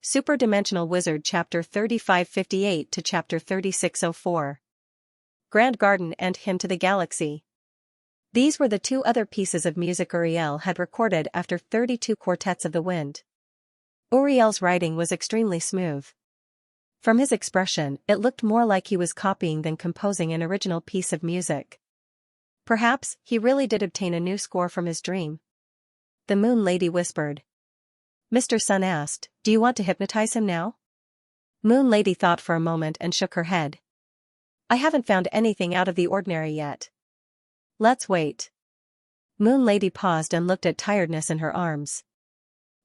Super-Dimensional Wizard Chapter 3558 to Chapter 3604. Grand Garden and Hymn to the Galaxy. These were the two other pieces of music Uriel had recorded after 32 Quartets of the Wind. Uriel's writing was extremely smooth. From his expression, it looked more like he was copying than composing an original piece of music. Perhaps he really did obtain a new score from his dream. The Moon Lady whispered. Mr. Sun asked, "Do you want to hypnotize him now?" Moon Lady thought for a moment and shook her head. "I haven't found anything out of the ordinary yet. Let's wait." Moon Lady paused and looked at tiredness in her arms.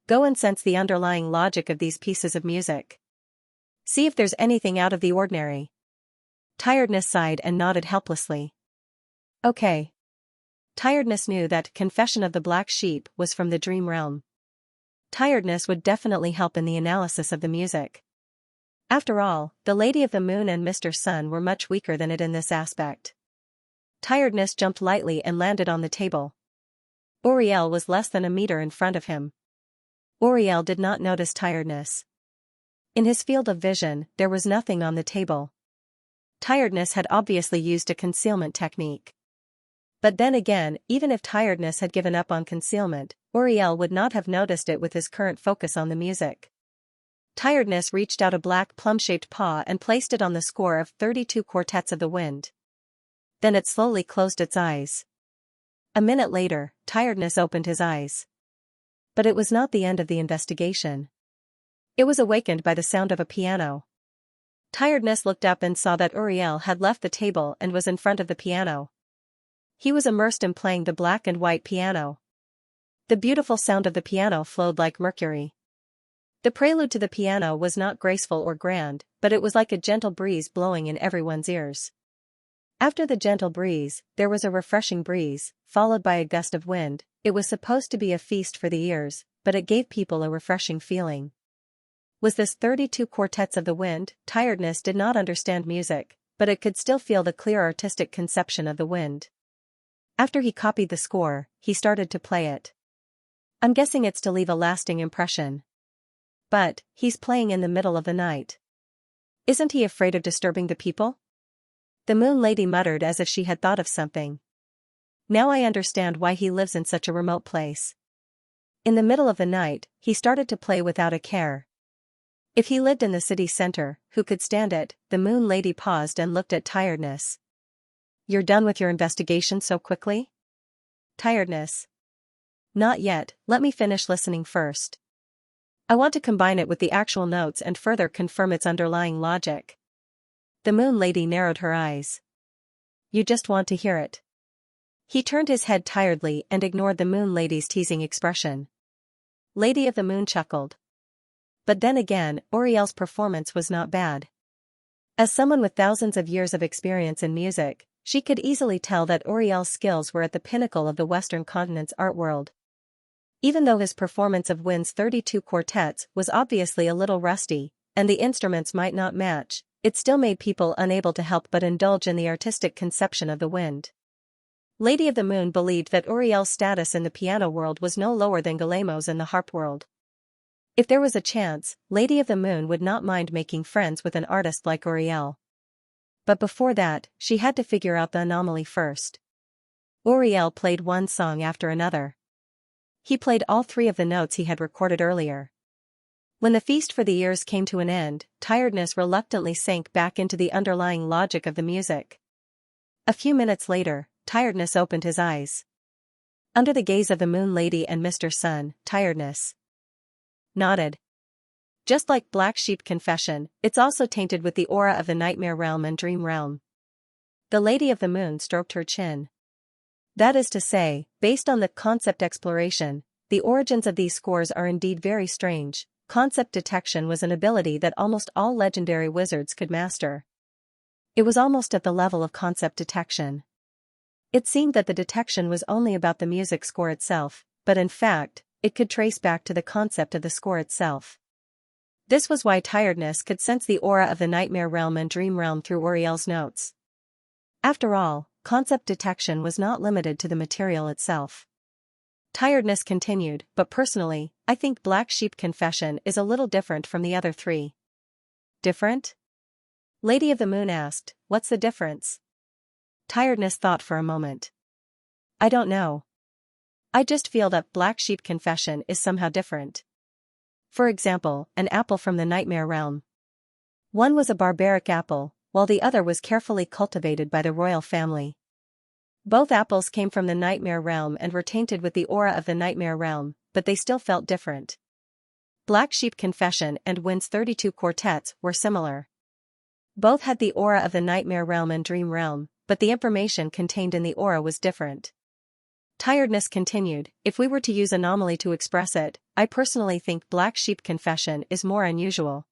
"Go and sense the underlying logic of these pieces of music. See if there's anything out of the ordinary." Tiredness sighed and nodded helplessly. Okay. Tiredness knew that Confession of the Black Sheep was from the dream realm. Tiredness would definitely help in the analysis of the music. After all, the Lady of the Moon and Mr. Sun were much weaker than it in this aspect. Tiredness jumped lightly and landed on the table. Uriel was less than a meter in front of him. Uriel did not notice Tiredness. In his field of vision, there was nothing on the table. Tiredness had obviously used a concealment technique. But then again, even if Tiredness had given up on concealment, Uriel would not have noticed it with his current focus on the music. Tiredness reached out a black plum-shaped paw and placed it on the score of 32 Quartets of the Wind. Then it slowly closed its eyes. A minute later, Tiredness opened his eyes. But it was not the end of the investigation. It was awakened by the sound of a piano. Tiredness looked up and saw that Uriel had left the table and was in front of the piano. He was immersed in playing the black and white piano. The beautiful sound of the piano flowed like mercury. The prelude to the piano was not graceful or grand, but it was like a gentle breeze blowing in everyone's ears. After the gentle breeze, there was a refreshing breeze, followed by a gust of wind. It was supposed to be a feast for the ears, but it gave people a refreshing feeling. Was this 32 Quartets of the Wind? Tiredness did not understand music, but it could still feel the clear artistic conception of the wind. After he copied the score, he started to play it. "I'm guessing it's to leave a lasting impression. But, he's playing in the middle of the night. Isn't he afraid of disturbing the people?" The Moon Lady muttered as if she had thought of something. "Now I understand why he lives in such a remote place. In the middle of the night, he started to play without a care. If he lived in the city center, who could stand it?" The Moon Lady paused and looked at Tiredness. "You're done with your investigation so quickly?" Tiredness. "Not yet, let me finish listening first. I want to combine it with the actual notes and further confirm its underlying logic." The Moon Lady narrowed her eyes. "You just want to hear it." He turned his head tiredly and ignored the Moon Lady's teasing expression. Lady of the Moon chuckled. But then again, Uriel's performance was not bad. As someone with thousands of years of experience in music, she could easily tell that Uriel's skills were at the pinnacle of the Western continent's art world. Even though his performance of Wind's 32 Quartets was obviously a little rusty, and the instruments might not match, it still made people unable to help but indulge in the artistic conception of the wind. Lady of the Moon believed that Uriel's status in the piano world was no lower than Galemo's in the harp world. If there was a chance, Lady of the Moon would not mind making friends with an artist like Uriel. But before that, she had to figure out the anomaly first. Uriel played one song after another. He played all three of the notes he had recorded earlier. When the feast for the ears came to an end, Tiredness reluctantly sank back into the underlying logic of the music. A few minutes later, Tiredness opened his eyes. Under the gaze of the Moon Lady and Mr. Sun, Tiredness nodded. Just like Black Sheep Confession, it's also tainted with the aura of the nightmare realm and dream realm. The Lady of the Moon stroked her chin. That is to say, based on the concept exploration, the origins of these scores are indeed very strange. Concept detection was an ability that almost all legendary wizards could master. It was almost at the level of concept detection. It seemed that the detection was only about the music score itself, but in fact, it could trace back to the concept of the score itself. This was why Tiredness could sense the aura of the nightmare realm and dream realm through Uriel's notes. After all, concept detection was not limited to the material itself. Tiredness continued, but personally, I think Black Sheep Confession is a little different from the other three. Different? Lady of the Moon asked, what's the difference? Tiredness thought for a moment. I don't know. I just feel that Black Sheep Confession is somehow different. For example, an apple from the nightmare realm. One was a barbaric apple, while the other was carefully cultivated by the royal family. Both apples came from the nightmare realm and were tainted with the aura of the nightmare realm, but they still felt different. Black Sheep Confession and Wind's 32 quartets were similar. Both had the aura of the nightmare realm and dream realm, but the information contained in the aura was different. Tiredness continued, if we were to use anomaly to express it, I personally think Black Sheep Confession is more unusual.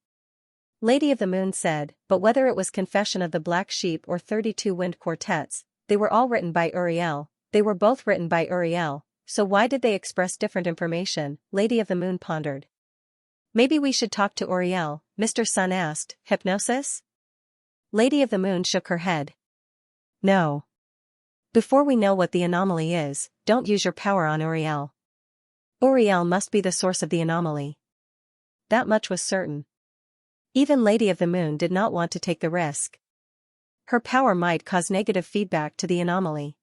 Lady of the Moon said, but whether it was Confession of the Black Sheep or 32 Wind Quartets, they were all written by Uriel. They were both written by Uriel, so why did they express different information? Lady of the Moon pondered. Maybe we should talk to Uriel, Mr. Sun asked. Hypnosis? Lady of the Moon shook her head. No. Before we know what the anomaly is, don't use your power on Uriel. Uriel must be the source of the anomaly. That much was certain. Even Lady of the Moon did not want to take the risk. Her power might cause negative feedback to the anomaly.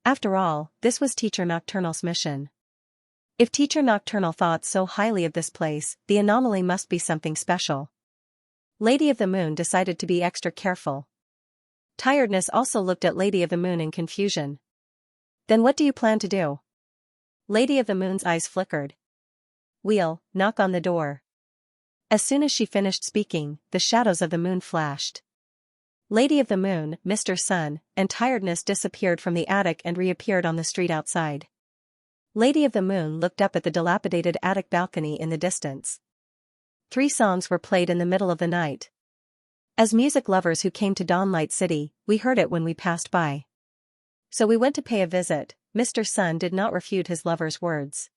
After all, this was Teacher Nocturnal's mission. If Teacher Nocturnal thought so highly of this place, the anomaly must be something special. Lady of the Moon decided to be extra careful. Tiredness also looked at Lady of the Moon in confusion. Then what do you plan to do? Lady of the Moon's eyes flickered. We'll knock on the door. As soon as she finished speaking, the shadows of the moon flashed. Lady of the Moon, Mr. Sun, and Tiredness disappeared from the attic and reappeared on the street outside. Lady of the Moon looked up at the dilapidated attic balcony in the distance. 3 songs were played in the middle of the night. As music lovers who came to Dawnlight City, we heard it when we passed by. So we went to pay a visit. Mr. Sun did not refute his lover's words.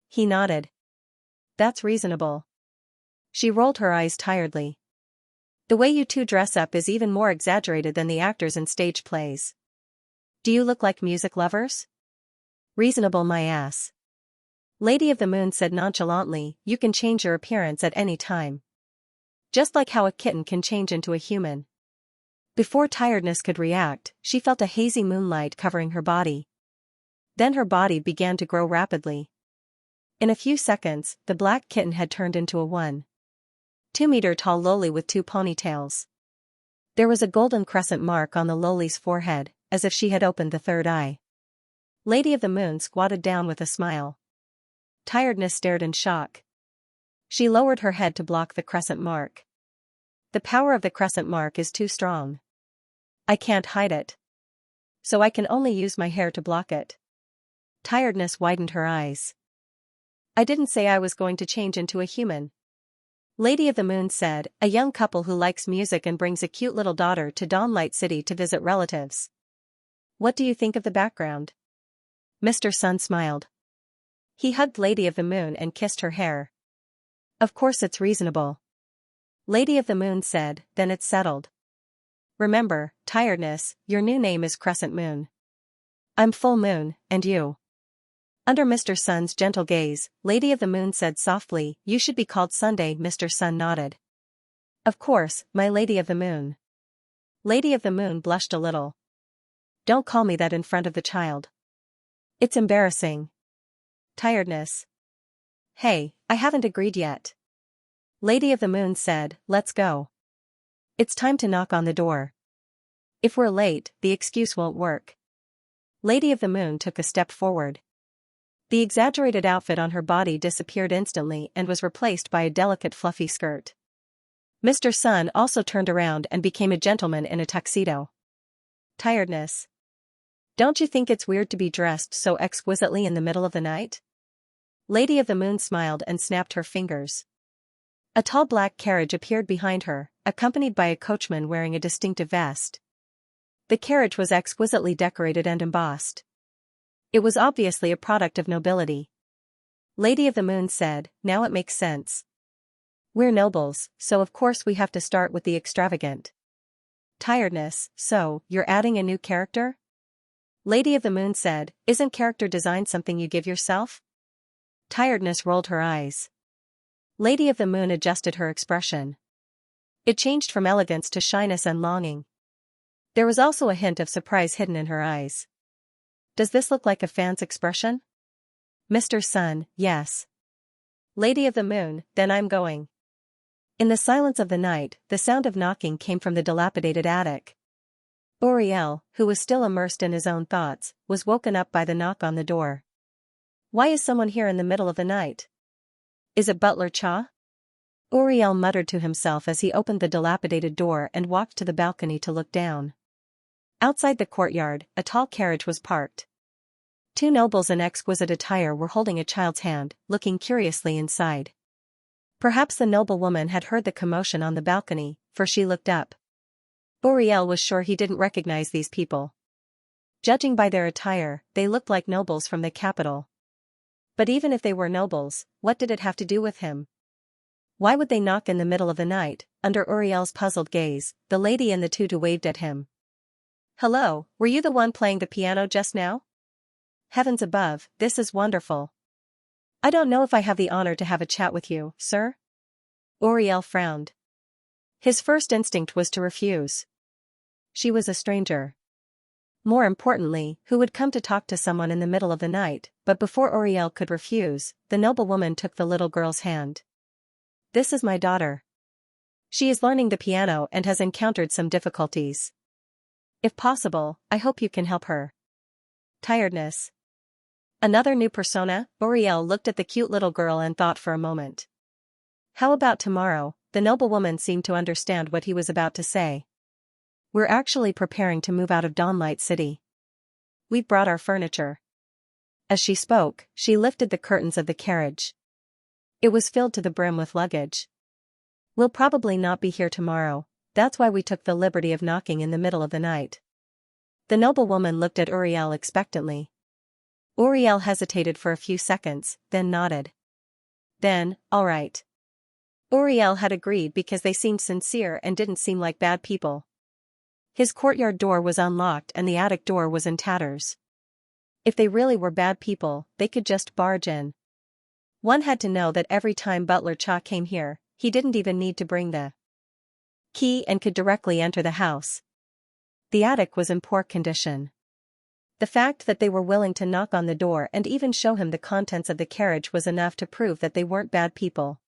He nodded. That's reasonable. She rolled her eyes tiredly. The way you two dress up is even more exaggerated than the actors in stage plays. Do you look like music lovers? Reasonable my ass. Lady of the Moon said nonchalantly, you can change your appearance at any time. Just like how a kitten can change into a human. Before Tiredness could react, she felt a hazy moonlight covering her body. Then her body began to grow rapidly. In a few seconds, the black kitten had turned into a 1.2-meter-tall loli with 2 ponytails. There was a golden crescent mark on the loli's forehead, as if she had opened the third eye. Lady of the Moon squatted down with a smile. Tiredness stared in shock. She lowered her head to block the crescent mark. The power of the crescent mark is too strong. I can't hide it. So I can only use my hair to block it. Tiredness widened her eyes. I didn't say I was going to change into a human. Lady of the Moon said, a young couple who likes music and brings a cute little daughter to Dawnlight City to visit relatives. What do you think of the background? Mr. Sun smiled. He hugged Lady of the Moon and kissed her hair. Of course it's reasonable. Lady of the Moon said, then it's settled. Remember, Tiredness, your new name is Crescent Moon. I'm Full Moon, and you? Under Mr. Sun's gentle gaze, Lady of the Moon said softly, you should be called Sunday. Mr. Sun nodded. Of course, my Lady of the Moon. Lady of the Moon blushed a little. Don't call me that in front of the child. It's embarrassing. Tiredness. Hey, I haven't agreed yet. Lady of the Moon said, let's go. It's time to knock on the door. If we're late, the excuse won't work. Lady of the Moon took a step forward. The exaggerated outfit on her body disappeared instantly and was replaced by a delicate fluffy skirt. Mr. Sun also turned around and became a gentleman in a tuxedo. Tiredness. Don't you think it's weird to be dressed so exquisitely in the middle of the night? Lady of the Moon smiled and snapped her fingers. A tall black carriage appeared behind her, accompanied by a coachman wearing a distinctive vest. The carriage was exquisitely decorated and embossed. It was obviously a product of nobility. Lady of the Moon said, now it makes sense. We're nobles, so of course we have to start with the extravagant. Tiredness, so, you're adding a new character? Lady of the Moon said, "Isn't character design something you give yourself?" Tiredness rolled her eyes. Lady of the Moon adjusted her expression. It changed from elegance to shyness and longing. There was also a hint of surprise hidden in her eyes. "Does this look like a fan's expression?" "Mr. Sun, yes." Lady of the Moon, "Then I'm going." In the silence of the night, the sound of knocking came from the dilapidated attic. Uriel, who was still immersed in his own thoughts, was woken up by the knock on the door. "Why is someone here in the middle of the night? Is it Butler Cha?" Uriel muttered to himself as he opened the dilapidated door and walked to the balcony to look down. Outside the courtyard, a tall carriage was parked. Two nobles in exquisite attire were holding a child's hand, looking curiously inside. Perhaps the noblewoman had heard the commotion on the balcony, for she looked up. Uriel was sure he didn't recognize these people. Judging by their attire, they looked like nobles from the capital. But even if they were nobles, what did it have to do with him? Why would they knock in the middle of the night? Under Uriel's puzzled gaze, the lady and the tutu waved at him. "Hello, were you the one playing the piano just now? Heavens above, this is wonderful. I don't know if I have the honor to have a chat with you, sir?" Uriel frowned. His first instinct was to refuse. She was a stranger. More importantly, who would come to talk to someone in the middle of the night? But before Uriel could refuse, the noblewoman took the little girl's hand. "This is my daughter. She is learning the piano and has encountered some difficulties. If possible, I hope you can help her." Tiredness. Another new persona? Uriel looked at the cute little girl and thought for a moment. "How about tomorrow?" The noblewoman seemed to understand what he was about to say. "We're actually preparing to move out of Dawnlight City. We've brought our furniture." As she spoke, she lifted the curtains of the carriage. It was filled to the brim with luggage. "We'll probably not be here tomorrow. That's why we took the liberty of knocking in the middle of the night." The noblewoman looked at Uriel expectantly. Uriel hesitated for a few seconds, then nodded. Then, "All right." Uriel had agreed because they seemed sincere and didn't seem like bad people. His courtyard door was unlocked and the attic door was in tatters. If they really were bad people, they could just barge in. One had to know that every time Butler Cha came here, he didn't even need to bring the key and could directly enter the house. The attic was in poor condition. The fact that they were willing to knock on the door and even show him the contents of the carriage was enough to prove that they weren't bad people.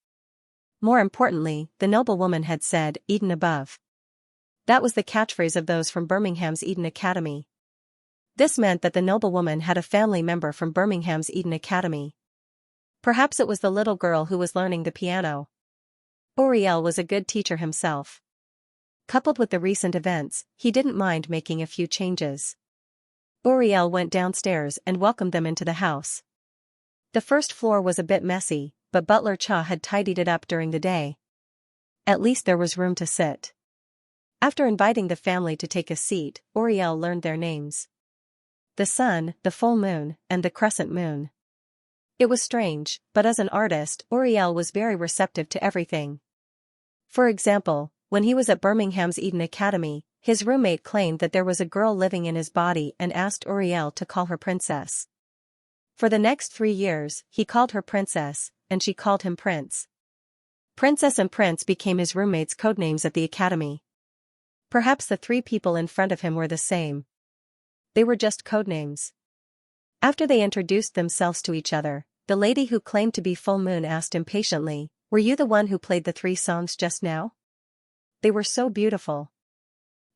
More importantly, the noblewoman had said, "Eden above." That was the catchphrase of those from Birmingham's Eden Academy. This meant that the noblewoman had a family member from Birmingham's Eden Academy. Perhaps it was the little girl who was learning the piano. Uriel was a good teacher himself. Coupled with the recent events, he didn't mind making a few changes. Uriel went downstairs and welcomed them into the house. The first floor was a bit messy, but Butler Cha had tidied it up during the day. At least there was room to sit. After inviting the family to take a seat, Uriel learned their names. The sun, the full moon, and the crescent moon. It was strange, but as an artist, Uriel was very receptive to everything. For example, when he was at Birmingham's Eden Academy, his roommate claimed that there was a girl living in his body and asked Uriel to call her princess. For the next 3 years, he called her princess, and she called him prince. Princess and prince became his roommate's codenames at the academy. Perhaps the 3 people in front of him were the same. They were just codenames. After they introduced themselves to each other, the lady who claimed to be Full Moon asked impatiently, "Were you the one who played the 3 songs just now? They were so beautiful."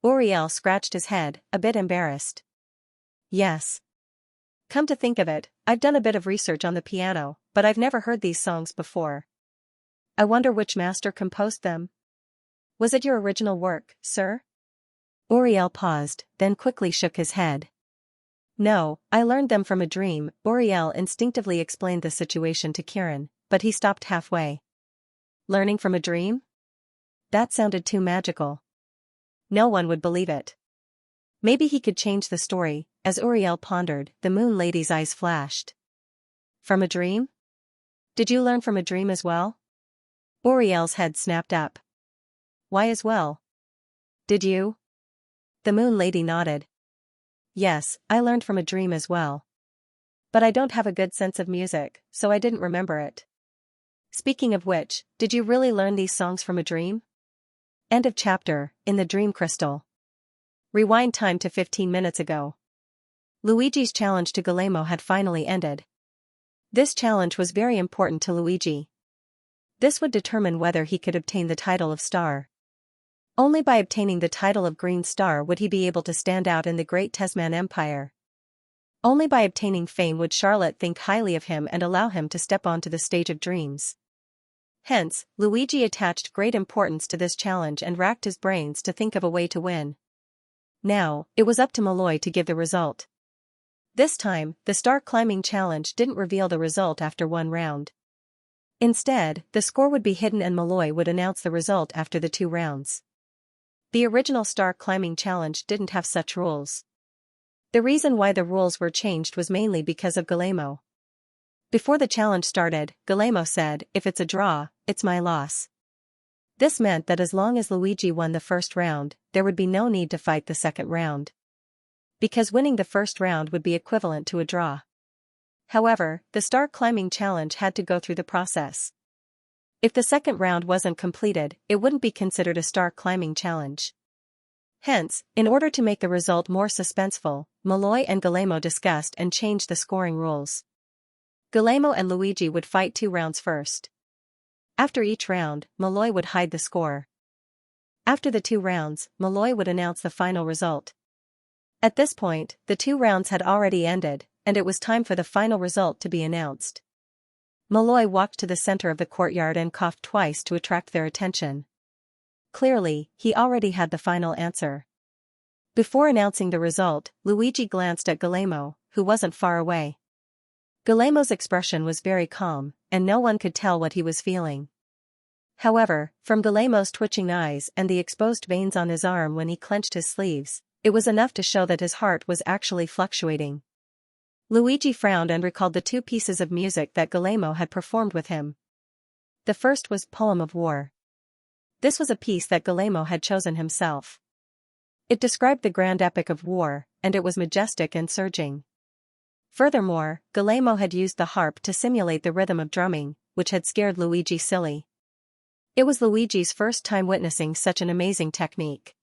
Uriel scratched his head, a bit embarrassed. "Yes. Come to think of it, I've done a bit of research on the piano, but I've never heard these songs before. I wonder which master composed them? Was it your original work, sir?" Uriel paused, then quickly shook his head. "No, I learned them from a dream." Uriel instinctively explained the situation to Kiran, but he stopped halfway. Learning from a dream? That sounded too magical. No one would believe it. Maybe he could change the story. As Uriel pondered, the Moon Lady's eyes flashed. "From a dream? Did you learn from a dream as well?" Uriel's head snapped up. "Why as well? Did you?" The Moon Lady nodded. Yes, I learned from a dream as well. But I don't have a good sense of music, so I didn't remember it. Speaking of which, did you really learn these songs from a dream? End of chapter, in the Dream Crystal. Rewind time to 15 minutes ago. Luigi's challenge to Guillermo had finally ended. This challenge was very important to Luigi. This would determine whether he could obtain the title of Star. Only by obtaining the title of Green Star would he be able to stand out in the great Tasman Empire. Only by obtaining fame would Charlotte think highly of him and allow him to step onto the stage of dreams. Hence, Luigi attached great importance to this challenge and racked his brains to think of a way to win. Now, it was up to Malloy to give the result. This time, the star climbing challenge didn't reveal the result after one round. Instead, the score would be hidden and Malloy would announce the result after the 2 rounds. The original star climbing challenge didn't have such rules. The reason why the rules were changed was mainly because of Guillermo. Before the challenge started, Guillermo said, "If it's a draw, it's my loss." This meant that as long as Luigi won the first round, there would be no need to fight the second round. Because winning the first round would be equivalent to a draw. However, the star climbing challenge had to go through the process. If the second round wasn't completed, it wouldn't be considered a star climbing challenge. Hence, in order to make the result more suspenseful, Malloy and Guillermo discussed and changed the scoring rules. Guillermo and Luigi would fight 2 rounds first. After each round, Malloy would hide the score. After the 2 rounds, Malloy would announce the final result. At this point, the 2 rounds had already ended, and it was time for the final result to be announced. Malloy walked to the center of the courtyard and coughed twice to attract their attention. Clearly, he already had the final answer. Before announcing the result, Luigi glanced at Guillermo, who wasn't far away. Guillermo's expression was very calm, and no one could tell what he was feeling. However, from Guillermo's twitching eyes and the exposed veins on his arm when he clenched his sleeves, it was enough to show that his heart was actually fluctuating. Luigi frowned and recalled the 2 pieces of music that Guillermo had performed with him. The first was Poem of War. This was a piece that Guillermo had chosen himself. It described the grand epic of war, and it was majestic and surging. Furthermore, Guillermo had used the harp to simulate the rhythm of drumming, which had scared Luigi silly. It was Luigi's first time witnessing such an amazing technique.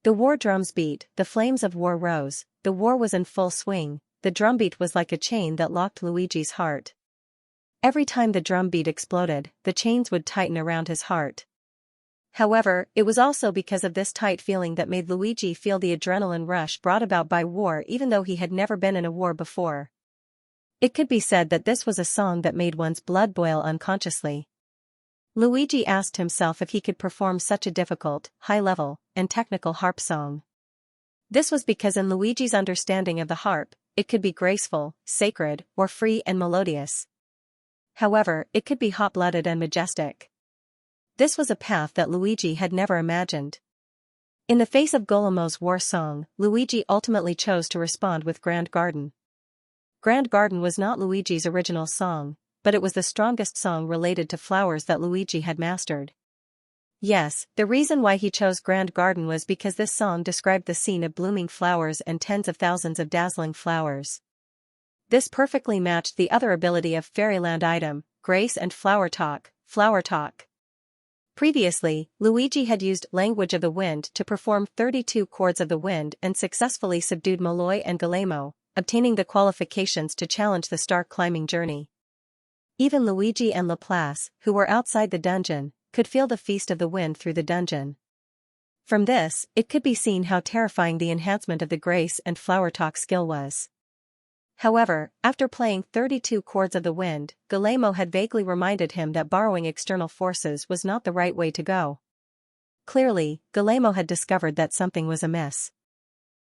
The war drums beat, the flames of war rose, the war was in full swing, the drumbeat was like a chain that locked Luigi's heart. Every time the drumbeat exploded, the chains would tighten around his heart. However, it was also because of this tight feeling that made Luigi feel the adrenaline rush brought about by war even though he had never been in a war before. It could be said that this was a song that made one's blood boil unconsciously. Luigi asked himself if he could perform such a difficult, high-level, and technical harp song. This was because in Luigi's understanding of the harp, it could be graceful, sacred, or free and melodious. However, it could be hot-blooded and majestic. This was a path that Luigi had never imagined. In the face of Guillermo's war song, Luigi ultimately chose to respond with Grand Garden. Grand Garden was not Luigi's original song, but it was the strongest song related to flowers that Luigi had mastered. Yes, the reason why he chose Grand Garden was because this song described the scene of blooming flowers and tens of thousands of dazzling flowers. This perfectly matched the other ability of Fairyland item, Grace and Flower Talk, Flower Talk. Previously, Luigi had used Language of the Wind to perform 32 chords of the wind and successfully subdued Malloy and Guillermo, obtaining the qualifications to challenge the star climbing journey. Even Luigi and Laplace, who were outside the dungeon, could feel the feast of the wind through the dungeon. From this, it could be seen how terrifying the enhancement of the Grace and Flower Talk skill was. However, after playing 32 chords of the wind, Guillermo had vaguely reminded him that borrowing external forces was not the right way to go. Clearly, Guillermo had discovered that something was amiss.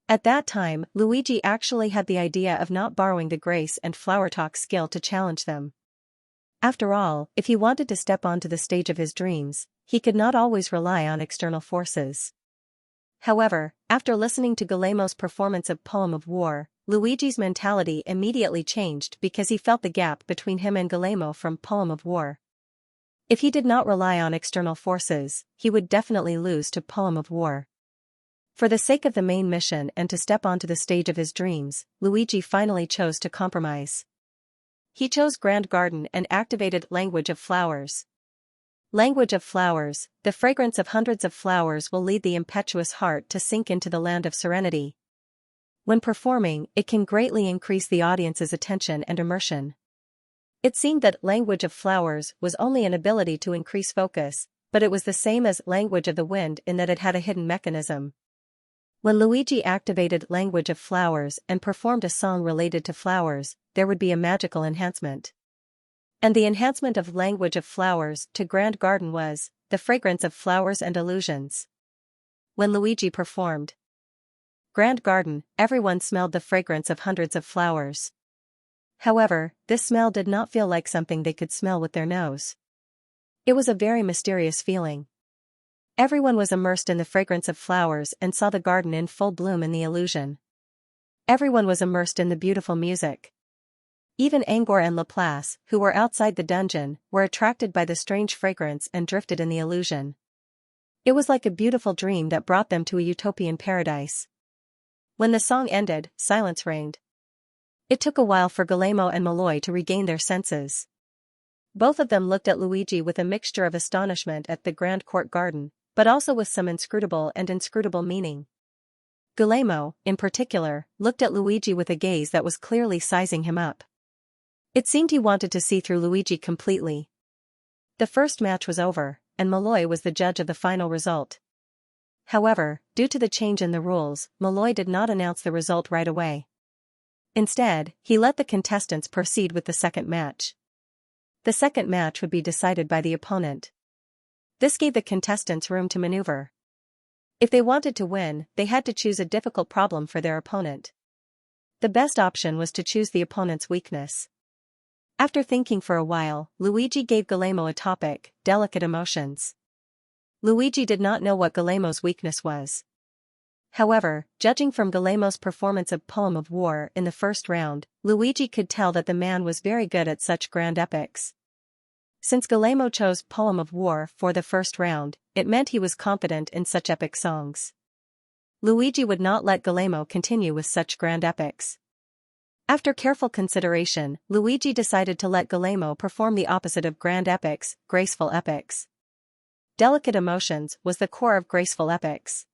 At that time, Luigi actually had the idea of not borrowing the Grace and Flower Talk skill to challenge them. After all, if he wanted to step onto the stage of his dreams, he could not always rely on external forces. However, after listening to Guillermo's performance of Poem of War, Luigi's mentality immediately changed because he felt the gap between him and Guillermo from Poem of War. If he did not rely on external forces, he would definitely lose to Poem of War. For the sake of the main mission and to step onto the stage of his dreams, Luigi finally chose to compromise. He chose Grand Garden and activated Language of Flowers. Language of Flowers, the fragrance of hundreds of flowers will lead the impetuous heart to sink into the land of serenity. When performing, it can greatly increase the audience's attention and immersion. It seemed that Language of Flowers was only an ability to increase focus, but it was the same as Language of the Wind in that it had a hidden mechanism. When Luigi activated Language of Flowers and performed a song related to flowers, there would be a magical enhancement. And the enhancement of Language of Flowers to Grand Garden was the fragrance of flowers and illusions. When Luigi performed Grand Garden, everyone smelled the fragrance of hundreds of flowers. However, this smell did not feel like something they could smell with their nose. It was a very mysterious feeling. Everyone was immersed in the fragrance of flowers and saw the garden in full bloom in the illusion. Everyone was immersed in the beautiful music. Even Angor and Laplace, who were outside the dungeon, were attracted by the strange fragrance and drifted in the illusion. It was like a beautiful dream that brought them to a utopian paradise. When the song ended, silence reigned. It took a while for Guillermo and Malloy to regain their senses. Both of them looked at Luigi with a mixture of astonishment at the grand court garden, but also with some inscrutable meaning. Guillermo, in particular, looked at Luigi with a gaze that was clearly sizing him up. It seemed he wanted to see through Luigi completely. The first match was over, and Malloy was the judge of the final result. However, due to the change in the rules, Malloy did not announce the result right away. Instead, he let the contestants proceed with the second match. The second match would be decided by the opponent. This gave the contestants room to maneuver. If they wanted to win, they had to choose a difficult problem for their opponent. The best option was to choose the opponent's weakness. After thinking for a while, Luigi gave Guillermo a topic: delicate emotions. Luigi did not know what Guillermo's weakness was. However, judging from Guillermo's performance of Poem of War in the first round, Luigi could tell that the man was very good at such grand epics. Since Guillermo chose Poem of War for the first round, it meant he was confident in such epic songs. Luigi would not let Guillermo continue with such grand epics. After careful consideration, Luigi decided to let Guillermo perform the opposite of grand epics, graceful epics. Delicate emotions was the core of graceful epics.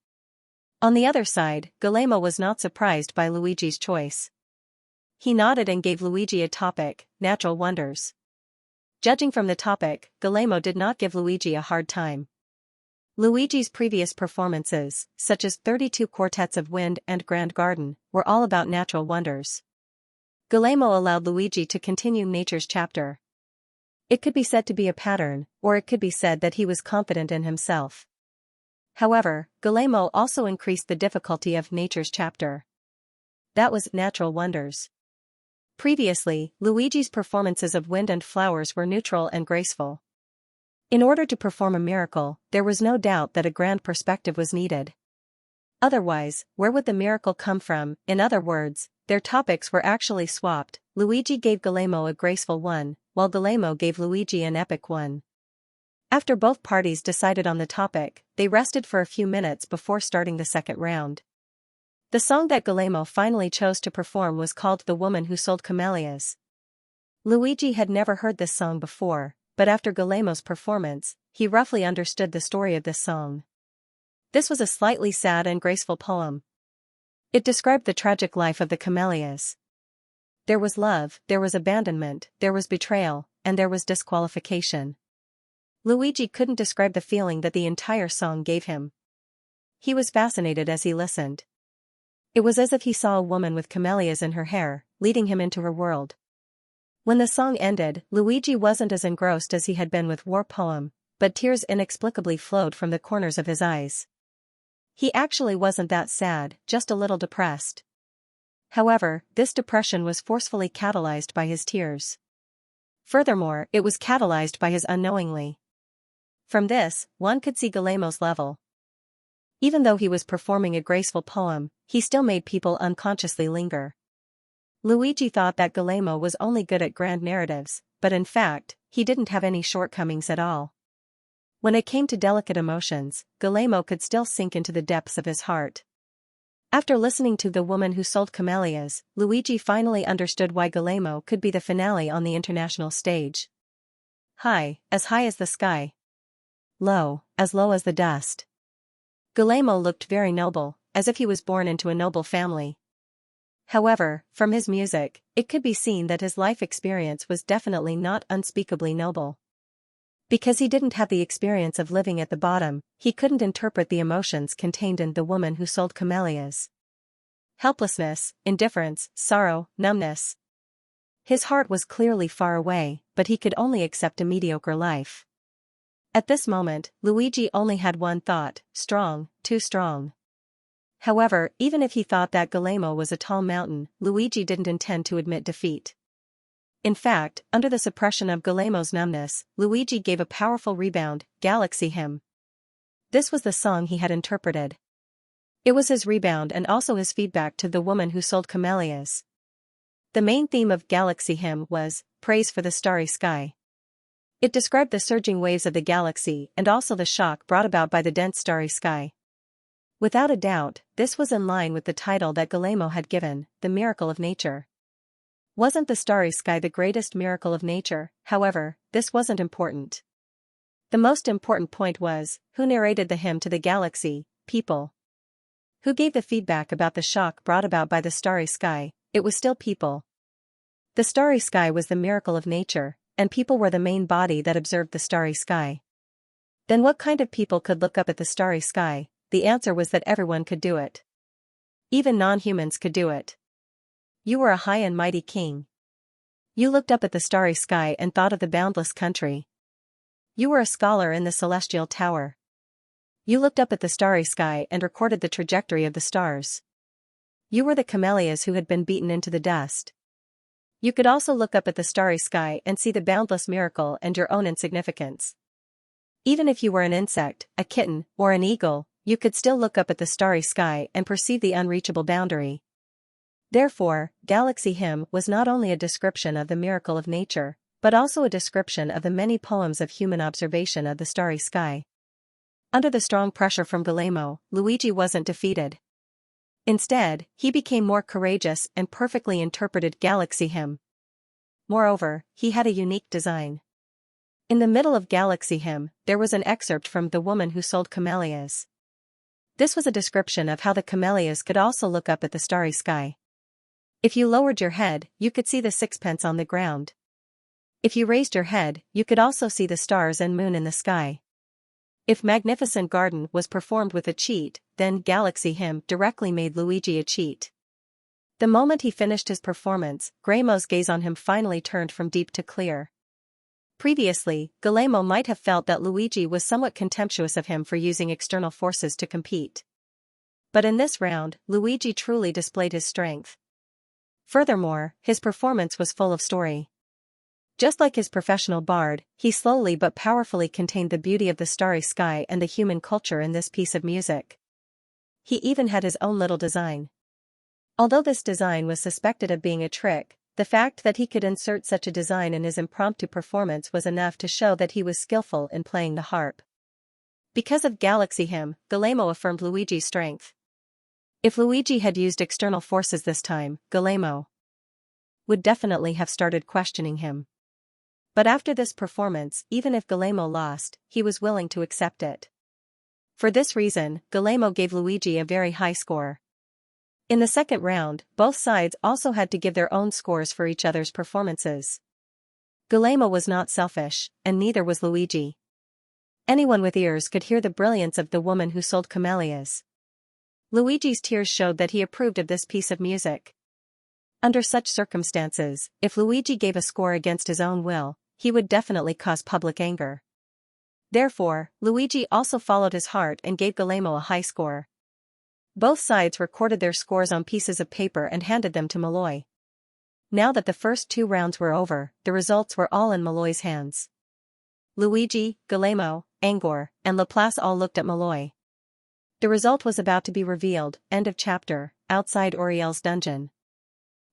On the other side, Guillermo was not surprised by Luigi's choice. He nodded and gave Luigi a topic: natural wonders. Judging from the topic, Guillermo did not give Luigi a hard time. Luigi's previous performances, such as 32 Quartets of Wind and Grand Garden, were all about natural wonders. Guillermo allowed Luigi to continue nature's chapter. It could be said to be a pattern, or it could be said that he was confident in himself. However, Guillermo also increased the difficulty of nature's chapter. That was natural wonders. Previously, Luigi's performances of wind and flowers were neutral and graceful. In order to perform a miracle, there was no doubt that a grand perspective was needed. Otherwise, where would the miracle come from? In other words, their topics were actually swapped. Luigi gave Guillermo a graceful one, while Guillermo gave Luigi an epic one. After both parties decided on the topic, they rested for a few minutes before starting the second round. The song that Guillermo finally chose to perform was called The Woman Who Sold Camellias. Luigi had never heard this song before, but after Guillermo's performance, he roughly understood the story of this song. This was a slightly sad and graceful poem. It described the tragic life of the camellias. There was love, there was abandonment, there was betrayal, and there was disqualification. Luigi couldn't describe the feeling that the entire song gave him. He was fascinated as he listened. It was as if he saw a woman with camellias in her hair, leading him into her world. When the song ended, Luigi wasn't as engrossed as he had been with War Poem, but tears inexplicably flowed from the corners of his eyes. He actually wasn't that sad, just a little depressed. However, this depression was forcefully catalyzed by his tears. Furthermore, it was catalyzed by his unknowingly. From this, one could see Guillermo's level. Even though he was performing a graceful poem, he still made people unconsciously linger. Luigi thought that Guillermo was only good at grand narratives, but in fact, he didn't have any shortcomings at all. When it came to delicate emotions, Guillermo could still sink into the depths of his heart. After listening to The Woman Who Sold Camellias, Luigi finally understood why Guillermo could be the finale on the international stage. High as the sky. Low as the dust. Guillermo looked very noble, as if he was born into a noble family. However, from his music, it could be seen that his life experience was definitely not unspeakably noble. Because he didn't have the experience of living at the bottom, he couldn't interpret the emotions contained in The Woman Who Sold Camellias. Helplessness, indifference, sorrow, numbness. His heart was clearly far away, but he could only accept a mediocre life. At this moment, Luigi only had one thought: strong, too strong. However, even if he thought that Guillermo was a tall mountain, Luigi didn't intend to admit defeat. In fact, under the suppression of Guillermo's numbness, Luigi gave a powerful rebound, Galaxy Hymn. This was the song he had interpreted. It was his rebound and also his feedback to The Woman Who Sold Camellias. The main theme of Galaxy Hymn was praise for the starry sky. It described the surging waves of the galaxy and also the shock brought about by the dense starry sky. Without a doubt, this was in line with the title that Guillermo had given, The Miracle of Nature. Wasn't the starry sky the greatest miracle of nature? However, this wasn't important. The most important point was, who narrated the hymn to the galaxy? People. Who gave the feedback about the shock brought about by the starry sky? It was still people. The starry sky was the miracle of nature, and people were the main body that observed the starry sky. Then what kind of people could look up at the starry sky? The answer was that everyone could do it. Even non-humans could do it. You were a high and mighty king. You looked up at the starry sky and thought of the boundless country. You were a scholar in the celestial tower. You looked up at the starry sky and recorded the trajectory of the stars. You were the camellias who had been beaten into the dust. You could also look up at the starry sky and see the boundless miracle and your own insignificance. Even if you were an insect, a kitten, or an eagle, you could still look up at the starry sky and perceive the unreachable boundary. Therefore, Galaxy Hymn was not only a description of the miracle of nature, but also a description of the many poems of human observation of the starry sky. Under the strong pressure from Guillermo, Luigi wasn't defeated. Instead, he became more courageous and perfectly interpreted Galaxy Hymn. Moreover, he had a unique design. In the middle of Galaxy Hymn, there was an excerpt from The Woman Who Sold Camellias. This was a description of how the camellias could also look up at the starry sky. If you lowered your head, you could see the sixpence on the ground. If you raised your head, you could also see the stars and moon in the sky. If Magnificent Garden was performed with a cheat, then Galaxy Hymn directly made Luigi a cheat. The moment he finished his performance, Guillermo's gaze on him finally turned from deep to clear. Previously, Guillermo might have felt that Luigi was somewhat contemptuous of him for using external forces to compete. But in this round, Luigi truly displayed his strength. Furthermore, his performance was full of story. Just like his professional bard, he slowly but powerfully contained the beauty of the starry sky and the human culture in this piece of music. He even had his own little design. Although this design was suspected of being a trick, the fact that he could insert such a design in his impromptu performance was enough to show that he was skillful in playing the harp. Because of Galaxy Hymn, Guillermo affirmed Luigi's strength. If Luigi had used external forces this time, Guillermo would definitely have started questioning him. But after this performance, even if Guillermo lost, he was willing to accept it. For this reason, Guillermo gave Luigi a very high score. In the second round, both sides also had to give their own scores for each other's performances. Guillermo was not selfish, and neither was Luigi. Anyone with ears could hear the brilliance of The Woman Who Sold Camellias. Luigi's tears showed that he approved of this piece of music. Under such circumstances, if Luigi gave a score against his own will, he would definitely cause public anger. Therefore, Luigi also followed his heart and gave Guillermo a high score. Both sides recorded their scores on pieces of paper and handed them to Malloy. Now that the first two rounds were over, the results were all in Malloy's hands. Luigi, Guillermo, Angor, and Laplace all looked at Malloy. The result was about to be revealed. End of chapter. Outside Auriel's dungeon.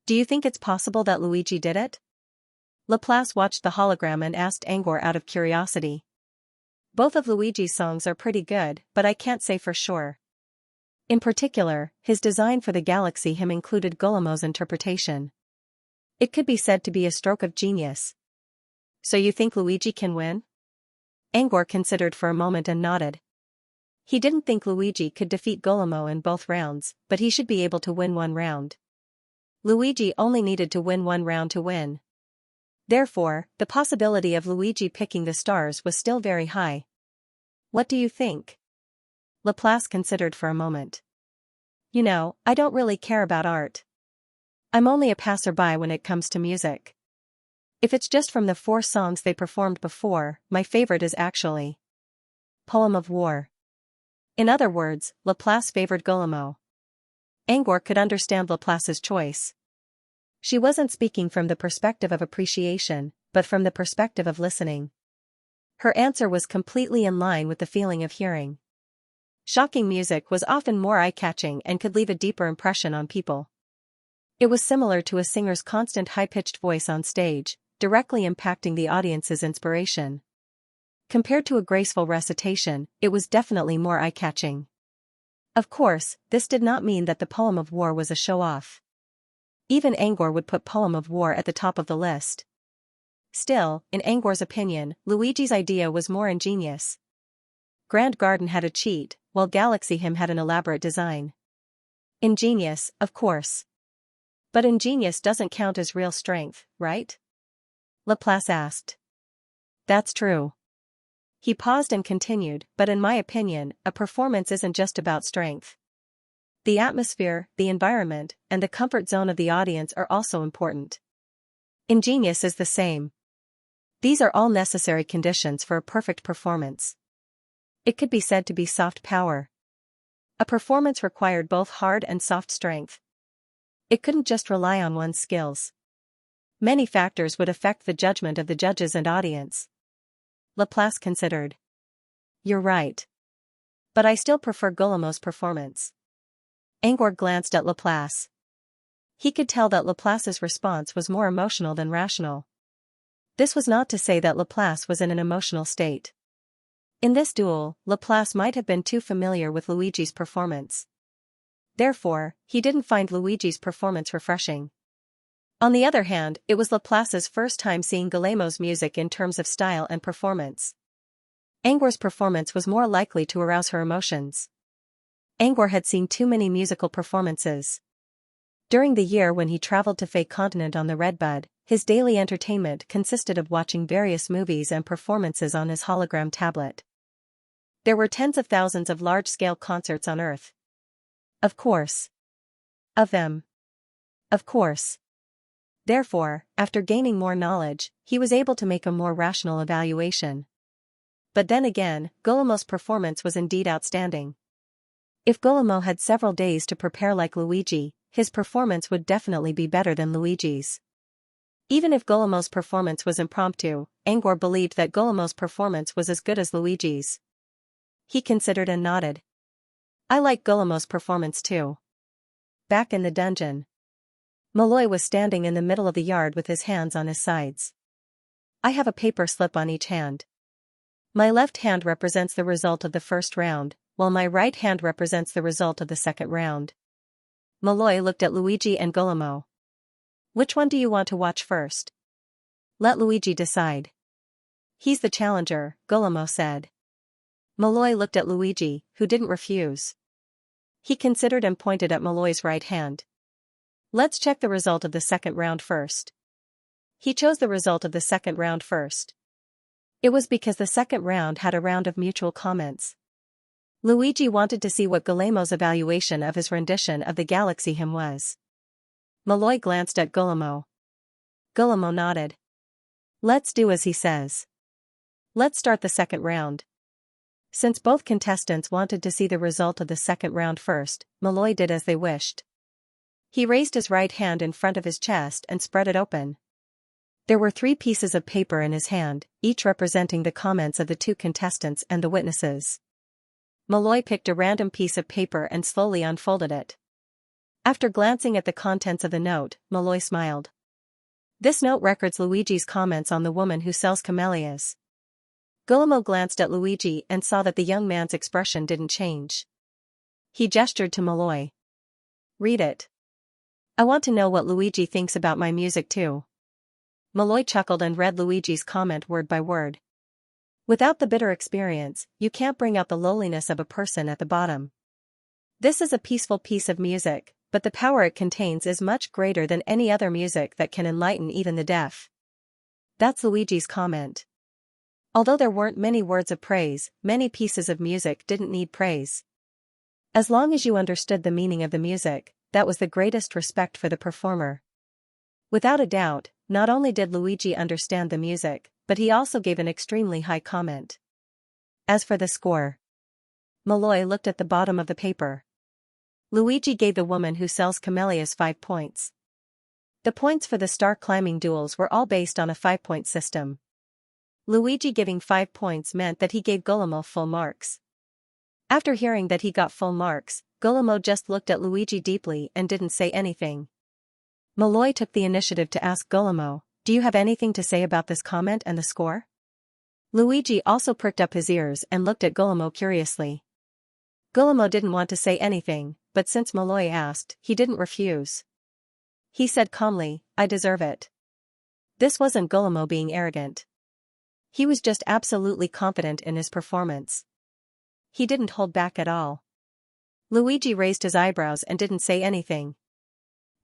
Do you think it's possible that Luigi did it? Laplace watched the hologram and asked Angor out of curiosity. Both of Luigi's songs are pretty good, but I can't say for sure. In particular, his design for the galaxy hymn included Guillemo's interpretation. It could be said to be a stroke of genius. So you think Luigi can win? Angor considered for a moment and nodded. He didn't think Luigi could defeat Guillermo in both rounds, but he should be able to win one round. Luigi only needed to win one round to win. Therefore, the possibility of Luigi picking the stars was still very high. What do you think? Laplace considered for a moment. You know, I don't really care about art. I'm only a passerby when it comes to music. If it's just from the 4 songs they performed before, my favorite is actually Poem of War. In other words, Laplace favored Guillermo. Angor could understand Laplace's choice. She wasn't speaking from the perspective of appreciation, but from the perspective of listening. Her answer was completely in line with the feeling of hearing. Shocking music was often more eye-catching and could leave a deeper impression on people. It was similar to a singer's constant high-pitched voice on stage, directly impacting the audience's inspiration. Compared to a graceful recitation, it was definitely more eye-catching. Of course, this did not mean that the Poem of War was a show-off. Even Angor would put Poem of War at the top of the list. Still, in Angor's opinion, Luigi's idea was more ingenious. Grand Garden had a cheat, while Galaxy Hymn had an elaborate design. Ingenious, of course. But ingenious doesn't count as real strength, right? Laplace asked. That's true. He paused and continued, but in my opinion, a performance isn't just about strength. The atmosphere, the environment, and the comfort zone of the audience are also important. Ingenious is the same. These are all necessary conditions for a perfect performance. It could be said to be soft power. A performance required both hard and soft strength. It couldn't just rely on one's skills. Many factors would affect the judgment of the judges and audience. Laplace considered. You're right. But I still prefer Guillemo's performance. Angor glanced at Laplace. He could tell that Laplace's response was more emotional than rational. This was not to say that Laplace was in an emotional state. In this duel, Laplace might have been too familiar with Luigi's performance. Therefore, he didn't find Luigi's performance refreshing. On the other hand, it was Laplace's first time seeing Guillemo's music in terms of style and performance. Angor's performance was more likely to arouse her emotions. Angor had seen too many musical performances. During the year when he traveled to Fey Continent on the Redbud, his daily entertainment consisted of watching various movies and performances on his hologram tablet. There were tens of thousands of large-scale concerts on Earth. Of course. Of them. Of course. Therefore, after gaining more knowledge, he was able to make a more rational evaluation. But then again, Guillemo's performance was indeed outstanding. If Guillermo had several days to prepare like Luigi, his performance would definitely be better than Luigi's. Even if Guillemo's performance was impromptu, Angor believed that Guillemo's performance was as good as Luigi's. He considered and nodded. I like Guillemo's performance too. Back in the dungeon. Malloy was standing in the middle of the yard with his hands on his sides. I have a paper slip on each hand. My left hand represents the result of the first round, while my right hand represents the result of the second round. Malloy looked at Luigi and Guillermo. Which one do you want to watch first? Let Luigi decide. He's the challenger, Guillermo said. Malloy looked at Luigi, who didn't refuse. He considered and pointed at Malloy's right hand. Let's check the result of the second round first. He chose the result of the second round first. It was because the second round had a round of mutual comments. Luigi wanted to see what Guillemo's evaluation of his rendition of the Galaxy Hymn was. Malloy glanced at Guillermo. Guillermo nodded. Let's do as he says. Let's start the second round. Since both contestants wanted to see the result of the second round first, Malloy did as they wished. He raised his right hand in front of his chest and spread it open. There were 3 pieces of paper in his hand, each representing the comments of the 2 contestants and the witnesses. Malloy picked a random piece of paper and slowly unfolded it. After glancing at the contents of the note, Malloy smiled. This note records Luigi's comments on the woman who sells camellias. Guillermo glanced at Luigi and saw that the young man's expression didn't change. He gestured to Malloy. Read it. I want to know what Luigi thinks about my music too. Malloy chuckled and read Luigi's comment word by word. Without the bitter experience, you can't bring out the lowliness of a person at the bottom. This is a peaceful piece of music, but the power it contains is much greater than any other music that can enlighten even the deaf. That's Luigi's comment. Although there weren't many words of praise, many pieces of music didn't need praise. As long as you understood the meaning of the music, that was the greatest respect for the performer. Without a doubt, not only did Luigi understand the music, but he also gave an extremely high comment. As for the score, Malloy looked at the bottom of the paper. Luigi gave the woman who sells camellias 5 points. The points for the star climbing duels were all based on a 5-point system. Luigi giving 5 points meant that he gave Guillermo full marks. After hearing that he got full marks, Guillermo just looked at Luigi deeply and didn't say anything. Malloy took the initiative to ask Guillermo, "Do you have anything to say about this comment and the score?" Luigi also pricked up his ears and looked at Guillermo curiously. Guillermo didn't want to say anything, but since Malloy asked, he didn't refuse. He said calmly, "I deserve it." This wasn't Guillermo being arrogant. He was just absolutely confident in his performance. He didn't hold back at all. Luigi raised his eyebrows and didn't say anything.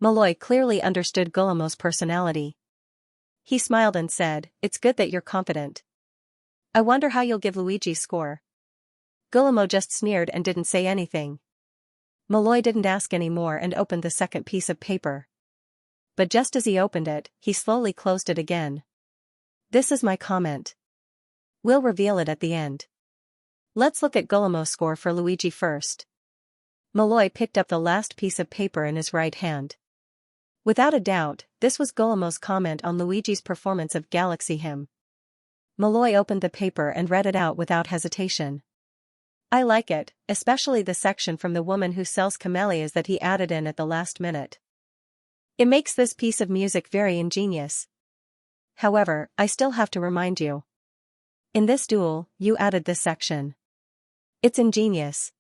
Malloy clearly understood Guillermo's personality. He smiled and said, "It's good that you're confident. I wonder how you'll give Luigi's score." Guillermo just sneered and didn't say anything. Malloy didn't ask any more and opened the second piece of paper. But just as he opened it, he slowly closed it again. "This is my comment. We'll reveal it at the end. Let's look at Guillermo's score for Luigi first." Malloy picked up the last piece of paper in his right hand. Without a doubt, this was Guillermo's comment on Luigi's performance of Galaxy Hymn. Malloy opened the paper and read it out without hesitation. "I like it, especially the section from the woman who sells camellias that he added in at the last minute. It makes this piece of music very ingenious. However, I still have to remind you. In this duel, you added this section. It's ingenious.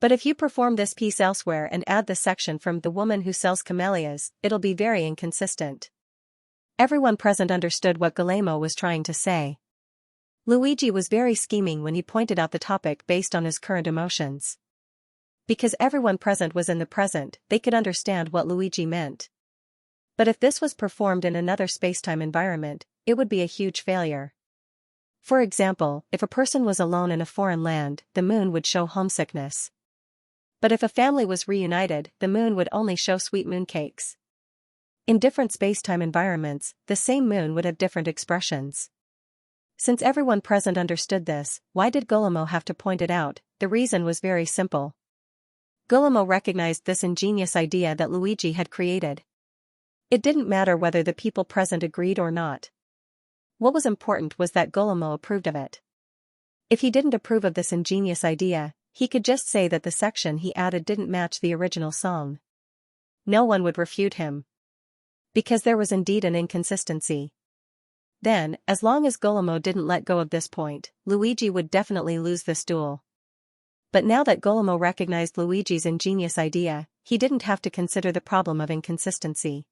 But if you perform this piece elsewhere and add the section from the woman who sells camellias, it'll be very inconsistent." Everyone present understood what Guillermo was trying to say. Luigi was very scheming when he pointed out the topic based on his current emotions. Because everyone present was in the present, they could understand what Luigi meant. But if this was performed in another spacetime environment, it would be a huge failure. For example, if a person was alone in a foreign land, the moon would show homesickness. But if a family was reunited, the moon would only show sweet mooncakes. In different spacetime environments, the same moon would have different expressions. Since everyone present understood this, why did Guillermo have to point it out? The reason was very simple. Guillermo recognized this ingenious idea that Luigi had created. It didn't matter whether the people present agreed or not. What was important was that Guillermo approved of it. If he didn't approve of this ingenious idea, he could just say that the section he added didn't match the original song. No one would refute him. Because there was indeed an inconsistency. Then, as long as Guillermo didn't let go of this point, Luigi would definitely lose this duel. But now that Guillermo recognized Luigi's ingenious idea, he didn't have to consider the problem of inconsistency.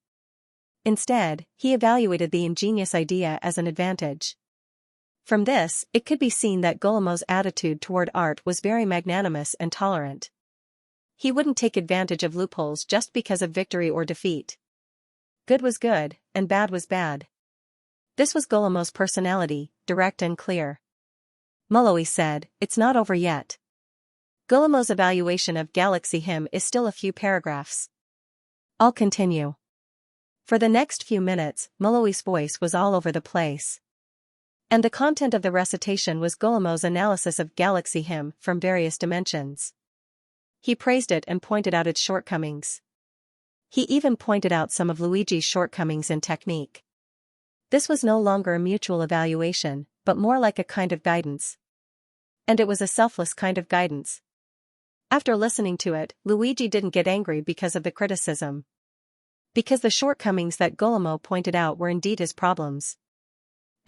Instead, he evaluated the ingenious idea as an advantage. From this, it could be seen that Guillermo's attitude toward art was very magnanimous and tolerant. He wouldn't take advantage of loopholes just because of victory or defeat. Good was good, and bad was bad. This was Guillermo's personality, direct and clear. Malloy said, "It's not over yet." Guillermo's evaluation of Galaxy Hymn is still a few paragraphs. I'll continue. For the next few minutes, Malloy's voice was all over the place. And the content of the recitation was Guillermo's analysis of Galaxy Hymn from various dimensions. He praised it and pointed out its shortcomings. He even pointed out some of Luigi's shortcomings in technique. This was no longer a mutual evaluation, but more like a kind of guidance. And it was a selfless kind of guidance. After listening to it, Luigi didn't get angry because of the criticism. Because the shortcomings that Guillermo pointed out were indeed his problems.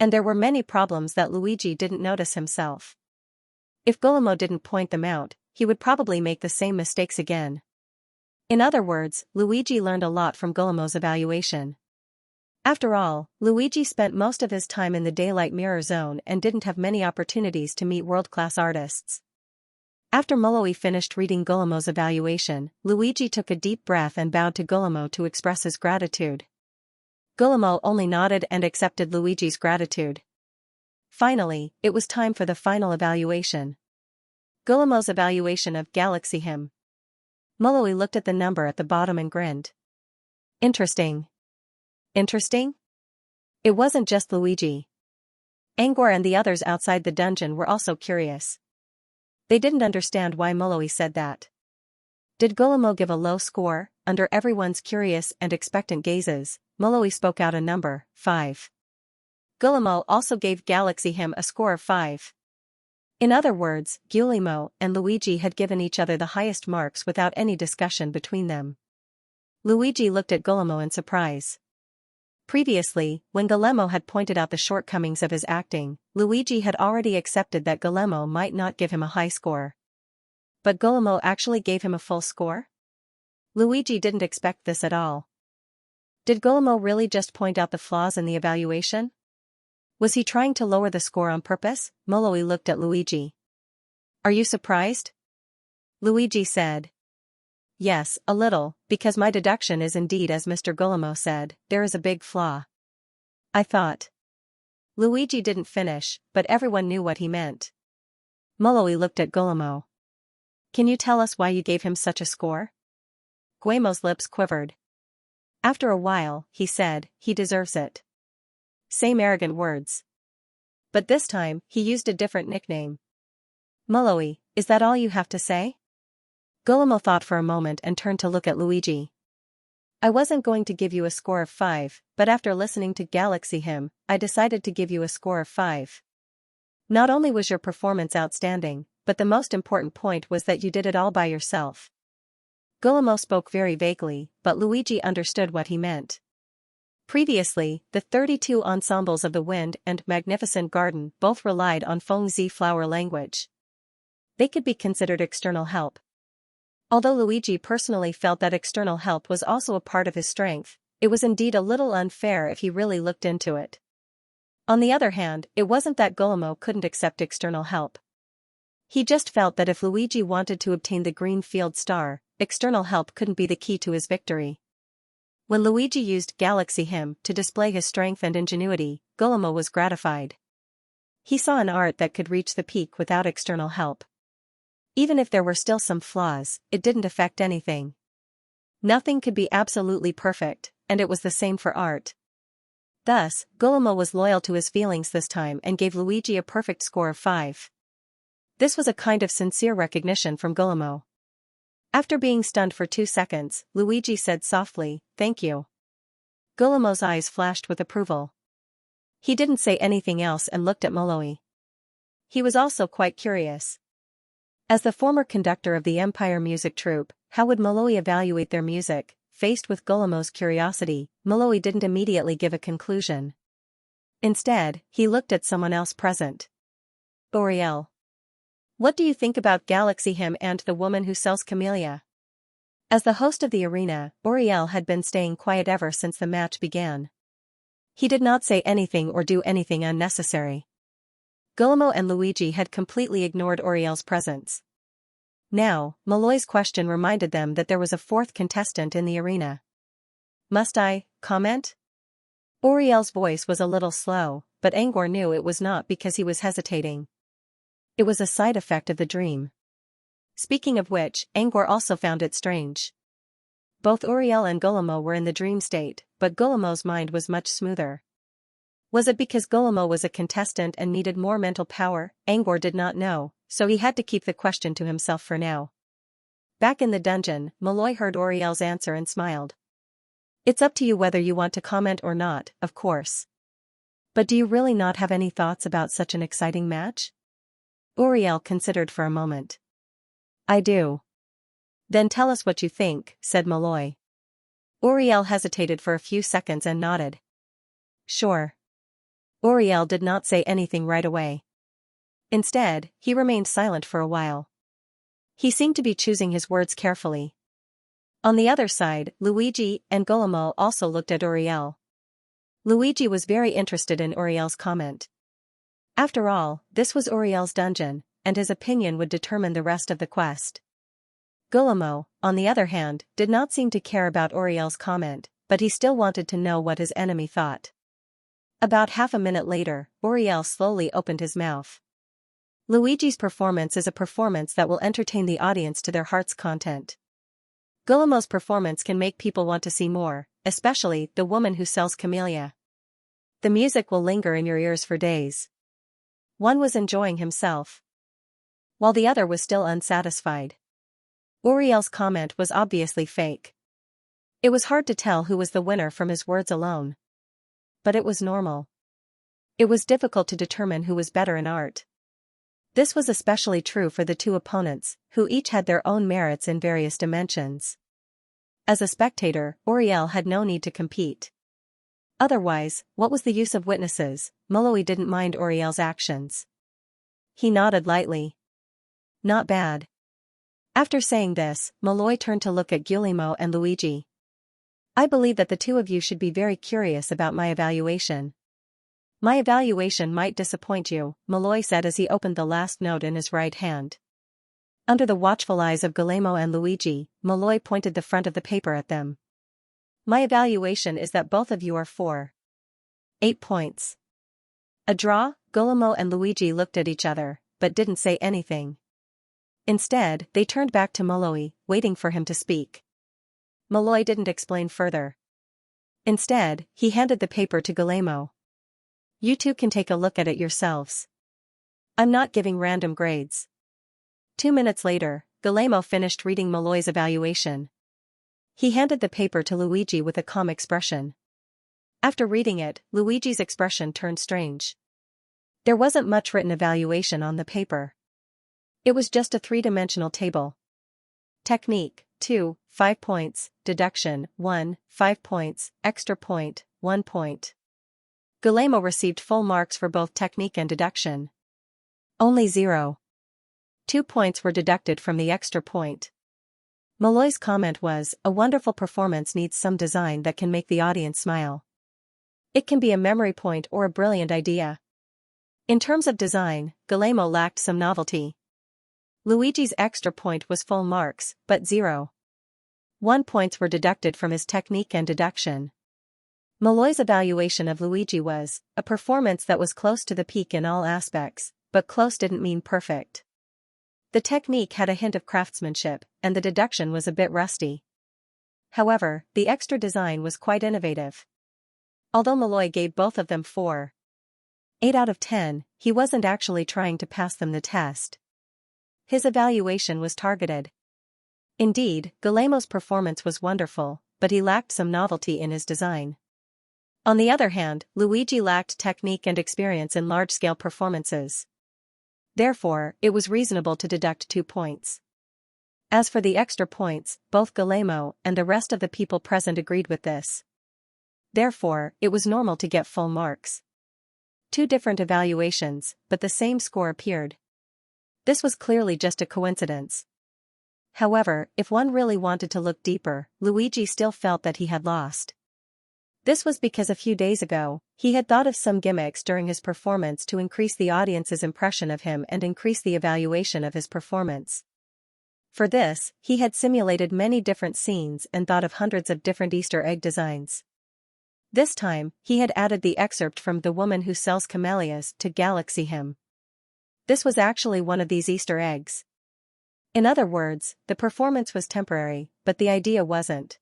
And there were many problems that Luigi didn't notice himself. If Guillermo didn't point them out, he would probably make the same mistakes again. In other words, Luigi learned a lot from Guillermo's evaluation. After all, Luigi spent most of his time in the daylight mirror zone and didn't have many opportunities to meet world-class artists. After Moloi finished reading Guillermo's evaluation, Luigi took a deep breath and bowed to Guillermo to express his gratitude. Guillermo only nodded and accepted Luigi's gratitude. Finally, it was time for the final evaluation. Guillermo's evaluation of Galaxy Hymn. Moloi looked at the number at the bottom and grinned. Interesting. Interesting? It wasn't just Luigi. Angor and the others outside the dungeon were also curious. They didn't understand why Moloi said that. Did Guillermo give a low score? Under everyone's curious and expectant gazes, Moloi spoke out a number, 5. Guillermo also gave Galaxy Hymn a score of 5. In other words, Guillermo and Luigi had given each other the highest marks without any discussion between them. Luigi looked at Guillermo in surprise. Previously, when Guillermo had pointed out the shortcomings of his acting, Luigi had already accepted that Guillermo might not give him a high score. But Guillermo actually gave him a full score? Luigi didn't expect this at all. Did Guillermo really just point out the flaws in the evaluation? Was he trying to lower the score on purpose? Moloi looked at Luigi. Are you surprised? Luigi said. Yes, a little, because my deduction is indeed as Mr. Guillermo said, there is a big flaw. I thought. Luigi didn't finish, but everyone knew what he meant. Moloi looked at Guillermo. Can you tell us why you gave him such a score? Guillermo's lips quivered. After a while, he said, he deserves it. Same arrogant words. But this time, he used a different nickname. Moloi, is that all you have to say? Guillermo thought for a moment and turned to look at Luigi. I wasn't going to give you a score of 5, but after listening to Galaxy Hymn, I decided to give you a score of 5. Not only was your performance outstanding, but the most important point was that you did it all by yourself. Guillermo spoke very vaguely, but Luigi understood what he meant. Previously, the 32 ensembles of the Wind and Magnificent Garden both relied on Fengzi flower language. They could be considered external help. Although Luigi personally felt that external help was also a part of his strength, it was indeed a little unfair if he really looked into it. On the other hand, it wasn't that Guillermo couldn't accept external help. He just felt that if Luigi wanted to obtain the Green Field Star, external help couldn't be the key to his victory. When Luigi used Galaxy Hymn to display his strength and ingenuity, Guillermo was gratified. He saw an art that could reach the peak without external help. Even if there were still some flaws, it didn't affect anything. Nothing could be absolutely perfect, and it was the same for art. Thus, Guillermo was loyal to his feelings this time and gave Luigi a perfect score of 5. This was a kind of sincere recognition from Guillermo. After being stunned for 2 seconds, Luigi said softly, "Thank you." Guillermo's eyes flashed with approval. He didn't say anything else and looked at Moloi. He was also quite curious. As the former conductor of the Empire Music Troupe, how would Moloi evaluate their music? Faced with Guillermo's curiosity, Moloi didn't immediately give a conclusion. Instead, he looked at someone else present. Auriel. What do you think about Galaxy Hymn and the woman who sells camellia? As the host of the arena, Auriel had been staying quiet ever since the match began. He did not say anything or do anything unnecessary. Guillermo and Luigi had completely ignored Auriel's presence. Now, Moloi's question reminded them that there was a fourth contestant in the arena. Must I comment? Auriel's voice was a little slow, but Angor knew it was not because he was hesitating. It was a side effect of the dream. Speaking of which, Angor also found it strange. Both Auriel and Guillermo were in the dream state, but Guillermo's mind was much smoother. Was it because Guillermo was a contestant and needed more mental power? Angor did not know, so he had to keep the question to himself for now. Back in the dungeon, Moloi heard Auriel's answer and smiled. It's up to you whether you want to comment or not, of course. But do you really not have any thoughts about such an exciting match? Auriel considered for a moment. I do. Then tell us what you think, said Moloi. Auriel hesitated for a few seconds and nodded. Sure. Auriel did not say anything right away. Instead, he remained silent for a while. He seemed to be choosing his words carefully. On the other side, Luigi and Guillermo also looked at Uriel. Luigi was very interested in Uriel's comment. After all, this was Uriel's dungeon, and his opinion would determine the rest of the quest. Guillermo, on the other hand, did not seem to care about Uriel's comment, but he still wanted to know what his enemy thought. About half a minute later, Uriel slowly opened his mouth. Luigi's performance is a performance that will entertain the audience to their heart's content. Guillermo's performance can make people want to see more, especially the woman who sells camellia. The music will linger in your ears for days. One was enjoying himself, while the other was still unsatisfied. Uriel's comment was obviously fake. It was hard to tell who was the winner from his words alone. But it was normal. It was difficult to determine who was better in art. This was especially true for the two opponents, who each had their own merits in various dimensions. As a spectator, Uriel had no need to compete. Otherwise, what was the use of witnesses? Malloy didn't mind Uriel's actions. He nodded lightly. Not bad. After saying this, Malloy turned to look at Guillermo and Luigi. I believe that the two of you should be very curious about my evaluation. My evaluation might disappoint you, Malloy said as he opened the last note in his right hand. Under the watchful eyes of Guillermo and Luigi, Malloy pointed the front of the paper at them. My evaluation is that both of you are 8 points. A draw? Guillermo and Luigi looked at each other, but didn't say anything. Instead, they turned back to Malloy, waiting for him to speak. Malloy didn't explain further. Instead, he handed the paper to Guillermo. You two can take a look at it yourselves. I'm not giving random grades. 2 minutes later, Guillermo finished reading Malloy's evaluation. He handed the paper to Luigi with a calm expression. After reading it, Luigi's expression turned strange. There wasn't much written evaluation on the paper. It was just a three-dimensional table. Technique, 2, 5 points, deduction, 1, 5 points, extra point, 1 point. Guillermo received full marks for both technique and deduction. Only 0. 2 points were deducted from the extra point. Malloy's comment was, a wonderful performance needs some design that can make the audience smile. It can be a memory point or a brilliant idea. In terms of design, Guillermo lacked some novelty. Luigi's extra point was full marks, but 1 points were deducted from his technique and deduction. Malloy's evaluation of Luigi was, a performance that was close to the peak in all aspects, but close didn't mean perfect. The technique had a hint of craftsmanship, and the deduction was a bit rusty. However, the extra design was quite innovative. Although Malloy gave both of them 8 out of 10, he wasn't actually trying to pass them the test. His evaluation was targeted. Indeed, Guillermo's performance was wonderful, but he lacked some novelty in his design. On the other hand, Luigi lacked technique and experience in large-scale performances. Therefore, it was reasonable to deduct 2 points. As for the extra points, both Guillermo and the rest of the people present agreed with this. Therefore, it was normal to get full marks. 2 different evaluations, but the same score appeared. This was clearly just a coincidence. However, if one really wanted to look deeper, Luigi still felt that he had lost. This was because a few days ago, he had thought of some gimmicks during his performance to increase the audience's impression of him and increase the evaluation of his performance. For this, he had simulated many different scenes and thought of hundreds of different Easter egg designs. This time, he had added the excerpt from The Woman Who Sells Camellias to Galaxy Him. This was actually one of these Easter eggs. In other words, the performance was temporary, but the idea wasn't.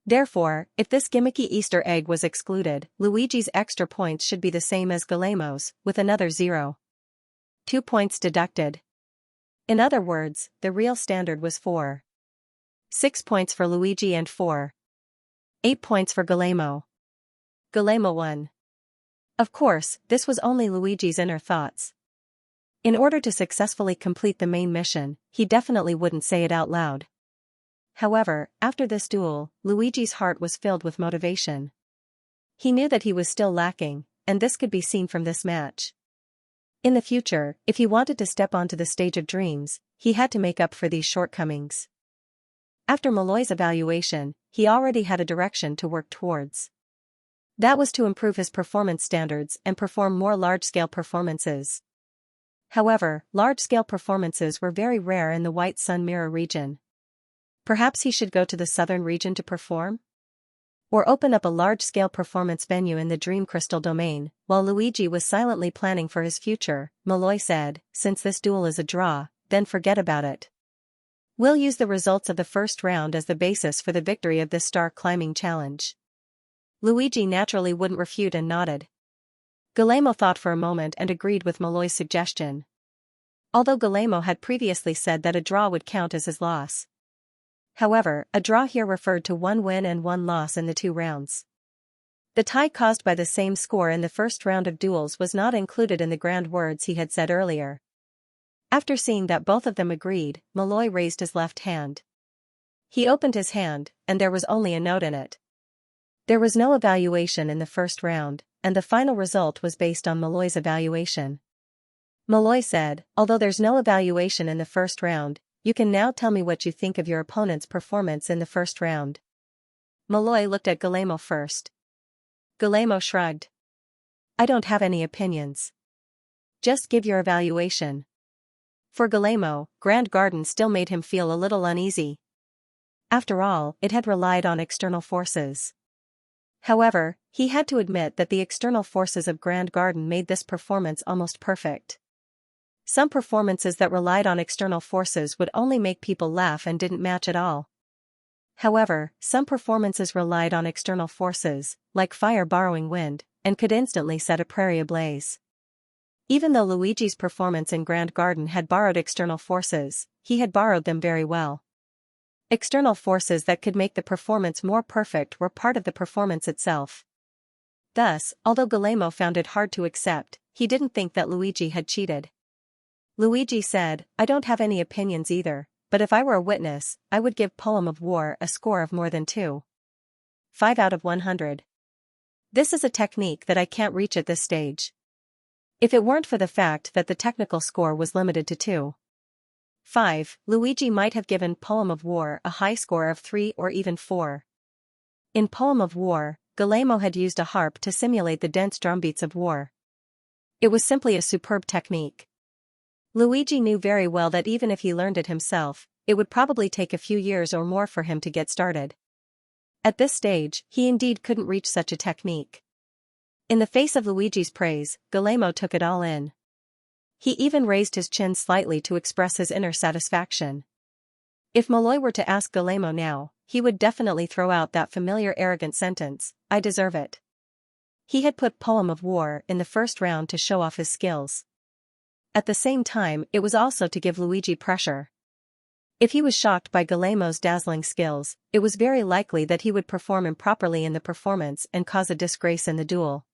Therefore, if this gimmicky Easter egg was excluded, Luigi's extra points should be the same as Guillermo's, with another 2 points deducted. In other words, the real standard was 6 points for Luigi and 8 points for Guillermo. Guillermo won. Of course, this was only Luigi's inner thoughts. In order to successfully complete the main mission, he definitely wouldn't say it out loud. However, after this duel, Luigi's heart was filled with motivation. He knew that he was still lacking, and this could be seen from this match. In the future, if he wanted to step onto the stage of dreams, he had to make up for these shortcomings. After Malloy's evaluation, he already had a direction to work towards. That was to improve his performance standards and perform more large-scale performances. However, large-scale performances were very rare in the White Sun Mirror region. Perhaps he should go to the southern region to perform? Or open up a large-scale performance venue in the Dream Crystal domain. While Luigi was silently planning for his future, Malloy said, "Since this duel is a draw, then forget about it. We'll use the results of the first round as the basis for the victory of this star climbing challenge." Luigi naturally wouldn't refute and nodded. Guillermo thought for a moment and agreed with Malloy's suggestion. Although Guillermo had previously said that a draw would count as his loss. However, a draw here referred to 1 win and 1 loss in the 2 rounds. The tie caused by the same score in the first round of duels was not included in the grand words he had said earlier. After seeing that both of them agreed, Malloy raised his left hand. He opened his hand, and there was only a note in it. There was no evaluation in the first round, and the final result was based on Malloy's evaluation. Malloy said, "Although there's no evaluation in the first round, you can now tell me what you think of your opponent's performance in the first round." Malloy looked at Guillermo first. Guillermo shrugged. "I don't have any opinions. Just give your evaluation." For Guillermo, Grand Garden still made him feel a little uneasy. After all, it had relied on external forces. However, he had to admit that the external forces of Grand Garden made this performance almost perfect. Some performances that relied on external forces would only make people laugh and didn't match at all. However, some performances relied on external forces, like fire borrowing wind, and could instantly set a prairie ablaze. Even though Luigi's performance in Grand Garden had borrowed external forces, he had borrowed them very well. External forces that could make the performance more perfect were part of the performance itself. Thus, although Guillermo found it hard to accept, he didn't think that Luigi had cheated. Luigi said, "I don't have any opinions either, but if I were a witness, I would give Poem of War a score of more than 2.5 out of 100. This is a technique that I can't reach at this stage. If it weren't for the fact that the technical score was limited to 2.5, Luigi might have given Poem of War a high score of 3 or even 4. In Poem of War, Guillermo had used a harp to simulate the dense drumbeats of war. It was simply a superb technique. Luigi knew very well that even if he learned it himself, it would probably take a few years or more for him to get started. At this stage, he indeed couldn't reach such a technique. In the face of Luigi's praise, Guillermo took it all in. He even raised his chin slightly to express his inner satisfaction. If Malloy were to ask Guillermo now, he would definitely throw out that familiar arrogant sentence, "I deserve it." He had put Poem of War in the first round to show off his skills. At the same time, it was also to give Luigi pressure. If he was shocked by Guillermo's dazzling skills, it was very likely that he would perform improperly in the performance and cause a disgrace in the duel.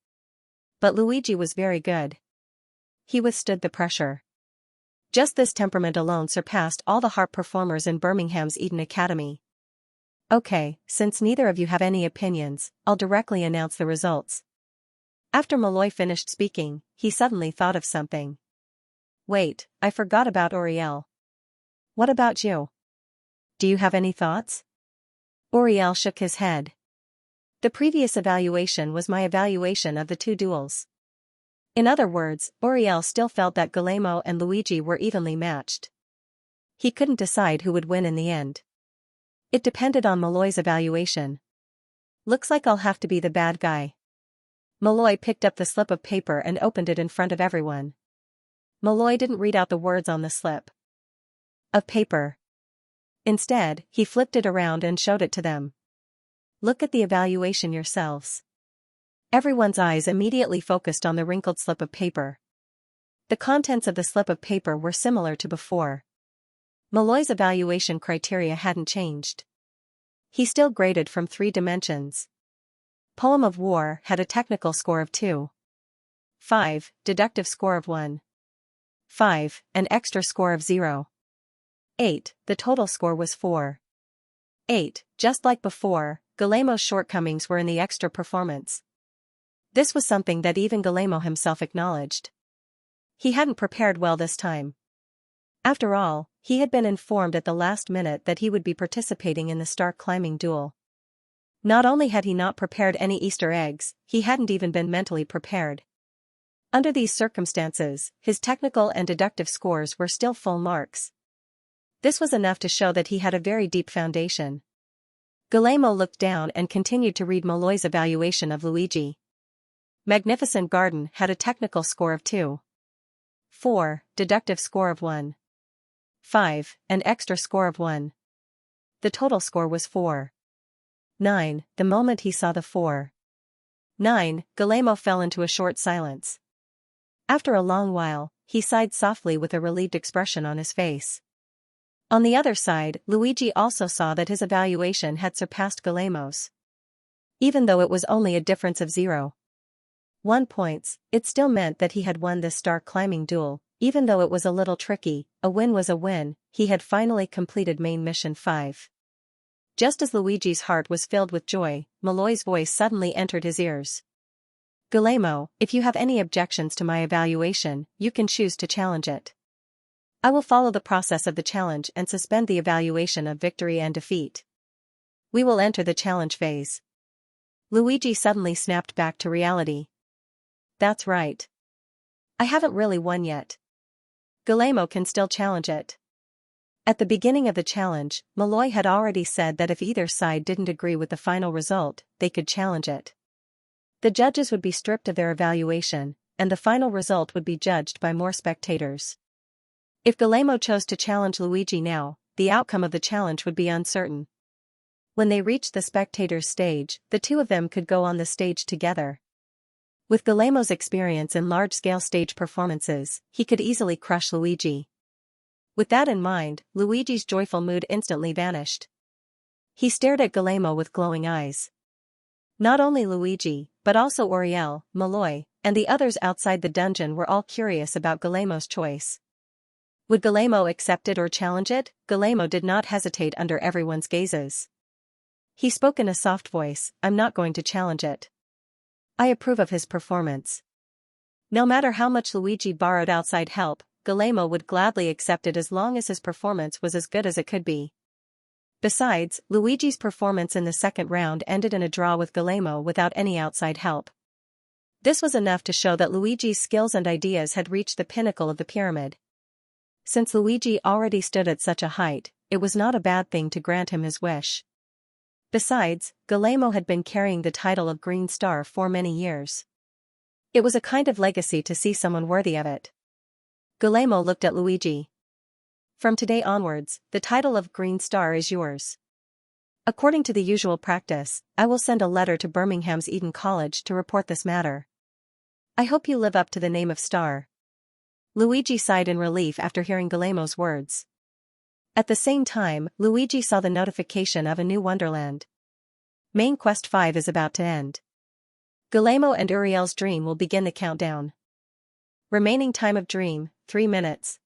But Luigi was very good. He withstood the pressure. Just this temperament alone surpassed all the harp performers in Birmingham's Eden Academy. "Okay, since neither of you have any opinions, I'll directly announce the results." After Malloy finished speaking, he suddenly thought of something. "Wait, I forgot about Uriel. What about you? Do you have any thoughts?" Uriel shook his head. "The previous evaluation was my evaluation of the 2 duels." In other words, Uriel still felt that Guillermo and Luigi were evenly matched. He couldn't decide who would win in the end. It depended on Malloy's evaluation. "Looks like I'll have to be the bad guy." Malloy picked up the slip of paper and opened it in front of everyone. Malloy didn't read out the words on the slip of paper. Instead, he flipped it around and showed it to them. "Look at the evaluation yourselves." Everyone's eyes immediately focused on the wrinkled slip of paper. The contents of the slip of paper were similar to before. Malloy's evaluation criteria hadn't changed. He still graded from 3 dimensions. Poem of War had a technical score of 2.5, deductive score of 1.5, an extra score of 0.8. The total score was 4.8. Just like before, Guillermo's shortcomings were in the extra performance. This was something that even Guillermo himself acknowledged. He hadn't prepared well this time. After all, he had been informed at the last minute that he would be participating in the star climbing duel. Not only had he not prepared any Easter eggs, he hadn't even been mentally prepared. Under these circumstances, his technical and deductive scores were still full marks. This was enough to show that he had a very deep foundation. Guillermo looked down and continued to read Malloy's evaluation of Luigi. Magnificent Garden had a technical score of 2. 4, deductive score of 1. 5, and extra score of 1. The total score was 4. 9, the moment he saw the 4. 9, Guillermo fell into a short silence. After a long while, he sighed softly with a relieved expression on his face. On the other side, Luigi also saw that his evaluation had surpassed Guillermo's. Even though it was only a difference of 0.1 points, it still meant that he had won this star climbing duel. Even though it was a little tricky, a win was a win. He had finally completed main mission 5. Just as Luigi's heart was filled with joy, Malloy's voice suddenly entered his ears. Guillermo, if you have any objections to my evaluation, you can choose to challenge it. I will follow the process of the challenge and suspend the evaluation of victory and defeat. We will enter the challenge phase. Luigi suddenly snapped back to reality. That's right. I haven't really won yet. Guillermo can still challenge it. At the beginning of the challenge, Malloy had already said that if either side didn't agree with the final result, they could challenge it. The judges would be stripped of their evaluation, and the final result would be judged by more spectators. If Guillermo chose to challenge Luigi now, the outcome of the challenge would be uncertain. When they reached the spectators' stage, the two of them could go on the stage together. With Guillermo's experience in large-scale stage performances, he could easily crush Luigi. With that in mind, Luigi's joyful mood instantly vanished. He stared at Guillermo with glowing eyes. Not only Luigi, but also Auriel, Malloy, and the others outside the dungeon were all curious about Guillermo's choice. Would Guillermo accept it or challenge it? Guillermo did not hesitate under everyone's gazes. He spoke in a soft voice, I'm not going to challenge it. I approve of his performance. No matter how much Luigi borrowed outside help, Guillermo would gladly accept it as long as his performance was as good as it could be. Besides, Luigi's performance in the second round ended in a draw with Guillermo without any outside help. This was enough to show that Luigi's skills and ideas had reached the pinnacle of the pyramid. Since Luigi already stood at such a height, it was not a bad thing to grant him his wish. Besides, Guillermo had been carrying the title of Green Star for many years. It was a kind of legacy to see someone worthy of it. Guillermo looked at Luigi. From today onwards, the title of Green Star is yours. According to the usual practice, I will send a letter to Birmingham's Eden College to report this matter. I hope you live up to the name of Star. Luigi sighed in relief after hearing Guillermo's words. At the same time, Luigi saw the notification of a new Wonderland. Main Quest 5 is about to end. Guillermo and Uriel's dream will begin the countdown. Remaining time of dream, 3 minutes.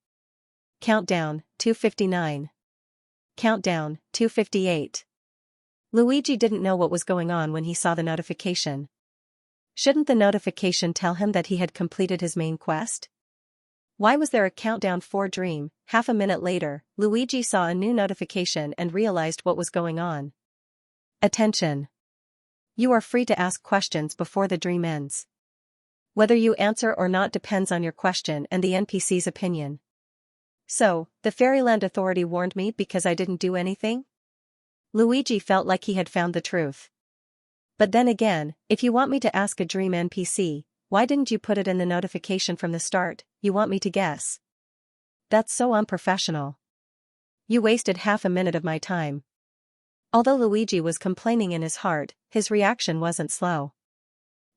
Countdown, 2:59. Countdown, 2:58. Luigi didn't know what was going on when he saw the notification. Shouldn't the notification tell him that he had completed his main quest? Why was there a countdown for dream? Half a minute later, Luigi saw a new notification and realized what was going on. Attention! You are free to ask questions before the dream ends. Whether you answer or not depends on your question and the NPC's opinion. So, the Fairyland Authority warned me because I didn't do anything? Luigi felt like he had found the truth. But then again, if you want me to ask a dream NPC, why didn't you put it in the notification from the start? You want me to guess? That's so unprofessional. You wasted half a minute of my time. Although Luigi was complaining in his heart, his reaction wasn't slow.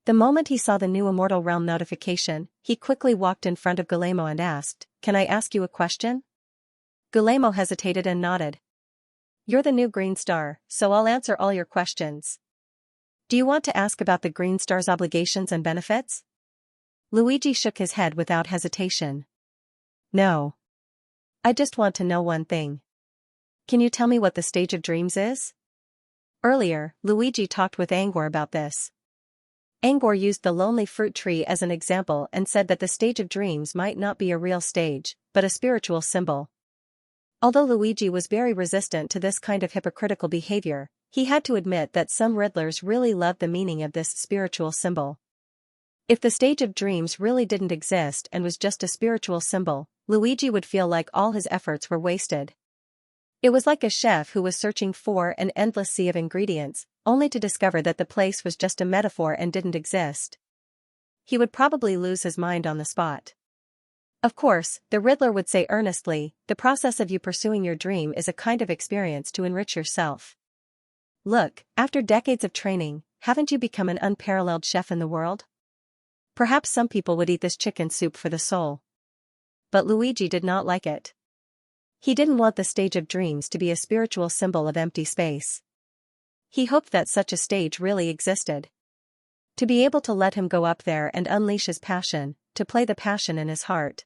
The moment he saw the new Immortal Realm notification, he quickly walked in front of Guillermo and asked, "Can I ask you a question?" Guillermo hesitated and nodded. "You're the new Green Star, so I'll answer all your questions. Do you want to ask about the Green Star's obligations and benefits?" Luigi shook his head without hesitation. "No. I just want to know one thing. Can you tell me what the Stage of Dreams is?" Earlier, Luigi talked with Angor about this. Angor used the lonely fruit tree as an example and said that the stage of dreams might not be a real stage, but a spiritual symbol. Although Luigi was very resistant to this kind of hypocritical behavior, he had to admit that some riddlers really loved the meaning of this spiritual symbol. If the stage of dreams really didn't exist and was just a spiritual symbol, Luigi would feel like all his efforts were wasted. It was like a chef who was searching for an endless sea of ingredients, only to discover that the place was just a metaphor and didn't exist. He would probably lose his mind on the spot. Of course, the Riddler would say earnestly, the process of you pursuing your dream is a kind of experience to enrich yourself. Look, after decades of training, haven't you become an unparalleled chef in the world? Perhaps some people would eat this chicken soup for the soul. But Luigi did not like it. He didn't want the stage of dreams to be a spiritual symbol of empty space. He hoped that such a stage really existed. To be able to let him go up there and unleash his passion, to play the passion in his heart.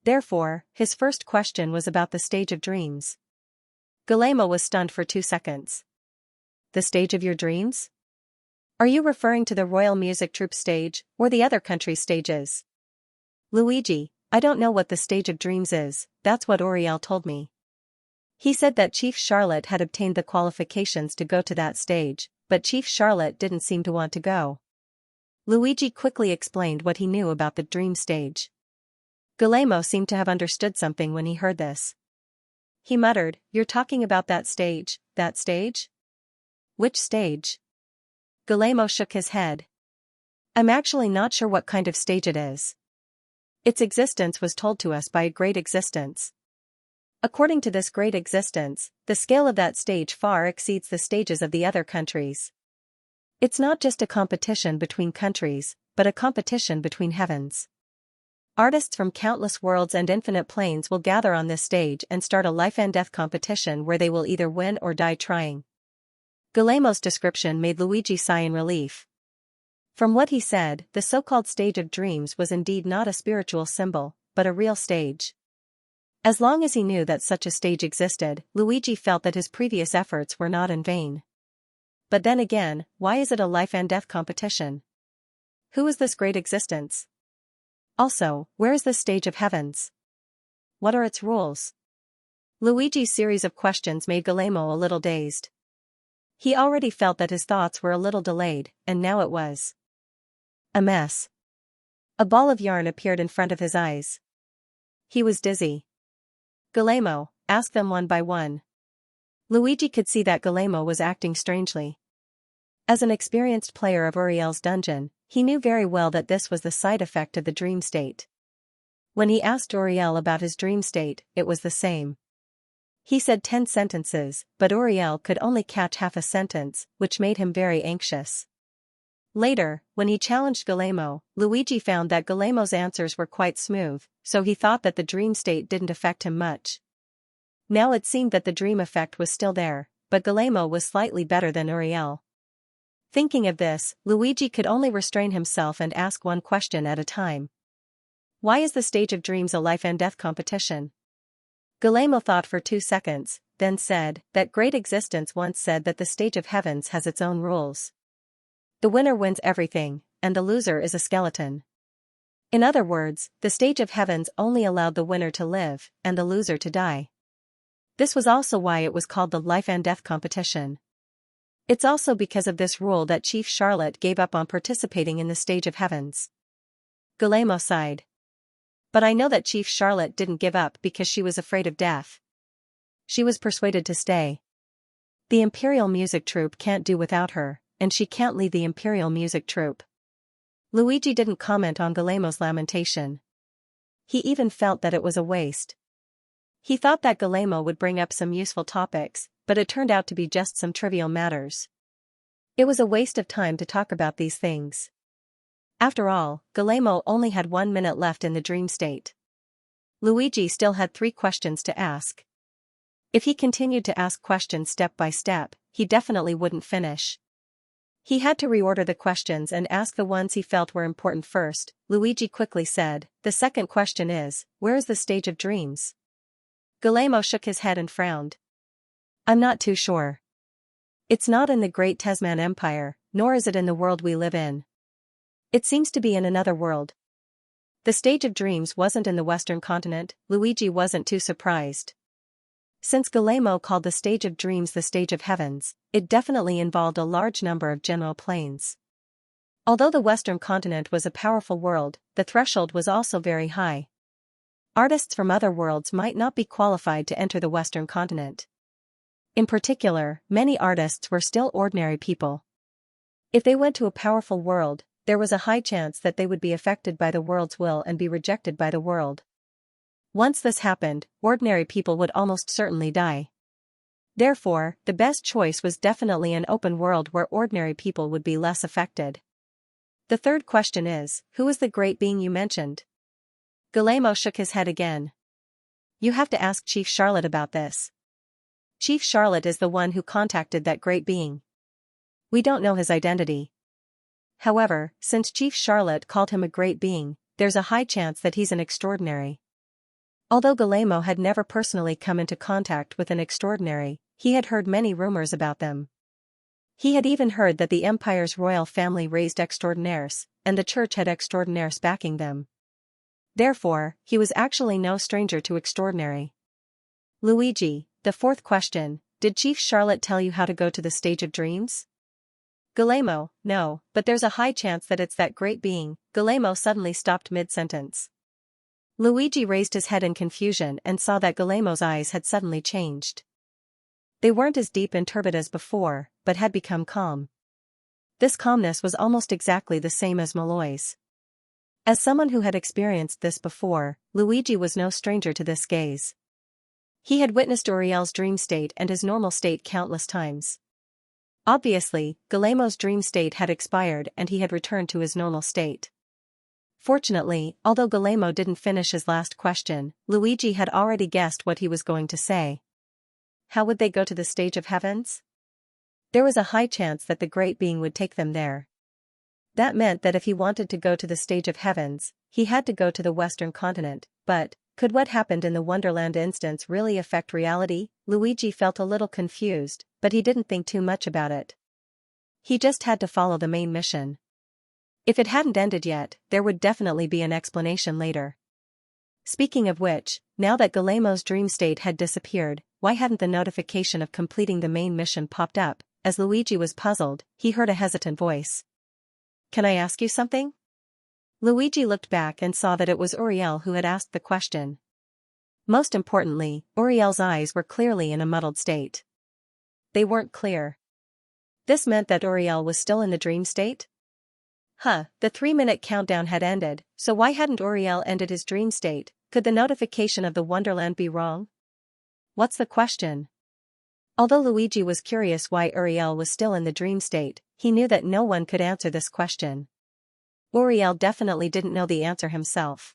Therefore, his first question was about the stage of dreams. Guillermo was stunned for 2 seconds. The stage of your dreams? Are you referring to the Royal Music Troupe stage, or the other country's stages? Luigi, I don't know what the stage of dreams is, that's what Uriel told me. He said that Chief Charlotte had obtained the qualifications to go to that stage, but Chief Charlotte didn't seem to want to go. Luigi quickly explained what he knew about the dream stage. Guillermo seemed to have understood something when he heard this. He muttered, "You're talking about that stage, that stage? Which stage?" Guillermo shook his head. "I'm actually not sure what kind of stage it is. Its existence was told to us by a great existence. According to this great existence, the scale of that stage far exceeds the stages of the other countries. It's not just a competition between countries, but a competition between heavens. Artists from countless worlds and infinite planes will gather on this stage and start a life and death competition where they will either win or die trying." Guillermo's description made Luigi sigh in relief. From what he said, the so-called stage of dreams was indeed not a spiritual symbol, but a real stage. As long as he knew that such a stage existed, Luigi felt that his previous efforts were not in vain. But then again, why is it a life and death competition? Who is this great existence? Also, where is this stage of heavens? What are its rules? Luigi's series of questions made Guillermo a little dazed. He already felt that his thoughts were a little delayed, and now it was a mess. A ball of yarn appeared in front of his eyes. He was dizzy. "Guillermo, ask them one by one." Luigi could see that Guillermo was acting strangely. As an experienced player of Uriel's dungeon, he knew very well that this was the side effect of the dream state. When he asked Uriel about his dream state, it was the same. He said 10 sentences, but Uriel could only catch half a sentence, which made him very anxious. Later, when he challenged Guillermo, Luigi found that Guillermo's answers were quite smooth, so he thought that the dream state didn't affect him much. Now it seemed that the dream effect was still there, but Guillermo was slightly better than Uriel. Thinking of this, Luigi could only restrain himself and ask one question at a time. Why is the stage of dreams a life and death competition? Guillermo thought for 2 seconds, then said, that great existence once said that the stage of heavens has its own rules. The winner wins everything, and the loser is a skeleton. In other words, the stage of heavens only allowed the winner to live, and the loser to die. This was also why it was called the life and death competition. It's also because of this rule that Chief Charlotte gave up on participating in the stage of heavens. Guillermo sighed. But I know that Chief Charlotte didn't give up because she was afraid of death. She was persuaded to stay. The Imperial Music Troupe can't do without her, and she can't leave the Imperial Music Troupe. Luigi didn't comment on Guillermo's lamentation. He even felt that it was a waste. He thought that Guillermo would bring up some useful topics, but it turned out to be just some trivial matters. It was a waste of time to talk about these things. After all, Guillermo only had 1 minute left in the dream state. Luigi still had 3 questions to ask. If he continued to ask questions step by step, he definitely wouldn't finish. He had to reorder the questions and ask the ones he felt were important first. Luigi quickly said, "The second question is, where is the stage of dreams?" Guillermo shook his head and frowned. "I'm not too sure. It's not in the Great Tesman Empire, nor is it in the world we live in. It seems to be in another world. The stage of dreams wasn't in the Western continent. Luigi wasn't too surprised. Since Guillermo called the stage of dreams the stage of heavens, it definitely involved a large number of general planes. Although the Western continent was a powerful world, the threshold was also very high. Artists from other worlds might not be qualified to enter the Western continent. In particular, many artists were still ordinary people. If they went to a powerful world, there was a high chance that they would be affected by the world's will and be rejected by the world. Once this happened, ordinary people would almost certainly die. Therefore, the best choice was definitely an open world where ordinary people would be less affected. The third question is, who is the great being you mentioned? Guillermo shook his head again. You have to ask Chief Charlotte about this. Chief Charlotte is the one who contacted that great being. We don't know his identity. However, since Chief Charlotte called him a great being, there's a high chance that he's an extraordinary. Although Guillermo had never personally come into contact with an extraordinary, he had heard many rumors about them. He had even heard that the empire's royal family raised extraordinaires, and the church had extraordinaires backing them. Therefore, he was actually no stranger to extraordinary. Luigi, the fourth question, did Chief Charlotte tell you how to go to the stage of dreams? Guillermo, no, but there's a high chance that it's that great being. Guillermo suddenly stopped mid-sentence. Luigi raised his head in confusion and saw that Guillermo's eyes had suddenly changed. They weren't as deep and turbid as before, but had become calm. This calmness was almost exactly the same as Malloy's. As someone who had experienced this before, Luigi was no stranger to this gaze. He had witnessed Uriel's dream state and his normal state countless times. Obviously, Guillermo's dream state had expired and he had returned to his normal state. Fortunately, although Guillermo didn't finish his last question, Luigi had already guessed what he was going to say. How would they go to the stage of heavens? There was a high chance that the great being would take them there. That meant that if he wanted to go to the stage of heavens, he had to go to the Western continent, but could what happened in the Wonderland instance really affect reality? Luigi felt a little confused, but he didn't think too much about it. He just had to follow the main mission. If it hadn't ended yet, there would definitely be an explanation later. Speaking of which, now that Guillermo's dream state had disappeared, why hadn't the notification of completing the main mission popped up? As Luigi was puzzled, he heard a hesitant voice. Can I ask you something? Luigi looked back and saw that it was Uriel who had asked the question. Most importantly, Uriel's eyes were clearly in a muddled state. They weren't clear. This meant that Uriel was still in the dream state? The 3-minute countdown had ended, so why hadn't Uriel ended his dream state? Could the notification of the Wonderland be wrong? What's the question? Although Luigi was curious why Uriel was still in the dream state, he knew that no one could answer this question. Uriel definitely didn't know the answer himself.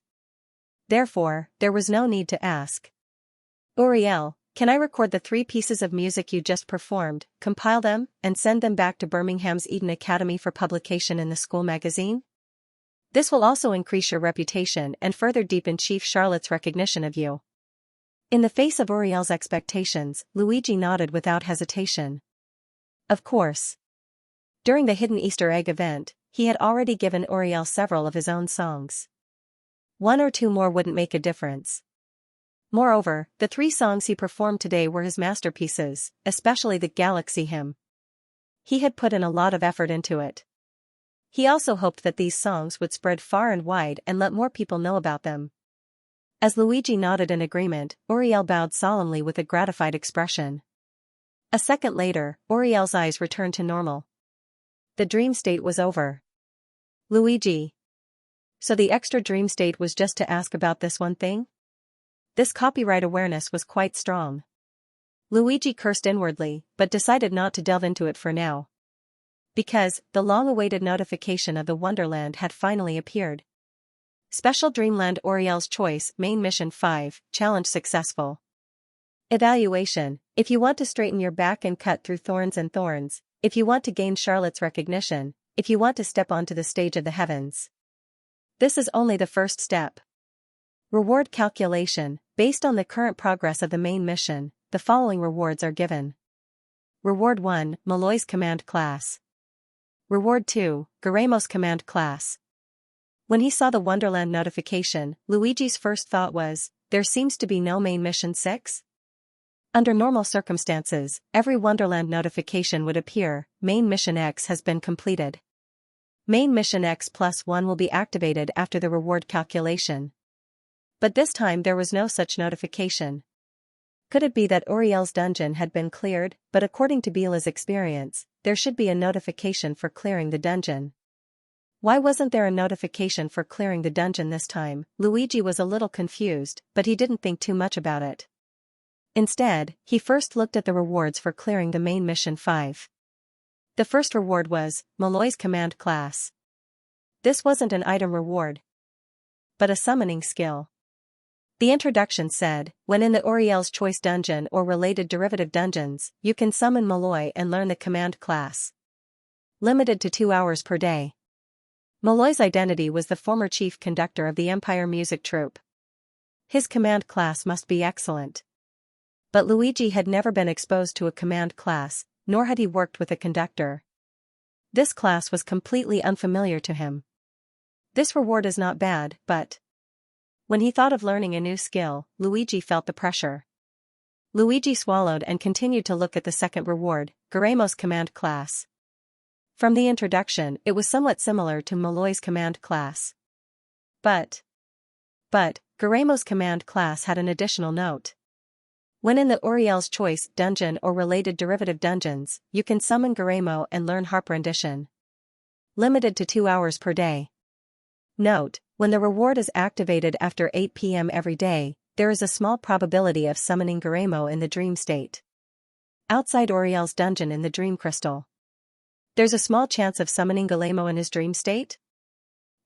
Therefore, there was no need to ask. Uriel, can I record the 3 pieces of music you just performed, compile them, and send them back to Birmingham's Eden Academy for publication in the school magazine? This will also increase your reputation and further deepen Chief Charlotte's recognition of you. In the face of Uriel's expectations, Luigi nodded without hesitation. Of course. During the hidden Easter egg event, he had already given Uriel several of his own songs. 1 or 2 more wouldn't make a difference. Moreover, the 3 songs he performed today were his masterpieces, especially the Galaxy hymn. He had put in a lot of effort into it. He also hoped that these songs would spread far and wide and let more people know about them. As Luigi nodded in agreement, Uriel bowed solemnly with a gratified expression. A second later, Uriel's eyes returned to normal. The dream state was over. Luigi. So the extra dream state was just to ask about this one thing? This copyright awareness was quite strong. Luigi cursed inwardly, but decided not to delve into it for now. Because, the long-awaited notification of the Wonderland had finally appeared. Special Dreamland Uriel's Choice, Main Mission 5, Challenge Successful. Evaluation: if you want to straighten your back and cut through thorns and thorns, if you want to gain Charlotte's recognition, if you want to step onto the stage of the heavens. This is only the first step. Reward calculation: based on the current progress of the main mission, the following rewards are given. Reward 1, Malloy's Command Class. Reward 2, Guillermo's Command Class. When he saw the Wonderland notification, Luigi's first thought was, there seems to be no main mission 6? Under normal circumstances, every Wonderland notification would appear, Main Mission X has been completed. Main Mission X+1 will be activated after the reward calculation. But this time there was no such notification. Could it be that Uriel's dungeon had been cleared, but according to Bila's experience, there should be a notification for clearing the dungeon. Why wasn't there a notification for clearing the dungeon this time? Luigi was a little confused, but he didn't think too much about it. Instead, he first looked at the rewards for clearing the main mission 5. The first reward was, Malloy's command class. This wasn't an item reward, but a summoning skill. The introduction said, when in the Uriel's Choice dungeon or related derivative dungeons, you can summon Malloy and learn the command class. Limited to 2 hours per day. Malloy's identity was the former chief conductor of the Empire Music Troupe. His command class must be excellent. But Luigi had never been exposed to a command class, nor had he worked with a conductor. This class was completely unfamiliar to him. This reward is not bad, but... When he thought of learning a new skill, Luigi felt the pressure. Luigi swallowed and continued to look at the second reward, Guerremo's command class. From the introduction, it was somewhat similar to Malloy's command class. But Guerremo's command class had an additional note. When in the Uriel's Choice dungeon or related derivative dungeons, you can summon Guerremo and learn harp rendition. Limited to 2 hours per day. Note, when the reward is activated after 8 p.m. every day, there is a small probability of summoning Guerremo in the dream state. Outside Uriel's dungeon in the dream crystal. There's a small chance of summoning Guerremo in his dream state?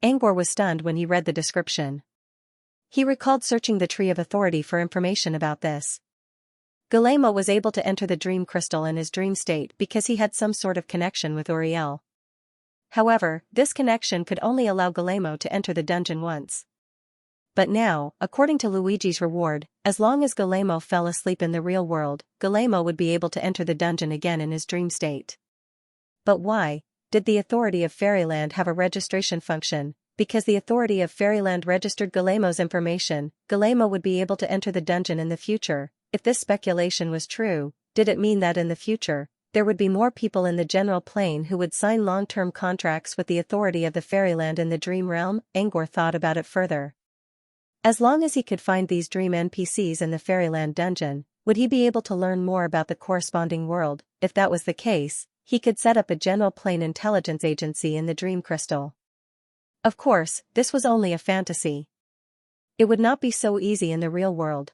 Angor was stunned when he read the description. He recalled searching the Tree of Authority for information about this. Guerremo was able to enter the dream crystal in his dream state because he had some sort of connection with Uriel. However, this connection could only allow Guerremo to enter the dungeon once. But now, according to Luigi's reward, as long as Guerremo fell asleep in the real world, Guerremo would be able to enter the dungeon again in his dream state. But why did the Authority of Fairyland have a registration function? Because the Authority of Fairyland registered Guerremo's information, Guerremo would be able to enter the dungeon in the future. If this speculation was true, did it mean that in the future, there would be more people in the general plane who would sign long-term contracts with the Authority of the Fairyland in the Dream Realm? Angor thought about it further. As long as he could find these dream NPCs in the Fairyland dungeon, would he be able to learn more about the corresponding world? If that was the case, he could set up a general plane intelligence agency in the Dream Crystal. Of course, this was only a fantasy. It would not be so easy in the real world.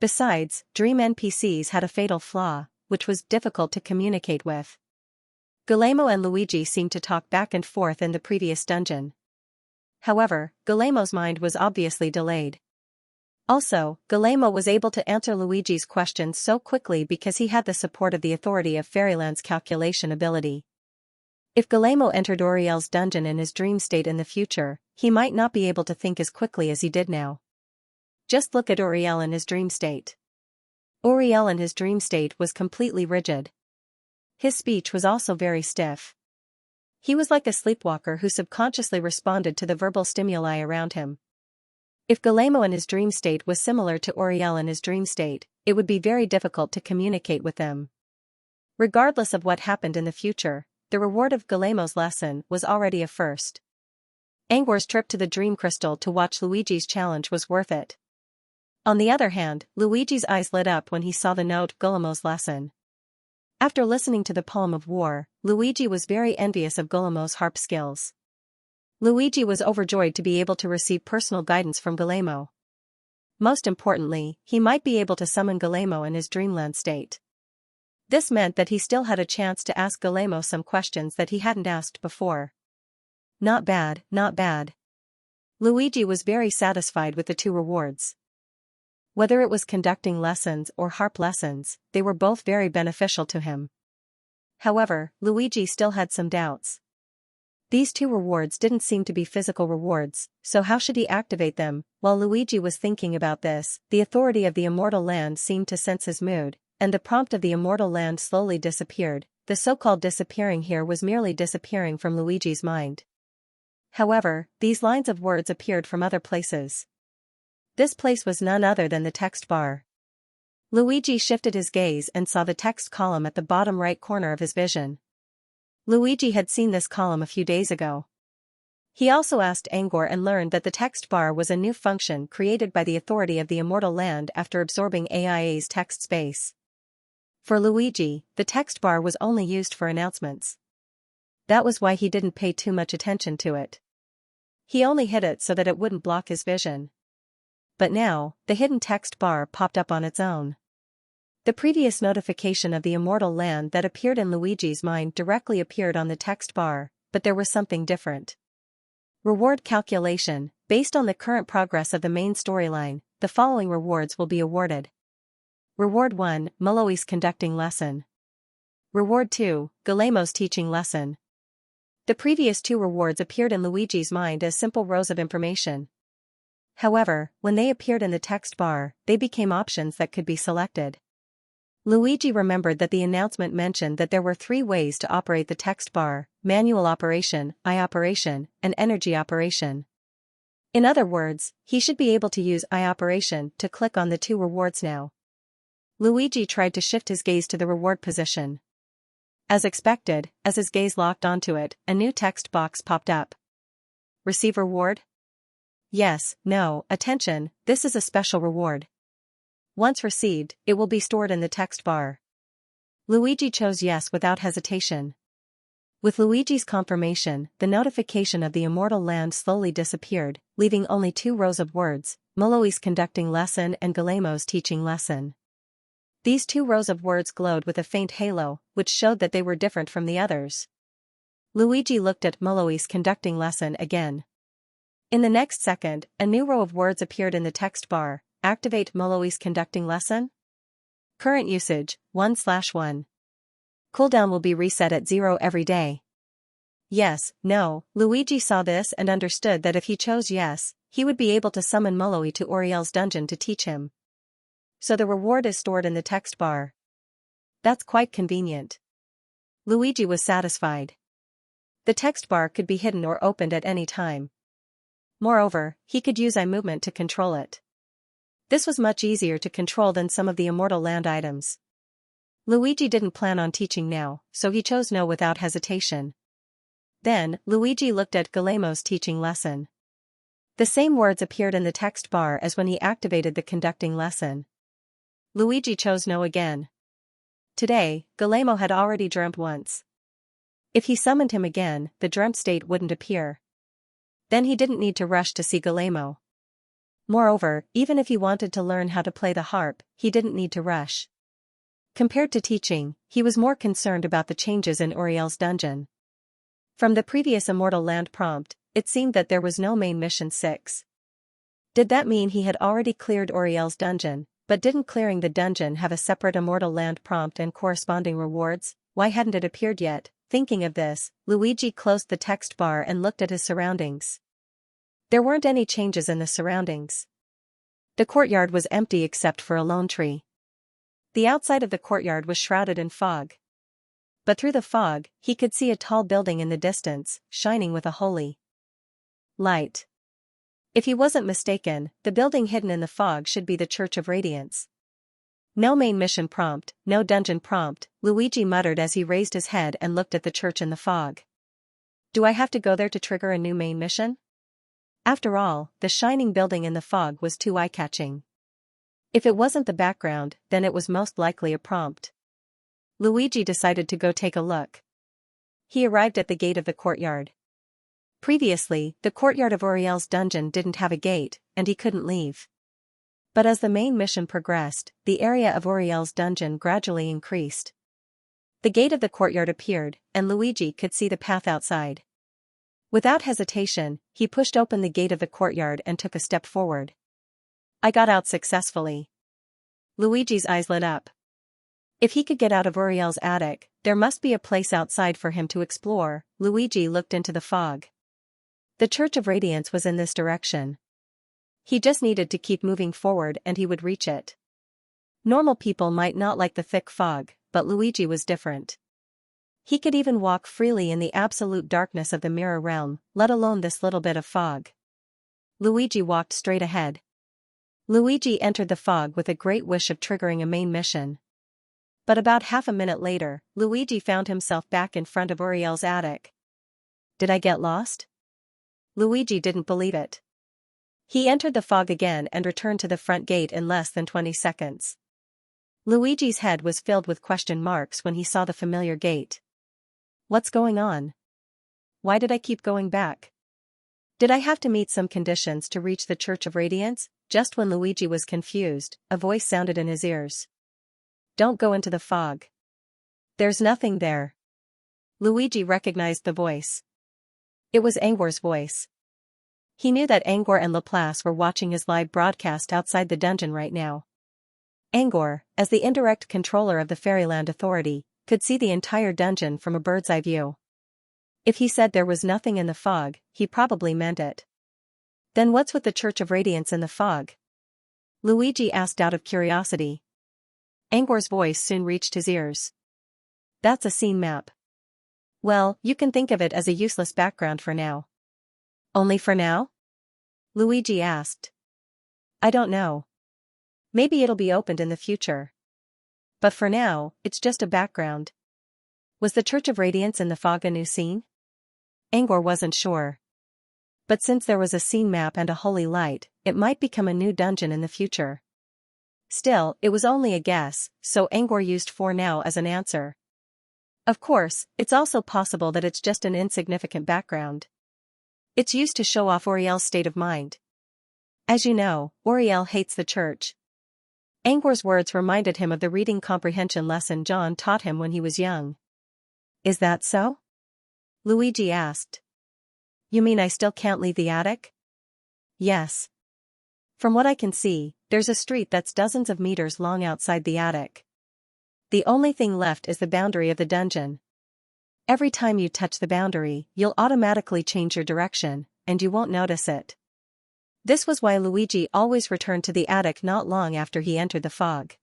Besides, dream NPCs had a fatal flaw, which was difficult to communicate with. Guillermo and Luigi seemed to talk back and forth in the previous dungeon. However, Guillermo's mind was obviously delayed. Also, Guillermo was able to answer Luigi's questions so quickly because he had the support of the Authority of Fairyland's calculation ability. If Guillermo entered Uriel's dungeon in his dream state in the future, he might not be able to think as quickly as he did now. Just look at Uriel in his dream state. Uriel in his dream state was completely rigid. His speech was also very stiff. He was like a sleepwalker who subconsciously responded to the verbal stimuli around him. If Guillermo in his dream state was similar to Uriel in his dream state, it would be very difficult to communicate with them. Regardless of what happened in the future, the reward of Guillermo's lesson was already a first. Angor's trip to the Dream Crystal to watch Luigi's challenge was worth it. On the other hand, Luigi's eyes lit up when he saw the note Guillermo's lesson. After listening to the poem of war, Luigi was very envious of Guillermo's harp skills. Luigi was overjoyed to be able to receive personal guidance from Guillermo. Most importantly, he might be able to summon Guillermo in his dreamland state. This meant that he still had a chance to ask Guillermo some questions that he hadn't asked before. Not bad, not bad. Luigi was very satisfied with the two rewards. Whether it was conducting lessons or harp lessons, they were both very beneficial to him. However, Luigi still had some doubts. These two rewards didn't seem to be physical rewards, so how should he activate them? While Luigi was thinking about this, the Authority of the Immortal Land seemed to sense his mood, and the prompt of the Immortal Land slowly disappeared. The so-called disappearing here was merely disappearing from Luigi's mind. However, these lines of words appeared from other places. This place was none other than the text bar. Luigi shifted his gaze and saw the text column at the bottom right corner of his vision. Luigi had seen this column a few days ago. He also asked Angor and learned that the text bar was a new function created by the authority of the Immortal Land after absorbing AIA's text space. For Luigi, the text bar was only used for announcements. That was why he didn't pay too much attention to it. He only hid it so that it wouldn't block his vision. But now, the hidden text bar popped up on its own. The previous notification of the Immortal Land that appeared in Luigi's mind directly appeared on the text bar, but there was something different. Reward calculation: based on the current progress of the main storyline, the following rewards will be awarded. Reward 1, Maloi's conducting lesson. Reward 2, Guillermo's teaching lesson. The previous two rewards appeared in Luigi's mind as simple rows of information. However, when they appeared in the text bar, they became options that could be selected. Luigi remembered that the announcement mentioned that there were 3 ways to operate the text bar: manual operation, eye operation, and energy operation. In other words, he should be able to use eye operation to click on the 2 rewards now. Luigi tried to shift his gaze to the reward position. As expected, as his gaze locked onto it, a new text box popped up. Receive reward? Yes, no, attention, this is a special reward. Once received, it will be stored in the text bar. Luigi chose yes without hesitation. With Luigi's confirmation, the notification of the Immortal Land slowly disappeared, leaving only 2 rows of words: Maloi's conducting lesson and Guillermo's teaching lesson. These 2 rows of words glowed with a faint halo, which showed that they were different from the others. Luigi looked at Maloi's conducting lesson again. In the next second, a new row of words appeared in the text bar: activate Maloi's conducting lesson. Current usage, 1/1. Cooldown will be reset at 0 every day. Yes, no, Luigi saw this and understood that if he chose yes, he would be able to summon Maloi to Auriel's dungeon to teach him. So the reward is stored in the text bar. That's quite convenient. Luigi was satisfied. The text bar could be hidden or opened at any time. Moreover, he could use eye movement to control it. This was much easier to control than some of the Immortal Land items. Luigi didn't plan on teaching now, so he chose no without hesitation. Then, Luigi looked at Guillermo's teaching lesson. The same words appeared in the text bar as when he activated the conducting lesson. Luigi chose no again. Today, Guillermo had already dreamt once. If he summoned him again, the dreamt state wouldn't appear. Then he didn't need to rush to see Guillermo. Moreover, even if he wanted to learn how to play the harp, he didn't need to rush. Compared to teaching, he was more concerned about the changes in Auriel's dungeon. From the previous Immortal Land prompt, it seemed that there was no main mission 6. Did that mean he had already cleared Auriel's dungeon, but didn't clearing the dungeon have a separate Immortal Land prompt and corresponding rewards? Why hadn't it appeared yet? Thinking of this, Luigi closed the text bar and looked at his surroundings. There weren't any changes in the surroundings. The courtyard was empty except for a lone tree. The outside of the courtyard was shrouded in fog. But through the fog, he could see a tall building in the distance, shining with a holy light. If he wasn't mistaken, the building hidden in the fog should be the Church of Radiance. No main mission prompt, no dungeon prompt, Luigi muttered as he raised his head and looked at the church in the fog. Do I have to go there to trigger a new main mission? After all, the shining building in the fog was too eye-catching. If it wasn't the background, then it was most likely a prompt. Luigi decided to go take a look. He arrived at the gate of the courtyard. Previously, the courtyard of Auriel's dungeon didn't have a gate, and he couldn't leave. But as the main mission progressed, the area of Auriel's dungeon gradually increased. The gate of the courtyard appeared, and Luigi could see the path outside. Without hesitation, he pushed open the gate of the courtyard and took a step forward. I got out successfully. Luigi's eyes lit up. If he could get out of Auriel's attic, there must be a place outside for him to explore. Luigi looked into the fog. The Church of Radiance was in this direction. He just needed to keep moving forward and he would reach it. Normal people might not like the thick fog, but Luigi was different. He could even walk freely in the absolute darkness of the mirror realm, let alone this little bit of fog. Luigi walked straight ahead. Luigi entered the fog with a great wish of triggering a main mission. But about half a minute later, Luigi found himself back in front of Uriel's attic. Did I get lost? Luigi didn't believe it. He entered the fog again and returned to the front gate in less than 20 seconds. Luigi's head was filled with question marks when he saw the familiar gate. What's going on? Why did I keep going back? Did I have to meet some conditions to reach the Church of Radiance? Just when Luigi was confused, a voice sounded in his ears. Don't go into the fog. There's nothing there. Luigi recognized the voice. It was Angor's voice. He knew that Angor and Laplace were watching his live broadcast outside the dungeon right now. Angor, as the indirect controller of the Fairyland Authority, could see the entire dungeon from a bird's-eye view. If he said there was nothing in the fog, he probably meant it. Then what's with the Church of Radiance in the fog? Luigi asked out of curiosity. Angor's voice soon reached his ears. That's a scene map. Well, you can think of it as a useless background for now. Only for now? Luigi asked. I don't know. Maybe it'll be opened in the future. But for now, it's just a background. Was the Church of Radiance in the fog a new scene? Angor wasn't sure. But since there was a scene map and a holy light, it might become a new dungeon in the future. Still, it was only a guess, so Angor used "for now" as an answer. Of course, it's also possible that it's just an insignificant background. It's used to show off Uriel's state of mind. As you know, Uriel hates the church. Angor's words reminded him of the reading comprehension lesson John taught him when he was young. Is that so? Luigi asked. You mean I still can't leave the attic? Yes. From what I can see, there's a street that's dozens of meters long outside the attic. The only thing left is the boundary of the dungeon. Every time you touch the boundary, you'll automatically change your direction, and you won't notice it. This was why Luigi always returned to the attic not long after he entered the fog.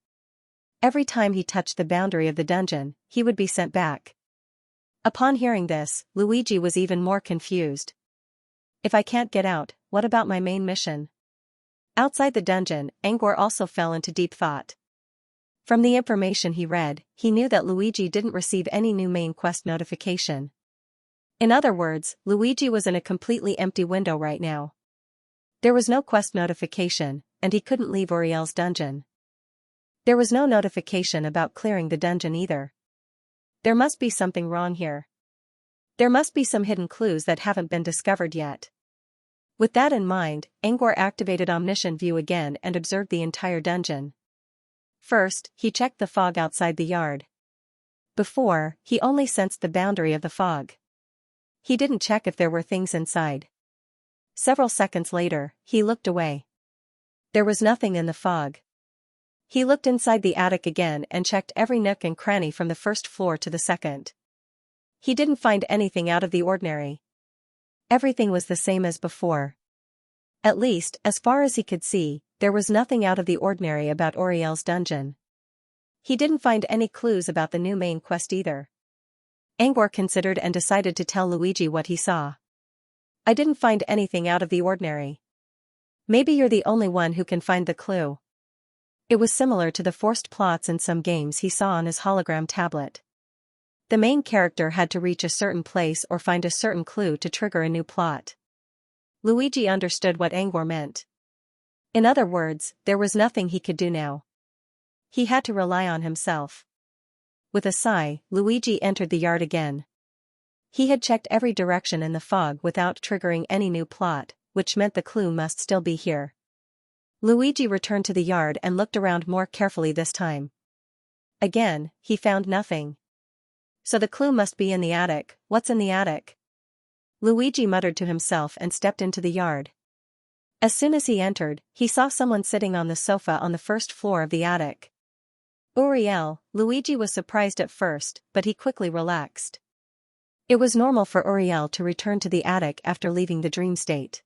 Every time he touched the boundary of the dungeon, he would be sent back. Upon hearing this, Luigi was even more confused. If I can't get out, what about my main mission? Outside the dungeon, Angor also fell into deep thought. From the information he read, he knew that Luigi didn't receive any new main quest notification. In other words, Luigi was in a completely empty window right now. There was no quest notification, and he couldn't leave Uriel's dungeon. There was no notification about clearing the dungeon either. There must be something wrong here. There must be some hidden clues that haven't been discovered yet. With that in mind, Angor activated Omniscient View again and observed the entire dungeon. First, he checked the fog outside the yard. Before, he only sensed the boundary of the fog. He didn't check if there were things inside. Several seconds later, he looked away. There was nothing in the fog. He looked inside the attic again and checked every nook and cranny from the first floor to the second. He didn't find anything out of the ordinary. Everything was the same as before. At least, as far as he could see, there was nothing out of the ordinary about Uriel's dungeon. He didn't find any clues about the new main quest either. Angor considered and decided to tell Luigi what he saw. I didn't find anything out of the ordinary. Maybe you're the only one who can find the clue. It was similar to the forced plots in some games he saw on his hologram tablet. The main character had to reach a certain place or find a certain clue to trigger a new plot. Luigi understood what Angor meant. In other words, there was nothing he could do now. He had to rely on himself. With a sigh, Luigi entered the yard again. He had checked every direction in the fog without triggering any new plot, which meant the clue must still be here. Luigi returned to the yard and looked around more carefully this time. Again, he found nothing. So the clue must be in the attic. What's in the attic? Luigi muttered to himself and stepped into the yard. As soon as he entered, he saw someone sitting on the sofa on the first floor of the attic. Uriel. Luigi was surprised at first, but he quickly relaxed. It was normal for Uriel to return to the attic after leaving the dream state.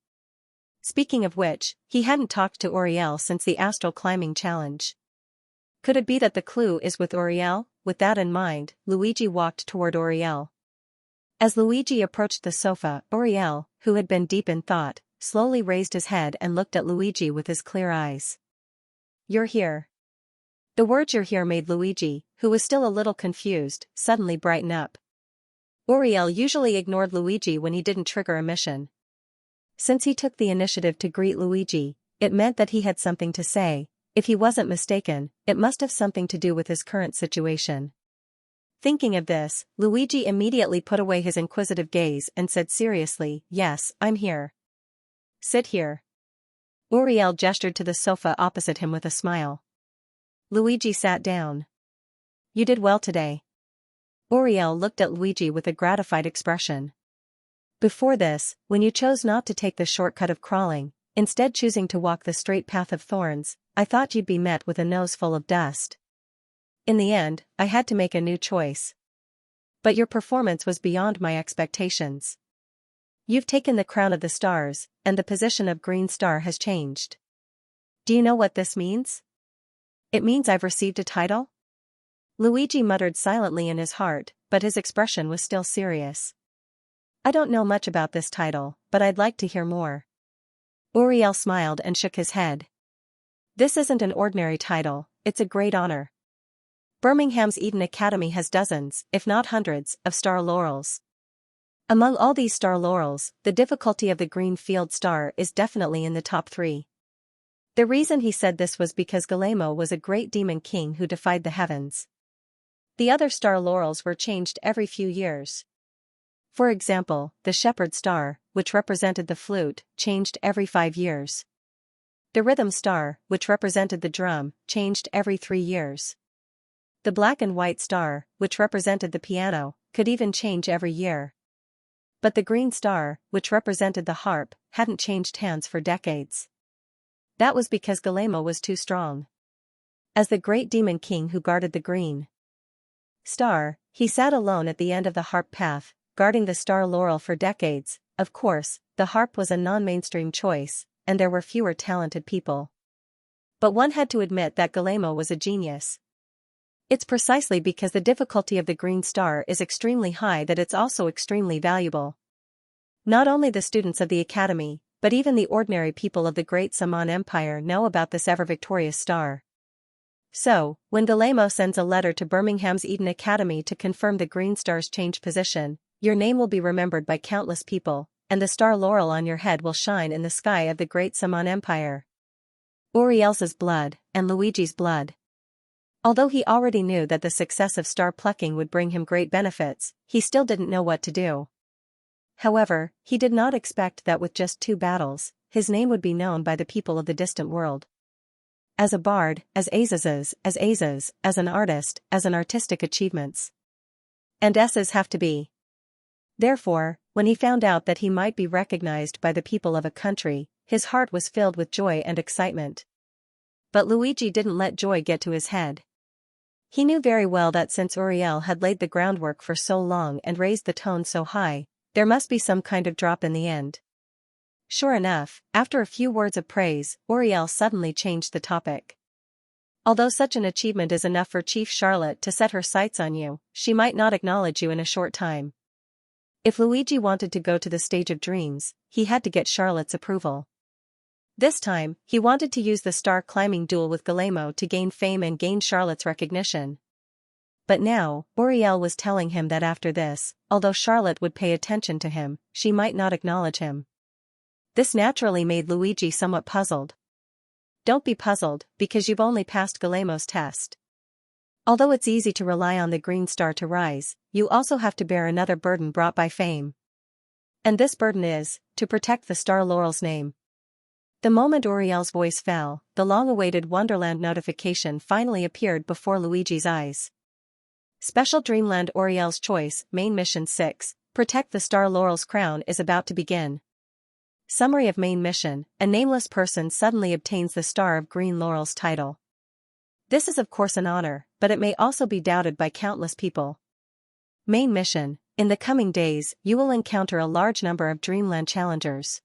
Speaking of which, he hadn't talked to Uriel since the astral climbing challenge. Could it be that the clue is with Uriel? with that in mind, Luigi walked toward Uriel. As Luigi approached the sofa, Uriel, who had been deep in thought, slowly raised his head and looked at Luigi with his clear eyes. "You're here." The word "you're here" made Luigi, who was still a little confused, suddenly brighten up. Uriel usually ignored Luigi when he didn't trigger a mission. Since he took the initiative to greet Luigi, it meant that he had something to say. If he wasn't mistaken, it must have something to do with his current situation. Thinking of this, Luigi immediately put away his inquisitive gaze and said seriously, "Yes, I'm here." "Sit here." Uriel gestured to the sofa opposite him with a smile. Luigi sat down. "You did well today." Uriel looked at Luigi with a gratified expression. "Before this, when you chose not to take the shortcut of crawling, instead choosing to walk the straight path of thorns, I thought you'd be met with a nose full of dust. In the end, I had to make a new choice. But your performance was beyond my expectations. You've taken the crown of the stars, and the position of Green Star has changed. Do you know what this means?" "It means I've received a title?" Luigi muttered silently in his heart, but his expression was still serious. "I don't know much about this title, but I'd like to hear more." Uriel smiled and shook his head. "This isn't an ordinary title, it's a great honor. Birmingham's Eden Academy has dozens, if not hundreds, of star laurels. Among all these star laurels, the difficulty of the Green Field Star is definitely in the top 3. The reason he said this was because Galemo was a great demon king who defied the heavens. The other star laurels were changed every few years. For example, the Shepherd Star, which represented the flute, changed every 5 years. The Rhythm Star, which represented the drum, changed every 3 years. The Black and White Star, which represented the piano, could even change every year. But the Green Star, which represented the harp, hadn't changed hands for decades. That was because Galemo was too strong. As the great demon king who guarded the Green Star, he sat alone at the end of the harp path, guarding the star laurel for decades. Of course, the harp was a non-mainstream choice, and there were fewer talented people. But one had to admit that Galemo was a genius. It's precisely because the difficulty of the Green Star is extremely high that it's also extremely valuable. Not only the students of the Academy, but even the ordinary people of the Great Saman Empire know about this ever-victorious star. So, when Galemo sends a letter to Birmingham's Eden Academy to confirm the Green Star's change position, your name will be remembered by countless people, and the star laurel on your head will shine in the sky of the Great Saman Empire. Uriel's blood, and Luigi's blood. Although he already knew that the success of star plucking would bring him great benefits, he still didn't know what to do. However, he did not expect that with just 2 battles, his name would be known by the people of the distant world. As a bard, as Azaz's, as an artist, as an artistic achievements. And S's have to be. Therefore, when he found out that he might be recognized by the people of a country, his heart was filled with joy and excitement. But Luigi didn't let joy get to his head. He knew very well that since Uriel had laid the groundwork for so long and raised the tone so high, there must be some kind of drop in the end. Sure enough, after a few words of praise, Uriel suddenly changed the topic. "Although such an achievement is enough for Chief Charlotte to set her sights on you, she might not acknowledge you in a short time." If Luigi wanted to go to the stage of dreams, he had to get Charlotte's approval. This time, he wanted to use the star-climbing duel with Galemo to gain fame and gain Charlotte's recognition. But now, Uriel was telling him that after this, although Charlotte would pay attention to him, she might not acknowledge him. This naturally made Luigi somewhat puzzled. Don't be puzzled, because you've only passed Galemo's test. Although it's easy to rely on the Green Star to rise, you also have to bear another burden brought by fame. And this burden is, to protect the Star Laurel's name. The moment Uriel's voice fell, the long-awaited Wonderland notification finally appeared before Luigi's eyes. Special Dreamland Uriel's Choice, Main Mission 6, Protect the Star Laurel's crown is about to begin. Summary of Main Mission: a nameless person suddenly obtains the Star of Green Laurel's title. This is of course an honor, but it may also be doubted by countless people. Main Mission: in the coming days, you will encounter a large number of Dreamland challengers.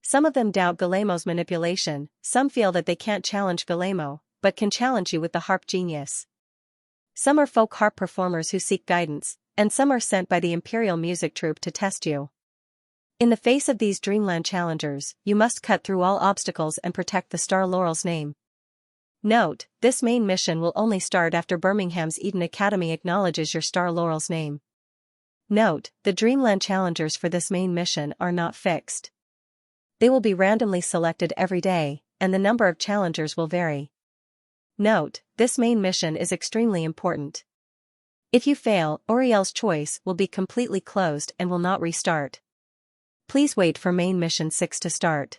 Some of them doubt Galemo's manipulation, some feel that they can't challenge Galemo, but can challenge you with the harp genius. Some are folk harp performers who seek guidance, and some are sent by the Imperial Music Troupe to test you. In the face of these dreamland challengers, you must cut through all obstacles and protect the Star Laurel's name. Note, this main mission will only start after Birmingham's Eden Academy acknowledges your Star Laurel's name. Note, the Dreamland challengers for this main mission are not fixed. They will be randomly selected every day, and the number of challengers will vary. Note, this main mission is extremely important. If you fail, Oriel's choice will be completely closed and will not restart. Please wait for main mission 6 to start.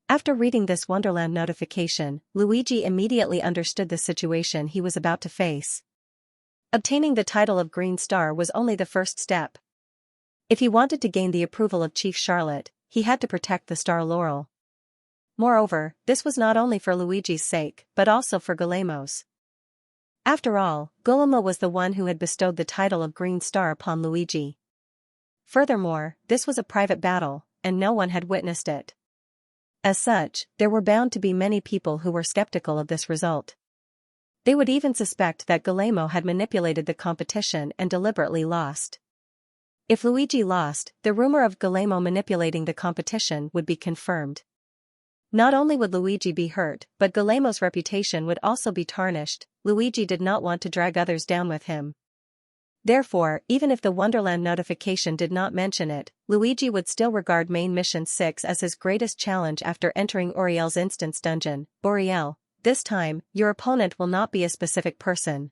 After reading this Wonderland notification, Luigi immediately understood the situation he was about to face. Obtaining the title of Green Star was only the first step. If he wanted to gain the approval of Chief Charlotte, he had to protect the Star Laurel. Moreover, this was not only for Luigi's sake, but also for Guillermo's. After all, Guillermo was the one who had bestowed the title of Green Star upon Luigi. Furthermore, this was a private battle, and no one had witnessed it. As such, there were bound to be many people who were skeptical of this result. They would even suspect that Guillermo had manipulated the competition and deliberately lost. If Luigi lost, the rumor of Guillermo manipulating the competition would be confirmed. Not only would Luigi be hurt, but Guillermo's reputation would also be tarnished. Luigi did not want to drag others down with him. Therefore, even if the Wonderland notification did not mention it, Luigi would still regard Main Mission 6 as his greatest challenge after entering Oriel's instance dungeon. Oriel, this time, your opponent will not be a specific person.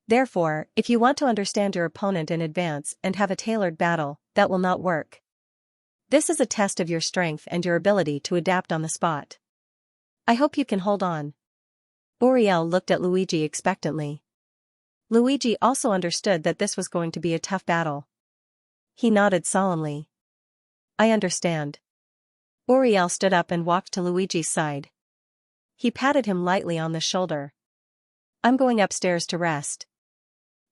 Therefore, if you want to understand your opponent in advance and have a tailored battle, that will not work. This is a test of your strength and your ability to adapt on the spot. I hope you can hold on. Oriel looked at Luigi expectantly. Luigi also understood that this was going to be a tough battle. He nodded solemnly. I understand. Oriel stood up and walked to Luigi's side. He patted him lightly on the shoulder. I'm going upstairs to rest.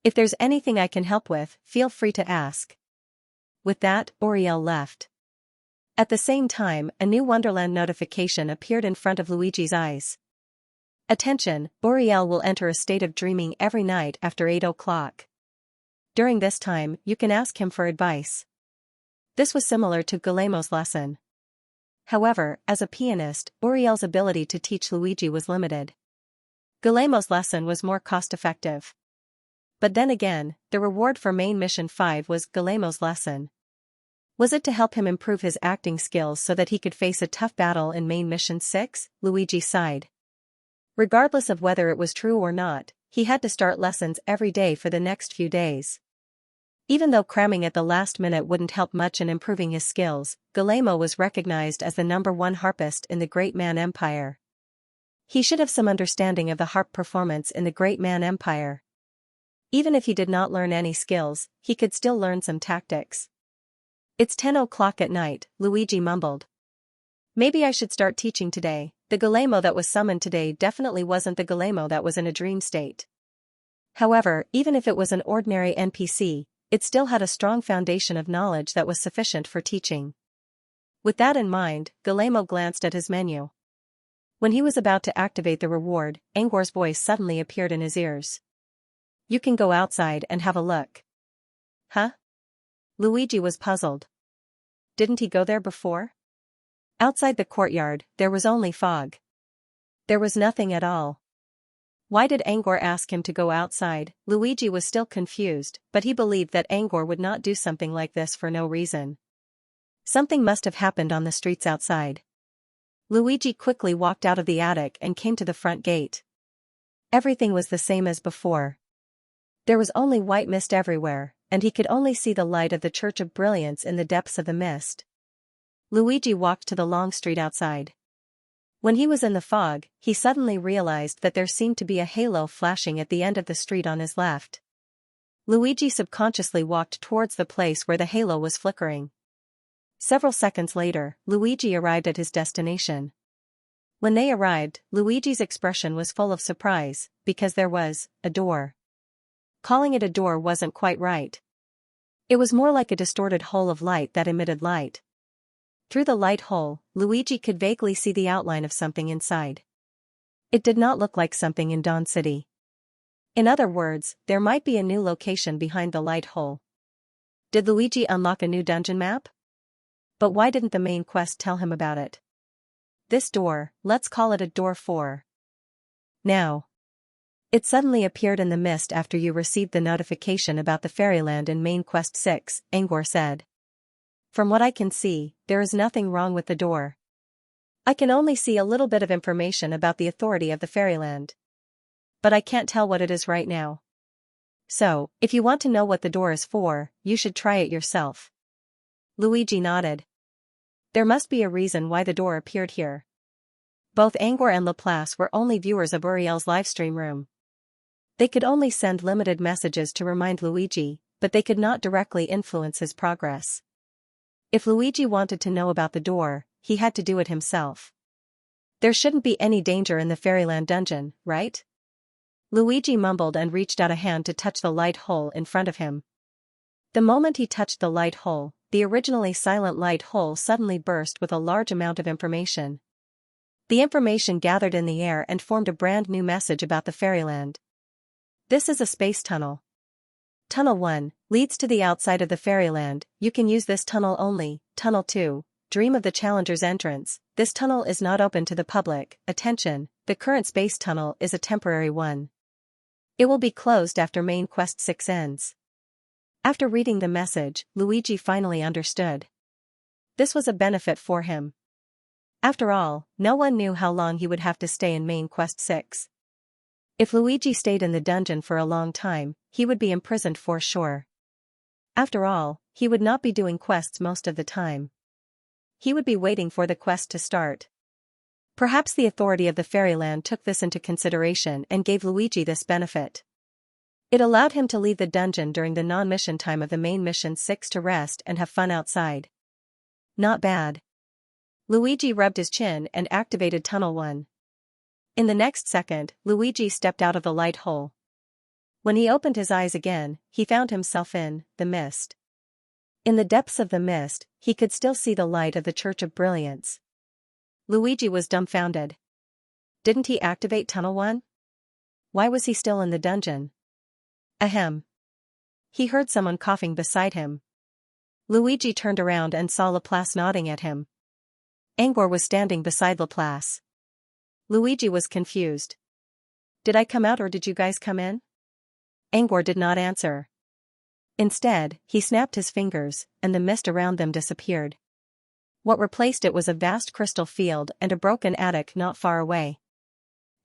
If there's anything I can help with, feel free to ask. With that, Oriel left. At the same time, a new Wonderland notification appeared in front of Luigi's eyes. Attention, Oriel will enter a state of dreaming every night after 8 o'clock. During this time, you can ask him for advice. This was similar to Guillermo's lesson. However, as a pianist, Oriel's ability to teach Luigi was limited. Guillermo's lesson was more cost-effective. But then again, the reward for Main Mission 5 was Guillermo's lesson. Was it to help him improve his acting skills so that he could face a tough battle in Main Mission 6? Luigi sighed. Regardless of whether it was true or not, he had to start lessons every day for the next few days. Even though cramming at the last minute wouldn't help much in improving his skills, Guillermo was recognized as the #1 harpist in the Great Man Empire. He should have some understanding of the harp performance in the Great Man Empire. Even if he did not learn any skills, he could still learn some tactics. It's 10 o'clock at night, Luigi mumbled. Maybe I should start teaching today. The Guillermo that was summoned today definitely wasn't the Guillermo that was in a dream state. However, even if it was an ordinary NPC, it still had a strong foundation of knowledge that was sufficient for teaching. With that in mind, Guillermo glanced at his menu. When he was about to activate the reward, Angor's voice suddenly appeared in his ears. You can go outside and have a look. Huh? Luigi was puzzled. Didn't he go there before? Outside the courtyard, there was only fog. There was nothing at all. Why did Angor ask him to go outside? Luigi was still confused, but he believed that Angor would not do something like this for no reason. Something must have happened on the streets outside. Luigi quickly walked out of the attic and came to the front gate. Everything was the same as before. There was only white mist everywhere, and he could only see the light of the Church of Brilliance in the depths of the mist. Luigi walked to the long street outside. When he was in the fog, he suddenly realized that there seemed to be a halo flashing at the end of the street on his left. Luigi subconsciously walked towards the place where the halo was flickering. Several seconds later, Luigi arrived at his destination. When they arrived, Luigi's expression was full of surprise, because there was a door. Calling it a door wasn't quite right. It was more like a distorted hole of light that emitted light. Through the light hole, Luigi could vaguely see the outline of something inside. It did not look like something in Dawn City. In other words, there might be a new location behind the light hole. Did Luigi unlock a new dungeon map? But why didn't the main quest tell him about it? This door, let's call it a door 4. Now. It suddenly appeared in the mist after you received the notification about the fairyland in main quest 6, Angor said. From what I can see, there is nothing wrong with the door. I can only see a little bit of information about the authority of the fairyland. But I can't tell what it is right now. So, if you want to know what the door is for, you should try it yourself. Luigi nodded. There must be a reason why the door appeared here. Both Angor and Laplace were only viewers of Uriel's livestream room. They could only send limited messages to remind Luigi, but they could not directly influence his progress. If Luigi wanted to know about the door, he had to do it himself. There shouldn't be any danger in the Fairyland dungeon, right? Luigi mumbled and reached out a hand to touch the light hole in front of him. The moment he touched the light hole, the originally silent light hole suddenly burst with a large amount of information. The information gathered in the air and formed a brand new message about the Fairyland. This is a space tunnel. Tunnel 1 leads to the outside of the Fairyland. You can use this tunnel only. Tunnel 2, Dream of the Challenger's entrance. This tunnel is not open to the public. Attention, the current space tunnel is a temporary one. It will be closed after main quest 6 ends. After reading the message, Luigi finally understood. This was a benefit for him. After all, no one knew how long he would have to stay in main quest 6. If Luigi stayed in the dungeon for a long time, he would be imprisoned for sure. After all, he would not be doing quests most of the time. He would be waiting for the quest to start. Perhaps the authority of the Fairyland took this into consideration and gave Luigi this benefit. It allowed him to leave the dungeon during the non-mission time of the main mission 6 to rest and have fun outside. Not bad. Luigi rubbed his chin and activated Tunnel 1. In the next second, Luigi stepped out of the light hole. When he opened his eyes again, he found himself in the mist. In the depths of the mist, he could still see the light of the Church of Brilliance. Luigi was dumbfounded. Didn't he activate Tunnel 1? Why was he still in the dungeon? Ahem. He heard someone coughing beside him. Luigi turned around and saw Laplace nodding at him. Angor was standing beside Laplace. Luigi was confused. Did I come out or did you guys come in? Angor did not answer. Instead, he snapped his fingers, and the mist around them disappeared. What replaced it was a vast crystal field and a broken attic not far away.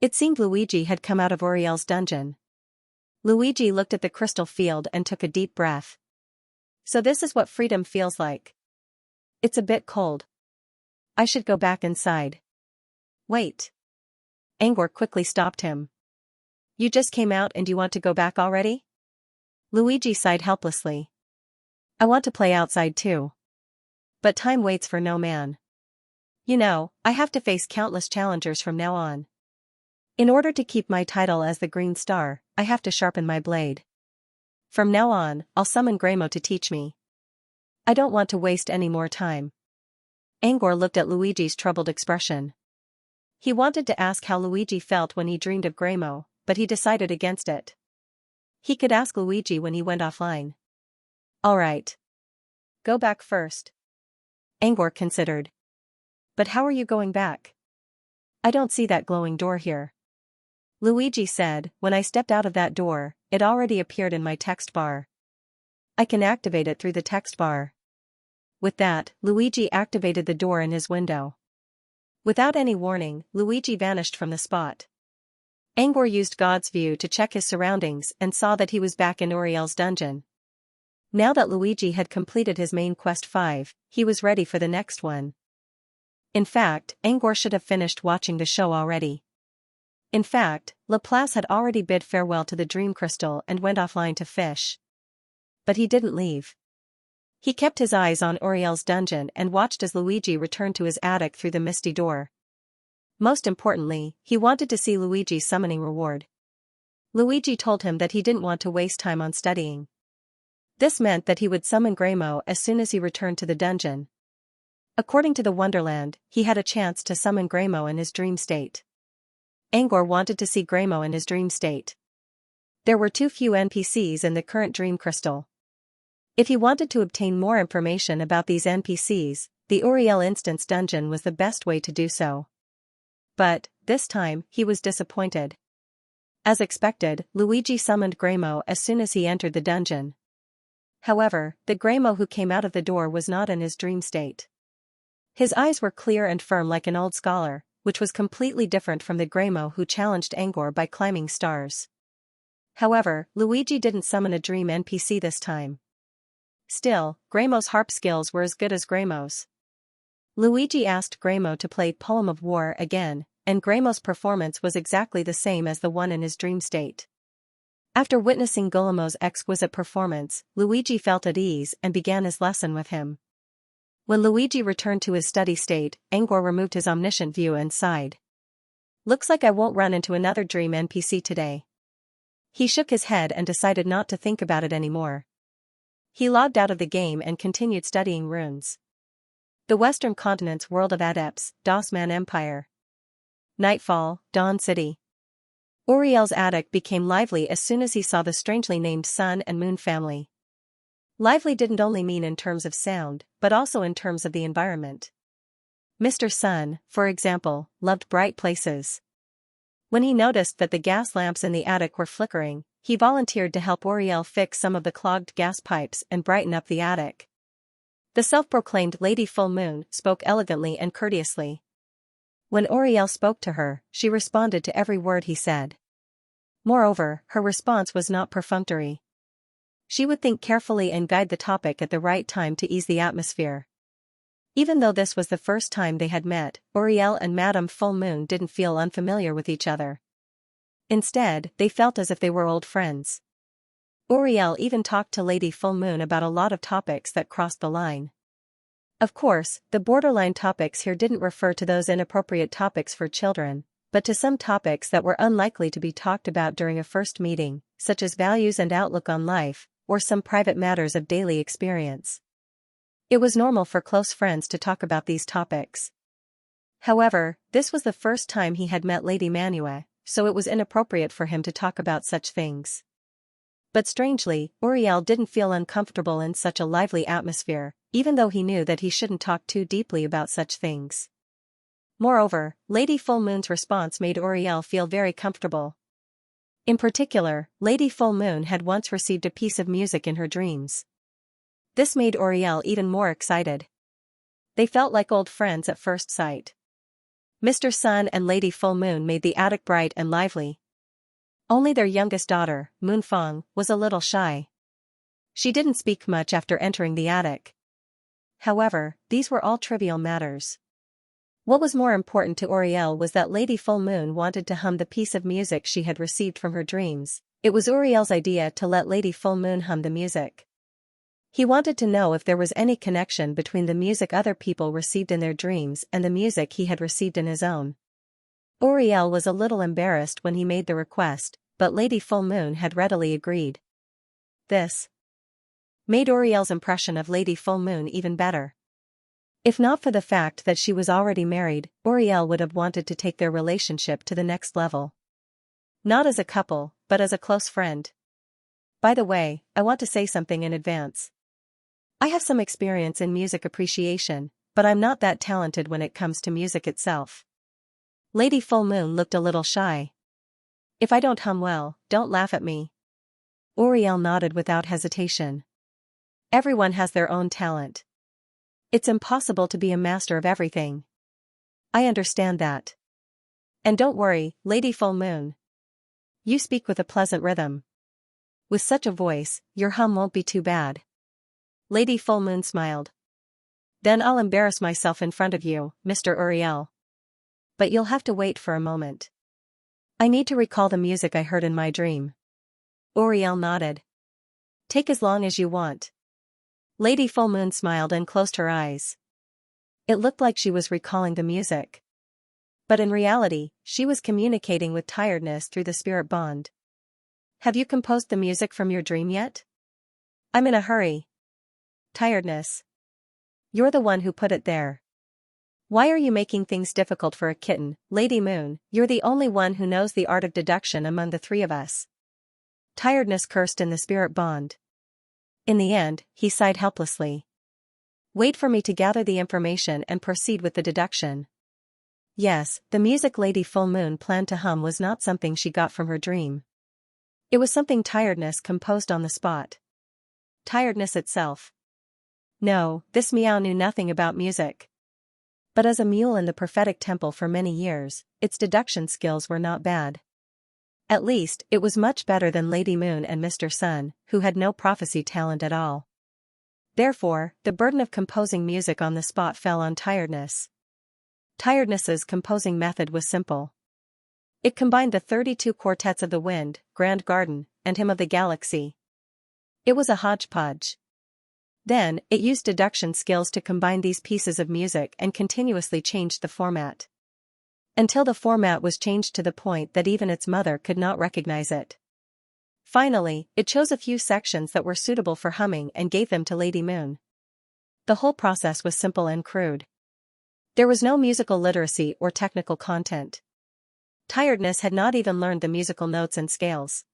It seemed Luigi had come out of Uriel's dungeon. Luigi looked at the crystal field and took a deep breath. So this is what freedom feels like. It's a bit cold. I should go back inside. Wait. Angor quickly stopped him. You just came out and you want to go back already? Luigi sighed helplessly. I want to play outside too. But time waits for no man. You know, I have to face countless challengers from now on. In order to keep my title as the Green Star, I have to sharpen my blade. From now on, I'll summon Gremo to teach me. I don't want to waste any more time. Angor looked at Luigi's troubled expression. He wanted to ask how Luigi felt when he dreamed of Gremo, but he decided against it. He could ask Luigi when he went offline. All right. Go back first. Angor considered. But how are you going back? I don't see that glowing door here. Luigi said, when I stepped out of that door, it already appeared in my text bar. I can activate it through the text bar. With that, Luigi activated the door in his window. Without any warning, Luigi vanished from the spot. Angor used God's view to check his surroundings and saw that he was back in Uriel's dungeon. Now that Luigi had completed his main quest 5, he was ready for the next one. In fact, Angor should have finished watching the show already. In fact, Laplace had already bid farewell to the Dream Crystal and went offline to fish. But he didn't leave. He kept his eyes on Uriel's dungeon and watched as Luigi returned to his attic through the misty door. Most importantly, he wanted to see Luigi's summoning reward. Luigi told him that he didn't want to waste time on studying. This meant that he would summon Gremo as soon as he returned to the dungeon. According to the Wonderland, he had a chance to summon Gremo in his dream state. Angor wanted to see Gremo in his dream state. There were too few NPCs in the current dream crystal. If he wanted to obtain more information about these NPCs, the Uriel Instance dungeon was the best way to do so. But, this time, he was disappointed. As expected, Luigi summoned Graymo as soon as he entered the dungeon. However, the Graymo who came out of the door was not in his dream state. His eyes were clear and firm like an old scholar, which was completely different from the Graymo who challenged Angor by climbing stars. However, Luigi didn't summon a dream NPC this time. Still, Graymo's harp skills were as good as Graymo's. Luigi asked Graymo to play Poem of War again, and Graymo's performance was exactly the same as the one in his dream state. After witnessing Guillemo's exquisite performance, Luigi felt at ease and began his lesson with him. When Luigi returned to his study state, Angor removed his omniscient view and sighed. "Looks like I won't run into another dream NPC today." He shook his head and decided not to think about it anymore. He logged out of the game and continued studying runes. The Western Continent's world of adepts, Dossman Empire. Nightfall, Dawn City. Uriel's attic became lively as soon as he saw the strangely named Sun and Moon family. Lively didn't only mean in terms of sound, but also in terms of the environment. Mr. Sun, for example, loved bright places. When he noticed that the gas lamps in the attic were flickering, he volunteered to help Uriel fix some of the clogged gas pipes and brighten up the attic. The self-proclaimed Lady Full Moon spoke elegantly and courteously. When Uriel spoke to her, she responded to every word he said. Moreover, her response was not perfunctory. She would think carefully and guide the topic at the right time to ease the atmosphere. Even though this was the first time they had met, Uriel and Madame Full Moon didn't feel unfamiliar with each other. Instead, they felt as if they were old friends. Uriel even talked to Lady Full Moon about a lot of topics that crossed the line. Of course, the borderline topics here didn't refer to those inappropriate topics for children, but to some topics that were unlikely to be talked about during a first meeting, such as values and outlook on life, or some private matters of daily experience. It was normal for close friends to talk about these topics. However, this was the first time he had met Lady Manue, so it was inappropriate for him to talk about such things. But strangely, Uriel didn't feel uncomfortable in such a lively atmosphere, even though he knew that he shouldn't talk too deeply about such things. Moreover, Lady Full Moon's response made Uriel feel very comfortable. In particular, Lady Full Moon had once received a piece of music in her dreams. This made Uriel even more excited. They felt like old friends at first sight. Mr. Sun and Lady Full Moon made the attic bright and lively. Only their youngest daughter, Moonfang, was a little shy. She didn't speak much after entering the attic. However, these were all trivial matters. What was more important to Uriel was that Lady Full Moon wanted to hum the piece of music she had received from her dreams. It was Uriel's idea to let Lady Full Moon hum the music. He wanted to know if there was any connection between the music other people received in their dreams and the music he had received in his own. Uriel was a little embarrassed when he made the request, but Lady Full Moon had readily agreed. This made Uriel's impression of Lady Full Moon even better. If not for the fact that she was already married, Uriel would have wanted to take their relationship to the next level. Not as a couple, but as a close friend. By the way, I want to say something in advance. I have some experience in music appreciation, but I'm not that talented when it comes to music itself. Lady Full Moon looked a little shy. If I don't hum well, don't laugh at me. Uriel nodded without hesitation. Everyone has their own talent. It's impossible to be a master of everything. I understand that. And don't worry, Lady Full Moon. You speak with a pleasant rhythm. With such a voice, your hum won't be too bad. Lady Full Moon smiled. Then I'll embarrass myself in front of you, Mr. Uriel. But you'll have to wait for a moment. I need to recall the music I heard in my dream. Uriel nodded. Take as long as you want. Lady Full Moon smiled and closed her eyes. It looked like she was recalling the music. But in reality, she was communicating with tiredness through the spirit bond. Have you composed the music from your dream yet? I'm in a hurry. Tiredness. You're the one who put it there. Why are you making things difficult for a kitten, Lady Moon? You're the only one who knows the art of deduction among the three of us. Tiredness cursed in the spirit bond. In the end, he sighed helplessly. Wait for me to gather the information and proceed with the deduction. Yes, the music Lady Full Moon planned to hum was not something she got from her dream. It was something Tiredness composed on the spot. Tiredness itself. No, this meow knew nothing about music. But as a mule in the prophetic temple for many years, its deduction skills were not bad. At least, it was much better than Lady Moon and Mr. Sun, who had no prophecy talent at all. Therefore, the burden of composing music on the spot fell on Tiredness. Tiredness's composing method was simple. It combined the 32 quartets of the Wind, Grand Garden, and Hymn of the Galaxy. It was a hodgepodge. Then, it used deduction skills to combine these pieces of music and continuously changed the format. Until the format was changed to the point that even its mother could not recognize it. Finally, it chose a few sections that were suitable for humming and gave them to Lady Moon. The whole process was simple and crude. There was no musical literacy or technical content. Tiredness had not even learned the musical notes and scales.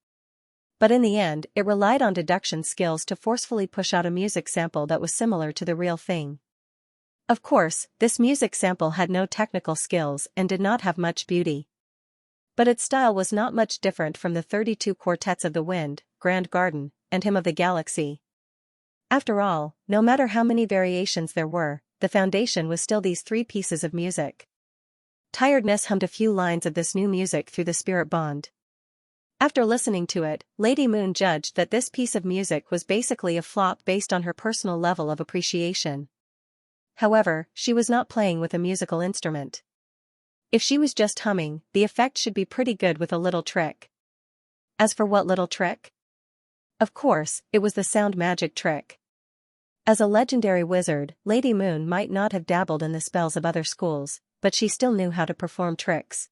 But in the end, it relied on deduction skills to forcefully push out a music sample that was similar to the real thing. Of course, this music sample had no technical skills and did not have much beauty. But its style was not much different from the 32 quartets of the Wind, Grand Garden, and Hymn of the Galaxy. After all, no matter how many variations there were, the foundation was still these three pieces of music. Tiredness hummed a few lines of this new music through the spirit bond. After listening to it, Lady Moon judged that this piece of music was basically a flop based on her personal level of appreciation. However, she was not playing with a musical instrument. If she was just humming, the effect should be pretty good with a little trick. As for what little trick? Of course, it was the sound magic trick. As a legendary wizard, Lady Moon might not have dabbled in the spells of other schools, but she still knew how to perform tricks.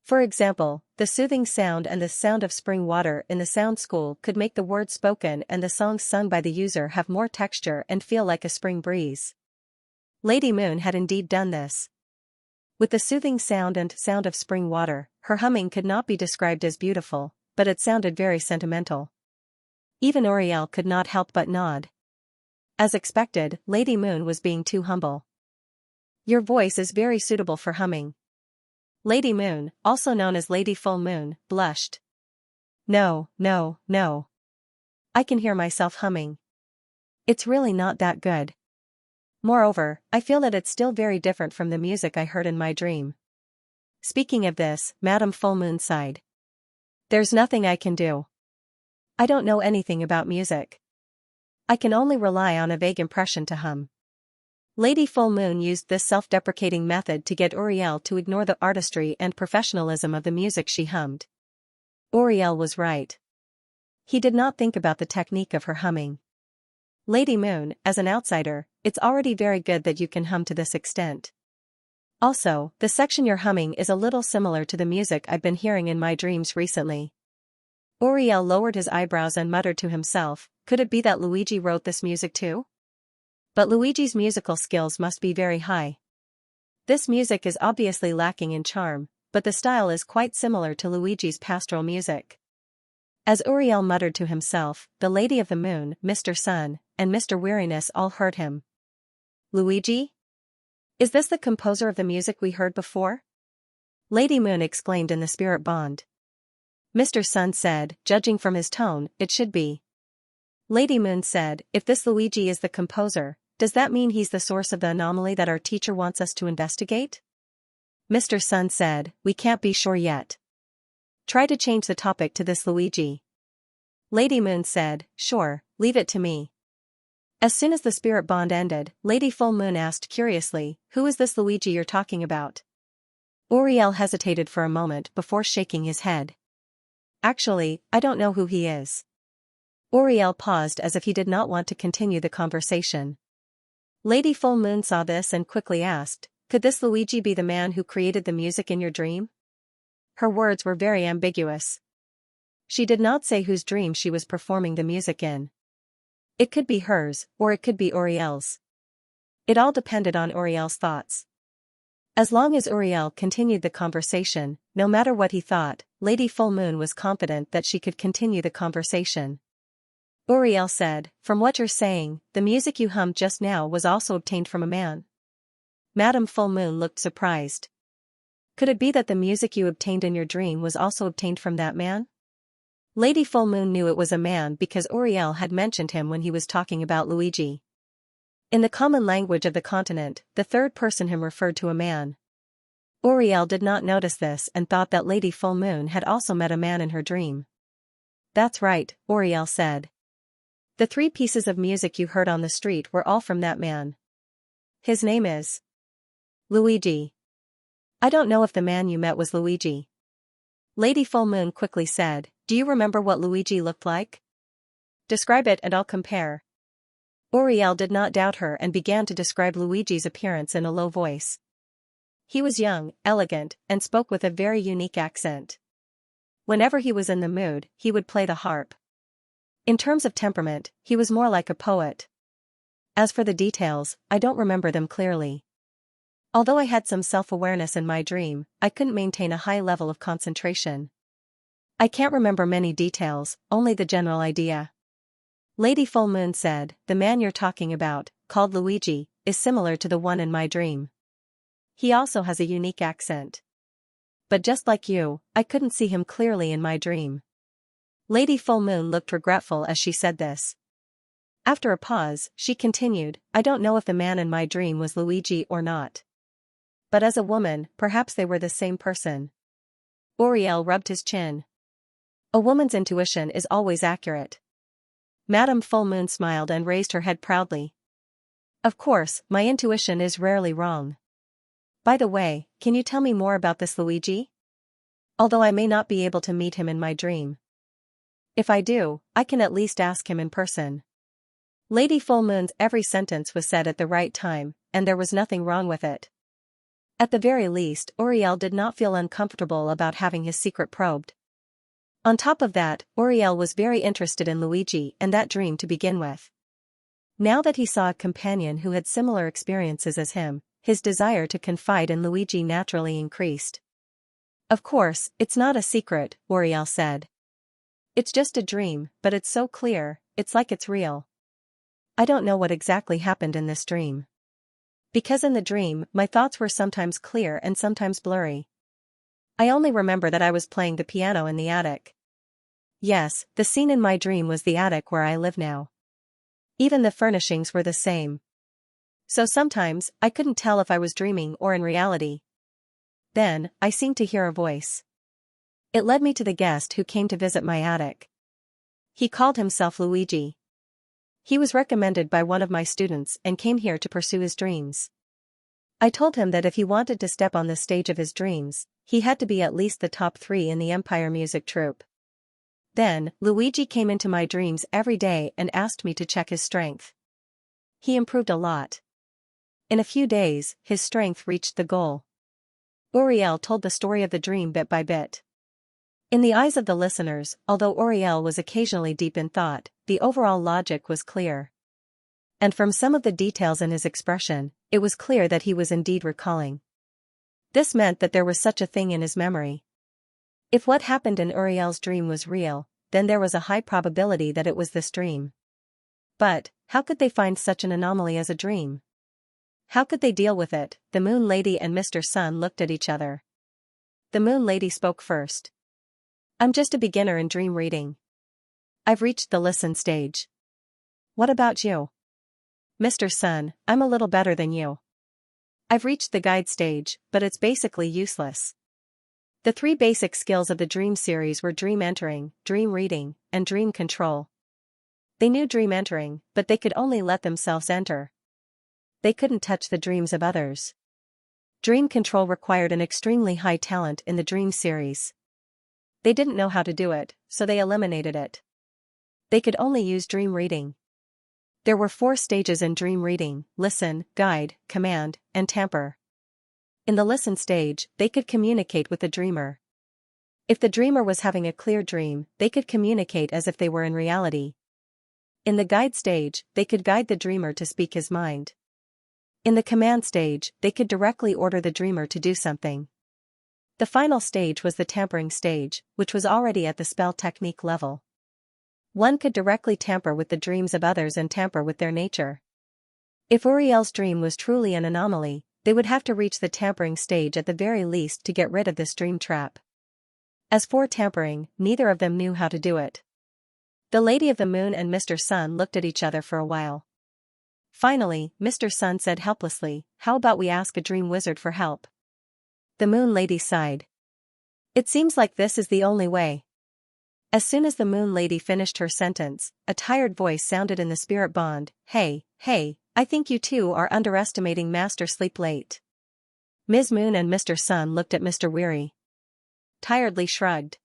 For example, the soothing sound and the sound of spring water in the sound school could make the words spoken and the songs sung by the user have more texture and feel like a spring breeze. Lady Moon had indeed done this. With the soothing sound and sound of spring water, her humming could not be described as beautiful, but it sounded very sentimental. Even Oriel could not help but nod. As expected, Lady Moon was being too humble. Your voice is very suitable for humming. Lady Moon, also known as Lady Full Moon, blushed. No. I can hear myself humming. It's really not that good. Moreover, I feel that it's still very different from the music I heard in my dream. Speaking of this, Madame Full Moon sighed. There's nothing I can do. I don't know anything about music. I can only rely on a vague impression to hum. Lady Full Moon used this self-deprecating method to get Oriel to ignore the artistry and professionalism of the music she hummed. Oriel was right. He did not think about the technique of her humming. Lady Moon, as an outsider, it's already very good that you can hum to this extent. Also, the section you're humming is a little similar to the music I've been hearing in my dreams recently. Oriel lowered his eyebrows and muttered to himself, could it be that Luigi wrote this music too? But Luigi's musical skills must be very high. This music is obviously lacking in charm, but the style is quite similar to Luigi's pastoral music. As Uriel muttered to himself, the Lady of the Moon, Mr. Sun, and Mr. Weariness all heard him. Luigi? Is this the composer of the music we heard before? Lady Moon exclaimed in the spirit bond. Mr. Sun said, judging from his tone, it should be. Lady Moon said, if this Luigi is the composer, does that mean he's the source of the anomaly that our teacher wants us to investigate? Mr. Sun said, we can't be sure yet. Try to change the topic to this Luigi. Lady Moon said, sure, leave it to me. As soon as the spirit bond ended, Lady Full Moon asked curiously, who is this Luigi you're talking about? Uriel hesitated for a moment before shaking his head. Actually, I don't know who he is. Uriel paused as if he did not want to continue the conversation. Lady Full Moon saw this and quickly asked, could this Luigi be the man who created the music in your dream? Her words were very ambiguous. She did not say whose dream she was performing the music in. It could be hers, or it could be Uriel's. It all depended on Uriel's thoughts. As long as Uriel continued the conversation, no matter what he thought, Lady Full Moon was confident that she could continue the conversation. Uriel said, "From what you're saying, the music you hummed just now was also obtained from a man." Madame Full Moon looked surprised. "Could it be that the music you obtained in your dream was also obtained from that man?" Lady Full Moon knew it was a man because Uriel had mentioned him when he was talking about Luigi. In the common language of the continent, the third person him referred to a man. Uriel did not notice this and thought that Lady Full Moon had also met a man in her dream. "That's right," Uriel said. "The 3 pieces of music you heard on the street were all from that man. His name is Luigi." "I don't know if the man you met was Luigi." Lady Full Moon quickly said, "Do you remember what Luigi looked like? Describe it and I'll compare." Uriel did not doubt her and began to describe Luigi's appearance in a low voice. He was young, elegant, and spoke with a very unique accent. Whenever he was in the mood, he would play the harp. In terms of temperament, he was more like a poet. As for the details, I don't remember them clearly. Although I had some self-awareness in my dream, I couldn't maintain a high level of concentration. I can't remember many details, only the general idea. Lady Full Moon said, "The man you're talking about, called Luigi, is similar to the one in my dream. He also has a unique accent. But just like you, I couldn't see him clearly in my dream." Lady Full Moon looked regretful as she said this. After a pause, she continued, "I don't know if the man in my dream was Luigi or not. But as a woman, perhaps they were the same person." Uriel rubbed his chin. "A woman's intuition is always accurate." Madame Full Moon smiled and raised her head proudly. "Of course, my intuition is rarely wrong. By the way, can you tell me more about this Luigi? Although I may not be able to meet him in my dream. If I do, I can at least ask him in person." Lady Full Moon's every sentence was said at the right time, and there was nothing wrong with it. At the very least, Uriel did not feel uncomfortable about having his secret probed. On top of that, Uriel was very interested in Luigi and that dream to begin with. Now that he saw a companion who had similar experiences as him, his desire to confide in Luigi naturally increased. "Of course, it's not a secret," Uriel said. "It's just a dream, but it's so clear, it's like it's real. I don't know what exactly happened in this dream. Because in the dream, my thoughts were sometimes clear and sometimes blurry. I only remember that I was playing the piano in the attic. Yes, the scene in my dream was the attic where I live now. Even the furnishings were the same. So sometimes, I couldn't tell if I was dreaming or in reality. Then, I seemed to hear a voice. It led me to the guest who came to visit my attic. He called himself Luigi. He was recommended by one of my students and came here to pursue his dreams. I told him that if he wanted to step on the stage of his dreams, he had to be at least the top 3 in the Empire music troupe. Then, Luigi came into my dreams every day and asked me to check his strength. He improved a lot. In a few days, his strength reached the goal." Uriel told the story of the dream bit by bit. In the eyes of the listeners, although Uriel was occasionally deep in thought, the overall logic was clear. And from some of the details in his expression, it was clear that he was indeed recalling. This meant that there was such a thing in his memory. If what happened in Uriel's dream was real, then there was a high probability that it was this dream. But, how could they find such an anomaly as a dream? How could they deal with it? The Moon Lady and Mr. Sun looked at each other. The Moon Lady spoke first. "I'm just a beginner in dream reading. I've reached the listen stage. What about you?" "Mr. Sun, I'm a little better than you. I've reached the guide stage, but it's basically useless." The 3 basic skills of the dream series were dream entering, dream reading, and dream control. They knew dream entering, but they could only let themselves enter. They couldn't touch the dreams of others. Dream control required an extremely high talent in the dream series. They didn't know how to do it, so they eliminated it. They could only use dream reading. There were 4 stages in dream reading: listen, guide, command, and tamper. In the listen stage, they could communicate with the dreamer. If the dreamer was having a clear dream, they could communicate as if they were in reality. In the guide stage, they could guide the dreamer to speak his mind. In the command stage, they could directly order the dreamer to do something. The final stage was the tampering stage, which was already at the spell technique level. One could directly tamper with the dreams of others and tamper with their nature. If Uriel's dream was truly an anomaly, they would have to reach the tampering stage at the very least to get rid of this dream trap. As for tampering, neither of them knew how to do it. The Lady of the Moon and Mr. Sun looked at each other for a while. Finally, Mr. Sun said helplessly, "How about we ask a dream wizard for help?" The Moon Lady sighed. "It seems like this is the only way." As soon as the Moon Lady finished her sentence, a tired voice sounded in the spirit bond, "Hey, I think you two are underestimating Master Sleep Late." Ms. Moon and Mr. Sun looked at Mr. Weary. Tiredly shrugged.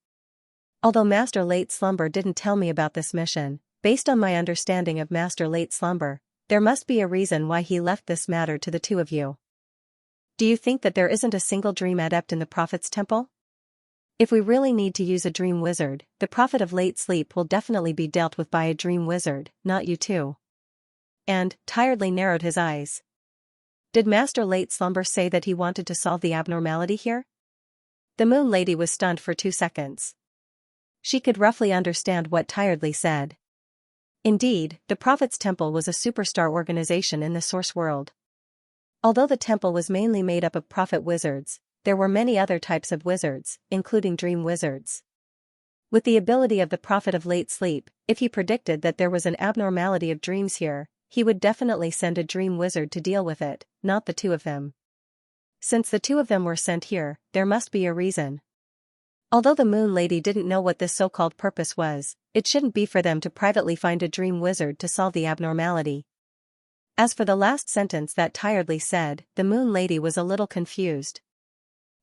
"Although Master Late Slumber didn't tell me about this mission, based on my understanding of Master Late Slumber, there must be a reason why he left this matter to the two of you. Do you think that there isn't a single dream adept in the Prophet's Temple? If we really need to use a dream wizard, the Prophet of Late Sleep will definitely be dealt with by a dream wizard, not you two." And, tiredly narrowed his eyes. "Did Master Late Slumber say that he wanted to solve the abnormality here?" The Moon Lady was stunned for 2 seconds. She could roughly understand what Tiredly said. Indeed, the Prophet's Temple was a superstar organization in the Source world. Although the temple was mainly made up of Prophet wizards, there were many other types of wizards, including dream wizards. With the ability of the Prophet of Late Sleep, if he predicted that there was an abnormality of dreams here, he would definitely send a dream wizard to deal with it, not the two of them. Since the two of them were sent here, there must be a reason. Although the Moon Lady didn't know what this so-called purpose was, it shouldn't be for them to privately find a dream wizard to solve the abnormality. As for the last sentence that Tiredly said, the Moon Lady was a little confused.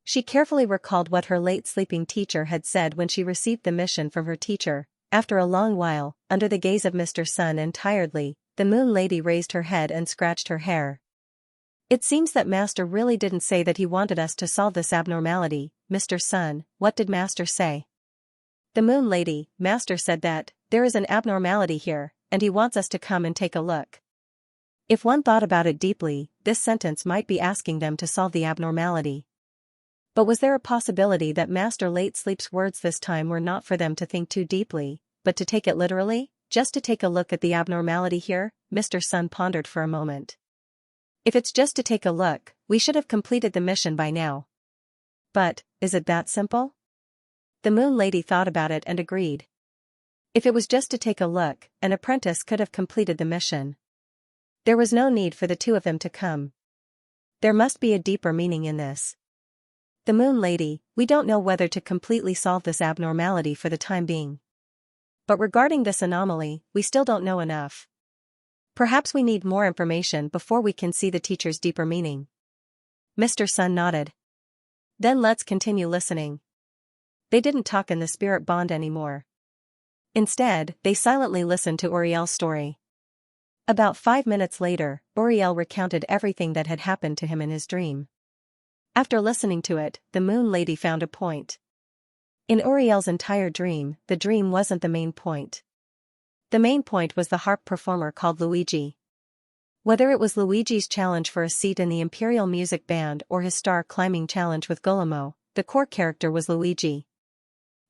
She carefully recalled what her late sleeping teacher had said when she received the mission from her teacher. After a long while, under the gaze of Mr. Sun and Tiredly, the Moon Lady raised her head and scratched her hair. "It seems that Master really didn't say that he wanted us to solve this abnormality. Mr. Sun, what did Master say?" The Moon Lady, "Master said that there is an abnormality here, and he wants us to come and take a look." If one thought about it deeply, this sentence might be asking them to solve the abnormality. But was there a possibility that Master Late Sleep's words this time were not for them to think too deeply, but to take it literally, just to take a look at the abnormality here? Mr. Sun pondered for a moment. "If it's just to take a look, we should have completed the mission by now." "But, is it that simple?" The Moon Lady thought about it and agreed. If it was just to take a look, an apprentice could have completed the mission. There was no need for the two of them to come. There must be a deeper meaning in this. "The Moon Lady, we don't know whether to completely solve this abnormality for the time being. But regarding this anomaly, we still don't know enough. Perhaps we need more information before we can see the teacher's deeper meaning." Mr. Sun nodded. "Then let's continue listening." They didn't talk in the spirit bond anymore. Instead, they silently listened to Uriel's story. About 5 minutes later, Uriel recounted everything that had happened to him in his dream. After listening to it, the Moon Lady found a point. In Uriel's entire dream, the dream wasn't the main point. The main point was the harp performer called Luigi. Whether it was Luigi's challenge for a seat in the Imperial Music Band or his star climbing challenge with Guillermo, the core character was Luigi.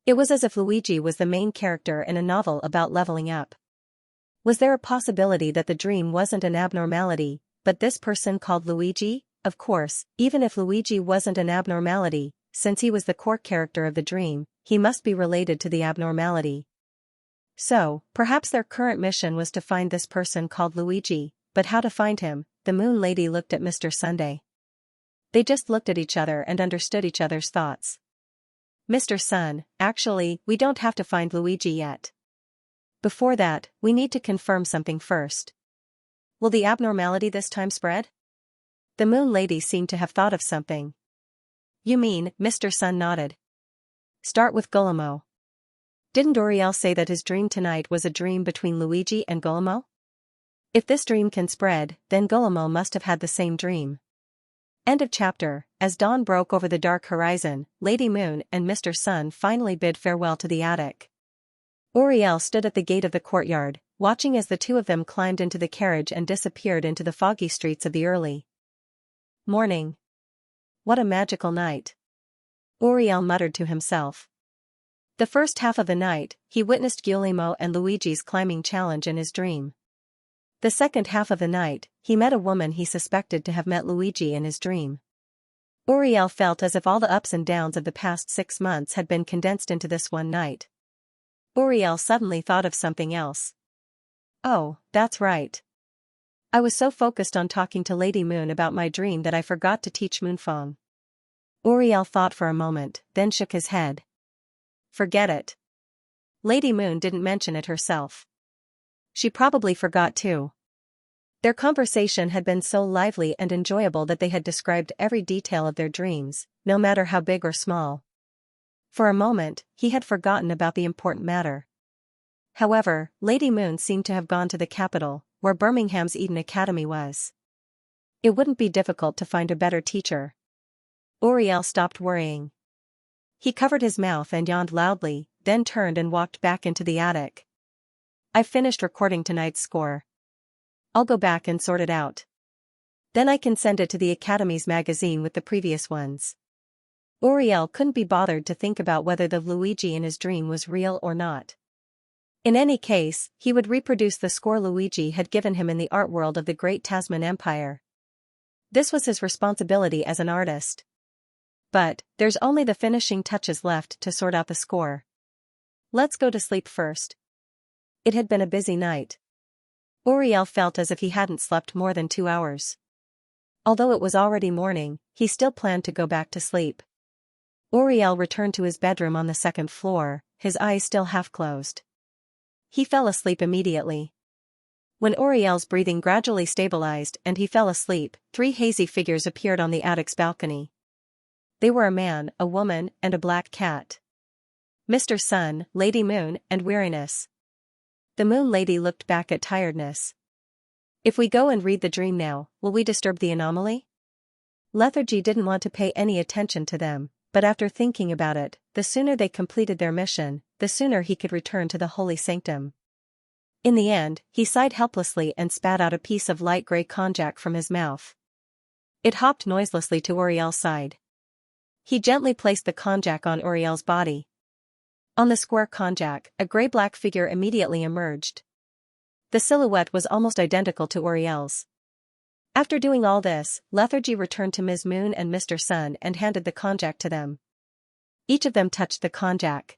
It was as if Luigi was the main character in a novel about leveling up. Was there a possibility that the dream wasn't an abnormality, but this person called Luigi? Of course, even if Luigi wasn't an abnormality, since he was the core character of the dream, he must be related to the abnormality. So, perhaps their current mission was to find this person called Luigi, but how to find him? The Moon Lady looked at Mr. Sunday. They just looked at each other and understood each other's thoughts. "Mr. Sun, actually, we don't have to find Luigi yet. Before that, we need to confirm something first. Will the abnormality this time spread?" The Moon Lady seemed to have thought of something. "You mean?" Mr. Sun nodded. "Start with Guillermo. Didn't Uriel say that his dream tonight was a dream between Luigi and Guillermo? If this dream can spread, then Guillermo must have had the same dream." End of chapter. As dawn broke over the dark horizon, Lady Moon and Mr. Sun finally bid farewell to the attic. Uriel stood at the gate of the courtyard, watching as the two of them climbed into the carriage and disappeared into the foggy streets of the early Morning. What a magical night. Uriel muttered to himself. The first half of the night, he witnessed Guillermo and Luigi's climbing challenge in his dream. The second half of the night, he met a woman he suspected to have met Luigi in his dream. Uriel felt as if all the ups and downs of the past 6 months had been condensed into this one night. Uriel suddenly thought of something else. Oh, that's right. I was so focused on talking to Lady Moon about my dream that I forgot to teach Moonfong. Uriel thought for a moment, then shook his head. Forget it. Lady Moon didn't mention it herself. She probably forgot too. Their conversation had been so lively and enjoyable that they had described every detail of their dreams, no matter how big or small. For a moment, he had forgotten about the important matter. However, Lady Moon seemed to have gone to the capital, where Birmingham's Eden Academy was. It wouldn't be difficult to find a better teacher. Uriel stopped worrying. He covered his mouth and yawned loudly, then turned and walked back into the attic. I've finished recording tonight's score. I'll go back and sort it out. Then I can send it to the Academy's magazine with the previous ones. Uriel couldn't be bothered to think about whether the Luigi in his dream was real or not. In any case, he would reproduce the score Luigi had given him in the art world of the Great Tasman Empire. This was his responsibility as an artist. But, there's only the finishing touches left to sort out the score. Let's go to sleep first. It had been a busy night. Uriel felt as if he hadn't slept more than 2 hours. Although it was already morning, he still planned to go back to sleep. Uriel returned to his bedroom on the 2nd floor, his eyes still half closed. He fell asleep immediately. When Uriel's breathing gradually stabilized and he fell asleep, 3 hazy figures appeared on the attic's balcony. They were a man, a woman, and a black cat. Mr. Sun, Lady Moon, and Weariness. The Moon Lady looked back at tiredness. If we go and read the dream now, will we disturb the anomaly? Lethargy didn't want to pay any attention to them, but after thinking about it, the sooner they completed their mission, the sooner he could return to the holy sanctum. In the end, he sighed helplessly and spat out a piece of light grey konjac from his mouth. It hopped noiselessly to Uriel's side. He gently placed the konjac on Uriel's body. On the square konjac, a grey-black figure immediately emerged. The silhouette was almost identical to Uriel's. After doing all this, Lethargy returned to Ms. Moon and Mr. Sun and handed the konjac to them. Each of them touched the konjac.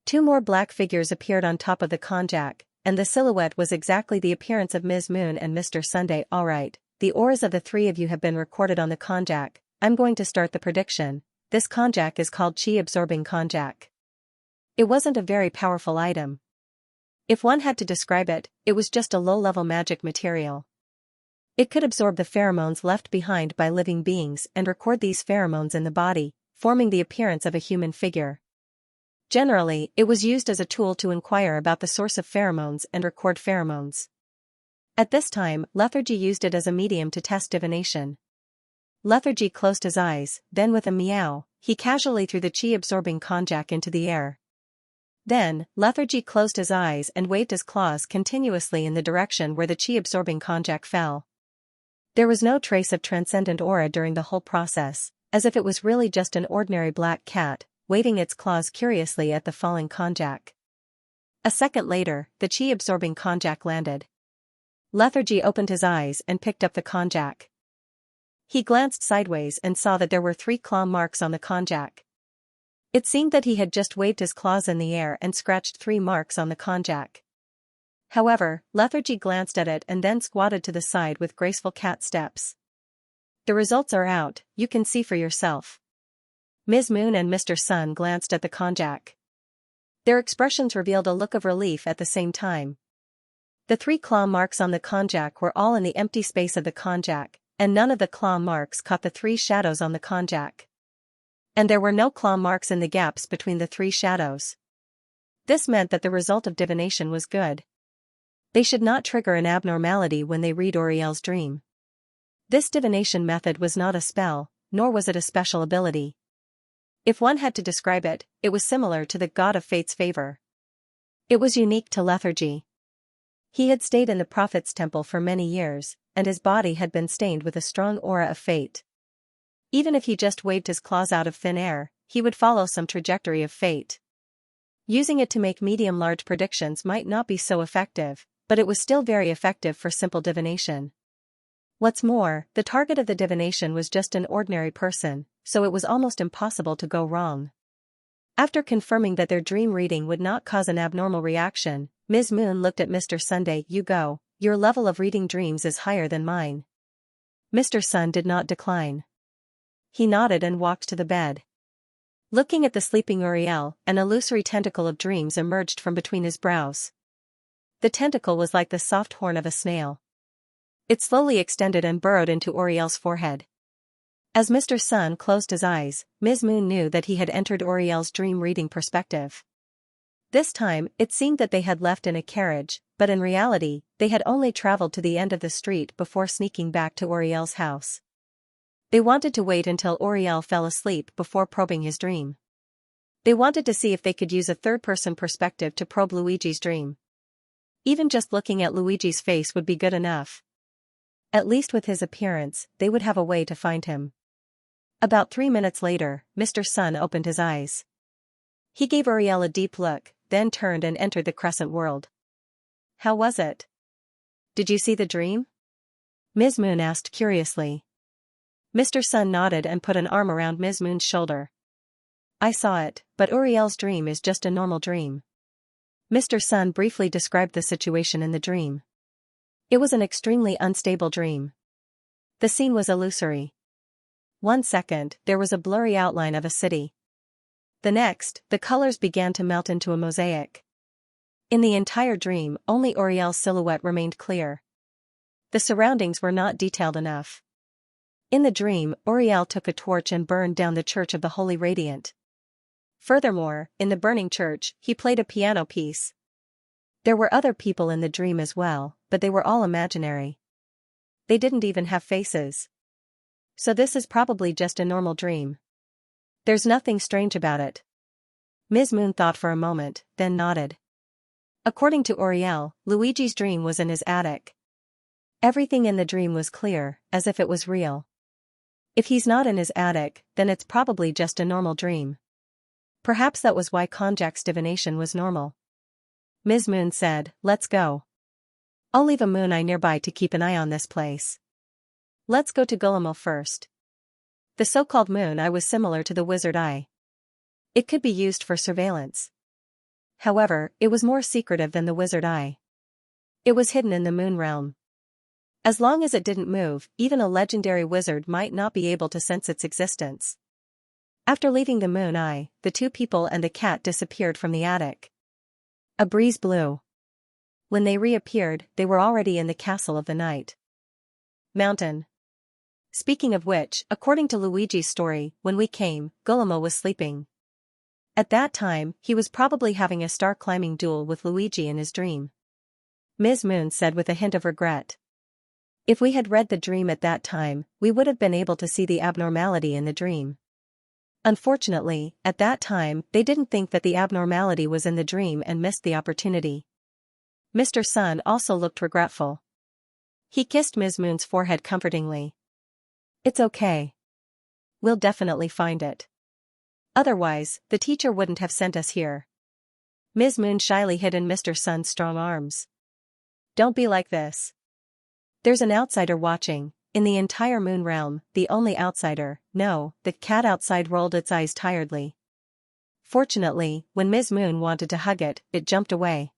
2 more black figures appeared on top of the konjac, and the silhouette was exactly the appearance of Ms. Moon and Mr. Sunday. All right, the auras of the 3 of you have been recorded on the konjac. I'm going to start the prediction. This konjac is called Chi-absorbing konjac. It wasn't a very powerful item. If one had to describe it, it was just a low-level magic material. It could absorb the pheromones left behind by living beings and record these pheromones in the body, forming the appearance of a human figure. Generally, it was used as a tool to inquire about the source of pheromones and record pheromones. At this time, Lethargy used it as a medium to test divination. Lethargy closed his eyes, then with a meow, he casually threw the chi-absorbing konjac into the air. Then, Lethargy closed his eyes and waved his claws continuously in the direction where the chi-absorbing konjac fell. There was no trace of transcendent aura during the whole process, as if it was really just an ordinary black cat, waving its claws curiously at the falling konjac. A second later, the chi-absorbing konjac landed. Lethargy opened his eyes and picked up the konjac. He glanced sideways and saw that there were 3 claw marks on the konjac. It seemed that he had just waved his claws in the air and scratched 3 marks on the konjac. However, Lethargy glanced at it and then squatted to the side with graceful cat steps. The results are out, you can see for yourself. Ms. Moon and Mr. Sun glanced at the konjac. Their expressions revealed a look of relief at the same time. The 3 claw marks on the konjac were all in the empty space of the konjac, and none of the claw marks caught the 3 shadows on the konjac. And there were no claw marks in the gaps between the 3 shadows. This meant that the result of divination was good. They should not trigger an abnormality when they read Uriel's dream. This divination method was not a spell, nor was it a special ability. If one had to describe it, it was similar to the god of fate's favor. It was unique to Lethargy. He had stayed in the Prophet's temple for many years, and his body had been stained with a strong aura of fate. Even if he just waved his claws out of thin air, he would follow some trajectory of fate. Using it to make medium-large predictions might not be so effective, but it was still very effective for simple divination. What's more, the target of the divination was just an ordinary person, so it was almost impossible to go wrong. After confirming that their dream reading would not cause an abnormal reaction, Ms. Moon looked at Mr. Sunday. "You go, your level of reading dreams is higher than mine." Mr. Sun did not decline. He nodded and walked to the bed. Looking at the sleeping Uriel, an illusory tentacle of dreams emerged from between his brows. The tentacle was like the soft horn of a snail. It slowly extended and burrowed into Uriel's forehead. As Mr. Sun closed his eyes, Ms. Moon knew that he had entered Uriel's dream-reading perspective. This time, it seemed that they had left in a carriage, but in reality, they had only traveled to the end of the street before sneaking back to Uriel's house. They wanted to wait until Uriel fell asleep before probing his dream. They wanted to see if they could use a third-person perspective to probe Luigi's dream. Even just looking at Luigi's face would be good enough. At least with his appearance, they would have a way to find him. About 3 minutes later, Mr. Sun opened his eyes. He gave Uriel a deep look, then turned and entered the crescent world. "How was it? Did you see the dream?" Ms. Moon asked curiously. Mr. Sun nodded and put an arm around Ms. Moon's shoulder. "I saw it, but Uriel's dream is just a normal dream." Mr. Sun briefly described the situation in the dream. It was an extremely unstable dream. The scene was illusory. 1 second, there was a blurry outline of a city. The next, the colors began to melt into a mosaic. In the entire dream, only Uriel's silhouette remained clear. The surroundings were not detailed enough. In the dream, Uriel took a torch and burned down the Church of the Holy Radiant. Furthermore, in the burning church, he played a piano piece. There were other people in the dream as well, but they were all imaginary. They didn't even have faces. So this is probably just a normal dream. There's nothing strange about it. Ms. Moon thought for a moment, then nodded. According to Uriel, Luigi's dream was in his attic. Everything in the dream was clear, as if it was real. If he's not in his attic, then it's probably just a normal dream. Perhaps that was why Konjak's divination was normal. Ms. Moon said, "Let's go. I'll leave a moon eye nearby to keep an eye on this place. Let's go to Guillemot first." The so-called moon eye was similar to the wizard eye. It could be used for surveillance. However, it was more secretive than the wizard eye. It was hidden in the moon realm. As long as it didn't move, even a legendary wizard might not be able to sense its existence. After leaving the moon eye, the two people and the cat disappeared from the attic. A breeze blew. When they reappeared, they were already in the castle of the night. Mountain. Speaking of which, according to Luigi's story, when we came, Guillemot was sleeping. At that time, he was probably having a star-climbing duel with Luigi in his dream. Ms. Moon said with a hint of regret. If we had read the dream at that time, we would have been able to see the abnormality in the dream. Unfortunately, at that time, they didn't think that the abnormality was in the dream and missed the opportunity. Mr. Sun also looked regretful. He kissed Ms. Moon's forehead comfortingly. "It's okay. We'll definitely find it. Otherwise, the teacher wouldn't have sent us here." Ms. Moon shyly hid in Mr. Sun's strong arms. "Don't be like this. There's an outsider watching, in the entire moon realm, the only outsider." "No," the cat outside rolled its eyes tiredly. Fortunately, when Ms. Moon wanted to hug it, it jumped away.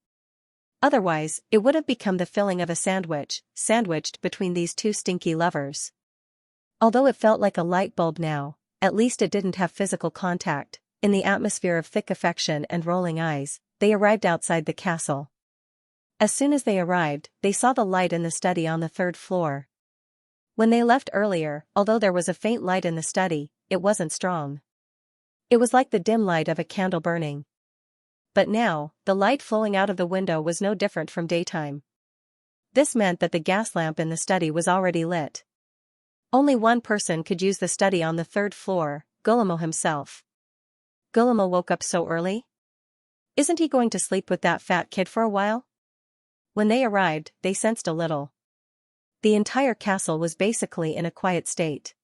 Otherwise, it would have become the filling of a sandwich, sandwiched between these two stinky lovers. Although it felt like a light bulb now, at least it didn't have physical contact. In the atmosphere of thick affection and rolling eyes, they arrived outside the castle. As soon as they arrived, they saw the light in the study on the 3rd floor. When they left earlier, although there was a faint light in the study, it wasn't strong. It was like the dim light of a candle burning. But now, the light flowing out of the window was no different from daytime. This meant that the gas lamp in the study was already lit. Only one person could use the study on the 3rd floor, Guillemot himself. Guillemot woke up so early? Isn't he going to sleep with that fat kid for a while? When they arrived, they sensed a little. the entire castle was basically in a quiet state.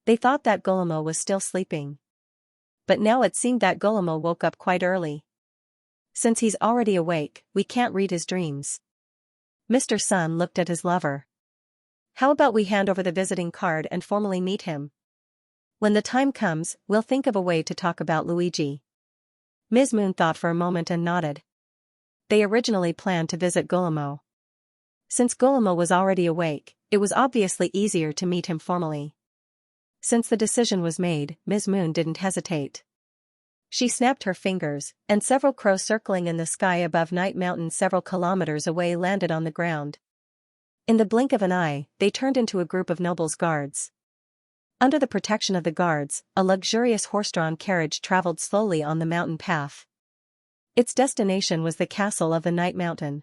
They thought that Guillermo was still sleeping. But now it seemed that Guillermo woke up quite early. Since he's already awake, we can't read his dreams. Mr. Sun looked at his lover. How about we hand over the visiting card and formally meet him? When the time comes, we'll think of a way to talk about Luigi. Ms. Moon thought for a moment and nodded. They originally planned to visit Guillermo. Since Guillermo was already awake, it was obviously easier to meet him formally. Since the decision was made, Ms. Moon didn't hesitate. She snapped her fingers, and several crows circling in the sky above Night Mountain several kilometers away landed on the ground. In the blink of an eye, they turned into a group of nobles' guards. Under the protection of the guards, a luxurious horse-drawn carriage traveled slowly on the mountain path. Its destination was the castle of the Night Mountain.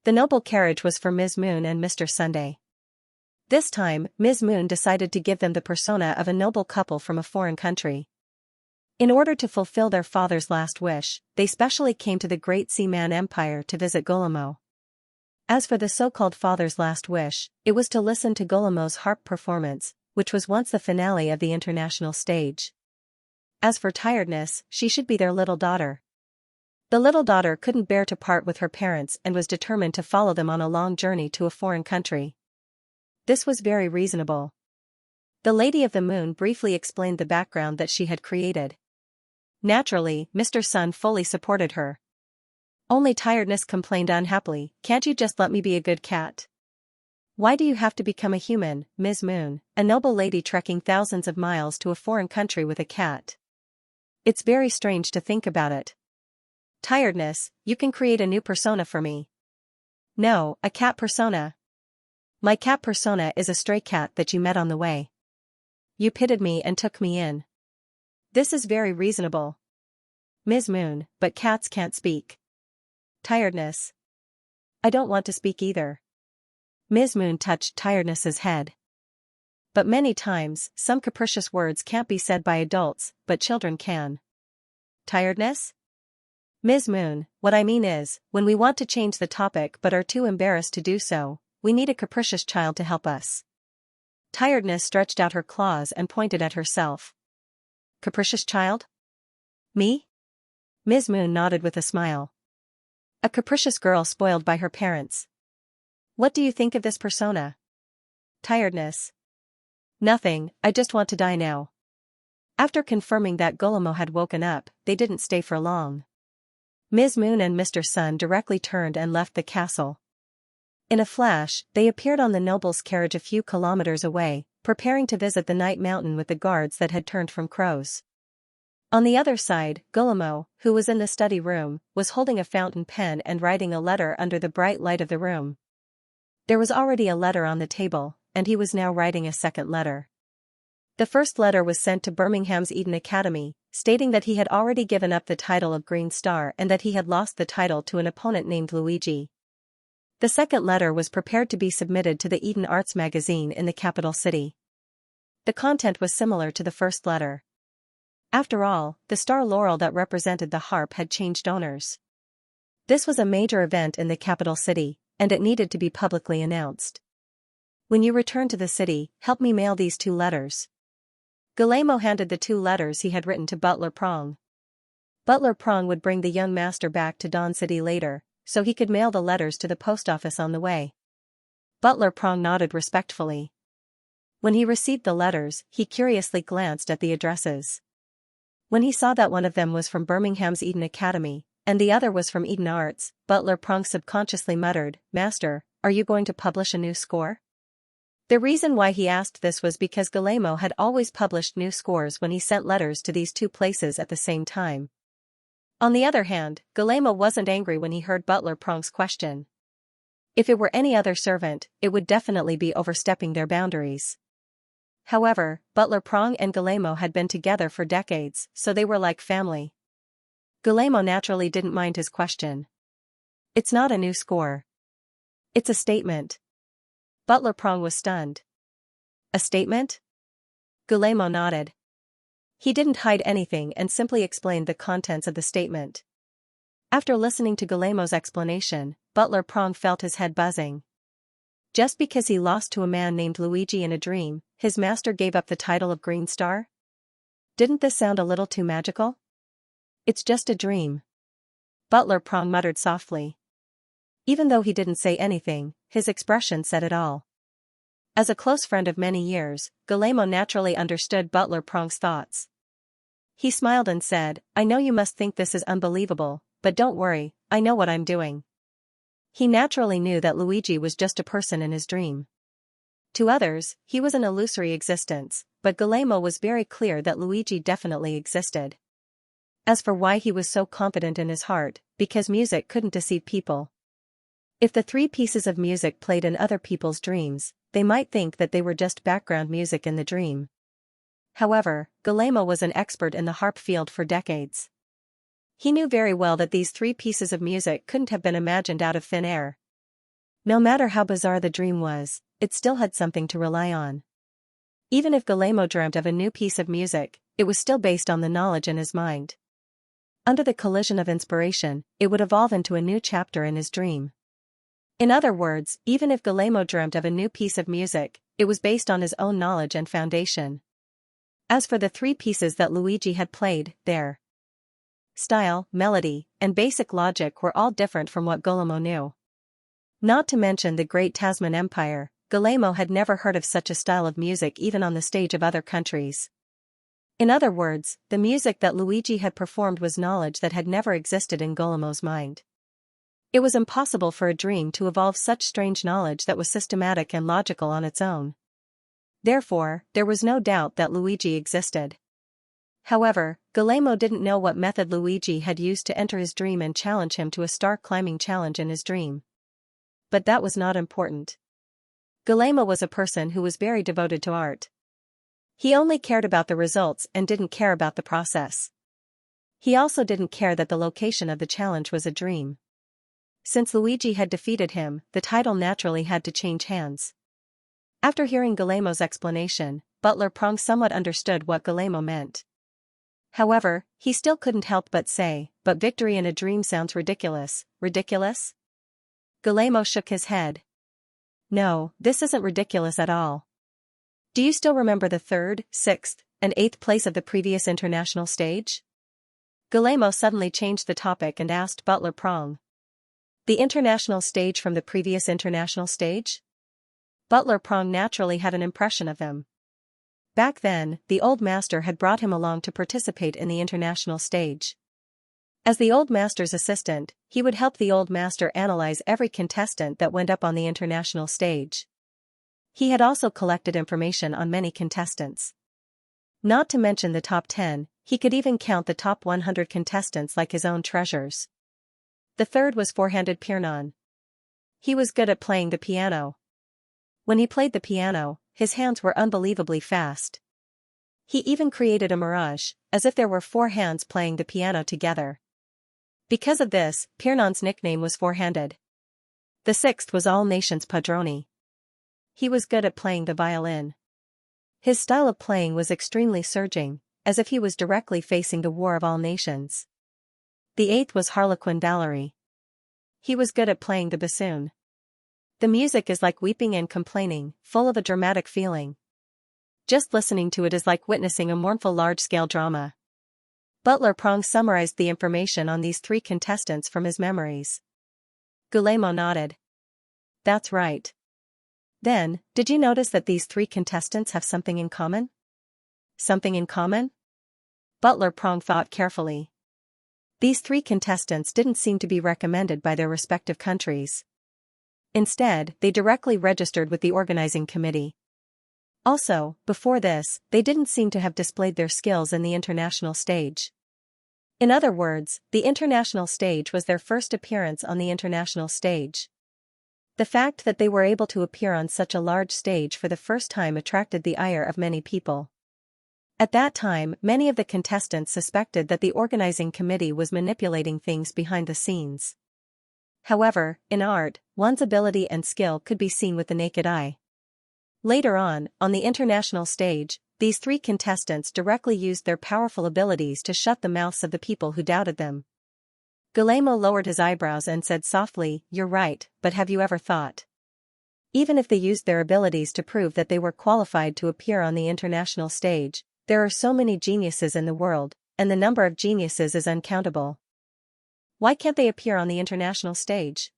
The noble carriage was for Ms. Moon and Mr. Sunday. This time, Ms. Moon decided to give them the persona of a noble couple from a foreign country. In order to fulfill their father's last wish, they specially came to the Great Seaman Empire to visit Guillermo. As for the so-called father's last wish, it was to listen to Guillermo's harp performance, which was once the finale of the international stage. As for tiredness, she should be their little daughter. The little daughter couldn't bear to part with her parents and was determined to follow them on a long journey to a foreign country. This was very reasonable. The Lady of the Moon briefly explained the background that she had created. Naturally, Mr. Sun fully supported her. Only tiredness complained unhappily, "Can't you just let me be a good cat? Why do you have to become a human, Ms. Moon, a noble lady trekking thousands of miles to a foreign country with a cat? It's very strange to think about it. Tiredness, you can create a new persona for me." "No, a cat persona. My cat persona is a stray cat that you met on the way. You pitied me and took me in. This is very reasonable. Ms. Moon, but cats can't speak." "Tiredness. I don't want to speak either." Ms. Moon touched Tiredness's head. "But many times, some capricious words can't be said by adults, but children can." "Tiredness? Ms. Moon, what I mean is, when we want to change the topic but are too embarrassed to do so, we need a capricious child to help us." Tiredness stretched out her claws and pointed at herself. "Capricious child? Me?" Ms. Moon nodded with a smile. "A capricious girl spoiled by her parents. What do you think of this persona?" Tiredness. "Nothing, I just want to die now." After confirming that Guillermo had woken up, they didn't stay for long. Ms. Moon and Mr. Sun directly turned and left the castle. In a flash, they appeared on the noble's carriage a few kilometers away, preparing to visit the Night Mountain with the guards that had turned from crows. On the other side, Guillermo, who was in the study room, was holding a fountain pen and writing a letter under the bright light of the room. There was already a letter on the table, and he was now writing a second letter. The first letter was sent to Birmingham's Eden Academy, stating that he had already given up the title of Green Star and that he had lost the title to an opponent named Luigi. The second letter was prepared to be submitted to the Eden Arts magazine in the capital city. The content was similar to the first letter. After all, the star laurel that represented the harp had changed owners. This was a major event in the capital city, and it needed to be publicly announced. "When you return to the city, help me mail these 2 letters." Guillermo handed the 2 letters he had written to Butler Prong. Butler Prong would bring the young master back to Dawn City later, so he could mail the letters to the post office on the way. Butler Prong nodded respectfully. When he received the letters, he curiously glanced at the addresses. When he saw that one of them was from Birmingham's Eden Academy, and the other was from Eden Arts, Butler Prong subconsciously muttered, "Master, are you going to publish a new score?" The reason why he asked this was because Guillermo had always published new scores when he sent letters to these 2 places at the same time. On the other hand, Guillermo wasn't angry when he heard Butler Prong's question. If it were any other servant, it would definitely be overstepping their boundaries. However, Butler Prong and Guillermo had been together for decades, so they were like family. Guillermo naturally didn't mind his question. "It's not a new score. It's a statement." Butler Prong was stunned. "A statement?" Guillermo nodded. He didn't hide anything and simply explained the contents of the statement. After listening to Guillermo's explanation, Butler Prong felt his head buzzing. Just because he lost to a man named Luigi in a dream, his master gave up the title of Green Star? Didn't this sound a little too magical? It's just a dream. Butler Prong muttered softly. Even though he didn't say anything, his expression said it all. As a close friend of many years, Guillermo naturally understood Butler Prong's thoughts. He smiled and said, I know you must think this is unbelievable, but don't worry, I know what I'm doing. He naturally knew that Luigi was just a person in his dream. To others, he was an illusory existence, but Guillermo was very clear that Luigi definitely existed. As for why he was so confident in his heart, because music couldn't deceive people. If the three pieces of music played in other people's dreams, they might think that they were just background music in the dream. However, Guillermo was an expert in the harp field for decades. He knew very well that these three pieces of music couldn't have been imagined out of thin air. No matter how bizarre the dream was, it still had something to rely on. Even if Guillermo dreamt of a new piece of music, it was still based on the knowledge in his mind. Under the collision of inspiration, it would evolve into a new chapter in his dream. In other words, even if Guillermo dreamt of a new piece of music, it was based on his own knowledge and foundation. As for the three pieces that Luigi had played, their style, melody, and basic logic were all different from what Guillermo knew. Not to mention the great Tasman Empire, Guillermo had never heard of such a style of music even on the stage of other countries. In other words, the music that Luigi had performed was knowledge that had never existed in Guillermo's mind. It was impossible for a dream to evolve such strange knowledge that was systematic and logical on its own. Therefore, there was no doubt that Luigi existed. However, Guillermo didn't know what method Luigi had used to enter his dream and challenge him to a star-climbing challenge in his dream. But that was not important. Guillermo was a person who was very devoted to art. He only cared about the results and didn't care about the process. He also didn't care that the location of the challenge was a dream. Since Luigi had defeated him, the title naturally had to change hands. After hearing Guillermo's explanation, Butler Prong somewhat understood what Guillermo meant. However, he still couldn't help but say, but victory in a dream sounds ridiculous. Ridiculous? Guillermo shook his head. No, this isn't ridiculous at all. Do you still remember the 3rd, 6th, and 8th place of the previous international stage? Guillermo suddenly changed the topic and asked Butler Prong. The international stage from the previous international stage? Butler Prong naturally had an impression of them. Back then, the old master had brought him along to participate in the international stage. As the old master's assistant, he would help the old master analyze every contestant that went up on the international stage. He had also collected information on many contestants. Not to mention the top 10, he could even count the top 100 contestants like his own treasures. The third was four-handed Piernon. He was good at playing the piano. When he played the piano, his hands were unbelievably fast. He even created a mirage, as if there were 4 hands playing the piano together. Because of this, Piernon's nickname was four-handed. The 6th was All Nations Padroni. He was good at playing the violin. His style of playing was extremely surging, as if he was directly facing the War of All Nations. The 8th was Harlequin Valerie. He was good at playing the bassoon. The music is like weeping and complaining, full of a dramatic feeling. Just listening to it is like witnessing a mournful large-scale drama. Butler Prong summarized the information on these 3 contestants from his memories. Guillermo nodded. That's right. Then, did you notice that these 3 contestants have something in common? Something in common? Butler Prong thought carefully. These 3 contestants didn't seem to be recommended by their respective countries. Instead, they directly registered with the organizing committee. Also, before this, they didn't seem to have displayed their skills in the international stage. In other words, the international stage was their first appearance on the international stage. The fact that they were able to appear on such a large stage for the first time attracted the ire of many people. At that time, many of the contestants suspected that the organizing committee was manipulating things behind the scenes. However, in art, one's ability and skill could be seen with the naked eye. Later on the international stage, these 3 contestants directly used their powerful abilities to shut the mouths of the people who doubted them. Guillermo lowered his eyebrows and said softly, "You're right, but have you ever thought Even if they used their abilities to prove that they were qualified to appear on the international stage, there are so many geniuses in the world, and the number of geniuses is uncountable. Why can't they appear on the international stage?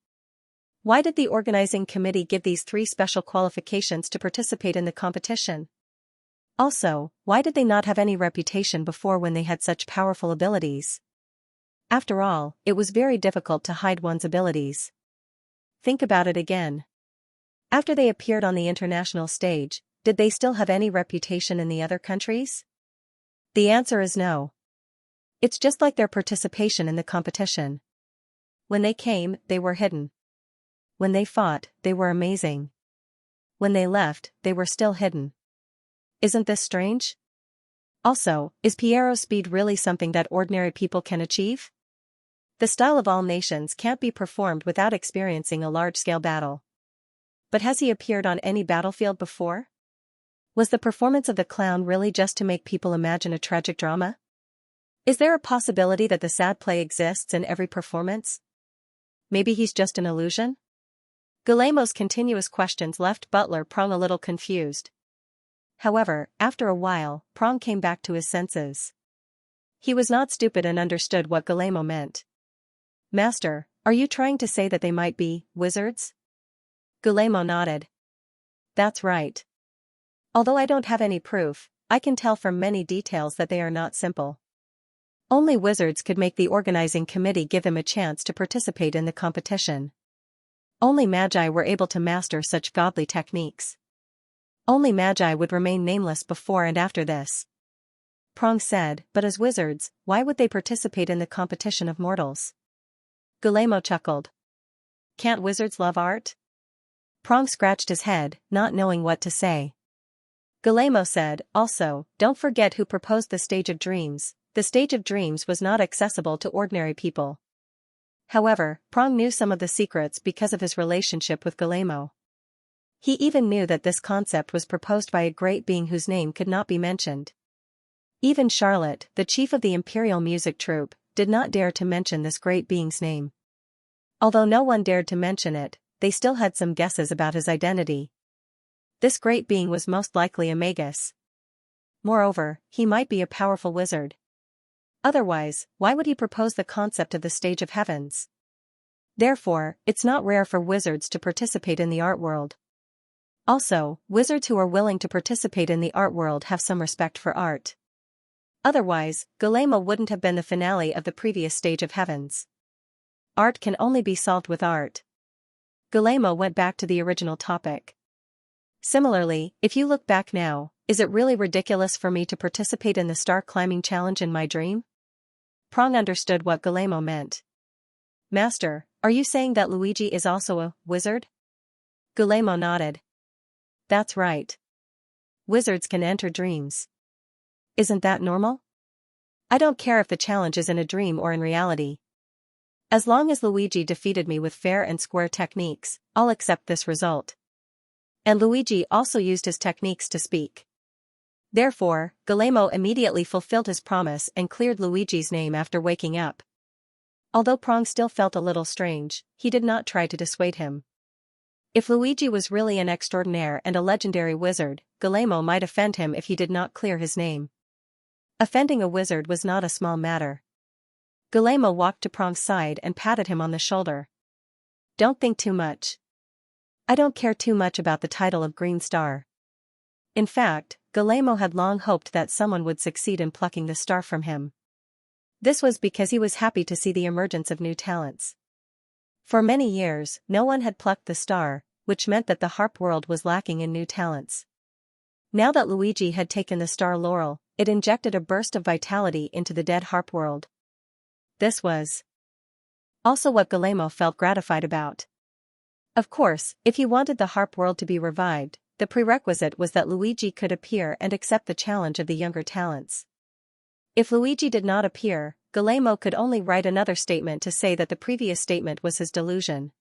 Why did the organizing committee give these 3 special qualifications to participate in the competition? Also, why did they not have any reputation before when they had such powerful abilities? After all, it was very difficult to hide one's abilities. Think about it again. After they appeared on the international stage, did they still have any reputation in the other countries? The answer is no. It's just like their participation in the competition. When they came, they were hidden. When they fought, they were amazing. When they left, they were still hidden. Isn't this strange? Also, is Piero's speed really something that ordinary people can achieve? The style of all nations can't be performed without experiencing a large-scale battle. But has he appeared on any battlefield before? Was the performance of the clown really just to make people imagine a tragic drama? Is there a possibility that the sad play exists in every performance? Maybe he's just an illusion? Guillermo's continuous questions left Butler Prong a little confused. However, after a while, Prong came back to his senses. He was not stupid and understood what Guillermo meant. Master, are you trying to say that they might be wizards? Guillermo nodded. That's right. Although I don't have any proof, I can tell from many details that they are not simple. Only wizards could make the organizing committee give them a chance to participate in the competition. Only magi were able to master such godly techniques. Only magi would remain nameless before and after this. Prong said, but as wizards, why would they participate in the competition of mortals? Guillermo chuckled. Can't wizards love art? Prong scratched his head, not knowing what to say. Guillermo said, also, don't forget who proposed the stage of dreams. The stage of dreams was not accessible to ordinary people. However, Prong knew some of the secrets because of his relationship with Guillermo. He even knew that this concept was proposed by a great being whose name could not be mentioned. Even Charlotte, the chief of the Imperial Music Troupe, did not dare to mention this great being's name. Although no one dared to mention it, they still had some guesses about his identity. This great being was most likely a magus. Moreover, he might be a powerful wizard. Otherwise, why would he propose the concept of the stage of heavens? Therefore, it's not rare for wizards to participate in the art world. Also, wizards who are willing to participate in the art world have some respect for art. Otherwise, Guillermo wouldn't have been the finale of the previous stage of heavens. Art can only be solved with art. Guillermo went back to the original topic. Similarly, if you look back now, is it really ridiculous for me to participate in the star climbing challenge in my dream? Prong understood what Guillermo meant. Master, are you saying that Luigi is also a wizard? Guillermo nodded. That's right. Wizards can enter dreams. Isn't that normal? I don't care if the challenge is in a dream or in reality. As long as Luigi defeated me with fair and square techniques, I'll accept this result. And Luigi also used his techniques to speak. Therefore, Guillermo immediately fulfilled his promise and cleared Luigi's name after waking up. Although Prong still felt a little strange, he did not try to dissuade him. If Luigi was really an extraordinaire and a legendary wizard, Guillermo might offend him if he did not clear his name. Offending a wizard was not a small matter. Guillermo walked to Prong's side and patted him on the shoulder. Don't think too much. I don't care too much about the title of Green Star. In fact, Guillermo had long hoped that someone would succeed in plucking the star from him. This was because he was happy to see the emergence of new talents. For many years, no one had plucked the star, which meant that the harp world was lacking in new talents. Now that Luigi had taken the star laurel, it injected a burst of vitality into the dead harp world. This was also what Guillermo felt gratified about. Of course, if he wanted the harp world to be revived, the prerequisite was that Luigi could appear and accept the challenge of the younger talents. If Luigi did not appear, Guillermo could only write another statement to say that the previous statement was his delusion.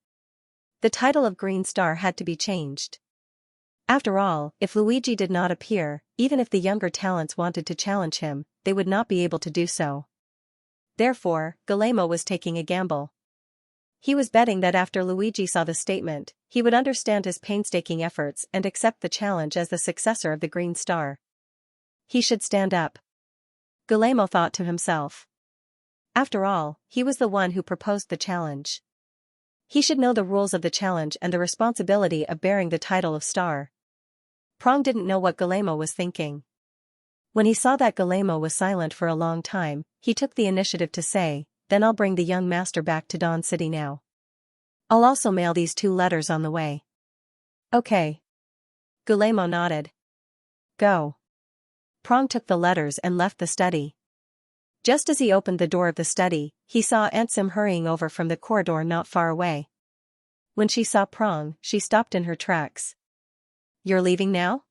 The title of Green Star had to be changed. After all, if Luigi did not appear, even if the younger talents wanted to challenge him, they would not be able to do so. Therefore, Guillermo was taking a gamble. He was betting that after Luigi saw the statement, he would understand his painstaking efforts and accept the challenge as the successor of the Green Star. He should stand up, Guillermo thought to himself. After all, he was the one who proposed the challenge. He should know the rules of the challenge and the responsibility of bearing the title of star. Prong didn't know what Guillermo was thinking. When he saw that Guillermo was silent for a long time, he took the initiative to say, "Then I'll bring the young master back to Dawn City now. I'll also mail these 2 letters on the way." "Okay." Guillermo nodded. "Go." Prong took the letters and left the study. Just as he opened the door of the study, he saw Aunt Sim hurrying over from the corridor not far away. When she saw Prong, she stopped in her tracks. "You're leaving now?"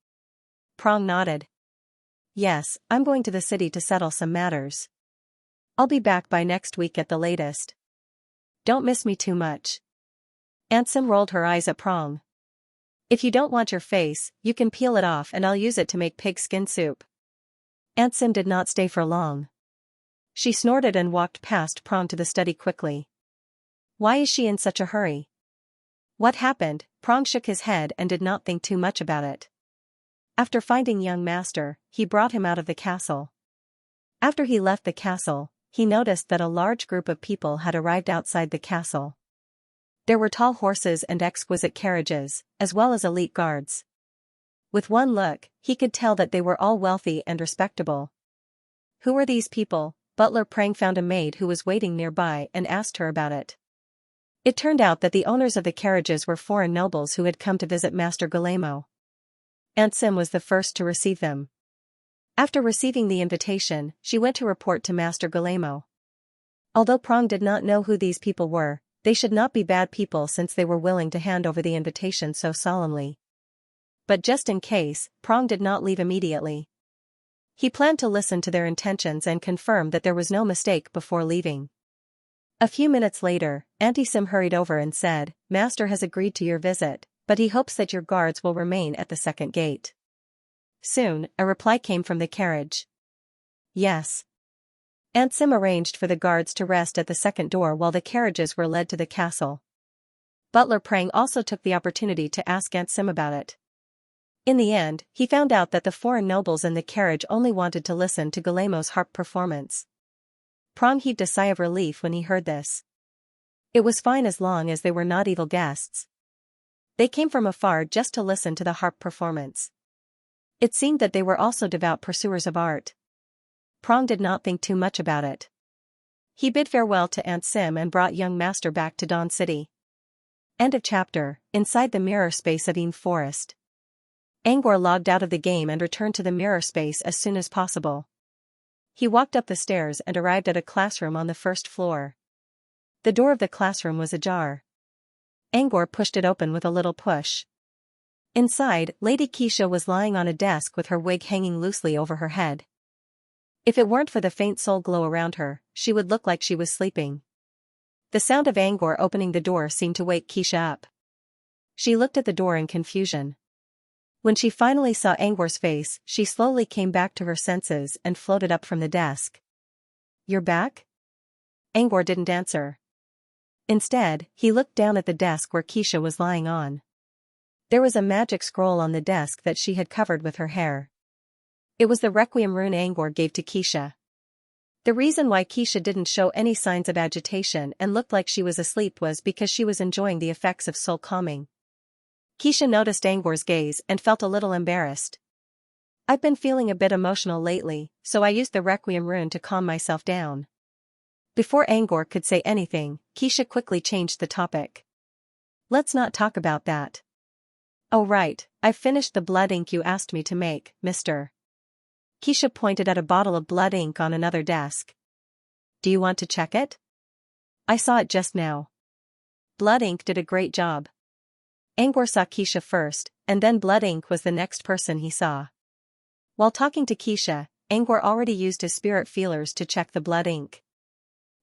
Prong nodded. "Yes, I'm going to the city to settle some matters. I'll be back by next week at the latest. Don't miss me too much." Aunt Sim rolled her eyes at Prong. "If you don't want your face, you can peel it off and I'll use it to make pig skin soup." Aunt Sim did not stay for long. She snorted and walked past Prong to the study quickly. Why is she in such a hurry? What happened? Prong shook his head and did not think too much about it. After finding young master, he brought him out of the castle. After he left the castle, he noticed that a large group of people had arrived outside the castle. There were tall horses and exquisite carriages, as well as elite guards. With one look, he could tell that they were all wealthy and respectable. Who were these people? Butler Prang found a maid who was waiting nearby and asked her about it. It turned out that the owners of the carriages were foreign nobles who had come to visit Master Guillermo. Aunt Sim was the first to receive them. After receiving the invitation, she went to report to Master Guillermo. Although Prong did not know who these people were, they should not be bad people since they were willing to hand over the invitation so solemnly. But just in case, Prong did not leave immediately. He planned to listen to their intentions and confirm that there was no mistake before leaving. A few minutes later, Auntie Sim hurried over and said, "Master has agreed to your visit, but he hopes that your guards will remain at the second gate." Soon, a reply came from the carriage. "Yes." Aunt Sim arranged for the guards to rest at the second door while the carriages were led to the castle. Butler Prang also took the opportunity to ask Aunt Sim about it. In the end, he found out that the foreign nobles in the carriage only wanted to listen to Guillermo's harp performance. Prong heaved a sigh of relief when he heard this. It was fine as long as they were not evil guests. They came from afar just to listen to the harp performance. It seemed that they were also devout pursuers of art. Prong did not think too much about it. He bid farewell to Aunt Sim and brought young master back to Dawn City. End of chapter. Inside the mirror space of Eden Forest. Angor logged out of the game and returned to the mirror space as soon as possible. He walked up the stairs and arrived at a classroom on the first floor. The door of the classroom was ajar. Angor pushed it open with a little push. Inside, Lady Xianxia was lying on a desk with her wig hanging loosely over her head. If it weren't for the faint soul glow around her, she would look like she was sleeping. The sound of Angor opening the door seemed to wake Xianxia up. She looked at the door in confusion. When she finally saw Angor's face, she slowly came back to her senses and floated up from the desk. "You're back?" Angor didn't answer. Instead, he looked down at the desk where Xianxia was lying on. There was a magic scroll on the desk that she had covered with her hair. It was the Requiem rune Angor gave to Xianxia. The reason why Xianxia didn't show any signs of agitation and looked like she was asleep was because she was enjoying the effects of soul calming. Xianxia noticed Angor's gaze and felt a little embarrassed. "I've been feeling a bit emotional lately, so I used the Requiem rune to calm myself down." Before Angor could say anything, Xianxia quickly changed the topic. "Let's not talk about that." "Oh right, I've finished the blood ink you asked me to make, mister." Xianxia pointed at a bottle of blood ink on another desk. "Do you want to check it?" "I saw it just now. Blood ink did a great job." Angor saw Xianxia first, and then blood ink was the next person he saw. While talking to Xianxia, Angor already used his spirit feelers to check the blood ink.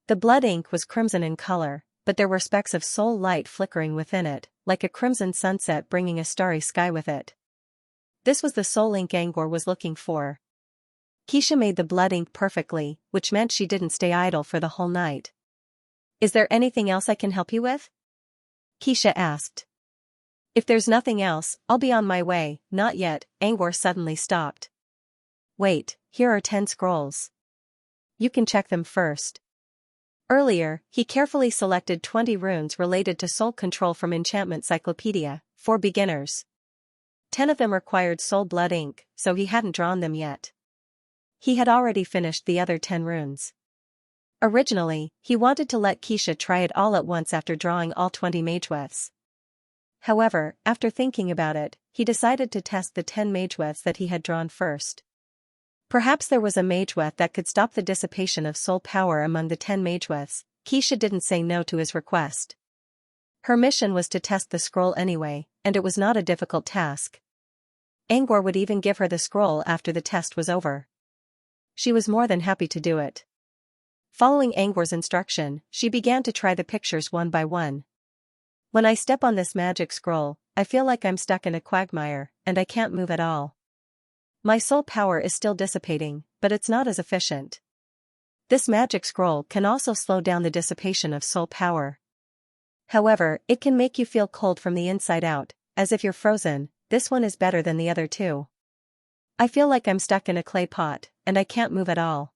The blood ink was crimson in color, but there were specks of soul light flickering within it, like a crimson sunset bringing a starry sky with it. This was the soul ink Angor was looking for. Xianxia made the blood ink perfectly, which meant she didn't stay idle for the whole night. Is there anything else I can help you with? Xianxia asked. If there's nothing else, I'll be on my way. Not yet, Angor suddenly stopped. Wait, here are 10 scrolls. You can check them first. Earlier, he carefully selected 20 runes related to soul control from Enchantment Cyclopedia, for beginners. 10 of them required soul blood ink, so he hadn't drawn them yet. He had already finished the other 10 runes. Originally, he wanted to let Xianxia try it all at once after drawing all 20 magewefts. However, after thinking about it, he decided to test the 10 magewefts that he had drawn first. Perhaps there was a mageweft that could stop the dissipation of soul power among the 10 magewefts. Xianxia didn't say no to his request. Her mission was to test the scroll anyway, and it was not a difficult task. Angor would even give her the scroll after the test was over. She was more than happy to do it. Following Angor's instruction, she began to try the pictures one by one. When I step on this magic scroll, I feel like I'm stuck in a quagmire, and I can't move at all. My soul power is still dissipating, but it's not as efficient. This magic scroll can also slow down the dissipation of soul power. However, it can make you feel cold from the inside out, as if you're frozen. This one is better than the other two. I feel like I'm stuck in a clay pot, and I can't move at all.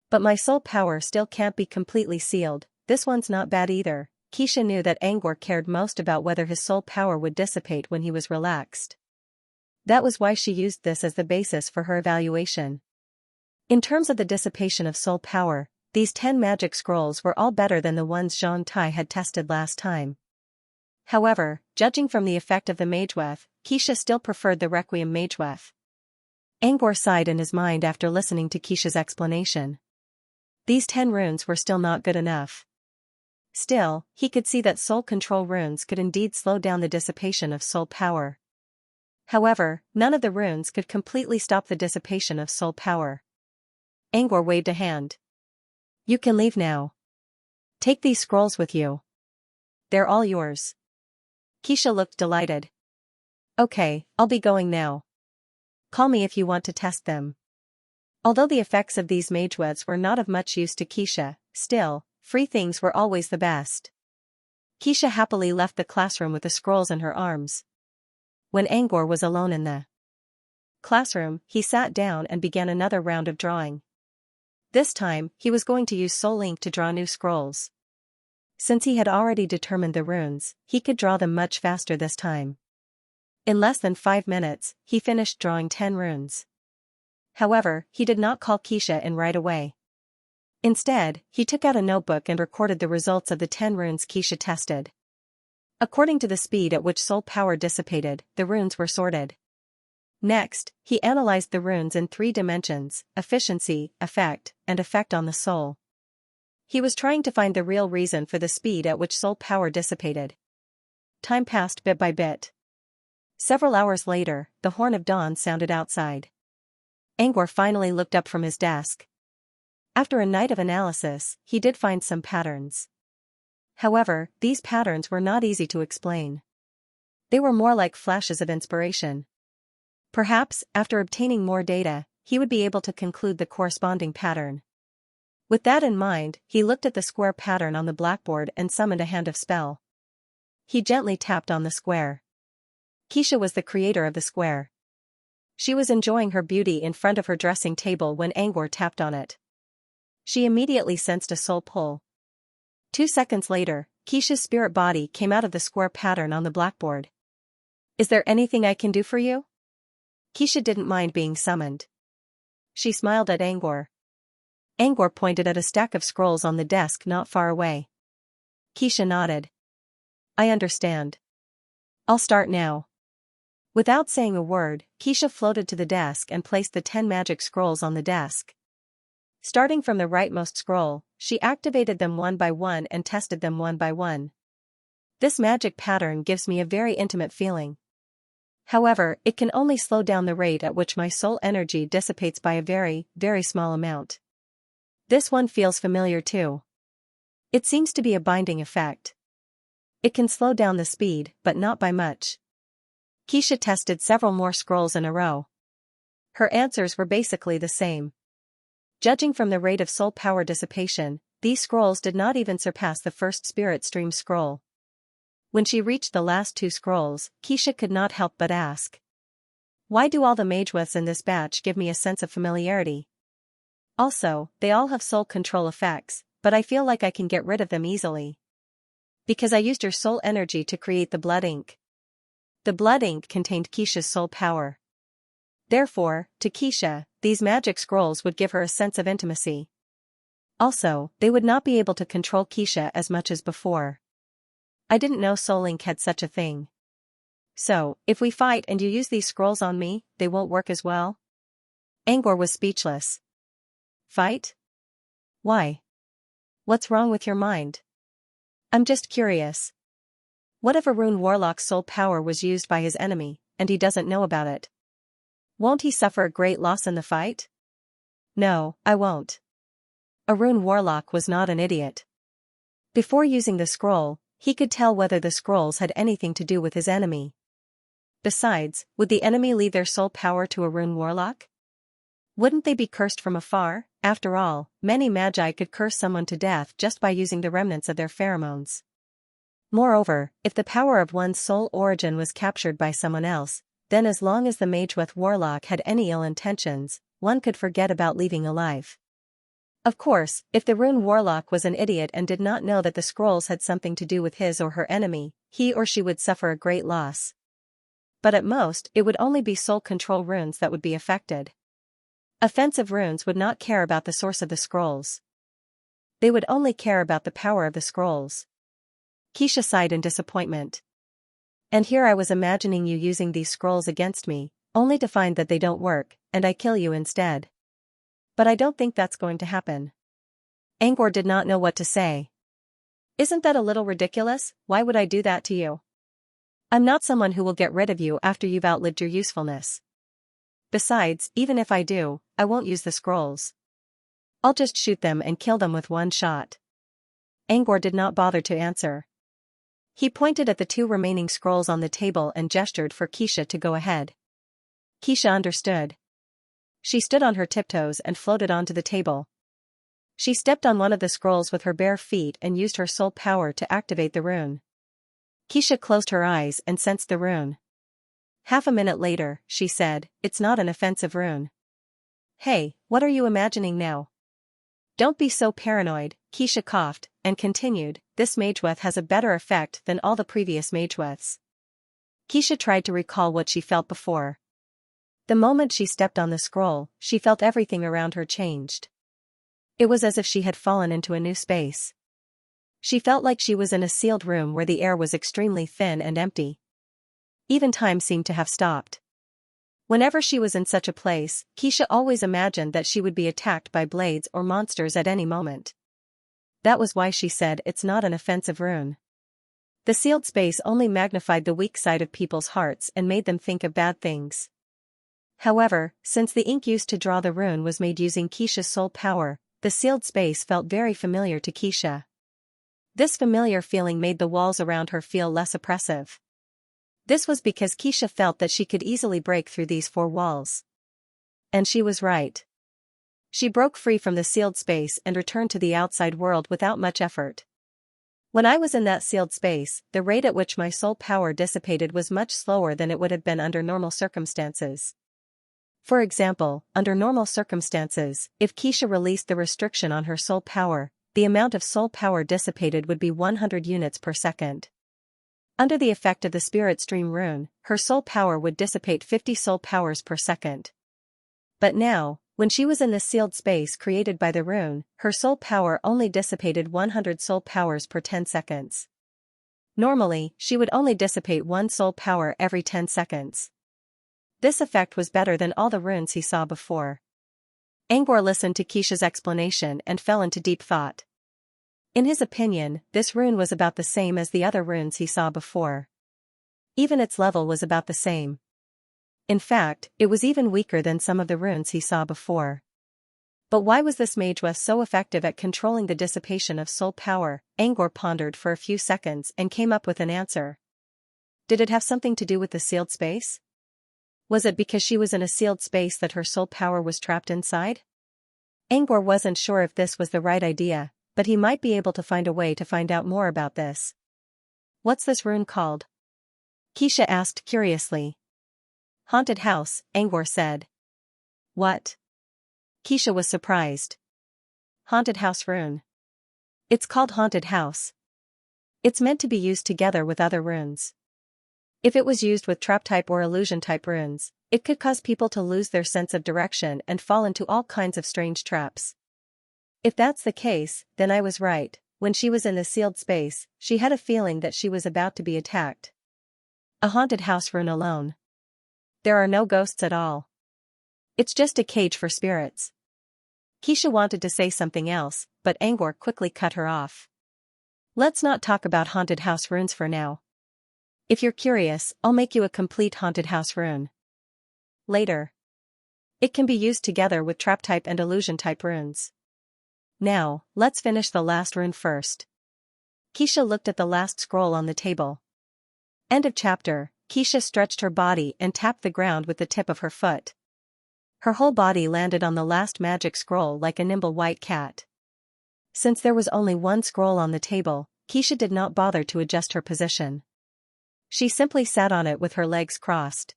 But my soul power still can't be completely sealed. This one's not bad either. Xianxia knew that Angor cared most about whether his soul power would dissipate when he was relaxed. That was why she used this as the basis for her evaluation. In terms of the dissipation of soul power, these 10 magic scrolls were all better than the ones Zhang Tai had tested last time. However, judging from the effect of the magewef, Xianxia still preferred the Requiem magewef. Angor sighed in his mind after listening to Xianxia's explanation. These 10 runes were still not good enough. Still, he could see that soul control runes could indeed slow down the dissipation of soul power. However, none of the runes could completely stop the dissipation of soul power. Angor waved a hand. You can leave now. Take these scrolls with you. They're all yours. Xianxia looked delighted. Okay, I'll be going now. Call me if you want to test them. Although the effects of these magewefts were not of much use to Xianxia, still, free things were always the best. Xianxia happily left the classroom with the scrolls in her arms. When Angor was alone in the classroom, he sat down and began another round of drawing. This time, he was going to use soul ink to draw new scrolls. Since he had already determined the runes, he could draw them much faster this time. In less than 5 minutes, he finished drawing 10 runes. However, he did not call Xianxia in right away. Instead, he took out a notebook and recorded the results of the 10 runes Xianxia tested. According to the speed at which soul power dissipated, the runes were sorted. Next, he analyzed the runes in 3 dimensions: efficiency, effect, and effect on the soul. He was trying to find the real reason for the speed at which soul power dissipated. Time passed bit by bit. Several hours later, the horn of dawn sounded outside. Angor finally looked up from his desk. After a night of analysis, he did find some patterns. However, these patterns were not easy to explain. They were more like flashes of inspiration. Perhaps, after obtaining more data, he would be able to conclude the corresponding pattern. With that in mind, he looked at the square pattern on the blackboard and summoned a hand of spell. He gently tapped on the square. Xianxia was the creator of the square. She was enjoying her beauty in front of her dressing table when Angor tapped on it. She immediately sensed a soul pull. 2 seconds later, Xianxia's spirit body came out of the square pattern on the blackboard. Is there anything I can do for you? Xianxia didn't mind being summoned. She smiled at Angor. Angor pointed at a stack of scrolls on the desk not far away. Xianxia nodded. I understand. I'll start now. Without saying a word, Xianxia floated to the desk and placed the 10 magic scrolls on the desk. Starting from the rightmost scroll, she activated them one by one and tested them one by one. This magic pattern gives me a very intimate feeling. However, it can only slow down the rate at which my soul energy dissipates by a very, very small amount. This one feels familiar too. It seems to be a binding effect. It can slow down the speed, but not by much. Xianxia tested several more scrolls in a row. Her answers were basically the same. Judging from the rate of soul power dissipation, these scrolls did not even surpass the first spirit stream scroll. When she reached the last two scrolls, Xianxia could not help but ask. Why do all the magewiths in this batch give me a sense of familiarity? Also, they all have soul control effects, but I feel like I can get rid of them easily. Because I used your soul energy to create the blood ink. The blood ink contained Xianxia's soul power. Therefore, to Xianxia, these magic scrolls would give her a sense of intimacy. Also, they would not be able to control Xianxia as much as before. I didn't know soul ink had such a thing. So, if we fight and you use these scrolls on me, they won't work as well? Angor was speechless. Fight? Why? What's wrong with your mind? I'm just curious. What if a rune warlock's soul power was used by his enemy, and he doesn't know about it? Won't he suffer a great loss in the fight? No, I won't. A rune warlock was not an idiot. Before using the scroll, he could tell whether the scrolls had anything to do with his enemy. Besides, would the enemy leave their soul power to a rune warlock? Wouldn't they be cursed from afar? After all, many magi could curse someone to death just by using the remnants of their pheromones. Moreover, if the power of one's soul origin was captured by someone else, then as long as the magewith warlock had any ill intentions, one could forget about leaving alive. Of course, if the rune warlock was an idiot and did not know that the scrolls had something to do with his or her enemy, he or she would suffer a great loss. But at most, it would only be soul control runes that would be affected. Offensive runes would not care about the source of the scrolls. They would only care about the power of the scrolls. Xianxia sighed in disappointment. And here I was imagining you using these scrolls against me, only to find that they don't work, and I kill you instead. But I don't think that's going to happen. Angor did not know what to say. Isn't that a little ridiculous? Why would I do that to you? I'm not someone who will get rid of you after you've outlived your usefulness. Besides, even if I do, I won't use the scrolls. I'll just shoot them and kill them with one shot. Angor did not bother to answer. He pointed at the two remaining scrolls on the table and gestured for Xianxia to go ahead. Xianxia understood. She stood on her tiptoes and floated onto the table. She stepped on one of the scrolls with her bare feet and used her soul power to activate the rune. Xianxia closed her eyes and sensed the rune. Half a minute later, she said, "It's not an offensive rune." Hey, what are you imagining now? Don't be so paranoid, Xianxia coughed, and continued, "This magewith has a better effect than all the previous magewiths." Xianxia tried to recall what she felt before. The moment she stepped on the scroll, she felt everything around her changed. It was as if she had fallen into a new space. She felt like she was in a sealed room where the air was extremely thin and empty. Even time seemed to have stopped. Whenever she was in such a place, Xianxia always imagined that she would be attacked by blades or monsters at any moment. That was why she said it's not an offensive rune. The sealed space only magnified the weak side of people's hearts and made them think of bad things. However, since the ink used to draw the rune was made using Xianxia's soul power, the sealed space felt very familiar to Xianxia. This familiar feeling made the walls around her feel less oppressive. This was because Xianxia felt that she could easily break through these four walls. And she was right. She broke free from the sealed space and returned to the outside world without much effort. When I was in that sealed space, the rate at which my soul power dissipated was much slower than it would have been under normal circumstances. For example, under normal circumstances, if Xianxia released the restriction on her soul power, the amount of soul power dissipated would be 100 units per second. Under the effect of the spirit stream rune, her soul power would dissipate 50 soul powers per second. But now, when she was in the sealed space created by the rune, her soul power only dissipated 100 soul powers per 10 seconds. Normally, she would only dissipate 1 soul power every 10 seconds. This effect was better than all the runes he saw before. Angor listened to Xianxia's explanation and fell into deep thought. In his opinion, this rune was about the same as the other runes he saw before. Even its level was about the same. In fact, it was even weaker than some of the runes he saw before. But why was this magewith so effective at controlling the dissipation of soul power? Angor pondered for a few seconds and came up with an answer. Did it have something to do with the sealed space? Was it because she was in a sealed space that her soul power was trapped inside? Angor wasn't sure if this was the right idea, but he might be able to find a way to find out more about this. What's this rune called? Xianxia asked curiously. Haunted house, Angor said. What? Xianxia was surprised. Haunted house rune. It's called haunted house. It's meant to be used together with other runes. If it was used with trap-type or illusion-type runes, it could cause people to lose their sense of direction and fall into all kinds of strange traps. If that's the case, then I was right. When she was in the sealed space, she had a feeling that she was about to be attacked. A haunted house rune alone. There are no ghosts at all. It's just a cage for spirits. Xianxia wanted to say something else, but Angor quickly cut her off. Let's not talk about haunted house runes for now. If you're curious, I'll make you a complete haunted house rune. Later. It can be used together with trap-type and illusion-type runes. Now, let's finish the last rune first. Xianxia looked at the last scroll on the table. End of chapter. Xianxia stretched her body and tapped the ground with the tip of her foot. Her whole body landed on the last magic scroll like a nimble white cat. Since there was only one scroll on the table, Xianxia did not bother to adjust her position. She simply sat on it with her legs crossed.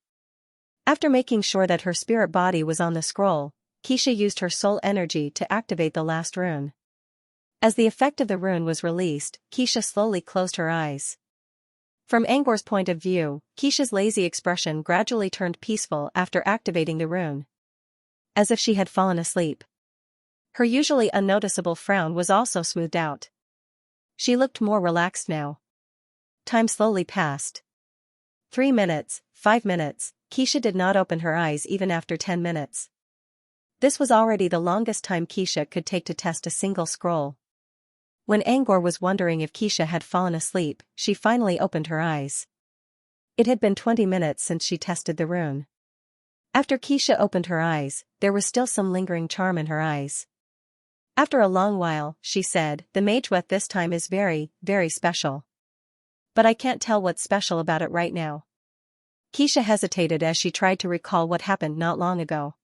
After making sure that her spirit body was on the scroll, Xianxia used her soul energy to activate the last rune. As the effect of the rune was released, Xianxia slowly closed her eyes. From Angor's point of view, Xianxia's lazy expression gradually turned peaceful after activating the rune. As if she had fallen asleep. Her usually unnoticeable frown was also smoothed out. She looked more relaxed now. Time slowly passed. 3 minutes, 5 minutes, Xianxia did not open her eyes even after 10 minutes. This was already the longest time Xianxia could take to test a single scroll. When Angor was wondering if Xianxia had fallen asleep, she finally opened her eyes. It had been 20 minutes since she tested the rune. After Xianxia opened her eyes, there was still some lingering charm in her eyes. After a long while, she said, "The Mageweth this time is very, very special. But I can't tell what's special about it right now." Xianxia hesitated as she tried to recall what happened not long ago.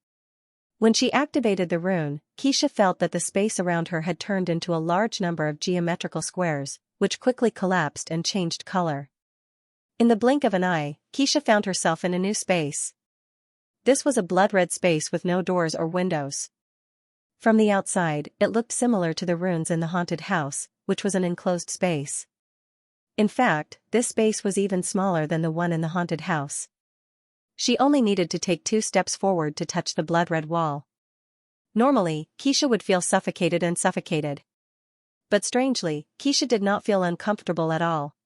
When she activated the rune, Xianxia felt that the space around her had turned into a large number of geometrical squares, which quickly collapsed and changed color. In the blink of an eye, Xianxia found herself in a new space. This was a blood-red space with no doors or windows. From the outside, it looked similar to the runes in the haunted house, which was an enclosed space. In fact, this space was even smaller than the one in the haunted house. She only needed to take 2 steps forward to touch the blood-red wall. Normally, Xianxia would feel suffocated. But strangely, Xianxia did not feel uncomfortable at all.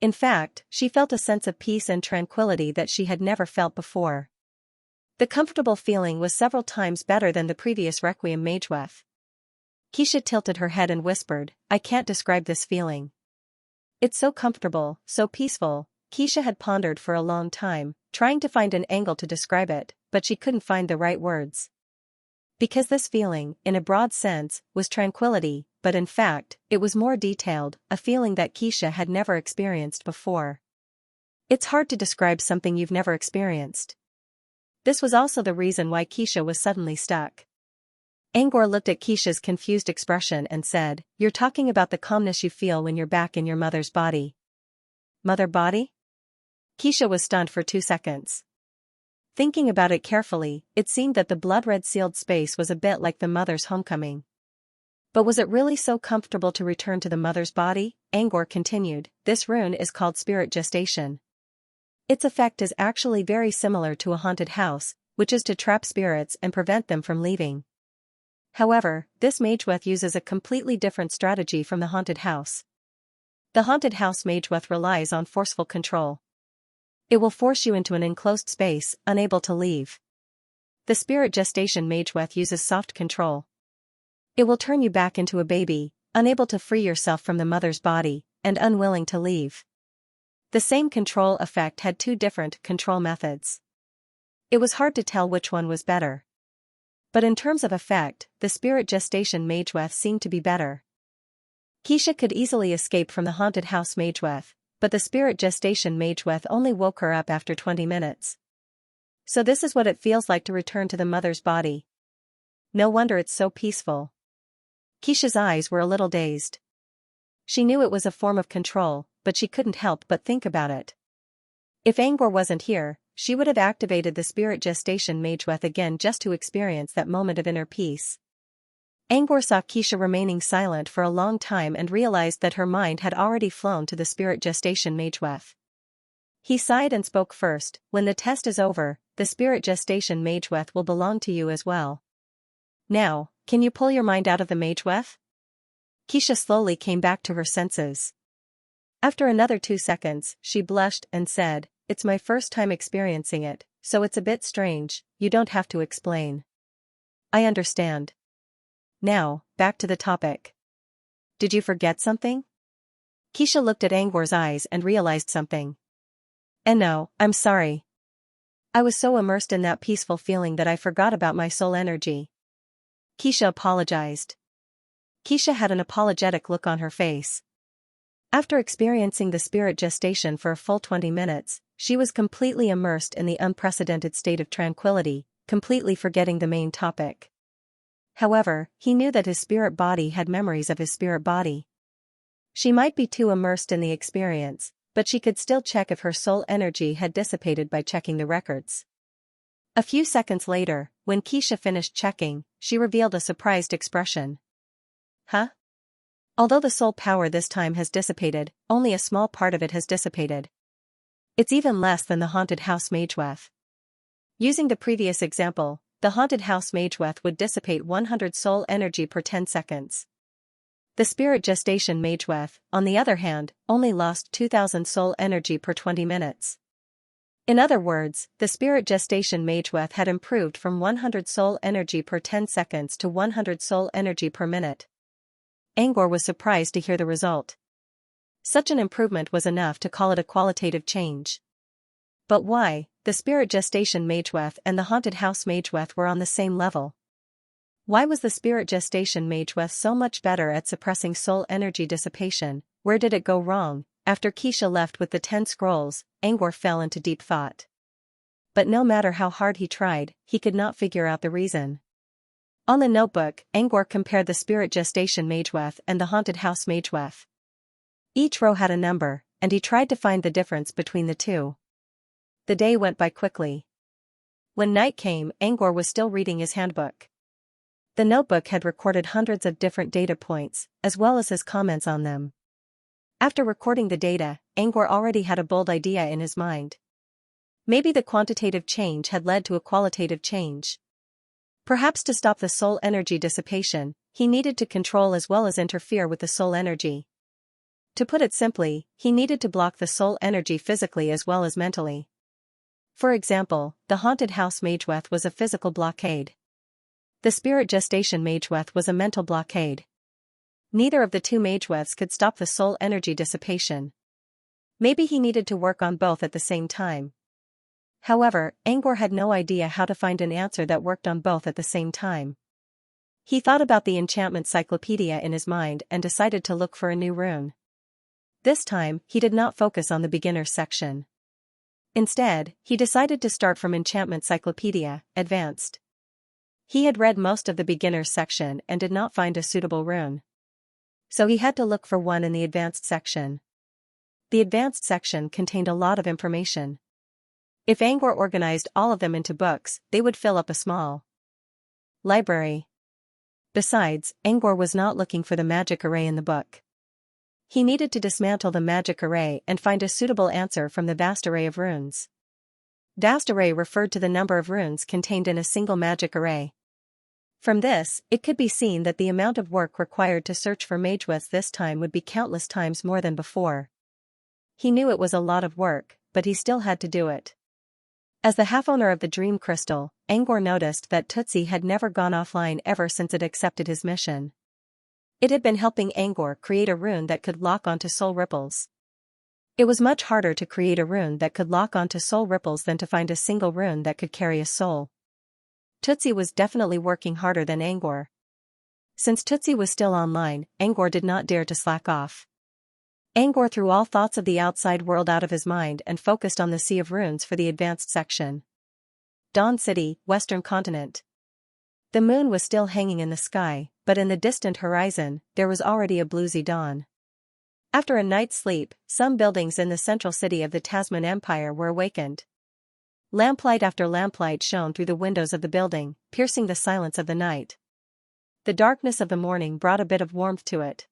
In fact, she felt a sense of peace and tranquility that she had never felt before. The comfortable feeling was several times better than the previous Requiem Mageweth. Xianxia tilted her head and whispered, "I can't describe this feeling. It's so comfortable, so peaceful." Xianxia had pondered for a long time, trying to find an angle to describe it, but she couldn't find the right words. Because this feeling, in a broad sense, was tranquility, but in fact, it was more detailed, a feeling that Xianxia had never experienced before. It's hard to describe something you've never experienced. This was also the reason why Xianxia was suddenly stuck. Angor looked at Xianxia's confused expression and said, "You're talking about the calmness you feel when you're back in your mother's body." Mother body? Xianxia was stunned for 2 seconds. Thinking about it carefully, it seemed that the blood-red sealed space was a bit like the mother's homecoming. But was it really so comfortable to return to the mother's body? Angor continued, "This rune is called spirit gestation. Its effect is actually very similar to a haunted house, which is to trap spirits and prevent them from leaving. However, this Mageweth uses a completely different strategy from the haunted house. The haunted house Mageweth relies on forceful control. It will force you into an enclosed space, unable to leave. The spirit gestation Mageweth uses soft control. It will turn you back into a baby, unable to free yourself from the mother's body, and unwilling to leave. The same control effect had 2 different control methods. It was hard to tell which one was better. But in terms of effect, the spirit gestation Mageweth seemed to be better. Xianxia could easily escape from the haunted house Mageweth, but the spirit gestation Mageweth only woke her up after 20 minutes. So this is what it feels like to return to the mother's body. No wonder it's so peaceful. Keisha's eyes were a little dazed. She knew it was a form of control, but she couldn't help but think about it. If Angor wasn't here, she would have activated the spirit gestation mageweth again just to experience that moment of inner peace. Angor saw Xianxia remaining silent for a long time and realized that her mind had already flown to the spirit gestation mageweth. He sighed and spoke first, "When the test is over, the spirit gestation mageweth will belong to you as well. Now, can you pull your mind out of the mageweth?" Xianxia slowly came back to her senses. After another 2 seconds, she blushed and said, "It's my first time experiencing it, so it's a bit strange. You don't have to explain. I understand. Now, back to the topic. Did you forget something?" Xianxia looked at Angor's eyes and realized something. No, I'm sorry. I was so immersed in that peaceful feeling that I forgot about my soul energy." Xianxia apologized. Xianxia had an apologetic look on her face. After experiencing the spirit gestation for a full 20 minutes, she was completely immersed in the unprecedented state of tranquility, completely forgetting the main topic. However, he knew that his spirit body had memories of his spirit body. She might be too immersed in the experience, but she could still check if her soul energy had dissipated by checking the records. A few seconds later, when Xianxia finished checking, she revealed a surprised expression. "Huh? Although the soul power this time has dissipated, only a small part of it has dissipated. It's even less than the haunted house mageweth." Using the previous example, the haunted house mageweth would dissipate 100 soul energy per 10 seconds. The spirit gestation mageweth, on the other hand, only lost 2000 soul energy per 20 minutes. In other words, the spirit gestation mageweth had improved from 100 soul energy per 10 seconds to 100 soul energy per minute. Angor was surprised to hear the result. Such an improvement was enough to call it a qualitative change. But why? The spirit gestation mageweth and the haunted house mageweth were on the same level. Why was the spirit gestation mageweth so much better at suppressing soul energy dissipation? Where did it go wrong? After Xianxia left with the 10 scrolls, Angor fell into deep thought. But no matter how hard he tried, he could not figure out the reason. On the notebook, Angor compared the spirit gestation mageweth and the haunted house mageweth. Each row had a number, and he tried to find the difference between the two. The day went by quickly. When night came, Angor was still reading his handbook. The notebook had recorded hundreds of different data points, as well as his comments on them. After recording the data, Angor already had a bold idea in his mind. Maybe the quantitative change had led to a qualitative change. Perhaps to stop the soul energy dissipation, he needed to control as well as interfere with the soul energy. To put it simply, he needed to block the soul energy physically as well as mentally. For example, the haunted house mageweth was a physical blockade. The spirit gestation mageweth was a mental blockade. Neither of the two mageweths could stop the soul energy dissipation. Maybe he needed to work on both at the same time. However, Angor had no idea how to find an answer that worked on both at the same time. He thought about the enchantment cyclopedia in his mind and decided to look for a new rune. This time, he did not focus on the beginner's section. Instead, he decided to start from Enchantment Cyclopedia, Advanced. He had read most of the beginner's section and did not find a suitable rune. So he had to look for one in the Advanced section. The Advanced section contained a lot of information. If Angor organized all of them into books, they would fill up a small library. Besides, Angor was not looking for the magic array in the book. He needed to dismantle the magic array and find a suitable answer from the vast array of runes. Vast array referred to the number of runes contained in a single magic array. From this, it could be seen that the amount of work required to search for mageweths this time would be countless times more than before. He knew it was a lot of work, but he still had to do it. As the half-owner of the Dream Crystal, Angor noticed that Tootsie had never gone offline ever since it accepted his mission. It had been helping Angor create a rune that could lock onto soul ripples. It was much harder to create a rune that could lock onto soul ripples than to find a single rune that could carry a soul. Tootsie was definitely working harder than Angor. Since Tootsie was still online, Angor did not dare to slack off. Angor threw all thoughts of the outside world out of his mind and focused on the Sea of Runes for the Advanced section. Dawn City, Western Continent. The moon was still hanging in the sky, but in the distant horizon, there was already a bluesy dawn. After a night's sleep, some buildings in the central city of the Tasman Empire were awakened. Lamplight after lamplight shone through the windows of the building, piercing the silence of the night. The darkness of the morning brought a bit of warmth to it.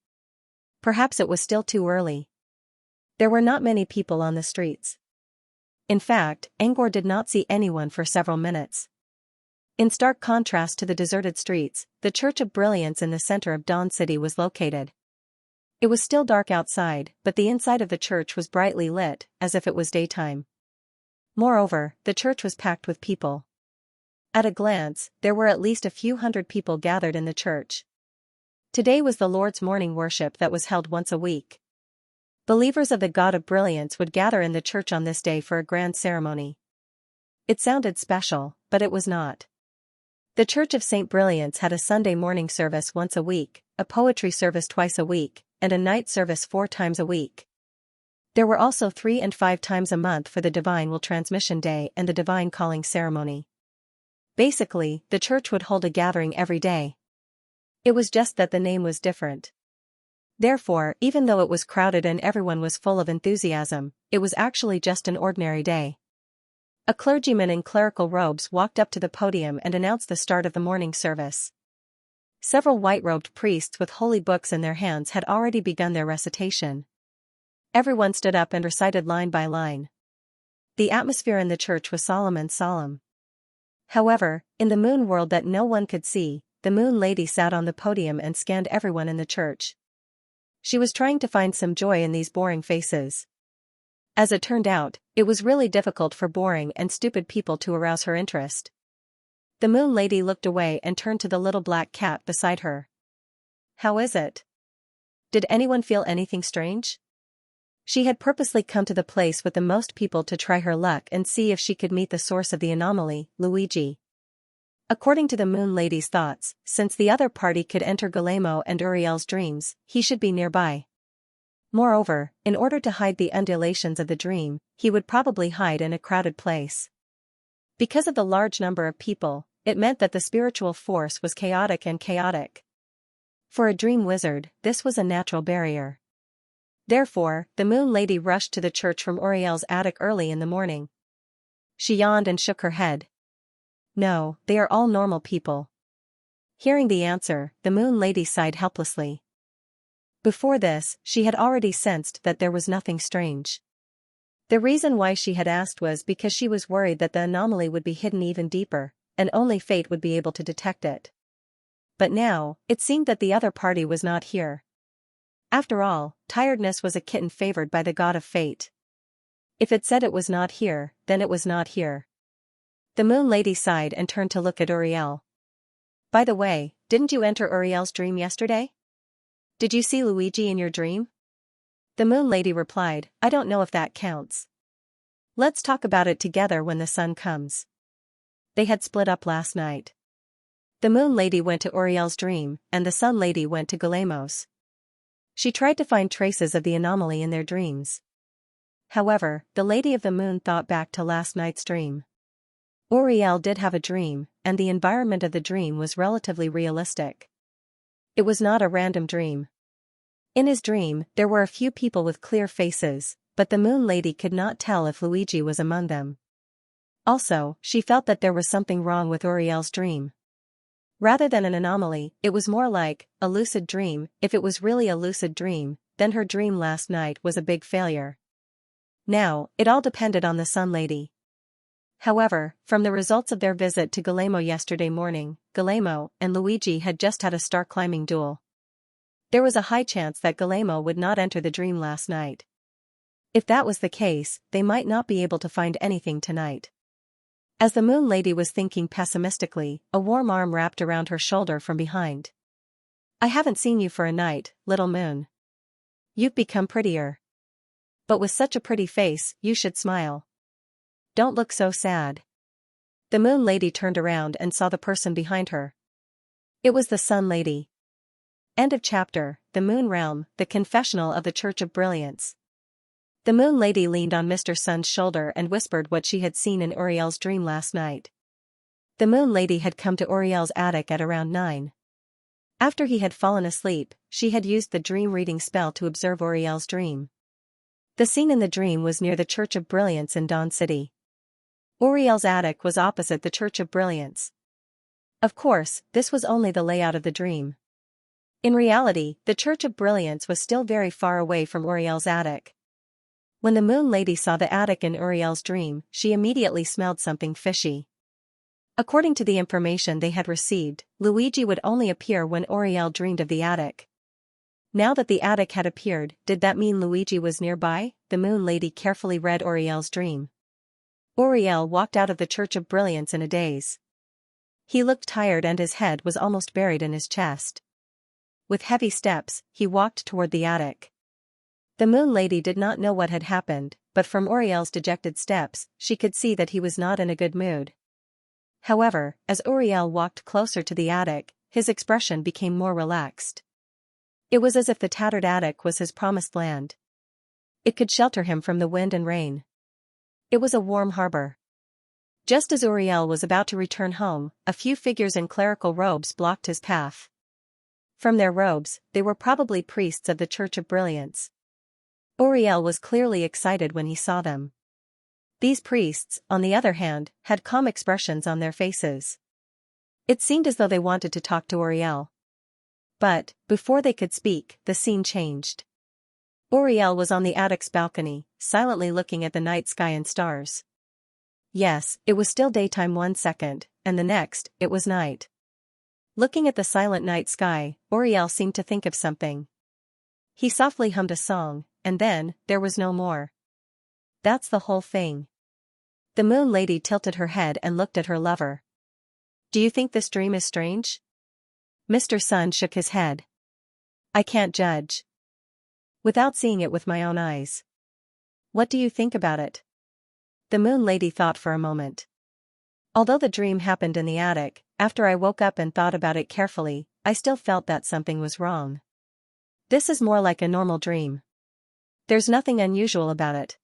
Perhaps it was still too early. There were not many people on the streets. In fact, Angor did not see anyone for several minutes. In stark contrast to the deserted streets, the Church of Brilliance in the center of Dawn City was located. It was still dark outside, but the inside of the church was brightly lit, as if it was daytime. Moreover, the church was packed with people. At a glance, there were at least a few hundred people gathered in the church. Today was the Lord's morning worship that was held once a week. Believers of the God of Brilliance would gather in the church on this day for a grand ceremony. It sounded special, but it was not. The Church of St. Brilliance had a Sunday morning service once a week, a poetry service twice a week, and a night service 4 times a week. There were also 3 and 5 times a month for the Divine Will Transmission Day and the Divine Calling Ceremony. Basically, the church would hold a gathering every day. It was just that the name was different. Therefore, even though it was crowded and everyone was full of enthusiasm, it was actually just an ordinary day. A clergyman in clerical robes walked up to the podium and announced the start of the morning service. Several white-robed priests with holy books in their hands had already begun their recitation. Everyone stood up and recited line by line. The atmosphere in the church was solemn and solemn. However, in the moon world that no one could see, the Moon Lady sat on the podium and scanned everyone in the church. She was trying to find some joy in these boring faces. As it turned out, it was really difficult for boring and stupid people to arouse her interest. The Moon Lady looked away and turned to the little black cat beside her. "How is it? Did anyone feel anything strange?" She had purposely come to the place with the most people to try her luck and see if she could meet the source of the anomaly, Luigi. According to the Moon Lady's thoughts, since the other party could enter Guillermo and Uriel's dreams, he should be nearby. Moreover, in order to hide the undulations of the dream, he would probably hide in a crowded place. Because of the large number of people, it meant that the spiritual force was chaotic and chaotic. For a dream wizard, this was a natural barrier. Therefore, the Moon Lady rushed to the church from Uriel's attic early in the morning. She yawned and shook her head. "No, they are all normal people." Hearing the answer, the Moon Lady sighed helplessly. Before this, she had already sensed that there was nothing strange. The reason why she had asked was because she was worried that the anomaly would be hidden even deeper, and only fate would be able to detect it. But now, it seemed that the other party was not here. After all, tiredness was a kitten favored by the god of fate. If it said it was not here, then it was not here. The Moon Lady sighed and turned to look at Uriel. "By the way, didn't you enter Uriel's dream yesterday? Did you see Luigi in your dream?" The Moon Lady replied, "I don't know if that counts. Let's talk about it together when the sun comes." They had split up last night. The Moon Lady went to Uriel's dream, and the Sun Lady went to Guillermo's. She tried to find traces of the anomaly in their dreams. However, the Lady of the Moon thought back to last night's dream. Uriel did have a dream, and the environment of the dream was relatively realistic. It was not a random dream. In his dream, there were a few people with clear faces, but the Moon Lady could not tell if Luigi was among them. Also, she felt that there was something wrong with Uriel's dream. Rather than an anomaly, it was more like a lucid dream. If it was really a lucid dream, then her dream last night was a big failure. Now, it all depended on the Sun Lady. However, from the results of their visit to Guillermo yesterday morning, Guillermo and Luigi had just had a star climbing duel. There was a high chance that Guillermo would not enter the dream last night. If that was the case, they might not be able to find anything tonight. As the Moon Lady was thinking pessimistically, a warm arm wrapped around her shoulder from behind. "I haven't seen you for a night, little moon. You've become prettier. But with such a pretty face, you should smile. Don't look so sad." The Moon Lady turned around and saw the person behind her. It was the Sun Lady. End of chapter. The Moon Realm, the Confessional of the Church of Brilliance. The Moon Lady leaned on Mr. Sun's shoulder and whispered what she had seen in Uriel's dream last night. The Moon Lady had come to Oriel's attic at around 9. After he had fallen asleep, she had used the dream reading spell to observe Oriel's dream. The scene in the dream was near the Church of Brilliance in Dawn City. Oriel's attic was opposite the Church of Brilliance. Of course, this was only the layout of the dream. In reality, the Church of Brilliance was still very far away from Oriel's attic. When the Moon Lady saw the attic in Oriel's dream, she immediately smelled something fishy. According to the information they had received, Luigi would only appear when Oriel dreamed of the attic. Now that the attic had appeared, did that mean Luigi was nearby? The Moon Lady carefully read Oriel's dream. Oriel walked out of the Church of Brilliance in a daze. He looked tired and his head was almost buried in his chest. With heavy steps, he walked toward the attic. The Moon Lady did not know what had happened, but from Oriel's dejected steps, she could see that he was not in a good mood. However, as Oriel walked closer to the attic, his expression became more relaxed. It was as if the tattered attic was his promised land. It could shelter him from the wind and rain. It was a warm harbor. Just as Oriel was about to return home, a few figures in clerical robes blocked his path. From their robes, they were probably priests of the Church of Brilliance. Oriel was clearly excited when he saw them. These priests, on the other hand, had calm expressions on their faces. It seemed as though they wanted to talk to Oriel. But, before they could speak, the scene changed. Oriel was on the attic's balcony, silently looking at the night sky and stars. Yes, it was still daytime 1 second, and the next, it was night. Looking at the silent night sky, Oriel seemed to think of something. He softly hummed a song, and then, there was no more. That's the whole thing. The Moon Lady tilted her head and looked at her lover. Do you think this dream is strange? Mr. Sun shook his head. I can't judge. Without seeing it with my own eyes. What do you think about it? The Moon Lady thought for a moment. Although the dream happened in the attic, after I woke up and thought about it carefully, I still felt that something was wrong. This is more like a normal dream. There's nothing unusual about it.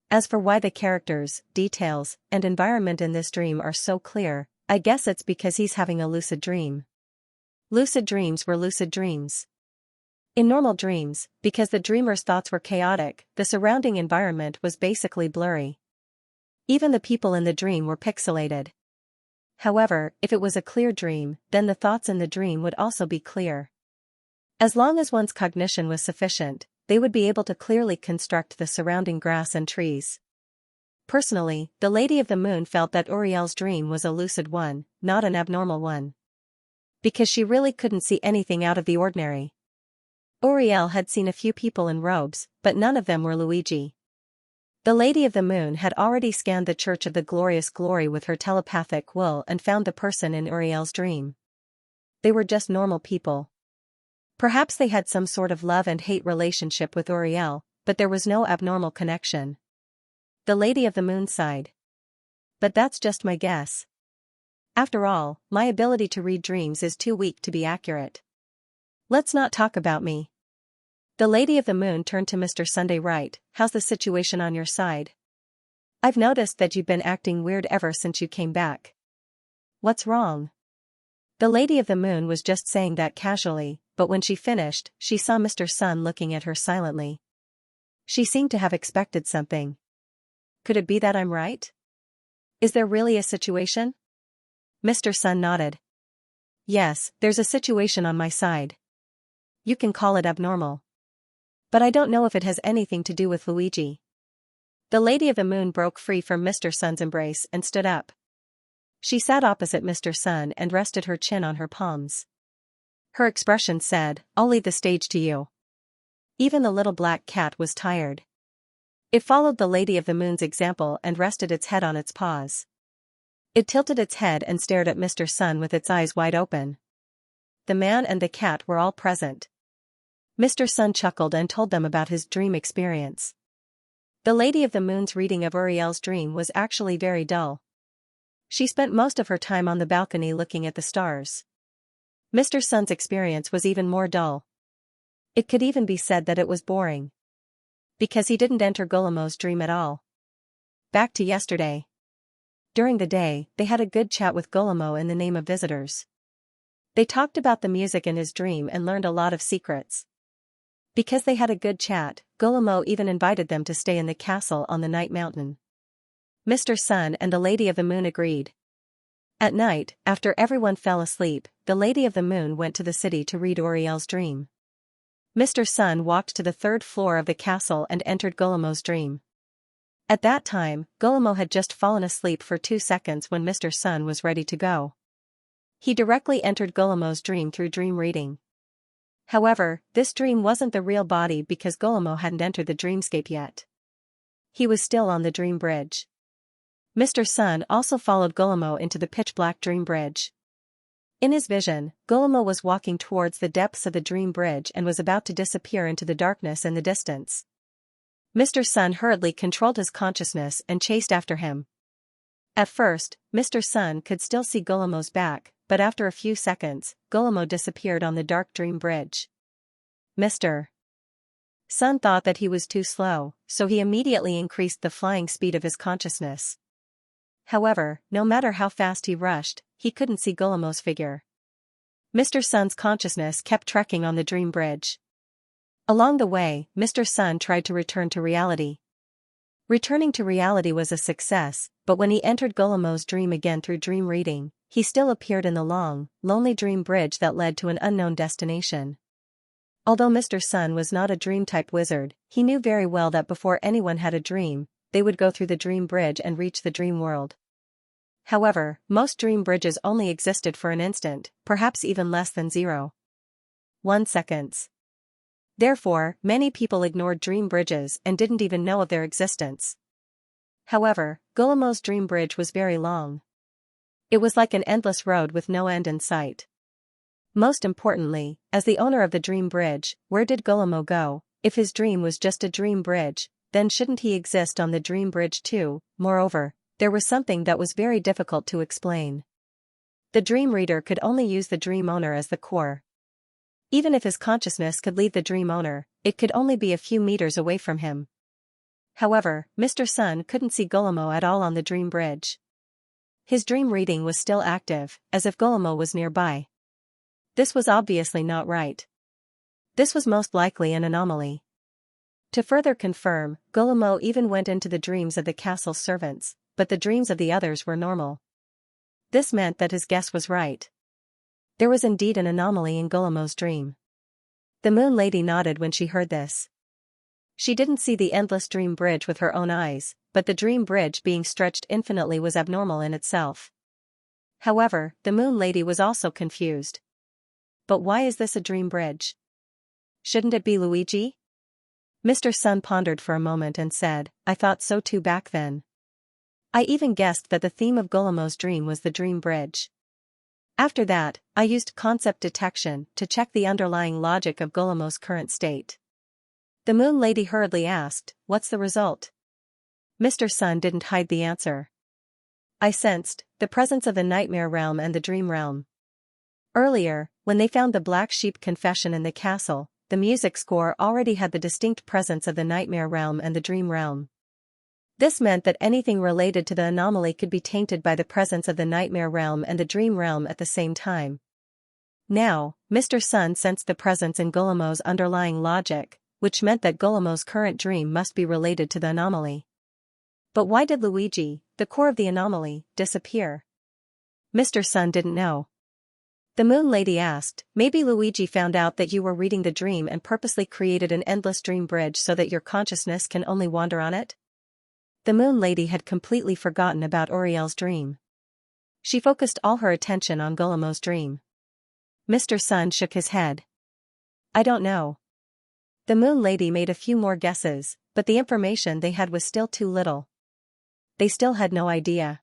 As for why the characters, details, and environment in this dream are so clear, I guess it's because he's having a lucid dream. Lucid dreams were lucid dreams. In normal dreams, because the dreamer's thoughts were chaotic, the surrounding environment was basically blurry. Even the people in the dream were pixelated. However, if it was a clear dream, then the thoughts in the dream would also be clear. As long as one's cognition was sufficient, they would be able to clearly construct the surrounding grass and trees. Personally, the Lady of the Moon felt that Oriel's dream was a lucid one, not an abnormal one. Because she really couldn't see anything out of the ordinary. Oriel had seen a few people in robes, but none of them were Luigi. The Lady of the Moon had already scanned the Church of the Glorious Glory with her telepathic will and found the person in Uriel's dream. They were just normal people. Perhaps they had some sort of love and hate relationship with Uriel, but there was no abnormal connection. The Lady of the Moon sighed. But that's just my guess. After all, my ability to read dreams is too weak to be accurate. Let's not talk about me. The Lady of the Moon turned to Mr. Sunday Wright. How's the situation on your side? I've noticed that you've been acting weird ever since you came back. What's wrong? The Lady of the Moon was just saying that casually, but when she finished, she saw Mr. Sun looking at her silently. She seemed to have expected something. Could it be that I'm right? Is there really a situation? Mr. Sun nodded. Yes, there's a situation on my side. You can call it abnormal. But I don't know if it has anything to do with Luigi. The Lady of the Moon broke free from Mr. Sun's embrace and stood up. She sat opposite Mr. Sun and rested her chin on her palms. Her expression said, I'll leave the stage to you. Even the little black cat was tired. It followed the Lady of the Moon's example and rested its head on its paws. It tilted its head and stared at Mr. Sun with its eyes wide open. The man and the cat were all present. Mr. Sun chuckled and told them about his dream experience. The Lady of the Moon's reading of Uriel's dream was actually very dull. She spent most of her time on the balcony looking at the stars. Mr. Sun's experience was even more dull. It could even be said that it was boring. Because he didn't enter Guillemo's dream at all. Back to yesterday. During the day, they had a good chat with Golomo in the name of visitors. They talked about the music in his dream and learned a lot of secrets. Because they had a good chat, Golomo even invited them to stay in the castle on the night mountain. Mr. Sun and the Lady of the Moon agreed. At night, after everyone fell asleep, the Lady of the Moon went to the city to read Uriel's dream. Mr. Sun walked to the third floor of the castle and entered Golomo's dream. At that time, Golomo had just fallen asleep for 2 seconds when Mr. Sun was ready to go. He directly entered Golomo's dream through dream reading. However, this dream wasn't the real body because Golomo hadn't entered the dreamscape yet. He was still on the dream bridge. Mr. Sun also followed Golomo into the pitch-black dream bridge. In his vision, Golomo was walking towards the depths of the dream bridge and was about to disappear into the darkness in the distance. Mr. Sun hurriedly controlled his consciousness and chased after him. At first, Mr. Sun could still see Golomo's back, but after a few seconds, Golomo disappeared on the dark dream bridge. Mr. Sun thought that he was too slow, so he immediately increased the flying speed of his consciousness. However, no matter how fast he rushed, he couldn't see Golomo's figure. Mr. Sun's consciousness kept trekking on the dream bridge. Along the way, Mr. Sun tried to return to reality. Returning to reality was a success, but when he entered Golomo's dream again through dream reading, he still appeared in the long, lonely dream bridge that led to an unknown destination. Although Mr. Sun was not a dream-type wizard, he knew very well that before anyone had a dream, they would go through the dream bridge and reach the dream world. However, most dream bridges only existed for an instant, perhaps even less than 0.1 seconds. Therefore, many people ignored dream bridges and didn't even know of their existence. However, Golomo's dream bridge was very long. It was like an endless road with no end in sight. Most importantly, as the owner of the dream bridge, where did Golomo go? If his dream was just a dream bridge, then shouldn't he exist on the dream bridge too? Moreover, there was something that was very difficult to explain. The dream reader could only use the dream owner as the core. Even if his consciousness could leave the dream owner, it could only be a few meters away from him. However, Mr. Sun couldn't see Golomo at all on the dream bridge. His dream reading was still active, as if Golomo was nearby. This was obviously not right. This was most likely an anomaly. To further confirm, Golomo even went into the dreams of the castle's servants, but the dreams of the others were normal. This meant that his guess was right. There was indeed an anomaly in Golomo's dream. The Moon Lady nodded when she heard this. She didn't see the endless dream bridge with her own eyes, but the dream bridge being stretched infinitely was abnormal in itself. However, the Moon Lady was also confused. But why is this a dream bridge? Shouldn't it be Luigi? Mr. Sun pondered for a moment and said, I thought so too back then. I even guessed that the theme of Golomo's dream was the dream bridge. After that, I used concept detection to check the underlying logic of Golomo's current state. The Moon Lady hurriedly asked, what's the result? Mr. Sun didn't hide the answer. I sensed the presence of the nightmare realm and the dream realm. Earlier, when they found the black sheep confession in the castle, the music score already had the distinct presence of the nightmare realm and the dream realm. This meant that anything related to the anomaly could be tainted by the presence of the nightmare realm and the dream realm at the same time. Now, Mr. Sun sensed the presence in Golomo's underlying logic, which meant that Golomo's current dream must be related to the anomaly. But why did Luigi, the core of the anomaly, disappear? Mr. Sun didn't know. The Moon Lady asked, maybe Luigi found out that you were reading the dream and purposely created an endless dream bridge so that your consciousness can only wander on it? The Moon Lady had completely forgotten about Uriel's dream. She focused all her attention on Golomo's dream. Mr. Sun shook his head. I don't know. The Moon Lady made a few more guesses, but the information they had was still too little. They still had no idea.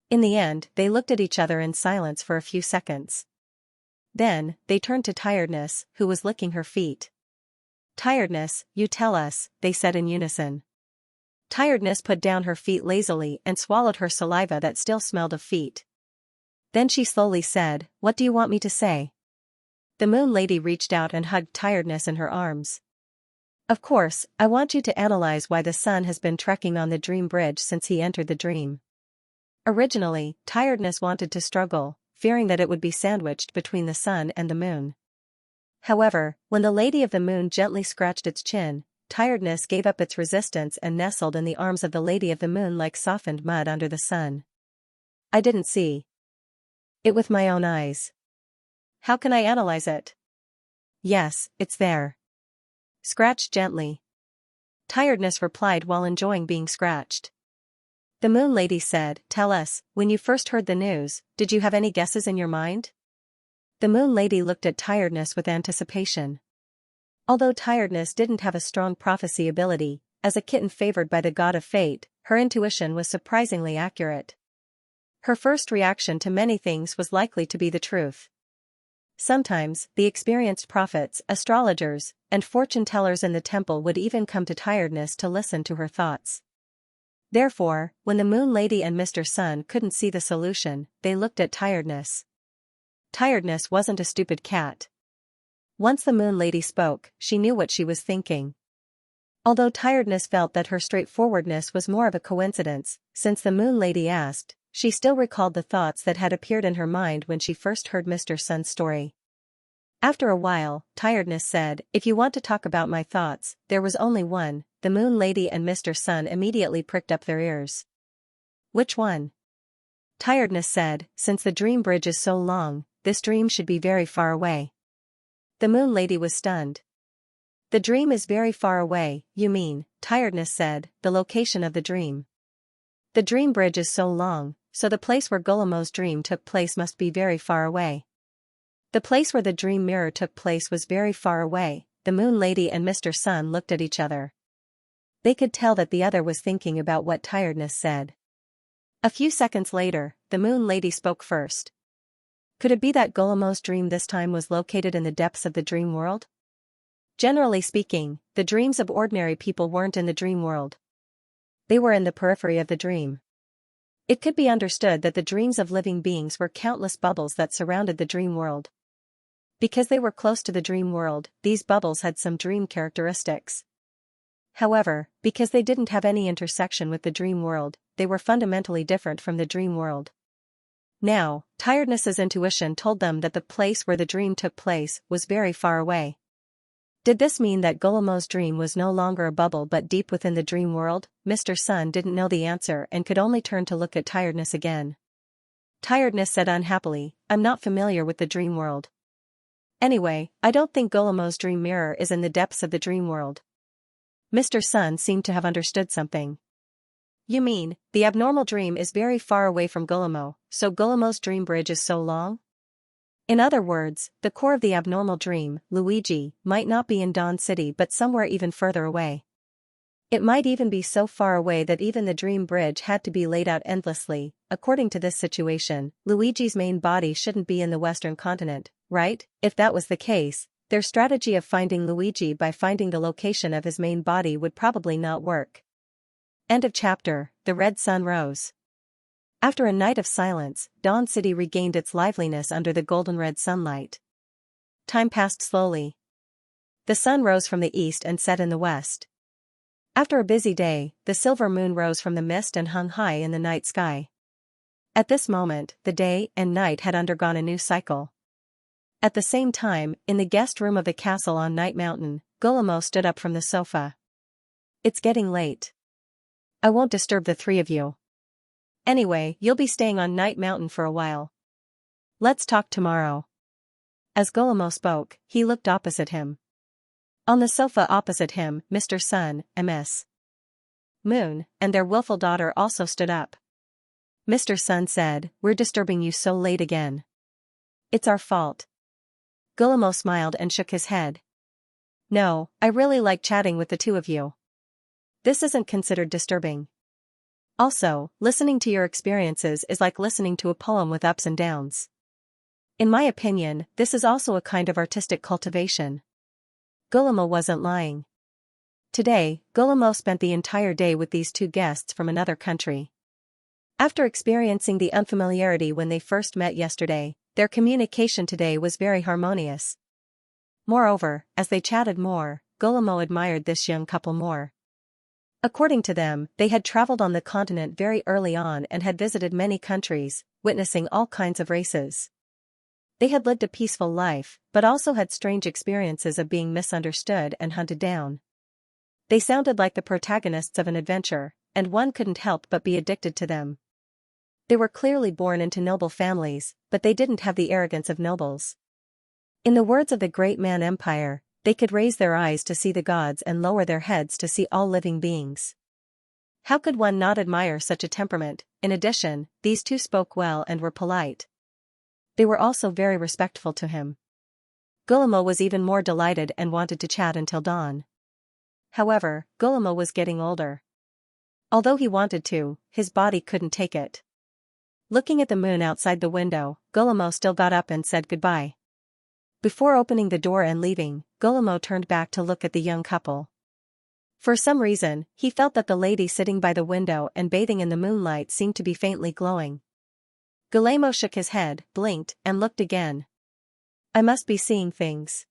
In the end, they looked at each other in silence for a few seconds. Then, they turned to Tiredness, who was licking her feet. Tiredness, you tell us, they said in unison. Tiredness put down her feet lazily and swallowed her saliva that still smelled of feet. Then she slowly said, what do you want me to say? The Moon Lady reached out and hugged Tiredness in her arms. Of course, I want you to analyze why the sun has been trekking on the dream bridge since he entered the dream. Originally, Tiredness wanted to struggle, fearing that it would be sandwiched between the sun and the moon. However, when the Lady of the Moon gently scratched its chin, Tiredness gave up its resistance and nestled in the arms of the Lady of the Moon like softened mud under the sun. I didn't see it with my own eyes. How can I analyze it? Yes, it's there. Scratch gently. Tiredness replied while enjoying being scratched. The Moon Lady said, "Tell us, when you first heard the news, did you have any guesses in your mind?" The Moon Lady looked at Tiredness with anticipation. Although Tiredness didn't have a strong prophecy ability, as a kitten favored by the god of fate, her intuition was surprisingly accurate. Her first reaction to many things was likely to be the truth. Sometimes, the experienced prophets, astrologers, and fortune-tellers in the temple would even come to Tiredness to listen to her thoughts. Therefore, when the Moon Lady and Mr. Sun couldn't see the solution, they looked at Tiredness. Tiredness wasn't a stupid cat. Once the Moon Lady spoke, she knew what she was thinking. Although Tiredness felt that her straightforwardness was more of a coincidence, since the Moon Lady asked, she still recalled the thoughts that had appeared in her mind when she first heard Mr. Sun's story. After a while, Tiredness said, "If you want to talk about my thoughts, there was only one." The Moon Lady and Mr. Sun immediately pricked up their ears. "Which one?" Tiredness said, "Since the dream bridge is so long, this dream should be very far away." The Moon Lady was stunned. "The dream is very far away, you mean," Tiredness said, "the location of the dream. The dream bridge is so long, so the place where Gulamo's dream took place must be very far away." The place where the dream mirror took place was very far away. The Moon Lady and Mr. Sun looked at each other. They could tell that the other was thinking about what Tiredness said. A few seconds later, the Moon Lady spoke first. "Could it be that Gulamo's dream this time was located in the depths of the dream world?" Generally speaking, the dreams of ordinary people weren't in the dream world. They were in the periphery of the dream. It could be understood that the dreams of living beings were countless bubbles that surrounded the dream world. Because they were close to the dream world, these bubbles had some dream characteristics. However, because they didn't have any intersection with the dream world, they were fundamentally different from the dream world. Now, Tiredness's intuition told them that the place where the dream took place was very far away. Did this mean that Gulamo's dream was no longer a bubble but deep within the dream world? Mr. Sun didn't know the answer and could only turn to look at Tiredness again. Tiredness said unhappily, "I'm not familiar with the dream world. Anyway, I don't think Gulamo's dream mirror is in the depths of the dream world." Mr. Sun seemed to have understood something. "You mean, the abnormal dream is very far away from Gulamo, so Gulamo's dream bridge is so long? In other words, the core of the abnormal dream, Luigi, might not be in Dawn City but somewhere even further away. It might even be so far away that even the dream bridge had to be laid out endlessly. According to this situation, Luigi's main body shouldn't be in the Western continent, right? If that was the case, their strategy of finding Luigi by finding the location of his main body would probably not work." End of chapter. The red sun rose. After a night of silence, Dawn City regained its liveliness under the golden-red sunlight. Time passed slowly. The sun rose from the east and set in the west. After a busy day, the silver moon rose from the mist and hung high in the night sky. At this moment, the day and night had undergone a new cycle. At the same time, in the guest room of the castle on Night Mountain, Gulamo stood up from the sofa. "It's getting late. I won't disturb the three of you. Anyway, you'll be staying on Night Mountain for a while. Let's talk tomorrow." As Gulamo spoke, he looked opposite him. On the sofa opposite him, Mr. Sun, Ms. Moon, and their willful daughter also stood up. Mr. Sun said, "We're disturbing you so late again." "It's our fault." Gulamo smiled and shook his head. "No, I really like chatting with the two of you. This isn't considered disturbing. Also, listening to your experiences is like listening to a poem with ups and downs. In my opinion, this is also a kind of artistic cultivation." Gulamo wasn't lying. Today, Gulamo spent the entire day with these two guests from another country. After experiencing the unfamiliarity when they first met yesterday, their communication today was very harmonious. Moreover, as they chatted more, Gulamo admired this young couple more. According to them, they had traveled on the continent very early on and had visited many countries, witnessing all kinds of races. They had lived a peaceful life, but also had strange experiences of being misunderstood and hunted down. They sounded like the protagonists of an adventure, and one couldn't help but be addicted to them. They were clearly born into noble families, but they didn't have the arrogance of nobles. In the words of the great man Empire, they could raise their eyes to see the gods and lower their heads to see all living beings. How could one not admire such a temperament? In addition, these two spoke well and were polite. They were also very respectful to him. Guillermo was even more delighted and wanted to chat until dawn. However, Guillermo was getting older. Although he wanted to, his body couldn't take it. Looking at the moon outside the window, Guillermo still got up and said goodbye. Before opening the door and leaving, Guillermo turned back to look at the young couple. For some reason, he felt that the lady sitting by the window and bathing in the moonlight seemed to be faintly glowing. Guillermo shook his head, blinked, and looked again. I must be seeing things.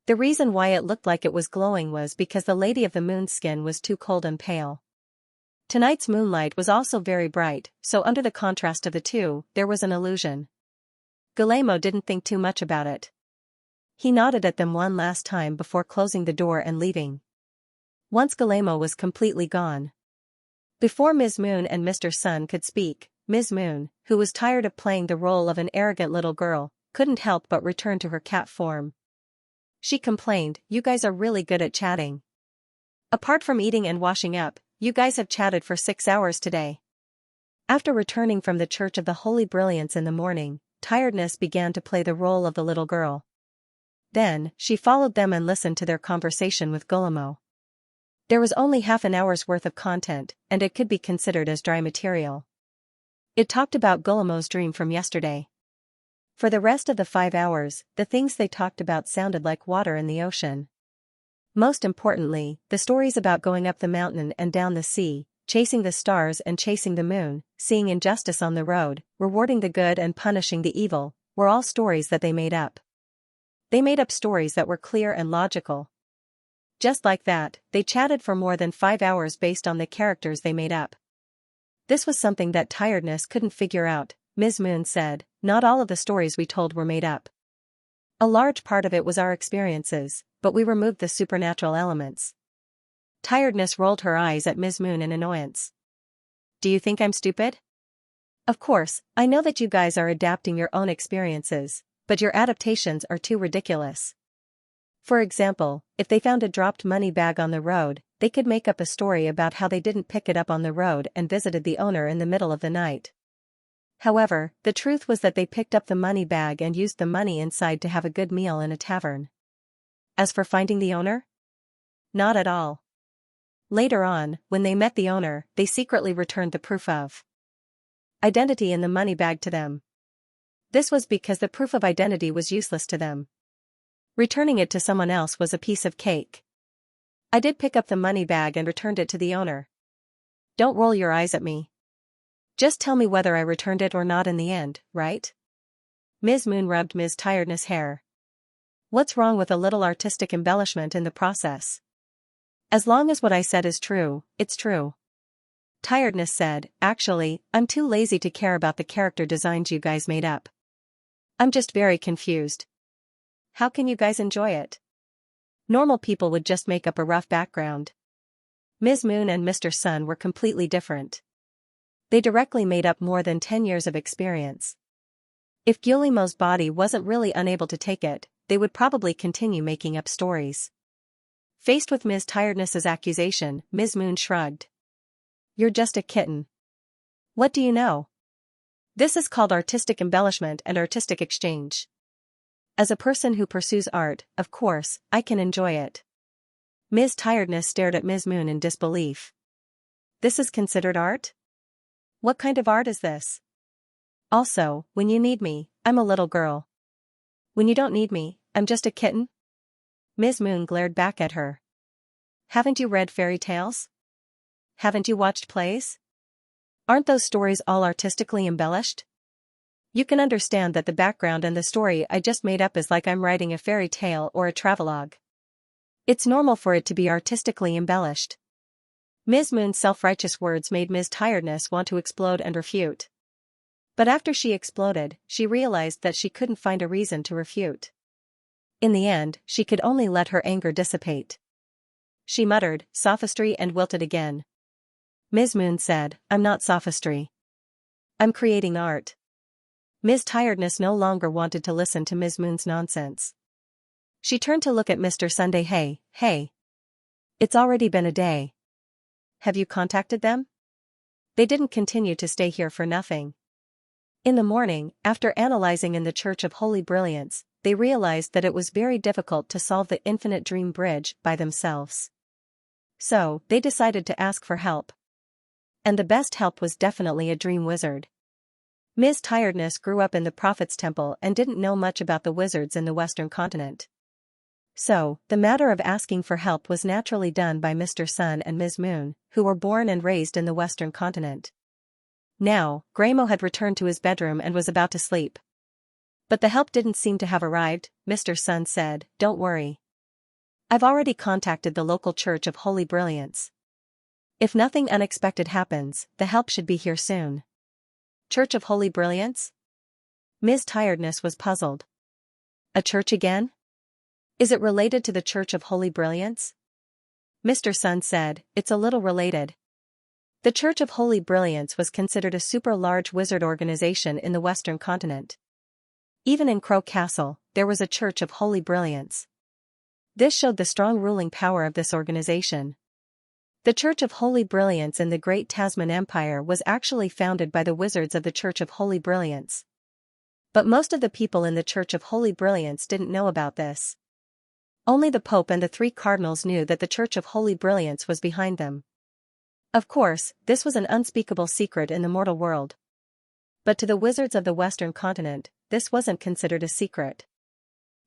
The reason why it looked like it was glowing was because the lady of the moon's skin was too cold and pale. Tonight's moonlight was also very bright, so under the contrast of the two, there was an illusion. Guillermo didn't think too much about it. He nodded at them one last time before closing the door and leaving. Once Guillermo was completely gone. Before Ms. Moon and Mr. Sun could speak, Ms. Moon, who was tired of playing the role of an arrogant little girl, couldn't help but return to her cat form. She complained, "You guys are really good at chatting. Apart from eating and washing up, you guys have chatted for 6 hours today." After returning from the Church of the Holy Brilliance in the morning, tiredness began to play the role of the little girl. Then, she followed them and listened to their conversation with Guillermo. There was only half an hour's worth of content, and it could be considered as dry material. It talked about Guillermo's dream from yesterday. For the rest of the 5 hours, the things they talked about sounded like water in the ocean. Most importantly, the stories about going up the mountain and down the sea, chasing the stars and chasing the moon, seeing injustice on the road, rewarding the good and punishing the evil, were all stories that they made up. They made up stories that were clear and logical. Just like that, they chatted for more than 5 hours based on the characters they made up. This was something that tiredness couldn't figure out. Ms. Moon said, "Not all of the stories we told were made up. A large part of it was our experiences, but we removed the supernatural elements." Tiredness rolled her eyes at Ms. Moon in annoyance. "Do you think I'm stupid? Of course, I know that you guys are adapting your own experiences, but your adaptations are too ridiculous. For example, if they found a dropped money bag on the road, they could make up a story about how they didn't pick it up on the road and visited the owner in the middle of the night. However, the truth was that they picked up the money bag and used the money inside to have a good meal in a tavern. As for finding the owner? Not at all. Later on, when they met the owner, they secretly returned the proof of identity in the money bag to them. This was because the proof of identity was useless to them. Returning it to someone else was a piece of cake. I did pick up the money bag and returned it to the owner. Don't roll your eyes at me. Just tell me whether I returned it or not in the end, right?" Ms. Moon rubbed Ms. Tiredness' hair. "What's wrong with a little artistic embellishment in the process? As long as what I said is true, it's true." Tiredness said, "Actually, I'm too lazy to care about the character designs you guys made up. I'm just very confused. How can you guys enjoy it? Normal people would just make up a rough background." Ms. Moon and Mr. Sun were completely different. They directly made up more than 10 years of experience. If Guillermo's body wasn't really unable to take it, they would probably continue making up stories. Faced with Ms. Tiredness's accusation, Ms. Moon shrugged. "You're just a kitten. What do you know? This is called artistic embellishment and artistic exchange. As a person who pursues art, of course, I can enjoy it." Ms. Tiredness stared at Ms. Moon in disbelief. "This is considered art? What kind of art is this? Also, when you need me, I'm a little girl. When you don't need me, I'm just a kitten?" Ms. Moon glared back at her. "Haven't you read fairy tales? Haven't you watched plays? Aren't those stories all artistically embellished? You can understand that the background and the story I just made up is like I'm writing a fairy tale or a travelogue. It's normal for it to be artistically embellished. Ms. Moon's self-righteous words made Ms. Tiredness want to explode and refute. But after she exploded, she realized that she couldn't find a reason to refute. In the end, she could only let her anger dissipate. She muttered, "Sophistry," and wilted again. Ms. Moon said, "I'm not sophistry. I'm creating art." Ms. Tiredness no longer wanted to listen to Ms. Moon's nonsense. She turned to look at Mr. Sunday. Hey. It's already been a day. Have you contacted them? They didn't continue to stay here for nothing. In the morning, after analyzing in the Church of Holy Brilliance, they realized that it was very difficult to solve the infinite dream bridge by themselves. So, they decided to ask for help. And the best help was definitely a dream wizard. Ms. Tiredness grew up in the Prophet's Temple and didn't know much about the wizards in the Western continent. So, the matter of asking for help was naturally done by Mr. Sun and Ms. Moon, who were born and raised in the Western continent. Now, Graymo had returned to his bedroom and was about to sleep. But the help didn't seem to have arrived. Mr. Sun said, "Don't worry. I've already contacted the local Church of Holy Brilliance. If nothing unexpected happens, the help should be here soon." Church of Holy Brilliance? Ms. Tiredness was puzzled. A church again? Is it related to the Church of Holy Brilliance? Mr. Sun said, "It's a little related." The Church of Holy Brilliance was considered a super-large wizard organization in the Western continent. Even in Crow Castle, there was a Church of Holy Brilliance. This showed the strong ruling power of this organization. The Church of Holy Brilliance in the Great Tasman Empire was actually founded by the wizards of the Church of Holy Brilliance. But most of the people in the Church of Holy Brilliance didn't know about this. Only the Pope and the 3 cardinals knew that the Church of Holy Brilliance was behind them. Of course, this was an unspeakable secret in the mortal world. But to the wizards of the Western continent, this wasn't considered a secret.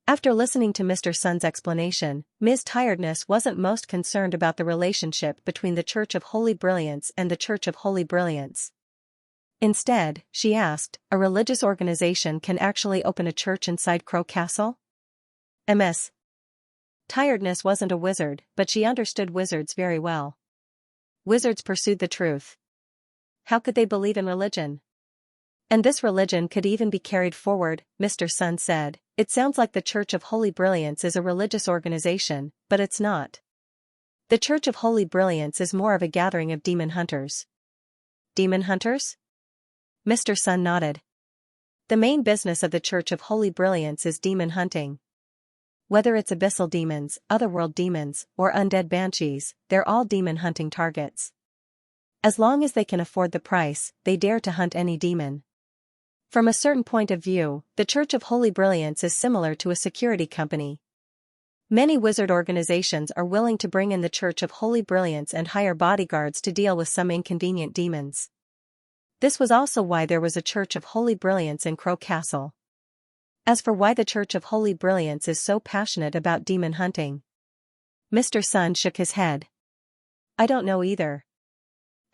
After listening to Mr. Sun's explanation, Ms. Tiredness wasn't most concerned about the relationship between the Church of Holy Brilliance and the Church of Holy Brilliance. Instead, she asked, "A religious organization can actually open a church inside Crow Castle?" Ms. Tiredness wasn't a wizard, but she understood wizards very well. Wizards pursued the truth. How could they believe in religion? And this religion could even be carried forward, Mr. Sun said. "It sounds like the Church of Holy Brilliance is a religious organization, but it's not. The Church of Holy Brilliance is more of a gathering of demon hunters." Demon hunters? Mr. Sun nodded. The main business of the Church of Holy Brilliance is demon hunting. Whether it's abyssal demons, otherworld demons, or undead banshees, they're all demon hunting targets. As long as they can afford the price, they dare to hunt any demon. From a certain point of view, the Church of Holy Brilliance is similar to a security company. Many wizard organizations are willing to bring in the Church of Holy Brilliance and hire bodyguards to deal with some inconvenient demons. This was also why there was a Church of Holy Brilliance in Crow Castle. As for why the Church of Holy Brilliance is so passionate about demon hunting, Mr. Sun shook his head. "I don't know either.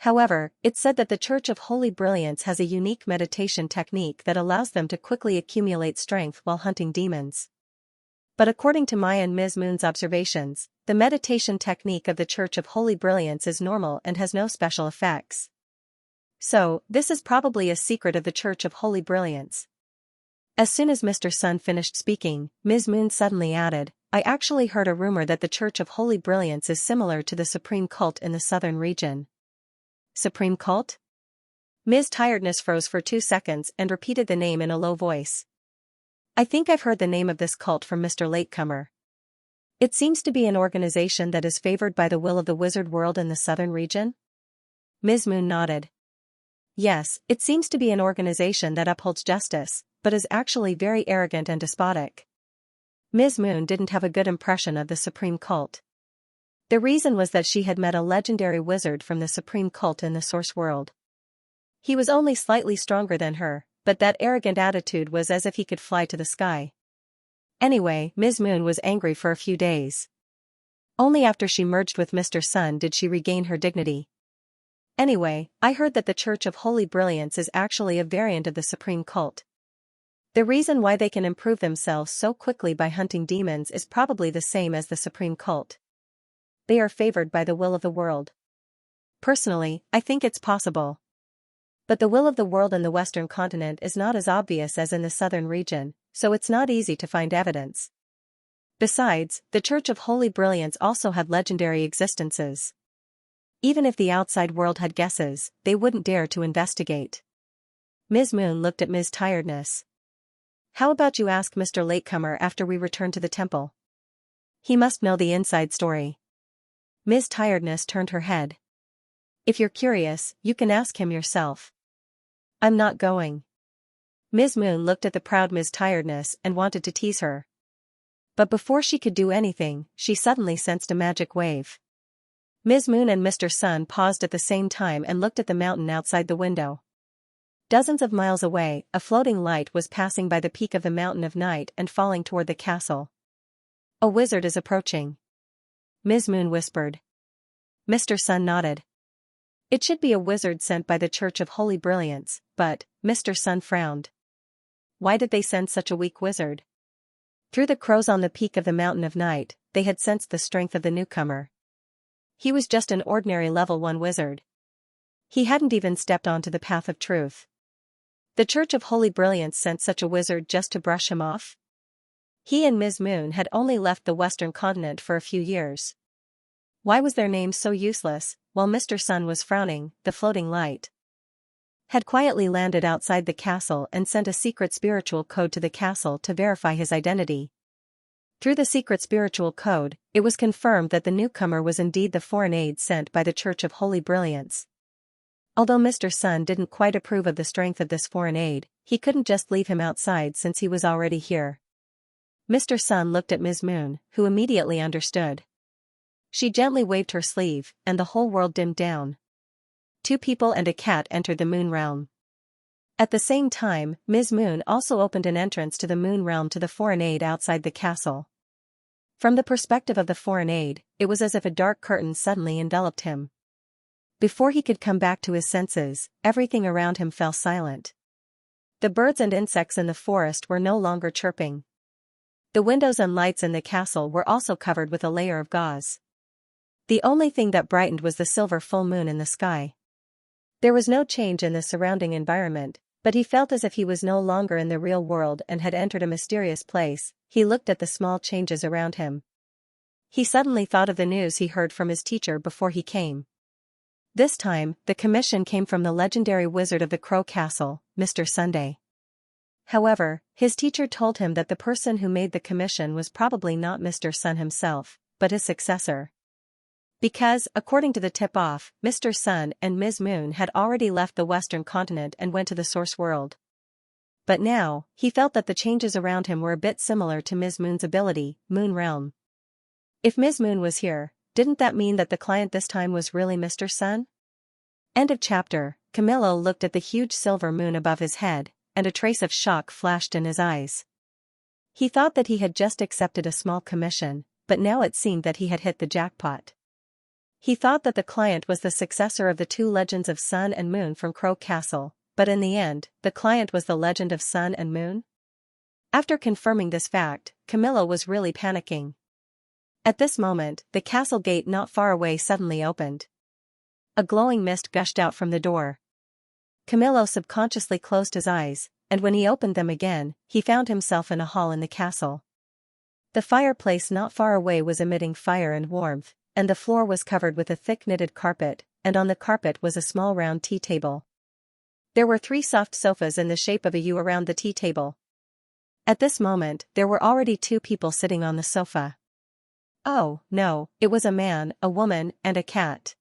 However, it's said that the Church of Holy Brilliance has a unique meditation technique that allows them to quickly accumulate strength while hunting demons. But according to Maya and Ms. Moon's observations, the meditation technique of the Church of Holy Brilliance is normal and has no special effects. So, this is probably a secret of the Church of Holy Brilliance." As soon as Mr. Sun finished speaking, Ms. Moon suddenly added, "I actually heard a rumor that the Church of Holy Brilliance is similar to the Supreme Cult in the southern region." Supreme Cult? Ms. Tiredness froze for 2 seconds and repeated the name in a low voice. "I think I've heard the name of this cult from Mr. Latecomer. It seems to be an organization that is favored by the will of the wizard world in the southern region?" Ms. Moon nodded. "Yes, it seems to be an organization that upholds justice, but is actually very arrogant and despotic." Ms. Moon didn't have a good impression of the Supreme Cult. The reason was that she had met a legendary wizard from the Supreme Cult in the Source World. He was only slightly stronger than her, but that arrogant attitude was as if he could fly to the sky. Anyway, Ms. Moon was angry for a few days. Only after she merged with Mr. Sun did she regain her dignity. "Anyway, I heard that the Church of Holy Brilliance is actually a variant of the Supreme Cult. The reason why they can improve themselves so quickly by hunting demons is probably the same as the Supreme Cult. They are favored by the will of the world. Personally, I think it's possible. But the will of the world in the Western continent is not as obvious as in the southern region, so it's not easy to find evidence. Besides, the Church of Holy Brilliance also had legendary existences. Even if the outside world had guesses, they wouldn't dare to investigate. Ms. Moon looked at Ms. Tiredness. How about you ask Mr. Latecomer after we return to the temple? He must know the inside story. Ms. Tiredness turned her head. If you're curious, you can ask him yourself. I'm not going. Ms. Moon looked at the proud Ms. Tiredness and wanted to tease her. But before she could do anything, she suddenly sensed a magic wave. Ms. Moon and Mr. Sun paused at the same time and looked at the mountain outside the window. Dozens of miles away, a floating light was passing by the peak of the mountain of night and falling toward the castle. A wizard is approaching. Ms. Moon whispered. Mr. Sun nodded. It should be a wizard sent by the Church of Holy Brilliance, but, Mr. Sun frowned. Why did they send such a weak wizard? Through the crows on the peak of the mountain of night, they had sensed the strength of the newcomer. He was just an ordinary level 1 wizard. He hadn't even stepped onto the path of truth. The Church of Holy Brilliance sent such a wizard just to brush him off? He and Ms. Moon had only left the Western continent for a few years. Why was their name so useless? While Mr. Sun was frowning, the floating light had quietly landed outside the castle and sent a secret spiritual code to the castle to verify his identity. Through the secret spiritual code, it was confirmed that the newcomer was indeed the foreign aid sent by the Church of Holy Brilliance. Although Mr. Sun didn't quite approve of the strength of this foreign aid, he couldn't just leave him outside since he was already here. Mr. Sun looked at Ms. Moon, who immediately understood. She gently waved her sleeve, and the whole world dimmed down. 2 people and a cat entered the Moon Realm. At the same time, Ms. Moon also opened an entrance to the Moon Realm to the foreign aid outside the castle. From the perspective of the foreign aid, it was as if a dark curtain suddenly enveloped him. Before he could come back to his senses, everything around him fell silent. The birds and insects in the forest were no longer chirping. The windows and lights in the castle were also covered with a layer of gauze. The only thing that brightened was the silver full moon in the sky. There was no change in the surrounding environment, but he felt as if he was no longer in the real world and had entered a mysterious place. He looked at the small changes around him. He suddenly thought of the news he heard from his teacher before he came. This time, the commission came from the legendary wizard of the Crow Castle, Mr. Sunday. However, his teacher told him that the person who made the commission was probably not Mr. Sun himself, but his successor. Because, according to the tip-off, Mr. Sun and Ms. Moon had already left the Western continent and went to the Source World. But now, he felt that the changes around him were a bit similar to Ms. Moon's ability, Moon Realm. If Ms. Moon was here, didn't that mean that the client this time was really Mr. Sun? End of chapter. Camillo looked at the huge silver moon above his head, and a trace of shock flashed in his eyes. He thought that he had just accepted a small commission, but now it seemed that he had hit the jackpot. He thought that the client was the successor of the 2 legends of Sun and Moon from Crow Castle, but in the end, the client was the legend of Sun and Moon? After confirming this fact, Camillo was really panicking. At this moment, the castle gate not far away suddenly opened. A glowing mist gushed out from the door. Camillo subconsciously closed his eyes, and when he opened them again, he found himself in a hall in the castle. The fireplace not far away was emitting fire and warmth, and the floor was covered with a thick knitted carpet, and on the carpet was a small round tea table. There were 3 soft sofas in the shape of a U around the tea table. At this moment, there were already 2 people sitting on the sofa. Oh, no, it was a man, a woman, and a cat.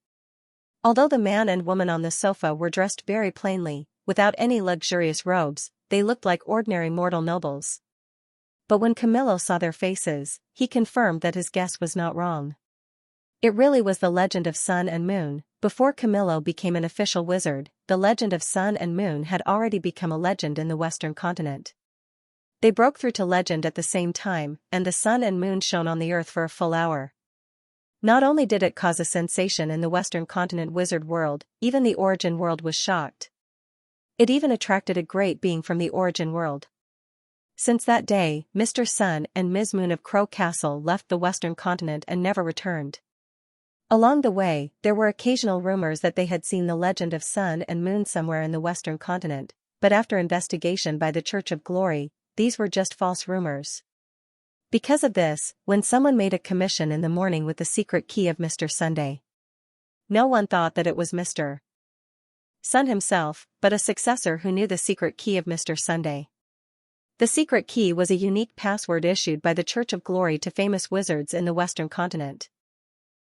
Although the man and woman on the sofa were dressed very plainly, without any luxurious robes, they looked like ordinary mortal nobles. But when Camillo saw their faces, he confirmed that his guess was not wrong. It really was the legend of Sun and Moon. Before Camillo became an official wizard, the legend of Sun and Moon had already become a legend in the Western continent. They broke through to legend at the same time, and the Sun and Moon shone on the earth for a full hour. Not only did it cause a sensation in the Western continent wizard world, even the origin world was shocked. It even attracted a great being from the origin world. Since that day, Mr. Sun and Ms. Moon of Crow Castle left the Western continent and never returned. Along the way, there were occasional rumors that they had seen the legend of sun and moon somewhere in the Western continent, but after investigation by the Church of Glory, these were just false rumors. Because of this, when someone made a commission in the morning with the secret key of Mr. Sunday, no one thought that it was Mr. Sun himself, but a successor who knew the secret key of Mr. Sunday. The secret key was a unique password issued by the Church of Glory to famous wizards in the Western continent.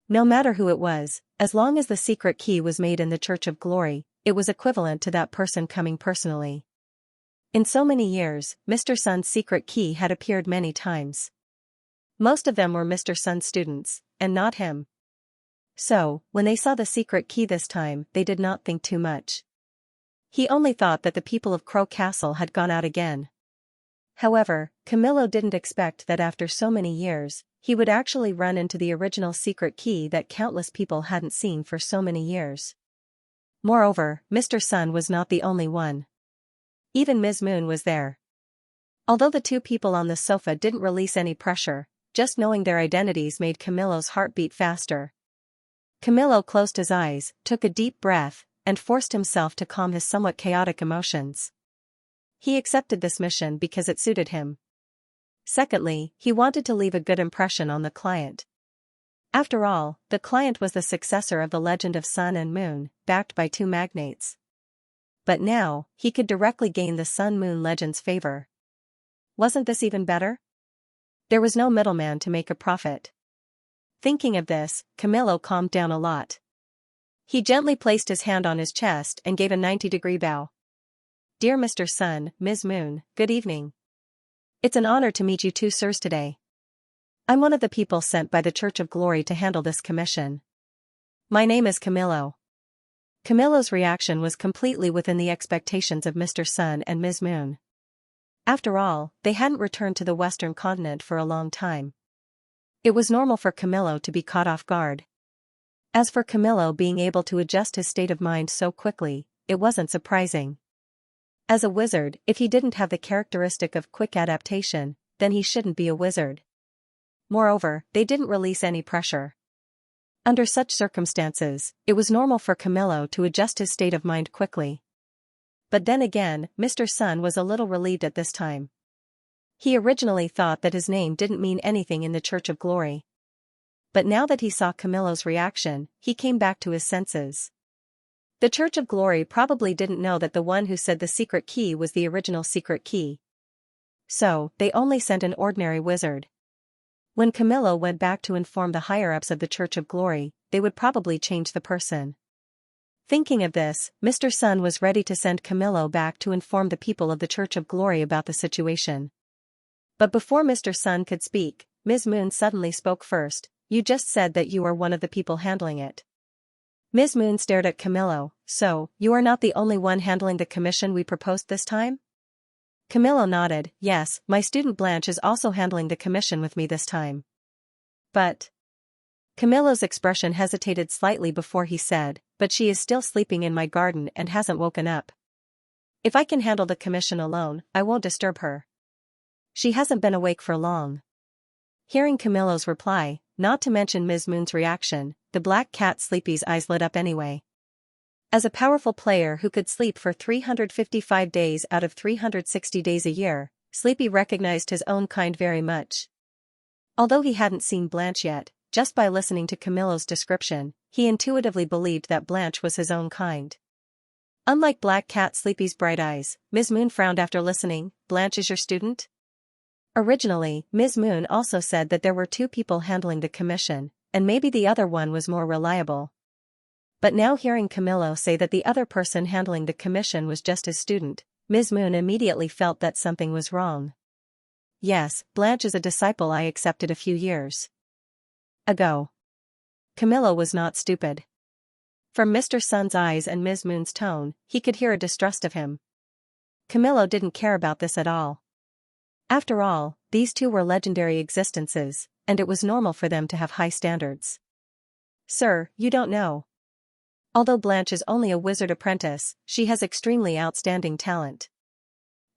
No matter who it was, as long as the secret key was made in the Church of Glory, it was equivalent to that person coming personally. In so many years, Mr. Sun's secret key had appeared many times. Most of them were Mr. Sun's students, and not him. So, when they saw the secret key this time, they did not think too much. He only thought that the people of Crow Castle had gone out again. However, Camillo didn't expect that after so many years, he would actually run into the original secret key that countless people hadn't seen for so many years. Moreover, Mr. Sun was not the only one. Even Ms. Moon was there. Although the two people on the sofa didn't release any pressure, just knowing their identities made Camillo's heart beat faster. Camillo closed his eyes, took a deep breath, and forced himself to calm his somewhat chaotic emotions. He accepted this mission because it suited him. Secondly, he wanted to leave a good impression on the client. After all, the client was the successor of the legend of Sun and Moon, backed by two magnates. But now, he could directly gain the Sun-Moon legend's favor. Wasn't this even better? There was no middleman to make a profit. Thinking of this, Camillo calmed down a lot. He gently placed his hand on his chest and gave a 90-degree bow. Dear Mr. Sun, Ms. Moon, good evening. It's an honor to meet you two sirs today. I'm one of the people sent by the Church of Glory to handle this commission. My name is Camillo. Camillo's reaction was completely within the expectations of Mr. Sun and Ms. Moon. After all, they hadn't returned to the Western continent for a long time. It was normal for Camillo to be caught off guard. As for Camillo being able to adjust his state of mind so quickly, it wasn't surprising. As a wizard, if he didn't have the characteristic of quick adaptation, then he shouldn't be a wizard. Moreover, they didn't release any pressure. Under such circumstances, it was normal for Camillo to adjust his state of mind quickly. But then again, Mr. Sun was a little relieved at this time. He originally thought that his name didn't mean anything in the Church of Glory. But now that he saw Camillo's reaction, he came back to his senses. The Church of Glory probably didn't know that the one who said the secret key was the original secret key. So, they only sent an ordinary wizard. When Camillo went back to inform the higher-ups of the Church of Glory, they would probably change the person. Thinking of this, Mr. Sun was ready to send Camillo back to inform the people of the Church of Glory about the situation. But before Mr. Sun could speak, Ms. Moon suddenly spoke first. You just said that you are one of the people handling it. Ms. Moon stared at Camillo. So, you are not the only one handling the commission we proposed this time? Camillo nodded. Yes, my student Blanche is also handling the commission with me this time. But... Camillo's expression hesitated slightly before he said, but she is still sleeping in my garden and hasn't woken up. If I can handle the commission alone, I won't disturb her. She hasn't been awake for long. Hearing Camillo's reply, not to mention Ms. Moon's reaction, the black cat Sleepy's eyes lit up anyway. As a powerful player who could sleep for 355 days out of 360 days a year, Sleepy recognized his own kind very much. Although he hadn't seen Blanche yet, just by listening to Camillo's description, he intuitively believed that Blanche was his own kind. Unlike Black Cat Sleepy's bright eyes, Ms. Moon frowned after listening. Blanche is your student? Originally, Ms. Moon also said that there were two people handling the commission, and maybe the other one was more reliable. But now hearing Camillo say that the other person handling the commission was just his student, Ms. Moon immediately felt that something was wrong. Yes, Blanche is a disciple I accepted a few years ago. Camillo was not stupid. From Mr. Sun's eyes and Ms. Moon's tone, he could hear a distrust of him. Camillo didn't care about this at all. After all, these two were legendary existences, and it was normal for them to have high standards. Sir, you don't know. Although Blanche is only a wizard apprentice, she has extremely outstanding talent.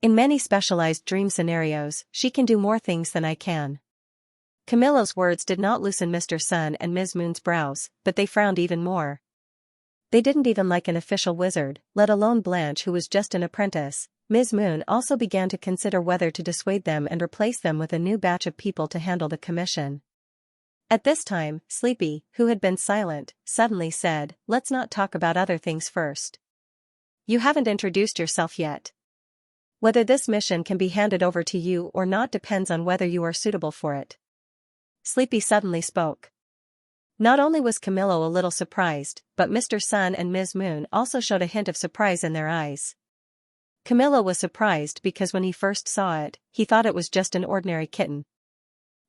In many specialized dream scenarios, she can do more things than I can. Camillo's words did not loosen Mr. Sun and Ms. Moon's brows, but they frowned even more. They didn't even like an official wizard, let alone Blanche, who was just an apprentice. Ms. Moon also began to consider whether to dissuade them and replace them with a new batch of people to handle the commission. At this time, Sleepy, who had been silent, suddenly said, "Let's not talk about other things first. You haven't introduced yourself yet. Whether this mission can be handed over to you or not depends on whether you are suitable for it." Sleepy suddenly spoke. Not only was Camillo a little surprised, but Mr. Sun and Ms. Moon also showed a hint of surprise in their eyes. Camillo was surprised because when he first saw it, he thought it was just an ordinary kitten.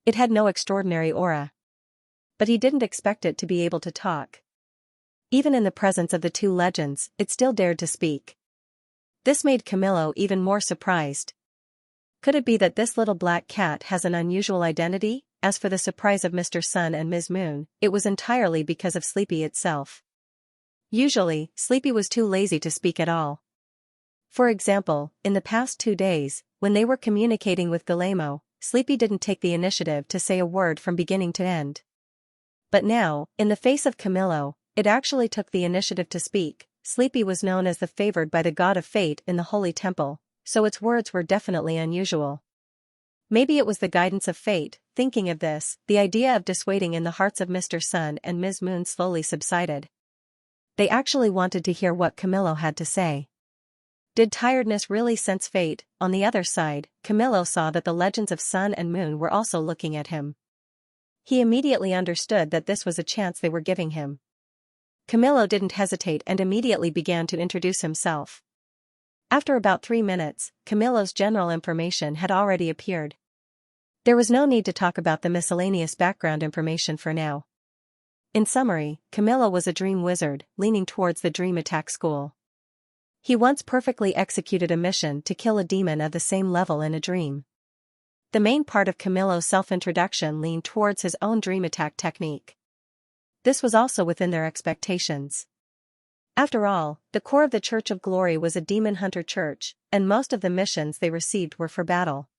It had no extraordinary aura. But he didn't expect it to be able to talk. Even in the presence of the two legends, it still dared to speak. This made Camillo even more surprised. Could it be that this little black cat has an unusual identity? As for the surprise of Mr. Sun and Ms. Moon, it was entirely because of Sleepy itself. Usually, Sleepy was too lazy to speak at all. For example, in the past 2 days, when they were communicating with Guillermo, Sleepy didn't take the initiative to say a word from beginning to end. But now, in the face of Camillo, it actually took the initiative to speak. Sleepy was known as the favored by the god of fate in the Holy Temple, so its words were definitely unusual. Maybe it was the guidance of fate. Thinking of this, the idea of dissuading in the hearts of Mr. Sun and Ms. Moon slowly subsided. They actually wanted to hear what Camillo had to say. Did tiredness really sense fate? On the other side, Camillo saw that the legends of Sun and Moon were also looking at him. He immediately understood that this was a chance they were giving him. Camillo didn't hesitate and immediately began to introduce himself. After about 3 minutes, Camillo's general information had already appeared. There was no need to talk about the miscellaneous background information for now. In summary, Camillo was a dream wizard, leaning towards the Dream Attack School. He once perfectly executed a mission to kill a demon of the same level in a dream. The main part of Camillo's self-introduction leaned towards his own dream attack technique. This was also within their expectations. After all, the core of the Church of Glory was a demon hunter church, and most of the missions they received were for battle.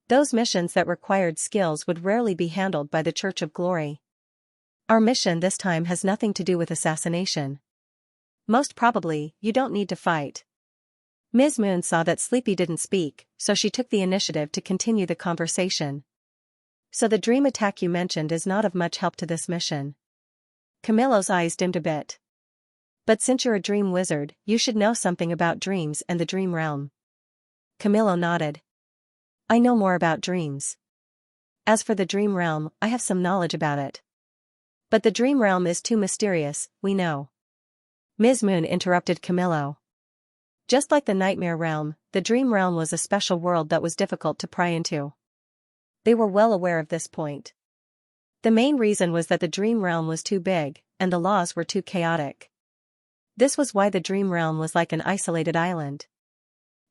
Those missions that required skills would rarely be handled by the Church of Glory. Our mission this time has nothing to do with assassination. Most probably, you don't need to fight. Ms. Moon saw that Sleepy didn't speak, so she took the initiative to continue the conversation. So the dream attack you mentioned is not of much help to this mission. Camillo's eyes dimmed a bit. But since you're a dream wizard, you should know something about dreams and the dream realm. Camillo nodded. I know more about dreams. As for the dream realm, I have some knowledge about it. But the dream realm is too mysterious, we know. Ms. Moon interrupted Camillo. Just like the nightmare realm, the dream realm was a special world that was difficult to pry into. They were well aware of this point. The main reason was that the dream realm was too big, and the laws were too chaotic. This was why the dream realm was like an isolated island.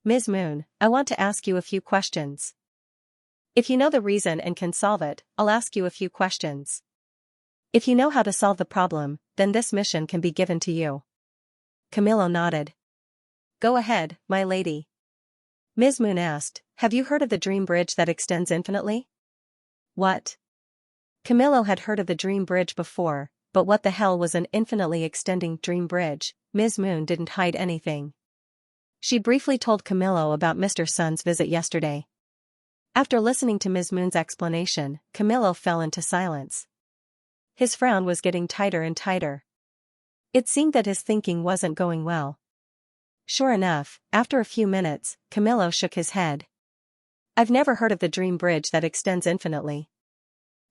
Ms. Moon, I want to ask you a few questions. If you know the reason and can solve it, I'll ask you a few questions. If you know how to solve the problem, then this mission can be given to you. Camillo nodded. Go ahead, my lady. Ms. Moon asked, have you heard of the dream bridge that extends infinitely? What? Camillo had heard of the dream bridge before, but what the hell was an infinitely extending dream bridge? Ms. Moon didn't hide anything. She briefly told Camillo about Mr. Sun's visit yesterday. After listening to Ms. Moon's explanation, Camillo fell into silence. His frown was getting tighter and tighter. It seemed that his thinking wasn't going well. Sure enough, after a few minutes, Camillo shook his head. I've never heard of the dream bridge that extends infinitely.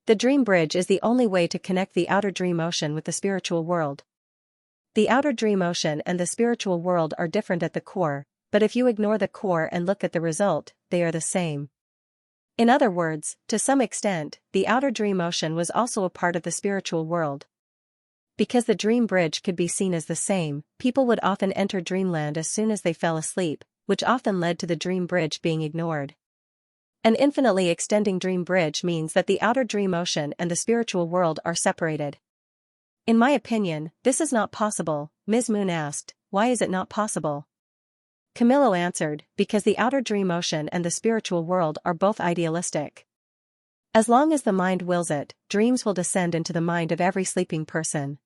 The dream bridge is the only way to connect the outer dream ocean with the spiritual world. The outer dream ocean and the spiritual world are different at the core, but if you ignore the core and look at the result, they are the same. In other words, to some extent, the outer dream ocean was also a part of the spiritual world. Because the dream bridge could be seen as the same, people would often enter dreamland as soon as they fell asleep, which often led to the dream bridge being ignored. An infinitely extending dream bridge means that the outer dream ocean and the spiritual world are separated. In my opinion, this is not possible, Ms. Moon asked. Why is it not possible? Camillo answered, because the outer dream ocean and the spiritual world are both idealistic. As long as the mind wills it, dreams will descend into the mind of every sleeping person.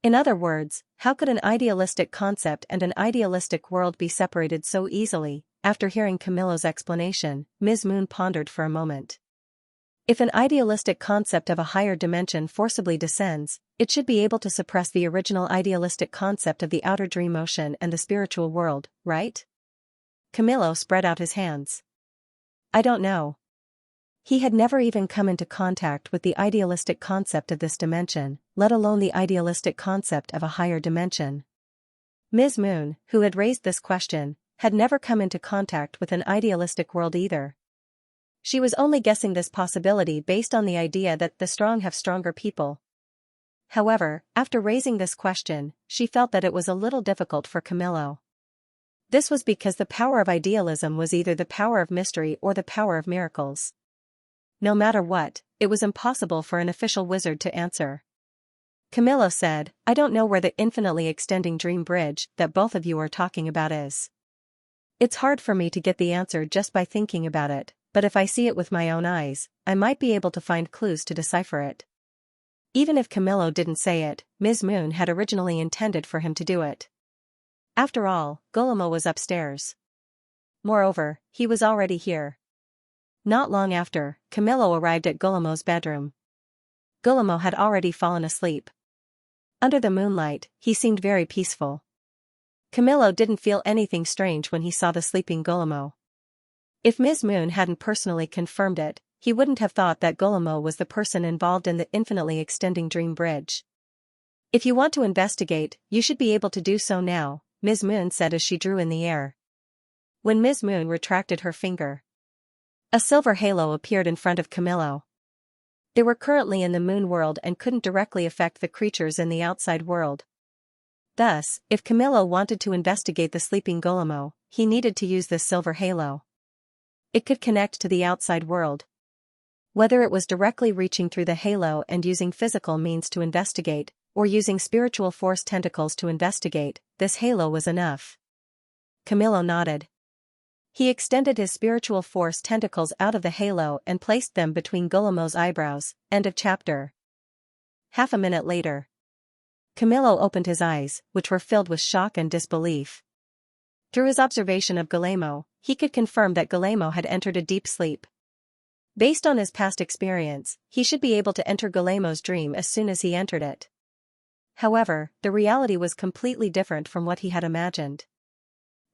In other words, how could an idealistic concept and an idealistic world be separated so easily? After hearing Camillo's explanation, Ms. Moon pondered for a moment. If an idealistic concept of a higher dimension forcibly descends, it should be able to suppress the original idealistic concept of the outer dream ocean and the spiritual world, right? Camillo spread out his hands. I don't know. He had never even come into contact with the idealistic concept of this dimension, let alone the idealistic concept of a higher dimension. Ms. Moon, who had raised this question, had never come into contact with an idealistic world either. She was only guessing this possibility based on the idea that the strong have stronger people. However, after raising this question, she felt that it was a little difficult for Camillo. This was because the power of idealism was either the power of mystery or the power of miracles. No matter what, it was impossible for an official wizard to answer. Camillo said, I don't know where the infinitely extending dream bridge that both of you are talking about is. It's hard for me to get the answer just by thinking about it, but if I see it with my own eyes, I might be able to find clues to decipher it. Even if Camillo didn't say it, Ms. Moon had originally intended for him to do it. After all, Guillermo was upstairs. Moreover, he was already here. Not long after, Camillo arrived at Guillermo's bedroom. Guillermo had already fallen asleep. Under the moonlight, he seemed very peaceful. Camillo didn't feel anything strange when he saw the sleeping Guillermo. If Ms. Moon hadn't personally confirmed it, he wouldn't have thought that Guillermo was the person involved in the infinitely extending dream bridge. If you want to investigate, you should be able to do so now, Ms. Moon said as she drew in the air. When Ms. Moon retracted her finger, a silver halo appeared in front of Camillo. They were currently in the moon world and couldn't directly affect the creatures in the outside world. Thus, if Camillo wanted to investigate the sleeping Guillermo, he needed to use this silver halo. It could connect to the outside world. Whether it was directly reaching through the halo and using physical means to investigate, or using spiritual force tentacles to investigate, this halo was enough. Camillo nodded. He extended his spiritual force tentacles out of the halo and placed them between Guillermo's eyebrows. End of chapter. Half a minute later, Camillo opened his eyes, which were filled with shock and disbelief. Through his observation of Guillermo, he could confirm that Guillermo had entered a deep sleep. Based on his past experience, he should be able to enter Guillermo's dream as soon as he entered it. However, the reality was completely different from what he had imagined.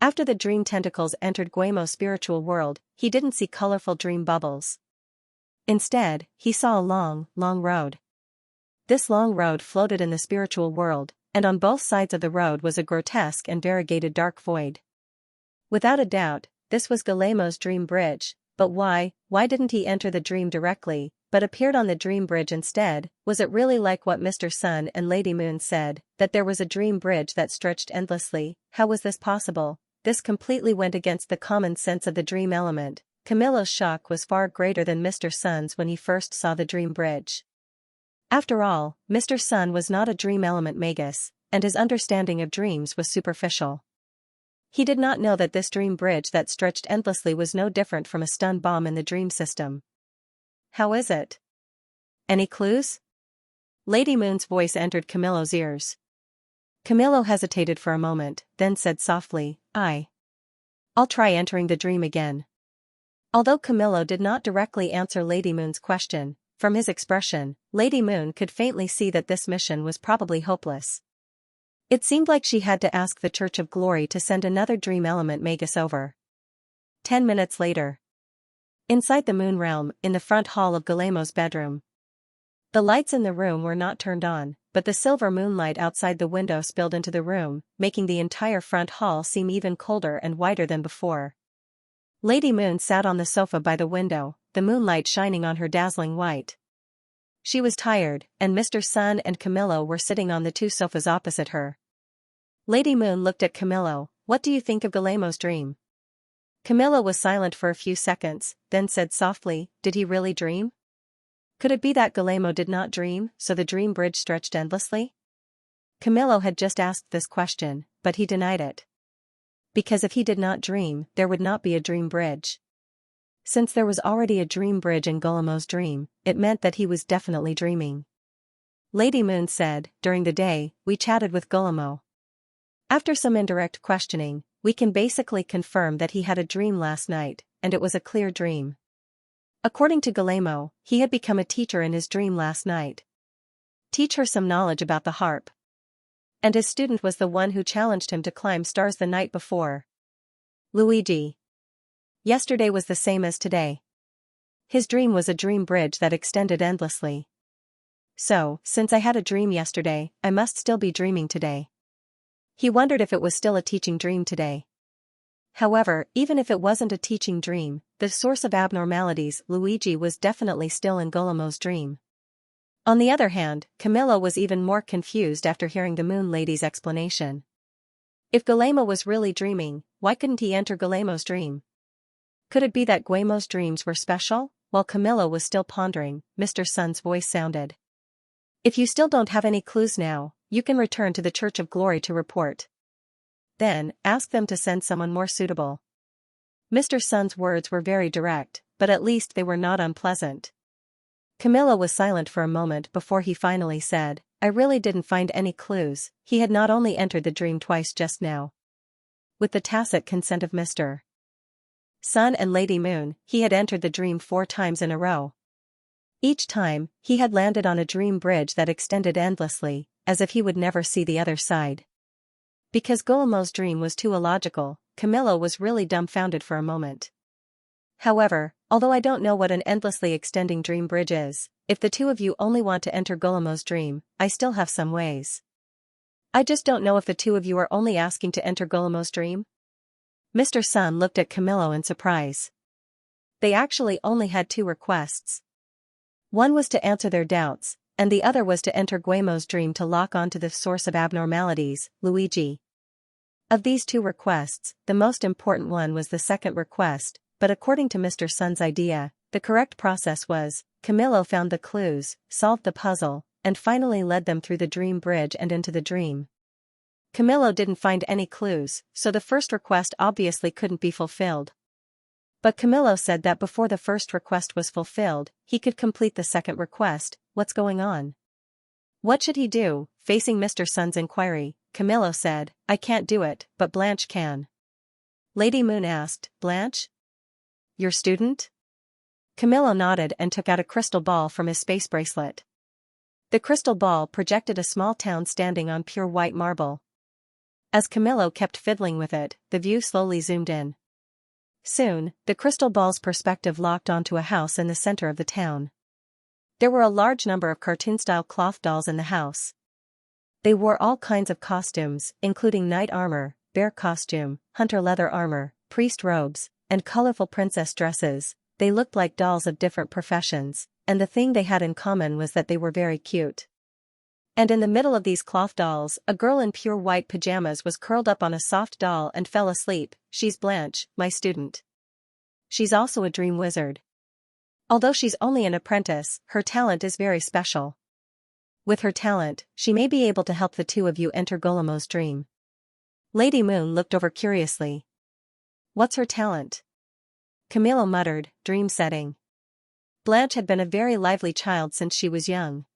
After the dream tentacles entered Guillermo's spiritual world, he didn't see colorful dream bubbles. Instead, he saw a long, long road. This long road floated in the spiritual world, and on both sides of the road was a grotesque and variegated dark void. Without a doubt, this was Guillermo's dream bridge, but why didn't he enter the dream directly, but appeared on the dream bridge instead? Was it really like what Mr. Sun and Lady Moon said, that there was a dream bridge that stretched endlessly? How was this possible? This completely went against the common sense of the dream element. Camillo's shock was far greater than Mr. Sun's when he first saw the dream bridge. After all, Mr. Sun was not a dream element magus, and his understanding of dreams was superficial. He did not know that this dream bridge that stretched endlessly was no different from a stun bomb in the dream system. How is it? Any clues? Lady Moon's voice entered Camillo's ears. Camillo hesitated for a moment, then said softly, I'll try entering the dream again. Although Camillo did not directly answer Lady Moon's question, from his expression, Lady Moon could faintly see that this mission was probably hopeless. It seemed like she had to ask the Church of Glory to send another dream element magus over. 10 minutes later. Inside the moon realm, in the front hall of Guillermo's bedroom. The lights in the room were not turned on, but the silver moonlight outside the window spilled into the room, making the entire front hall seem even colder and whiter than before. Lady Moon sat on the sofa by the window, the moonlight shining on her dazzling white. She was tired, and Mr. Sun and Camillo were sitting on the two sofas opposite her. Lady Moon looked at Camillo. What do you think of Guillermo's dream? Camillo was silent for a few seconds, then said softly, did he really dream? Could it be that Guillermo did not dream, so the dream bridge stretched endlessly? Camillo had just asked this question, but he denied it. Because if he did not dream, there would not be a dream bridge. Since there was already a dream bridge in Gulamo's dream, it meant that he was definitely dreaming. Lady Moon said, during the day, we chatted with Gulamo. After some indirect questioning, we can basically confirm that he had a dream last night, and it was a clear dream. According to Gulamo, he had become a teacher in his dream last night. Teach her some knowledge about the harp. And his student was the one who challenged him to climb stars the night before. Luigi. Yesterday was the same as today. His dream was a dream bridge that extended endlessly. So, since I had a dream yesterday, I must still be dreaming today. He wondered if it was still a teaching dream today. However, even if it wasn't a teaching dream, the source of abnormalities, Luigi, was definitely still in Gulamo's dream. On the other hand, Camillo was even more confused after hearing the Moon Lady's explanation. If Gulamo was really dreaming, why couldn't he enter Gulamo's dream? Could it be that Guamo's dreams were special? While Camillo was still pondering, Mr. Sun's voice sounded. If you still don't have any clues now, you can return to the Church of Glory to report. Then, ask them to send someone more suitable. Mr. Sun's words were very direct, but at least they were not unpleasant. Camillo was silent for a moment before he finally said, I really didn't find any clues. He had not only entered the dream twice just now. With the tacit consent of Mr. Sun and Lady Moon, he had entered the dream 4 times in a row. Each time, he had landed on a dream bridge that extended endlessly, as if he would never see the other side. Because Gulamo's dream was too illogical, Camillo was really dumbfounded for a moment. However, although I don't know what an endlessly extending dream bridge is, if the two of you only want to enter Gulamo's dream, I still have some ways. I just don't know if the two of you are only asking to enter Gulamo's dream? Mr. Sun looked at Camillo in surprise. They actually only had 2 requests. One was to answer their doubts, and the other was to enter Guamo's dream to lock onto the source of abnormalities, Luigi. Of these 2 requests, the most important one was the second request, but according to Mr. Sun's idea, the correct process was, Camillo found the clues, solved the puzzle, and finally led them through the dream bridge and into the dream. Camillo didn't find any clues, so the first request obviously couldn't be fulfilled. But Camillo said that before the first request was fulfilled, he could complete the second request. What's going on? What should he do? Facing Mr. Sun's inquiry, Camillo said, I can't do it, but Blanche can. Lady Moon asked, Blanche? Your student? Camillo nodded and took out a crystal ball from his space bracelet. The crystal ball projected a small town standing on pure white marble. As Camillo kept fiddling with it, the view slowly zoomed in. Soon, the crystal ball's perspective locked onto a house in the center of the town. There were a large number of cartoon-style cloth dolls in the house. They wore all kinds of costumes, including knight armor, bear costume, hunter leather armor, priest robes, and colorful princess dresses. They looked like dolls of different professions, and the thing they had in common was that they were very cute. And in the middle of these cloth dolls, a girl in pure white pajamas was curled up on a soft doll and fell asleep. She's Blanche, my student. She's also a dream wizard. Although she's only an apprentice, her talent is very special. With her talent, she may be able to help the two of you enter Gulamo's dream. Lady Moon looked over curiously. What's her talent? Camillo muttered, dream setting. Blanche had been a very lively child since she was young.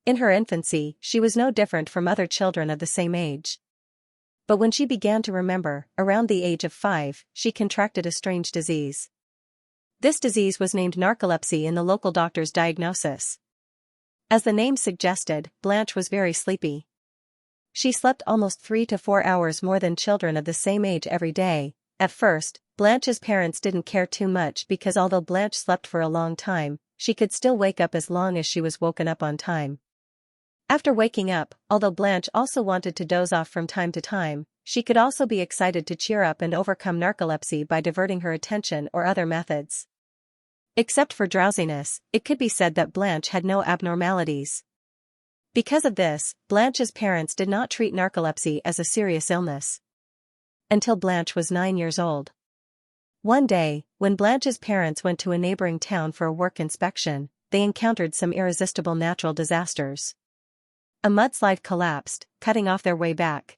In her infancy, she was no different from other children of the same age. But when she began to remember, around the age of 5, she contracted a strange disease. This disease was named narcolepsy in the local doctor's diagnosis. As the name suggested, Blanche was very sleepy. She slept almost 3 to 4 hours more than children of the same age every day. At first, Blanche's parents didn't care too much because although Blanche slept for a long time, she could still wake up as long as she was woken up on time. After waking up, although Blanche also wanted to doze off from time to time, she could also be excited to cheer up and overcome narcolepsy by diverting her attention or other methods. Except for drowsiness, it could be said that Blanche had no abnormalities. Because of this, Blanche's parents did not treat narcolepsy as a serious illness. Until Blanche was 9 years old. One day, when Blanche's parents went to a neighboring town for a work inspection, they encountered some irresistible natural disasters. A mudslide collapsed, cutting off their way back.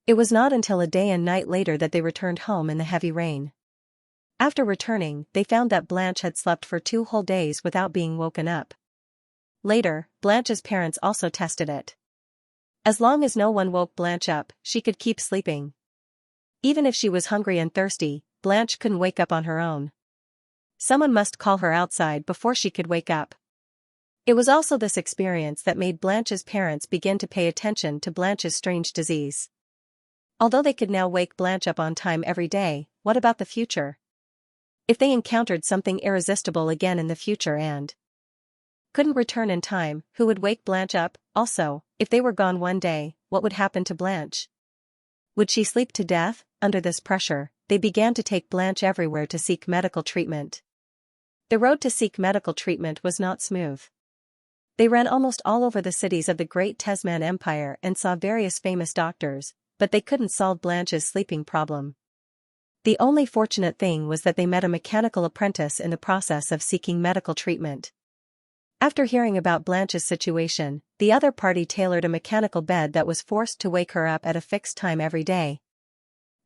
It was not until a day and night later that they returned home in the heavy rain. After returning, they found that Blanche had slept for 2 whole days without being woken up. Later, Blanche's parents also tested it. As long as no one woke Blanche up, she could keep sleeping. Even if she was hungry and thirsty, Blanche couldn't wake up on her own. Someone must call her outside before she could wake up. It was also this experience that made Blanche's parents begin to pay attention to Blanche's strange disease. Although they could now wake Blanche up on time every day, what about the future? If they encountered something irresistible again in the future and couldn't return in time, who would wake Blanche up? Also, if they were gone one day, what would happen to Blanche? Would she sleep to death? Under this pressure, they began to take Blanche everywhere to seek medical treatment. The road to seek medical treatment was not smooth. They ran almost all over the cities of the Great Tesman Empire and saw various famous doctors, but they couldn't solve Blanche's sleeping problem. The only fortunate thing was that they met a mechanical apprentice in the process of seeking medical treatment. After hearing about Blanche's situation, the other party tailored a mechanical bed that was forced to wake her up at a fixed time every day.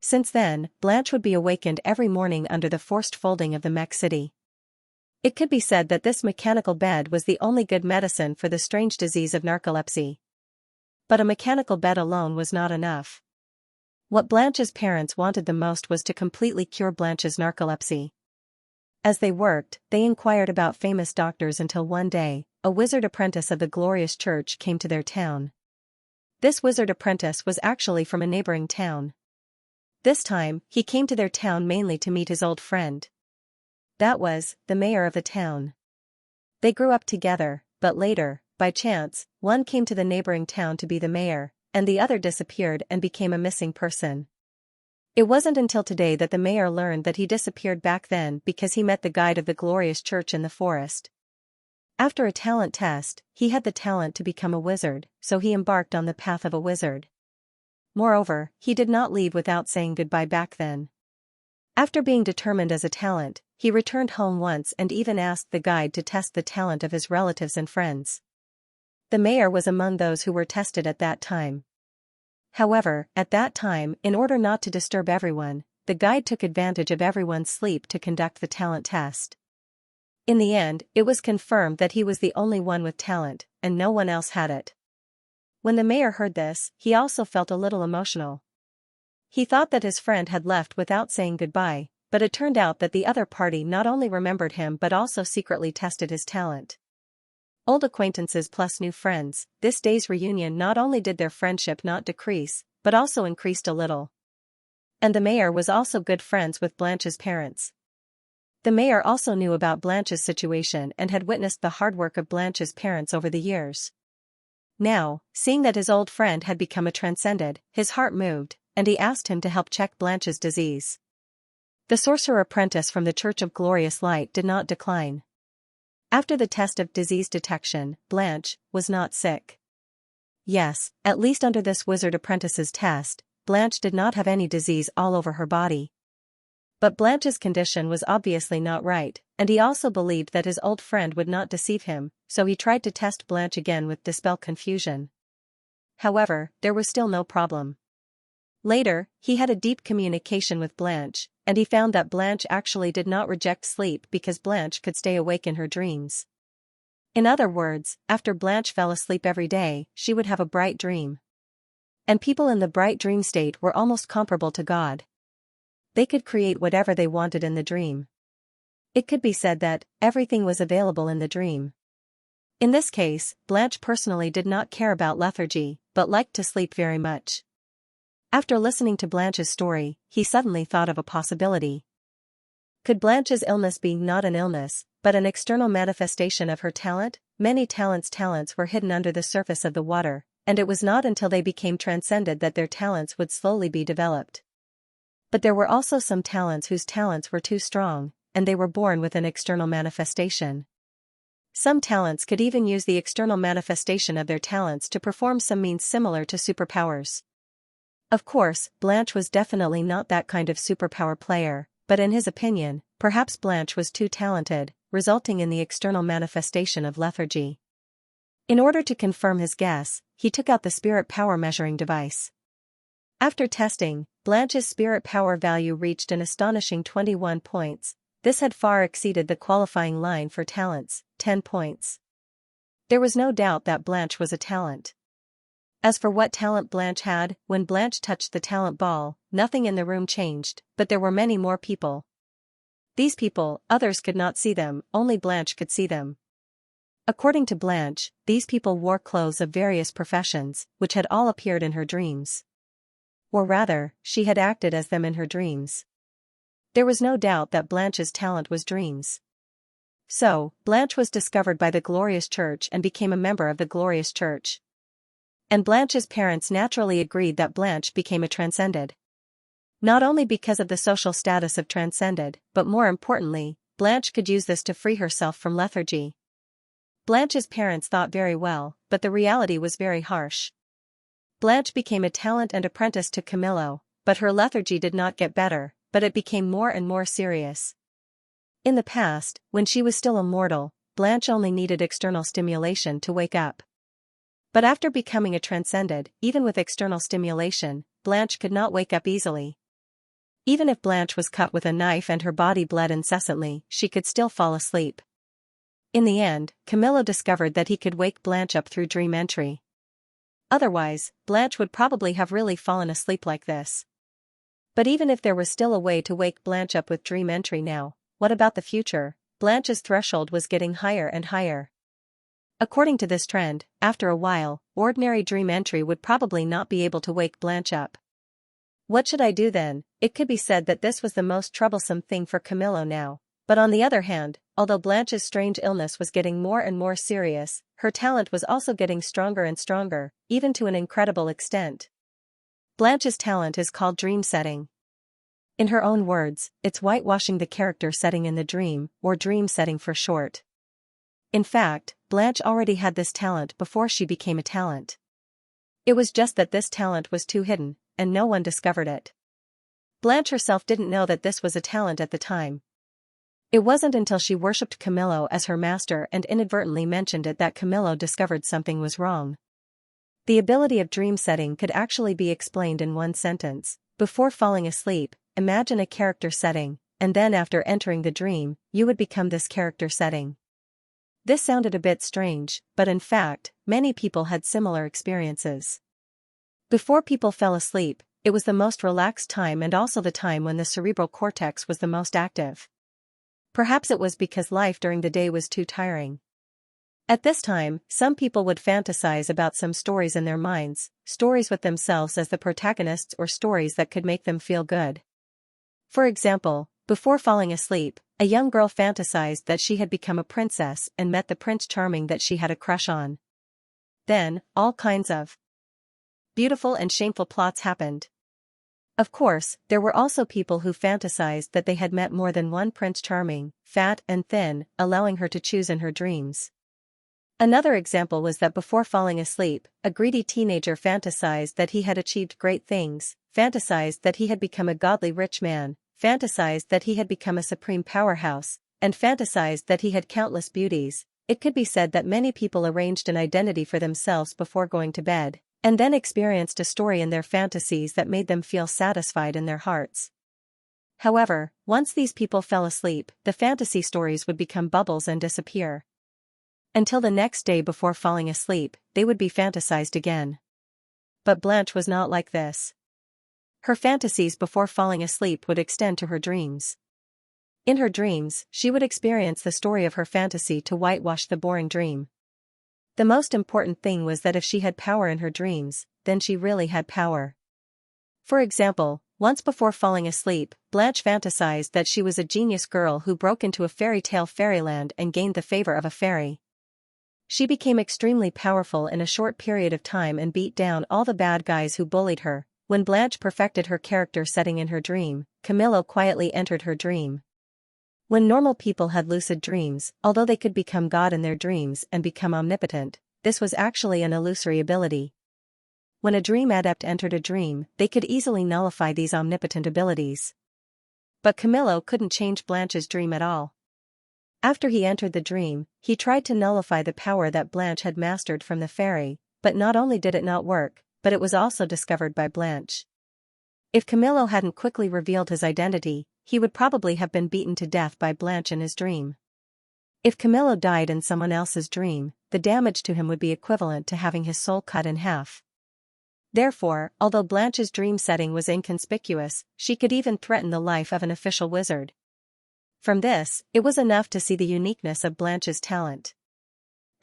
Since then, Blanche would be awakened every morning under the forced folding of the mech city. It could be said that this mechanical bed was the only good medicine for the strange disease of narcolepsy. But a mechanical bed alone was not enough. What Blanche's parents wanted the most was to completely cure Blanche's narcolepsy. As they worked, they inquired about famous doctors until one day, a wizard apprentice of the glorious church came to their town. This wizard apprentice was actually from a neighboring town. This time, he came to their town mainly to meet his old friend. That was, the mayor of the town. They grew up together, but later, by chance, one came to the neighboring town to be the mayor, and the other disappeared and became a missing person. It wasn't until today that the mayor learned that he disappeared back then because he met the guide of the glorious church in the forest. After a talent test, he had the talent to become a wizard, so he embarked on the path of a wizard. Moreover, he did not leave without saying goodbye back then. After being determined as a talent, he returned home once and even asked the guide to test the talent of his relatives and friends. The mayor was among those who were tested at that time. However, at that time, in order not to disturb everyone, the guide took advantage of everyone's sleep to conduct the talent test. In the end, it was confirmed that he was the only one with talent, and no one else had it. When the mayor heard this, he also felt a little emotional. He thought that his friend had left without saying goodbye, but it turned out that the other party not only remembered him but also secretly tested his talent. Old acquaintances plus new friends, this day's reunion not only did their friendship not decrease, but also increased a little. And the mayor was also good friends with Blanche's parents. The mayor also knew about Blanche's situation and had witnessed the hard work of Blanche's parents over the years. Now, seeing that his old friend had become a transcended, his heart moved, and he asked him to help check Blanche's disease. The sorcerer apprentice from the Church of Glorious Light did not decline. After the test of disease detection, Blanche was not sick. Yes, at least under this wizard apprentice's test, Blanche did not have any disease all over her body. But Blanche's condition was obviously not right, and he also believed that his old friend would not deceive him, so he tried to test Blanche again with dispel confusion. However, there was still no problem. Later, he had a deep communication with Blanche, and he found that Blanche actually did not reject sleep because Blanche could stay awake in her dreams. In other words, after Blanche fell asleep every day, she would have a bright dream. And people in the bright dream state were almost comparable to God. They could create whatever they wanted in the dream. It could be said that everything was available in the dream. In this case, Blanche personally did not care about lethargy, but liked to sleep very much. After listening to Blanche's story, he suddenly thought of a possibility. Could Blanche's illness be not an illness, but an external manifestation of her talent? Many talents were hidden under the surface of the water, and it was not until they became transcended that their talents would slowly be developed. But there were also some talents whose talents were too strong, and they were born with an external manifestation. Some talents could even use the external manifestation of their talents to perform some means similar to superpowers. Of course, Blanche was definitely not that kind of superpower player, but in his opinion, perhaps Blanche was too talented, resulting in the external manifestation of lethargy. In order to confirm his guess, he took out the spirit power measuring device. After testing, Blanche's spirit power value reached an astonishing 21 points. This had far exceeded the qualifying line for talents, 10 points. There was no doubt that Blanche was a talent. As for what talent Blanche had, when Blanche touched the talent ball, nothing in the room changed, but there were many more people. These people, others could not see them, only Blanche could see them. According to Blanche, these people wore clothes of various professions, which had all appeared in her dreams. Or rather, she had acted as them in her dreams. There was no doubt that Blanche's talent was dreams. So, Blanche was discovered by the Glorious Church and became a member of the Glorious Church. And Blanche's parents naturally agreed that Blanche became a transcended. Not only because of the social status of transcended, but more importantly, Blanche could use this to free herself from lethargy. Blanche's parents thought very well, but the reality was very harsh. Blanche became a talent and apprenticed to Camillo, but her lethargy did not get better, but it became more and more serious. In the past, when she was still a mortal, Blanche only needed external stimulation to wake up. But after becoming a transcended, even with external stimulation, Blanche could not wake up easily. Even if Blanche was cut with a knife and her body bled incessantly, she could still fall asleep. In the end, Camillo discovered that he could wake Blanche up through dream entry. Otherwise, Blanche would probably have really fallen asleep like this. But even if there was still a way to wake Blanche up with dream entry now, what about the future? Blanche's threshold was getting higher and higher. According to this trend, after a while, ordinary dream entry would probably not be able to wake Blanche up. What should I do then? It could be said that this was the most troublesome thing for Camillo now. But on the other hand, although Blanche's strange illness was getting more and more serious, her talent was also getting stronger and stronger, even to an incredible extent. Blanche's talent is called dream setting. In her own words, it's whitewashing the character setting in the dream, or dream setting for short. In fact, Blanche already had this talent before she became a talent. It was just that this talent was too hidden, and no one discovered it. Blanche herself didn't know that this was a talent at the time. It wasn't until she worshipped Camillo as her master and inadvertently mentioned it that Camillo discovered something was wrong. The ability of dream setting could actually be explained in one sentence. Before falling asleep, imagine a character setting, and then after entering the dream, you would become this character setting. This sounded a bit strange, but in fact, many people had similar experiences. Before people fell asleep, it was the most relaxed time and also the time when the cerebral cortex was the most active. Perhaps it was because life during the day was too tiring. At this time, some people would fantasize about some stories in their minds, stories with themselves as the protagonists or stories that could make them feel good. For example, before falling asleep, a young girl fantasized that she had become a princess and met the Prince Charming that she had a crush on. Then, all kinds of beautiful and shameful plots happened. Of course, there were also people who fantasized that they had met more than one Prince Charming, fat and thin, allowing her to choose in her dreams. Another example was that before falling asleep, a greedy teenager fantasized that he had achieved great things, fantasized that he had become a godly rich man, fantasized that he had become a supreme powerhouse, and fantasized that he had countless beauties. It could be said that many people arranged an identity for themselves before going to bed, and then experienced a story in their fantasies that made them feel satisfied in their hearts. However, once these people fell asleep, the fantasy stories would become bubbles and disappear. Until the next day before falling asleep, they would be fantasized again. But Blanche was not like this. Her fantasies before falling asleep would extend to her dreams. In her dreams, she would experience the story of her fantasy to whitewash the boring dream. The most important thing was that if she had power in her dreams, then she really had power. For example, once before falling asleep, Blanche fantasized that she was a genius girl who broke into a fairy tale fairyland and gained the favor of a fairy. She became extremely powerful in a short period of time and beat down all the bad guys who bullied her. When Blanche perfected her character setting in her dream, Camillo quietly entered her dream. When normal people had lucid dreams, although they could become God in their dreams and become omnipotent, this was actually an illusory ability. When a dream adept entered a dream, they could easily nullify these omnipotent abilities. But Camillo couldn't change Blanche's dream at all. After he entered the dream, he tried to nullify the power that Blanche had mastered from the fairy, but not only did it not work, but it was also discovered by Blanche. If Camillo hadn't quickly revealed his identity, he would probably have been beaten to death by Blanche in his dream. If Camillo died in someone else's dream, the damage to him would be equivalent to having his soul cut in half. Therefore, although Blanche's dream setting was inconspicuous, she could even threaten the life of an official wizard. From this, it was enough to see the uniqueness of Blanche's talent.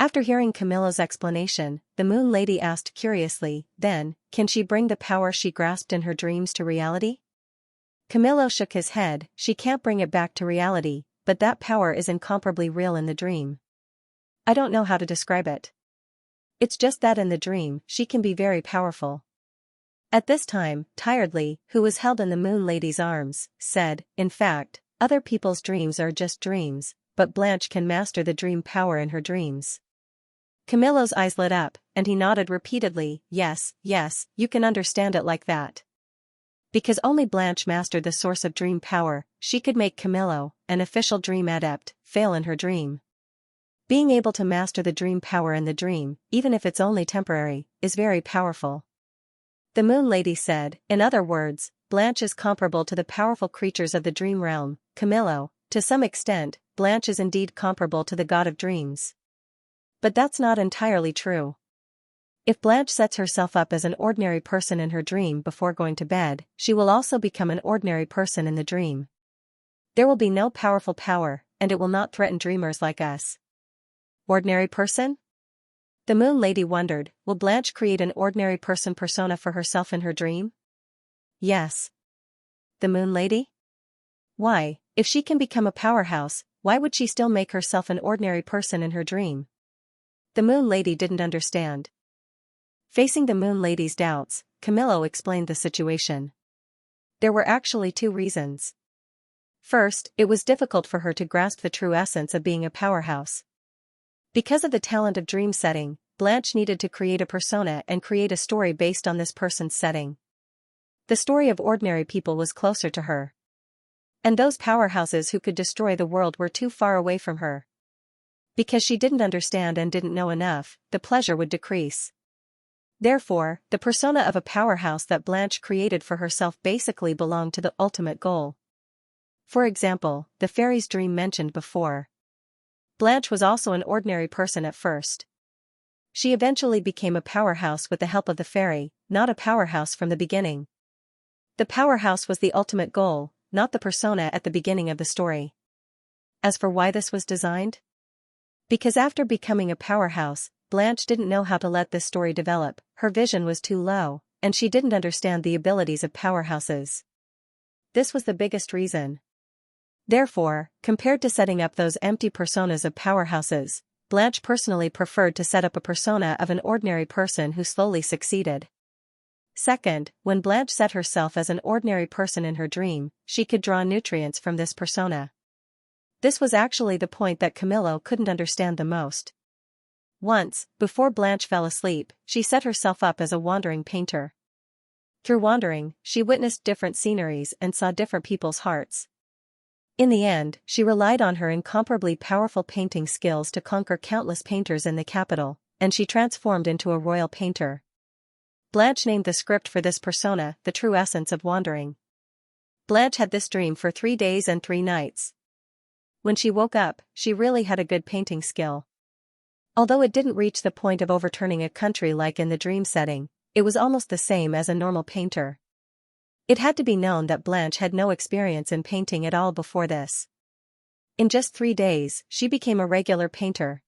After hearing Camillo's explanation, the Moon Lady asked curiously, "Then, can she bring the power she grasped in her dreams to reality?" Camillo shook his head. "She can't bring it back to reality, but that power is incomparably real in the dream. I don't know how to describe it. It's just that in the dream, she can be very powerful." At this time, Tiredly, who was held in the Moon Lady's arms, said, "In fact, other people's dreams are just dreams, but Blanche can master the dream power in her dreams." Camillo's eyes lit up, and he nodded repeatedly, "Yes, yes, you can understand it like that." Because only Blanche mastered the source of dream power, she could make Camillo, an official dream adept, fail in her dream. Being able to master the dream power in the dream, even if it's only temporary, is very powerful. The Moon Lady said, "In other words, Blanche is comparable to the powerful creatures of the dream realm, Camillo. To some extent, Blanche is indeed comparable to the god of dreams. But that's not entirely true. If Blanche sets herself up as an ordinary person in her dream before going to bed, she will also become an ordinary person in the dream. There will be no powerful power, and it will not threaten dreamers like us." Ordinary person? The Moon Lady wondered, will Blanche create an ordinary person persona for herself in her dream? Yes. The Moon Lady? Why, if she can become a powerhouse, why would she still make herself an ordinary person in her dream? The Moon Lady didn't understand. Facing the Moon Lady's doubts, Camillo explained the situation. There were actually two reasons. First, it was difficult for her to grasp the true essence of being a powerhouse. Because of the talent of dream setting, Blanche needed to create a persona and create a story based on this person's setting. The story of ordinary people was closer to her. And those powerhouses who could destroy the world were too far away from her. Because she didn't understand and didn't know enough, the pleasure would decrease. Therefore, the persona of a powerhouse that Blanche created for herself basically belonged to the ultimate goal. For example, the fairy's dream mentioned before. Blanche was also an ordinary person at first. She eventually became a powerhouse with the help of the fairy, not a powerhouse from the beginning. The powerhouse was the ultimate goal, not the persona at the beginning of the story. As for why this was designed? Because after becoming a powerhouse, Blanche didn't know how to let this story develop, her vision was too low, and she didn't understand the abilities of powerhouses. This was the biggest reason. Therefore, compared to setting up those empty personas of powerhouses, Blanche personally preferred to set up a persona of an ordinary person who slowly succeeded. Second, when Blanche set herself as an ordinary person in her dream, she could draw nutrients from this persona. This was actually the point that Camillo couldn't understand the most. Once, before Blanche fell asleep, she set herself up as a wandering painter. Through wandering, she witnessed different sceneries and saw different people's hearts. In the end, she relied on her incomparably powerful painting skills to conquer countless painters in the capital, and she transformed into a royal painter. Blanche named the script for this persona, The True Essence of Wandering. Blanche had this dream for 3 days and 3 nights. When she woke up, she really had a good painting skill. Although it didn't reach the point of overturning a country like in the dream setting, it was almost the same as a normal painter. It had to be known that Blanche had no experience in painting at all before this. In just 3 days, she became a regular painter.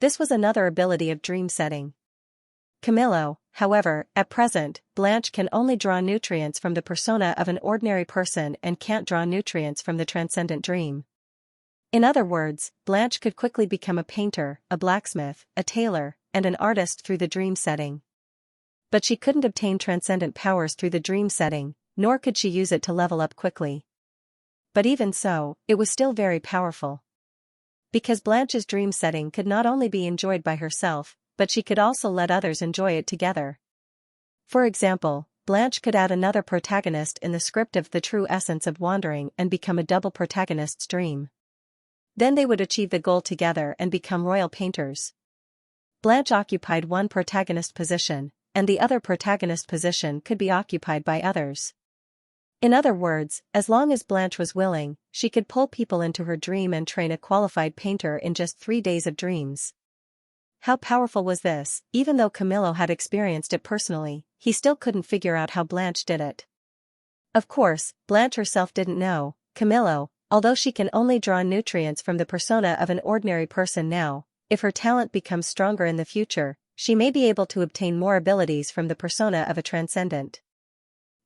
This was another ability of dream setting. Camillo, however, at present, Blanche can only draw nutrients from the persona of an ordinary person and can't draw nutrients from the transcendent dream. In other words, Blanche could quickly become a painter, a blacksmith, a tailor, and an artist through the dream setting. But she couldn't obtain transcendent powers through the dream setting, nor could she use it to level up quickly. But even so, it was still very powerful. Because Blanche's dream setting could not only be enjoyed by herself, but she could also let others enjoy it together. For example, Blanche could add another protagonist in the script of The True Essence of Wandering and become a double protagonist's dream. Then they would achieve the goal together and become royal painters. Blanche occupied one protagonist position, and the other protagonist position could be occupied by others. In other words, as long as Blanche was willing, she could pull people into her dream and train a qualified painter in just 3 days of dreams. How powerful was this? Even though Camillo had experienced it personally, he still couldn't figure out how Blanche did it. Of course, Blanche herself didn't know. Camillo, although she can only draw nutrients from the persona of an ordinary person now, if her talent becomes stronger in the future, she may be able to obtain more abilities from the persona of a transcendent.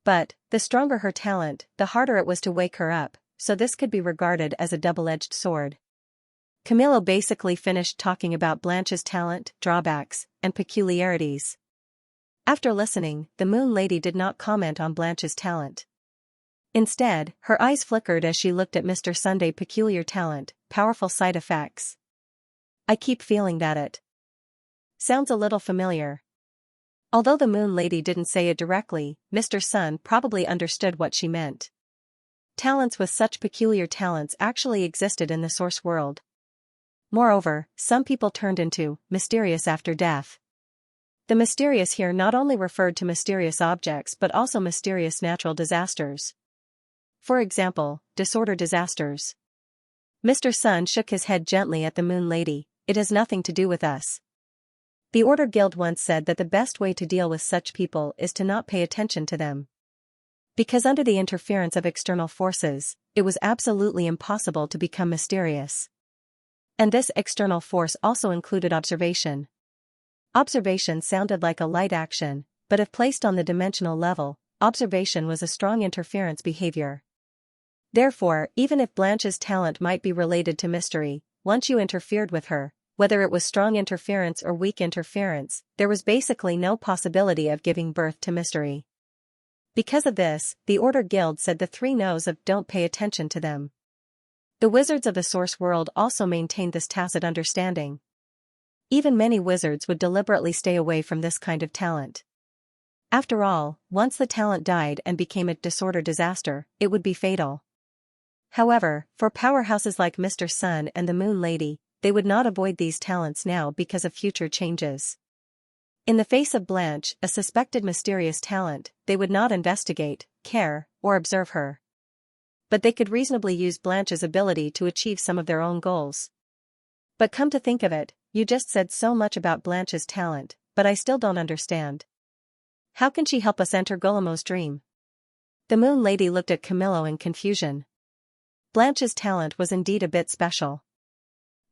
But, the stronger her talent, the harder it was to wake her up, so this could be regarded as a double-edged sword. Camillo basically finished talking about Blanche's talent, drawbacks, and peculiarities. After listening, the Moon Lady did not comment on Blanche's talent. Instead, her eyes flickered as she looked at Mr. Sunday's peculiar talent, powerful side effects. I keep feeling that it sounds a little familiar. Although the Moon Lady didn't say it directly, Mr. Sun probably understood what she meant. Talents with such peculiar talents actually existed in the source world. Moreover, some people turned into mysterious after death. The mysterious here not only referred to mysterious objects but also mysterious natural disasters. For example, disorder disasters. Mr. Sun shook his head gently at the Moon Lady. It has nothing to do with us. The Order Guild once said that the best way to deal with such people is to not pay attention to them. Because under the interference of external forces, it was absolutely impossible to become mysterious. And this external force also included observation. Observation sounded like a light action, but if placed on the dimensional level, observation was a strong interference behavior. Therefore, even if Blanche's talent might be related to mystery, once you interfered with her, whether it was strong interference or weak interference, there was basically no possibility of giving birth to mystery. Because of this, the Order Guild said the 3 no's of don't pay attention to them. The wizards of the source world also maintained this tacit understanding. Even many wizards would deliberately stay away from this kind of talent. After all, once the talent died and became a disorder disaster, it would be fatal. However, for powerhouses like Mr. Sun and the Moon Lady, they would not avoid these talents now because of future changes. In the face of Blanche, a suspected mysterious talent, they would not investigate, care, or observe her. But they could reasonably use Blanche's ability to achieve some of their own goals. But come to think of it, you just said so much about Blanche's talent, but I still don't understand. How can she help us enter Golomo's dream? The Moon Lady looked at Camillo in confusion. Blanche's talent was indeed a bit special.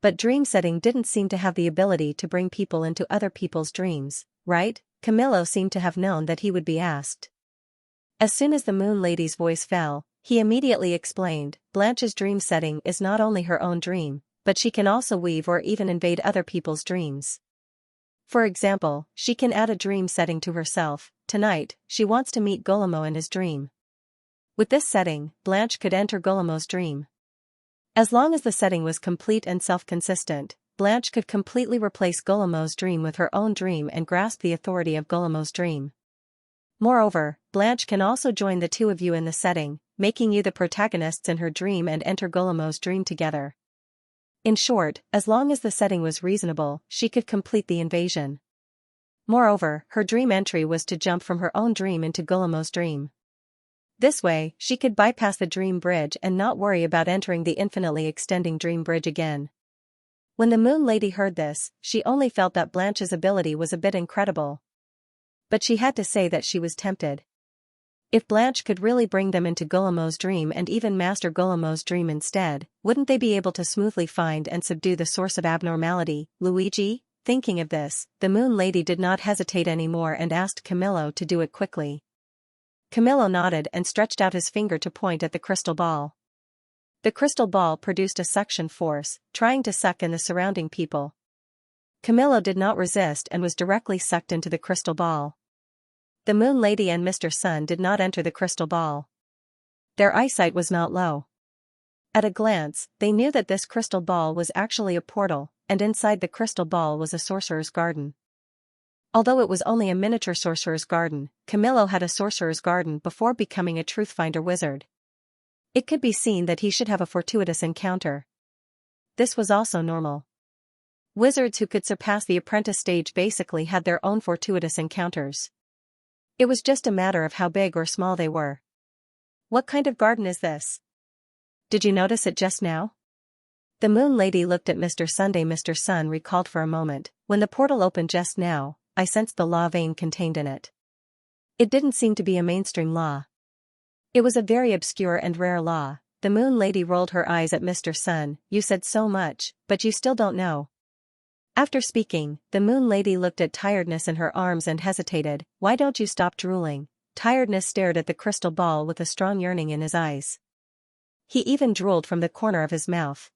But dream setting didn't seem to have the ability to bring people into other people's dreams, right? Camillo seemed to have known that he would be asked. As soon as the Moon Lady's voice fell, he immediately explained, Blanche's dream setting is not only her own dream, but she can also weave or even invade other people's dreams. For example, she can add a dream setting to herself. Tonight, she wants to meet Golomo in his dream. With this setting, Blanche could enter Golomo's dream. As long as the setting was complete and self-consistent, Blanche could completely replace Golomo's dream with her own dream and grasp the authority of Golomo's dream. Moreover, Blanche can also join the 2 of you in the setting, making you the protagonists in her dream and enter Golomo's dream together. In short, as long as the setting was reasonable, she could complete the invasion. Moreover, her dream entry was to jump from her own dream into Golomo's dream. This way, she could bypass the dream bridge and not worry about entering the infinitely extending dream bridge again. When the Moon Lady heard this, she only felt that Blanche's ability was a bit incredible. But she had to say that she was tempted. If Blanche could really bring them into Golomo's dream and even master Golomo's dream instead, wouldn't they be able to smoothly find and subdue the source of abnormality, Luigi? Thinking of this, the Moon Lady did not hesitate anymore and asked Camillo to do it quickly. Camillo nodded and stretched out his finger to point at the crystal ball. The crystal ball produced a suction force, trying to suck in the surrounding people. Camillo did not resist and was directly sucked into the crystal ball. The Moon Lady and Mr. Sun did not enter the crystal ball. Their eyesight was not low. At a glance, they knew that this crystal ball was actually a portal, and inside the crystal ball was a sorcerer's garden. Although it was only a miniature sorcerer's garden, Camillo had a sorcerer's garden before becoming a truthfinder wizard. It could be seen that he should have a fortuitous encounter. This was also normal. Wizards who could surpass the apprentice stage basically had their own fortuitous encounters. It was just a matter of how big or small they were. What kind of garden is this? Did you notice it just now? The Moon Lady looked at Mr. Sunday. Mr. Sun recalled for a moment, when the portal opened just now, I sensed the law vein contained in it. It didn't seem to be a mainstream law. It was a very obscure and rare law. The Moon Lady rolled her eyes at Mr. Sun. You said so much, but you still don't know. After speaking, the Moon Lady looked at Tiredness in her arms and hesitated. Why don't you stop drooling? Tiredness stared at the crystal ball with a strong yearning in his eyes. He even drooled from the corner of his mouth.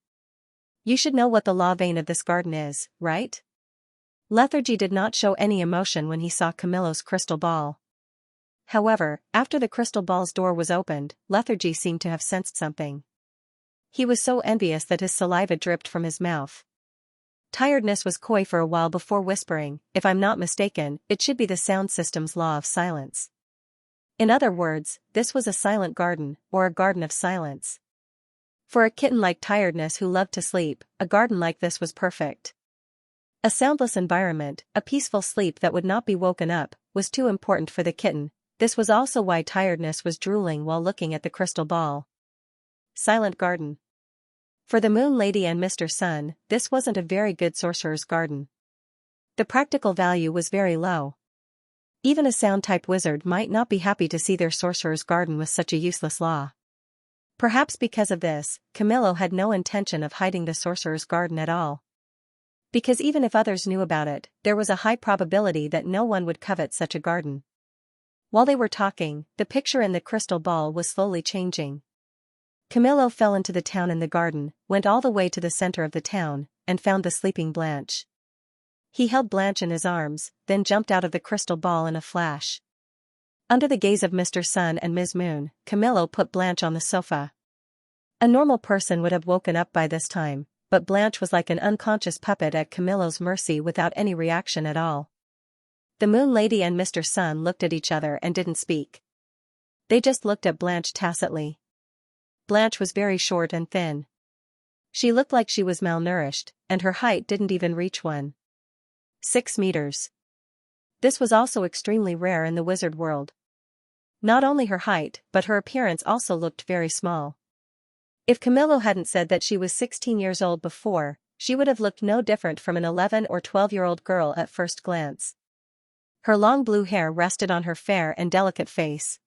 You should know what the law vein of this garden is, right? Lethargy did not show any emotion when he saw Camillo's crystal ball. However, after the crystal ball's door was opened, Lethargy seemed to have sensed something. He was so envious that his saliva dripped from his mouth. Tiredness was coy for a while before whispering, if I'm not mistaken, it should be the sound system's law of silence. In other words, this was a silent garden, or a garden of silence. For a kitten like Tiredness who loved to sleep, a garden like this was perfect. A soundless environment, a peaceful sleep that would not be woken up, was too important for the kitten. This was also why Tiredness was drooling while looking at the crystal ball. Silent garden. For the Moon Lady and Mr. Sun, this wasn't a very good sorcerer's garden. The practical value was very low. Even a sound-type wizard might not be happy to see their sorcerer's garden with such a useless law. Perhaps because of this, Camillo had no intention of hiding the sorcerer's garden at all. Because even if others knew about it, there was a high probability that no one would covet such a garden. While they were talking, the picture in the crystal ball was slowly changing. Camillo fell into the town in the garden, went all the way to the center of the town, and found the sleeping Blanche. He held Blanche in his arms, then jumped out of the crystal ball in a flash. Under the gaze of Mr. Sun and Ms. Moon, Camillo put Blanche on the sofa. A normal person would have woken up by this time, but Blanche was like an unconscious puppet at Camillo's mercy without any reaction at all. The Moon Lady and Mr. Sun looked at each other and didn't speak. They just looked at Blanche tacitly. Blanche was very short and thin. She looked like she was malnourished, and her height didn't even reach 1.6 meters. This was also extremely rare in the wizard world. Not only her height, but her appearance also looked very small. If Camillo hadn't said that she was 16 years old before, she would have looked no different from an 11 or 12-year-old girl at first glance. Her long blue hair rested on her fair and delicate face.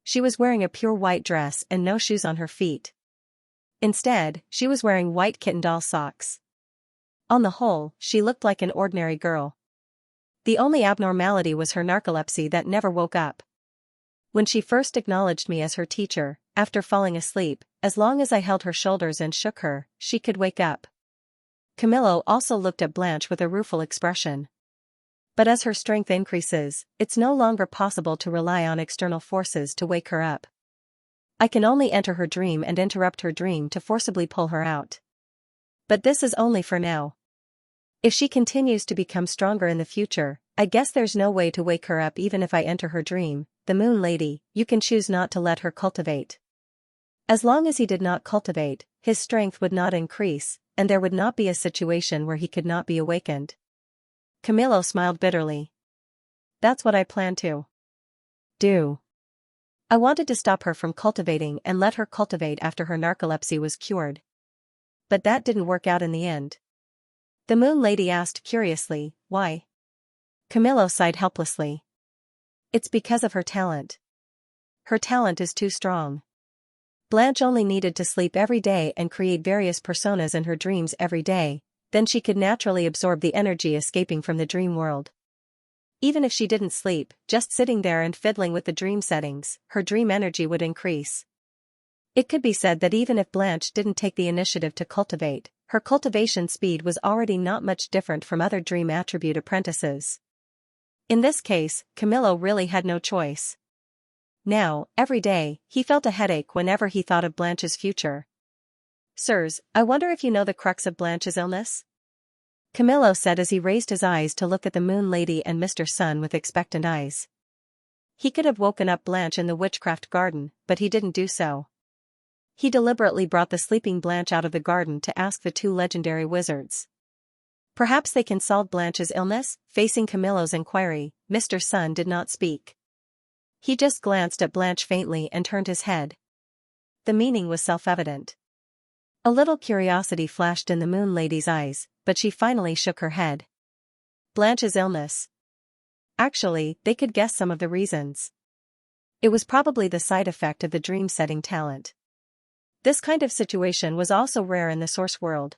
She was wearing a pure white dress and no shoes on her feet. Instead, she was wearing white kitten doll socks. On the whole, she looked like an ordinary girl. The only abnormality was her narcolepsy that never woke up. When she first acknowledged me as her teacher, after falling asleep, as long as I held her shoulders and shook her, she could wake up. Camillo also looked at Blanche with a rueful expression. But as her strength increases, it's no longer possible to rely on external forces to wake her up. I can only enter her dream and interrupt her dream to forcibly pull her out. But this is only for now. If she continues to become stronger in the future, I guess there's no way to wake her up even if I enter her dream. The Moon Lady, you can choose not to let her cultivate. As long as he did not cultivate, his strength would not increase, and there would not be a situation where he could not be awakened. Camillo smiled bitterly. That's what I plan to do. I wanted to stop her from cultivating and let her cultivate after her narcolepsy was cured. But that didn't work out in the end. The Moon Lady asked curiously, why? Camillo sighed helplessly. It's because of her talent. Her talent is too strong. Blanche only needed to sleep every day and create various personas in her dreams every day, then she could naturally absorb the energy escaping from the dream world. Even if she didn't sleep, just sitting there and fiddling with the dream settings, her dream energy would increase. It could be said that even if Blanche didn't take the initiative to cultivate, her cultivation speed was already not much different from other dream attribute apprentices. In this case, Camillo really had no choice. Now, every day, he felt a headache whenever he thought of Blanche's future. Sirs, I wonder if you know the crux of Blanche's illness? Camillo said as he raised his eyes to look at the Moon Lady and Mr. Sun with expectant eyes. He could have woken up Blanche in the witchcraft garden, but he didn't do so. He deliberately brought the sleeping Blanche out of the garden to ask the two legendary wizards. Perhaps they can solve Blanche's illness? Facing Camillo's inquiry, Mr. Sun did not speak. He just glanced at Blanche faintly and turned his head. The meaning was self-evident. A little curiosity flashed in the Moon Lady's eyes, but she finally shook her head. Blanche's illness. Actually, they could guess some of the reasons. It was probably the side effect of the dream-setting talent. This kind of situation was also rare in the source world.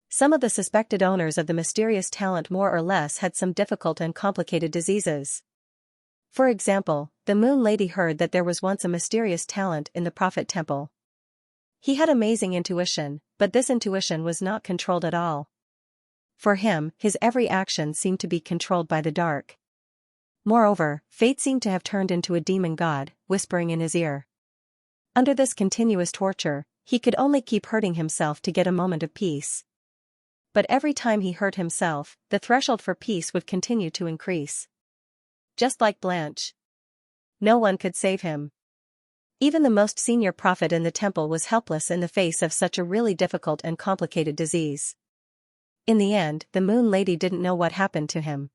Some of the suspected owners of the mysterious talent more or less had some difficult and complicated diseases. For example, the Moon Lady heard that there was once a mysterious talent in the Prophet Temple. He had amazing intuition, but this intuition was not controlled at all. For him, his every action seemed to be controlled by the dark. Moreover, fate seemed to have turned into a demon god, whispering in his ear. Under this continuous torture, he could only keep hurting himself to get a moment of peace. But every time he hurt himself, the threshold for peace would continue to increase. Just like Blanche. No one could save him. Even the most senior prophet in the temple was helpless in the face of such a really difficult and complicated disease. In the end, the Moon Lady didn't know what happened to him.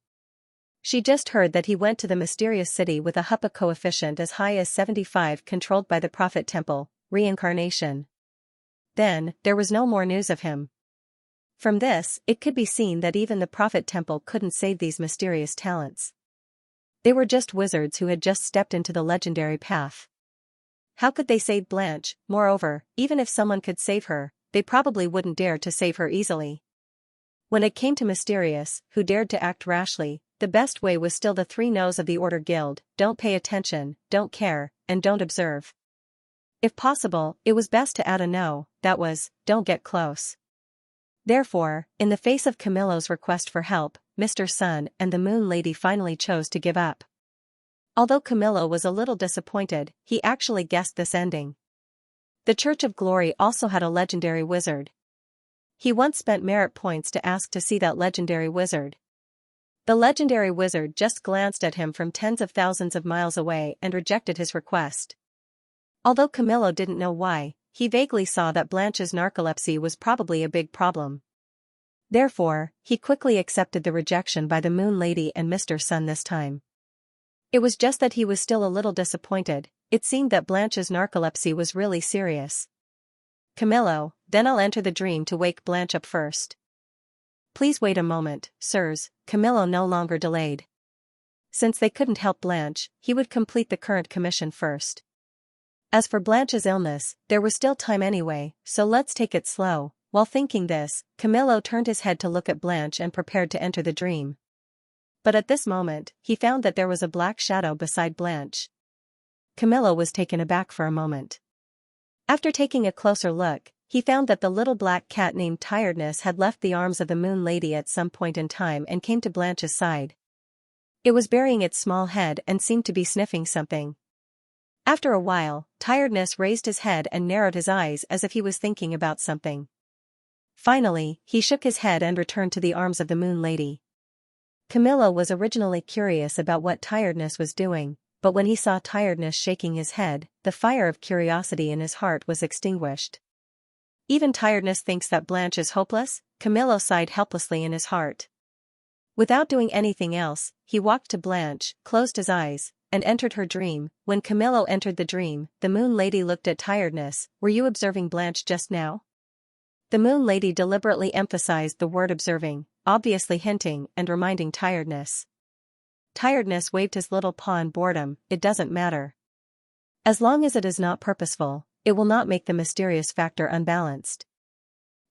She just heard that he went to the mysterious city with a Huppa coefficient as high as 75 controlled by the Prophet Temple, reincarnation. Then, there was no more news of him. From this, it could be seen that even the Prophet Temple couldn't save these mysterious talents. They were just wizards who had just stepped into the legendary path. How could they save Blanche? Moreover, even if someone could save her, they probably wouldn't dare to save her easily. When it came to Mysterious, who dared to act rashly, the best way was still the three no's of the Order Guild: don't pay attention, don't care, and don't observe. If possible, it was best to add a no, that was, don't get close. Therefore, in the face of Camillo's request for help, Mr. Sun and the Moon Lady finally chose to give up. Although Camillo was a little disappointed, he actually guessed this ending. The Church of Glory also had a legendary wizard. He once spent merit points to ask to see that legendary wizard. The legendary wizard just glanced at him from tens of thousands of miles away and rejected his request. Although Camillo didn't know why, he vaguely saw that Blanche's narcolepsy was probably a big problem. Therefore, he quickly accepted the rejection by the Moon Lady and Mr. Sun this time. It was just that he was still a little disappointed. It seemed that Blanche's narcolepsy was really serious. Camillo, then I'll enter the dream to wake Blanche up first. Please wait a moment, sirs, Camillo no longer delayed. Since they couldn't help Blanche, he would complete the current commission first. As for Blanche's illness, there was still time anyway, so let's take it slow. While thinking this, Camillo turned his head to look at Blanche and prepared to enter the dream. But at this moment, he found that there was a black shadow beside Blanche. Camillo was taken aback for a moment. After taking a closer look, he found that the little black cat named Tiredness had left the arms of the Moon Lady at some point in time and came to Blanche's side. It was burying its small head and seemed to be sniffing something. After a while, Tiredness raised his head and narrowed his eyes as if he was thinking about something. Finally, he shook his head and returned to the arms of the Moon Lady. Camillo was originally curious about what Tiredness was doing, but when he saw Tiredness shaking his head, the fire of curiosity in his heart was extinguished. Even Tiredness thinks that Blanche is hopeless? Camillo sighed helplessly in his heart. Without doing anything else, he walked to Blanche, closed his eyes, and entered her dream. When Camillo entered the dream, the Moon Lady looked at Tiredness. Were you observing Blanche just now? The Moon Lady deliberately emphasized the word observing, obviously hinting and reminding Tiredness. Tiredness waved his little paw in boredom. It doesn't matter. As long as it is not purposeful, it will not make the mysterious factor unbalanced.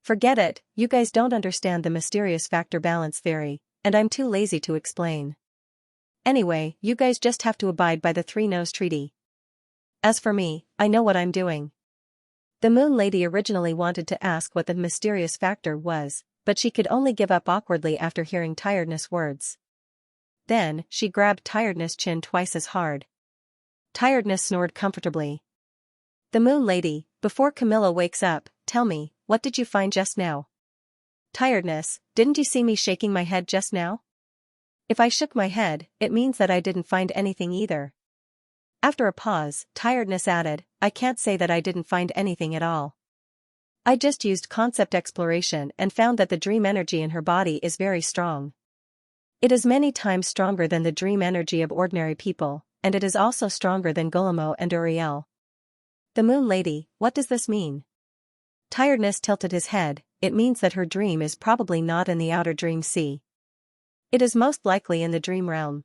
Forget it, you guys don't understand the mysterious factor balance theory, and I'm too lazy to explain. Anyway, you guys just have to abide by the Three No's Treaty. As for me, I know what I'm doing. The Moon Lady originally wanted to ask what the mysterious factor was, but she could only give up awkwardly after hearing Tiredness' words. Then, she grabbed Tiredness' chin twice as hard. Tiredness snored comfortably. The Moon Lady, before Camillo wakes up, tell me, what did you find just now? Tiredness, didn't you see me shaking my head just now? If I shook my head, it means that I didn't find anything either. After a pause, Tiredness added, I can't say that I didn't find anything at all. I just used concept exploration and found that the dream energy in her body is very strong. It is many times stronger than the dream energy of ordinary people, and it is also stronger than Guillermo and Uriel. The Moon Lady, what does this mean? Tiredness tilted his head. It means that her dream is probably not in the outer dream sea. It is most likely in the dream realm.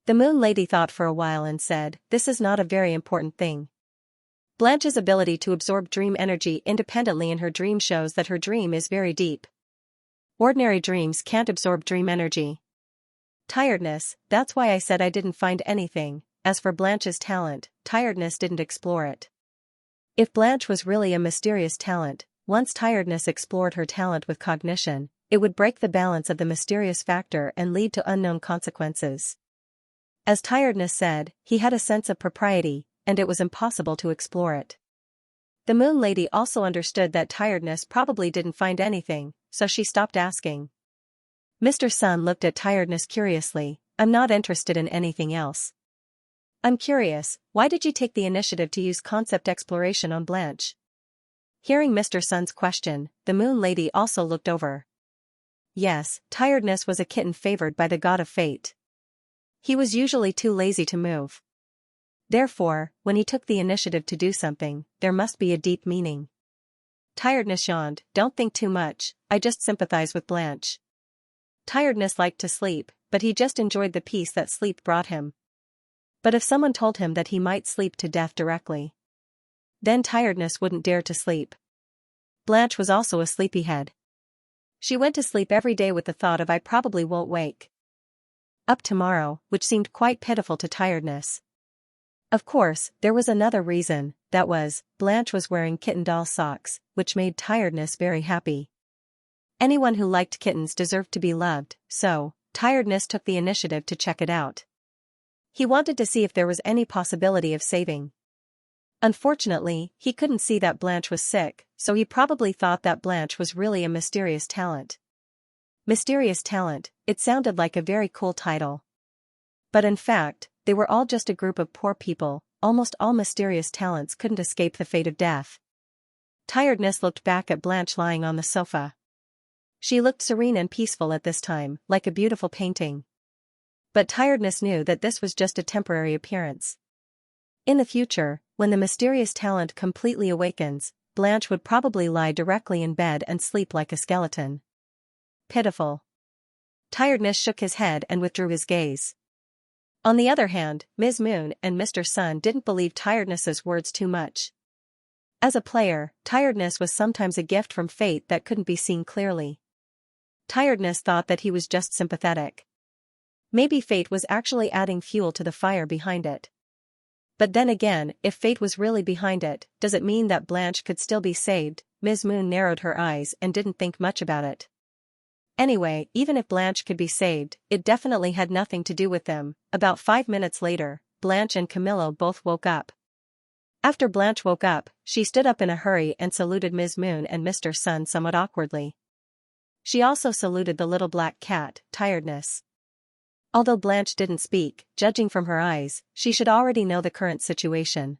The Moon Lady thought for a while and said, this is not a very important thing. Blanche's ability to absorb dream energy independently in her dream shows that her dream is very deep. Ordinary dreams can't absorb dream energy. Tiredness, that's why I said I didn't find anything. As for Blanche's talent, Tiredness didn't explore it. If Blanche was really a mysterious talent, once Tiredness explored her talent with cognition, it would break the balance of the mysterious factor and lead to unknown consequences. As Tiredness said, he had a sense of propriety, and it was impossible to explore it. The Moon Lady also understood that Tiredness probably didn't find anything, so she stopped asking. Mr. Sun looked at Tiredness curiously. I'm not interested in anything else. I'm curious, why did you take the initiative to use concept exploration on Blanche? Hearing Mr. Sun's question, the Moon Lady also looked over. Yes, Tiredness was a kitten favored by the god of fate. He was usually too lazy to move. Therefore, when he took the initiative to do something, there must be a deep meaning. Tiredness yawned. Don't think too much, I just sympathize with Blanche. Tiredness liked to sleep, but he just enjoyed the peace that sleep brought him. But if someone told him that he might sleep to death directly, then Tiredness wouldn't dare to sleep. Blanche was also a sleepyhead. She went to sleep every day with the thought of I probably won't wake up tomorrow, which seemed quite pitiful to Tiredness. Of course, there was another reason, that was, Blanche was wearing kitten doll socks, which made Tiredness very happy. Anyone who liked kittens deserved to be loved, so, Tiredness took the initiative to check it out. He wanted to see if there was any possibility of saving. Unfortunately, he couldn't see that Blanche was sick, so he probably thought that Blanche was really a mysterious talent. Mysterious talent, it sounded like a very cool title. But in fact, they were all just a group of poor people. Almost all mysterious talents couldn't escape the fate of death. Tiredness looked back at Blanche lying on the sofa. She looked serene and peaceful at this time, like a beautiful painting. But Tiredness knew that this was just a temporary appearance. In the future, when the mysterious talent completely awakens, Blanche would probably lie directly in bed and sleep like a skeleton. Pitiful. Tiredness shook his head and withdrew his gaze. On the other hand, Ms. Moon and Mr. Sun didn't believe Tiredness's words too much. As a player, Tiredness was sometimes a gift from fate that couldn't be seen clearly. Tiredness thought that he was just sympathetic. Maybe fate was actually adding fuel to the fire behind it. But then again, if fate was really behind it, does it mean that Blanche could still be saved? Ms. Moon narrowed her eyes and didn't think much about it. Anyway, even if Blanche could be saved, it definitely had nothing to do with them. About 5 minutes later, Blanche and Camillo both woke up. After Blanche woke up, she stood up in a hurry and saluted Ms. Moon and Mr. Sun somewhat awkwardly. She also saluted the little black cat, Tiredness. Although Blanche didn't speak, judging from her eyes, she should already know the current situation.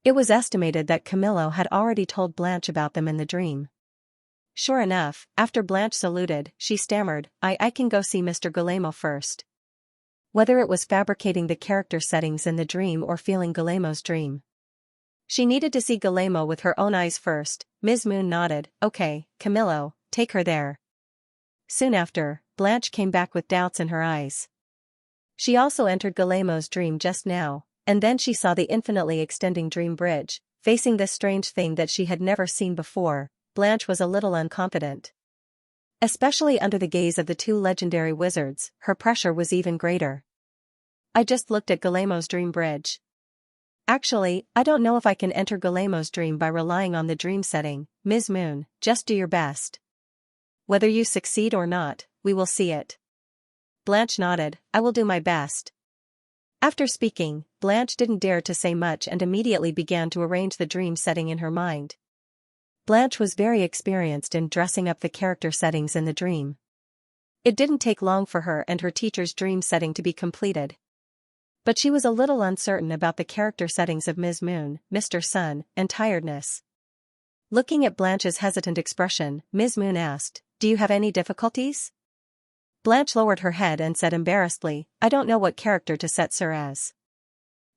It was estimated that Camillo had already told Blanche about them in the dream. Sure enough, after Blanche saluted, she stammered, I can go see Mr. Guillermo first. Whether it was fabricating the character settings in the dream or feeling Guillermo's dream. She needed to see Guillermo with her own eyes first. Ms. Moon nodded. Okay, Camillo, take her there. Soon after, Blanche came back with doubts in her eyes. She also entered Guillermo's dream just now, and then she saw the infinitely extending dream bridge. Facing this strange thing that she had never seen before, Blanche was a little unconfident. Especially under the gaze of the two legendary wizards, her pressure was even greater. I just looked at Guillermo's dream bridge. Actually, I don't know if I can enter Guillermo's dream by relying on the dream setting. Ms. Moon, just do your best. Whether you succeed or not, we will see it. Blanche nodded. I will do my best. After speaking, Blanche didn't dare to say much and immediately began to arrange the dream setting in her mind. Blanche was very experienced in dressing up the character settings in the dream. It didn't take long for her and her teacher's dream setting to be completed. But she was a little uncertain about the character settings of Ms. Moon, Mr. Sun, and Tiredness. Looking at Blanche's hesitant expression, Ms. Moon asked, Do you have any difficulties? Blanche lowered her head and said embarrassedly, I don't know what character to set Sir as.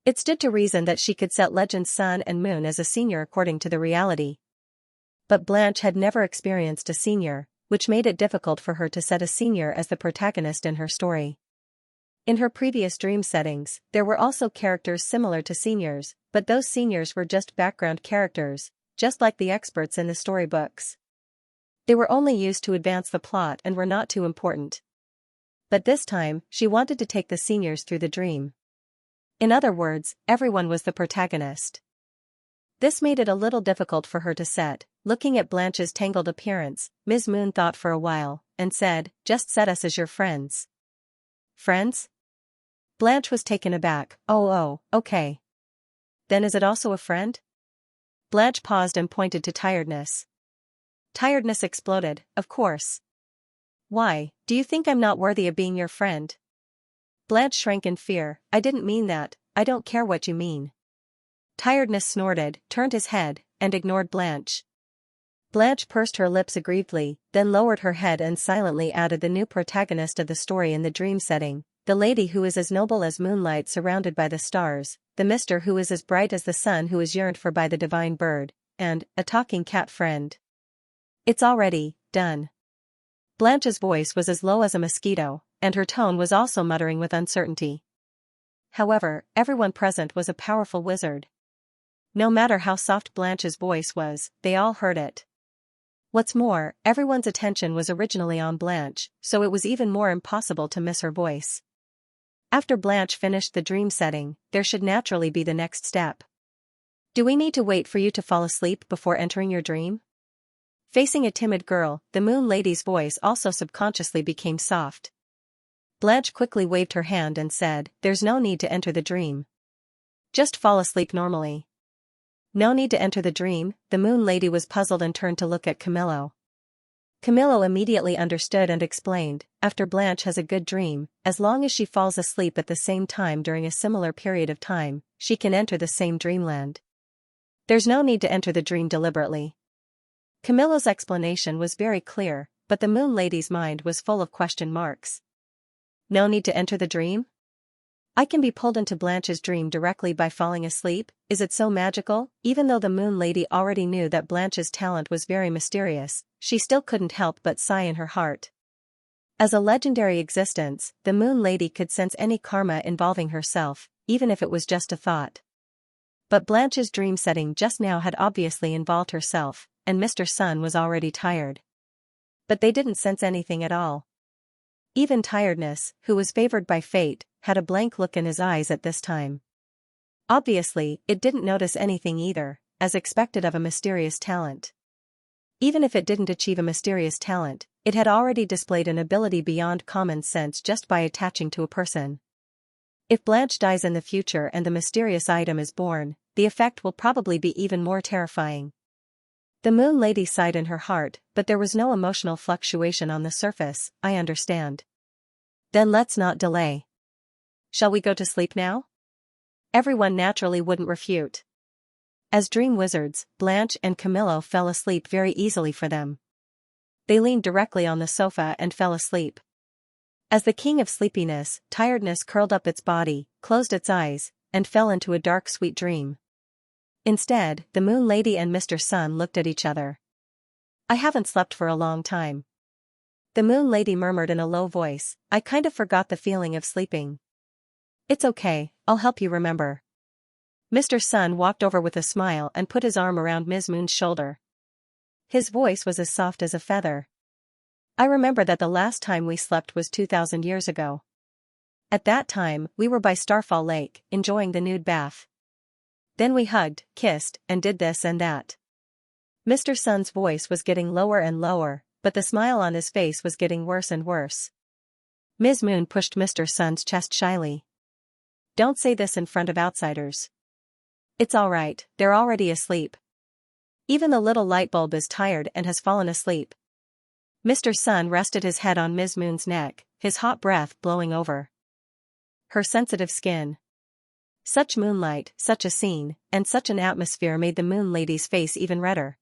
It stood to reason that she could set Legend Sun and Moon as a senior according to the reality. But Blanche had never experienced a senior, which made it difficult for her to set a senior as the protagonist in her story. In her previous dream settings, there were also characters similar to seniors, but those seniors were just background characters, just like the experts in the storybooks. They were only used to advance the plot and were not too important. But this time, she wanted to take the seniors through the dream. In other words, everyone was the protagonist. This made it a little difficult for her to set. Looking at Blanche's tangled appearance, Ms. Moon thought for a while, and said, "Just set us as your friends." "Friends?" Blanche was taken aback. Oh, okay. Then is it also a friend?" Blanche paused and pointed to tiredness. Tiredness exploded, "Of course. Why, do you think I'm not worthy of being your friend?" Blanche shrank in fear. "I didn't mean that, I don't care what you mean." Tiredness snorted, turned his head, and ignored Blanche. Blanche pursed her lips aggrievedly, then lowered her head and silently added the new protagonist of the story in the dream setting, the lady who is as noble as moonlight surrounded by the stars, the mister who is as bright as the sun who is yearned for by the divine bird, and a talking cat friend. "It's already done." Blanche's voice was as low as a mosquito, and her tone was also muttering with uncertainty. However, everyone present was a powerful wizard. No matter how soft Blanche's voice was, they all heard it. What's more, everyone's attention was originally on Blanche, so it was even more impossible to miss her voice. After Blanche finished the dream setting, there should naturally be the next step. "Do we need to wait for you to fall asleep before entering your dream?" Facing a timid girl, the Moon Lady's voice also subconsciously became soft. Blanche quickly waved her hand and said, "There's no need to enter the dream. Just fall asleep normally." No need to enter the dream, the Moon Lady was puzzled and turned to look at Camillo. Camillo immediately understood and explained, "After Blanche has a good dream, as long as she falls asleep at the same time during a similar period of time, she can enter the same dreamland. There's no need to enter the dream deliberately." Camillo's explanation was very clear, but the Moon Lady's mind was full of question marks. No need to enter the dream? I can be pulled into Blanche's dream directly by falling asleep. Is it so magical? Even though the Moon Lady already knew that Blanche's talent was very mysterious, she still couldn't help but sigh in her heart. As a legendary existence, the Moon Lady could sense any karma involving herself, even if it was just a thought. But Blanche's dream setting just now had obviously involved herself, and Mr. Sun was already tired. But they didn't sense anything at all. Even Tiredness, who was favored by fate, had a blank look in his eyes at this time. Obviously, it didn't notice anything either, as expected of a mysterious talent. Even if it didn't achieve a mysterious talent, it had already displayed an ability beyond common sense just by attaching to a person. If Blanche dies in the future and the mysterious item is born, the effect will probably be even more terrifying. The Moon Lady sighed in her heart, but there was no emotional fluctuation on the surface. "I understand. Then let's not delay. Shall we go to sleep now?" Everyone naturally wouldn't refute. As dream wizards, Blanche and Camillo fell asleep very easily for them. They leaned directly on the sofa and fell asleep. As the king of sleepiness, Tiredness curled up its body, closed its eyes, and fell into a dark sweet dream. Instead, the Moon Lady and Mr. Sun looked at each other. "I haven't slept for a long time." The Moon Lady murmured in a low voice, "I kind of forgot the feeling of sleeping." "It's okay, I'll help you remember." Mr. Sun walked over with a smile and put his arm around Ms. Moon's shoulder. His voice was as soft as a feather. "I remember that the last time we slept was 2,000 years ago. At that time, we were by Starfall Lake, enjoying the nude bath. Then we hugged, kissed, and did this and that." Mr. Sun's voice was getting lower and lower, but the smile on his face was getting worse and worse. Ms. Moon pushed Mr. Sun's chest shyly. "Don't say this in front of outsiders. It's all right, they're already asleep. Even the little light bulb is tired and has fallen asleep." Mr. Sun rested his head on Ms. Moon's neck, his hot breath blowing over her sensitive skin. Such moonlight, such a scene, and such an atmosphere made the Moon Lady's face even redder.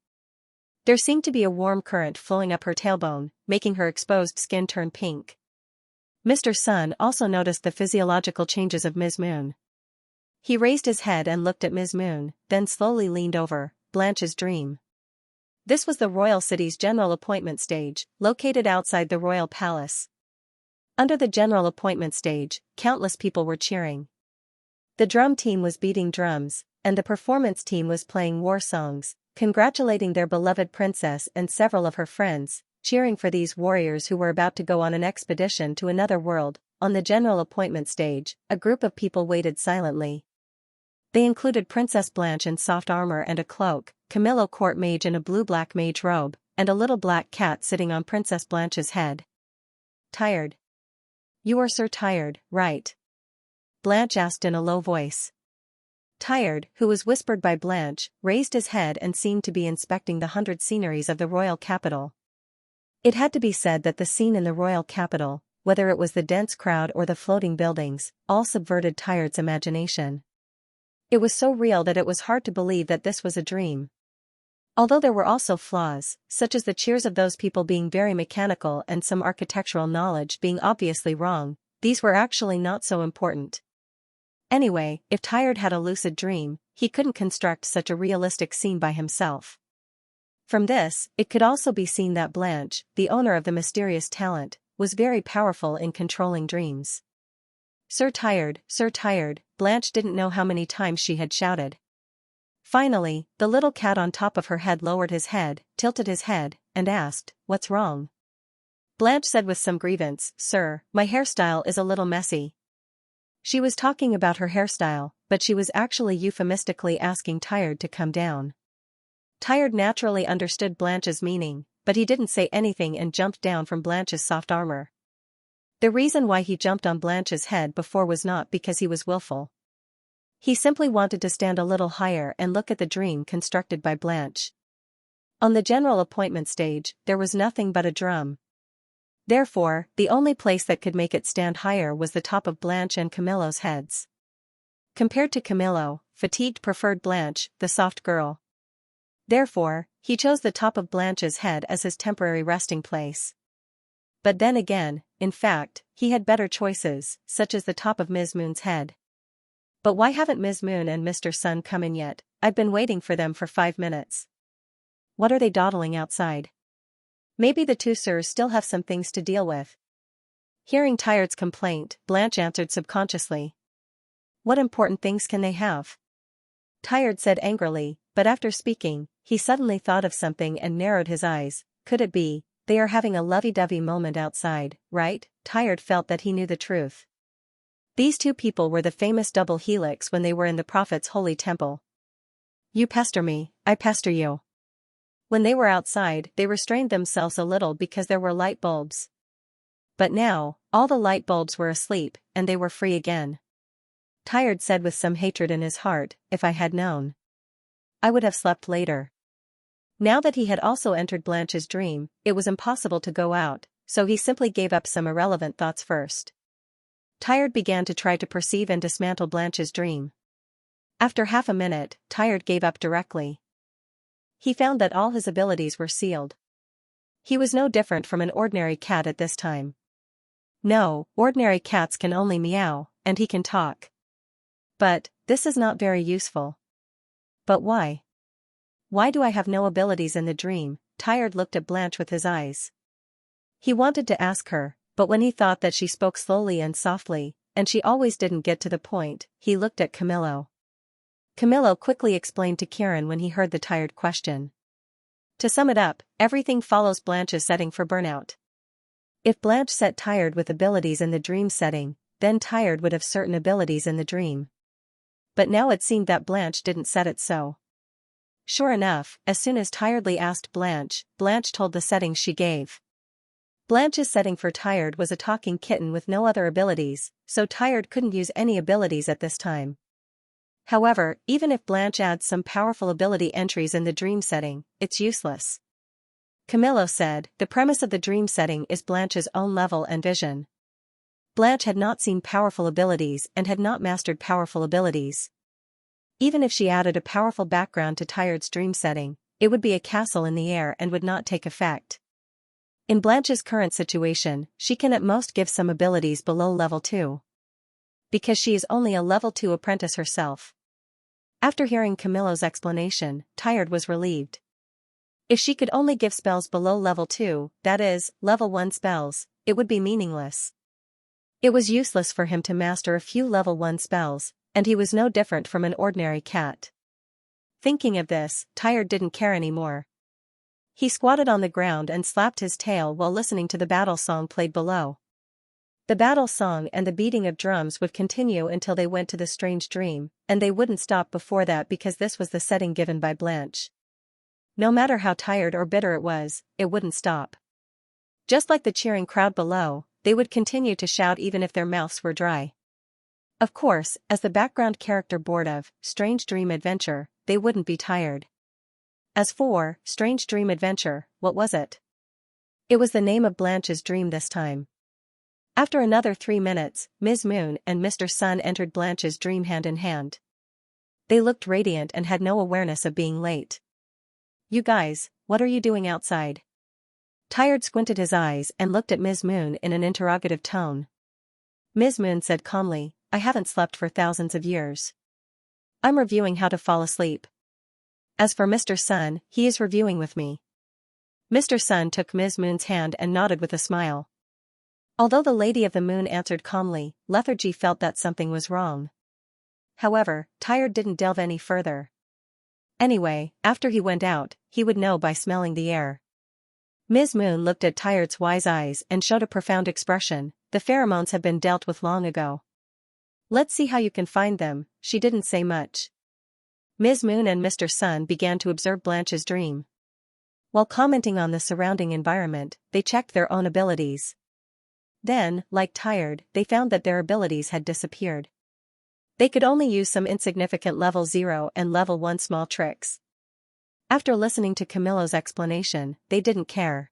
There seemed to be a warm current flowing up her tailbone, making her exposed skin turn pink. Mr. Sun also noticed the physiological changes of Ms. Moon. He raised his head and looked at Ms. Moon, then slowly leaned over. Blanche's dream. This was the royal city's general appointment stage, located outside the royal palace. Under the general appointment stage, countless people were cheering. The drum team was beating drums, and the performance team was playing war songs, congratulating their beloved princess and several of her friends, cheering for these warriors who were about to go on an expedition to another world. On the general appointment stage, a group of people waited silently. They included Princess Blanche in soft armor and a cloak, Camillo court mage in a blue-black mage robe, and a little black cat sitting on Princess Blanche's head. Tired. You are Sir Tired, right? Blanche asked in a low voice. Tired, who was whispered by Blanche, raised his head and seemed to be inspecting the 100 sceneries of the royal capital. It had to be said that the scene in the royal capital, whether it was the dense crowd or the floating buildings, all subverted Tired's imagination. It was so real that it was hard to believe that this was a dream. Although there were also flaws, such as the cheers of those people being very mechanical and some architectural knowledge being obviously wrong, these were actually not so important. Anyway, if Tired had a lucid dream, he couldn't construct such a realistic scene by himself. From this, it could also be seen that Blanche, the owner of the mysterious talent, was very powerful in controlling dreams. Sir Tired, Blanche didn't know how many times she had shouted. Finally, the little cat on top of her head lowered his head, tilted his head, and asked, "What's wrong?" Blanche said with some grievance, "Sir, my hairstyle is a little messy." She was talking about her hairstyle, but she was actually euphemistically asking Tired to come down. Tired naturally understood Blanche's meaning, but he didn't say anything and jumped down from Blanche's soft armor. The reason why he jumped on Blanche's head before was not because he was willful. He simply wanted to stand a little higher and look at the dream constructed by Blanche. On the general appointment stage, there was nothing but a drum. Therefore, the only place that could make it stand higher was the top of Blanche and Camillo's heads. Compared to Camillo, fatigued preferred Blanche, the soft girl. Therefore, he chose the top of Blanche's head as his temporary resting place. But then again, in fact, he had better choices, such as the top of Ms. Moon's head. But why haven't Ms. Moon and Mr. Sun come in yet? I've been waiting for them for 5 minutes. What are they dawdling outside? Maybe the two sirs still have some things to deal with. Hearing Tired's complaint, Blanche answered subconsciously. What important things can they have? Tired said angrily, but after speaking, he suddenly thought of something and narrowed his eyes. Could it be, they are having a lovey-dovey moment outside, right? Tired felt that he knew the truth. These two people were the famous double helix when they were in the Prophet's holy temple. You pester me, I pester you. When they were outside, they restrained themselves a little because there were light bulbs. But now, all the light bulbs were asleep, and they were free again. Tired said with some hatred in his heart, if I had known, I would have slept later. Now that he had also entered Blanche's dream, it was impossible to go out, so he simply gave up some irrelevant thoughts first. Tired began to try to perceive and dismantle Blanche's dream. After half a minute, Tired gave up directly. He found that all his abilities were sealed. He was no different from an ordinary cat at this time. No, ordinary cats can only meow, and he can talk. But, this is not very useful. But why? Why do I have no abilities in the dream? Tired looked at Blanche with his eyes. He wanted to ask her, but when he thought that she spoke slowly and softly, and she always didn't get to the point, he looked at Camillo. Camillo quickly explained to Kieran when he heard the Tired question. To sum it up, everything follows Blanche's setting for burnout. If Blanche set Tired with abilities in the dream setting, then Tired would have certain abilities in the dream. But now it seemed that Blanche didn't set it so. Sure enough, as soon as Tiredly asked Blanche, Blanche told the settings she gave. Blanche's setting for Tired was a talking kitten with no other abilities, so Tired couldn't use any abilities at this time. However, even if Blanche adds some powerful ability entries in the dream setting, it's useless. Camillo said, the premise of the dream setting is Blanche's own level and vision. Blanche had not seen powerful abilities and had not mastered powerful abilities. Even if she added a powerful background to Tired's dream setting, it would be a castle in the air and would not take effect. In Blanche's current situation, she can at most give some abilities below level 2. because she is only a level 2 apprentice herself. After hearing Camillo's explanation, Tired was relieved. If she could only give spells below level 2, that is, level 1 spells, it would be meaningless. It was useless for him to master a few level 1 spells, and he was no different from an ordinary cat. Thinking of this, Tired didn't care anymore. He squatted on the ground and slapped his tail while listening to the battle song played below. The battle song and the beating of drums would continue until they went to the strange dream, and they wouldn't stop before that because this was the setting given by Blanche. No matter how tired or bitter it wouldn't stop. Just like the cheering crowd below, they would continue to shout even if their mouths were dry. Of course, as the background character board of Strange Dream Adventure, they wouldn't be tired. As for Strange Dream Adventure, what was it? It was the name of Blanche's dream this time. After another 3 minutes, Ms. Moon and Mr. Sun entered Blanche's dream hand in hand. They looked radiant and had no awareness of being late. "You guys, what are you doing outside?" Tired squinted his eyes and looked at Ms. Moon in an interrogative tone. Ms. Moon said calmly, "I haven't slept for thousands of years. I'm reviewing how to fall asleep. As for Mr. Sun, he is reviewing with me." Mr. Sun took Ms. Moon's hand and nodded with a smile. Although the Lady of the Moon answered calmly, Lethargy felt that something was wrong. However, Tired didn't delve any further. Anyway, after he went out, he would know by smelling the air. Ms. Moon looked at Tired's wise eyes and showed a profound expression. "The pheromones have been dealt with long ago. Let's see how you can find them." She didn't say much. Ms. Moon and Mr. Sun began to observe Blanche's dream. While commenting on the surrounding environment, they checked their own abilities. Then, like Tired, they found that their abilities had disappeared. They could only use some insignificant level 0 and level 1 small tricks. After listening to Camillo's explanation, they didn't care.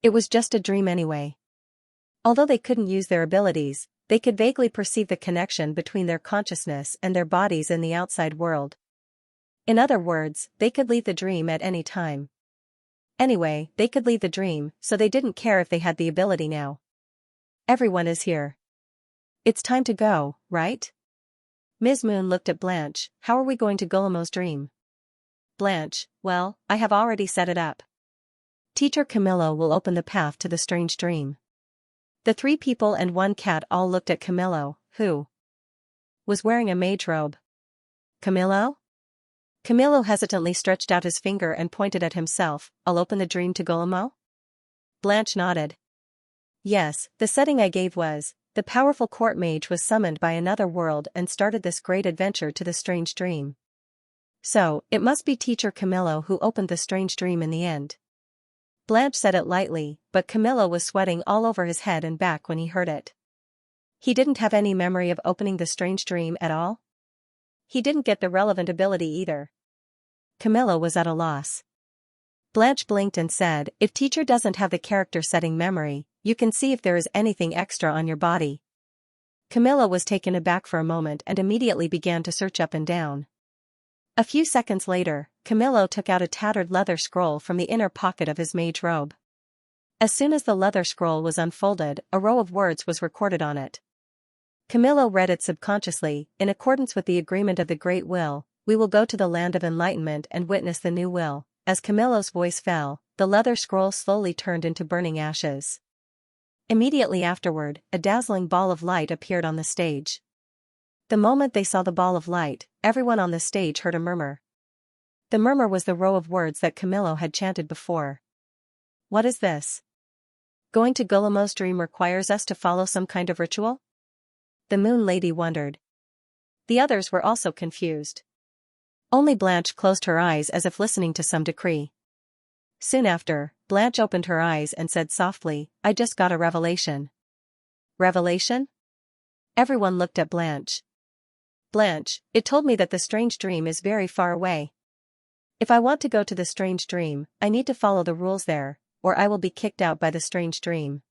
It was just a dream anyway. Although they couldn't use their abilities, they could vaguely perceive the connection between their consciousness and their bodies in the outside world. In other words, they could leave the dream at any time. Anyway, they could leave the dream, so they didn't care if they had the ability now. "Everyone is here. It's time to go, right?" Ms. Moon looked at Blanche. "How are we going to Guillemo's dream?" Blanche, "Well, I have already set it up. Teacher Camillo will open the path to the strange dream." The 3 people and 1 cat all looked at Camillo, who was wearing a mage robe. "Camillo?" Camillo hesitantly stretched out his finger and pointed at himself. "I'll open the dream to Guillemo?" Blanche nodded. "Yes, the setting I gave was, the powerful court mage was summoned by another world and started this great adventure to the strange dream. So, it must be Teacher Camillo who opened the strange dream in the end." Blanche said it lightly, but Camillo was sweating all over his head and back when he heard it. He didn't have any memory of opening the strange dream at all. He didn't get the relevant ability either. Camillo was at a loss. Blanche blinked and said, "If teacher doesn't have the character setting memory, you can see if there is anything extra on your body." Camillo was taken aback for a moment and immediately began to search up and down. A few seconds later, Camillo took out a tattered leather scroll from the inner pocket of his mage robe. As soon as the leather scroll was unfolded, a row of words was recorded on it. Camillo read it subconsciously. "In accordance with the agreement of the Great Will, we will go to the land of enlightenment and witness the new will." As Camillo's voice fell, the leather scroll slowly turned into burning ashes. Immediately afterward, a dazzling ball of light appeared on the stage. The moment they saw the ball of light, everyone on the stage heard a murmur. The murmur was the row of words that Camillo had chanted before. "What is this? Going to Guillemo's dream requires us to follow some kind of ritual?" The Moon Lady wondered. The others were also confused. Only Blanche closed her eyes as if listening to some decree. Soon after, Blanche opened her eyes and said softly, "I just got a revelation." "Revelation?" Everyone looked at Blanche. "Blanche, it told me that the strange dream is very far away. If I want to go to the strange dream, I need to follow the rules there, or I will be kicked out by the strange dream."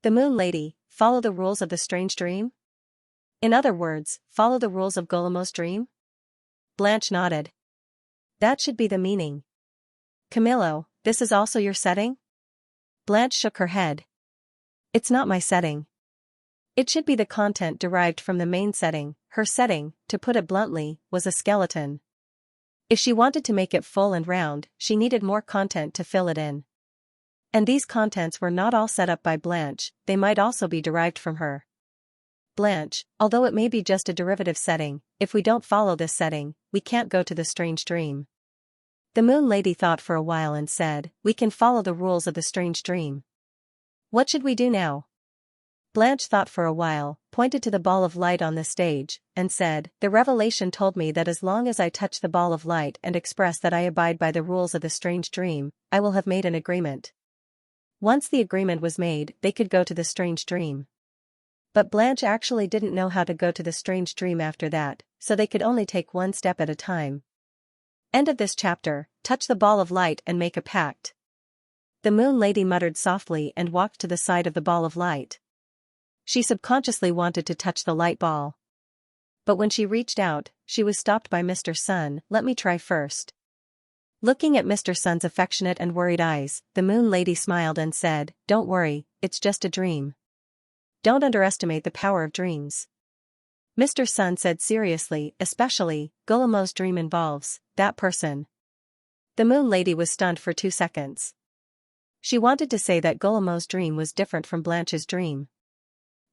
The Moon Lady, "Follow the rules of the strange dream?" In other words, follow the rules of Guillemo's dream? Blanche nodded. "That should be the meaning." "Camillo, this is also your setting?" Blanche shook her head. "It's not my setting. It should be the content derived from the main setting. Her setting, to put it bluntly, was a skeleton. If she wanted to make it full and round, she needed more content to fill it in. And these contents were not all set up by Blanche, they might also be derived from her. Blanche, although it may be just a derivative setting, if we don't follow this setting, we can't go to the strange dream. The Moon Lady thought for a while and said, we can follow the rules of the strange dream. What should we do now? Blanche thought for a while, pointed to the ball of light on the stage, and said, the revelation told me that as long as I touch the ball of light and express that I abide by the rules of the strange dream, I will have made an agreement. Once the agreement was made, they could go to the strange dream. But Blanche actually didn't know how to go to the strange dream after that, so they could only take one step at a time. End of this chapter. Touch the ball of light and make a pact. The Moon Lady muttered softly and walked to the side of the ball of light. She subconsciously wanted to touch the light ball. But when she reached out, she was stopped by Mr. Sun. Let me try first. Looking at Mr. Sun's affectionate and worried eyes, the Moon Lady smiled and said, don't worry, it's just a dream. Don't underestimate the power of dreams. Mr. Sun said seriously, especially, Guillemeau's dream involves that person. The Moon Lady was stunned for 2 seconds. She wanted to say that Guillemeau's dream was different from Blanche's dream.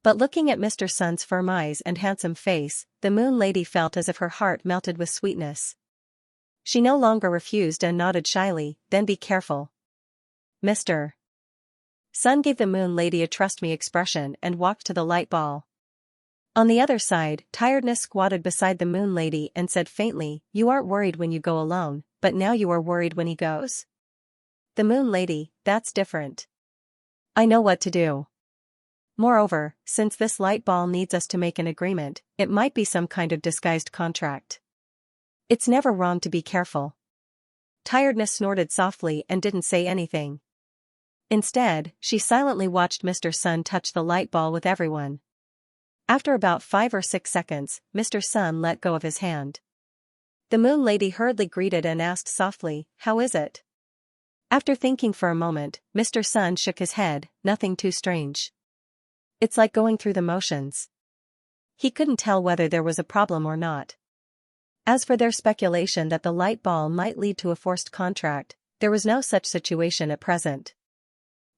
But looking at Mr. Sun's firm eyes and handsome face, the Moon Lady felt as if her heart melted with sweetness. She no longer refused and nodded shyly, then be careful. Mr. Sun gave the Moon Lady a trust me expression and walked to the light ball. On the other side, Tiredness squatted beside the Moon Lady and said faintly, you aren't worried when you go alone, but now you are worried when he goes? The Moon Lady, that's different. I know what to do. Moreover, since this light ball needs us to make an agreement, it might be some kind of disguised contract. It's never wrong to be careful. Tiredness snorted softly and didn't say anything. Instead, she silently watched Mr. Sun touch the light ball with everyone. After about 5 or 6 seconds, Mr. Sun let go of his hand. The Moon Lady hurriedly greeted and asked softly, how is it? After thinking for a moment, Mr. Sun shook his head, nothing too strange. It's like going through the motions. He couldn't tell whether there was a problem or not. As for their speculation that the light ball might lead to a forced contract, there was no such situation at present.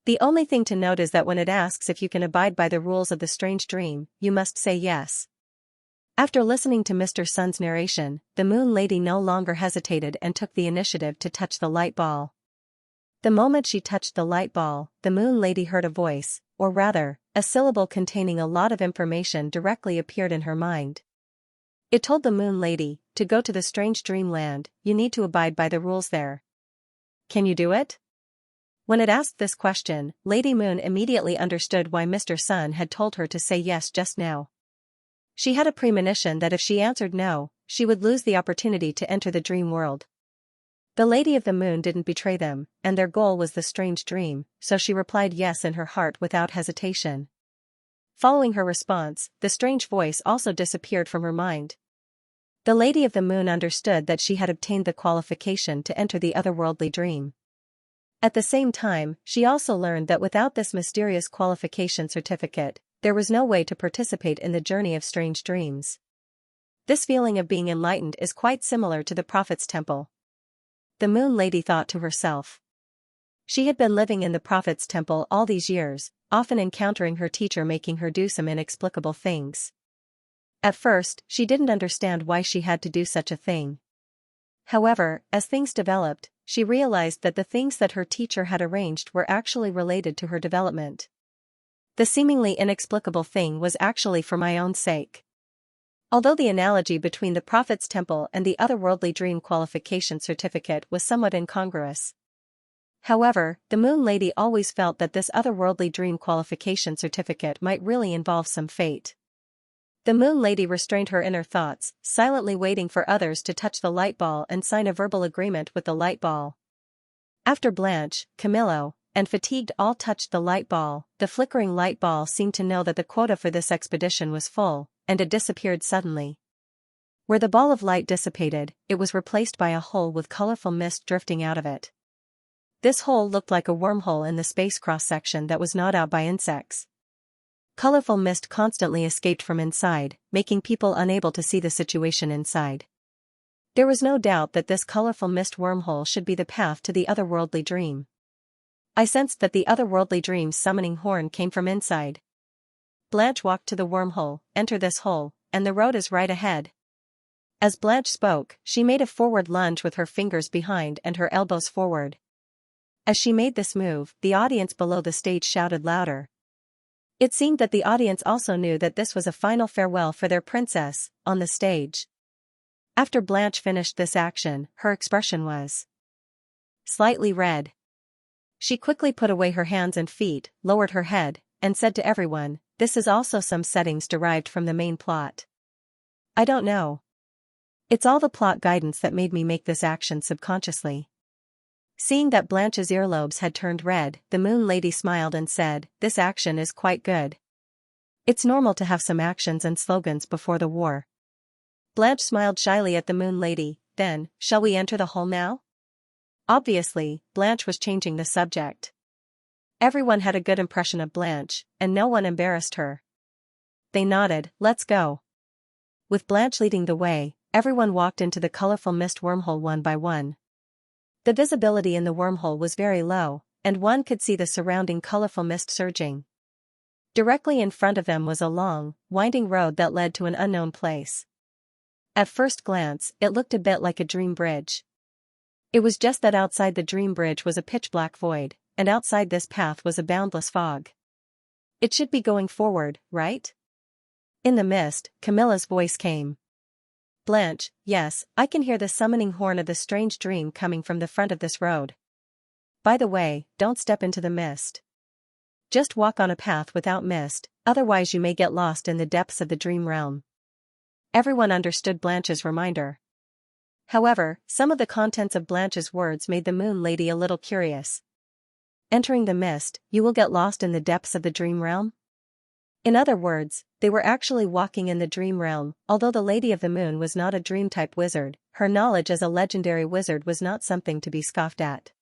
The only thing to note is that when it asks if you can abide by the rules of the strange dream, you must say yes. After listening to Mr. Sun's narration, the Moon Lady no longer hesitated and took the initiative to touch the light ball. The moment she touched the light ball, the Moon Lady heard a voice, or rather, a syllable containing a lot of information directly appeared in her mind. It told the Moon Lady, to go to the strange dreamland, you need to abide by the rules there. Can you do it? When it asked this question, Lady Moon immediately understood why Mr. Sun had told her to say yes just now. She had a premonition that if she answered no, she would lose the opportunity to enter the dream world. The Lady of the Moon didn't betray them, and their goal was the strange dream, so she replied yes in her heart without hesitation. Following her response, the strange voice also disappeared from her mind. The Lady of the Moon understood that she had obtained the qualification to enter the otherworldly dream. At the same time, she also learned that without this mysterious qualification certificate, there was no way to participate in the journey of strange dreams. This feeling of being enlightened is quite similar to the Prophet's Temple. The Moon Lady thought to herself. She had been living in the Prophet's Temple all these years, often encountering her teacher making her do some inexplicable things. At first, she didn't understand why she had to do such a thing. However, as things developed, she realized that the things that her teacher had arranged were actually related to her development. The seemingly inexplicable thing was actually for my own sake. Although the analogy between the Prophet's Temple and the otherworldly dream qualification certificate was somewhat incongruous. However, the Moon Lady always felt that this otherworldly dream qualification certificate might really involve some fate. The Moon Lady restrained her inner thoughts, silently waiting for others to touch the light ball and sign a verbal agreement with the light ball. After Blanche, Camillo, and Fatigued all touched the light ball, the flickering light ball seemed to know that the quota for this expedition was full, and it disappeared suddenly. Where the ball of light dissipated, it was replaced by a hole with colorful mist drifting out of it. This hole looked like a wormhole in the space cross-section that was gnawed out by insects. Colorful mist constantly escaped from inside, making people unable to see the situation inside. There was no doubt that this colorful mist wormhole should be the path to the otherworldly dream. I sensed that the otherworldly dream's summoning horn came from inside. Blanche walked to the wormhole. Enter this hole, and the road is right ahead. As Blanche spoke, she made a forward lunge with her fingers behind and her elbows forward. As she made this move, the audience below the stage shouted louder. It seemed that the audience also knew that this was a final farewell for their princess, on the stage. After Blanche finished this action, her expression was slightly red. She quickly put away her hands and feet, lowered her head, and said to everyone, "This is also some settings derived from the main plot. I don't know. It's all the plot guidance that made me make this action subconsciously." Seeing that Blanche's earlobes had turned red, the Moon Lady smiled and said, "This action is quite good. It's normal to have some actions and slogans before the war." Blanche smiled shyly at the Moon Lady. "Then, shall we enter the hole now?" Obviously, Blanche was changing the subject. Everyone had a good impression of Blanche, and no one embarrassed her. They nodded. "Let's go." With Blanche leading the way, everyone walked into the colorful mist wormhole one by one. The visibility in the wormhole was very low, and one could see the surrounding colorful mist surging. Directly in front of them was a long, winding road that led to an unknown place. At first glance, it looked a bit like a dream bridge. It was just that outside the dream bridge was a pitch-black void, and outside this path was a boundless fog. "It should be going forward, right?" In the mist, Camilla's voice came. "Blanche, yes, I can hear the summoning horn of the strange dream coming from the front of this road. By the way, don't step into the mist. Just walk on a path without mist, otherwise you may get lost in the depths of the dream realm." Everyone understood Blanche's reminder. However, some of the contents of Blanche's words made the Moon Lady a little curious. Entering the mist, you will get lost in the depths of the dream realm? In other words, they were actually walking in the dream realm. Although the Lady of the Moon was not a dream-type wizard, her knowledge as a legendary wizard was not something to be scoffed at.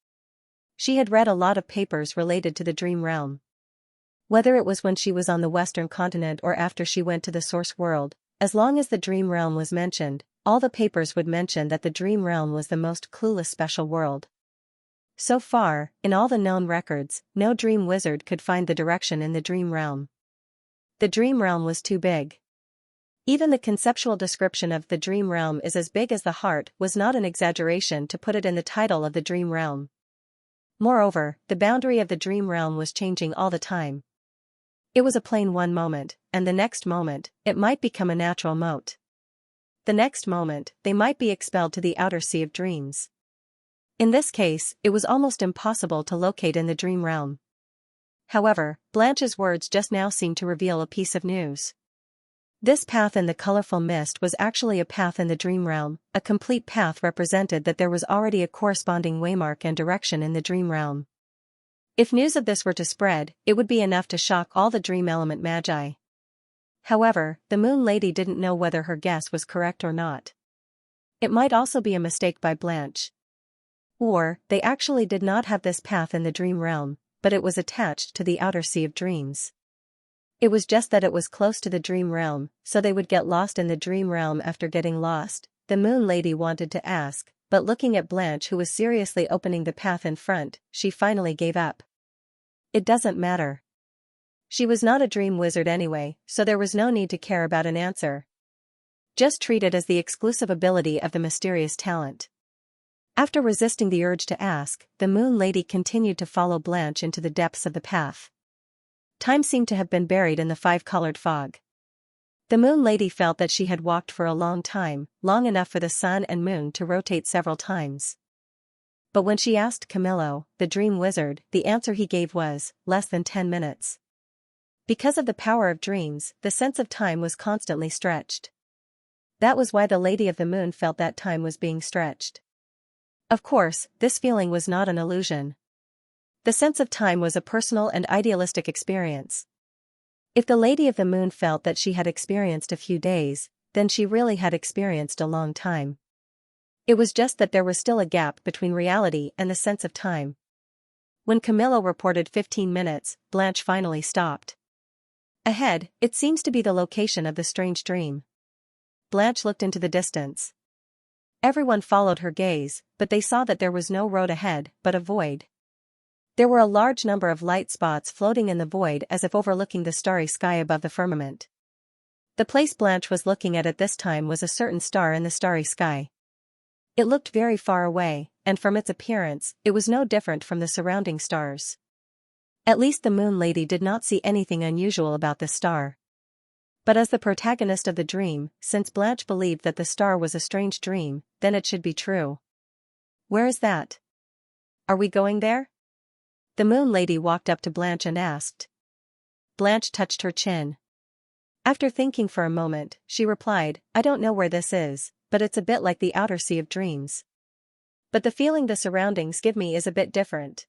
She had read a lot of papers related to the dream realm. Whether it was when she was on the Western continent or after she went to the Source World, as long as the dream realm was mentioned, all the papers would mention that the dream realm was the most clueless special world. So far, in all the known records, no dream wizard could find the direction in the dream realm. The dream realm was too big. Even the conceptual description of the dream realm is as big as the heart was not an exaggeration to put it in the title of the dream realm. Moreover, the boundary of the dream realm was changing all the time. It was a plain one moment, and the next moment, it might become a natural moat. The next moment, they might be expelled to the outer sea of dreams. In this case, it was almost impossible to locate in the dream realm. However, Blanche's words just now seemed to reveal a piece of news. This path in the colorful mist was actually a path in the dream realm. A complete path represented that there was already a corresponding waymark and direction in the dream realm. If news of this were to spread, it would be enough to shock all the dream element magi. However, the Moon Lady didn't know whether her guess was correct or not. It might also be a mistake by Blanche. Or, they actually did not have this path in the dream realm, but it was attached to the outer sea of dreams. It was just that it was close to the dream realm, so they would get lost in the dream realm after getting lost, the Moon Lady wanted to ask, but looking at Blanche who was seriously opening the path in front, she finally gave up. It doesn't matter. She was not a dream wizard anyway, so there was no need to care about an answer. Just treat it as the exclusive ability of the mysterious talent. After resisting the urge to ask, the Moon Lady continued to follow Blanche into the depths of the path. Time seemed to have been buried in the five-colored fog. The Moon Lady felt that she had walked for a long time, long enough for the sun and moon to rotate several times. But when she asked Camillo, the dream wizard, the answer he gave was, less than 10 minutes. Because of the power of dreams, the sense of time was constantly stretched. That was why the Lady of the Moon felt that time was being stretched. Of course, this feeling was not an illusion. The sense of time was a personal and idealistic experience. If the Lady of the Moon felt that she had experienced a few days, then she really had experienced a long time. It was just that there was still a gap between reality and the sense of time. When Camillo reported 15 minutes, Blanche finally stopped. Ahead, it seems to be the location of the strange dream. Blanche looked into the distance. Everyone followed her gaze, but they saw that there was no road ahead, but a void. There were a large number of light spots floating in the void as if overlooking the starry sky above the firmament. The place Blanche was looking at this time was a certain star in the starry sky. It looked very far away, and from its appearance, it was no different from the surrounding stars. At least the Moon Lady did not see anything unusual about this star. But as the protagonist of the dream, since Blanche believed that the star was a strange dream, then it should be true. Where is that? Are we going there? The Moon Lady walked up to Blanche and asked. Blanche touched her chin. After thinking for a moment, she replied, I don't know where this is, but it's a bit like the outer sea of dreams. But the feeling the surroundings give me is a bit different.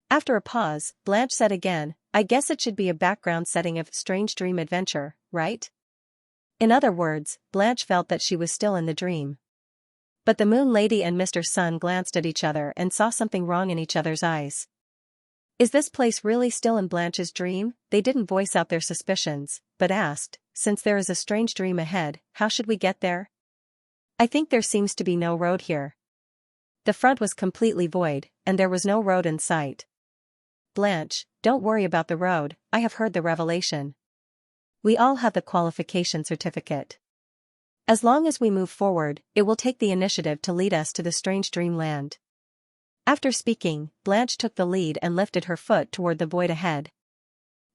After a pause, Blanche said again, I guess it should be a background setting of strange dream adventure, right? In other words, Blanche felt that she was still in the dream. But the Moon Lady and Mr. Sun glanced at each other and saw something wrong in each other's eyes. Is this place really still in Blanche's dream? They didn't voice out their suspicions, but asked, since there is a strange dream ahead, how should we get there? I think there seems to be no road here. The front was completely void, and there was no road in sight. Blanche, don't worry about the road, I have heard the revelation. We all have the qualification certificate. As long as we move forward, it will take the initiative to lead us to the strange dreamland. After speaking, Blanche took the lead and lifted her foot toward the void ahead.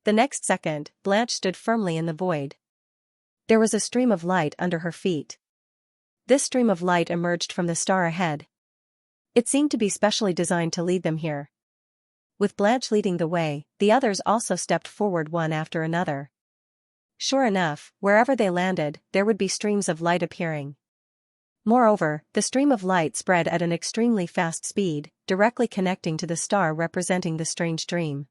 The next second, Blanche stood firmly in the void. There was a stream of light under her feet. This stream of light emerged from the star ahead. It seemed to be specially designed to lead them here. With Blanche leading the way, the others also stepped forward one after another. Sure enough, wherever they landed, there would be streams of light appearing. Moreover, the stream of light spread at an extremely fast speed, directly connecting to the star representing the strange dream.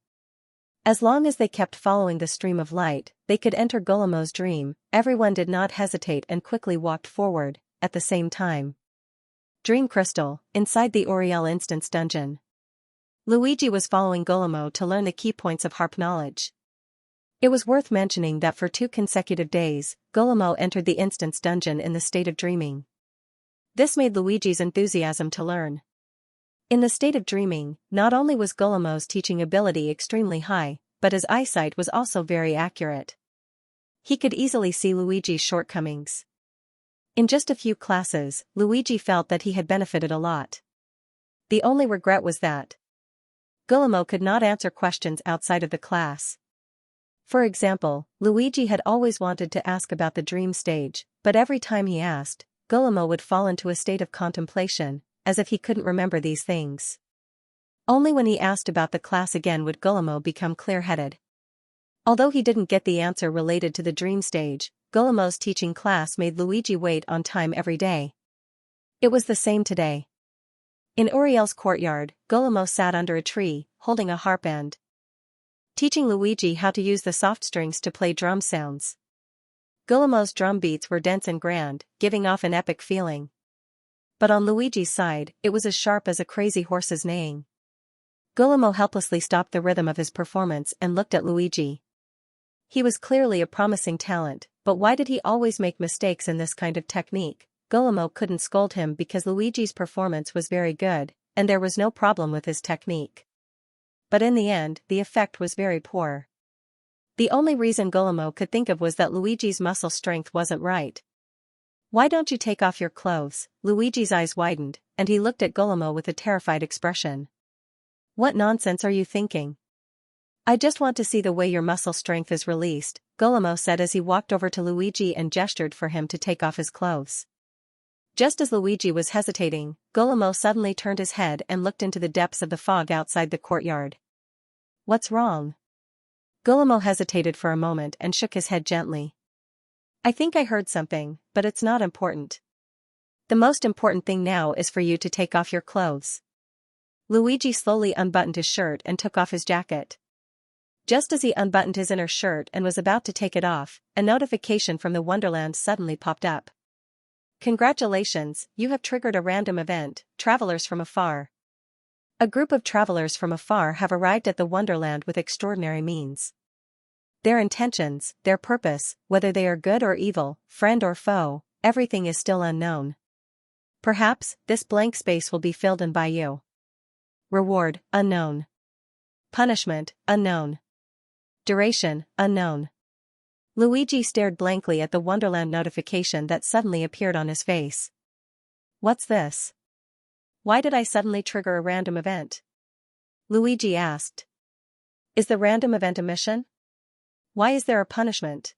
As long as they kept following the stream of light, they could enter Guillemeau's dream. Everyone did not hesitate and quickly walked forward, at the same time. Dream Crystal, inside the Auriel Instance dungeon. Luigi was following Guillemot to learn the key points of harp knowledge. It was worth mentioning that for 2 consecutive days, Guillemot entered the Instance dungeon in the state of dreaming. This made Luigi's enthusiasm to learn. In the state of dreaming, not only was Guillemot's teaching ability extremely high, but his eyesight was also very accurate. He could easily see Luigi's shortcomings. In just a few classes, Luigi felt that he had benefited a lot. The only regret was that Guillemot could not answer questions outside of the class. For example, Luigi had always wanted to ask about the dream stage, but every time he asked, Guillemot would fall into a state of contemplation, as if he couldn't remember these things. Only when he asked about the class again would Guillemot become clear-headed. Although he didn't get the answer related to the dream stage, Guillemot's teaching class made Luigi wait on time every day. It was the same today. In Auriel's courtyard, Guillemot sat under a tree, holding a harp and teaching Luigi how to use the soft strings to play drum sounds. Guillemot's drum beats were dense and grand, giving off an epic feeling. But on Luigi's side, it was as sharp as a crazy horse's neighing. Guillemot helplessly stopped the rhythm of his performance and looked at Luigi. He was clearly a promising talent, but why did he always make mistakes in this kind of technique? Guillemot couldn't scold him because Luigi's performance was very good, and there was no problem with his technique. But in the end, the effect was very poor. The only reason Guillemot could think of was that Luigi's muscle strength wasn't right. Why don't you take off your clothes? Luigi's eyes widened, and he looked at Guillemot with a terrified expression. What nonsense are you thinking? I just want to see the way your muscle strength is released, Guillemot said as he walked over to Luigi and gestured for him to take off his clothes. Just as Luigi was hesitating, Guillemot suddenly turned his head and looked into the depths of the fog outside the courtyard. What's wrong? Guillemot hesitated for a moment and shook his head gently. I think I heard something, but it's not important. The most important thing now is for you to take off your clothes. Luigi slowly unbuttoned his shirt and took off his jacket. Just as he unbuttoned his inner shirt and was about to take it off, a notification from the Wonderland suddenly popped up. Congratulations, you have triggered a random event, travelers from afar. A group of travelers from afar have arrived at the Wonderland with extraordinary means. Their intentions, their purpose, whether they are good or evil, friend or foe, everything is still unknown. Perhaps, this blank space will be filled in by you. Reward, unknown. Punishment, unknown. Duration, unknown. Luigi stared blankly at the Wonderland notification that suddenly appeared on his face. What's this? Why did I suddenly trigger a random event? Luigi asked. Is the random event a mission? Why is there a punishment?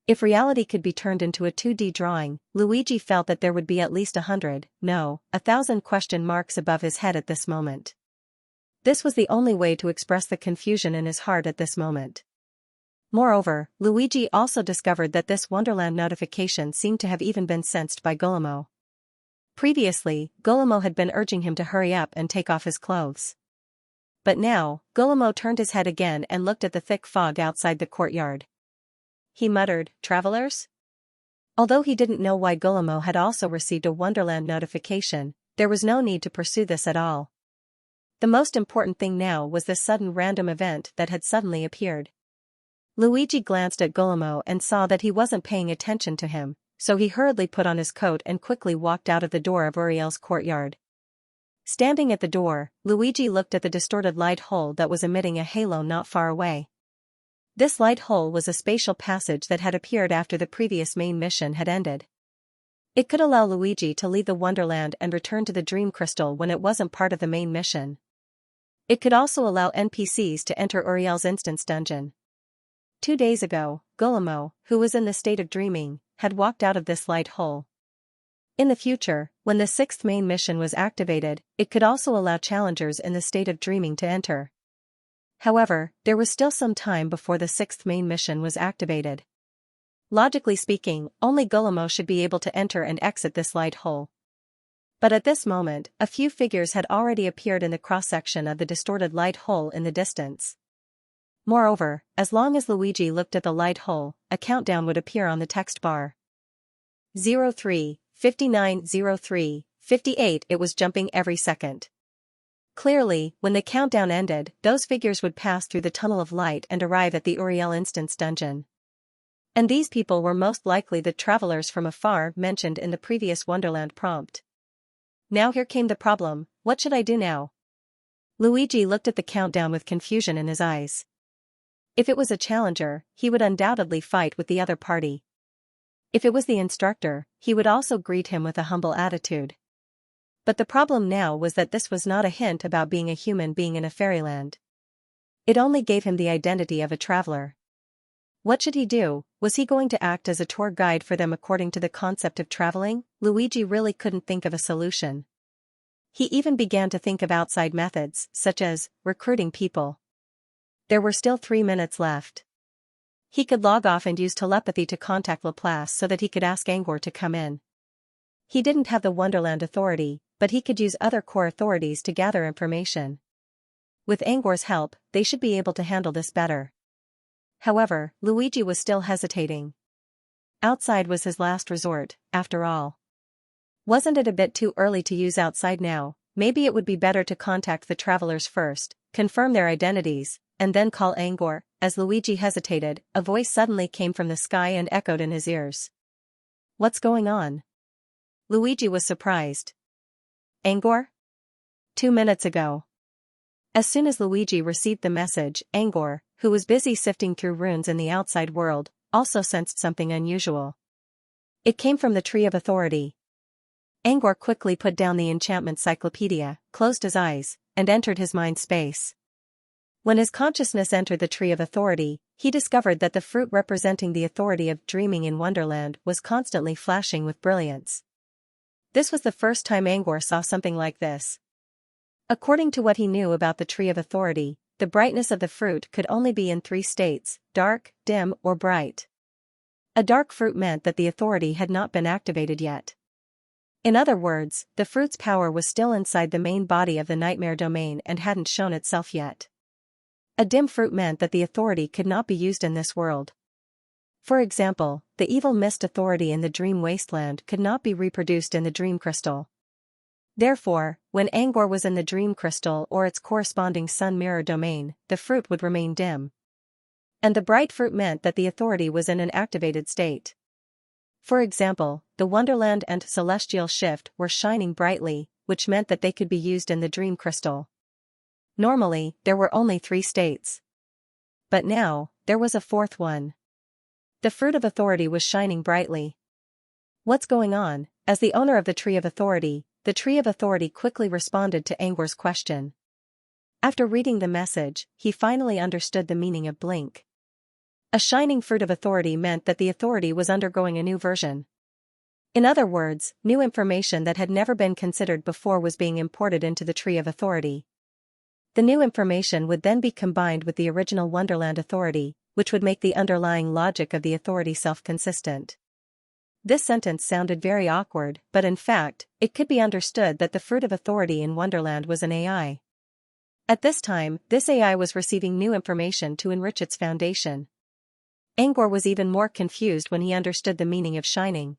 If reality could be turned into a 2D drawing, Luigi felt that there would be at least 100, no, 1,000 question marks above his head at this moment. This was the only way to express the confusion in his heart at this moment. Moreover, Luigi also discovered that this Wonderland notification seemed to have even been sensed by Guillermo. Previously, Guillermo had been urging him to hurry up and take off his clothes. But now, Guillermo turned his head again and looked at the thick fog outside the courtyard. He muttered, "Travelers?" Although he didn't know why Guillermo had also received a Wonderland notification, there was no need to pursue this at all. The most important thing now was this sudden random event that had suddenly appeared. Luigi glanced at Guillermo and saw that he wasn't paying attention to him, so he hurriedly put on his coat and quickly walked out of the door of Uriel's courtyard. Standing at the door, Luigi looked at the distorted light hole that was emitting a halo not far away. This light hole was a spatial passage that had appeared after the previous main mission had ended. It could allow Luigi to leave the Wonderland and return to the Dream Crystal when it wasn't part of the main mission. It could also allow NPCs to enter Uriel's instance dungeon. 2 days ago, Guillermo, who was in the state of dreaming, had walked out of this light hole. In the future, when the 6th main mission was activated, it could also allow challengers in the state of dreaming to enter. However, there was still some time before the 6th main mission was activated. Logically speaking, only Guillermo should be able to enter and exit this light hole. But at this moment, a few figures had already appeared in the cross-section of the distorted light hole in the distance. Moreover, as long as Luigi looked at the light hole, a countdown would appear on the text bar. 03, 59, 03, 58. It was jumping every second. Clearly, when the countdown ended, those figures would pass through the tunnel of light and arrive at the Uriel instance dungeon. And these people were most likely the travelers from afar mentioned in the previous Wonderland prompt. Now here came the problem: what should I do now? Luigi looked at the countdown with confusion in his eyes. If it was a challenger, he would undoubtedly fight with the other party. If it was the instructor, he would also greet him with a humble attitude. But the problem now was that this was not a hint about being a human being in a fairyland. It only gave him the identity of a traveler. What should he do? Was he going to act as a tour guide for them according to the concept of traveling? Luigi really couldn't think of a solution. He even began to think of outside methods, such as recruiting people. There were still 3 minutes left. He could log off and use telepathy to contact Laplace so that he could ask Angor to come in. He didn't have the Wonderland authority, but he could use other core authorities to gather information. With Angor's help, they should be able to handle this better. However, Luigi was still hesitating. Outside was his last resort, after all. Wasn't it a bit too early to use outside now? Maybe it would be better to contact the travelers first, confirm their identities, and then call Angor. As Luigi hesitated, a voice suddenly came from the sky and echoed in his ears. What's going on? Luigi was surprised. Angor? 2 minutes ago. As soon as Luigi received the message, Angor, who was busy sifting through runes in the outside world, also sensed something unusual. It came from the Tree of Authority. Angor quickly put down the enchantment cyclopedia, closed his eyes, and entered his mind space. When his consciousness entered the Tree of Authority, he discovered that the fruit representing the authority of dreaming in Wonderland was constantly flashing with brilliance. This was the first time Angor saw something like this. According to what he knew about the Tree of Authority, the brightness of the fruit could only be in 3 states: dark, dim, or bright. A dark fruit meant that the authority had not been activated yet. In other words, the fruit's power was still inside the main body of the nightmare domain and hadn't shown itself yet. A dim fruit meant that the authority could not be used in this world. For example, the evil mist authority in the dream wasteland could not be reproduced in the dream crystal. Therefore, when Angor was in the dream crystal or its corresponding sun mirror domain, the fruit would remain dim. And the bright fruit meant that the authority was in an activated state. For example, the Wonderland and Celestial Shift were shining brightly, which meant that they could be used in the dream crystal. Normally, there were only 3 states. But now, there was a 4th one. The fruit of authority was shining brightly. What's going on? As the owner of the Tree of Authority, the Tree of Authority quickly responded to Angor's question. After reading the message, he finally understood the meaning of blink. A shining fruit of authority meant that the authority was undergoing a new version. In other words, new information that had never been considered before was being imported into the Tree of Authority. The new information would then be combined with the original Wonderland authority, which would make the underlying logic of the authority self-consistent. This sentence sounded very awkward, but in fact, it could be understood that the fruit of authority in Wonderland was an AI. At this time, this AI was receiving new information to enrich its foundation. Angor was even more confused when he understood the meaning of shining.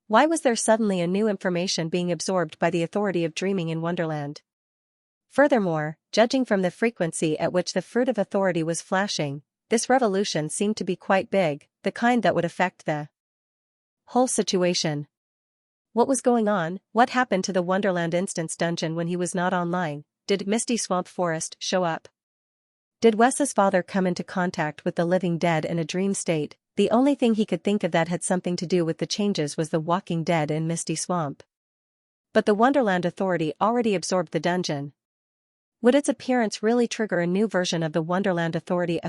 Why was there suddenly a new information being absorbed by the authority of dreaming in Wonderland? Furthermore, judging from the frequency at which the fruit of authority was flashing, this revolution seemed to be quite big, the kind that would affect the whole situation. What was going on? What happened to the Wonderland Instance dungeon when he was not online? Did Misty Swamp Forest show up? Did Wes's father come into contact with the living dead in a dream state? The only thing he could think of that had something to do with the changes was the Walking Dead in Misty Swamp. But the Wonderland Authority already absorbed the dungeon. Would its appearance really trigger a new version of the Wonderland Authority?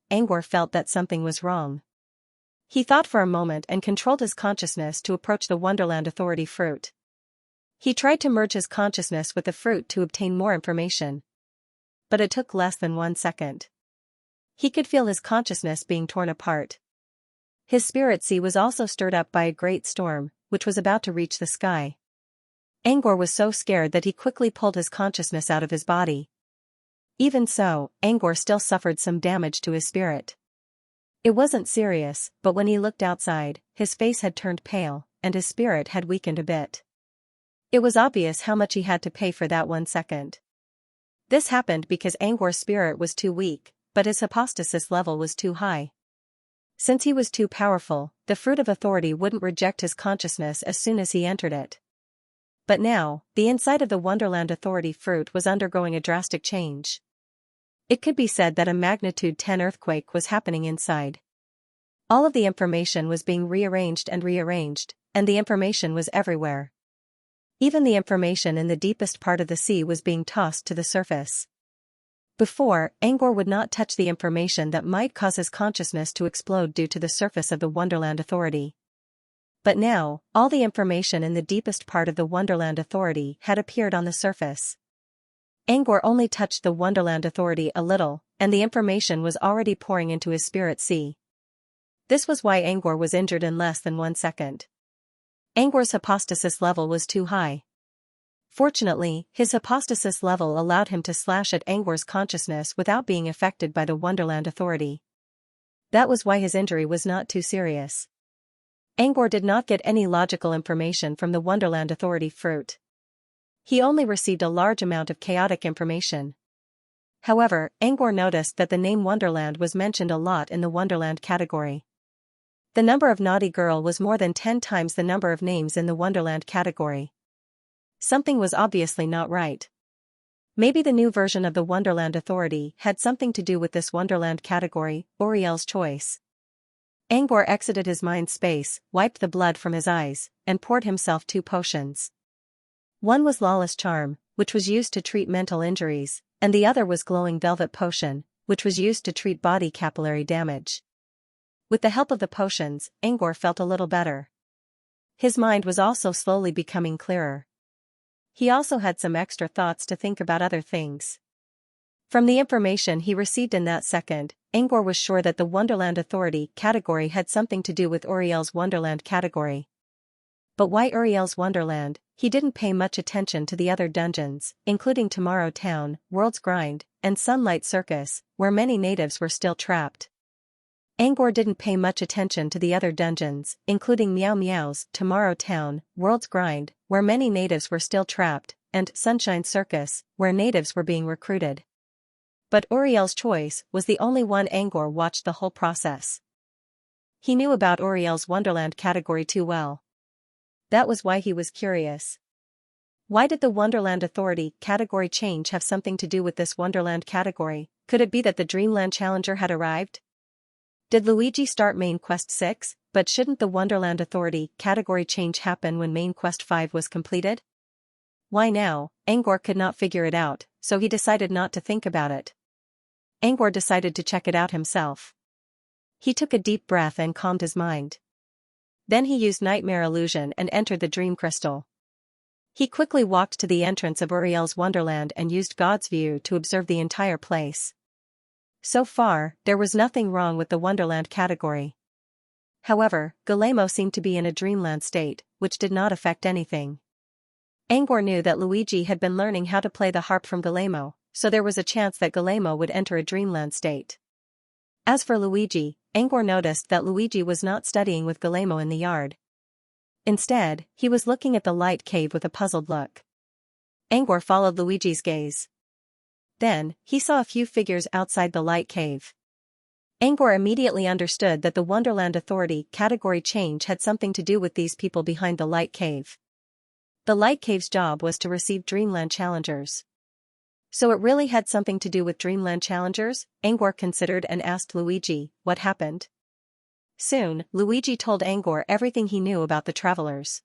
Angor felt that something was wrong. He thought for a moment and controlled his consciousness to approach the Wonderland Authority fruit. He tried to merge his consciousness with the fruit to obtain more information. But it took less than 1 second. He could feel his consciousness being torn apart. His spirit sea was also stirred up by a great storm, which was about to reach the sky. Angor was so scared that he quickly pulled his consciousness out of his body. Even so, Angor still suffered some damage to his spirit. It wasn't serious, but when he looked outside, his face had turned pale, and his spirit had weakened a bit. It was obvious how much he had to pay for that 1 second. This happened because Angor's spirit was too weak, but his hypostasis level was too high. Since he was too powerful, the fruit of authority wouldn't reject his consciousness as soon as he entered it. But now, the inside of the Wonderland Authority fruit was undergoing a drastic change. It could be said that a magnitude 10 earthquake was happening inside. All of the information was being rearranged, and the information was everywhere. Even the information in the deepest part of the sea was being tossed to the surface. Before, Angor would not touch the information that might cause his consciousness to explode due to the surface of the Wonderland Authority. But now, all the information in the deepest part of the Wonderland Authority had appeared on the surface. Angor only touched the Wonderland Authority a little, and the information was already pouring into his spirit sea. This was why Angor was injured in less than 1 second. Angor's hypostasis level was too high. Fortunately, his hypostasis level allowed him to slash at Angor's consciousness without being affected by the Wonderland Authority. That was why his injury was not too serious. Angor did not get any logical information from the Wonderland Authority fruit. He only received a large amount of chaotic information. However, Angor noticed that the name Wonderland was mentioned a lot in the Wonderland category. The number of Naughty Girl was more than 10 times the number of names in the Wonderland category. Something was obviously not right. Maybe the new version of the Wonderland Authority had something to do with this Wonderland category, Oriel's choice. Angor exited his mind space, wiped the blood from his eyes, and poured himself 2 potions. One was Lawless Charm, which was used to treat mental injuries, and the other was Glowing Velvet Potion, which was used to treat body capillary damage. With the help of the potions, Angor felt a little better. His mind was also slowly becoming clearer. He also had some extra thoughts to think about other things. From the information he received in that second, Angor was sure that the Wonderland Authority category had something to do with Uriel's Wonderland category. But why Uriel's Wonderland? He didn't pay much attention to the other dungeons, including Tomorrow Town, World's Grind, and Sunlight Circus, where many natives were still trapped. Angor didn't pay much attention to the other dungeons, including Meow Meow's Tomorrow Town, World's Grind, where many natives were still trapped, and Sunshine Circus, where natives were being recruited. But Uriel's choice was the only one. Angor watched the whole process. He knew about Uriel's Wonderland category too well. That was why he was curious. Why did the Wonderland Authority category change have something to do with this Wonderland category? Could it be that the Dreamland Challenger had arrived? Did Luigi start Main Quest 6, but shouldn't the Wonderland Authority category change happen when Main Quest 5 was completed? Why now? Angor could not figure it out, so he decided not to think about it. Angor decided to check it out himself. He took a deep breath and calmed his mind. Then he used Nightmare Illusion and entered the Dream Crystal. He quickly walked to the entrance of Uriel's Wonderland and used God's View to observe the entire place. So far, there was nothing wrong with the Wonderland category. However, Guillermo seemed to be in a dreamland state, which did not affect anything. Angor knew that Luigi had been learning how to play the harp from Guillermo, so there was a chance that Guillermo would enter a dreamland state. As for Luigi, Angor noticed that Luigi was not studying with Guillermo in the yard. Instead, he was looking at the light cave with a puzzled look. Angor followed Luigi's gaze. Then, he saw a few figures outside the light cave. Angor immediately understood that the Wonderland Authority category change had something to do with these people behind the light cave. The light cave's job was to receive Dreamland Challengers. So it really had something to do with Dreamland Challengers? Angor considered and asked Luigi, what happened? Soon, Luigi told Angor everything he knew about the travelers.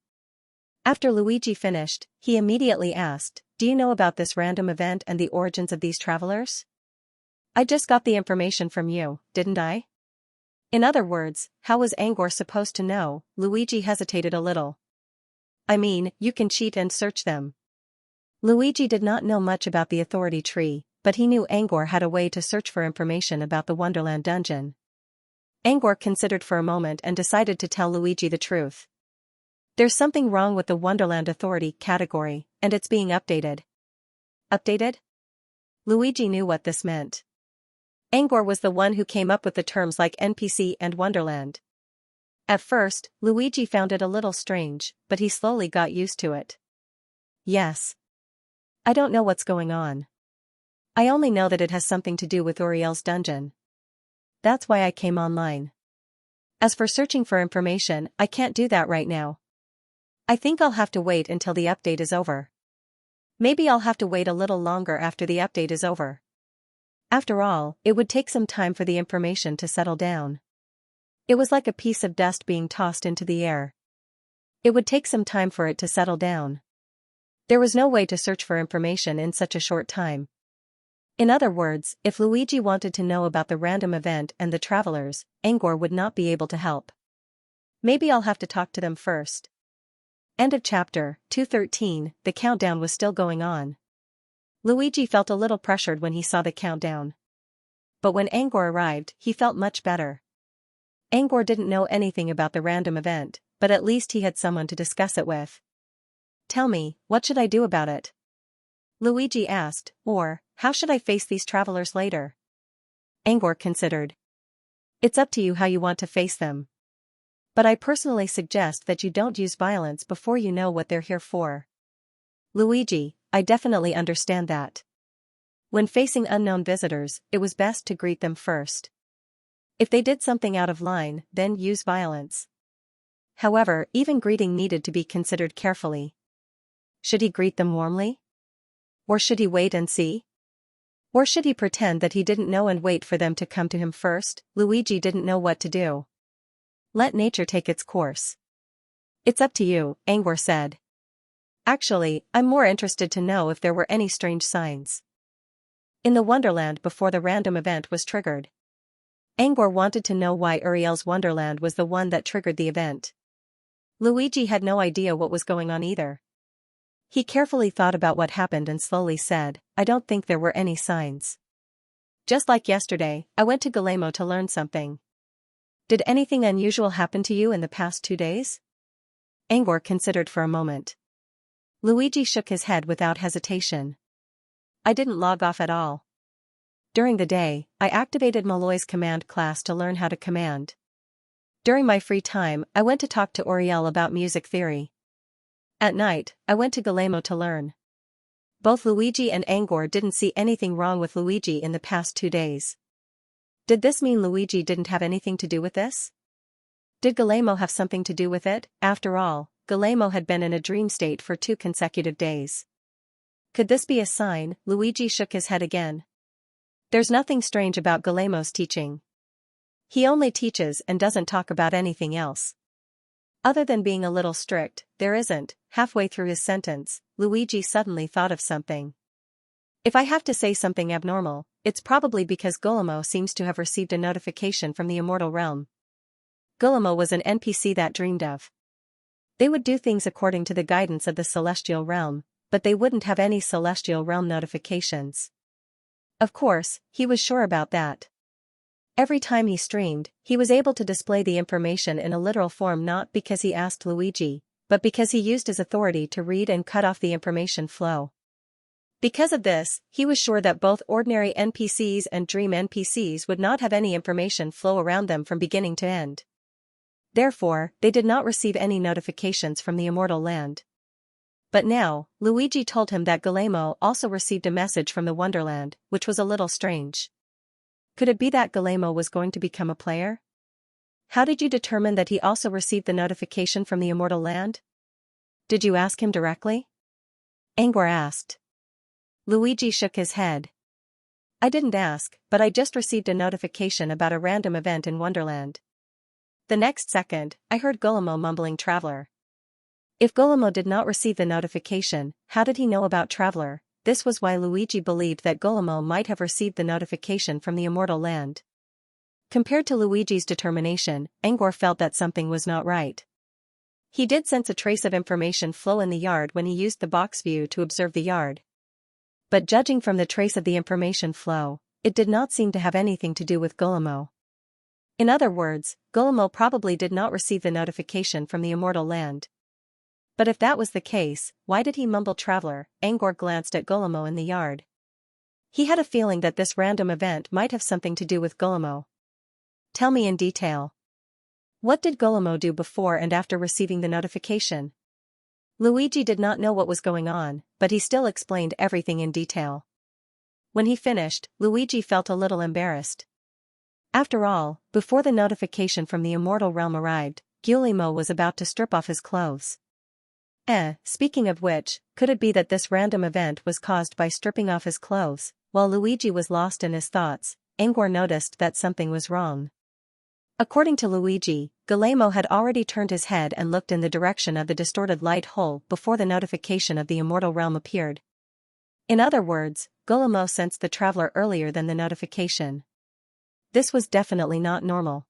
After Luigi finished, he immediately asked, do you know about this random event and the origins of these travelers? I just got the information from you, didn't I? In other words, how was Angor supposed to know? Luigi hesitated a little. I mean, you can cheat and search them. Luigi did not know much about the authority tree, but he knew Angor had a way to search for information about the Wonderland dungeon. Angor considered for a moment and decided to tell Luigi the truth. There's something wrong with the Wonderland Authority category, and it's being updated. Updated? Luigi knew what this meant. Angor was the one who came up with the terms like NPC and Wonderland. At first, Luigi found it a little strange, but he slowly got used to it. Yes. I don't know what's going on. I only know that it has something to do with Uriel's dungeon. That's why I came online. As for searching for information, I can't do that right now. I think I'll have to wait until the update is over. Maybe I'll have to wait a little longer after the update is over. After all, it would take some time for the information to settle down. It was like a piece of dust being tossed into the air. It would take some time for it to settle down. There was no way to search for information in such a short time. In other words, if Luigi wanted to know about the random event and the travelers, Angor would not be able to help. Maybe I'll have to talk to them first. End of chapter 213. The countdown was still going on. Luigi felt a little pressured when he saw the countdown. But when Angor arrived, he felt much better. Angor didn't know anything about the random event, but at least he had someone to discuss it with. Tell me, what should I do about it? Luigi asked, or, how should I face these travelers later? Angor considered. It's up to you how you want to face them. But I personally suggest that you don't use violence before you know what they're here for. Luigi, I definitely understand that. When facing unknown visitors, it was best to greet them first. If they did something out of line, then use violence. However, even greeting needed to be considered carefully. Should he greet them warmly? Or should he wait and see? Or should he pretend that he didn't know and wait for them to come to him first? Luigi didn't know what to do. Let nature take its course. It's up to you, Angor said. Actually, I'm more interested to know if there were any strange signs in the Wonderland before the random event was triggered. Angor wanted to know why Uriel's Wonderland was the one that triggered the event. Luigi had no idea what was going on either. He carefully thought about what happened and slowly said, I don't think there were any signs. Just like yesterday, I went to Guillermo to learn something. Did anything unusual happen to you in the past 2 days? Angor considered for a moment. Luigi shook his head without hesitation. I didn't log off at all. During the day, I activated Malloy's command class to learn how to command. During my free time, I went to talk to Uriel about music theory. At night, I went to Guillermo to learn. Both Luigi and Angor didn't see anything wrong with Luigi in the past 2 days. Did this mean Luigi didn't have anything to do with this? Did Guillermo have something to do with it? After all, Guillermo had been in a dream state for 2 consecutive days. Could this be a sign? Luigi shook his head again. There's nothing strange about Guillermo's teaching. He only teaches and doesn't talk about anything else. Other than being a little strict, there isn't. Halfway through his sentence, Luigi suddenly thought of something. If I have to say something abnormal, it's probably because Guillermo seems to have received a notification from the immortal realm. Guillermo was an NPC that dreamed of. They would do things according to the guidance of the celestial realm, but they wouldn't have any celestial realm notifications. Of course, he was sure about that. Every time he streamed, he was able to display the information in a literal form, not because he asked Luigi, but because he used his authority to read and cut off the information flow. Because of this, he was sure that both ordinary NPCs and dream NPCs would not have any information flow around them from beginning to end. Therefore, they did not receive any notifications from the immortal land. But now, Luigi told him that Guillermo also received a message from the Wonderland, which was a little strange. Could it be that Guillermo was going to become a player? How did you determine that he also received the notification from the immortal land? Did you ask him directly? Angor asked. Luigi shook his head. I didn't ask, but I just received a notification about a random event in Wonderland. The next second, I heard Guillermo mumbling Traveler. If Guillermo did not receive the notification, how did he know about Traveler? This was why Luigi believed that Guillermo might have received the notification from the immortal land. Compared to Luigi's determination, Angor felt that something was not right. He did sense a trace of information flow in the yard when he used the box view to observe the yard. But judging from the trace of the information flow, it did not seem to have anything to do with Guillermo. In other words, Guillermo probably did not receive the notification from the immortal land. But if that was the case, why did he mumble Traveler? Angor glanced at Guillermo in the yard. He had a feeling that this random event might have something to do with Guillermo. Tell me in detail. What did Guillermo do before and after receiving the notification? Luigi did not know what was going on, but he still explained everything in detail. When he finished, Luigi felt a little embarrassed. After all, before the notification from the immortal realm arrived, Guillermo was about to strip off his clothes. Speaking of which, could it be that this random event was caused by stripping off his clothes? While Luigi was lost in his thoughts, Angor noticed that something was wrong. According to Luigi, Guillermo had already turned his head and looked in the direction of the distorted light hole before the notification of the immortal realm appeared. In other words, Guillermo sensed the Traveler earlier than the notification. This was definitely not normal.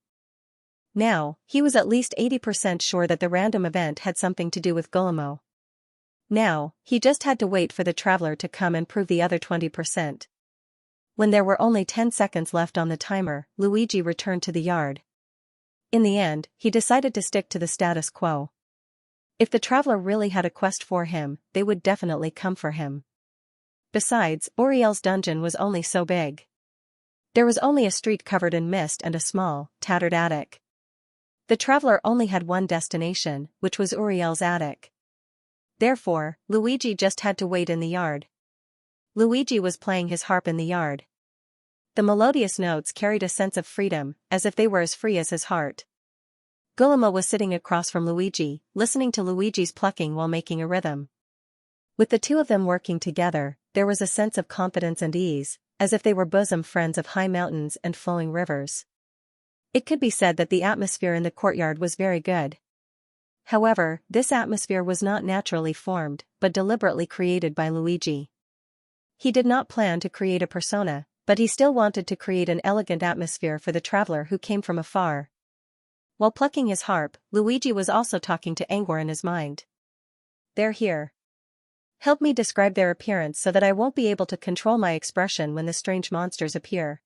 Now, he was at least 80% sure that the random event had something to do with Guillermo. Now, he just had to wait for the Traveler to come and prove the other 20%. When there were only 10 seconds left on the timer, Luigi returned to the yard. In the end, he decided to stick to the status quo. If the Traveler really had a quest for him, they would definitely come for him. Besides, Uriel's dungeon was only so big. There was only a street covered in mist and a small, tattered attic. The Traveler only had one destination, which was Uriel's attic. Therefore, Luigi just had to wait in the yard. Luigi was playing his harp in the yard. The melodious notes carried a sense of freedom, as if they were as free as his heart. Guillermo was sitting across from Luigi, listening to Luigi's plucking while making a rhythm. With the two of them working together, there was a sense of confidence and ease, as if they were bosom friends of high mountains and flowing rivers. It could be said that the atmosphere in the courtyard was very good. However, this atmosphere was not naturally formed, but deliberately created by Luigi. He did not plan to create a persona, but he still wanted to create an elegant atmosphere for the Traveler who came from afar. While plucking his harp, Luigi was also talking to Angor in his mind. They're here. Help me describe their appearance so that I won't be able to control my expression when the strange monsters appear.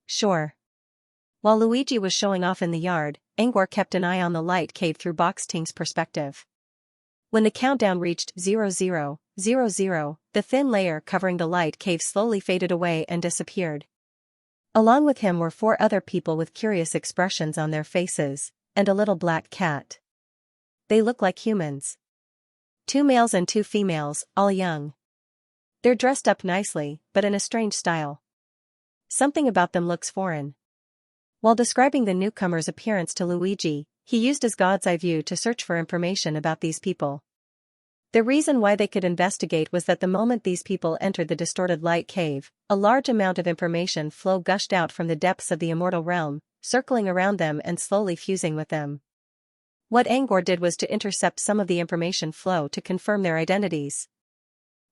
Sure. While Luigi was showing off in the yard, Angor kept an eye on the light cave through Box Ting's perspective. When the countdown reached 0000, the thin layer covering the light cave slowly faded away and disappeared. Along with him were 4 other people with curious expressions on their faces, and a little black cat. They look like humans. 2 males and 2 females, all young. They're dressed up nicely, but in a strange style. Something about them looks foreign. While describing the newcomer's appearance to Luigi, he used his god's eye view to search for information about these people. The reason why they could investigate was that the moment these people entered the distorted light cave, a large amount of information flow gushed out from the depths of the immortal realm, circling around them and slowly fusing with them. What Angor did was to intercept some of the information flow to confirm their identities.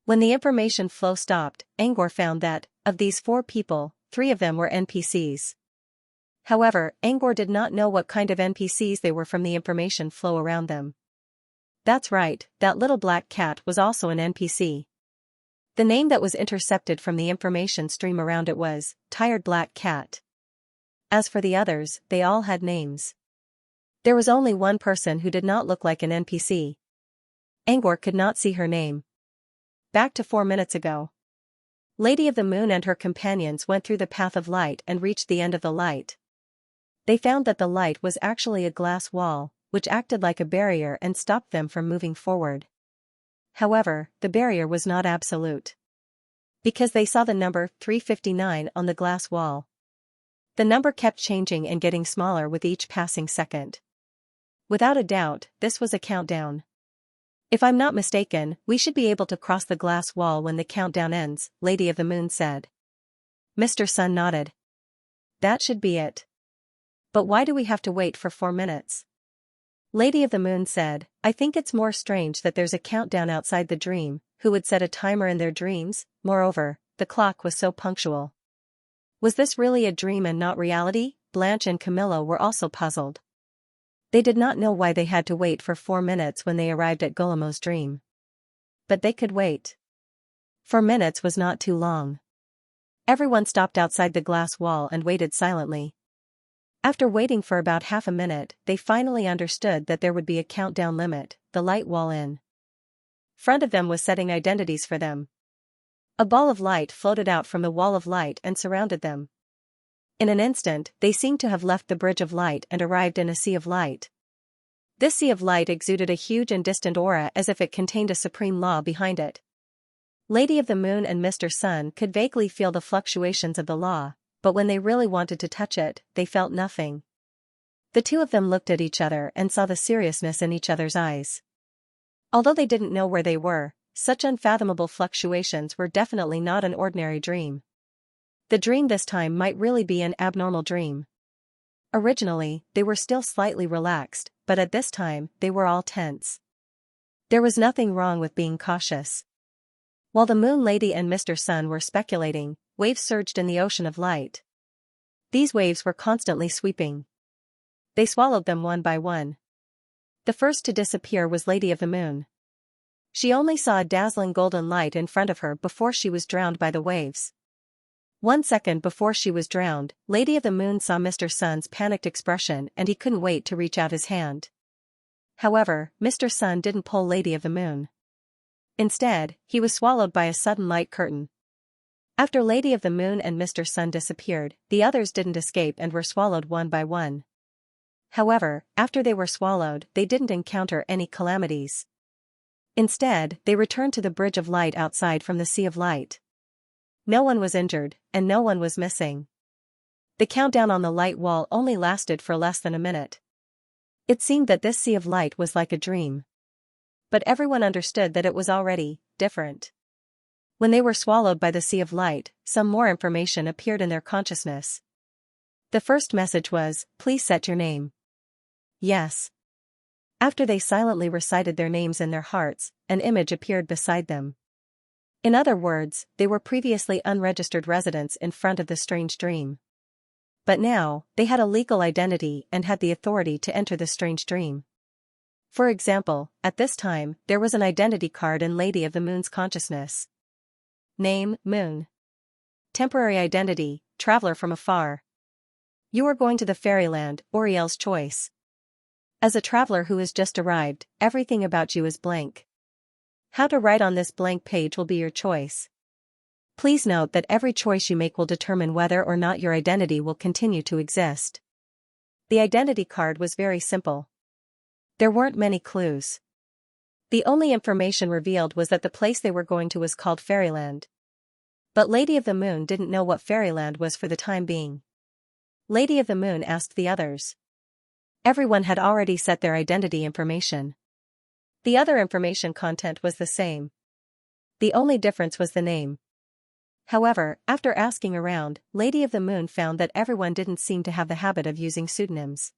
When the information flow stopped, Angor found that, of these 4 people, 3 of them were NPCs. However, Angor did not know what kind of NPCs they were from the information flow around them. That's right, that little black cat was also an NPC. The name that was intercepted from the information stream around it was, Tired Black Cat. As for the others, they all had names. There was only one person who did not look like an NPC. Angor could not see her name. Back to 4 minutes ago. Lady of the Moon and her companions went through the path of light and reached the end of the light. They found that the light was actually a glass wall, which acted like a barrier and stopped them from moving forward. However, the barrier was not absolute. Because they saw the number 359 on the glass wall. The number kept changing and getting smaller with each passing second. Without a doubt, this was a countdown. If I'm not mistaken, we should be able to cross the glass wall when the countdown ends, Lady of the Moon said. Mr. Sun nodded. That should be it. But why do we have to wait for 4 minutes? Lady of the Moon said, I think it's more strange that there's a countdown outside the dream. Who would set a timer in their dreams? Moreover, the clock was so punctual. Was this really a dream and not reality? Blanche and Camilla were also puzzled. They did not know why they had to wait for 4 minutes when they arrived at Guillemo's dream. But they could wait. 4 minutes was not too long. Everyone stopped outside the glass wall and waited silently. After waiting for about half a minute, they finally understood that there would be a countdown limit, the light wall in front of them was setting identities for them. A ball of light floated out from the wall of light and surrounded them. In an instant, they seemed to have left the bridge of light and arrived in a sea of light. This sea of light exuded a huge and distant aura as if it contained a supreme law behind it. Lady of the Moon and Mr. Sun could vaguely feel the fluctuations of the law, but when they really wanted to touch it, they felt nothing. The two of them looked at each other and saw the seriousness in each other's eyes. Although they didn't know where they were, such unfathomable fluctuations were definitely not an ordinary dream. The dream this time might really be an abnormal dream. Originally, they were still slightly relaxed, but at this time, they were all tense. There was nothing wrong with being cautious. While the Moon Lady and Mr. Sun were speculating, waves surged in the ocean of light. These waves were constantly sweeping. They swallowed them one by one. The first to disappear was Lady of the Moon. She only saw a dazzling golden light in front of her before she was drowned by the waves. 1 second before she was drowned, Lady of the Moon saw Mr. Sun's panicked expression and he couldn't wait to reach out his hand. However, Mr. Sun didn't pull Lady of the Moon. Instead, he was swallowed by a sudden light curtain. After Lady of the Moon and Mr. Sun disappeared, the others didn't escape and were swallowed one by one. However, after they were swallowed, they didn't encounter any calamities. Instead, they returned to the bridge of light outside from the sea of light. No one was injured, and no one was missing. The countdown on the light wall only lasted for less than a minute. It seemed that this sea of light was like a dream. But everyone understood that it was already different. When they were swallowed by the sea of light, some more information appeared in their consciousness. The first message was, "Please set your name." Yes. After they silently recited their names in their hearts, an image appeared beside them. In other words, they were previously unregistered residents in front of the strange dream. But now, they had a legal identity and had the authority to enter the strange dream. For example, at this time, there was an identity card in Lady of the Moon's consciousness. Name, Moon. Temporary identity, traveler from afar. You are going to the fairyland, Oriel's choice. As a traveler who has just arrived, everything about you is blank. How to write on this blank page will be your choice. Please note that every choice you make will determine whether or not your identity will continue to exist. The identity card was very simple. There weren't many clues. The only information revealed was that the place they were going to was called Fairyland. But Lady of the Moon didn't know what Fairyland was for the time being. Lady of the Moon asked the others. Everyone had already set their identity information. The other information content was the same. The only difference was the name. However, after asking around, Lady of the Moon found that everyone didn't seem to have the habit of using pseudonyms.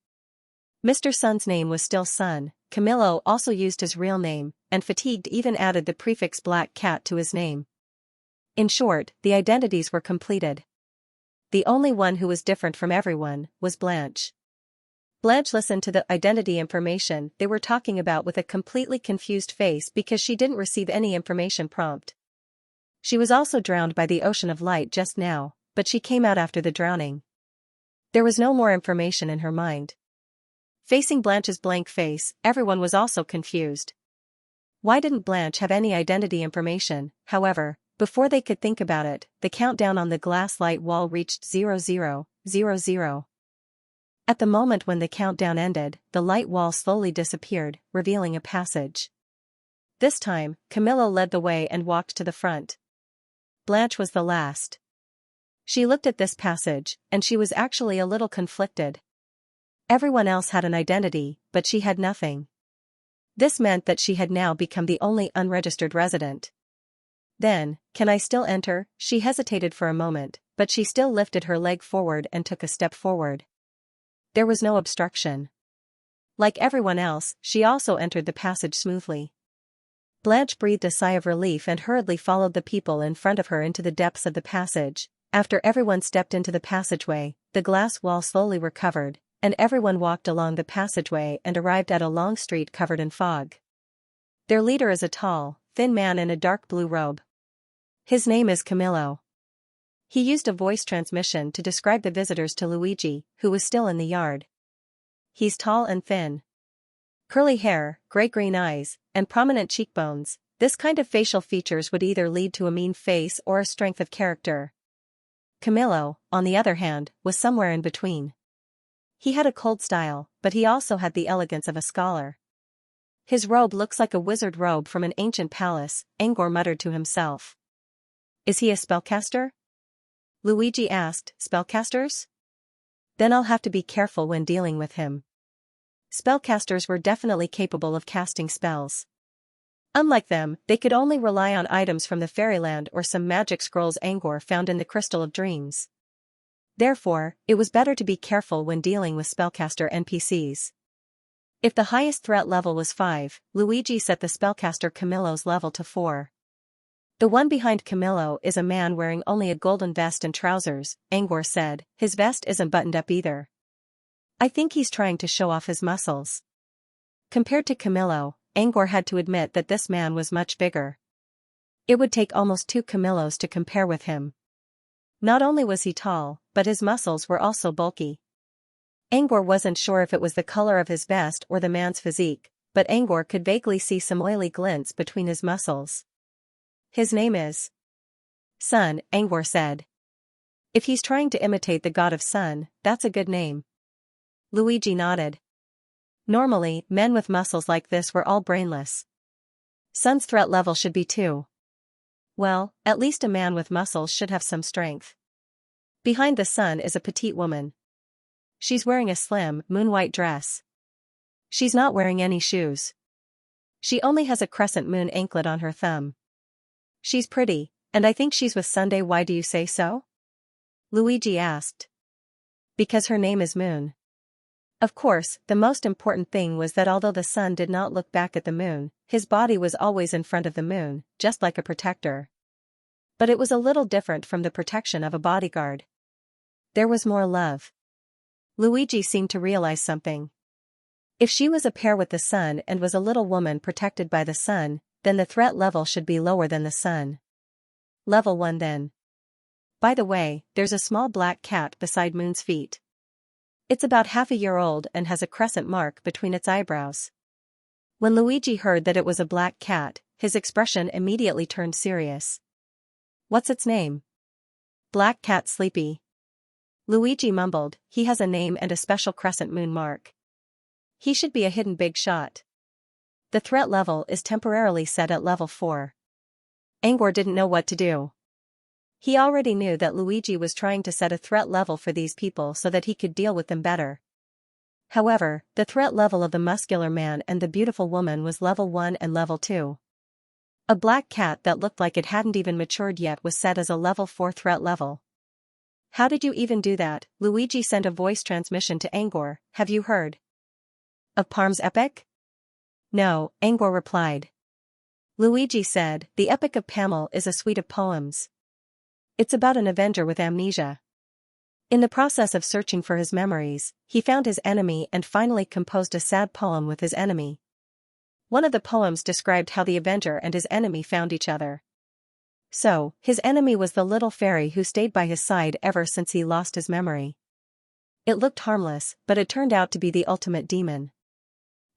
Mr. Sun's name was still Sun, Camillo also used his real name, and Fatigued even added the prefix Black Cat to his name. In short, the identities were completed. The only one who was different from everyone was Blanche. Blanche listened to the identity information they were talking about with a completely confused face because she didn't receive any information prompt. She was also drowned by the ocean of light just now, but she came out after the drowning. There was no more information in her mind. Facing Blanche's blank face, everyone was also confused. Why didn't Blanche have any identity information? However, before they could think about it, the countdown on the glass light wall reached 0000. At the moment when the countdown ended, the light wall slowly disappeared, revealing a passage. This time, Camillo led the way and walked to the front. Blanche was the last. She looked at this passage, and she was actually a little conflicted. Everyone else had an identity, but she had nothing. This meant that she had now become the only unregistered resident. Then, can I still enter? She hesitated for a moment, but she still lifted her leg forward and took a step forward. There was no obstruction. Like everyone else, she also entered the passage smoothly. Blanche breathed a sigh of relief and hurriedly followed the people in front of her into the depths of the passage. After everyone stepped into the passageway, the glass wall slowly recovered, and everyone walked along the passageway and arrived at a long street covered in fog. Their leader is a tall, thin man in a dark blue robe. His name is Camillo. He used a voice transmission to describe the visitors to Luigi, who was still in the yard. He's tall and thin. Curly hair, gray-green eyes, and prominent cheekbones. This kind of facial features would either lead to a mean face or a strength of character. Camillo, on the other hand, was somewhere in between. He had a cold style, but he also had the elegance of a scholar. His robe looks like a wizard robe from an ancient palace, Angor muttered to himself. Is he a spellcaster? Luigi asked. Spellcasters? Then I'll have to be careful when dealing with him. Spellcasters were definitely capable of casting spells. Unlike them, they could only rely on items from the fairyland or some magic scrolls Angor found in the Crystal of Dreams. Therefore, it was better to be careful when dealing with spellcaster NPCs. If the highest threat level was 5, Luigi set the spellcaster Camillo's level to 4. The one behind Camillo is a man wearing only a golden vest and trousers, Angor said. His vest isn't buttoned up either. I think he's trying to show off his muscles. Compared to Camillo, Angor had to admit that this man was much bigger. It would take almost 2 Camillos to compare with him. Not only was he tall, but his muscles were also bulky. Angor wasn't sure if it was the color of his vest or the man's physique, but Angor could vaguely see some oily glints between his muscles. His name is Sun, Angor said. If he's trying to imitate the god of sun, that's a good name. Luigi nodded. Normally, men with muscles like this were all brainless. Sun's threat level should be 2. Well, at least a man with muscles should have some strength. Behind the Sun is a petite woman. She's wearing a slim, moon-white dress. She's not wearing any shoes. She only has a crescent moon anklet on her thumb. She's pretty, and I think she's with Sunday. Why do you say so? Luigi asked. Because her name is Moon. Of course, the most important thing was that although the Sun did not look back at the moon, his body was always in front of the moon, just like a protector. But it was a little different from the protection of a bodyguard. There was more love. Luigi seemed to realize something. If she was a pair with the Sun and was a little woman protected by the Sun, then the threat level should be lower than the Sun. Level 1 then. By the way, there's a small black cat beside Moon's feet. It's about half a year old and has a crescent mark between its eyebrows. When Luigi heard that it was a black cat, his expression immediately turned serious. What's its name? Black Cat Sleepy. Luigi mumbled. He has a name and a special crescent moon mark. He should be a hidden big shot. The threat level is temporarily set at level 4. Angor didn't know what to do. He already knew that Luigi was trying to set a threat level for these people so that he could deal with them better. However, the threat level of the muscular man and the beautiful woman was level 1 and level 2. A black cat that looked like it hadn't even matured yet was set as a level 4 threat level. How did you even do that? Luigi sent a voice transmission to Angor. Have you heard of Parm's epic? No, Angor replied. Luigi said, the Epic of Pamel is a suite of poems. It's about an avenger with amnesia. In the process of searching for his memories, he found his enemy and finally composed a sad poem with his enemy. One of the poems described how the avenger and his enemy found each other. So, his enemy was the little fairy who stayed by his side ever since he lost his memory. It looked harmless, but it turned out to be the ultimate demon.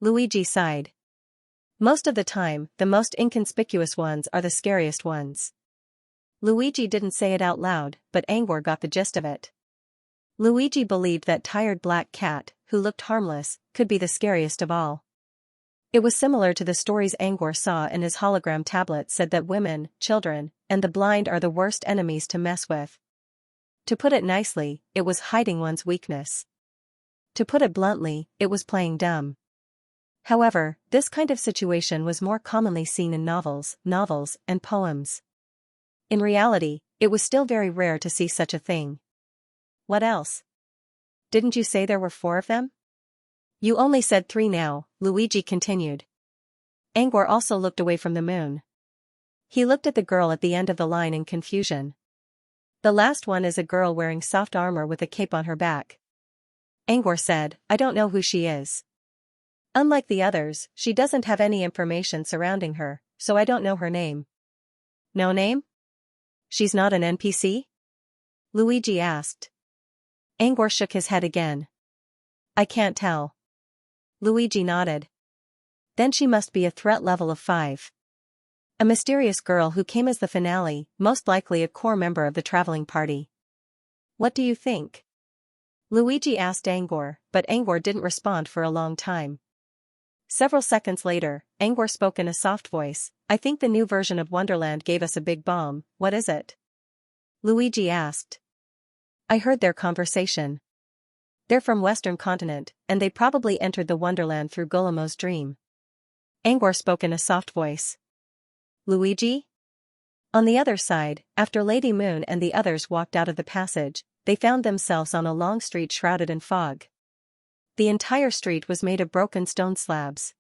Luigi sighed. Most of the time, the most inconspicuous ones are the scariest ones. Luigi didn't say it out loud, but Angor got the gist of it. Luigi believed that tired black cat, who looked harmless, could be the scariest of all. It was similar to the stories Angor saw in his hologram tablet said that women, children, and the blind are the worst enemies to mess with. To put it nicely, it was hiding one's weakness. To put it bluntly, it was playing dumb. However, this kind of situation was more commonly seen in novels, and poems. In reality, it was still very rare to see such a thing. What else? Didn't you say there were 4 of them? You only said 3 now, Luigi continued. Angor also looked away from the moon. He looked at the girl at the end of the line in confusion. The last one is a girl wearing soft armor with a cape on her back. Angor said, I don't know who she is. Unlike the others, she doesn't have any information surrounding her, so I don't know her name. No name? She's not an NPC? Luigi asked. Angor shook his head again. I can't tell. Luigi nodded. Then she must be a threat level of 5. A mysterious girl who came as the finale, most likely a core member of the traveling party. What do you think? Luigi asked Angor, but Angor didn't respond for a long time. Several seconds later, Angor spoke in a soft voice, I think the new version of Wonderland gave us a big bomb, what is it? Luigi asked. I heard their conversation. They're from Western Continent, and they probably entered the Wonderland through Guillermo's dream. Angor spoke in a soft voice. Luigi? On the other side, after Lady Moon and the others walked out of the passage, they found themselves on a long street shrouded in fog. The entire street was made of broken stone slabs.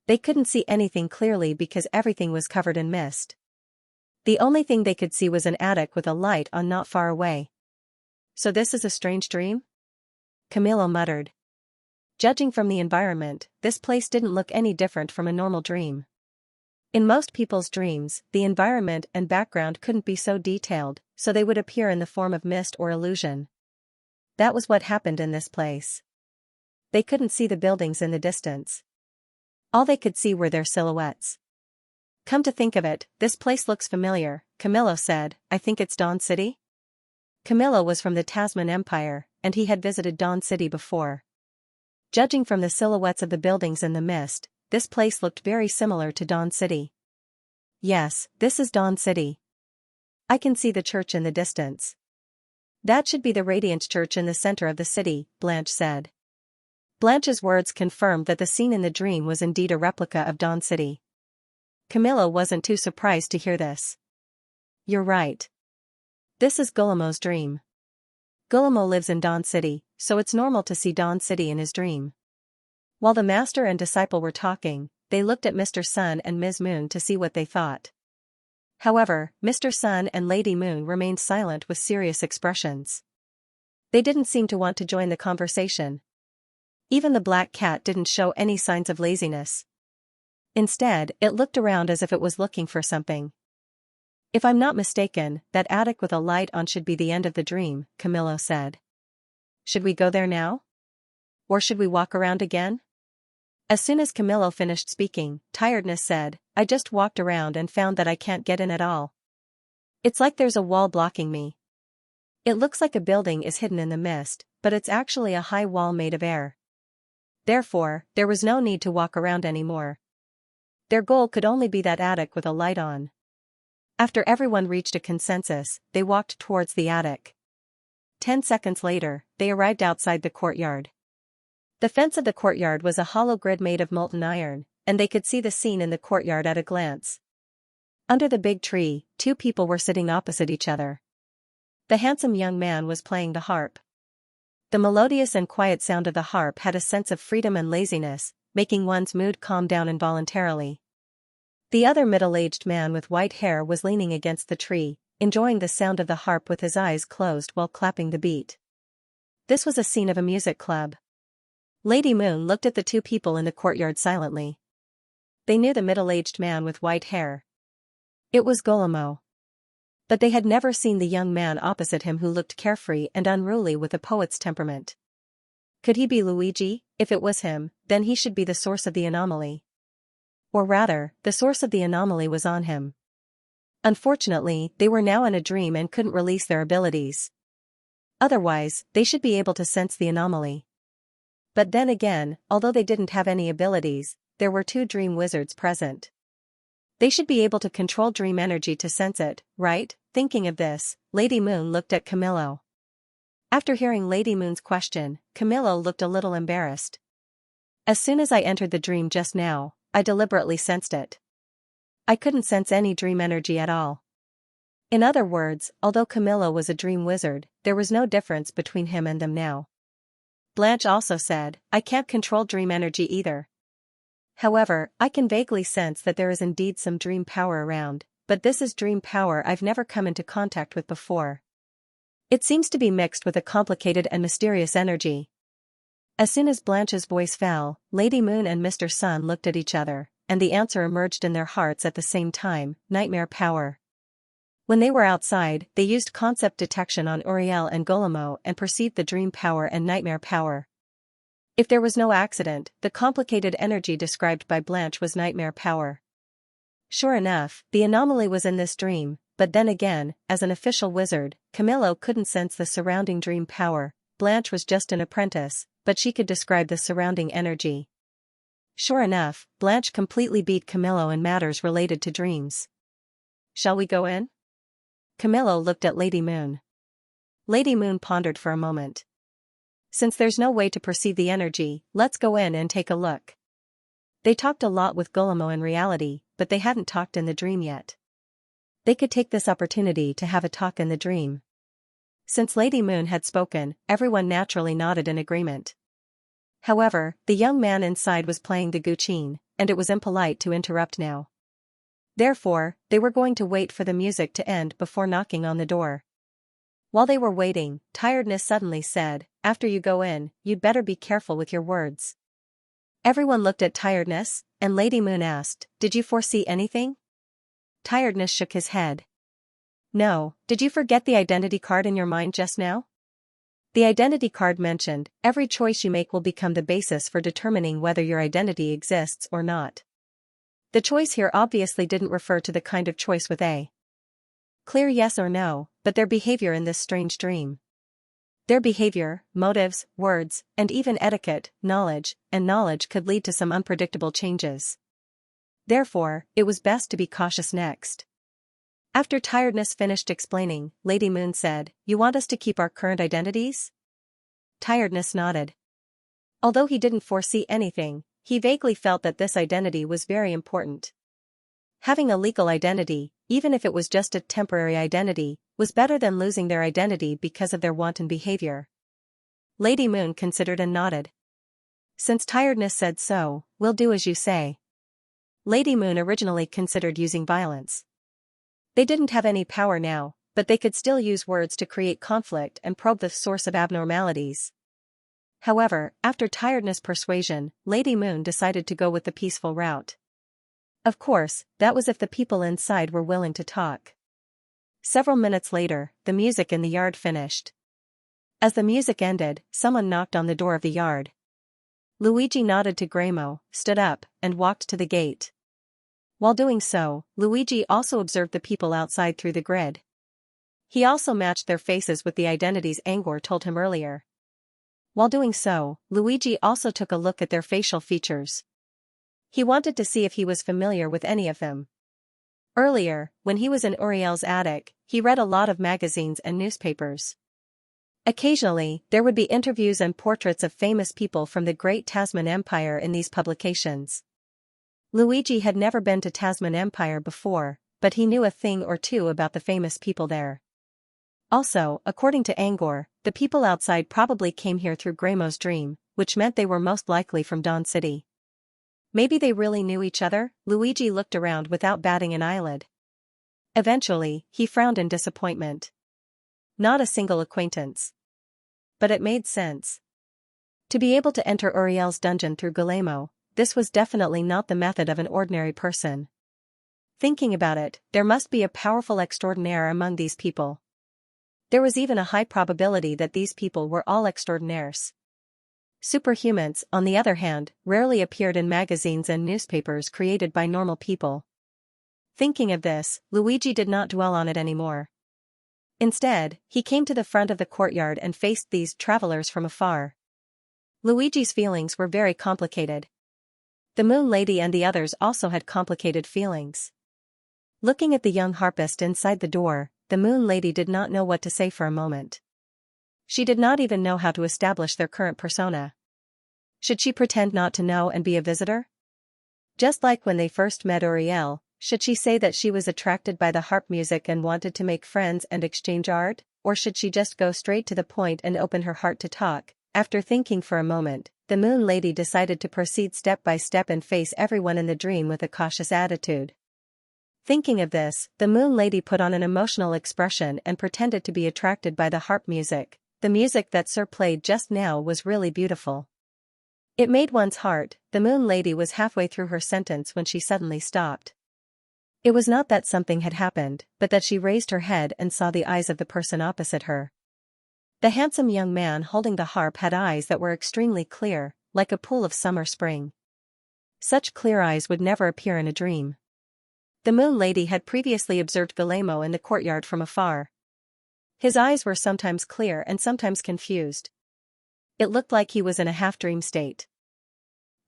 They couldn't see anything clearly because everything was covered in mist. The only thing they could see was an attic with a light on not far away. So this is a strange dream? Camillo muttered. Judging from the environment, this place didn't look any different from a normal dream. In most people's dreams, the environment and background couldn't be so detailed, so they would appear in the form of mist or illusion. That was what happened in this place. They couldn't see the buildings in the distance. All they could see were their silhouettes. Come to think of it, this place looks familiar, Camillo said, I think it's Dawn City? Camillo was from the Tasman Empire, and he had visited Dawn City before. Judging from the silhouettes of the buildings in the mist, this place looked very similar to Dawn City. Yes, this is Dawn City. I can see the church in the distance. That should be the Radiant Church in the center of the city, Blanche said. Blanche's words confirmed that the scene in the dream was indeed a replica of Dawn City. Camillo wasn't too surprised to hear this. You're right. This is Guillermo's dream. Guillermo lives in Dawn City, so it's normal to see Dawn City in his dream. While the master and disciple were talking, they looked at Mr. Sun and Ms. Moon to see what they thought. However, Mr. Sun and Lady Moon remained silent with serious expressions. They didn't seem to want to join the conversation. Even the black cat didn't show any signs of laziness. Instead, it looked around as if it was looking for something. If I'm not mistaken, that attic with a light on should be the end of the dream, Camillo said. Should we go there now? Or should we walk around again? As soon as Camillo finished speaking, Tiredness said, I just walked around and found that I can't get in at all. It's like there's a wall blocking me. It looks like a building is hidden in the mist, but it's actually a high wall made of air. Therefore, there was no need to walk around anymore. Their goal could only be that attic with a light on. After everyone reached a consensus, they walked towards the attic. 10 seconds later, they arrived outside the courtyard. The fence of the courtyard was a hollow grid made of molten iron, and they could see the scene in the courtyard at a glance. Under the big tree, two people were sitting opposite each other. The handsome young man was playing the harp. The melodious and quiet sound of the harp had a sense of freedom and laziness, making one's mood calm down involuntarily. The other middle-aged man with white hair was leaning against the tree, enjoying the sound of the harp with his eyes closed while clapping the beat. This was a scene of a music club. Lady Moon looked at the two people in the courtyard silently. They knew the middle-aged man with white hair. It was Golemo. But they had never seen the young man opposite him who looked carefree and unruly with a poet's temperament. Could he be Luigi? If it was him, then he should be the source of the anomaly. Or rather, the source of the anomaly was on him. Unfortunately, they were now in a dream and couldn't release their abilities. Otherwise, they should be able to sense the anomaly. But then again, although they didn't have any abilities, there were two dream wizards present. They should be able to control dream energy to sense it, right? Thinking of this, Lady Moon looked at Camillo. After hearing Lady Moon's question, Camillo looked a little embarrassed. As soon as I entered the dream just now, I deliberately sensed it. I couldn't sense any dream energy at all. In other words, although Camillo was a dream wizard, there was no difference between him and them now. Blanche also said, I can't control dream energy either. However, I can vaguely sense that there is indeed some dream power around, but this is dream power I've never come into contact with before. It seems to be mixed with a complicated and mysterious energy. As soon as Blanche's voice fell, Lady Moon and Mr. Sun looked at each other, and the answer emerged in their hearts at the same time, nightmare power. When they were outside, they used concept detection on Uriel and Golemo and perceived the dream power and nightmare power. If there was no accident, the complicated energy described by Blanche was nightmare power. Sure enough, the anomaly was in this dream, but then again, as an official wizard, Camillo couldn't sense the surrounding dream power. Blanche was just an apprentice, but she could describe the surrounding energy. Sure enough, Blanche completely beat Camillo in matters related to dreams. Shall we go in? Camillo looked at Lady Moon. Lady Moon pondered for a moment. Since there's no way to perceive the energy, let's go in and take a look. They talked a lot with Golemo in reality, but they hadn't talked in the dream yet. They could take this opportunity to have a talk in the dream. Since Lady Moon had spoken, everyone naturally nodded in agreement. However, the young man inside was playing the guqin, and it was impolite to interrupt now. Therefore, they were going to wait for the music to end before knocking on the door. While they were waiting, Tiredness suddenly said, after you go in, you'd better be careful with your words. Everyone looked at Tiredness, and Lady Moon asked, did you foresee anything? Tiredness shook his head. No, did you forget the identity card in your mind just now? The identity card mentioned, every choice you make will become the basis for determining whether your identity exists or not. The choice here obviously didn't refer to the kind of choice with a clear yes or no, but their behavior in this strange dream. Their behavior, motives, words, and even etiquette, knowledge could lead to some unpredictable changes. Therefore, it was best to be cautious next. After Tiredness finished explaining, Lady Moon said, you want us to keep our current identities? Tiredness nodded. Although he didn't foresee anything, he vaguely felt that this identity was very important. Having a legal identity, even if it was just a temporary identity, was better than losing their identity because of their wanton behavior. Lady Moon considered and nodded. Since Tiredness said so, we'll do as you say. Lady Moon originally considered using violence. They didn't have any power now, but they could still use words to create conflict and probe the source of abnormalities. However, after Tiredness' persuasion, Lady Moon decided to go with the peaceful route. Of course, that was if the people inside were willing to talk. Several minutes later, the music in the yard finished. As the music ended, someone knocked on the door of the yard. Luigi nodded to Gremo, stood up, and walked to the gate. While doing so, Luigi also observed the people outside through the grid. He also matched their faces with the identities Angor told him earlier. While doing so, Luigi also took a look at their facial features. He wanted to see if he was familiar with any of them. Earlier, when he was in Uriel's attic, he read a lot of magazines and newspapers. Occasionally, there would be interviews and portraits of famous people from the Great Tasman Empire in these publications. Luigi had never been to Tasman Empire before, but he knew a thing or two about the famous people there. Also, according to Angor, the people outside probably came here through Graymo's dream, which meant they were most likely from Dawn City. Maybe they really knew each other. Luigi looked around without batting an eyelid. Eventually, he frowned in disappointment. Not a single acquaintance. But it made sense. To be able to enter Uriel's dungeon through Guillermo, this was definitely not the method of an ordinary person. Thinking about it, there must be a powerful extraordinaire among these people. There was even a high probability that these people were all extraordinaires. Superhumans, on the other hand, rarely appeared in magazines and newspapers created by normal people. Thinking of this, Luigi did not dwell on it anymore. Instead, he came to the front of the courtyard and faced these travelers from afar. Luigi's feelings were very complicated. The Moon Lady and the others also had complicated feelings. Looking at the young harpist inside the door, the Moon Lady did not know what to say for a moment. She did not even know how to establish their current persona. Should she pretend not to know and be a visitor? Just like when they first met Uriel, should she say that she was attracted by the harp music and wanted to make friends and exchange art, or should she just go straight to the point and open her heart to talk? After thinking for a moment, the Moon Lady decided to proceed step by step and face everyone in the dream with a cautious attitude. Thinking of this, the Moon Lady put on an emotional expression and pretended to be attracted by the harp music. The music that Sir played just now was really beautiful. It made one's heart. The Moon Lady was halfway through her sentence when she suddenly stopped. It was not that something had happened, but that she raised her head and saw the eyes of the person opposite her. The handsome young man holding the harp had eyes that were extremely clear, like a pool of summer spring. Such clear eyes would never appear in a dream. The Moon Lady had previously observed Guillermo in the courtyard from afar. His eyes were sometimes clear and sometimes confused. It looked like he was in a half-dream state.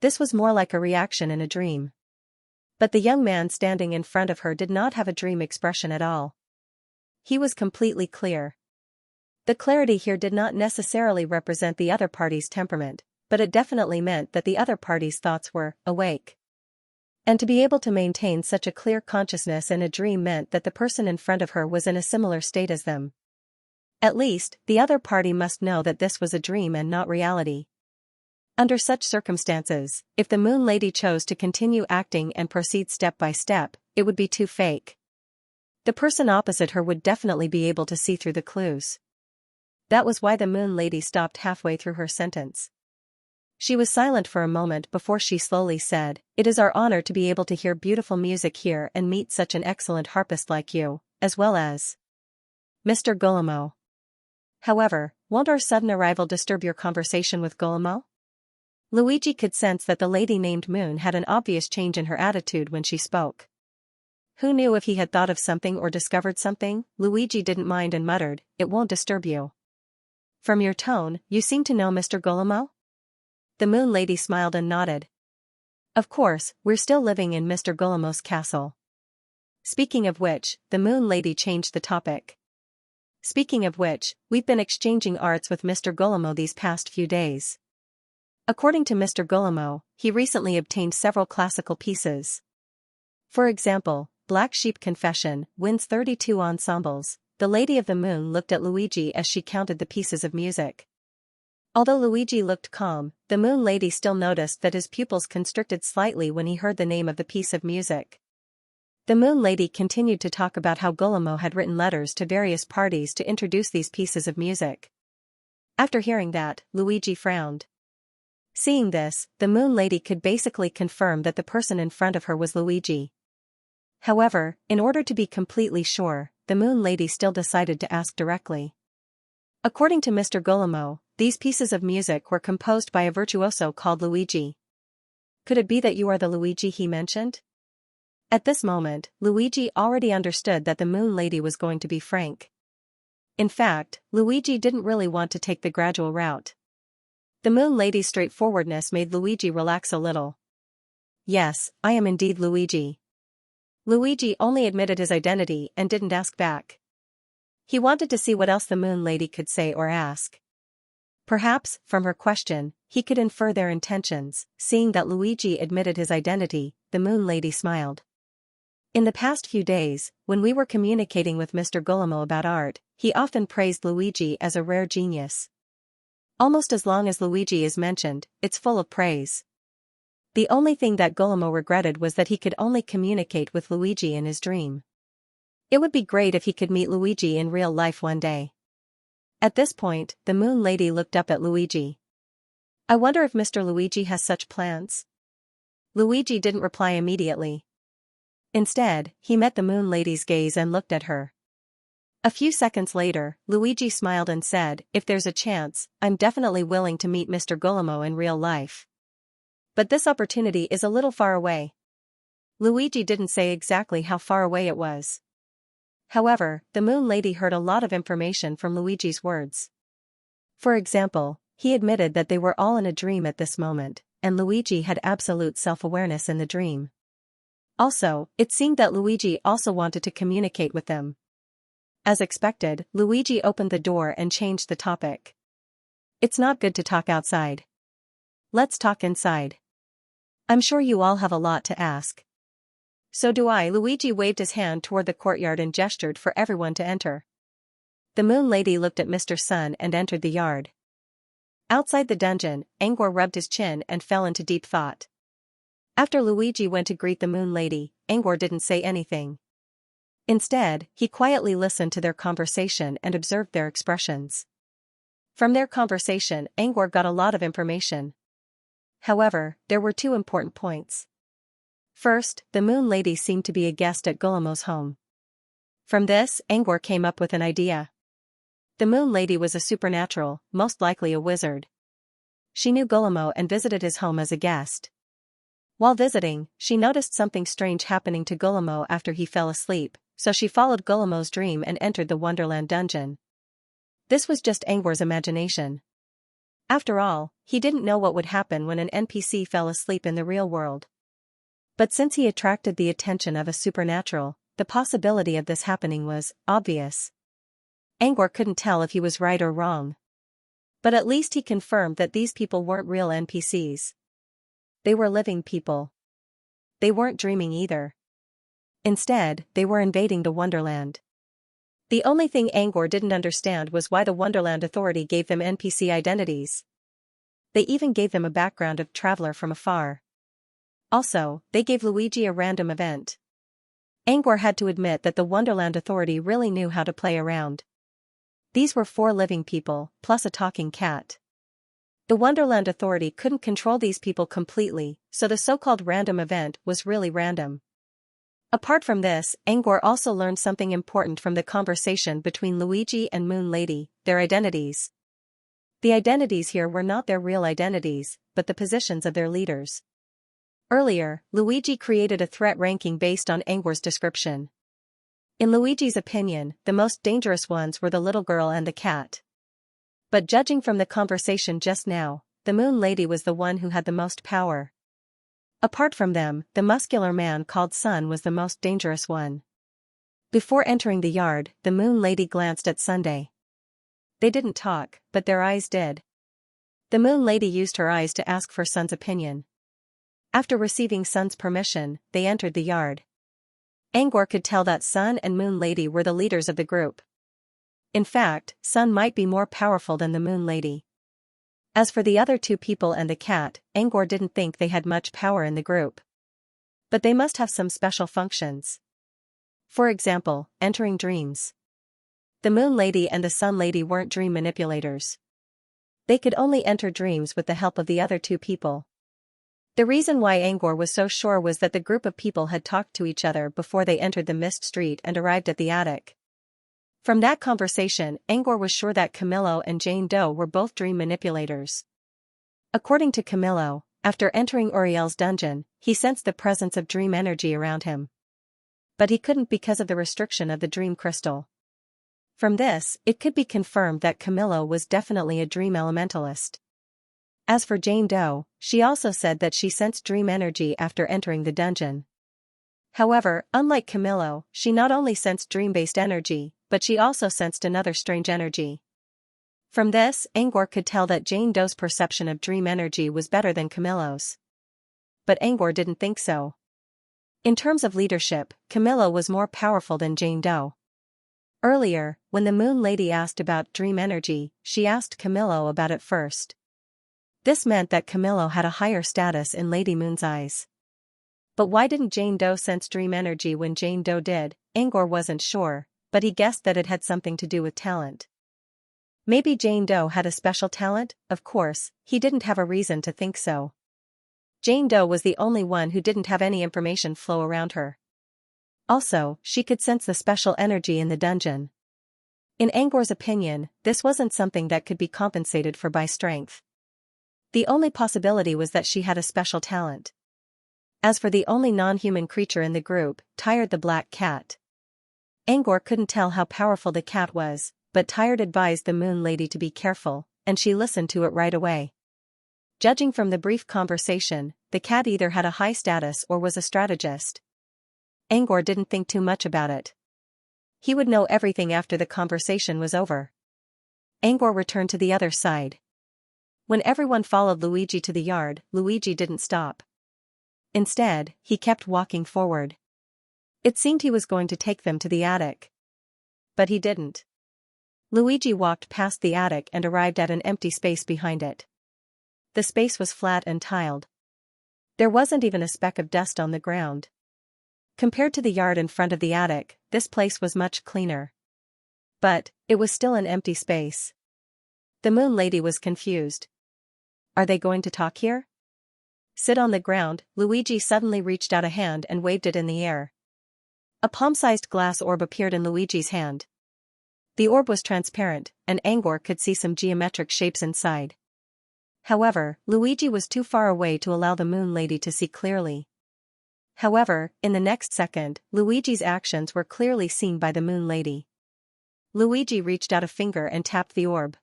This was more like a reaction in a dream. But the young man standing in front of her did not have a dream expression at all. He was completely clear. The clarity here did not necessarily represent the other party's temperament, but it definitely meant that the other party's thoughts were awake. And to be able to maintain such a clear consciousness in a dream meant that the person in front of her was in a similar state as them. At least, the other party must know that this was a dream and not reality. Under such circumstances, if the Moon Lady chose to continue acting and proceed step by step, it would be too fake. The person opposite her would definitely be able to see through the clues. That was why the Moon Lady stopped halfway through her sentence. She was silent for a moment before she slowly said, "It is our honor to be able to hear beautiful music here and meet such an excellent harpist like you, as well as Mr. Guillermo. However, won't our sudden arrival disturb your conversation with Guillermo?" Luigi could sense that the lady named Moon had an obvious change in her attitude when she spoke. Who knew if he had thought of something or discovered something? Luigi didn't mind and muttered, "It won't disturb you. From your tone, you seem to know Mr. Guillermo?" The Moon Lady smiled and nodded. "Of course, we're still living in Mr. Guillermo's castle. Speaking of which, the Moon Lady changed the topic. Speaking of which, we've been exchanging arts with Mr. Guillermo these past few days. According to Mr. Guillermo, he recently obtained several classical pieces. For example, Black Sheep Confession wins 32 ensembles." The Lady of the Moon looked at Luigi as she counted the pieces of music. Although Luigi looked calm, the Moon Lady still noticed that his pupils constricted slightly when he heard the name of the piece of music. The Moon Lady continued to talk about how Guillermo had written letters to various parties to introduce these pieces of music. After hearing that, Luigi frowned. Seeing this, the Moon Lady could basically confirm that the person in front of her was Luigi. However, in order to be completely sure, the Moon Lady still decided to ask directly. According to Mr. Guillermo, these pieces of music were composed by a virtuoso called Luigi. Could it be that you are the Luigi he mentioned? At this moment, Luigi already understood that the Moon Lady was going to be frank. In fact, Luigi didn't really want to take the gradual route. The Moon Lady's straightforwardness made Luigi relax a little. Yes, I am indeed Luigi. Luigi only admitted his identity and didn't ask back. He wanted to see what else the Moon Lady could say or ask. Perhaps, from her question, he could infer their intentions. Seeing that Luigi admitted his identity, the Moon Lady smiled. In the past few days, when we were communicating with Mr. Guillermo about art, he often praised Luigi as a rare genius. Almost as long as Luigi is mentioned, it's full of praise. The only thing that Guillermo regretted was that he could only communicate with Luigi in his dream. It would be great if he could meet Luigi in real life one day. At this point, the Moon Lady looked up at Luigi. I wonder if Mr. Luigi has such plans? Luigi didn't reply immediately. Instead, he met the Moon Lady's gaze and looked at her. A few seconds later, Luigi smiled and said, if there's a chance, I'm definitely willing to meet Mr. Guillermo in real life. But this opportunity is a little far away. Luigi didn't say exactly how far away it was. However, the Moon Lady heard a lot of information from Luigi's words. For example, he admitted that they were all in a dream at this moment, and Luigi had absolute self-awareness in the dream. Also, it seemed that Luigi also wanted to communicate with them. As expected, Luigi opened the door and changed the topic. It's not good to talk outside. Let's talk inside. I'm sure you all have a lot to ask. So do I. Luigi waved his hand toward the courtyard and gestured for everyone to enter. The Moon Lady looked at Mr. Sun and entered the yard. Outside the dungeon, Angor rubbed his chin and fell into deep thought. After Luigi went to greet the Moon Lady, Angor didn't say anything. Instead, he quietly listened to their conversation and observed their expressions. From their conversation, Angor got a lot of information. However, there were two important points. First, the Moon Lady seemed to be a guest at Guillermo's home. From this, Angor came up with an idea. The Moon Lady was a supernatural, most likely a wizard. She knew Guillermo and visited his home as a guest. While visiting, she noticed something strange happening to Guillermo after he fell asleep, so she followed Guillermo's dream and entered the Wonderland dungeon. This was just Angor's imagination. After all, he didn't know what would happen when an NPC fell asleep in the real world. But since he attracted the attention of a supernatural, the possibility of this happening was obvious. Angor couldn't tell if he was right or wrong. But at least he confirmed that these people weren't real NPCs. They were living people. They weren't dreaming either. Instead, they were invading the Wonderland. The only thing Angor didn't understand was why the Wonderland Authority gave them NPC identities. They even gave them a background of traveler from afar. Also, they gave Luigi a random event. Angor had to admit that the Wonderland Authority really knew how to play around. These were 4 living people, plus a talking cat. The Wonderland Authority couldn't control these people completely, so the so-called random event was really random. Apart from this, Angor also learned something important from the conversation between Luigi and Moon Lady, their identities. The identities here were not their real identities, but the positions of their leaders. Earlier, Luigi created a threat ranking based on Angor's description. In Luigi's opinion, the most dangerous ones were the little girl and the cat. But judging from the conversation just now, the Moon Lady was the one who had the most power. Apart from them, the muscular man called Sun was the most dangerous one. Before entering the yard, the Moon Lady glanced at Sunday. They didn't talk, but their eyes did. The Moon Lady used her eyes to ask for Sun's opinion. After receiving Sun's permission, they entered the yard. Angor could tell that Sun and Moon Lady were the leaders of the group. In fact, Sun might be more powerful than the Moon Lady. As for the other 2 people and the cat, Angor didn't think they had much power in the group. But they must have some special functions. For example, entering dreams. The Moon Lady and the Sun Lady weren't dream manipulators. They could only enter dreams with the help of the other 2 people. The reason why Angor was so sure was that the group of people had talked to each other before they entered the Mist Street and arrived at the attic. From that conversation, Angor was sure that Camillo and Jane Doe were both dream manipulators. According to Camillo, after entering Uriel's dungeon, he sensed the presence of dream energy around him. But he couldn't because of the restriction of the dream crystal. From this, it could be confirmed that Camillo was definitely a dream elementalist. As for Jane Doe, she also said that she sensed dream energy after entering the dungeon. However, unlike Camillo, she not only sensed dream-based energy, but she also sensed another strange energy. From this, Angor could tell that Jane Doe's perception of dream energy was better than Camillo's. But Angor didn't think so. In terms of leadership, Camillo was more powerful than Jane Doe. Earlier, when the Moon Lady asked about dream energy, she asked Camillo about it first. This meant that Camillo had a higher status in Lady Moon's eyes. But why didn't Jane Doe sense dream energy when Jane Doe did? Angor wasn't sure, but he guessed that it had something to do with talent. Maybe Jane Doe had a special talent. Of course, he didn't have a reason to think so. Jane Doe was the only one who didn't have any information flow around her. Also, she could sense the special energy in the dungeon. In Angor's opinion, this wasn't something that could be compensated for by strength. The only possibility was that she had a special talent. As for the only non-human creature in the group, Tired the black cat. Angor couldn't tell how powerful the cat was, but Tired advised the Moon Lady to be careful, and she listened to it right away. Judging from the brief conversation, the cat either had a high status or was a strategist. Angor didn't think too much about it. He would know everything after the conversation was over. Angor returned to the other side. When everyone followed Luigi to the yard, Luigi didn't stop. Instead, he kept walking forward. It seemed he was going to take them to the attic. But he didn't. Luigi walked past the attic and arrived at an empty space behind it. The space was flat and tiled. There wasn't even a speck of dust on the ground. Compared to the yard in front of the attic, this place was much cleaner. But, it was still an empty space. The Moon Lady was confused. Are they going to talk here? Sit on the ground. Luigi suddenly reached out a hand and waved it in the air. A palm-sized glass orb appeared in Luigi's hand. The orb was transparent, and Angor could see some geometric shapes inside. However, Luigi was too far away to allow the Moon Lady to see clearly. However, in the next second, Luigi's actions were clearly seen by the Moon Lady. Luigi reached out a finger and tapped the orb.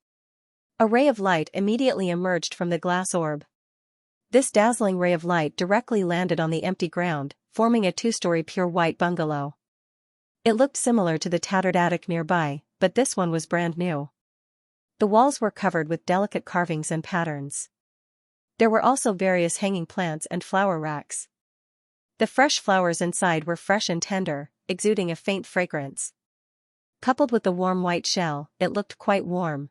A ray of light immediately emerged from the glass orb. This dazzling ray of light directly landed on the empty ground, forming a two-story pure white bungalow. It looked similar to the tattered attic nearby, but this one was brand new. The walls were covered with delicate carvings and patterns. There were also various hanging plants and flower racks. The fresh flowers inside were fresh and tender, exuding a faint fragrance. Coupled with the warm white shell, it looked quite warm.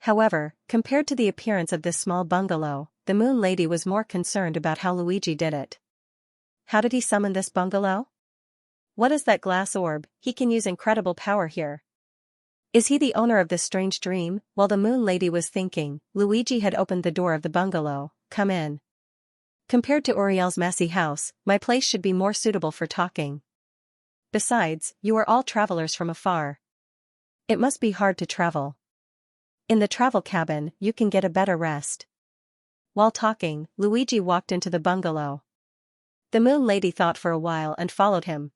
However, compared to the appearance of this small bungalow, the Moon Lady was more concerned about how Luigi did it. How did he summon this bungalow? What is that glass orb? He can use incredible power here. Is he the owner of this strange dream? While the Moon Lady was thinking, Luigi had opened the door of the bungalow. Come in. Compared to Uriel's messy house, my place should be more suitable for talking. Besides, you are all travelers from afar. It must be hard to travel. In the travel cabin, you can get a better rest. While talking, Luigi walked into the bungalow. The Moon Lady thought for a while and followed him.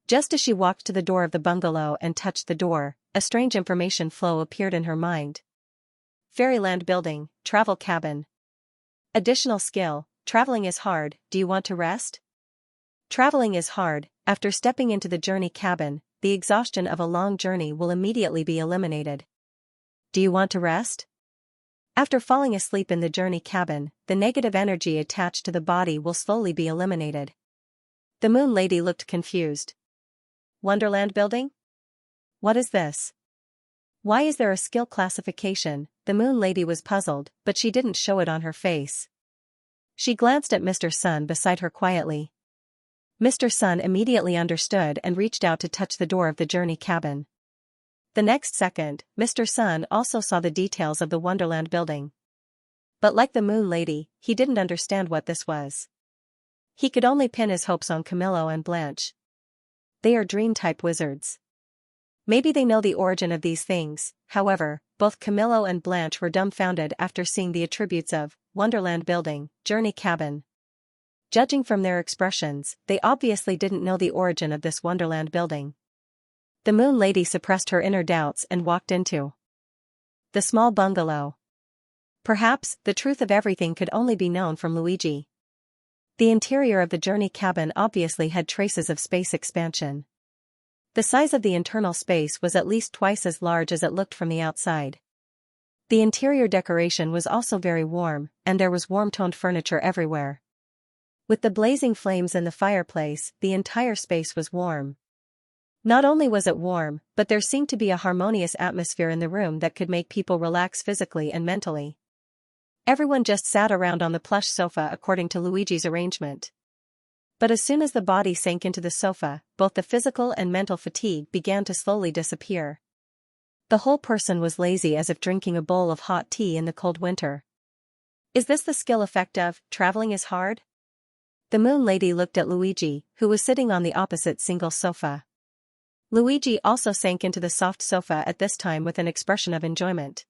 Just as she walked to the door of the bungalow and touched the door, a strange information flow appeared in her mind. Fairyland building, travel cabin. Additional skill, traveling is hard, do you want to rest? Traveling is hard. After stepping into the journey cabin, the exhaustion of a long journey will immediately be eliminated. Do you want to rest? After falling asleep in the journey cabin, the negative energy attached to the body will slowly be eliminated. The Moon Lady looked confused. Wonderland building? What is this? Why is there a skill classification? The Moon Lady was puzzled, but she didn't show it on her face. She glanced at Mr. Sun beside her quietly. Mr. Sun immediately understood and reached out to touch the door of the journey cabin. The next second, Mr. Sun also saw the details of the Wonderland building. But like the Moon Lady, he didn't understand what this was. He could only pin his hopes on Camillo and Blanche. They are dream-type wizards. Maybe they know the origin of these things. However, both Camillo and Blanche were dumbfounded after seeing the attributes of Wonderland building, journey cabin. Judging from their expressions, they obviously didn't know the origin of this Wonderland building. The Moon Lady suppressed her inner doubts and walked into the small bungalow. Perhaps, the truth of everything could only be known from Luigi. The interior of the journey cabin obviously had traces of space expansion. The size of the internal space was at least twice as large as it looked from the outside. The interior decoration was also very warm, and there was warm-toned furniture everywhere. With the blazing flames in the fireplace, the entire space was warm. Not only was it warm, but there seemed to be a harmonious atmosphere in the room that could make people relax physically and mentally. Everyone just sat around on the plush sofa according to Luigi's arrangement. But as soon as the body sank into the sofa, both the physical and mental fatigue began to slowly disappear. The whole person was lazy as if drinking a bowl of hot tea in the cold winter. Is this the skill effect of traveling is hard? The Moon Lady looked at Luigi, who was sitting on the opposite single sofa. Luigi also sank into the soft sofa at this time with an expression of enjoyment.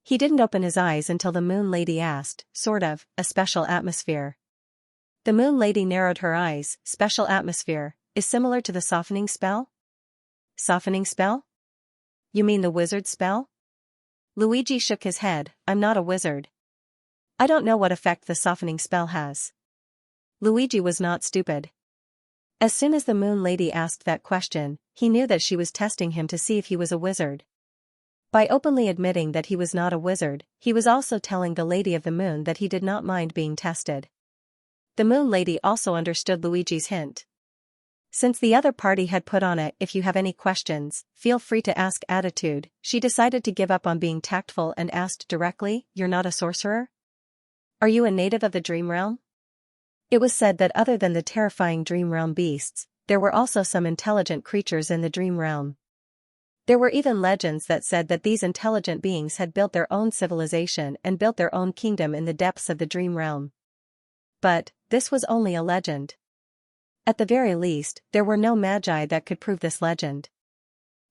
He didn't open his eyes until the Moon Lady asked, sort of, a special atmosphere. The Moon Lady narrowed her eyes. Special atmosphere is similar to the softening spell? Softening spell? You mean the wizard spell? Luigi shook his head. I'm not a wizard. I don't know what effect the softening spell has. Luigi was not stupid. As soon as the Moon Lady asked that question, he knew that she was testing him to see if he was a wizard. By openly admitting that he was not a wizard, he was also telling the Lady of the Moon that he did not mind being tested. The Moon Lady also understood Luigi's hint. Since the other party had put on a "if you have any questions, feel free to ask" attitude, she decided to give up on being tactful and asked directly, "You're not a sorcerer? Are you a native of the Dream Realm?" It was said that other than the terrifying Dream Realm beasts, there were also some intelligent creatures in the Dream Realm. There were even legends that said that these intelligent beings had built their own civilization and built their own kingdom in the depths of the Dream Realm. But this was only a legend. At the very least, there were no magi that could prove this legend.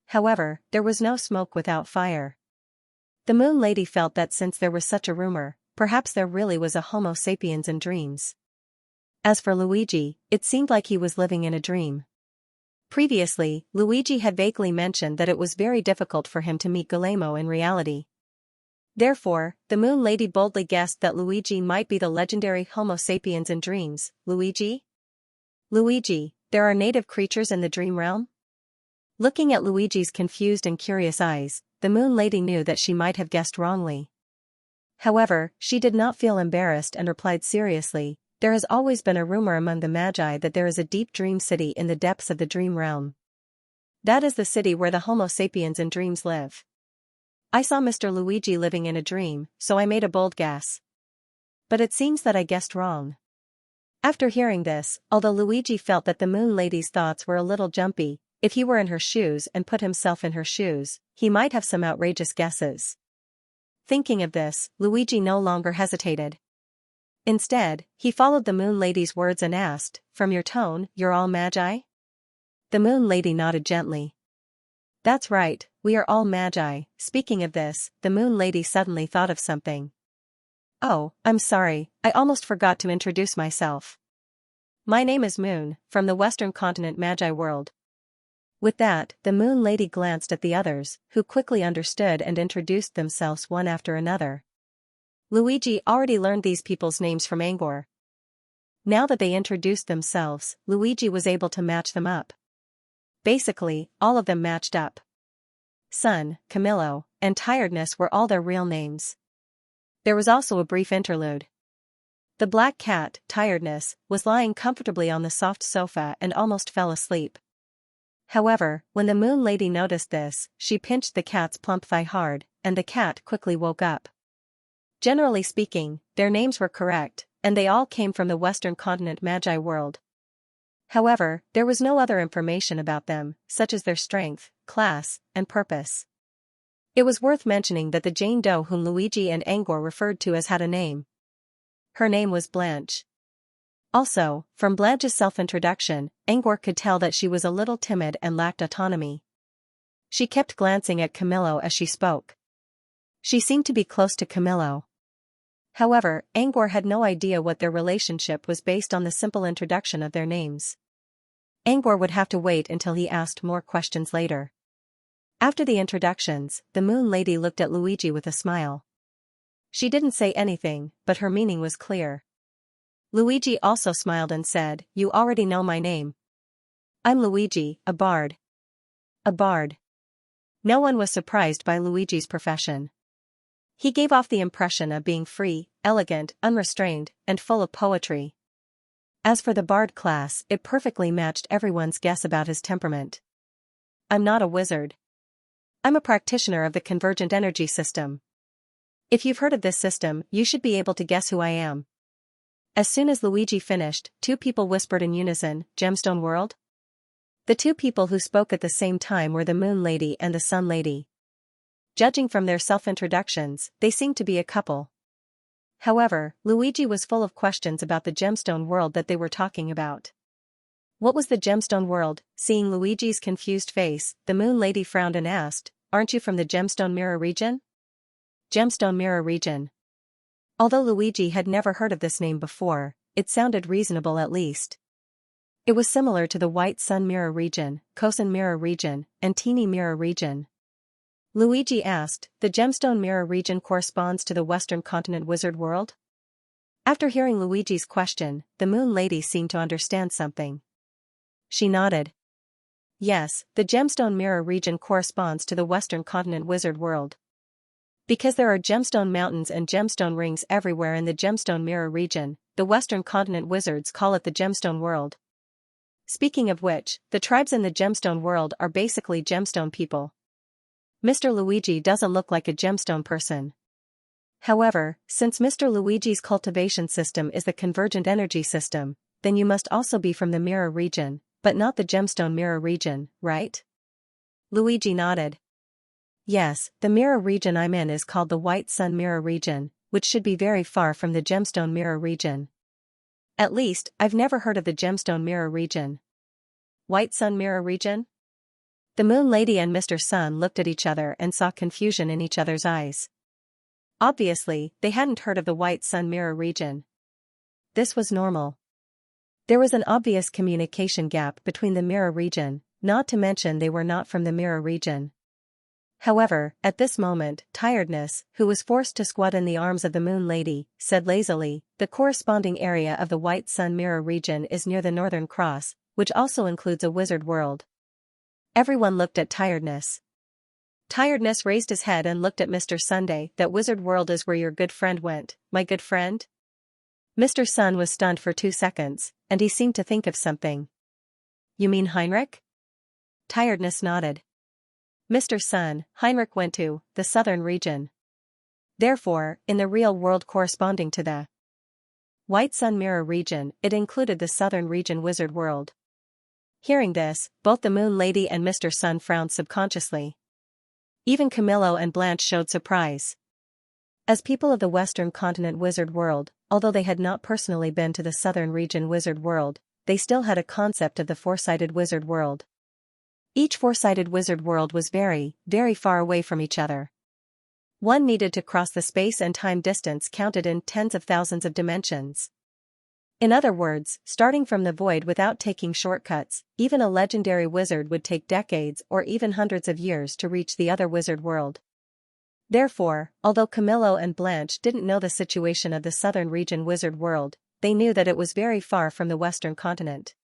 However, there was no smoke without fire. The Moon Lady felt that since there was such a rumor, perhaps there really was a Homo sapiens in dreams. As for Luigi, it seemed like he was living in a dream. Previously, Luigi had vaguely mentioned that it was very difficult for him to meet Guillermo in reality. Therefore, the Moon Lady boldly guessed that Luigi might be the legendary Homo sapiens in dreams. Luigi? Luigi, there are native creatures in the Dream Realm? Looking at Luigi's confused and curious eyes, the Moon Lady knew that she might have guessed wrongly. However, she did not feel embarrassed and replied seriously, "There has always been a rumor among the Magi that there is a deep dream city in the depths of the Dream Realm. That is the city where the Homo sapiens in dreams live. I saw Mr. Luigi living in a dream, so I made a bold guess. But it seems that I guessed wrong." After hearing this, although Luigi felt that the Moon Lady's thoughts were a little jumpy, if he were in her shoes and put himself in her shoes, he might have some outrageous guesses. Thinking of this, Luigi no longer hesitated. Instead, he followed the Moon Lady's words and asked, "From your tone, you're all Magi?" The Moon Lady nodded gently. "That's right, we are all Magi." Speaking of this, the Moon Lady suddenly thought of something. "Oh, I'm sorry, I almost forgot to introduce myself. My name is Moon, from the Western Continent Magi world." With that, the Moon Lady glanced at the others, who quickly understood and introduced themselves one after another. Luigi already learned these people's names from Angor. Now that they introduced themselves, Luigi was able to match them up. Basically, all of them matched up. Sun, Camillo, and Tiredness were all their real names. There was also a brief interlude. The black cat, Tiredness, was lying comfortably on the soft sofa and almost fell asleep. However, when the Moon Lady noticed this, she pinched the cat's plump thigh hard, and the cat quickly woke up. Generally speaking, their names were correct, and they all came from the Western Continent Magi world. However, there was no other information about them, such as their strength, class, and purpose. It was worth mentioning that the Jane Doe whom Luigi and Angor referred to as had a name. Her name was Blanche. Also, from Blanche's self-introduction, Angor could tell that she was a little timid and lacked autonomy. She kept glancing at Camillo as she spoke. She seemed to be close to Camillo. However, Angor had no idea what their relationship was based on the simple introduction of their names. Angor would have to wait until he asked more questions later. After the introductions, the Moon Lady looked at Luigi with a smile. She didn't say anything, but her meaning was clear. Luigi also smiled and said, "You already know my name. I'm Luigi, a bard." A bard. No one was surprised by Luigi's profession. He gave off the impression of being free, elegant, unrestrained, and full of poetry. As for the bard class, it perfectly matched everyone's guess about his temperament. "I'm not a wizard. I'm a practitioner of the convergent energy system. If you've heard of this system, you should be able to guess who I am." As soon as Luigi finished, two people whispered in unison, "Gemstone World?" The two people who spoke at the same time were the Moon Lady and the Sun Lady. Judging from their self-introductions, they seemed to be a couple. However, Luigi was full of questions about the Gemstone World that they were talking about. What was the Gemstone World? Seeing Luigi's confused face, the Moon Lady frowned and asked, "Aren't you from the Gemstone Mirror region?" Gemstone Mirror region. Although Luigi had never heard of this name before, it sounded reasonable at least. It was similar to the White Sun Mirror region, Kosen Mirror region, and Teeny Mirror region. Luigi asked, "The Gemstone Mirror region corresponds to the Western Continent Wizard World?" After hearing Luigi's question, the Moon Lady seemed to understand something. She nodded. "Yes, the Gemstone Mirror region corresponds to the Western Continent Wizard World. Because there are gemstone mountains and gemstone rings everywhere in the Gemstone Mirror region, the Western Continent Wizards call it the Gemstone World. Speaking of which, the tribes in the Gemstone World are basically gemstone people. Mr. Luigi doesn't look like a gemstone person. However, since Mr. Luigi's cultivation system is the convergent energy system, then you must also be from the Mirror region, but not the Gemstone Mirror region, right?" Luigi nodded. "Yes, the Mirror region I'm in is called the White Sun Mirror region, which should be very far from the Gemstone Mirror region. At least, I've never heard of the Gemstone Mirror region." White Sun Mirror region? The Moon Lady and Mr. Sun looked at each other and saw confusion in each other's eyes. Obviously, they hadn't heard of the White Sun Mirror region. This was normal. There was an obvious communication gap between the Mirror region, not to mention they were not from the Mirror region. However, at this moment, Tiredness, who was forced to squat in the arms of the Moon Lady, said lazily, "The corresponding area of the White Sun Mirror region is near the Northern Cross, which also includes a wizard world." Everyone looked at Tiredness. Tiredness raised his head and looked at Mr. Sunday. "That wizard world is where your good friend went, my good friend?" Mr. Sun was stunned for 2 seconds, and he seemed to think of something. "You mean Heinrich?" Tiredness nodded. "Mr. Sun, Heinrich went to the southern region. Therefore, in the real world corresponding to the White Sun Mirror region, it included the southern region wizard world." Hearing this, both the Moon Lady and Mr. Sun frowned subconsciously. Even Camillo and Blanche showed surprise. As people of the Western Continent Wizard World, although they had not personally been to the Southern Region Wizard World, they still had a concept of the four-sided Wizard World. Each four-sided Wizard World was very, very far away from each other. One needed to cross the space and time distance counted in tens of thousands of dimensions. In other words, starting from the void without taking shortcuts, even a legendary wizard would take decades or even hundreds of years to reach the other wizard world. Therefore, although Camillo and Blanche didn't know the situation of the southern region wizard world, they knew that it was very far from the western continent.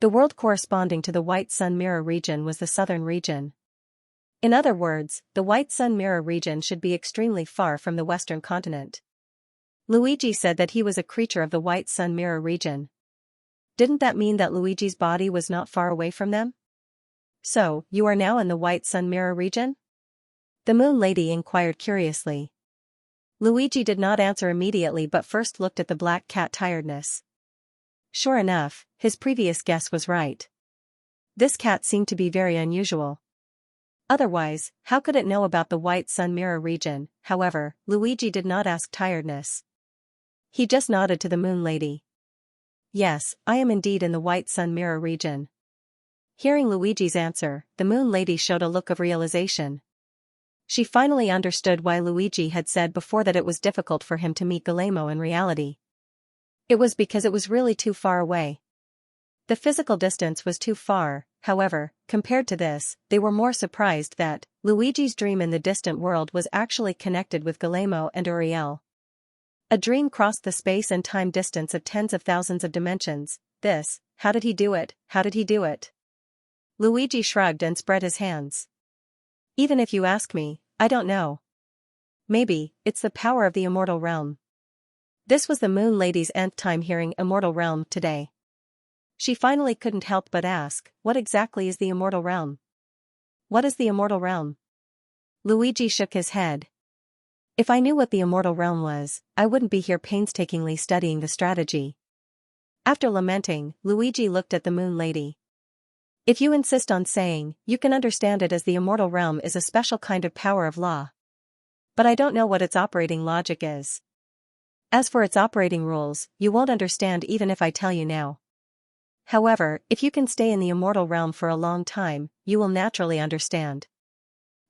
The world corresponding to the White Sun Mirror region was the southern region. In other words, the White Sun Mirror region should be extremely far from the western continent. Luigi said that he was a creature of the White Sun Mirror region. Didn't that mean that Luigi's body was not far away from them? "So, you are now in the White Sun Mirror region?" the Moon Lady inquired curiously. Luigi did not answer immediately but first looked at the black cat Tiredness. Sure enough, his previous guess was right. This cat seemed to be very unusual. Otherwise, how could it know about the White Sun Mirror region? However, Luigi did not ask Tiredness. He just nodded to the Moon Lady. "Yes, I am indeed in the White Sun Mirror region." Hearing Luigi's answer, the Moon Lady showed a look of realization. She finally understood why Luigi had said before that it was difficult for him to meet Guillermo in reality. It was because it was really too far away. The physical distance was too far, however, compared to this, they were more surprised that Luigi's dream in the distant world was actually connected with Guillermo and Uriel. A dream crossed the space and time distance of tens of thousands of dimensions. How did he do it? How did he do it? Luigi shrugged and spread his hands. Even if you ask me, I don't know. Maybe, it's the power of the immortal realm. This was the Moon Lady's nth time hearing immortal realm today. She finally couldn't help but ask, what exactly is the immortal realm? What is the immortal realm? Luigi shook his head. If I knew what the immortal realm was, I wouldn't be here painstakingly studying the strategy. After lamenting, Luigi looked at the Moon Lady. If you insist on saying, you can understand it as the immortal realm is a special kind of power of law. But I don't know what its operating logic is. As for its operating rules, you won't understand even if I tell you now. However, if you can stay in the immortal realm for a long time, you will naturally understand.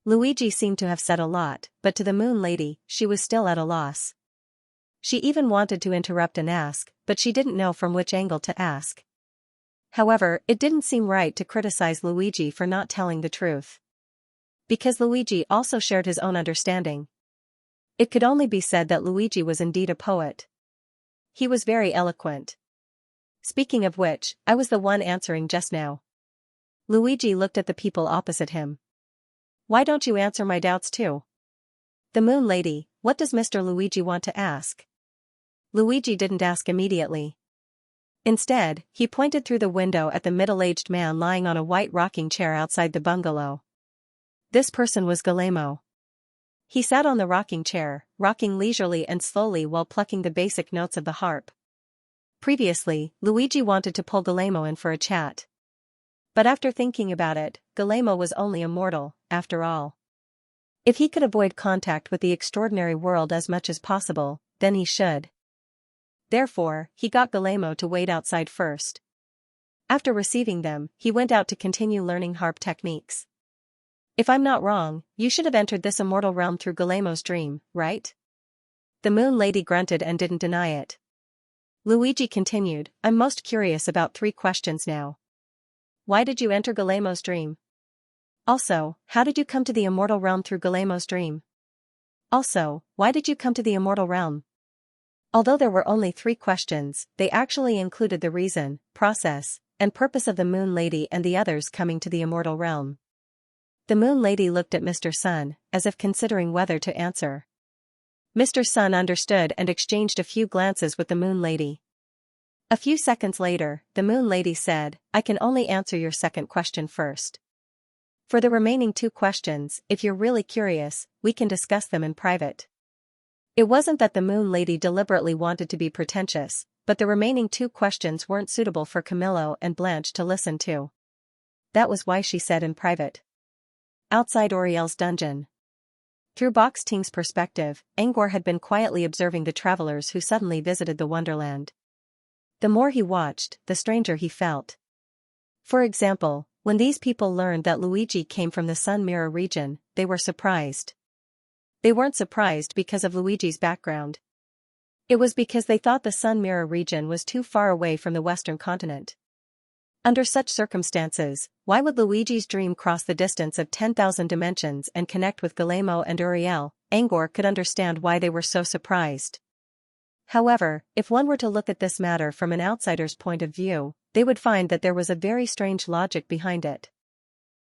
Luigi seemed to have said a lot, but to the Moon Lady, she was still at a loss. She even wanted to interrupt and ask, but she didn't know from which angle to ask. However, it didn't seem right to criticize Luigi for not telling the truth. Because Luigi also shared his own understanding. It could only be said that Luigi was indeed a poet. He was very eloquent. Speaking of which, I was the one answering just now. Luigi looked at the people opposite him. Why don't you answer my doubts too? The Moon Lady, what does Mr. Luigi want to ask? Luigi didn't ask immediately. Instead, he pointed through the window at the middle-aged man lying on a white rocking chair outside the bungalow. This person was Guillermo. He sat on the rocking chair, rocking leisurely and slowly while plucking the basic notes of the harp. Previously, Luigi wanted to pull Guillermo in for a chat. But after thinking about it, Guillermo was only a mortal, after all. If he could avoid contact with the extraordinary world as much as possible, then he should. Therefore, he got Guillermo to wait outside first. After receiving them, he went out to continue learning harp techniques. If I'm not wrong, you should have entered this immortal realm through Guillermo's dream, right? The Moon Lady grunted and didn't deny it. Luigi continued, I'm most curious about 3 questions now. Why did you enter Guillermo's dream? Also, how did you come to the immortal realm through Guillermo's dream? Also, why did you come to the immortal realm? Although there were only 3 questions, they actually included the reason, process, and purpose of the Moon Lady and the others coming to the immortal realm. The Moon Lady looked at Mr. Sun, as if considering whether to answer. Mr. Sun understood and exchanged a few glances with the Moon Lady. A few seconds later, the Moon Lady said, I can only answer your second question first. For the remaining 2 questions, if you're really curious, we can discuss them in private. It wasn't that the Moon Lady deliberately wanted to be pretentious, but the remaining 2 questions weren't suitable for Camillo and Blanche to listen to. That was why she said in private. Outside Uriel's dungeon. Through Box Ting's perspective, Angor had been quietly observing the travelers who suddenly visited the Wonderland. The more he watched, the stranger he felt. For example, when these people learned that Luigi came from the Sun Mirror region, they were surprised. They weren't surprised because of Luigi's background. It was because they thought the Sun Mirror region was too far away from the Western continent. Under such circumstances, why would Luigi's dream cross the distance of 10,000 dimensions and connect with Guillermo and Uriel? Angor could understand why they were so surprised. However, if one were to look at this matter from an outsider's point of view, they would find that there was a very strange logic behind it.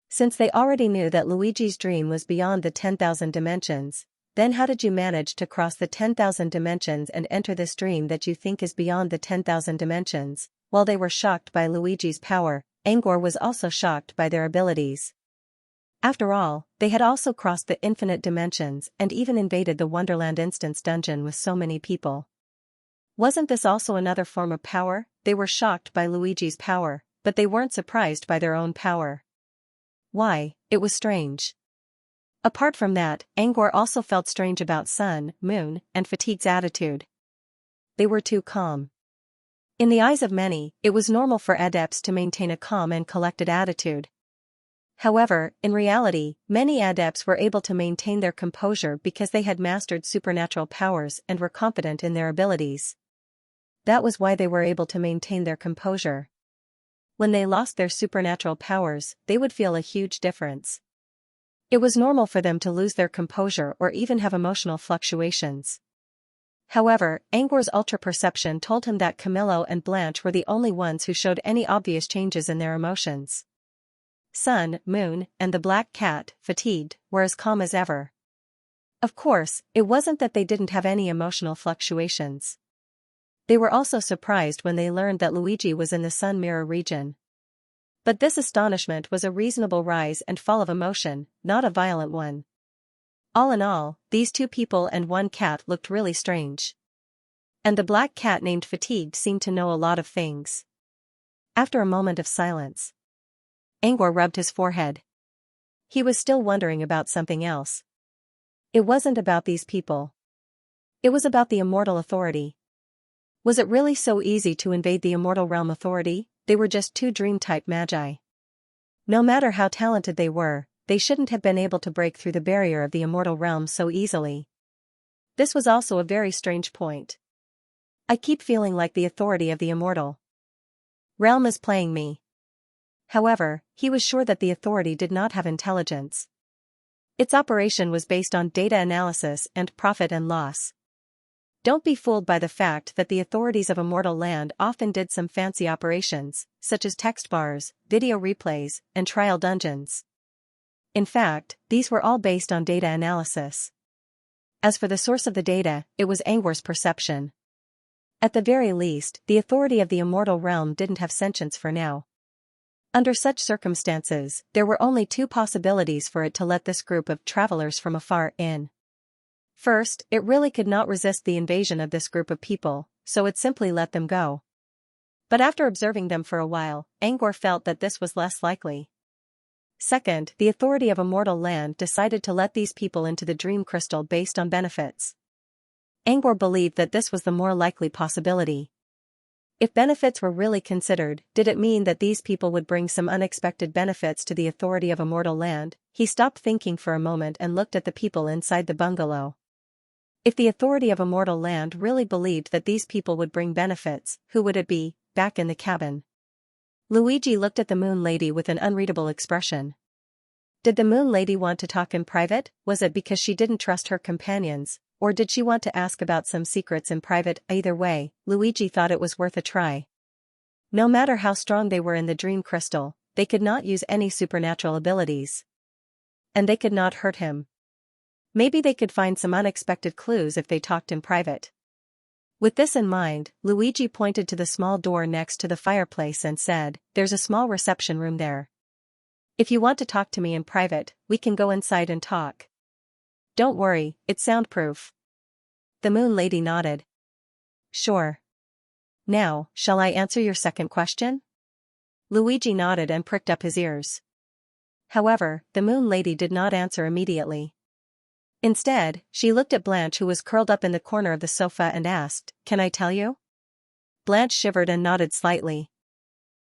Since they already knew that Luigi's dream was beyond the 10,000 dimensions, then how did you manage to cross the 10,000 dimensions and enter this dream that you think is beyond the 10,000 dimensions? While they were shocked by Luigi's power, Angor was also shocked by their abilities. After all, they had also crossed the infinite dimensions and even invaded the Wonderland Instance dungeon with so many people. Wasn't this also another form of power? They were shocked by Luigi's power, but they weren't surprised by their own power. Why, it was strange. Apart from that, Angor also felt strange about Sun, Moon, and Fatigue's attitude. They were too calm. In the eyes of many, it was normal for adepts to maintain a calm and collected attitude. However, in reality, many adepts were able to maintain their composure because they had mastered supernatural powers and were confident in their abilities. That was why they were able to maintain their composure. when they lost their supernatural powers, they would feel a huge difference. It was normal for them to lose their composure or even have emotional fluctuations. However, Angor's ultra-perception told him that Camillo and Blanche were the only ones who showed any obvious changes in their emotions. Sun, Moon, and the black cat, fatigued, were as calm as ever. Of course, it wasn't that they didn't have any emotional fluctuations. They were also surprised when they learned that Luigi was in the Sun Mirror region. But this astonishment was a reasonable rise and fall of emotion, not a violent one. All in all, these two people and one cat looked really strange. And the black cat named Fatigued seemed to know a lot of things. After a moment of silence, Angor rubbed his forehead. He was still wondering about something else. It wasn't about these people. It was about the immortal authority. Was it really so easy to invade the immortal realm authority? They were just two dream-type magi. No matter how talented they were, they shouldn't have been able to break through the barrier of the immortal realm so easily. This was also a very strange point. I keep feeling like the authority of the immortal realm is playing me. However, he was sure that the authority did not have intelligence. Its operation was based on data analysis and profit and loss. Don't be fooled by the fact that the authorities of Immortal Land often did some fancy operations, such as text bars, video replays, and trial dungeons. In fact, these were all based on data analysis. As for the source of the data, it was Angor's perception. At the very least, the authority of the immortal realm didn't have sentience for now. Under such circumstances, there were only two possibilities for it to let this group of travelers from afar in. First, it really could not resist the invasion of this group of people, so it simply let them go. But after observing them for a while, Angor felt that this was less likely. Second, the authority of Immortal Land decided to let these people into the Dream Crystal based on benefits. Angor believed that this was the more likely possibility. If benefits were really considered, did it mean that these people would bring some unexpected benefits to the authority of Immortal Land? He stopped thinking for a moment and looked at the people inside the bungalow. If the authority of Immortal Land really believed that these people would bring benefits, who would it be, back in the cabin? Luigi looked at the Moon Lady with an unreadable expression. Did the Moon Lady want to talk in private? Was it because she didn't trust her companions, or did she want to ask about some secrets in private? Either way, Luigi thought it was worth a try. No matter how strong they were in the Dream Crystal, they could not use any supernatural abilities. And they could not hurt him. Maybe they could find some unexpected clues if they talked in private. With this in mind, Luigi pointed to the small door next to the fireplace and said, "There's a small reception room there. If you want to talk to me in private, we can go inside and talk. Don't worry, it's soundproof." The Moon Lady nodded. "Sure. Now, shall I answer your second question?" Luigi nodded and pricked up his ears. However, the Moon Lady did not answer immediately. Instead, she looked at Blanche, who was curled up in the corner of the sofa, and asked, "Can I tell you?" Blanche shivered and nodded slightly.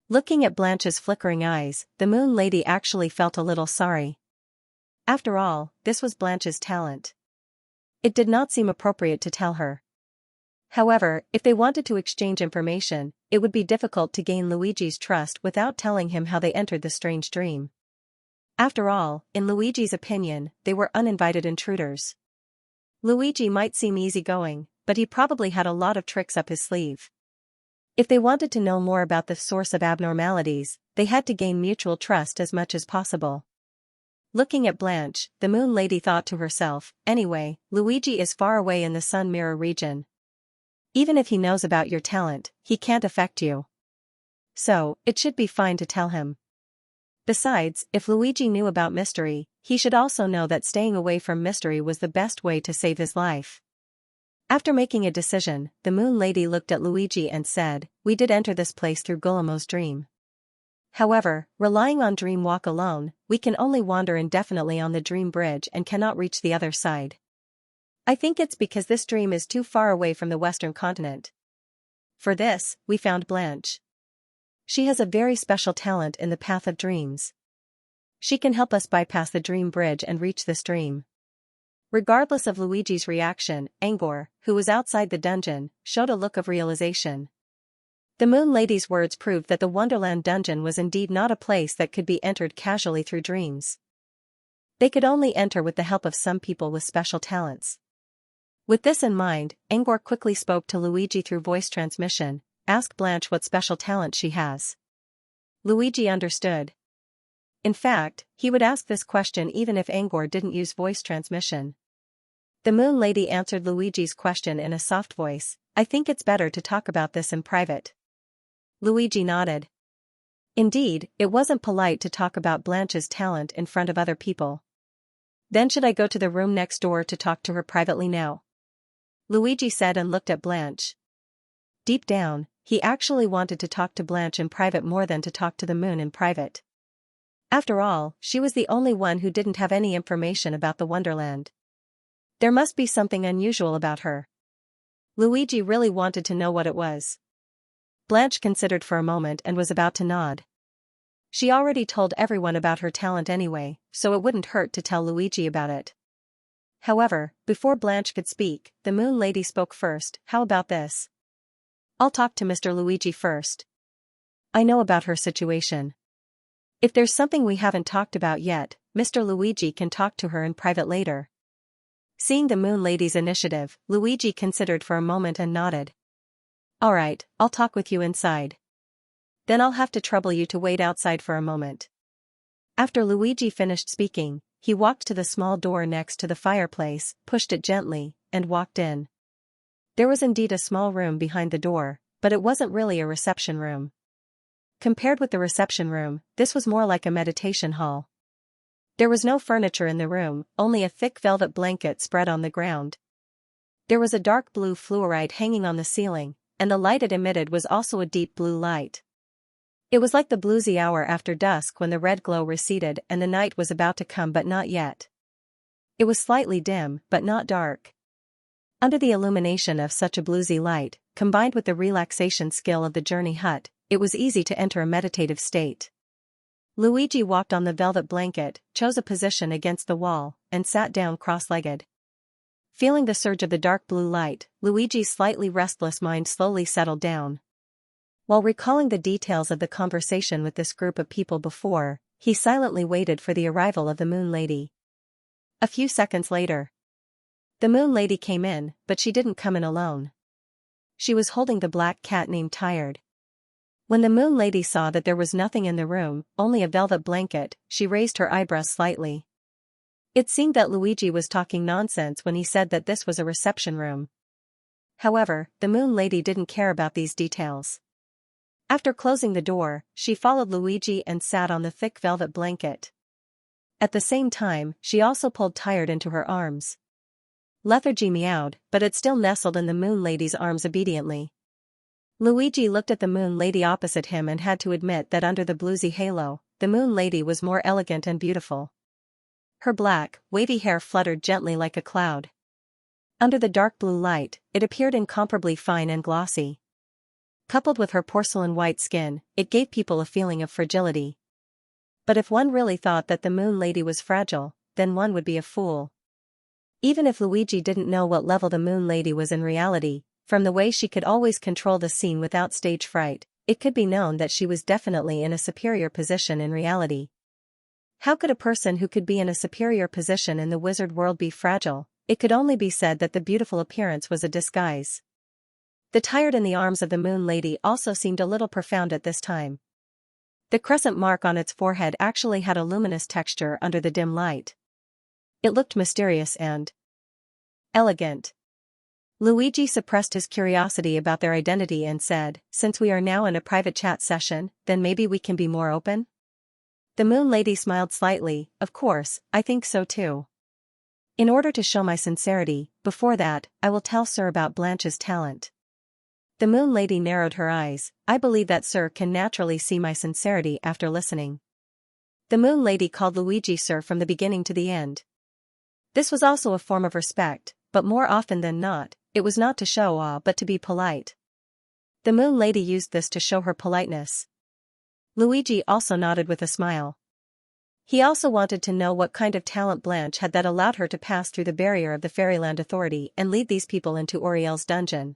Looking at Blanche's flickering eyes, the Moon Lady actually felt a little sorry. After all, this was Blanche's talent. It did not seem appropriate to tell her. However, if they wanted to exchange information, it would be difficult to gain Luigi's trust without telling him how they entered the strange dream. After all, in Luigi's opinion, they were uninvited intruders. Luigi might seem easygoing, but he probably had a lot of tricks up his sleeve. If they wanted to know more about the source of abnormalities, they had to gain mutual trust as much as possible. Looking at Blanche, the Moon Lady thought to herself, "Anyway, Luigi is far away in the Sun Mirror region. Even if he knows about your talent, he can't affect you. So, it should be fine to tell him. Besides, if Luigi knew about Mystery, he should also know that staying away from Mystery was the best way to save his life." After making a decision, the Moon Lady looked at Luigi and said, "We did enter this place through Guillermo's dream. However, relying on Dream Walk alone, we can only wander indefinitely on the Dream Bridge and cannot reach the other side. I think it's because this dream is too far away from the Western continent. For this, we found Blanche. She has a very special talent in the path of dreams. She can help us bypass the Dream Bridge and reach this dream." Regardless of Luigi's reaction, Angor, who was outside the dungeon, showed a look of realization. The Moon Lady's words proved that the Wonderland dungeon was indeed not a place that could be entered casually through dreams. They could only enter with the help of some people with special talents. With this in mind, Angor quickly spoke to Luigi through voice transmission. Ask Blanche what special talent she has. Luigi understood. In fact, he would ask this question even if Angor didn't use voice transmission. The Moon Lady answered Luigi's question in a soft voice. I think it's better to talk about this in private. Luigi nodded. Indeed, it wasn't polite to talk about Blanche's talent in front of other people. Then should I go to the room next door to talk to her privately now? Luigi said and looked at Blanche. Deep down, he actually wanted to talk to Blanche in private more than to talk to the moon in private. After all, she was the only one who didn't have any information about the Wonderland. There must be something unusual about her. Luigi really wanted to know what it was. Blanche considered for a moment and was about to nod. She already told everyone about her talent anyway, so it wouldn't hurt to tell Luigi about it. However, before Blanche could speak, the Moon Lady spoke first. How about this? I'll talk to Mr. Luigi first. I know about her situation. If there's something we haven't talked about yet, Mr. Luigi can talk to her in private later. Seeing the Moon Lady's initiative, Luigi considered for a moment and nodded. Alright, I'll talk with you inside. Then I'll have to trouble you to wait outside for a moment. After Luigi finished speaking, he walked to the small door next to the fireplace, pushed it gently, and walked in. There was indeed a small room behind the door, but it wasn't really a reception room. Compared with the reception room, this was more like a meditation hall. There was no furniture in the room, only a thick velvet blanket spread on the ground. There was a dark blue fluorite hanging on the ceiling, and the light it emitted was also a deep blue light. It was like the bluesy hour after dusk when the red glow receded and the night was about to come but not yet. It was slightly dim, but not dark. Under the illumination of such a bluesy light, combined with the relaxation skill of the journey hut, it was easy to enter a meditative state. Luigi walked on the velvet blanket, chose a position against the wall, and sat down cross-legged. Feeling the surge of the dark blue light, Luigi's slightly restless mind slowly settled down. While recalling the details of the conversation with this group of people before, he silently waited for the arrival of the Moon Lady. A few seconds later, the Moon Lady came in, but she didn't come in alone. She was holding the black cat named Tired. When the Moon Lady saw that there was nothing in the room, only a velvet blanket, she raised her eyebrows slightly. It seemed that Luigi was talking nonsense when he said that this was a reception room. However, the Moon Lady didn't care about these details. After closing the door, she followed Luigi and sat on the thick velvet blanket. At the same time, she also pulled Tired into her arms. Lethargy meowed, but it still nestled in the Moon Lady's arms obediently. Luigi looked at the Moon Lady opposite him and had to admit that under the bluesy halo, the Moon Lady was more elegant and beautiful. Her black, wavy hair fluttered gently like a cloud. Under the dark blue light, it appeared incomparably fine and glossy. Coupled with her porcelain white skin, it gave people a feeling of fragility. But if one really thought that the Moon Lady was fragile, then one would be a fool. Even if Luigi didn't know what level the Moon Lady was in reality, from the way she could always control the scene without stage fright, it could be known that she was definitely in a superior position in reality. How could a person who could be in a superior position in the wizard world be fragile? It could only be said that the beautiful appearance was a disguise. The Tired in the arms of the Moon Lady also seemed a little profound at this time. The crescent mark on its forehead actually had a luminous texture under the dim light. It looked mysterious and elegant. Luigi suppressed his curiosity about their identity and said, "Since we are now in a private chat session, then maybe we can be more open?" The Moon Lady smiled slightly. "Of course, I think so too. In order to show my sincerity, before that, I will tell Sir about Blanche's talent." The Moon Lady narrowed her eyes. "I believe that Sir can naturally see my sincerity after listening." The Moon Lady called Luigi Sir from the beginning to the end. This was also a form of respect, but more often than not, it was not to show awe but to be polite. The Moon Lady used this to show her politeness. Luigi also nodded with a smile. He also wanted to know what kind of talent Blanche had that allowed her to pass through the barrier of the Fairyland Authority and lead these people into Auriel's dungeon.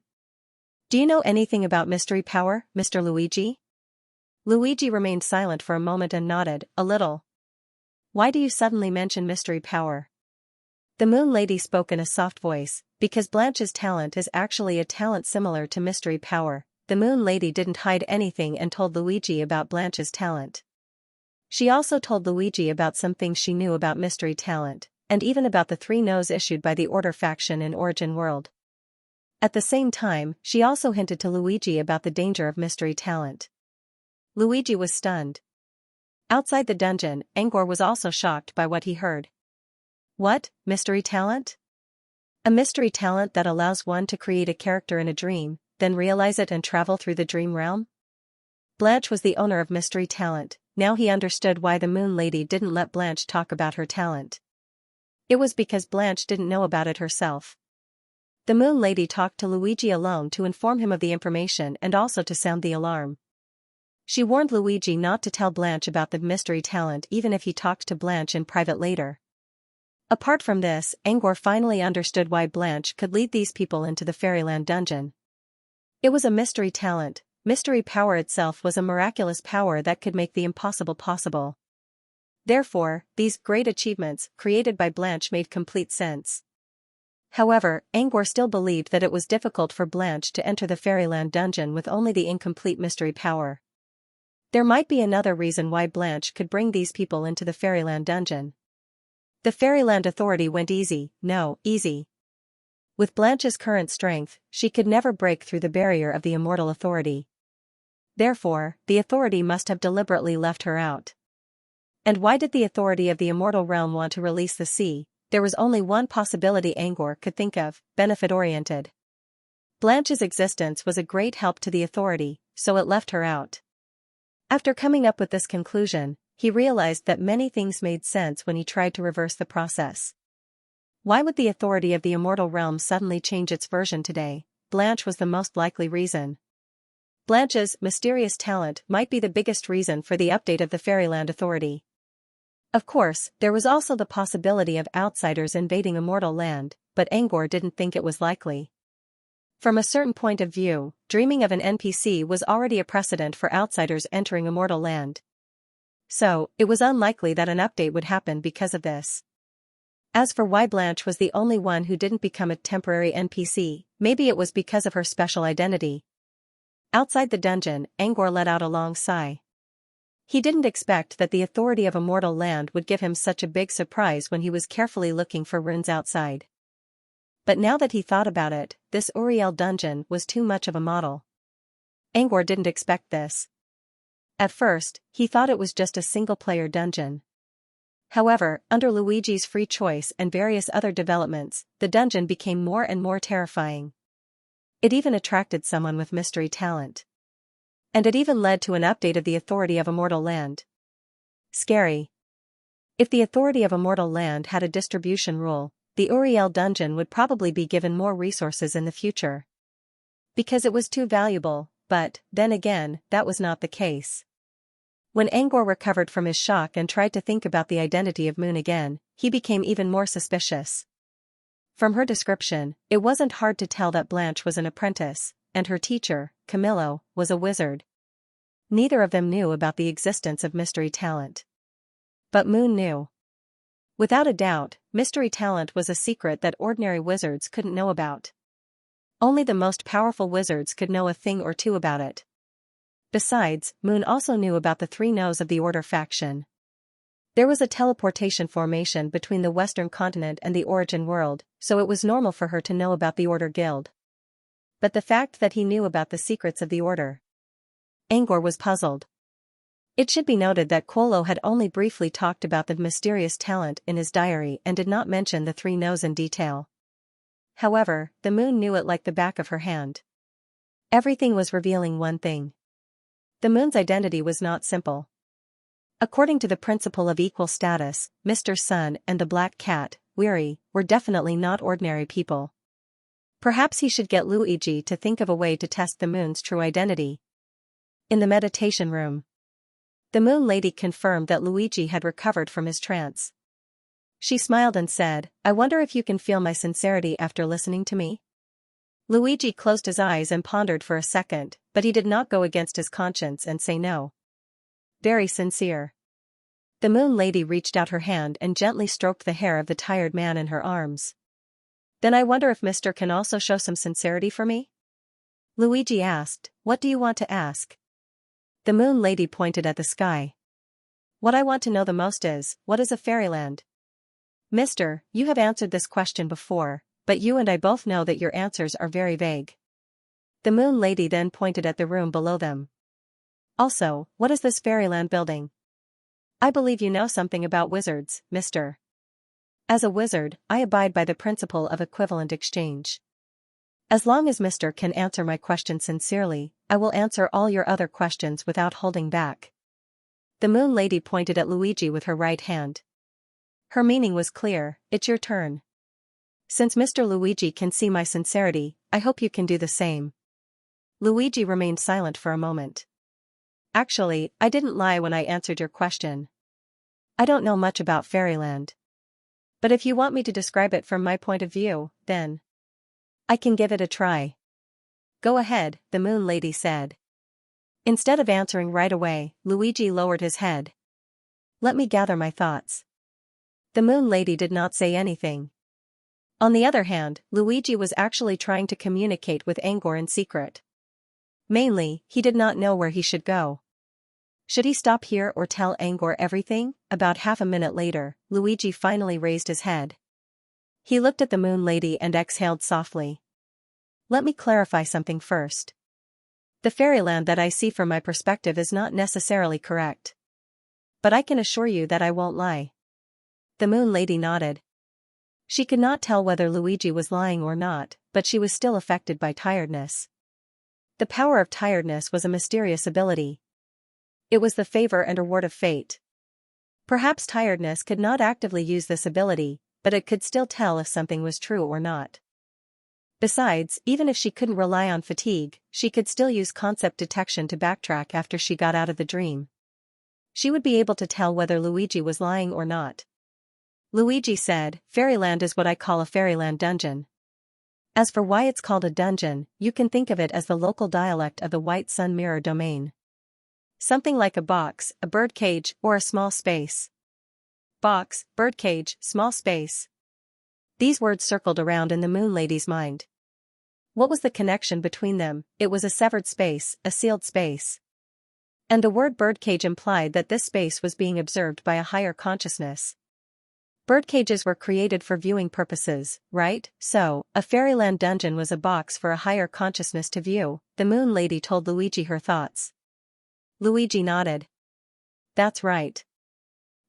Do you know anything about mystery power, Mr. Luigi? Luigi remained silent for a moment and nodded, a little. Why do you suddenly mention mystery power? The Moon Lady spoke in a soft voice, because Blanche's talent is actually a talent similar to mystery power. The Moon Lady didn't hide anything and told Luigi about Blanche's talent. She also told Luigi about some things she knew about mystery talent, and even about the 3 no's issued by the Order faction in Origin World. At the same time, she also hinted to Luigi about the danger of mystery talent. Luigi was stunned. Outside the dungeon, Angor was also shocked by what he heard. What, mystery talent? A mystery talent that allows one to create a character in a dream, then realize it and travel through the dream realm? Blanche was the owner of mystery talent. Now he understood why the Moon Lady didn't let Blanche talk about her talent. It was because Blanche didn't know about it herself. The Moon Lady talked to Luigi alone to inform him of the information and also to sound the alarm. She warned Luigi not to tell Blanche about the mystery talent even if he talked to Blanche in private later. Apart from this, Angor finally understood why Blanche could lead these people into the Fairyland dungeon. It was a mystery talent. Mystery power itself was a miraculous power that could make the impossible possible. Therefore, these great achievements created by Blanche made complete sense. However, Angor still believed that it was difficult for Blanche to enter the Fairyland dungeon with only the incomplete mystery power. There might be another reason why Blanche could bring these people into the Fairyland dungeon. The Fairyland Authority went easy. With Blanche's current strength, she could never break through the barrier of the Immortal Authority. Therefore, the Authority must have deliberately left her out. And why did the Authority of the Immortal Realm want to release the sea? There was only one possibility Angor could think of: benefit-oriented. Blanche's existence was a great help to the Authority, so it left her out. After coming up with this conclusion, he realized that many things made sense when he tried to reverse the process. Why would the Authority of the Immortal Realm suddenly change its version today? Blanche was the most likely reason. Blanche's mysterious talent might be the biggest reason for the update of the Fairyland Authority. Of course, there was also the possibility of outsiders invading Immortal Land, but Angor didn't think it was likely. From a certain point of view, dreaming of an NPC was already a precedent for outsiders entering Immortal Land. So, it was unlikely that an update would happen because of this. As for why Blanche was the only one who didn't become a temporary NPC, maybe it was because of her special identity. Outside the dungeon, Angor let out a long sigh. He didn't expect that the Authority of Immortal Land would give him such a big surprise when he was carefully looking for runes outside. But now that he thought about it, this Uriel dungeon was too much of a model. Angor didn't expect this. At first, he thought it was just a single-player dungeon. However, under Luigi's free choice and various other developments, the dungeon became more and more terrifying. It even attracted someone with mystery talent. And it even led to an update of the Authority of Immortal Land. Scary. If the Authority of Immortal Land had a distribution rule, the Uriel dungeon would probably be given more resources in the future. Because it was too valuable, but, then again, that was not the case. When Angor recovered from his shock and tried to think about the identity of Moon again, he became even more suspicious. From her description, it wasn't hard to tell that Blanche was an apprentice, and her teacher, Camillo, was a wizard. Neither of them knew about the existence of mystery talent. But Moon knew. Without a doubt, mystery talent was a secret that ordinary wizards couldn't know about. Only the most powerful wizards could know a thing or two about it. Besides, Moon also knew about the 3 no's of the Order faction. There was a teleportation formation between the Western continent and the Origin World, so it was normal for her to know about the Order Guild. But the fact that he knew about the secrets of the Order. Angor was puzzled. It should be noted that Quolo had only briefly talked about the mysterious talent in his diary and did not mention the 3 no's in detail. However, the Moon knew it like the back of her hand. Everything was revealing one thing. The Moon's identity was not simple. According to the principle of equal status, Mr. Sun and the Black Cat, Weary, were definitely not ordinary people. Perhaps he should get Luigi to think of a way to test the Moon's true identity. In the meditation room, the Moon Lady confirmed that Luigi had recovered from his trance. She smiled and said, "I wonder if you can feel my sincerity after listening to me?" Luigi closed his eyes and pondered for a second, but he did not go against his conscience and say no. Very sincere. The Moon Lady reached out her hand and gently stroked the hair of the tired man in her arms. Then I wonder if Mr. can also show some sincerity for me? Luigi asked, what do you want to ask? The Moon Lady pointed at the sky. What I want to know the most is, what is a fairyland? Mister, you have answered this question before, but you and I both know that your answers are very vague. The Moon Lady then pointed at the room below them. Also, what is this fairyland building? I believe you know something about wizards, mister. As a wizard, I abide by the principle of equivalent exchange. As long as Mr. can answer my question sincerely, I will answer all your other questions without holding back. The Moon Lady pointed at Luigi with her right hand. Her meaning was clear, it's your turn. Since Mr. Luigi can see my sincerity, I hope you can do the same. Luigi remained silent for a moment. Actually, I didn't lie when I answered your question. I don't know much about fairyland. But if you want me to describe it from my point of view, then I can give it a try. Go ahead, the Moon Lady said. Instead of answering right away, Luigi lowered his head. Let me gather my thoughts. The Moon Lady did not say anything. On the other hand, Luigi was actually trying to communicate with Angor in secret. Mainly, he did not know where he should go. Should he stop here or tell Angor everything? About half a minute later, Luigi finally raised his head. He looked at the Moon Lady and exhaled softly. Let me clarify something first. The fairyland that I see from my perspective is not necessarily correct. But I can assure you that I won't lie. The Moon Lady nodded. She could not tell whether Luigi was lying or not, but she was still affected by tiredness. The power of tiredness was a mysterious ability. It was the favor and reward of fate. Perhaps tiredness could not actively use this ability, but it could still tell if something was true or not. Besides, even if she couldn't rely on fatigue, she could still use concept detection to backtrack after she got out of the dream. She would be able to tell whether Luigi was lying or not. Luigi said, Fairyland is what I call a fairyland dungeon. As for why it's called a dungeon, you can think of it as the local dialect of the White Sun Mirror domain. Something like a box, a birdcage, or a small space. Box, birdcage, small space. These words circled around in the Moon Lady's mind. What was the connection between them? It was a severed space, a sealed space. And the word birdcage implied that this space was being observed by a higher consciousness. Birdcages were created for viewing purposes, right? So, a fairyland dungeon was a box for a higher consciousness to view. The Moon Lady told Luigi her thoughts. Luigi nodded. That's right.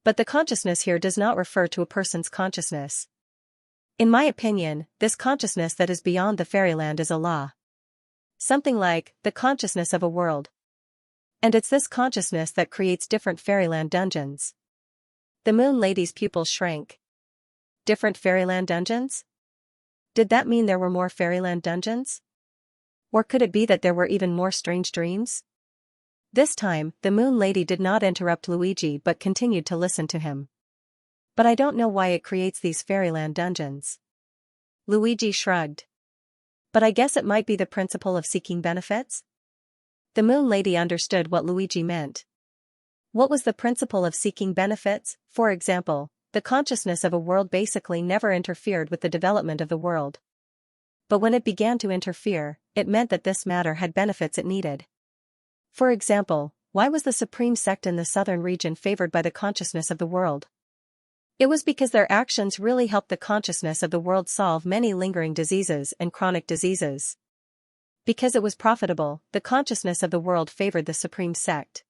But the consciousness here does not refer to a person's consciousness. In my opinion, this consciousness that is beyond the fairyland is a law. Something like, the consciousness of a world. And it's this consciousness that creates different fairyland dungeons. The Moon Lady's pupils shrank. Different fairyland dungeons? Did that mean there were more fairyland dungeons? Or could it be that there were even more strange dreams? This time, the Moon Lady did not interrupt Luigi but continued to listen to him. But I don't know why it creates these fairyland dungeons. Luigi shrugged. But I guess it might be the principle of seeking benefits? The Moon Lady understood what Luigi meant. What was the principle of seeking benefits? For example, the consciousness of a world basically never interfered with the development of the world. But when it began to interfere, it meant that this matter had benefits it needed. For example, why was the supreme sect in the southern region favored by the consciousness of the world? It was because their actions really helped the consciousness of the world solve many lingering diseases and chronic diseases. Because it was profitable, the consciousness of the world favored the supreme sect.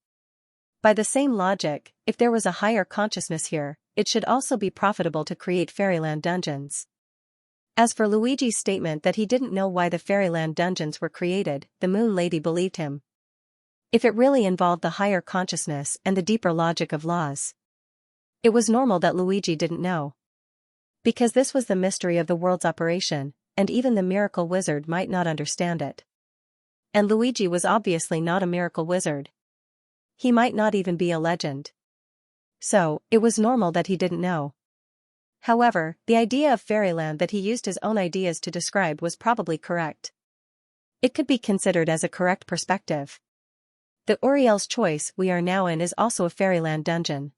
By the same logic, if there was a higher consciousness here, it should also be profitable to create fairyland dungeons. As for Luigi's statement that he didn't know why the fairyland dungeons were created, the Moon Lady believed him. If it really involved the higher consciousness and the deeper logic of laws, it was normal that Luigi didn't know. Because this was the mystery of the world's operation, and even the miracle wizard might not understand it. And Luigi was obviously not a miracle wizard. He might not even be a legend. So, it was normal that he didn't know. However, the idea of fairyland that he used his own ideas to describe was probably correct. It could be considered as a correct perspective. The Uriel's choice we are now in is also a fairyland dungeon.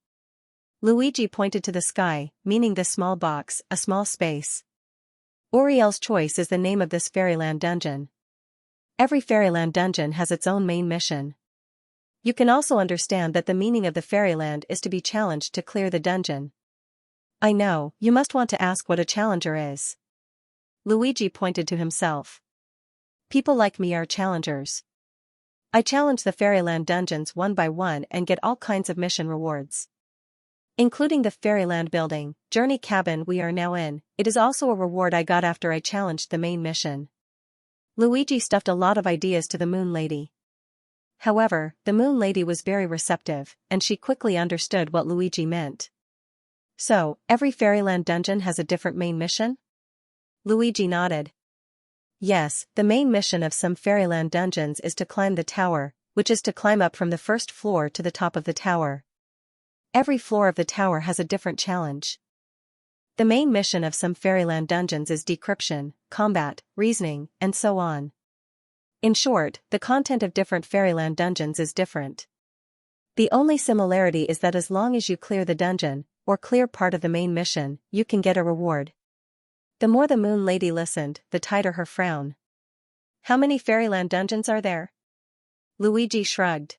Luigi pointed to the sky, meaning this small box, a small space. Uriel's choice is the name of this fairyland dungeon. Every fairyland dungeon has its own main mission. You can also understand that the meaning of the fairyland is to be challenged to clear the dungeon. I know, you must want to ask what a challenger is. Luigi pointed to himself. People like me are challengers. I challenge the fairyland dungeons one by one and get all kinds of mission rewards. Including the fairyland building, journey cabin we are now in. It is also a reward I got after I challenged the main mission. Luigi stuffed a lot of ideas to the Moon Lady. However, the Moon Lady was very receptive, and she quickly understood what Luigi meant. So, every fairyland dungeon has a different main mission? Luigi nodded. Yes, the main mission of some fairyland dungeons is to climb the tower, which is to climb up from the first floor to the top of the tower. Every floor of the tower has a different challenge. The main mission of some fairyland dungeons is decryption, combat, reasoning, and so on. In short, the content of different fairyland dungeons is different. The only similarity is that as long as you clear the dungeon, or clear part of the main mission, you can get a reward. The more the Moon Lady listened, the tighter her frown. How many fairyland dungeons are there? Luigi shrugged.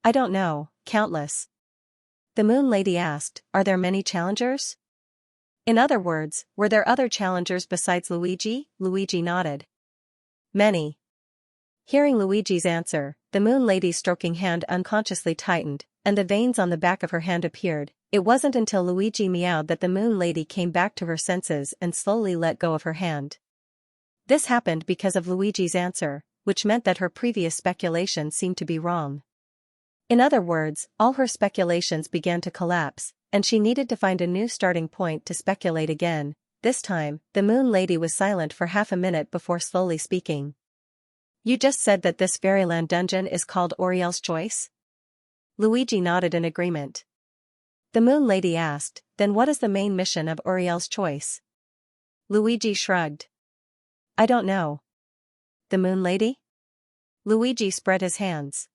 I don't know, countless. The Moon Lady asked, are there many challengers? In other words, were there other challengers besides Luigi? Luigi nodded. Many. Hearing Luigi's answer, the Moon Lady's stroking hand unconsciously tightened, and the veins on the back of her hand appeared. It wasn't until Luigi meowed that the Moon Lady came back to her senses and slowly let go of her hand. This happened because of Luigi's answer, which meant that her previous speculation seemed to be wrong. In other words, all her speculations began to collapse, and she needed to find a new starting point to speculate again. This time, the Moon Lady was silent for half a minute before slowly speaking. You just said that this fairyland dungeon is called Uriel's Choice? Luigi nodded in agreement. The Moon Lady asked, then what is the main mission of Uriel's Choice? Luigi shrugged. I don't know. The Moon Lady? Luigi spread his hands.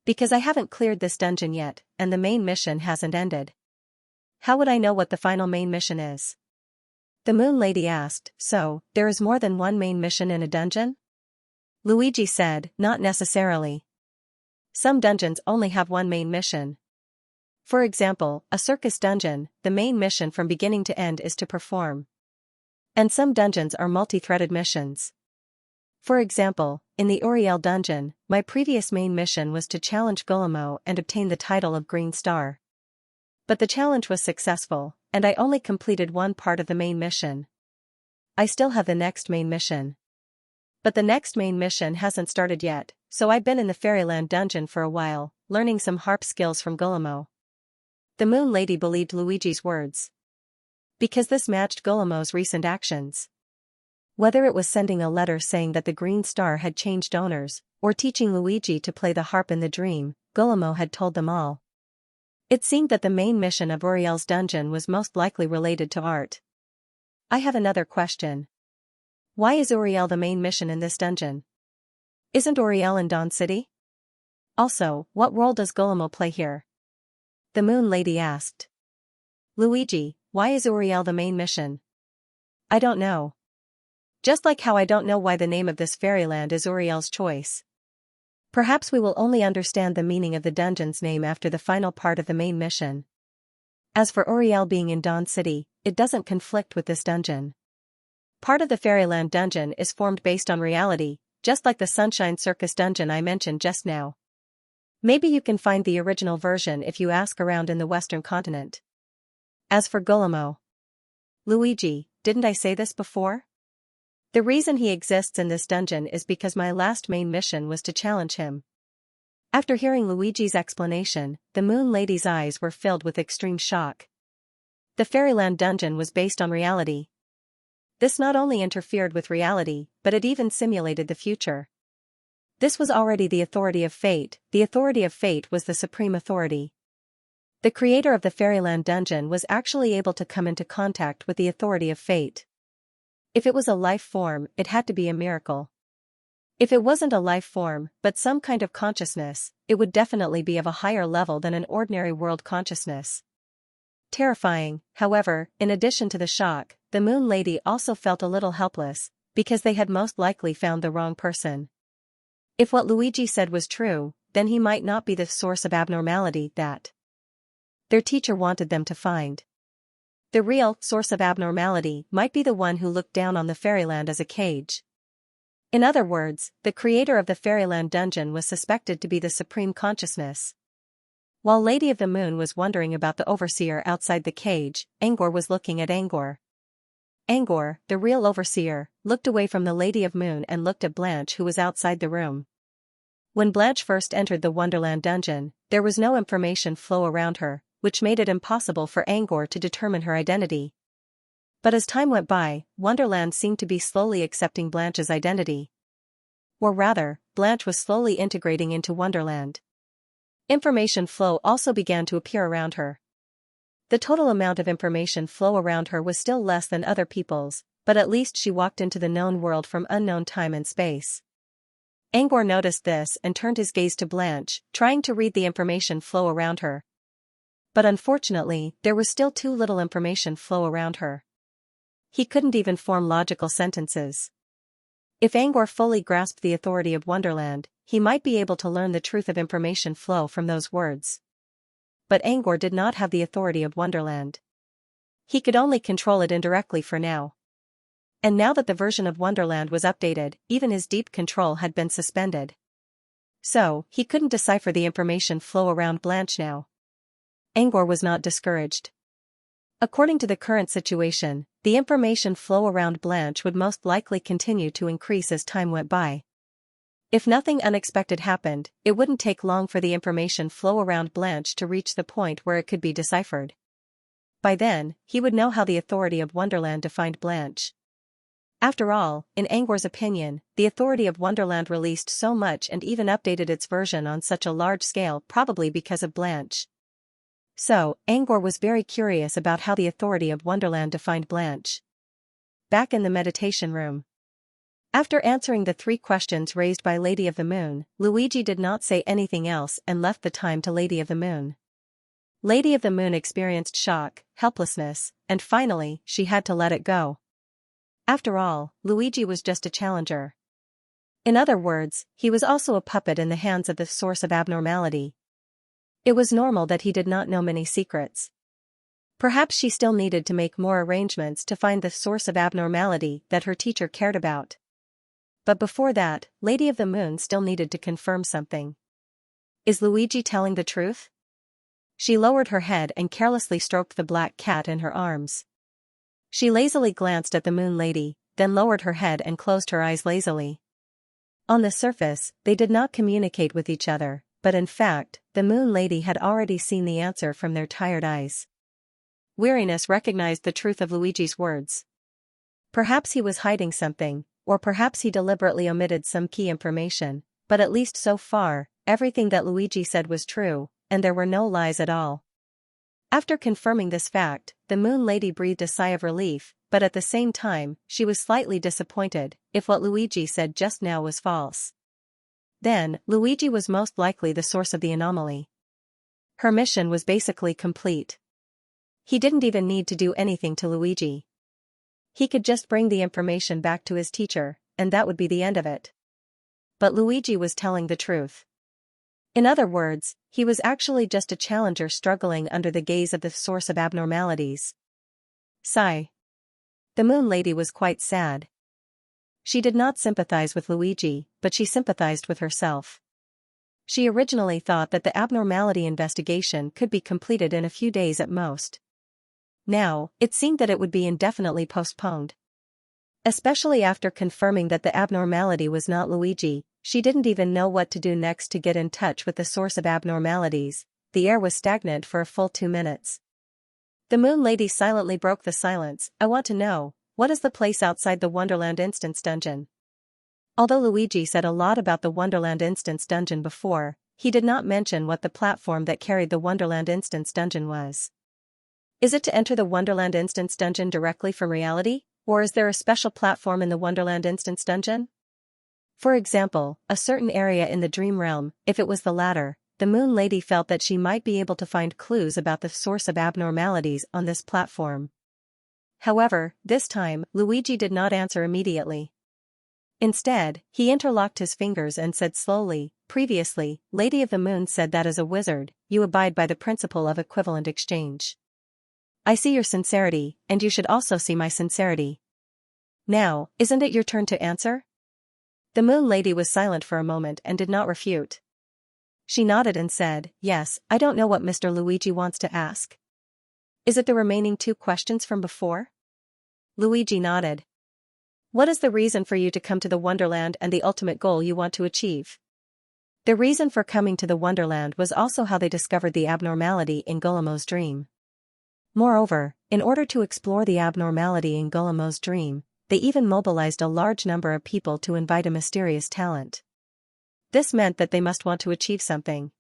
Because I haven't cleared this dungeon yet, and the main mission hasn't ended. How would I know what the final main mission is? The Moon Lady asked, so, there is more than one main mission in a dungeon? Luigi said, not necessarily. Some dungeons only have one main mission. For example, a circus dungeon, the main mission from beginning to end is to perform. And some dungeons are multi-threaded missions. For example, in the Uriel dungeon, my previous main mission was to challenge Guillermo and obtain the title of Green Star. But the challenge was successful, and I only completed one part of the main mission. I still have the next main mission. But the next main mission hasn't started yet, so I've been in the Fairyland dungeon for a while, learning some harp skills from Guillermo. The Moon Lady believed Luigi's words. Because this matched Guillermo's recent actions. Whether it was sending a letter saying that the Green Star had changed owners, or teaching Luigi to play the harp in the dream, Guillermo had told them all. It seemed that the main mission of Uriel's dungeon was most likely related to art. I have another question. Why is Uriel the main mission in this dungeon? Isn't Uriel in Dawn City? Also, what role does Guillermo play here? The Moon Lady asked. Luigi, why is Uriel the main mission? I don't know. Just like how I don't know why the name of this fairyland is Uriel's Choice. Perhaps we will only understand the meaning of the dungeon's name after the final part of the main mission. As for Uriel being in Dawn City, it doesn't conflict with this dungeon. Part of the Fairyland dungeon is formed based on reality, just like the Sunshine Circus dungeon I mentioned just now. Maybe you can find the original version if you ask around in the Western continent. As for Guillermo. Luigi, didn't I say this before? The reason he exists in this dungeon is because my last main mission was to challenge him. After hearing Luigi's explanation, the Moon Lady's eyes were filled with extreme shock. The Fairyland dungeon was based on reality. This not only interfered with reality, but it even simulated the future. This was already the authority of fate. The authority of fate was the supreme authority. The creator of the Fairyland dungeon was actually able to come into contact with the authority of fate. If it was a life form, it had to be a miracle. If it wasn't a life form, but some kind of consciousness, it would definitely be of a higher level than an ordinary world consciousness. Terrifying, however, in addition to the shock, the Moon Lady also felt a little helpless, because they had most likely found the wrong person. If what Luigi said was true, then he might not be the source of abnormality that their teacher wanted them to find. The real source of abnormality might be the one who looked down on the fairyland as a cage. In other words, the creator of the fairyland dungeon was suspected to be the supreme consciousness. While Lady of the Moon was wondering about the overseer outside the cage, Angor was looking at Angor. Angor, the real overseer, looked away from the Lady of Moon and looked at Blanche, who was outside the room. When Blanche first entered the Wonderland dungeon, there was no information flow around her, which made it impossible for Angor to determine her identity. But as time went by, Wonderland seemed to be slowly accepting Blanche's identity. Or rather, Blanche was slowly integrating into Wonderland. Information flow also began to appear around her. The total amount of information flow around her was still less than other people's, but at least she walked into the known world from unknown time and space. Angor noticed this and turned his gaze to Blanche, trying to read the information flow around her. But unfortunately, there was still too little information flow around her. He couldn't even form logical sentences. If Angor fully grasped the authority of Wonderland, he might be able to learn the truth of information flow from those words. But Angor did not have the authority of Wonderland. He could only control it indirectly for now. And now that the version of Wonderland was updated, even his deep control had been suspended. So, he couldn't decipher the information flow around Blanche now. Angor was not discouraged. According to the current situation, the information flow around Blanche would most likely continue to increase as time went by. If nothing unexpected happened, it wouldn't take long for the information flow around Blanche to reach the point where it could be deciphered. By then, he would know how the authority of Wonderland defined Blanche. After all, in Angor's opinion, the authority of Wonderland released so much and even updated its version on such a large scale, probably because of Blanche. So, Angor was very curious about how the authority of Wonderland defined Blanche. Back in the meditation room. After answering the 3 questions raised by Lady of the Moon, Luigi did not say anything else and left the time to Lady of the Moon. Lady of the Moon experienced shock, helplessness, and finally, she had to let it go. After all, Luigi was just a challenger. In other words, he was also a puppet in the hands of the source of abnormality. It was normal that he did not know many secrets. Perhaps she still needed to make more arrangements to find the source of abnormality that her teacher cared about. But before that, Lady of the Moon still needed to confirm something. Is Luigi telling the truth? She lowered her head and carelessly stroked the black cat in her arms. She lazily glanced at the Moon Lady, then lowered her head and closed her eyes lazily. On the surface, they did not communicate with each other, but in fact, the Moon Lady had already seen the answer from their tired eyes. Weariness recognized the truth of Luigi's words. Perhaps he was hiding something, or perhaps he deliberately omitted some key information, but at least so far, everything that Luigi said was true, and there were no lies at all. After confirming this fact, the Moon Lady breathed a sigh of relief, but at the same time, she was slightly disappointed if what Luigi said just now was false. Then, Luigi was most likely the source of the anomaly. Her mission was basically complete. He didn't even need to do anything to Luigi. He could just bring the information back to his teacher, and that would be the end of it. But Luigi was telling the truth. In other words, he was actually just a challenger struggling under the gaze of the source of abnormalities. Sigh. The Moon Lady was quite sad. She did not sympathize with Luigi, but she sympathized with herself. She originally thought that the abnormality investigation could be completed in a few days at most. Now, it seemed that it would be indefinitely postponed. Especially after confirming that the abnormality was not Luigi, she didn't even know what to do next to get in touch with the source of abnormalities. The air was stagnant for a full 2 minutes. The Moon Lady silently broke the silence. I want to know, what is the place outside the Wonderland Instance Dungeon? Although Luigi said a lot about the Wonderland Instance Dungeon before, he did not mention what the platform that carried the Wonderland Instance Dungeon was. Is it to enter the Wonderland Instance Dungeon directly from reality, or is there a special platform in the Wonderland Instance Dungeon? For example, a certain area in the dream realm. If it was the latter, the Moon Lady felt that she might be able to find clues about the source of abnormalities on this platform. However, this time, Luigi did not answer immediately. Instead, he interlocked his fingers and said slowly, "Previously, Lady of the Moon said that as a wizard, you abide by the principle of equivalent exchange. I see your sincerity, and you should also see my sincerity. Now, isn't it your turn to answer?" The Moon Lady was silent for a moment and did not refute. She nodded and said, "Yes, I don't know what Mr. Luigi wants to ask. Is it the remaining 2 questions from before?" Luigi nodded. "What is the reason for you to come to the Wonderland and the ultimate goal you want to achieve?" The reason for coming to the Wonderland was also how they discovered the abnormality in Guillermo's dream. Moreover, in order to explore the abnormality in Guillermo's dream, they even mobilized a large number of people to invite a mysterious talent. This meant that they must want to achieve something.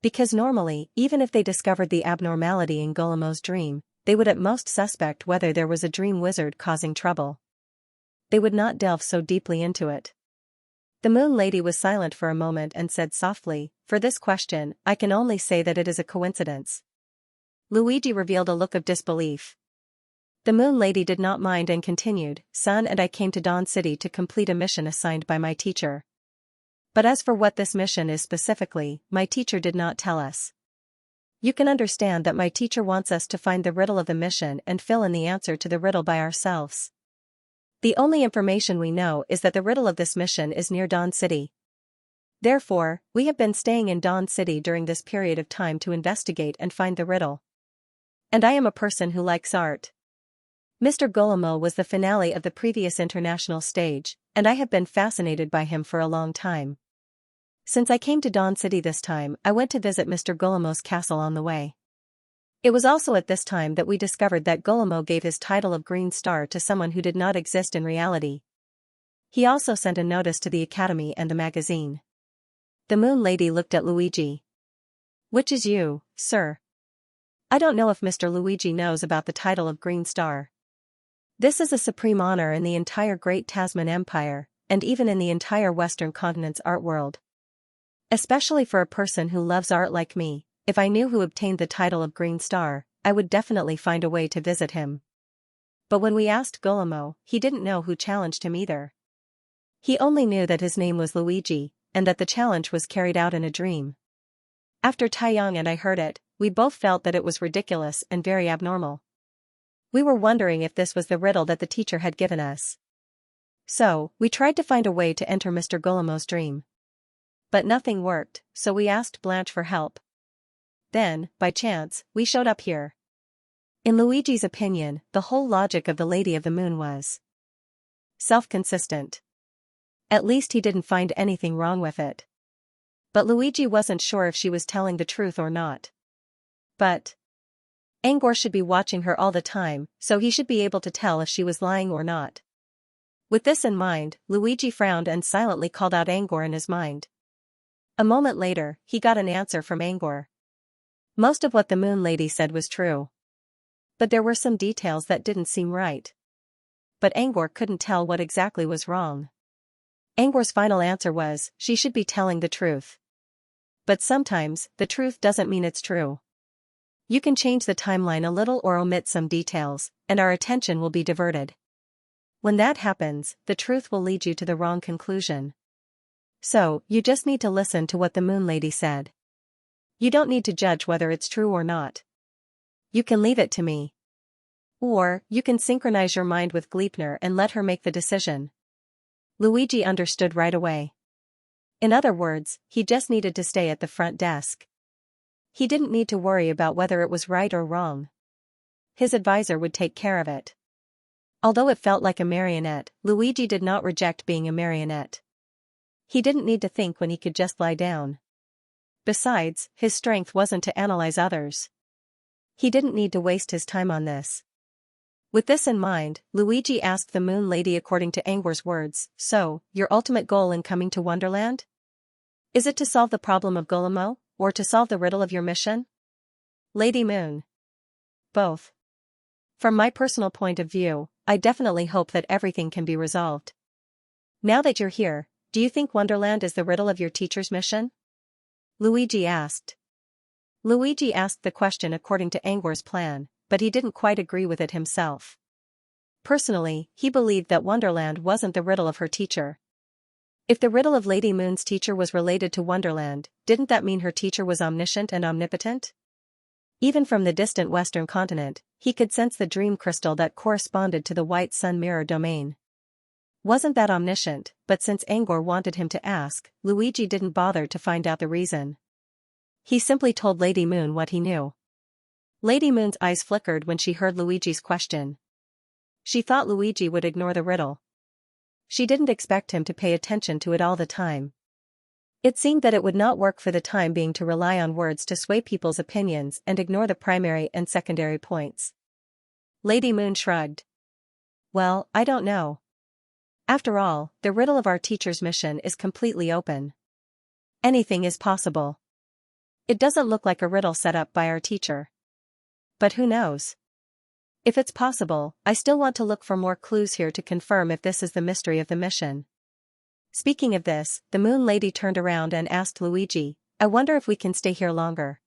Because normally, even if they discovered the abnormality in Guillermo's dream, they would at most suspect whether there was a dream wizard causing trouble. They would not delve so deeply into it. The Moon Lady was silent for a moment and said softly, "For this question, I can only say that it is a coincidence." Luigi revealed a look of disbelief. The Moon Lady did not mind and continued, "Son and I came to Dawn City to complete a mission assigned by my teacher. But as for what this mission is specifically, my teacher did not tell us. You can understand that my teacher wants us to find the riddle of the mission and fill in the answer to the riddle by ourselves. The only information we know is that the riddle of this mission is near Dawn City. Therefore, we have been staying in Dawn City during this period of time to investigate and find the riddle. And I am a person who likes art. Mr. Guillermo was the finale of the previous international stage, and I have been fascinated by him for a long time. Since I came to Dawn City this time, I went to visit Mr. Guillermo's castle on the way. It was also at this time that we discovered that Guillermo gave his title of Green Star to someone who did not exist in reality. He also sent a notice to the Academy and the magazine." The Moon Lady looked at Luigi. "Which is you, sir? I don't know if Mr. Luigi knows about the title of Green Star. This is a supreme honor in the entire Great Tasman Empire, and even in the entire Western Continent's art world. Especially for a person who loves art like me. If I knew who obtained the title of Green Star, I would definitely find a way to visit him." But when we asked Guillermo, he didn't know who challenged him either. He only knew that his name was Luigi, and that the challenge was carried out in a dream. After Taeyong and I heard it, we both felt that it was ridiculous and very abnormal. We were wondering if this was the riddle that the teacher had given us. So, we tried to find a way to enter Mr. Guillermo's dream. But nothing worked, so we asked Blanche for help. Then, by chance, we showed up here. In Luigi's opinion, the whole logic of the Lady of the Moon was self-consistent. At least he didn't find anything wrong with it. But Luigi wasn't sure if she was telling the truth or not. But Angor should be watching her all the time, so he should be able to tell if she was lying or not. With this in mind, Luigi frowned and silently called out Angor in his mind. A moment later, he got an answer from Angor. Most of what the Moon Lady said was true. But there were some details that didn't seem right. But Angor couldn't tell what exactly was wrong. Angor's final answer was, she should be telling the truth. But sometimes, the truth doesn't mean it's true. You can change the timeline a little or omit some details, and our attention will be diverted. When that happens, the truth will lead you to the wrong conclusion. So, you just need to listen to what the Moon Lady said. You don't need to judge whether it's true or not. You can leave it to me. Or, you can synchronize your mind with Gleipnir and let her make the decision. Luigi understood right away. In other words, he just needed to stay at the front desk. He didn't need to worry about whether it was right or wrong. His advisor would take care of it. Although it felt like a marionette, Luigi did not reject being a marionette. He didn't need to think when he could just lie down. Besides, his strength wasn't to analyze others. He didn't need to waste his time on this. With this in mind, Luigi asked the Moon Lady according to Angor's words, so, your ultimate goal in coming to Wonderland? Is it to solve the problem of Guillermo, or to solve the riddle of your mission? Lady Moon. Both. From my personal point of view, I definitely hope that everything can be resolved. Now that you're here, Do you think Wonderland is the riddle of your teacher's mission? Luigi asked. Luigi asked the question according to Angor's plan, but he didn't quite agree with it himself. Personally, he believed that Wonderland wasn't the riddle of her teacher. If the riddle of Lady Moon's teacher was related to Wonderland, didn't that mean her teacher was omniscient and omnipotent? Even from the distant western continent, he could sense the dream crystal that corresponded to the white sun mirror domain. Wasn't that omniscient, but since Angor wanted him to ask, Luigi didn't bother to find out the reason. He simply told Lady Moon what he knew. Lady Moon's eyes flickered when she heard Luigi's question. She thought Luigi would ignore the riddle. She didn't expect him to pay attention to it all the time. It seemed that it would not work for the time being to rely on words to sway people's opinions and ignore the primary and secondary points. Lady Moon shrugged. Well, I don't know. After all, the riddle of our teacher's mission is completely open. Anything is possible. It doesn't look like a riddle set up by our teacher. But who knows? If it's possible, I still want to look for more clues here to confirm if this is the mystery of the mission. Speaking of this, the Moon Lady turned around and asked Luigi, I wonder if we can stay here longer.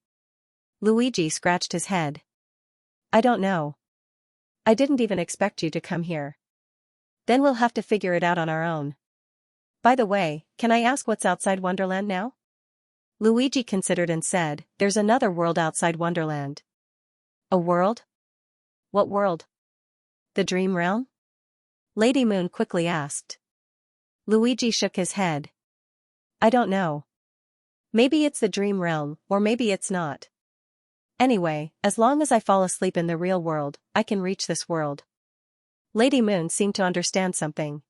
Luigi scratched his head. I don't know. I didn't even expect you to come here. Then we'll have to figure it out on our own. By the way, can I ask what's outside Wonderland now? Luigi considered and said, there's another world outside Wonderland. A world? What world? The Dream Realm? Lady Moon quickly asked. Luigi shook his head. I don't know. Maybe it's the Dream Realm, or maybe it's not. Anyway, as long as I fall asleep in the real world, I can reach this world. Lady Moon seemed to understand something.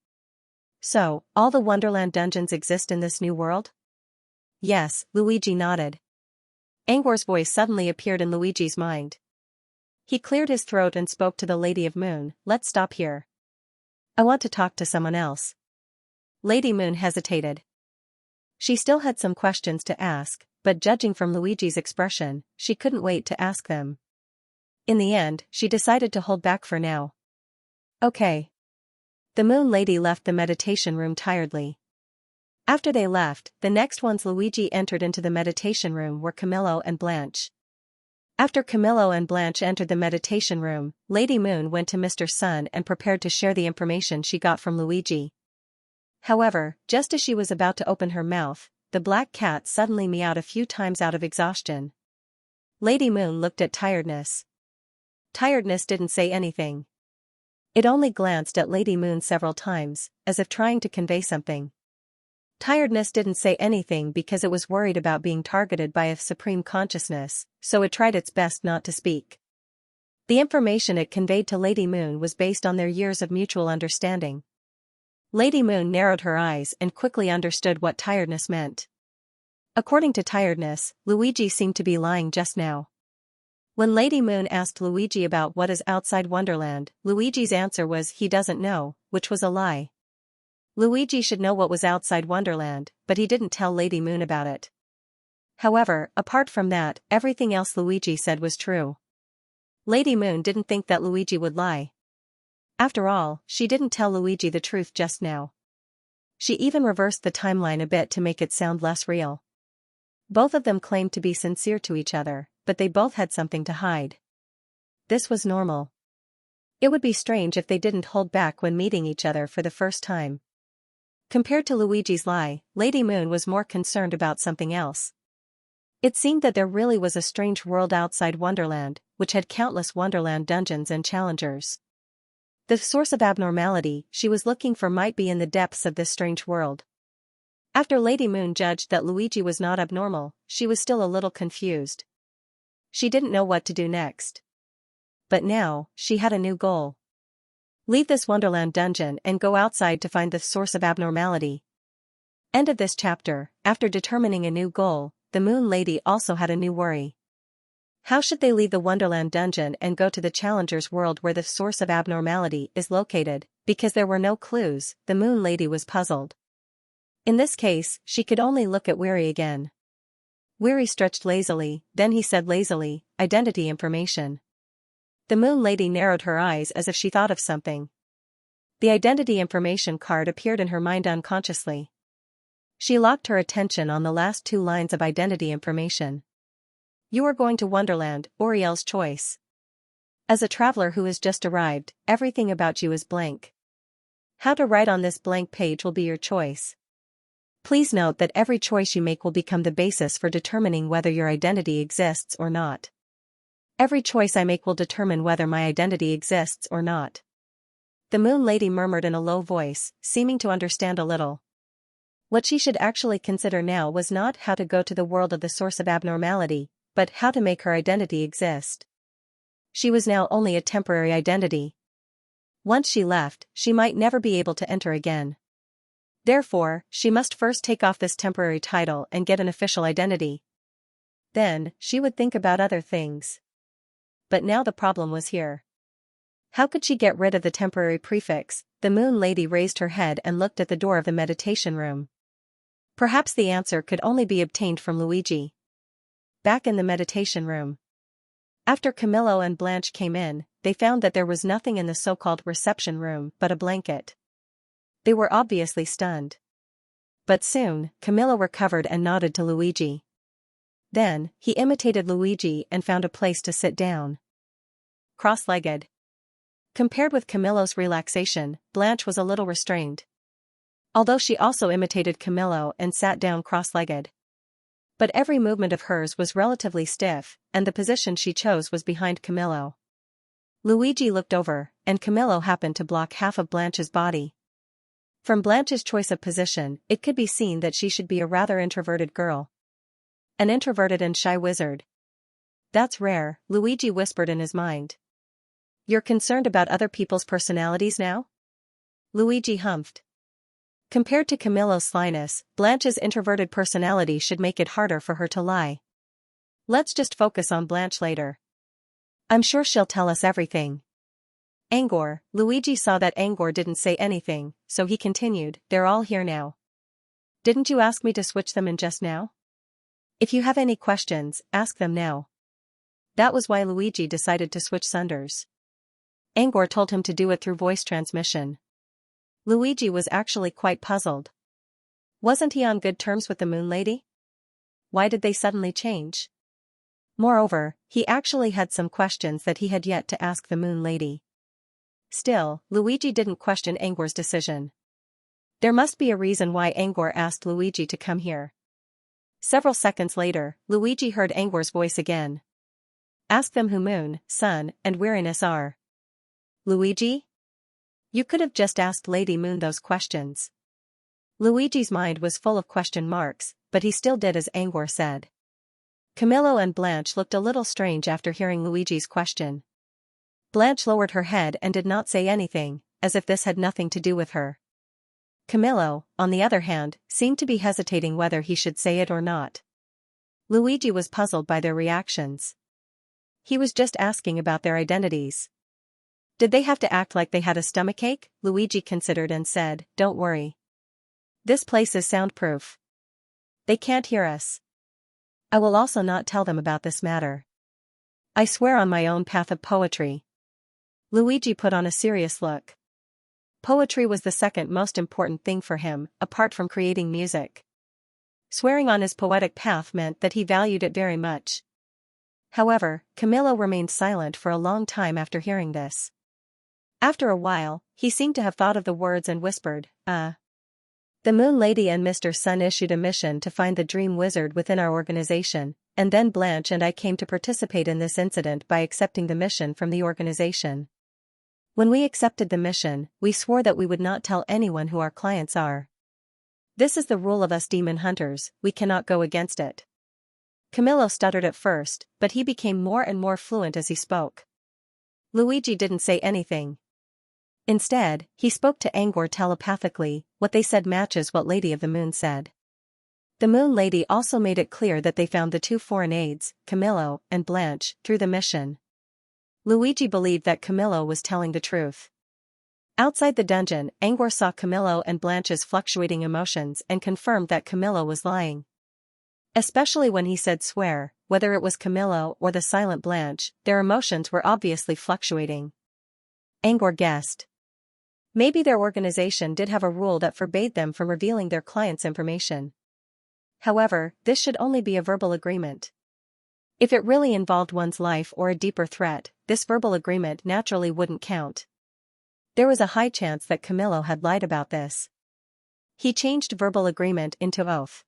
So, all the Wonderland dungeons exist in this new world? Yes, Luigi nodded. Angor's voice suddenly appeared in Luigi's mind. He cleared his throat and spoke to the Lady of Moon, let's stop here. I want to talk to someone else. Lady Moon hesitated. She still had some questions to ask, but judging from Luigi's expression, she couldn't wait to ask them. In the end, she decided to hold back for now. Okay. The Moon Lady left the meditation room tiredly. After they left, the next ones Luigi entered into the meditation room were Camillo and Blanche. After Camillo and Blanche entered the meditation room, Lady Moon went to Mr. Sun and prepared to share the information she got from Luigi. However, just as she was about to open her mouth, the black cat suddenly meowed a few times out of exhaustion. Lady Moon looked at Tiredness. Tiredness didn't say anything. It only glanced at Lady Moon several times, as if trying to convey something. Tiredness didn't say anything because it was worried about being targeted by a supreme consciousness, so it tried its best not to speak. The information it conveyed to Lady Moon was based on their years of mutual understanding. Lady Moon narrowed her eyes and quickly understood what Tiredness meant. According to Tiredness, Luigi seemed to be lying just now. When Lady Moon asked Luigi about what is outside Wonderland, Luigi's answer was he doesn't know, which was a lie. Luigi should know what was outside Wonderland, but he didn't tell Lady Moon about it. However, apart from that, everything else Luigi said was true. Lady Moon didn't think that Luigi would lie. After all, she didn't tell Luigi the truth just now. She even reversed the timeline a bit to make it sound less real. Both of them claimed to be sincere to each other, but they both had something to hide. This was normal. It would be strange if they didn't hold back when meeting each other for the first time. Compared to Luigi's lie, Lady Moon was more concerned about something else. It seemed that there really was a strange world outside Wonderland, which had countless Wonderland dungeons and challengers. The source of abnormality she was looking for might be in the depths of this strange world. After Lady Moon judged that Luigi was not abnormal, she was still a little confused. She didn't know what to do next. But now, she had a new goal. Leave this Wonderland dungeon and go outside to find the source of abnormality. End of this chapter. After determining a new goal, the Moon Lady also had a new worry. How should they leave the Wonderland dungeon and go to the Challenger's world where the source of abnormality is located? Because there were no clues, the Moon Lady was puzzled. In this case, she could only look at Weary again. Weary stretched lazily, then he said lazily, identity information. The Moon Lady narrowed her eyes as if she thought of something. The identity information card appeared in her mind unconsciously. She locked her attention on the last two lines of identity information. You are going to Wonderland, Uriel's choice. As a traveler who has just arrived, everything about you is blank. How to write on this blank page will be your choice. Please note that every choice you make will become the basis for determining whether your identity exists or not. Every choice I make will determine whether my identity exists or not. The Moon Lady murmured in a low voice, seeming to understand a little. What she should actually consider now was not how to go to the world of the source of abnormality, but how to make her identity exist. She was now only a temporary identity. Once she left, she might never be able to enter again. Therefore, she must first take off this temporary title and get an official identity. Then, she would think about other things. But now the problem was here. How could she get rid of the temporary prefix? The Moon Lady raised her head and looked at the door of the meditation room. Perhaps the answer could only be obtained from Luigi. Back in the meditation room. After Camillo and Blanche came in, they found that there was nothing in the so-called reception room but a blanket. They were obviously stunned. But soon, Camillo recovered and nodded to Luigi. Then, he imitated Luigi and found a place to sit down. Cross-legged. Compared with Camillo's relaxation, Blanche was a little restrained. Although she also imitated Camillo and sat down cross-legged. But every movement of hers was relatively stiff, and the position she chose was behind Camillo. Luigi looked over, and Camillo happened to block half of Blanche's body. From Blanche's choice of position, it could be seen that she should be a rather introverted girl. An introverted and shy wizard. That's rare, Luigi whispered in his mind. You're concerned about other people's personalities now? Luigi humphed. Compared to Camillo's slyness, Blanche's introverted personality should make it harder for her to lie. Let's just focus on Blanche later. I'm sure she'll tell us everything. Angor, Luigi saw that Angor didn't say anything, so he continued, they're all here now. Didn't you ask me to switch them in just now? If you have any questions, ask them now. That was why Luigi decided to switch sunders. Angor told him to do it through voice transmission. Luigi was actually quite puzzled. Wasn't he on good terms with the Moon Lady? Why did they suddenly change? Moreover, he actually had some questions that he had yet to ask the Moon Lady. Still, Luigi didn't question Angor's decision. There must be a reason why Angor asked Luigi to come here. Several seconds later, Luigi heard Angor's voice again. Ask them who Moon, Sun, and Weariness are. Luigi? You could have just asked Lady Moon those questions. Luigi's mind was full of question marks, but he still did as Angor said. Camillo and Blanche looked a little strange after hearing Luigi's question. Blanche lowered her head and did not say anything, as if this had nothing to do with her. Camillo, on the other hand, seemed to be hesitating whether he should say it or not. Luigi was puzzled by their reactions. He was just asking about their identities. Did they have to act like they had a stomachache? Luigi considered and said, don't worry. This place is soundproof. They can't hear us. I will also not tell them about this matter. I swear on my own path of poetry. Luigi put on a serious look. Poetry was the second most important thing for him, apart from creating music. Swearing on his poetic path meant that he valued it very much. However, Camillo remained silent for a long time after hearing this. After a while, he seemed to have thought of the words and whispered, The Moon Lady and Mr. Sun issued a mission to find the Dream Wizard within our organization, and then Blanche and I came to participate in this incident by accepting the mission from the organization. When we accepted the mission, we swore that we would not tell anyone who our clients are. This is the rule of us demon hunters, we cannot go against it. Camillo stuttered at first, but he became more and more fluent as he spoke. Luigi didn't say anything. Instead, he spoke to Angor telepathically. What they said matches what Lady of the Moon said. The Moon Lady also made it clear that they found the two foreign aides, Camillo and Blanche, through the mission. Luigi believed that Camillo was telling the truth. Outside the dungeon, Angor saw Camillo and Blanche's fluctuating emotions and confirmed that Camillo was lying. Especially when he said swear, whether it was Camillo or the silent Blanche, their emotions were obviously fluctuating. Angor guessed. Maybe their organization did have a rule that forbade them from revealing their clients' information. However, this should only be a verbal agreement. If it really involved one's life or a deeper threat, this verbal agreement naturally wouldn't count. There was a high chance that Camillo had lied about this. He changed verbal agreement into oath.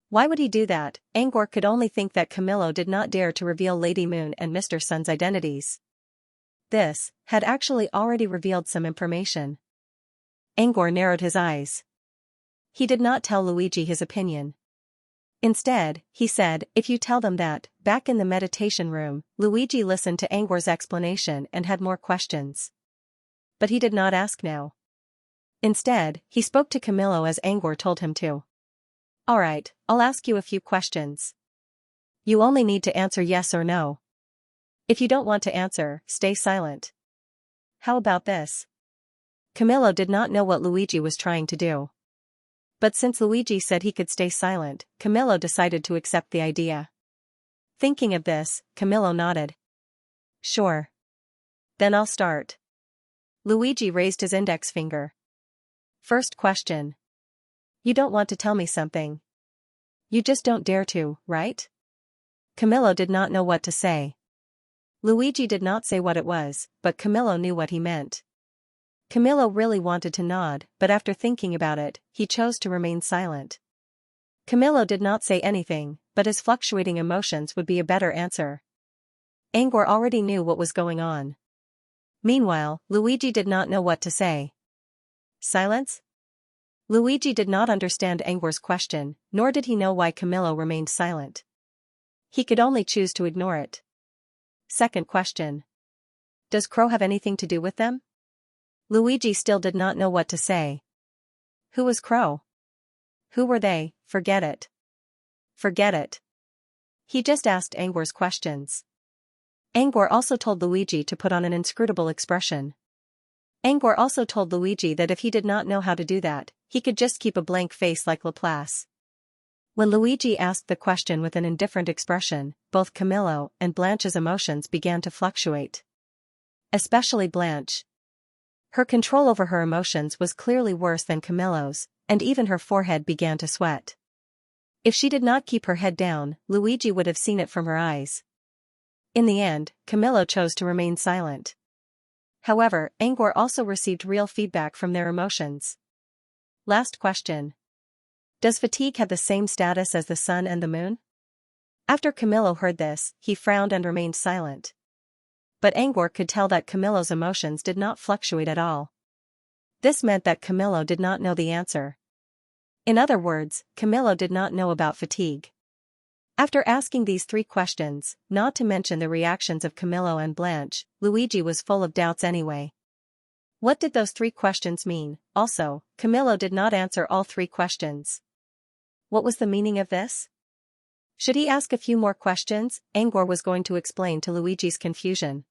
Why would he do that? Angor could only think that Camillo did not dare to reveal Lady Moon and Mr. Sun's identities. This had actually already revealed some information. Angor narrowed his eyes. He did not tell Luigi his opinion. Instead, he said, if you tell them that, back in the meditation room, Luigi listened to Angor's explanation and had more questions. But he did not ask now. Instead, he spoke to Camillo as Angor told him to. Alright, I'll ask you a few questions. You only need to answer yes or no. If you don't want to answer, stay silent. How about this? Camillo did not know what Luigi was trying to do. But since Luigi said he could stay silent, Camillo decided to accept the idea. Thinking of this, Camillo nodded. Sure. Then I'll start. Luigi raised his index finger. First question. You don't want to tell me something. You just don't dare to, right? Camillo did not know what to say. Luigi did not say what it was, but Camillo knew what he meant. Camillo really wanted to nod, but after thinking about it, he chose to remain silent. Camillo did not say anything, but his fluctuating emotions would be a better answer. Angor already knew what was going on. Meanwhile, Luigi did not know what to say. Silence? Luigi did not understand Angor's question, nor did he know why Camillo remained silent. He could only choose to ignore it. Second question. Does Crow have anything to do with them? Luigi still did not know what to say. Who was Crow? Who were they? Forget it. Forget it. He just asked Angor's questions. Angor also told Luigi to put on an inscrutable expression. Angor also told Luigi that if he did not know how to do that, he could just keep a blank face like Laplace. When Luigi asked the question with an indifferent expression, both Camillo and Blanche's emotions began to fluctuate. Especially Blanche. Her control over her emotions was clearly worse than Camillo's, and even her forehead began to sweat. If she did not keep her head down, Luigi would have seen it from her eyes. In the end, Camillo chose to remain silent. However, Angor also received real feedback from their emotions. Last question. Does fatigue have the same status as the sun and the moon? After Camillo heard this, he frowned and remained silent. But Angor could tell that Camillo's emotions did not fluctuate at all. This meant that Camillo did not know the answer. In other words, Camillo did not know about fatigue. After asking these three questions, not to mention the reactions of Camillo and Blanche, Luigi was full of doubts anyway. What did those three questions mean? Also, Camillo did not answer all three questions. What was the meaning of this? Should he ask a few more questions? Angor was going to explain to Luigi's confusion.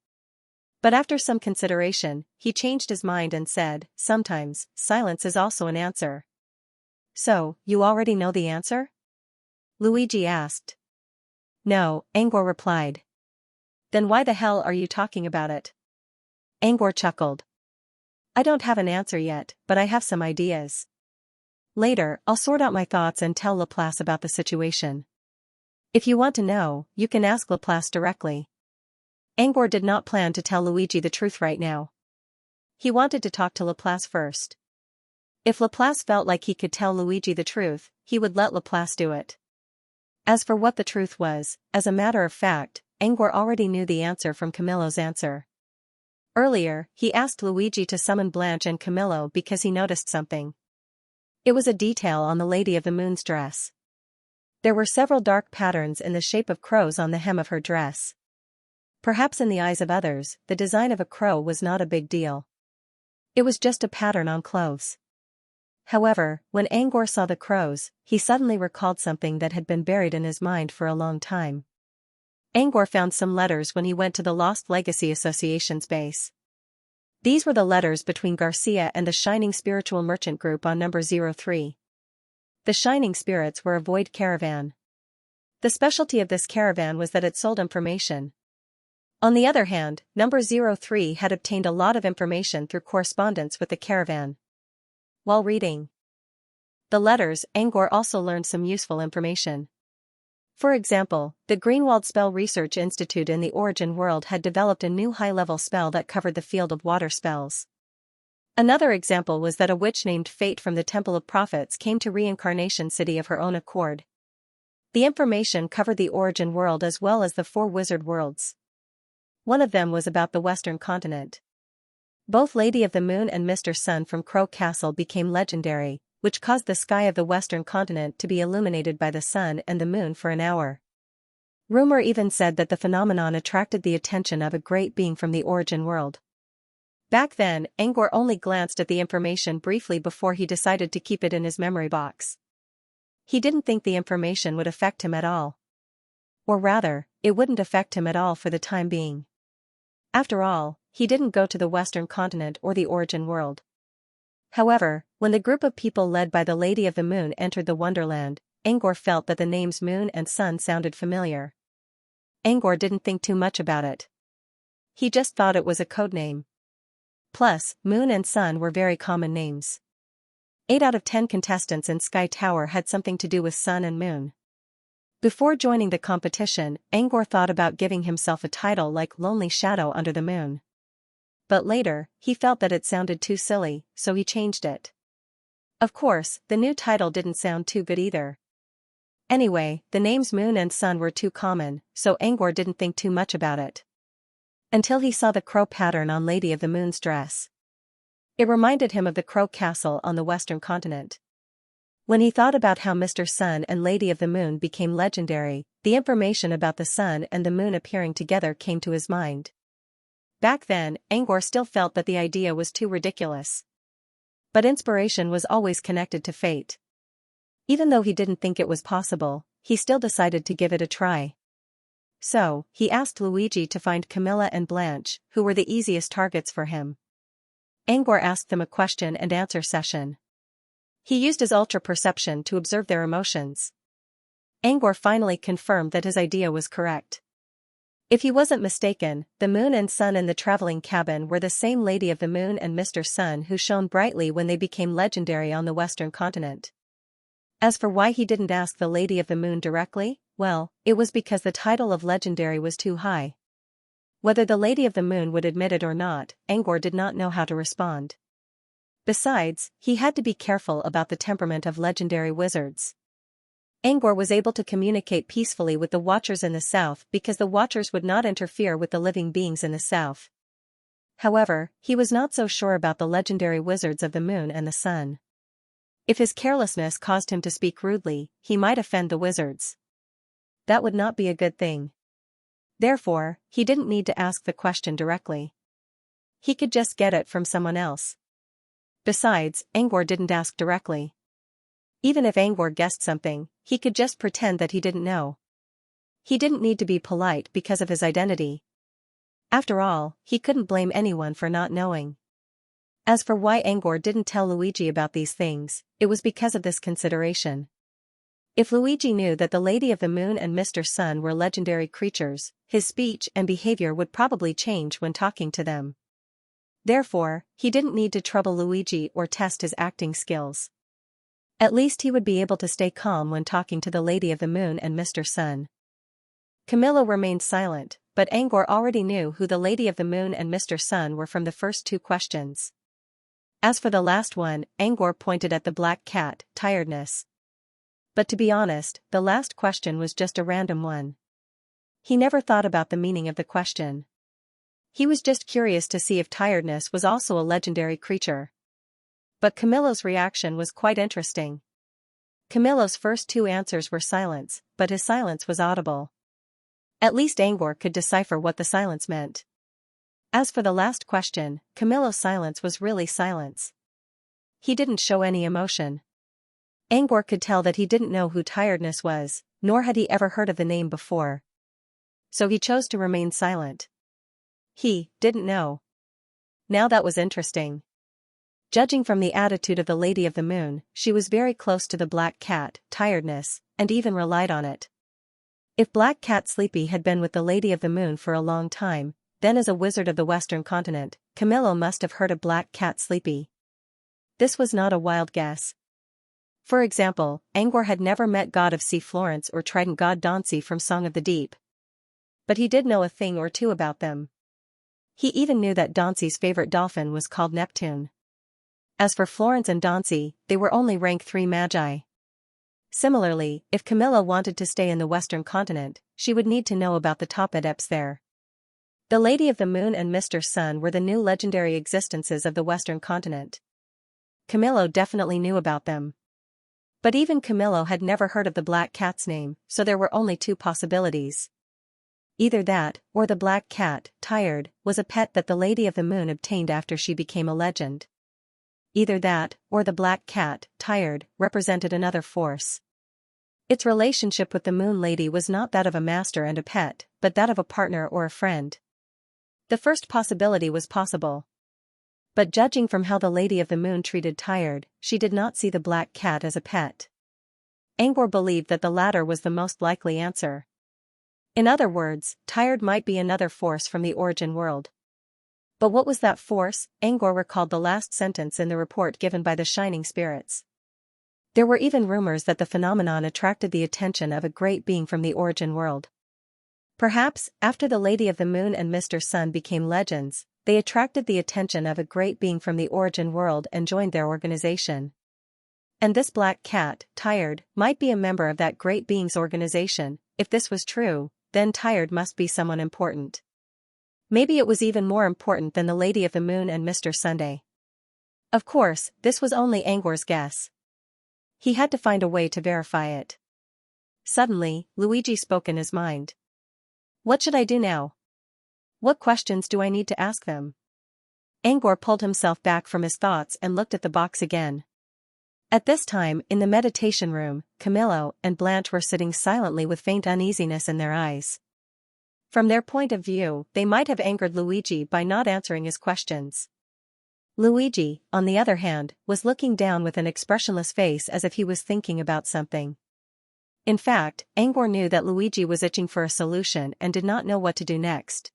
But after some consideration, he changed his mind and said, sometimes, silence is also an answer. So, you already know the answer? Luigi asked. No, Angor replied. Then why the hell are you talking about it? Angor chuckled. I don't have an answer yet, but I have some ideas. Later, I'll sort out my thoughts and tell Laplace about the situation. If you want to know, you can ask Laplace directly. Angor did not plan to tell Luigi the truth right now. He wanted to talk to Laplace first. If Laplace felt like he could tell Luigi the truth, he would let Laplace do it. As for what the truth was, as a matter of fact, Angor already knew the answer from Camillo's answer. Earlier, he asked Luigi to summon Blanche and Camillo because he noticed something. It was a detail on the Lady of the Moon's dress. There were several dark patterns in the shape of crows on the hem of her dress. Perhaps in the eyes of others, the design of a crow was not a big deal. It was just a pattern on clothes. However, when Angor saw the crows, he suddenly recalled something that had been buried in his mind for a long time. Angor found some letters when he went to the Lost Legacy Association's base. These were the letters between Garcia and the Shining Spiritual Merchant Group on number 03. The Shining Spirits were a void caravan. The specialty of this caravan was that it sold information. On the other hand, number 03 had obtained a lot of information through correspondence with the caravan. While reading the letters, Angor also learned some useful information. For example, the Greenwald Spell Research Institute in the Origin world had developed a new high-level spell that covered the field of water spells. Another example was that a witch named Fate from the Temple of Prophets came to Reincarnation City of her own accord. The information covered the Origin world as well as the 4 wizard worlds. One of them was about the Western continent. Both Lady of the Moon and Mr. Sun from Crow Castle became legendary, which caused the sky of the Western continent to be illuminated by the sun and the moon for an hour. Rumor even said that the phenomenon attracted the attention of a great being from the Origin world. Back then, Angor only glanced at the information briefly before he decided to keep it in his memory box. He didn't think the information would affect him at all. Or rather, it wouldn't affect him at all for the time being. After all, he didn't go to the Western continent or the Origin world. However, when the group of people led by the Lady of the Moon entered the Wonderland, Angor felt that the names Moon and Sun sounded familiar. Angor didn't think too much about it. He just thought it was a code name. Plus, Moon and Sun were very common names. 8 out of 10 contestants in Sky Tower had something to do with Sun and Moon. Before joining the competition, Angor thought about giving himself a title like Lonely Shadow Under the Moon. But later, he felt that it sounded too silly, so he changed it. Of course, the new title didn't sound too good either. Anyway, the names Moon and Sun were too common, so Angor didn't think too much about it. Until he saw the crow pattern on Lady of the Moon's dress. It reminded him of the Crow Castle on the Western continent. When he thought about how Mr. Sun and Lady of the Moon became legendary, the information about the sun and the moon appearing together came to his mind. Back then, Angor still felt that the idea was too ridiculous. But inspiration was always connected to fate. Even though he didn't think it was possible, he still decided to give it a try. So, he asked Luigi to find Camilla and Blanche, who were the easiest targets for him. Angor asked them a question and answer session. He used his ultra-perception to observe their emotions. Angor finally confirmed that his idea was correct. If he wasn't mistaken, the Moon and Sun in the traveling cabin were the same Lady of the Moon and Mr. Sun who shone brightly when they became legendary on the Western continent. As for why he didn't ask the Lady of the Moon directly, well, it was because the title of legendary was too high. Whether the Lady of the Moon would admit it or not, Angor did not know how to respond. Besides, he had to be careful about the temperament of legendary wizards. Angor was able to communicate peacefully with the Watchers in the south because the Watchers would not interfere with the living beings in the south. However, he was not so sure about the legendary wizards of the Moon and the Sun. If his carelessness caused him to speak rudely, he might offend the wizards. That would not be a good thing. Therefore, he didn't need to ask the question directly. He could just get it from someone else. Besides, Angor didn't ask directly. Even if Angor guessed something, he could just pretend that he didn't know. He didn't need to be polite because of his identity. After all, he couldn't blame anyone for not knowing. As for why Angor didn't tell Luigi about these things, it was because of this consideration. If Luigi knew that the Lady of the Moon and Mr. Sun were legendary creatures, his speech and behavior would probably change when talking to them. Therefore, he didn't need to trouble Luigi or test his acting skills. At least he would be able to stay calm when talking to the Lady of the Moon and Mr. Sun. Camilla remained silent, but Angor already knew who the Lady of the Moon and Mr. Sun were from the first 2 questions. As for the last one, Angor pointed at the black cat, tiredness. But to be honest, the last question was just a random one. He never thought about the meaning of the question. He was just curious to see if tiredness was also a legendary creature. But Camillo's reaction was quite interesting. Camillo's first 2 answers were silence, but his silence was audible. At least Angor could decipher what the silence meant. As for the last question, Camillo's silence was really silence. He didn't show any emotion. Angor could tell that he didn't know who tiredness was, nor had he ever heard of the name before. So he chose to remain silent. He didn't know. Now that was interesting. Judging from the attitude of the Lady of the Moon, she was very close to the black cat, tiredness, and even relied on it. If Black Cat Sleepy had been with the Lady of the Moon for a long time, then as a wizard of the Western continent, Camillo must have heard of Black Cat Sleepy. This was not a wild guess. For example, Angor had never met God of Sea Florence or Trident God Dauncey from Song of the Deep. But he did know a thing or two about them. He even knew that Dauncey's favorite dolphin was called Neptune. As for Florence and Dauncey, they were only rank 3 magi. Similarly, if Camilla wanted to stay in the Western continent, she would need to know about the top adepts there. The Lady of the Moon and Mr. Sun were the new legendary existences of the Western continent. Camillo definitely knew about them. But even Camillo had never heard of the Black Cat's name, so there were only 2 possibilities. Either that, or the Black Cat, Tired, was a pet that the Lady of the Moon obtained after she became a legend. Either that, or the Black Cat, Tired, represented another force. Its relationship with the Moon Lady was not that of a master and a pet, but that of a partner or a friend. The first possibility was possible. But judging from how the Lady of the Moon treated Tired, she did not see the Black Cat as a pet. Angor believed that the latter was the most likely answer. In other words, Tired might be another force from the origin world. But what was that force? Angor recalled the last sentence in the report given by the Shining Spirits. There were even rumors that the phenomenon attracted the attention of a great being from the origin world. Perhaps, after the Lady of the Moon and Mr. Sun became legends, they attracted the attention of a great being from the origin world and joined their organization. And this Black Cat, Tired, might be a member of that great being's organization. If this was true, then Tired must be someone important. Maybe it was even more important than the Lady of the Moon and Mr. Sunday. Of course, this was only Angor's guess. He had to find a way to verify it. Suddenly, Luigi spoke in his mind. What should I do now? What questions do I need to ask them? Angor pulled himself back from his thoughts and looked at the box again. At this time, in the meditation room, Camillo and Blanche were sitting silently with faint uneasiness in their eyes. From their point of view, they might have angered Luigi by not answering his questions. Luigi, on the other hand, was looking down with an expressionless face as if he was thinking about something. In fact, Angor knew that Luigi was itching for a solution and did not know what to do next.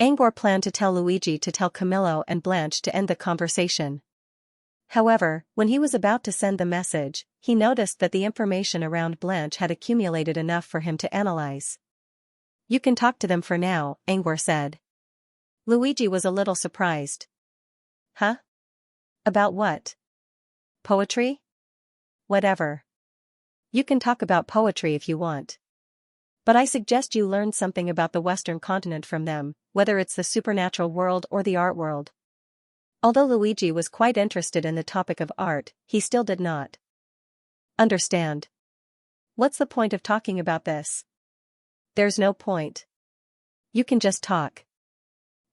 Angor planned to tell Luigi to tell Camillo and Blanche to end the conversation. However, when he was about to send the message, he noticed that the information around Blanche had accumulated enough for him to analyze. You can talk to them for now, Angor said. Luigi was a little surprised. Huh? About what? Poetry? Whatever. You can talk about poetry if you want. But I suggest you learn something about the Western continent from them, whether it's the supernatural world or the art world. Although Luigi was quite interested in the topic of art, he still did not understand. What's the point of talking about this? There's no point. You can just talk.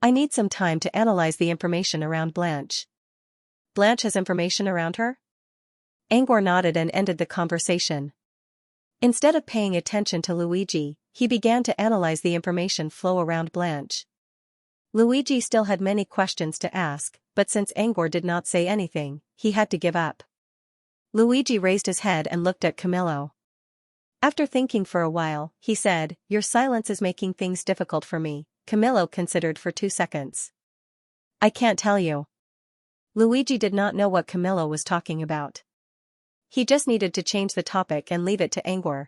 I need some time to analyze the information around Blanche. Blanche has information around her? Angor nodded and ended the conversation. Instead of paying attention to Luigi, he began to analyze the information flow around Blanche. Luigi still had many questions to ask, but since Angor did not say anything, he had to give up. Luigi raised his head and looked at Camillo. After thinking for a while, he said, "Your silence is making things difficult for me." Camillo considered for 2 seconds. I can't tell you. Luigi did not know what Camillo was talking about. He just needed to change the topic and leave it to Angor.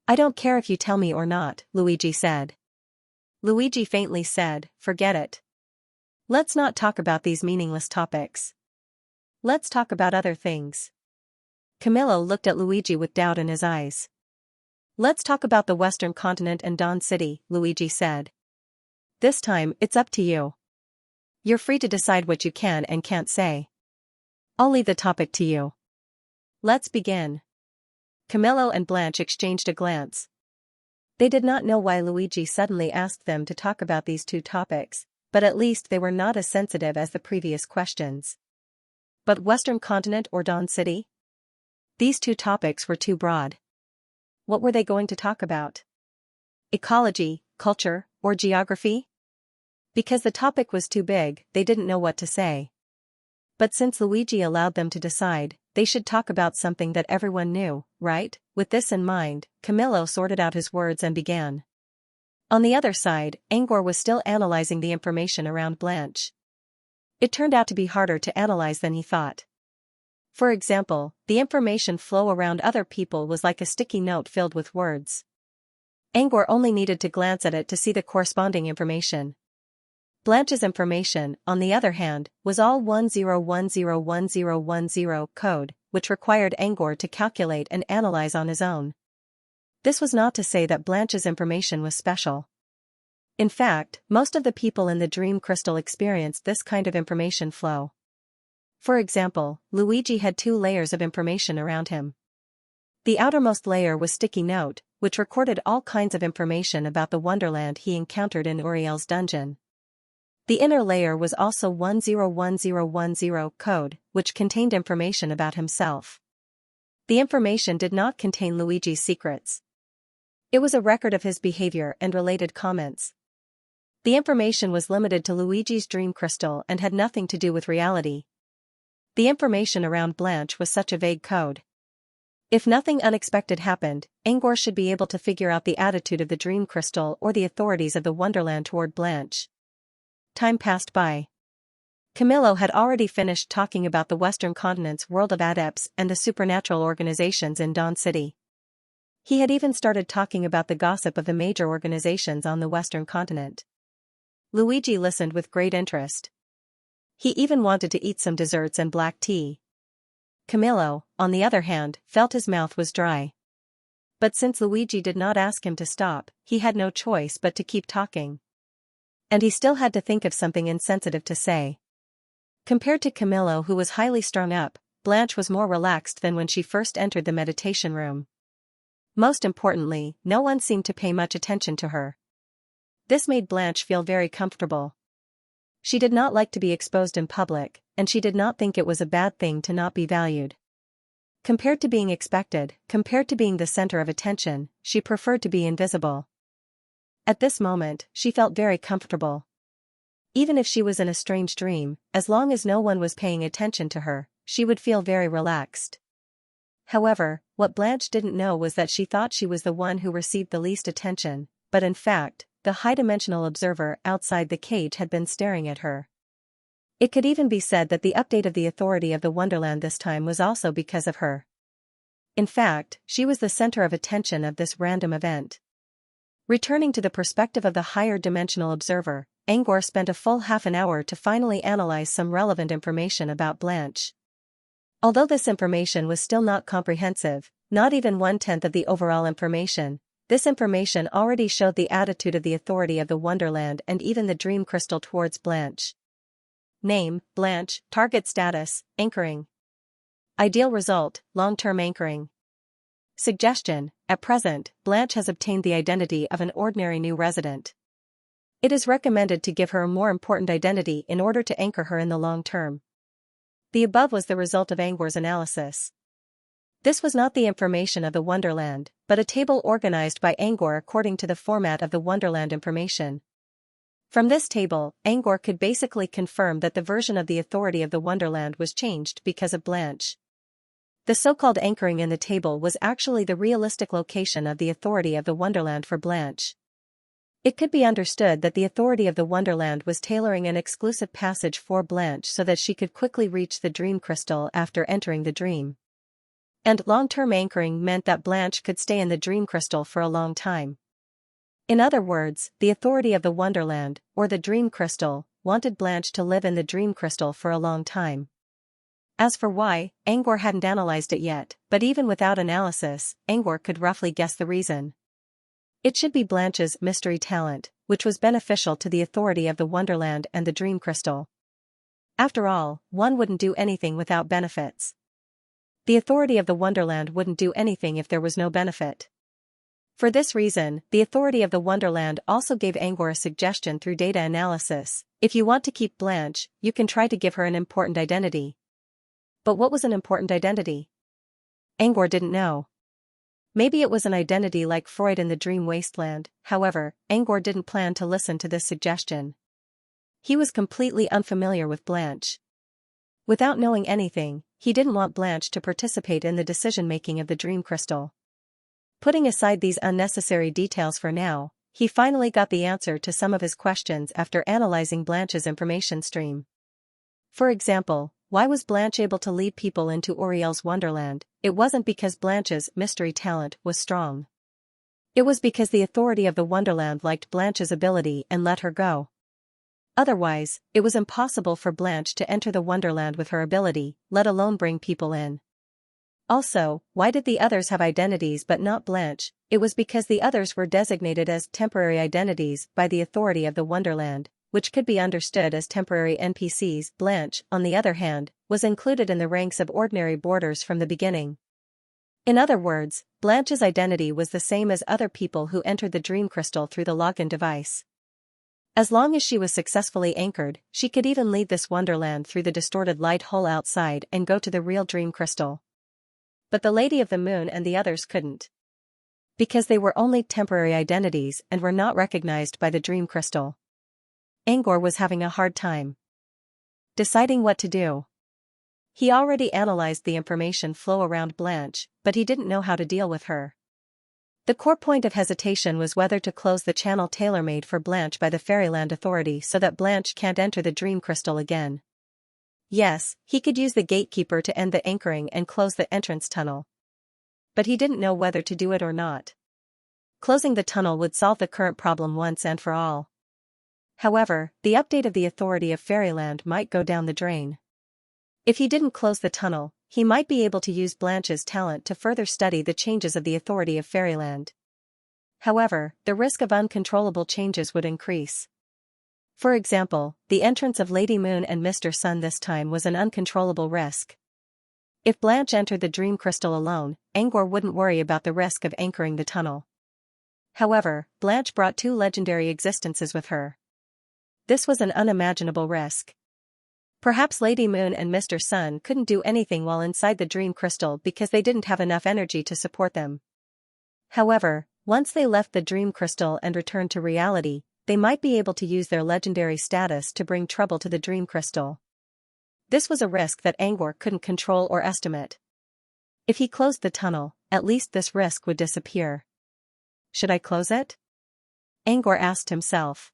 I don't care if you tell me or not, Luigi said. Luigi faintly said, forget it. Let's not talk about these meaningless topics. Let's talk about other things. Camillo looked at Luigi with doubt in his eyes. Let's talk about the Western continent and Dawn City, Luigi said. This time, it's up to you. You're free to decide what you can and can't say. I'll leave the topic to you. Let's begin. Camillo and Blanche exchanged a glance. They did not know why Luigi suddenly asked them to talk about these 2 topics, but at least they were not as sensitive as the previous questions. But Western continent or Dawn City? These 2 topics were too broad. What were they going to talk about? Ecology, culture, or geography? Because the topic was too big, they didn't know what to say. But since Luigi allowed them to decide, they should talk about something that everyone knew, right? With this in mind, Camillo sorted out his words and began. On the other side, Angor was still analyzing the information around Blanche. It turned out to be harder to analyze than he thought. For example, the information flow around other people was like a sticky note filled with words. Angor only needed to glance at it to see the corresponding information. Blanche's information, on the other hand, was all 10101010 code, which required Angor to calculate and analyze on his own. This was not to say that Blanche's information was special. In fact, most of the people in the Dream Crystal experienced this kind of information flow. For example, Luigi had 2 layers of information around him. The outermost layer was Sticky Note, which recorded all kinds of information about the wonderland he encountered in Uriel's dungeon. The inner layer was also 101010 code, which contained information about himself. The information did not contain Luigi's secrets. It was a record of his behavior and related comments. The information was limited to Luigi's dream crystal and had nothing to do with reality. The information around Blanche was such a vague code. If nothing unexpected happened, Angor should be able to figure out the attitude of the dream crystal or the authorities of the Wonderland toward Blanche. Time passed by. Camillo had already finished talking about the Western Continent's world of adepts and the supernatural organizations in Dawn City. He had even started talking about the gossip of the major organizations on the Western Continent. Luigi listened with great interest. He even wanted to eat some desserts and black tea. Camillo, on the other hand, felt his mouth was dry. But since Luigi did not ask him to stop, he had no choice but to keep talking. And he still had to think of something insensitive to say. Compared to Camillo, who was highly strung up, Blanche was more relaxed than when she first entered the meditation room. Most importantly, no one seemed to pay much attention to her. This made Blanche feel very comfortable. She did not like to be exposed in public, and she did not think it was a bad thing to not be valued. Compared to being expected, compared to being the center of attention, she preferred to be invisible. At this moment, she felt very comfortable. Even if she was in a strange dream, as long as no one was paying attention to her, she would feel very relaxed. However, what Blanche didn't know was that she thought she was the one who received the least attention, but in fact, the high-dimensional observer outside the cage had been staring at her. It could even be said that the update of the authority of the Wonderland this time was also because of her. In fact, she was the center of attention of this random event. Returning to the perspective of the higher dimensional observer, Angor spent a full half an hour to finally analyze some relevant information about Blanche. Although this information was still not comprehensive, not even 1/10 of the overall information, this information already showed the attitude of the authority of the Wonderland and even the Dream Crystal towards Blanche. Name, Blanche, target status, anchoring. Ideal result, long-term anchoring. Suggestion, at present, Blanche has obtained the identity of an ordinary new resident. It is recommended to give her a more important identity in order to anchor her in the long term. The above was the result of Angor's analysis. This was not the information of the Wonderland, but a table organized by Angor according to the format of the Wonderland information. From this table, Angor could basically confirm that the version of the authority of the Wonderland was changed because of Blanche. The so-called anchoring in the table was actually the realistic location of the authority of the Wonderland for Blanche. It could be understood that the authority of the Wonderland was tailoring an exclusive passage for Blanche so that she could quickly reach the dream crystal after entering the dream. And long-term anchoring meant that Blanche could stay in the dream crystal for a long time. In other words, the authority of the Wonderland, or the dream crystal, wanted Blanche to live in the dream crystal for a long time. As for why, Angor hadn't analyzed it yet, but even without analysis, Angor could roughly guess the reason. It should be Blanche's mystery talent, which was beneficial to the authority of the Wonderland and the Dream Crystal. After all, one wouldn't do anything without benefits. The authority of the Wonderland wouldn't do anything if there was no benefit. For this reason, the authority of the Wonderland also gave Angor a suggestion through data analysis: if you want to keep Blanche, you can try to give her an important identity. But what was an important identity? Angor didn't know. Maybe it was an identity like Freud in the Dream Wasteland. However, Angor didn't plan to listen to this suggestion. He was completely unfamiliar with Blanche. Without knowing anything, he didn't want Blanche to participate in the decision-making of the dream crystal. Putting aside these unnecessary details for now, he finally got the answer to some of his questions after analyzing Blanche's information stream. For example, why was Blanche able to lead people into Auriel's wonderland? It wasn't because Blanche's mystery talent was strong. It was because the authority of the wonderland liked Blanche's ability and let her go. Otherwise, it was impossible for Blanche to enter the wonderland with her ability, let alone bring people in. Also, why did the others have identities but not Blanche? It was because the others were designated as temporary identities by the authority of the wonderland, which could be understood as temporary NPCs. Blanche, on the other hand, was included in the ranks of ordinary boarders from the beginning. In other words, Blanche's identity was the same as other people who entered the dream crystal through the login device. As long as she was successfully anchored, she could even lead this wonderland through the distorted light hole outside and go to the real dream crystal. But the Lady of the Moon and the others couldn't. Because they were only temporary identities and were not recognized by the dream crystal. Angor was having a hard time deciding what to do. He already analyzed the information flow around Blanche, but he didn't know how to deal with her. The core point of hesitation was whether to close the channel tailor-made for Blanche by the Fairyland Authority so that Blanche can't enter the dream crystal again. Yes, he could use the gatekeeper to end the anchoring and close the entrance tunnel. But he didn't know whether to do it or not. Closing the tunnel would solve the current problem once and for all. However, the update of the authority of Fairyland might go down the drain. If he didn't close the tunnel, he might be able to use Blanche's talent to further study the changes of the authority of Fairyland. However, the risk of uncontrollable changes would increase. For example, the entrance of Lady Moon and Mr. Sun this time was an uncontrollable risk. If Blanche entered the dream crystal alone, Angor wouldn't worry about the risk of anchoring the tunnel. However, Blanche brought two legendary existences with her. This was an unimaginable risk. Perhaps Lady Moon and Mr. Sun couldn't do anything while inside the dream crystal because they didn't have enough energy to support them. However, once they left the dream crystal and returned to reality, they might be able to use their legendary status to bring trouble to the dream crystal. This was a risk that Angor couldn't control or estimate. If he closed the tunnel, at least this risk would disappear. Should I close it? Angor asked himself.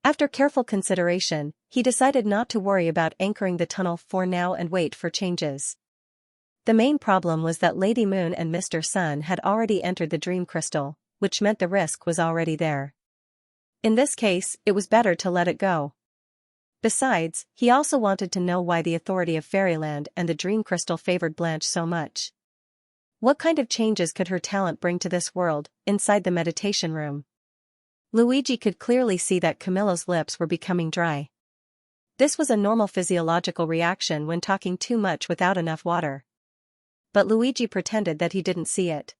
After careful consideration, he decided not to worry about anchoring the tunnel for now and wait for changes. The main problem was that Lady Moon and Mr. Sun had already entered the dream crystal, which meant the risk was already there. In this case, it was better to let it go. Besides, he also wanted to know why the authority of Fairyland and the dream crystal favored Blanche so much. What kind of changes could her talent bring to this world? Inside the meditation room, Luigi could clearly see that Camillo's lips were becoming dry. This was a normal physiological reaction when talking too much without enough water. But Luigi pretended that he didn't see it.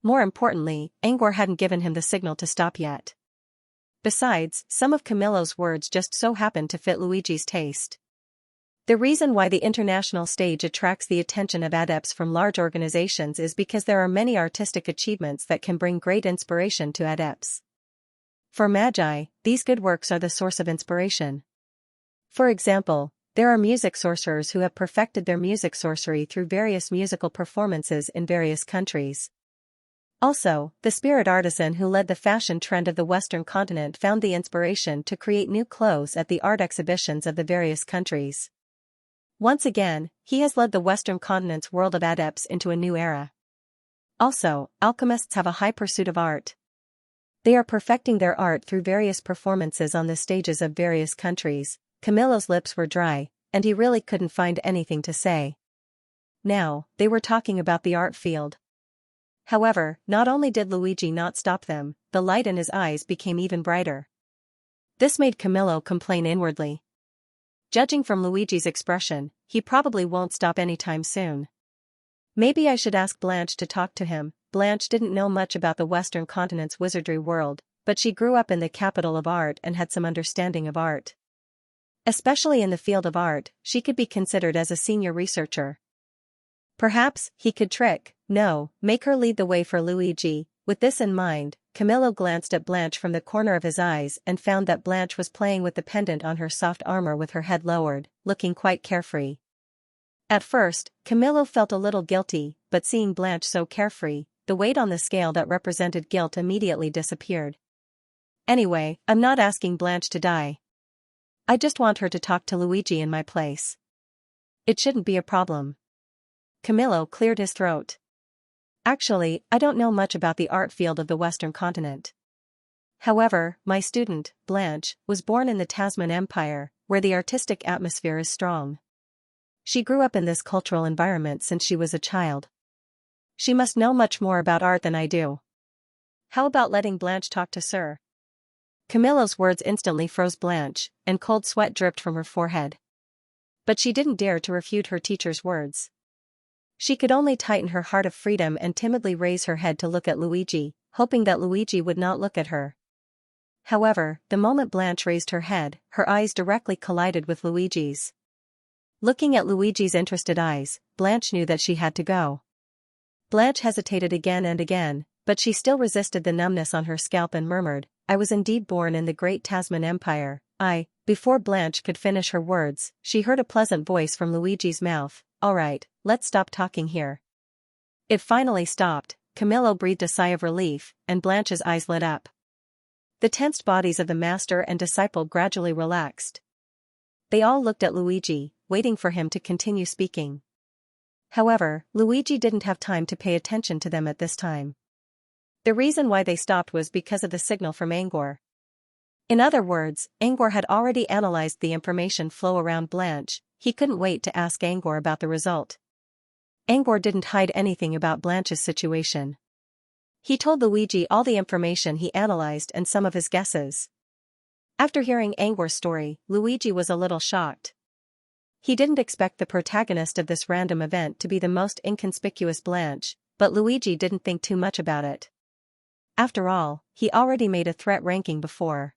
More importantly, Angor hadn't given him the signal to stop yet. Besides, some of Camillo's words just so happened to fit Luigi's taste. The reason why the international stage attracts the attention of adepts from large organizations is because there are many artistic achievements that can bring great inspiration to adepts. For Magi, these good works are the source of inspiration. For example, there are music sorcerers who have perfected their music sorcery through various musical performances in various countries. Also, the spirit artisan who led the fashion trend of the Western continent found the inspiration to create new clothes at the art exhibitions of the various countries. Once again, he has led the Western continent's world of adepts into a new era. Also, alchemists have a high pursuit of art. They are perfecting their art through various performances on the stages of various countries. Camillo's lips were dry, and he really couldn't find anything to say. Now, they were talking about the art field. However, not only did Luigi not stop them, the light in his eyes became even brighter. This made Camillo complain inwardly. Judging from Luigi's expression, he probably won't stop anytime soon. Maybe I should ask Blanche to talk to him. Blanche didn't know much about the Western continent's wizardry world, but she grew up in the capital of art and had some understanding of art. Especially in the field of art, she could be considered as a senior researcher. Perhaps he could make her lead the way for Luigi. With this in mind, Camillo glanced at Blanche from the corner of his eyes and found that Blanche was playing with the pendant on her soft armor with her head lowered, looking quite carefree. At first, Camillo felt a little guilty, but seeing Blanche so carefree, the weight on the scale that represented guilt immediately disappeared. Anyway, I'm not asking Blanche to die. I just want her to talk to Luigi in my place. It shouldn't be a problem. Camillo cleared his throat. Actually, I don't know much about the art field of the Western continent. However, my student, Blanche, was born in the Tasman Empire, where the artistic atmosphere is strong. She grew up in this cultural environment since she was a child. She must know much more about art than I do. How about letting Blanche talk to Sir? Camillo's words instantly froze Blanche, and cold sweat dripped from her forehead. But she didn't dare to refute her teacher's words. She could only tighten her heart of freedom and timidly raise her head to look at Luigi, hoping that Luigi would not look at her. However, the moment Blanche raised her head, her eyes directly collided with Luigi's. Looking at Luigi's interested eyes, Blanche knew that she had to go. Blanche hesitated again and again, but she still resisted the numbness on her scalp and murmured, "I was indeed born in the great Tasman Empire, Before Blanche could finish her words, she heard a pleasant voice from Luigi's mouth, "All right, let's stop talking here." It finally stopped. Camillo breathed a sigh of relief, and Blanche's eyes lit up. The tensed bodies of the master and disciple gradually relaxed. They all looked at Luigi, waiting for him to continue speaking. However, Luigi didn't have time to pay attention to them at this time. The reason why they stopped was because of the signal from Angor. In other words, Angor had already analyzed the information flow around Blanche. He couldn't wait to ask Angor about the result. Angor didn't hide anything about Blanche's situation. He told Luigi all the information he analyzed and some of his guesses. After hearing Angor's story, Luigi was a little shocked. He didn't expect the protagonist of this random event to be the most inconspicuous Blanche, but Luigi didn't think too much about it. After all, he already made a threat ranking before.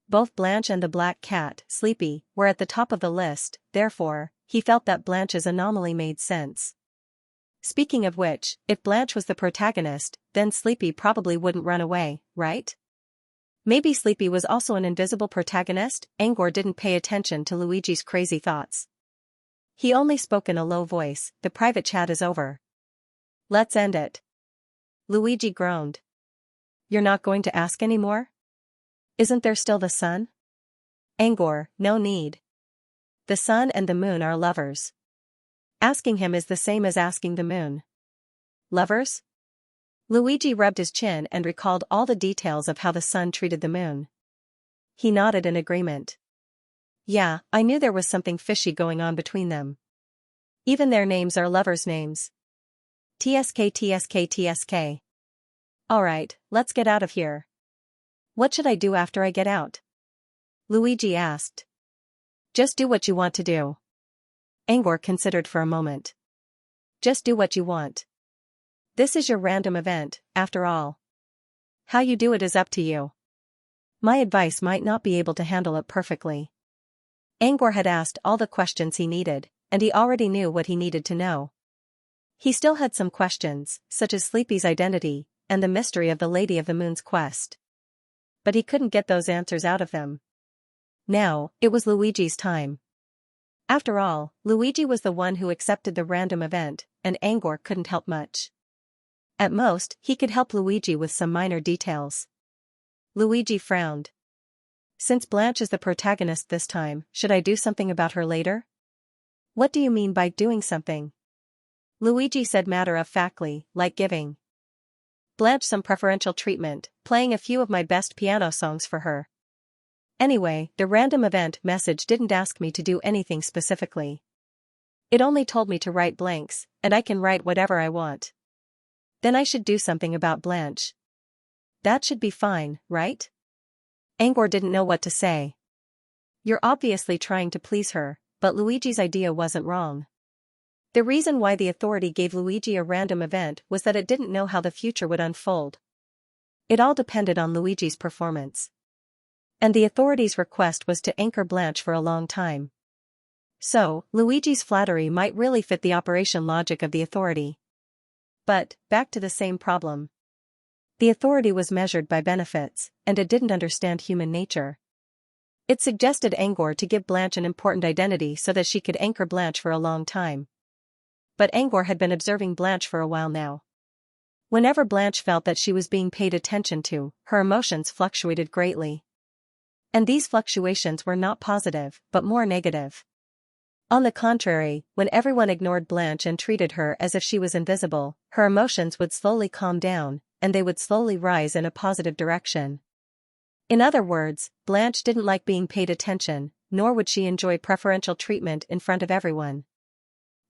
Both Blanche and the black cat, Sleepy, were at the top of the list, therefore, he felt that Blanche's anomaly made sense. Speaking of which, if Blanche was the protagonist, then Sleepy probably wouldn't run away, right? Maybe Sleepy was also an invisible protagonist. Angor didn't pay attention to Luigi's crazy thoughts. He only spoke in a low voice, "The private chat is over. Let's end it." Luigi groaned. "You're not going to ask anymore? Isn't there still the sun?" Angor, "No need. The sun and the moon are lovers. Asking him is the same as asking the moon." "Lovers?" Luigi rubbed his chin and recalled all the details of how the sun treated the moon. He nodded in agreement. "Yeah, I knew there was something fishy going on between them. Even their names are lovers' names. TSK TSK TSK. Alright, let's get out of here." "What should I do after I get out?" Luigi asked. "Just do what you want to do." Angor considered for a moment. "Just do what you want. This is your random event, after all. How you do it is up to you. My advice might not be able to handle it perfectly." Angor had asked all the questions he needed, and he already knew what he needed to know. He still had some questions, such as Sleepy's identity, and the mystery of the Lady of the Moon's quest. But he couldn't get those answers out of them. Now, it was Luigi's time. After all, Luigi was the one who accepted the random event, and Angor couldn't help much. At most, he could help Luigi with some minor details. Luigi frowned. "Since Blanche is the protagonist this time, should I do something about her later?" "What do you mean by doing something?" Luigi said matter-of-factly, "Like giving Blanche some preferential treatment, playing a few of my best piano songs for her." Anyway, the random event message didn't ask me to do anything specifically. It only told me to write blanks, and I can write whatever I want. Then I should do something about Blanche. That should be fine, right? Angor didn't know what to say. You're obviously trying to please her, but Luigi's idea wasn't wrong. The reason why the authority gave Luigi a random event was that it didn't know how the future would unfold. It all depended on Luigi's performance. And the authority's request was to anchor Blanche for a long time. So, Luigi's flattery might really fit the operation logic of the authority. But, back to the same problem. The authority was measured by benefits, and it didn't understand human nature. It suggested Angor to give Blanche an important identity so that she could anchor Blanche for a long time. But Angor had been observing Blanche for a while now. Whenever Blanche felt that she was being paid attention to, her emotions fluctuated greatly. And these fluctuations were not positive, but more negative. On the contrary, when everyone ignored Blanche and treated her as if she was invisible, her emotions would slowly calm down, and they would slowly rise in a positive direction. In other words, Blanche didn't like being paid attention, nor would she enjoy preferential treatment in front of everyone.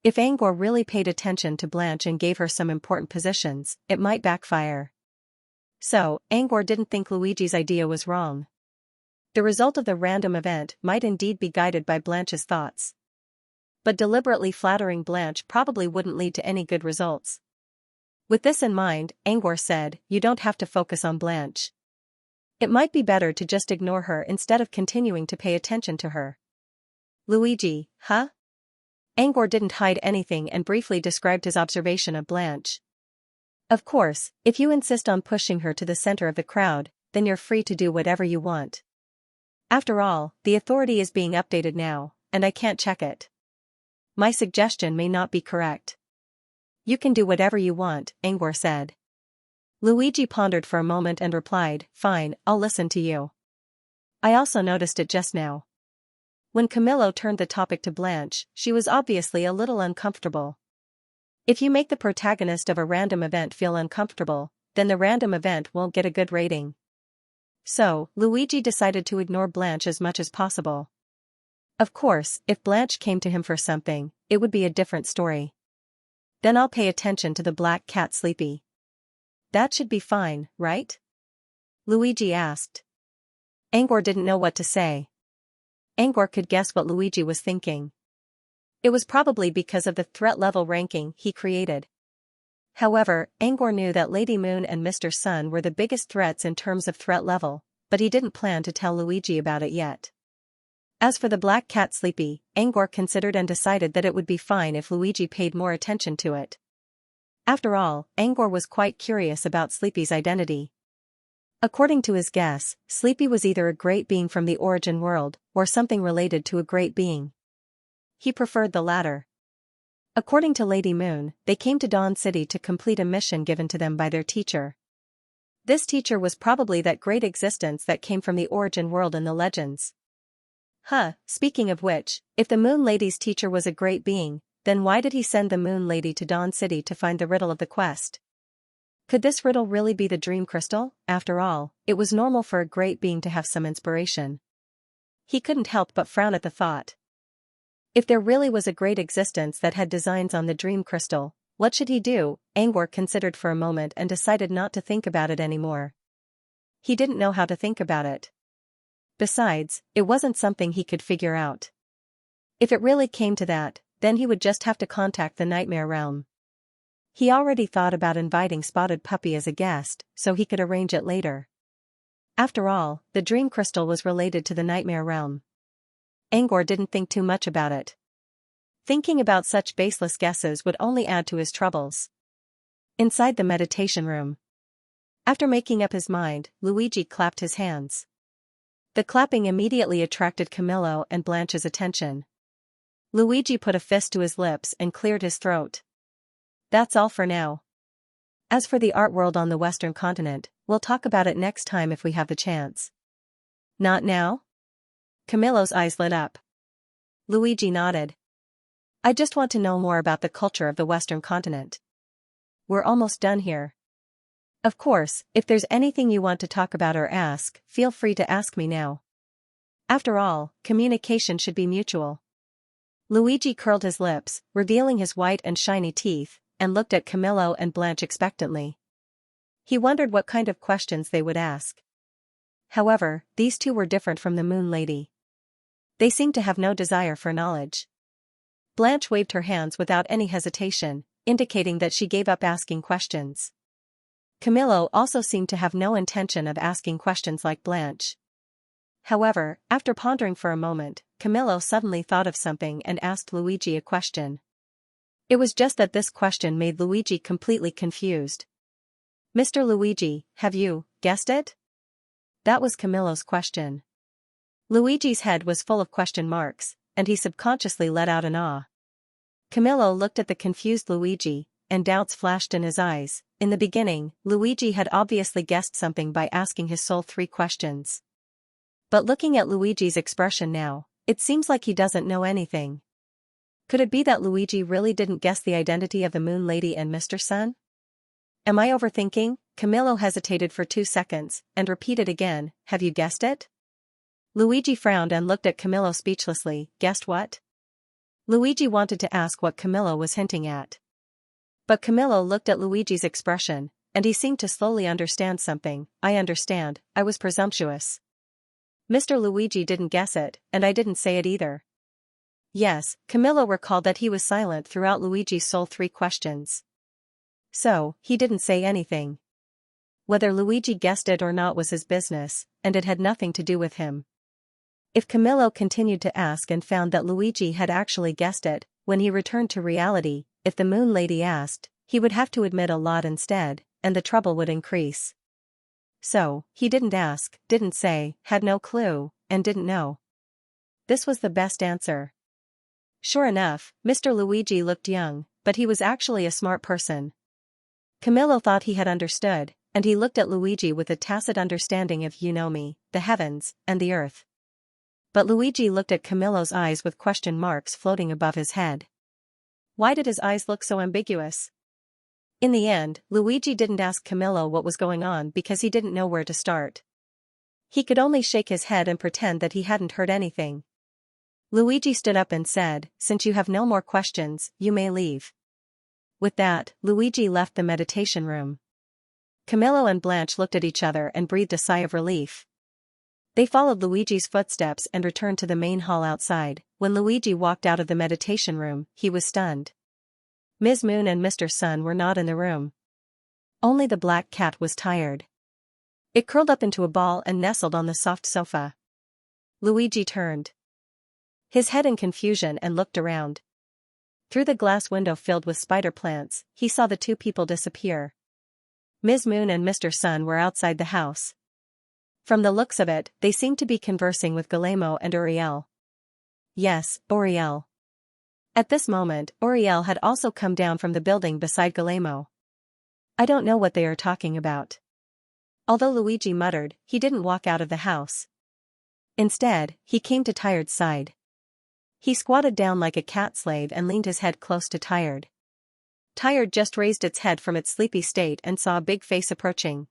If Angor really paid attention to Blanche and gave her some important positions, it might backfire. So, Angor didn't think Luigi's idea was wrong. The result of the random event might indeed be guided by Blanche's thoughts. But deliberately flattering Blanche probably wouldn't lead to any good results. With this in mind, Angor said, "You don't have to focus on Blanche. It might be better to just ignore her instead of continuing to pay attention to her." "Luigi, huh?" Angor didn't hide anything and briefly described his observation of Blanche. "Of course, if you insist on pushing her to the center of the crowd, then you're free to do whatever you want. After all, the authority is being updated now, and I can't check it. My suggestion may not be correct." "You can do whatever you want," Angor said. Luigi pondered for a moment and replied, "Fine, I'll listen to you. I also noticed it just now." When Camillo turned the topic to Blanche, she was obviously a little uncomfortable. If you make the protagonist of a random event feel uncomfortable, then the random event won't get a good rating. So, Luigi decided to ignore Blanche as much as possible. Of course, if Blanche came to him for something, it would be a different story. "Then I'll pay attention to the black cat Sleepy." "That should be fine, right?" Luigi asked. Angor didn't know what to say. Angor could guess what Luigi was thinking. It was probably because of the threat level ranking he created. However, Angor knew that Lady Moon and Mr. Sun were the biggest threats in terms of threat level, but he didn't plan to tell Luigi about it yet. As for the black cat Sleepy, Angor considered and decided that it would be fine if Luigi paid more attention to it. After all, Angor was quite curious about Sleepy's identity. According to his guess, Sleepy was either a great being from the origin world, or something related to a great being. He preferred the latter. According to Lady Moon, they came to Dawn City to complete a mission given to them by their teacher. This teacher was probably that great existence that came from the origin world in the legends. Speaking of which, if the Moon Lady's teacher was a great being, then why did he send the Moon Lady to Dawn City to find the riddle of the quest? Could this riddle really be the dream crystal? After all, it was normal for a great being to have some inspiration. He couldn't help but frown at the thought. If there really was a great existence that had designs on the dream crystal, what should he do? Angor considered for a moment and decided not to think about it anymore. He didn't know how to think about it. Besides, it wasn't something he could figure out. If it really came to that, then he would just have to contact the Nightmare Realm. He already thought about inviting Spotted Puppy as a guest, so he could arrange it later. After all, the dream crystal was related to the Nightmare Realm. Angor didn't think too much about it. Thinking about such baseless guesses would only add to his troubles. Inside the meditation room. After making up his mind, Luigi clapped his hands. The clapping immediately attracted Camillo and Blanche's attention. Luigi put a fist to his lips and cleared his throat. "That's all for now. As for the art world on the Western continent, we'll talk about it next time if we have the chance." "Not now?" Camillo's eyes lit up. Luigi nodded. "I just want to know more about the culture of the Western continent. We're almost done here. Of course, if there's anything you want to talk about or ask, feel free to ask me now. After all, communication should be mutual." Luigi curled his lips, revealing his white and shiny teeth, and looked at Camillo and Blanche expectantly. He wondered what kind of questions they would ask. However, these two were different from the Moon Lady. They seemed to have no desire for knowledge. Blanche waved her hands without any hesitation, indicating that she gave up asking questions. Camillo also seemed to have no intention of asking questions like Blanche. However, after pondering for a moment, Camillo suddenly thought of something and asked Luigi a question. It was just that this question made Luigi completely confused. Mr. Luigi, have you guessed it? That was Camillo's question. Luigi's head was full of question marks, and he subconsciously let out an ah. Camillo looked at the confused Luigi, and doubts flashed in his eyes. In the beginning, Luigi had obviously guessed something by asking his soul 3 questions. But looking at Luigi's expression now, it seems like he doesn't know anything. Could it be that Luigi really didn't guess the identity of the Moon Lady and Mr. Sun? Am I overthinking? Camillo hesitated for 2 seconds, and repeated again, have you guessed it? Luigi frowned and looked at Camillo speechlessly. Guessed what? Luigi wanted to ask what Camillo was hinting at. But Camillo looked at Luigi's expression, and he seemed to slowly understand something. I understand, I was presumptuous. Mr. Luigi didn't guess it, and I didn't say it either. Yes, Camillo recalled that he was silent throughout Luigi's soul 3 questions. So, he didn't say anything. Whether Luigi guessed it or not was his business, and it had nothing to do with him. If Camillo continued to ask and found that Luigi had actually guessed it, when he returned to reality, if the Moon Lady asked, he would have to admit a lot instead, and the trouble would increase. So, he didn't ask, didn't say, had no clue, and didn't know. This was the best answer. Sure enough, Mr. Luigi looked young, but he was actually a smart person. Camillo thought he had understood, and he looked at Luigi with a tacit understanding of me, the heavens, and the earth. But Luigi looked at Camillo's eyes with question marks floating above his head. Why did his eyes look so ambiguous? In the end, Luigi didn't ask Camillo what was going on because he didn't know where to start. He could only shake his head and pretend that he hadn't heard anything. Luigi stood up and said, since you have no more questions, you may leave. With that, Luigi left the meditation room. Camillo and Blanche looked at each other and breathed a sigh of relief. They followed Luigi's footsteps and returned to the main hall outside. When Luigi walked out of the meditation room, he was stunned. Ms. Moon and Mr. Sun were not in the room. Only the black cat was tired. It curled up into a ball and nestled on the soft sofa. Luigi turned his head in confusion and looked around. Through the glass window filled with spider plants, he saw the 2 people disappear. Ms. Moon and Mr. Sun were outside the house. From the looks of it, they seemed to be conversing with Guillermo and Uriel. Yes, Uriel. At this moment, Uriel had also come down from the building beside Guillermo. I don't know what they are talking about. Although Luigi muttered, he didn't walk out of the house. Instead, he came to Tired's side. He squatted down like a cat slave and leaned his head close to Tired. Tired just raised its head from its sleepy state and saw a big face approaching.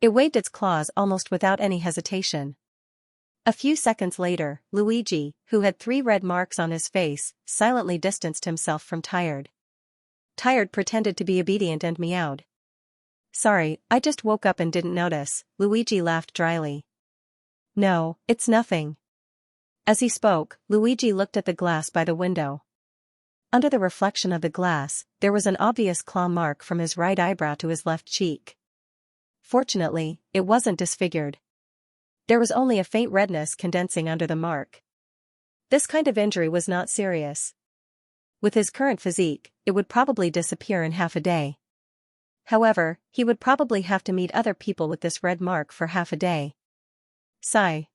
It waved its claws almost without any hesitation. A few seconds later, Luigi, who had 3 red marks on his face, silently distanced himself from Tired. Tired pretended to be obedient and meowed. Sorry, I just woke up and didn't notice, Luigi laughed dryly. No, it's nothing. As he spoke, Luigi looked at the glass by the window. Under the reflection of the glass, there was an obvious claw mark from his right eyebrow to his left cheek. Fortunately, it wasn't disfigured. There was only a faint redness condensing under the mark. This kind of injury was not serious. With his current physique, it would probably disappear in half a day. However, he would probably have to meet other people with this red mark for half a day. Sigh.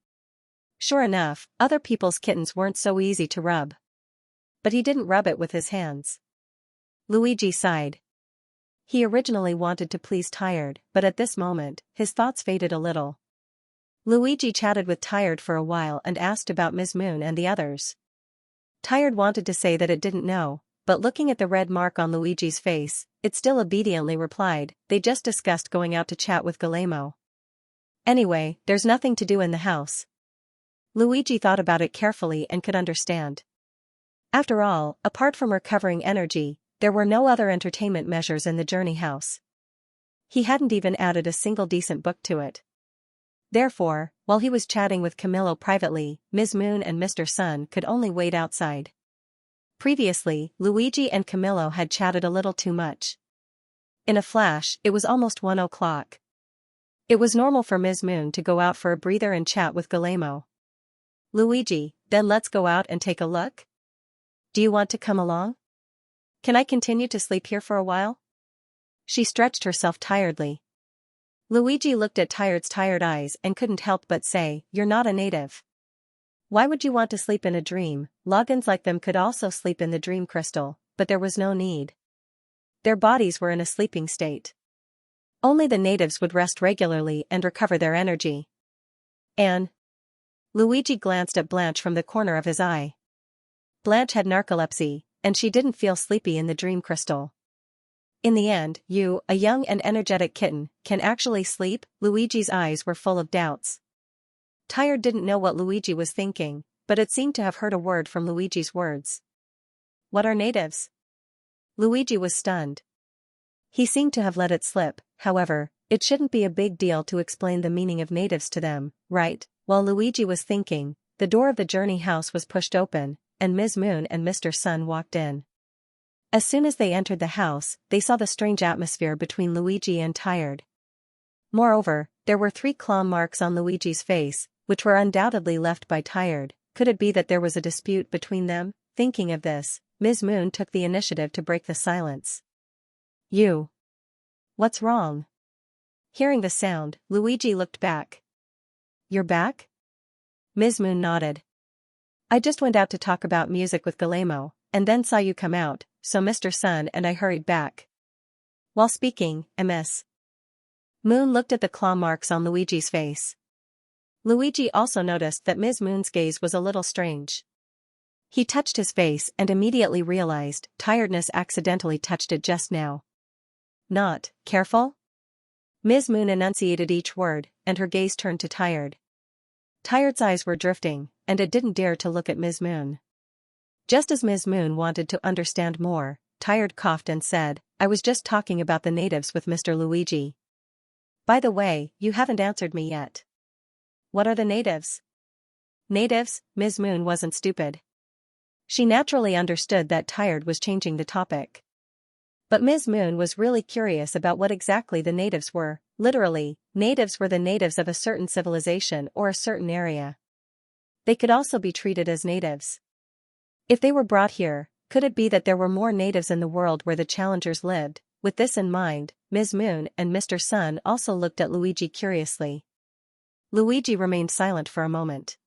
Sure enough, other people's kittens weren't so easy to rub. But he didn't rub it with his hands. Luigi sighed. He originally wanted to please Tired, but at this moment, his thoughts faded a little. Luigi chatted with Tired for a while and asked about Ms. Moon and the others. Tired wanted to say that it didn't know, but looking at the red mark on Luigi's face, it still obediently replied, they just discussed going out to chat with Guillermo. Anyway, there's nothing to do in the house. Luigi thought about it carefully and could understand. After all, apart from recovering energy, there were no other entertainment measures in the journey house. He hadn't even added a single decent book to it. Therefore, while he was chatting with Camillo privately, Ms. Moon and Mr. Sun could only wait outside. Previously, Luigi and Camillo had chatted a little too much. In a flash, it was almost 1 o'clock. It was normal for Ms. Moon to go out for a breather and chat with Guillermo. Luigi, then let's go out and take a look? Do you want to come along? Can I continue to sleep here for a while? She stretched herself tiredly. Luigi looked at Tired's tired eyes and couldn't help but say, "You're not a native. Why would you want to sleep in a dream? Logins like them could also sleep in the dream crystal, but there was no need. Their bodies were in a sleeping state. Only the natives would rest regularly and recover their energy." And Luigi glanced at Blanche from the corner of his eye. Blanche had narcolepsy, and she didn't feel sleepy in the dream crystal. "In the end, you, a young and energetic kitten, can actually sleep?" Luigi's eyes were full of doubts. Tired didn't know what Luigi was thinking, but it seemed to have heard a word from Luigi's words. "What are natives?" Luigi was stunned. He seemed to have let it slip, however, it shouldn't be a big deal to explain the meaning of natives to them, right? While Luigi was thinking, the door of the journey house was pushed open, and Ms. Moon and Mr. Sun walked in. As soon as they entered the house, they saw the strange atmosphere between Luigi and Tired. Moreover, there were 3 claw marks on Luigi's face, which were undoubtedly left by Tired. Could it be that there was a dispute between them? Thinking of this, Ms. Moon took the initiative to break the silence. "You. What's wrong?" Hearing the sound, Luigi looked back. "You're back?" Ms. Moon nodded. "I just went out to talk about music with Guillermo, and then saw you come out, so Mr. Sun and I hurried back." While speaking, Ms. Moon looked at the claw marks on Luigi's face. Luigi also noticed that Ms. Moon's gaze was a little strange. He touched his face and immediately realized tiredness accidentally touched it just now. "Not careful?" Ms. Moon enunciated each word, and her gaze turned to Tired. Tired's eyes were drifting, and it didn't dare to look at Ms. Moon. Just as Ms. Moon wanted to understand more, Tired coughed and said, "I was just talking about the natives with Mr. Luigi. By the way, you haven't answered me yet. What are the natives?" "Natives?" Ms. Moon wasn't stupid. She naturally understood that Tired was changing the topic. But Ms. Moon was really curious about what exactly the natives were. Literally, natives were the natives of a certain civilization or a certain area. They could also be treated as natives. If they were brought here, could it be that there were more natives in the world where the challengers lived? With this in mind, Ms. Moon and Mr. Sun also looked at Luigi curiously. Luigi remained silent for a moment.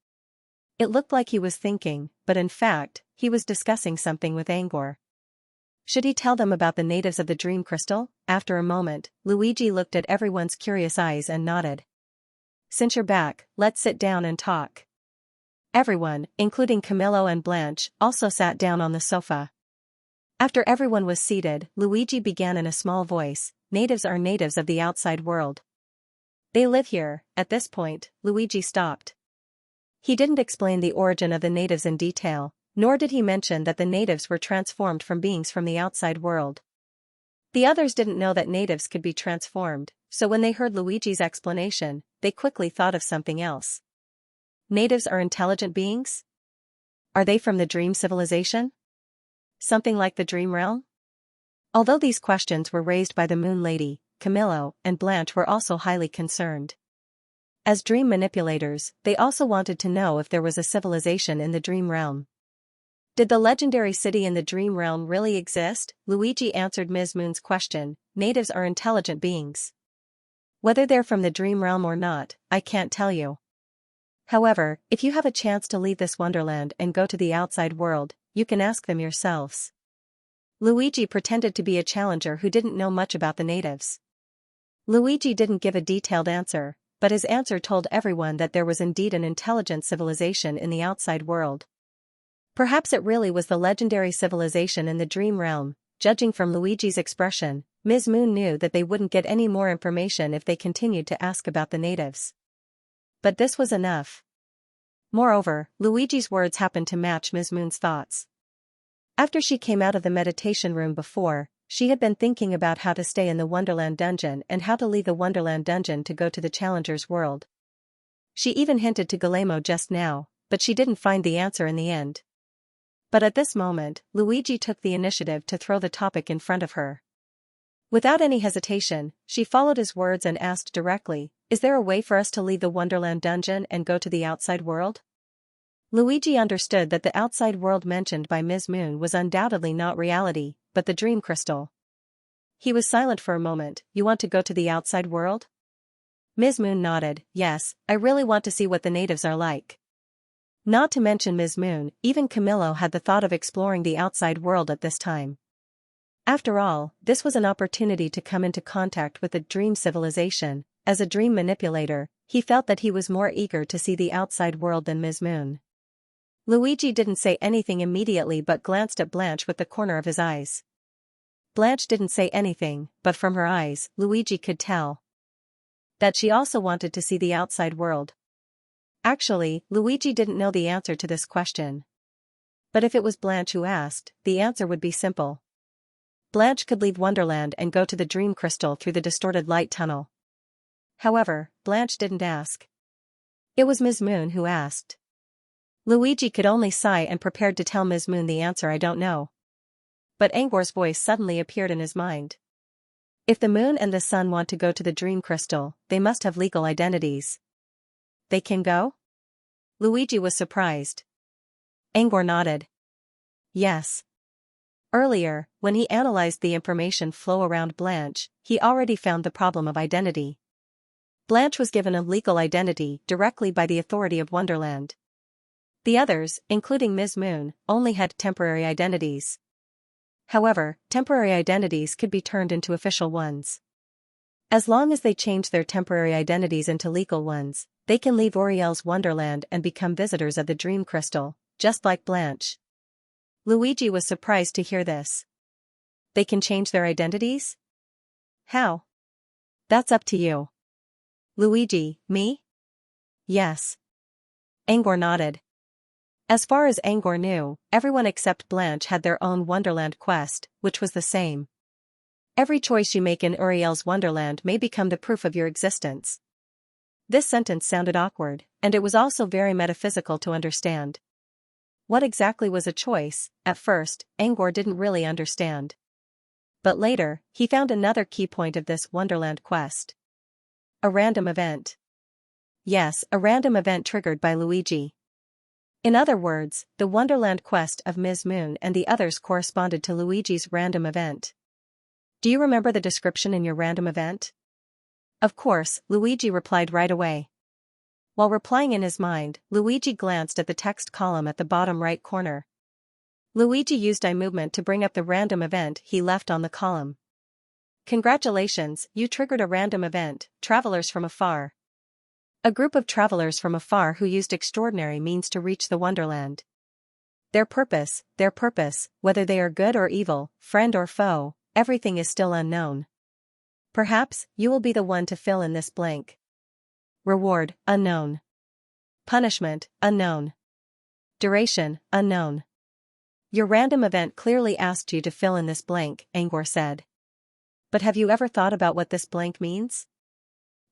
It looked like he was thinking, but in fact, he was discussing something with Angor. Should he tell them about the natives of the dream crystal? After a moment, Luigi looked at everyone's curious eyes and nodded. "Since you're back, let's sit down and talk." Everyone, including Camillo and Blanche, also sat down on the sofa. After everyone was seated, Luigi began in a small voice, "Natives are natives of the outside world. They live here." At this point, Luigi stopped. He didn't explain the origin of the natives in detail, nor did he mention that the natives were transformed from beings from the outside world. The others didn't know that natives could be transformed, so when they heard Luigi's explanation, they quickly thought of something else. Natives are intelligent beings? Are they from the dream civilization? Something like the dream realm? Although these questions were raised by the Moon Lady, Camillo and Blanche were also highly concerned. As dream manipulators, they also wanted to know if there was a civilization in the dream realm. Did the legendary city in the dream realm really exist? Luigi answered Ms. Moon's question, "Natives are intelligent beings. Whether they're from the dream realm or not, I can't tell you. However, if you have a chance to leave this wonderland and go to the outside world, you can ask them yourselves." Luigi pretended to be a challenger who didn't know much about the natives. Luigi didn't give a detailed answer, but his answer told everyone that there was indeed an intelligent civilization in the outside world. Perhaps it really was the legendary civilization in the dream realm. Judging from Luigi's expression, Ms. Moon knew that they wouldn't get any more information if they continued to ask about the natives. But this was enough. Moreover, Luigi's words happened to match Ms. Moon's thoughts. After she came out of the meditation room before, she had been thinking about how to stay in the Wonderland dungeon and how to leave the Wonderland dungeon to go to the Challenger's world. She even hinted to Guillermo just now, but she didn't find the answer in the end. But at this moment, Luigi took the initiative to throw the topic in front of her. Without any hesitation, she followed his words and asked directly, "Is there a way for us to leave the Wonderland dungeon and go to the outside world?" Luigi understood that the outside world mentioned by Ms. Moon was undoubtedly not reality, but the dream crystal. He was silent for a moment. You want to go to the outside world? Ms. Moon nodded. Yes, I really want to see what the natives are like. Not to mention Ms. Moon, even Camillo had the thought of exploring the outside world at this time. After all, this was an opportunity to come into contact with a dream civilization. As a dream manipulator, he felt that he was more eager to see the outside world than Ms. Moon. Luigi didn't say anything immediately but glanced at Blanche with the corner of his eyes. Blanche didn't say anything, but from her eyes, Luigi could tell that she also wanted to see the outside world. Actually, Luigi didn't know the answer to this question. But if it was Blanche who asked, the answer would be simple. Blanche could leave Wonderland and go to the Dream Crystal through the distorted light tunnel. However, Blanche didn't ask. It was Ms. Moon who asked. Luigi could only sigh and prepared to tell Ms. Moon the answer, I don't know. But Angor's voice suddenly appeared in his mind. If the moon and the sun want to go to the Dream Crystal, they must have legal identities. They can go? Luigi was surprised. Angor nodded. Yes. Earlier, when he analyzed the information flow around Blanche, he already found the problem of identity. Blanche was given a legal identity directly by the authority of Wonderland. The others, including Ms. Moon, only had temporary identities. However, temporary identities could be turned into official ones. As long as they change their temporary identities into legal ones, they can leave Auriel's Wonderland and become visitors of the Dream Crystal, just like Blanche. Luigi was surprised to hear this. They can change their identities? How? That's up to you. Luigi, me? Yes. Angor nodded. As far as Angor knew, everyone except Blanche had their own Wonderland quest, which was the same. Every choice you make in Uriel's Wonderland may become the proof of your existence. This sentence sounded awkward, and it was also very metaphysical to understand. What exactly was a choice? At first, Angor didn't really understand. But later, he found another key point of this Wonderland quest. A random event. Yes, a random event triggered by Luigi. In other words, the Wonderland quest of Ms. Moon and the others corresponded to Luigi's random event. Do you remember the description in your random event? Of course, Luigi replied right away. While replying in his mind, Luigi glanced at the text column at the bottom right corner. Luigi used eye movement to bring up the random event he left on the column. Congratulations, you triggered a random event, travelers from afar. A group of travelers from afar who used extraordinary means to reach the Wonderland. Their purpose, whether they are good or evil, friend or foe, everything is still unknown. Perhaps, you will be the one to fill in this blank. Reward, unknown. Punishment, unknown. Duration, unknown. Your random event clearly asked you to fill in this blank, Angor said. But have you ever thought about what this blank means?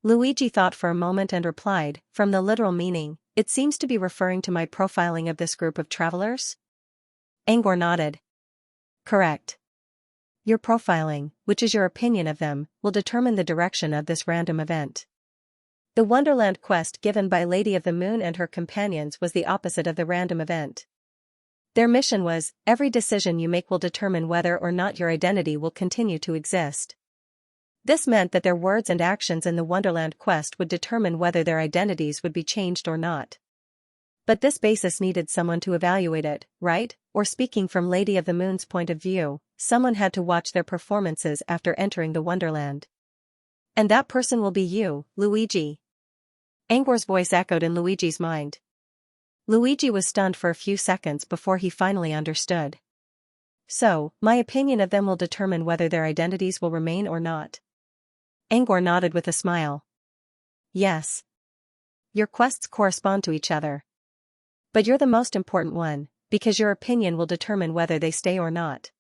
Luigi thought for a moment and replied, from the literal meaning, it seems to be referring to my profiling of this group of travelers? Angor nodded. Correct. Your profiling, which is your opinion of them, will determine the direction of this random event. The Wonderland quest given by Lady of the Moon and her companions was the opposite of the random event. Their mission was, every decision you make will determine whether or not your identity will continue to exist. This meant that their words and actions in the Wonderland quest would determine whether their identities would be changed or not. But this basis needed someone to evaluate it, right? Or speaking from Lady of the Moon's point of view, someone had to watch their performances after entering the Wonderland. And that person will be you, Luigi. Angor's voice echoed in Luigi's mind. Luigi was stunned for a few seconds before he finally understood. So, my opinion of them will determine whether their identities will remain or not. Angor nodded with a smile. Yes. Your quests correspond to each other. But you're the most important one, because your opinion will determine whether they stay or not.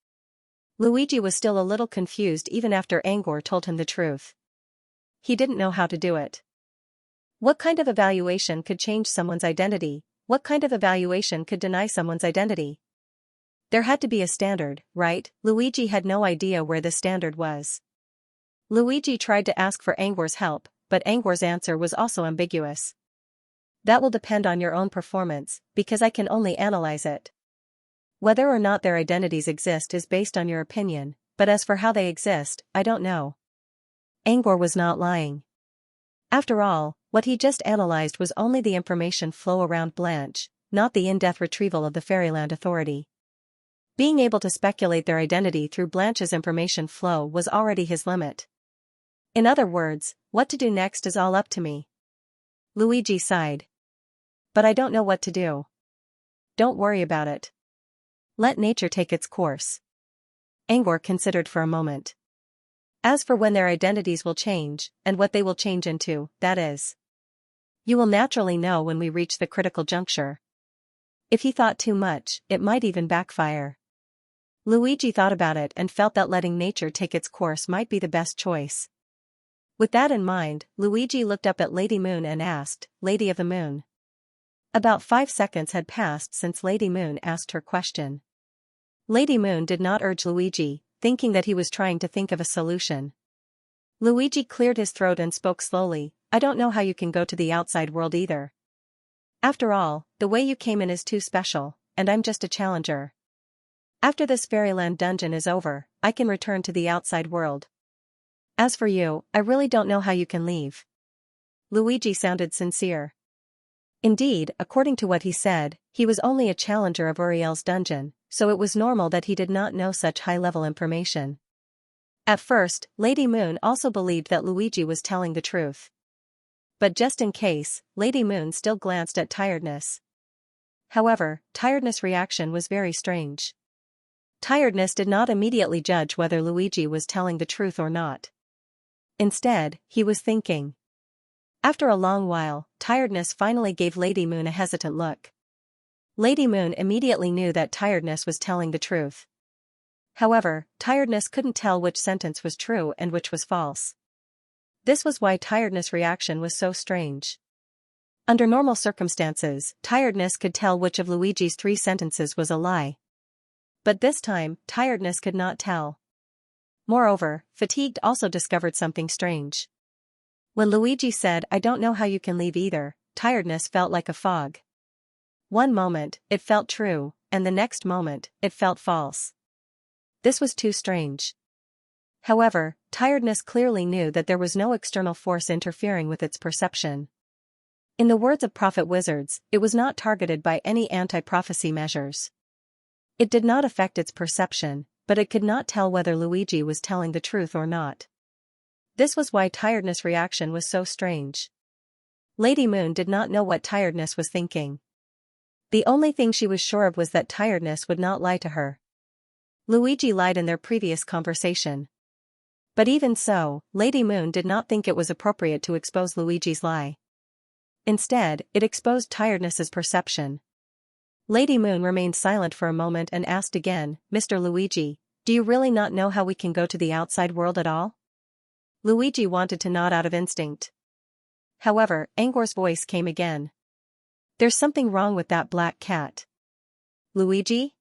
Luigi was still a little confused even after Angor told him the truth. He didn't know how to do it. What kind of evaluation could change someone's identity? What kind of evaluation could deny someone's identity? There had to be a standard, right? Luigi had no idea where the standard was. Luigi tried to ask for Angor's help, but Angor's answer was also ambiguous. That will depend on your own performance, because I can only analyze it. Whether or not their identities exist is based on your opinion, but as for how they exist, I don't know. Angor was not lying. After all, what he just analyzed was only the information flow around Blanche, not the in-depth retrieval of the Fairyland Authority. Being able to speculate their identity through Blanche's information flow was already his limit. In other words, what to do next is all up to me. Luigi sighed. But I don't know what to do. Don't worry about it. Let nature take its course. Angor considered for a moment. As for when their identities will change, and what they will change into, that is. You will naturally know when we reach the critical juncture. If he thought too much, it might even backfire. Luigi thought about it and felt that letting nature take its course might be the best choice. With that in mind, Luigi looked up at Lady Moon and asked, "Lady of the Moon." About 5 seconds had passed since Lady Moon asked her question. Lady Moon did not urge Luigi, thinking that he was trying to think of a solution. Luigi cleared his throat and spoke slowly, "I don't know how you can go to the outside world either. After all, the way you came in is too special, and I'm just a challenger. After this Fairyland dungeon is over, I can return to the outside world. As for you, I really don't know how you can leave." Luigi sounded sincere. Indeed, according to what he said, he was only a challenger of Uriel's dungeon, so it was normal that he did not know such high-level information. At first, Lady Moon also believed that Luigi was telling the truth. But just in case, Lady Moon still glanced at Tiredness. However, Tiredness' reaction was very strange. Tiredness did not immediately judge whether Luigi was telling the truth or not. Instead, he was thinking. After a long while, Tiredness finally gave Lady Moon a hesitant look. Lady Moon immediately knew that Tiredness was telling the truth. However, Tiredness couldn't tell which sentence was true and which was false. This was why Tiredness' reaction was so strange. Under normal circumstances, Tiredness could tell which of Luigi's 3 sentences was a lie. But this time, Tiredness could not tell. Moreover, Fatigued also discovered something strange. When Luigi said, "I don't know how you can leave either," Tiredness felt like a fog. One moment, it felt true, and the next moment, it felt false. This was too strange. However, Tiredness clearly knew that there was no external force interfering with its perception. In the words of Prophet Wizards, it was not targeted by any anti-prophecy measures. It did not affect its perception, but it could not tell whether Luigi was telling the truth or not. This was why Tiredness' reaction was so strange. Lady Moon did not know what Tiredness was thinking. The only thing she was sure of was that Tiredness would not lie to her. Luigi lied in their previous conversation. But even so, Lady Moon did not think it was appropriate to expose Luigi's lie. Instead, it exposed Tiredness's perception. Lady Moon remained silent for a moment and asked again, "Mr. Luigi, do you really not know how we can go to the outside world at all?" Luigi wanted to nod out of instinct. However, Angor's voice came again. "There's something wrong with that black cat." "Luigi?"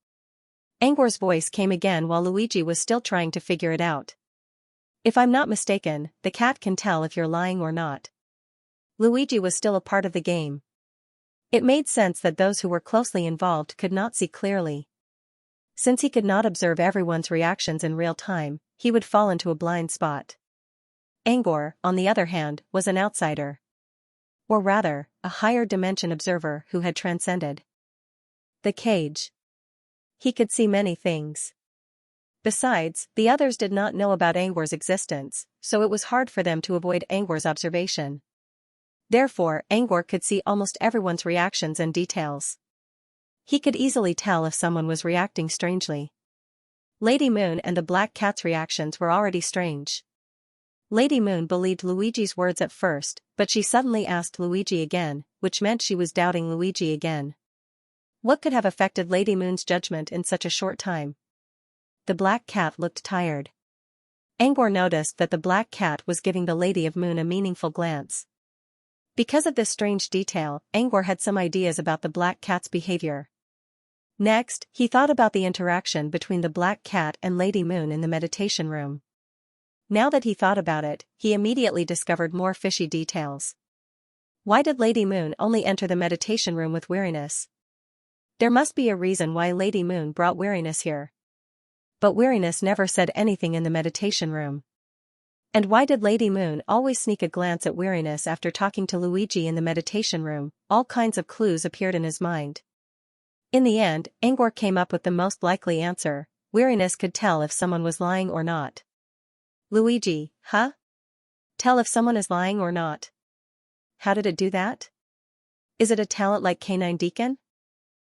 Angor's voice came again while Luigi was still trying to figure it out. "If I'm not mistaken, the cat can tell if you're lying or not." Luigi was still a part of the game. It made sense that those who were closely involved could not see clearly. Since he could not observe everyone's reactions in real time, he would fall into a blind spot. Angor, on the other hand, was an outsider. Or rather, a higher dimension observer who had transcended the cage. He could see many things. Besides, the others did not know about Angor's existence, so it was hard for them to avoid Angor's observation. Therefore, Angor could see almost everyone's reactions and details. He could easily tell if someone was reacting strangely. Lady Moon and the Black Cat's reactions were already strange. Lady Moon believed Luigi's words at first, but she suddenly asked Luigi again, which meant she was doubting Luigi again. What could have affected Lady Moon's judgment in such a short time? The Black Cat looked tired. Angor noticed that the Black Cat was giving the Lady of Moon a meaningful glance. Because of this strange detail, Angor had some ideas about the Black Cat's behavior. Next, he thought about the interaction between the Black Cat and Lady Moon in the meditation room. Now that he thought about it, he immediately discovered more fishy details. Why did Lady Moon only enter the meditation room with weariness? There must be a reason why Lady Moon brought weariness here. but Weariness never said anything in the meditation room. And why did Lady Moon always sneak a glance at Weariness after talking to Luigi in the meditation room? All kinds of clues appeared in his mind. In the end, Angor came up with the most likely answer: Weariness could tell if someone was lying or not. Luigi, huh? Tell if someone is lying or not. How did it do that? Is it a talent like Canine Deacon?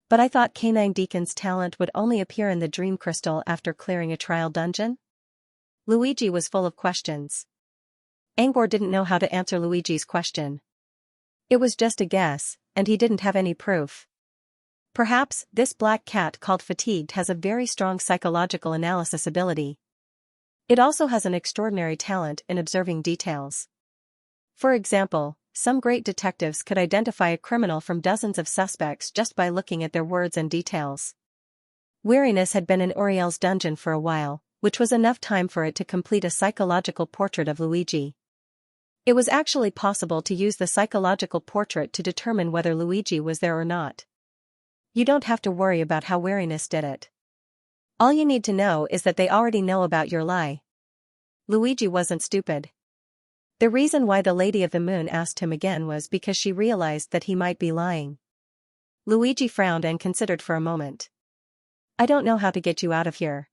But I thought Canine Deacon's talent would only appear in the dream crystal after clearing a trial dungeon? Luigi was full of questions. Angor didn't know how to answer Luigi's question. It was just a guess, and he didn't have any proof. Perhaps this black cat called Fatigued has a very strong psychological analysis ability. It also has an extraordinary talent in observing details. For example, some great detectives could identify a criminal from dozens of suspects just by looking at their words and details. Weariness had been in Uriel's dungeon for a while, which was enough time for it to complete a psychological portrait of Luigi. It was actually possible to use the psychological portrait to determine whether Luigi was there or not. You don't have to worry about how Weariness did it. All you need to know is that they already know about your lie. Luigi wasn't stupid. The reason why the Lady of the Moon asked him again was because she realized that he might be lying. Luigi frowned and considered for a moment. I don't know how to get you out of here.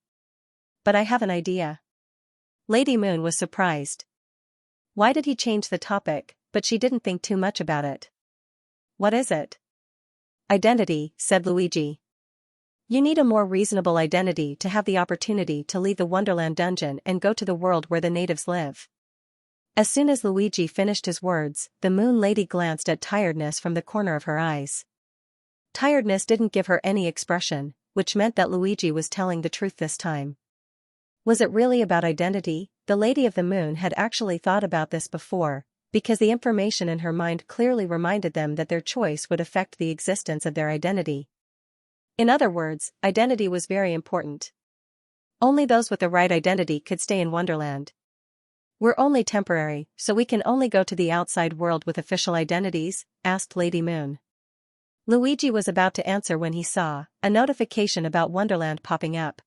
But I have an idea. Lady Moon was surprised. Why did he change the topic? But she didn't think too much about it. What is it? Identity, said Luigi. You need a more reasonable identity to have the opportunity to leave the Wonderland dungeon and go to the world where the natives live. As soon as Luigi finished his words, the Moon Lady glanced at Tiredness from the corner of her eyes. Tiredness didn't give her any expression, which meant that Luigi was telling the truth this time. Was it really about identity? The Lady of the Moon had actually thought about this before, because the information in her mind clearly reminded them that their choice would affect the existence of their identity. In other words, identity was very important. Only those with the right identity could stay in Wonderland. We're only temporary, so we can only go to the outside world with official identities? Asked Lady Moon. Luigi was about to answer when he saw a notification about Wonderland popping up.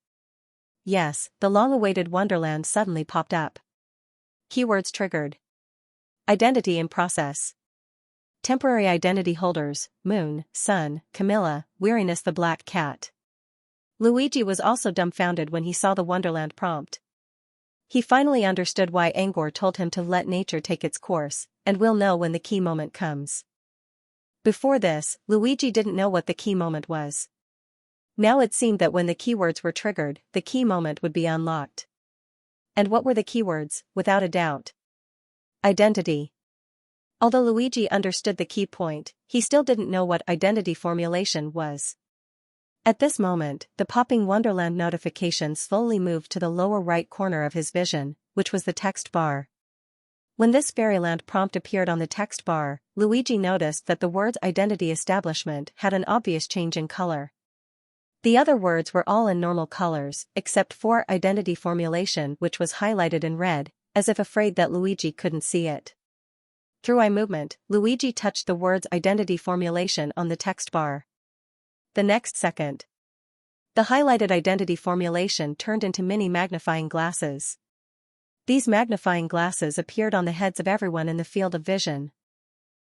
Yes, the long-awaited Wonderland suddenly popped up. Keywords triggered. Identity in process. Temporary identity holders: Moon, Sun, Camilla, Weariness the Black Cat. Luigi was also dumbfounded when he saw the Wonderland prompt. He finally understood why Angor told him to let nature take its course, and will know when the key moment comes. Before this, Luigi didn't know what the key moment was. Now it seemed that when the keywords were triggered, the key moment would be unlocked. And what were the keywords? Without a doubt. Identity. Although Luigi understood the key point, he still didn't know what identity formulation was. At this moment, the popping Wonderland notification slowly moved to the lower right corner of his vision, which was the text bar. When this Fairyland prompt appeared on the text bar, Luigi noticed that the words Identity Establishment had an obvious change in color. The other words were all in normal colors, except for Identity Formulation, which was highlighted in red, as if afraid that Luigi couldn't see it. Through eye movement, Luigi touched the words Identity Formulation on the text bar. The next second, the highlighted identity formulation turned into mini magnifying glasses. These magnifying glasses appeared on the heads of everyone in the field of vision.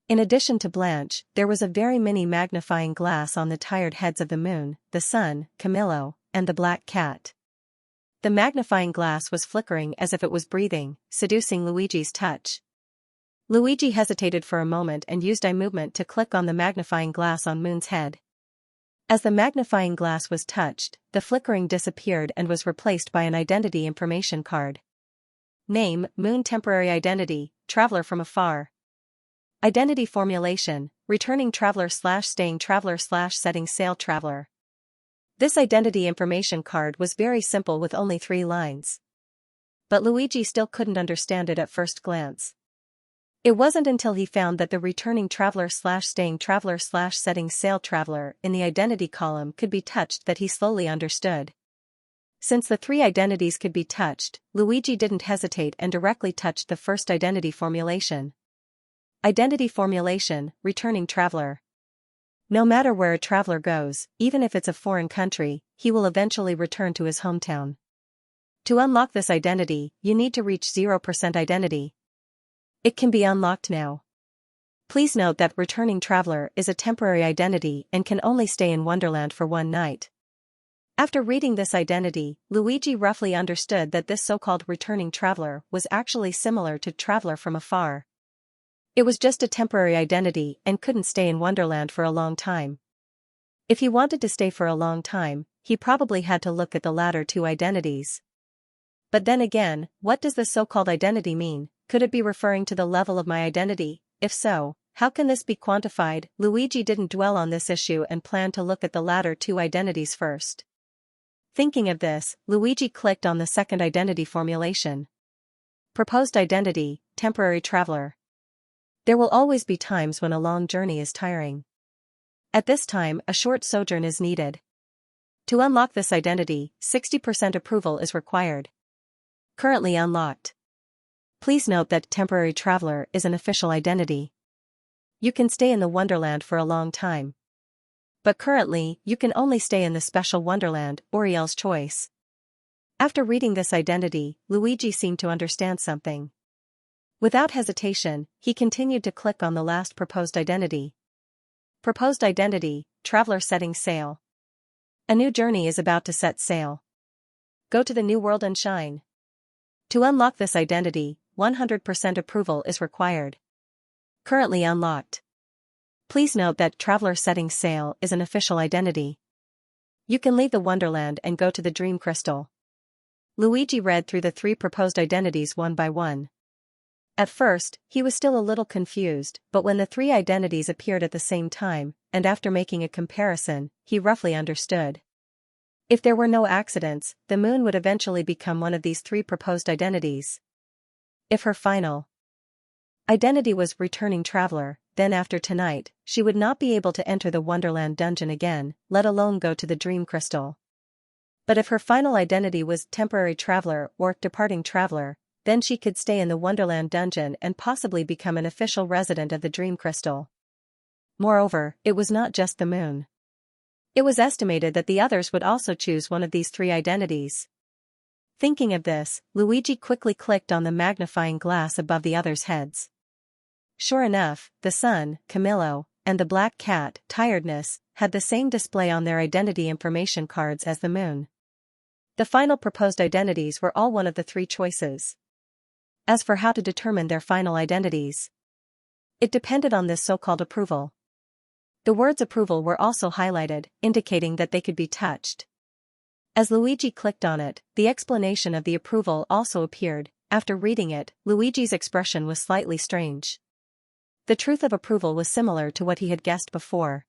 In addition to Blanche, there was a very mini magnifying glass on the tired heads of the Moon, the Sun, Camillo, and the Black Cat. The magnifying glass was flickering as if it was breathing, seducing Luigi's touch. Luigi hesitated for a moment and used eye movement to click on the magnifying glass on Moon's head. As the magnifying glass was touched, the flickering disappeared and was replaced by an identity information card. Name: Moon. Temporary identity: Traveler from afar. Identity formulation: Returning traveler / staying traveler / setting sail traveler. This identity information card was very simple with only 3 lines. But Luigi still couldn't understand it at first glance. It wasn't until he found that the returning traveler / staying traveler / setting sail traveler in the identity column could be touched that he slowly understood. Since the 3 identities could be touched, Luigi didn't hesitate and directly touched the first identity formulation. Identity formulation: Returning traveler. No matter where a traveler goes, even if it's a foreign country, he will eventually return to his hometown. To unlock this identity, you need to reach 0% identity. It can be unlocked now. Please note that returning traveler is a temporary identity and can only stay in Wonderland for one night. After reading this identity, Luigi roughly understood that this so-called returning traveler was actually similar to traveler from afar. It was just a temporary identity and couldn't stay in Wonderland for a long time. If he wanted to stay for a long time, he probably had to look at the latter two identities. But then again, what does the so-called identity mean? Could it be referring to the level of my identity? If so, how can this be quantified? Luigi didn't dwell on this issue and planned to look at the latter two identities first. Thinking of this, Luigi clicked on the second identity formulation. Proposed identity, temporary traveler. There will always be times when a long journey is tiring. At this time, a short sojourn is needed. To unlock this identity, 60% approval is required. Currently unlocked. Please note that temporary traveler is an official identity. You can stay in the Wonderland for a long time. But currently, you can only stay in the special Wonderland, Oriel's choice. After reading this identity, Luigi seemed to understand something. Without hesitation, he continued to click on the last proposed identity. Proposed identity, traveler setting sail. A new journey is about to set sail. Go to the new world and shine. To unlock this identity, 100% approval is required. Currently unlocked. Please note that traveler setting sail is an official identity. You can leave the Wonderland and go to the Dream Crystal. Luigi read through the three proposed identities one by one. At first, he was still a little confused, but when the three identities appeared at the same time, and after making a comparison, he roughly understood. If there were no accidents, the moon would eventually become one of these three proposed identities. If her final identity was returning traveler, then after tonight, she would not be able to enter the Wonderland dungeon again, let alone go to the Dream Crystal. But if her final identity was temporary traveler or departing traveler, then she could stay in the Wonderland dungeon and possibly become an official resident of the Dream Crystal. Moreover, it was not just the moon. It was estimated that the others would also choose one of these three identities. Thinking of this, Luigi quickly clicked on the magnifying glass above the others' heads. Sure enough, the sun, Camillo, and the black cat, Tiredness, had the same display on their identity information cards as the moon. The final proposed identities were all one of the three choices. As for how to determine their final identities, it depended on this so-called approval. The words approval were also highlighted, indicating that they could be touched. As Luigi clicked on it, the explanation of the approval also appeared. After reading it, Luigi's expression was slightly strange. The truth of approval was similar to what he had guessed before.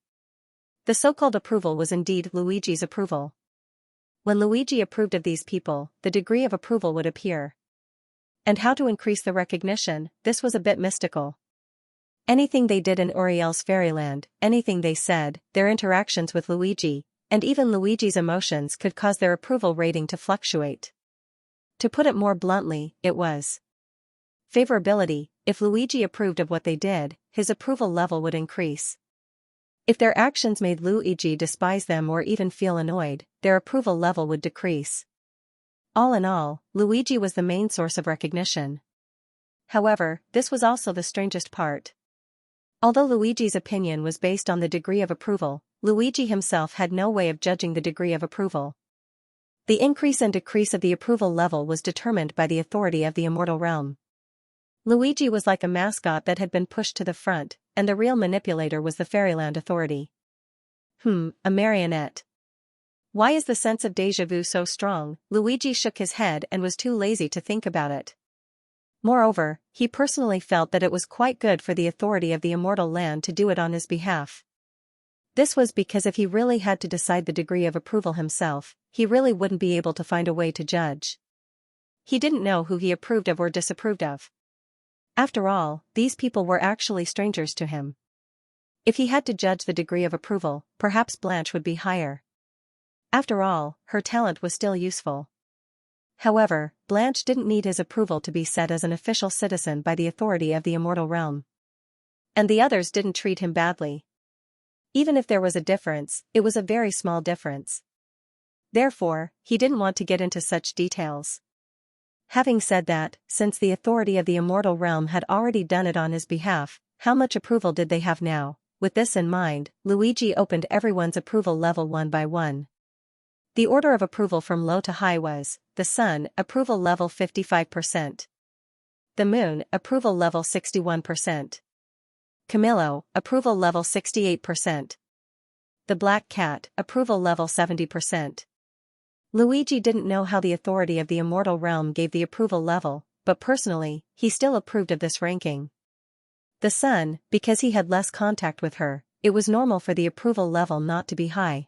The so-called approval was indeed Luigi's approval. When Luigi approved of these people, the degree of approval would appear. And how to increase the recognition, this was a bit mystical. Anything they did in Oriel's Fairyland, anything they said, their interactions with Luigi, and even Luigi's emotions could cause their approval rating to fluctuate. To put it more bluntly, it was favorability. If Luigi approved of what they did, his approval level would increase. If their actions made Luigi despise them or even feel annoyed, their approval level would decrease. All in all, Luigi was the main source of recognition. However, this was also the strangest part. Although Luigi's opinion was based on the degree of approval, Luigi himself had no way of judging the degree of approval. The increase and decrease of the approval level was determined by the authority of the immortal realm. Luigi was like a mascot that had been pushed to the front, and the real manipulator was the Fairyland authority. A marionette. Why is the sense of déjà vu so strong? Luigi shook his head and was too lazy to think about it. Moreover, he personally felt that it was quite good for the authority of the immortal land to do it on his behalf. This was because if he really had to decide the degree of approval himself, he really wouldn't be able to find a way to judge. He didn't know who he approved of or disapproved of. After all, these people were actually strangers to him. If he had to judge the degree of approval, perhaps Blanche would be higher. After all, her talent was still useful. However, Blanche didn't need his approval to be set as an official citizen by the authority of the immortal realm. And the others didn't treat him badly. Even if there was a difference, it was a very small difference. Therefore, he didn't want to get into such details. Having said that, since the authority of the immortal realm had already done it on his behalf, how much approval did they have now? With this in mind, Luigi opened everyone's approval level one by one. The order of approval from low to high was: the Sun, approval level 55%. The Moon, approval level 61%. Camillo, approval level 68%. The Black Cat, approval level 70%. Luigi didn't know how the authority of the immortal realm gave the approval level, but personally, he still approved of this ranking. The Sun, because he had less contact with her, it was normal for the approval level not to be high.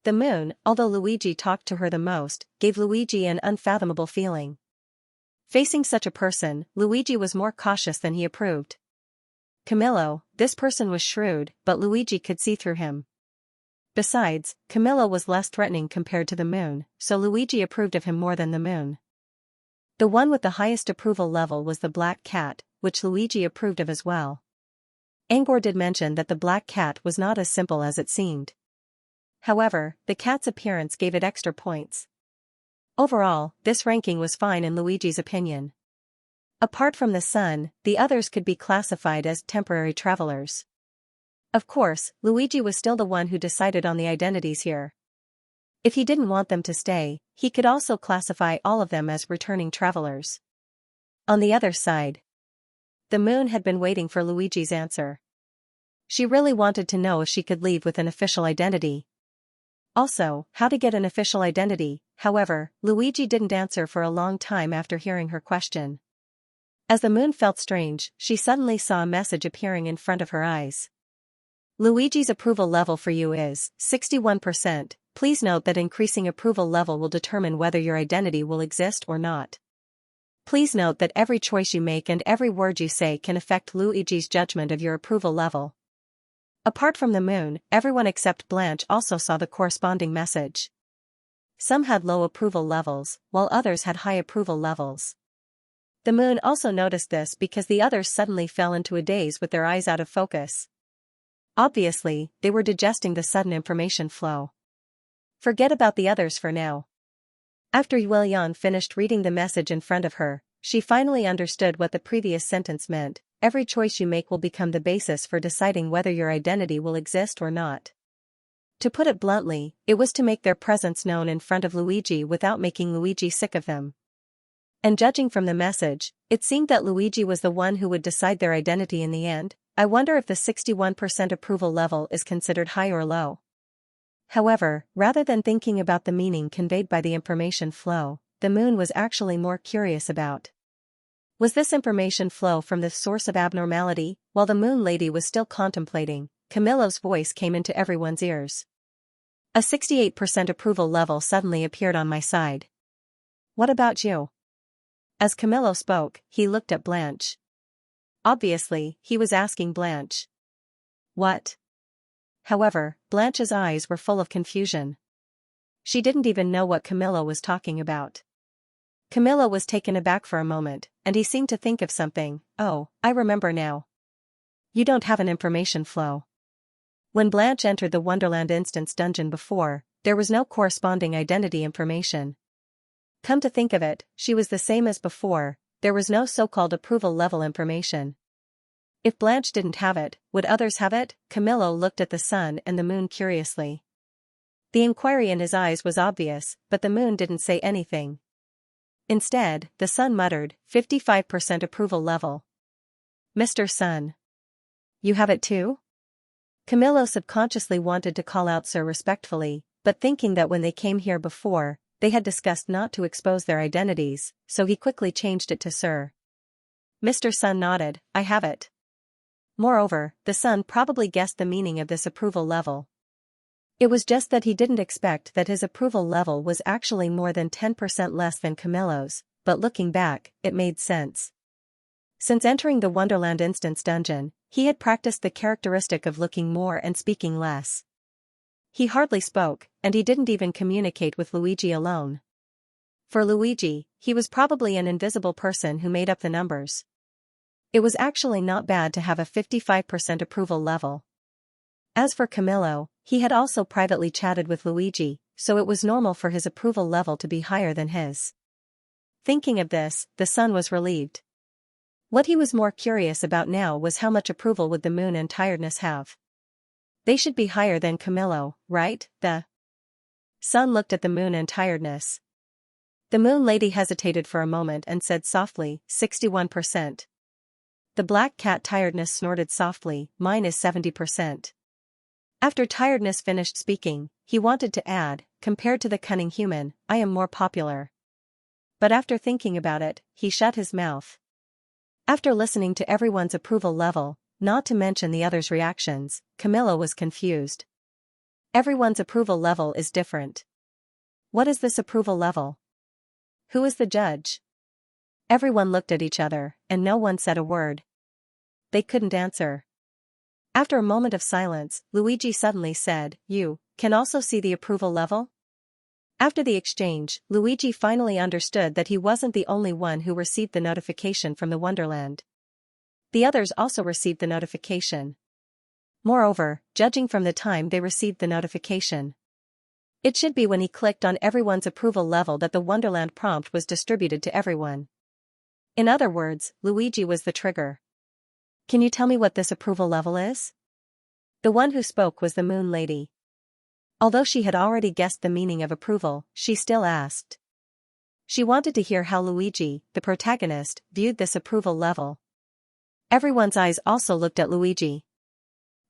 The Moon, although Luigi talked to her the most, gave Luigi an unfathomable feeling. Facing such a person, Luigi was more cautious than he approved. Camillo, this person was shrewd, but Luigi could see through him. Besides, Camillo was less threatening compared to the Moon, so Luigi approved of him more than the Moon. The one with the highest approval level was the Black Cat, which Luigi approved of as well. Angor did mention that the Black Cat was not as simple as it seemed. However, the cat's appearance gave it extra points. Overall, this ranking was fine in Luigi's opinion. Apart from the Sun, the others could be classified as temporary travelers. Of course, Luigi was still the one who decided on the identities here. If he didn't want them to stay, he could also classify all of them as returning travelers. On the other side, the Moon had been waiting for Luigi's answer. She really wanted to know if she could leave with an official identity. Also, how to get an official identity. However, Luigi didn't answer for a long time after hearing her question. As the Moon felt strange, she suddenly saw a message appearing in front of her eyes. Luigi's approval level for you is 61%. Please note that increasing approval level will determine whether your identity will exist or not. Please note that every choice you make and every word you say can affect Luigi's judgment of your approval level. Apart from the Moon, everyone except Blanche also saw the corresponding message. Some had low approval levels, while others had high approval levels. The Moon also noticed this because the others suddenly fell into a daze with their eyes out of focus. Obviously, they were digesting the sudden information flow. Forget about the others for now. After Yulian finished reading the message in front of her, she finally understood what the previous sentence meant: every choice you make will become the basis for deciding whether your identity will exist or not. To put it bluntly, it was to make their presence known in front of Luigi without making Luigi sick of them. And judging from the message, it seemed that Luigi was the one who would decide their identity in the end. I wonder if the 61% approval level is considered high or low. However, rather than thinking about the meaning conveyed by the information flow, the Moon was actually more curious about. Was this information flow from the source of abnormality? While the Moon Lady was still contemplating, Camillo's voice came into everyone's ears. A 68% approval level suddenly appeared on my side. What about you? As Camillo spoke, he looked at Blanche. Obviously, he was asking Blanche. What? However, Blanche's eyes were full of confusion. She didn't even know what Camillo was talking about. Camillo was taken aback for a moment, and he seemed to think of something. Oh, I remember now. You don't have an information flow. When Blanche entered the Wonderland Instance dungeon before, there was no corresponding identity information. Come to think of it, she was the same as before. There was no so-called approval level information. If Blanche didn't have it, would others have it? Camillo looked at the Sun and the Moon curiously. The inquiry in his eyes was obvious, but the Moon didn't say anything. Instead, the Sun muttered, 55% approval level. Mr. Sun. You have it too? Camillo subconsciously wanted to call out Sir respectfully, but thinking that when they came here before, they had discussed not to expose their identities, so he quickly changed it to Sir. Mr. Sun nodded, I have it. Moreover, the Sun probably guessed the meaning of this approval level. It was just that he didn't expect that his approval level was actually more than 10% less than Camillo's, but looking back, it made sense. Since entering the Wonderland Instance dungeon, he had practiced the characteristic of looking more and speaking less. He hardly spoke, and he didn't even communicate with Luigi alone. For Luigi, he was probably an invisible person who made up the numbers. It was actually not bad to have a 55% approval level. As for Camillo, he had also privately chatted with Luigi, so it was normal for his approval level to be higher than his. Thinking of this, the sun was relieved. What he was more curious about now was how much approval would the moon and tiredness have. They should be higher than Camillo, right? The sun looked at the moon and tiredness. The moon lady hesitated for a moment and said softly, 61%. The black cat tiredness snorted softly, mine is 70%. After tiredness finished speaking, he wanted to add, compared to the cunning human, I am more popular. But after thinking about it, he shut his mouth. After listening to everyone's approval level, not to mention the others' reactions, Camillo was confused. Everyone's approval level is different. What is this approval level? Who is the judge? Everyone looked at each other, and no one said a word. They couldn't answer. After a moment of silence, Luigi suddenly said, You can also see the approval level? After the exchange, Luigi finally understood that he wasn't the only one who received the notification from the Wonderland. The others also received the notification. Moreover, judging from the time they received the notification, it should be when he clicked on everyone's approval level that the Wonderland prompt was distributed to everyone. In other words, Luigi was the trigger. Can you tell me what this approval level is? The one who spoke was the Moon Lady. Although she had already guessed the meaning of approval, she still asked. She wanted to hear how Luigi, the protagonist, viewed this approval level. Everyone's eyes also looked at Luigi.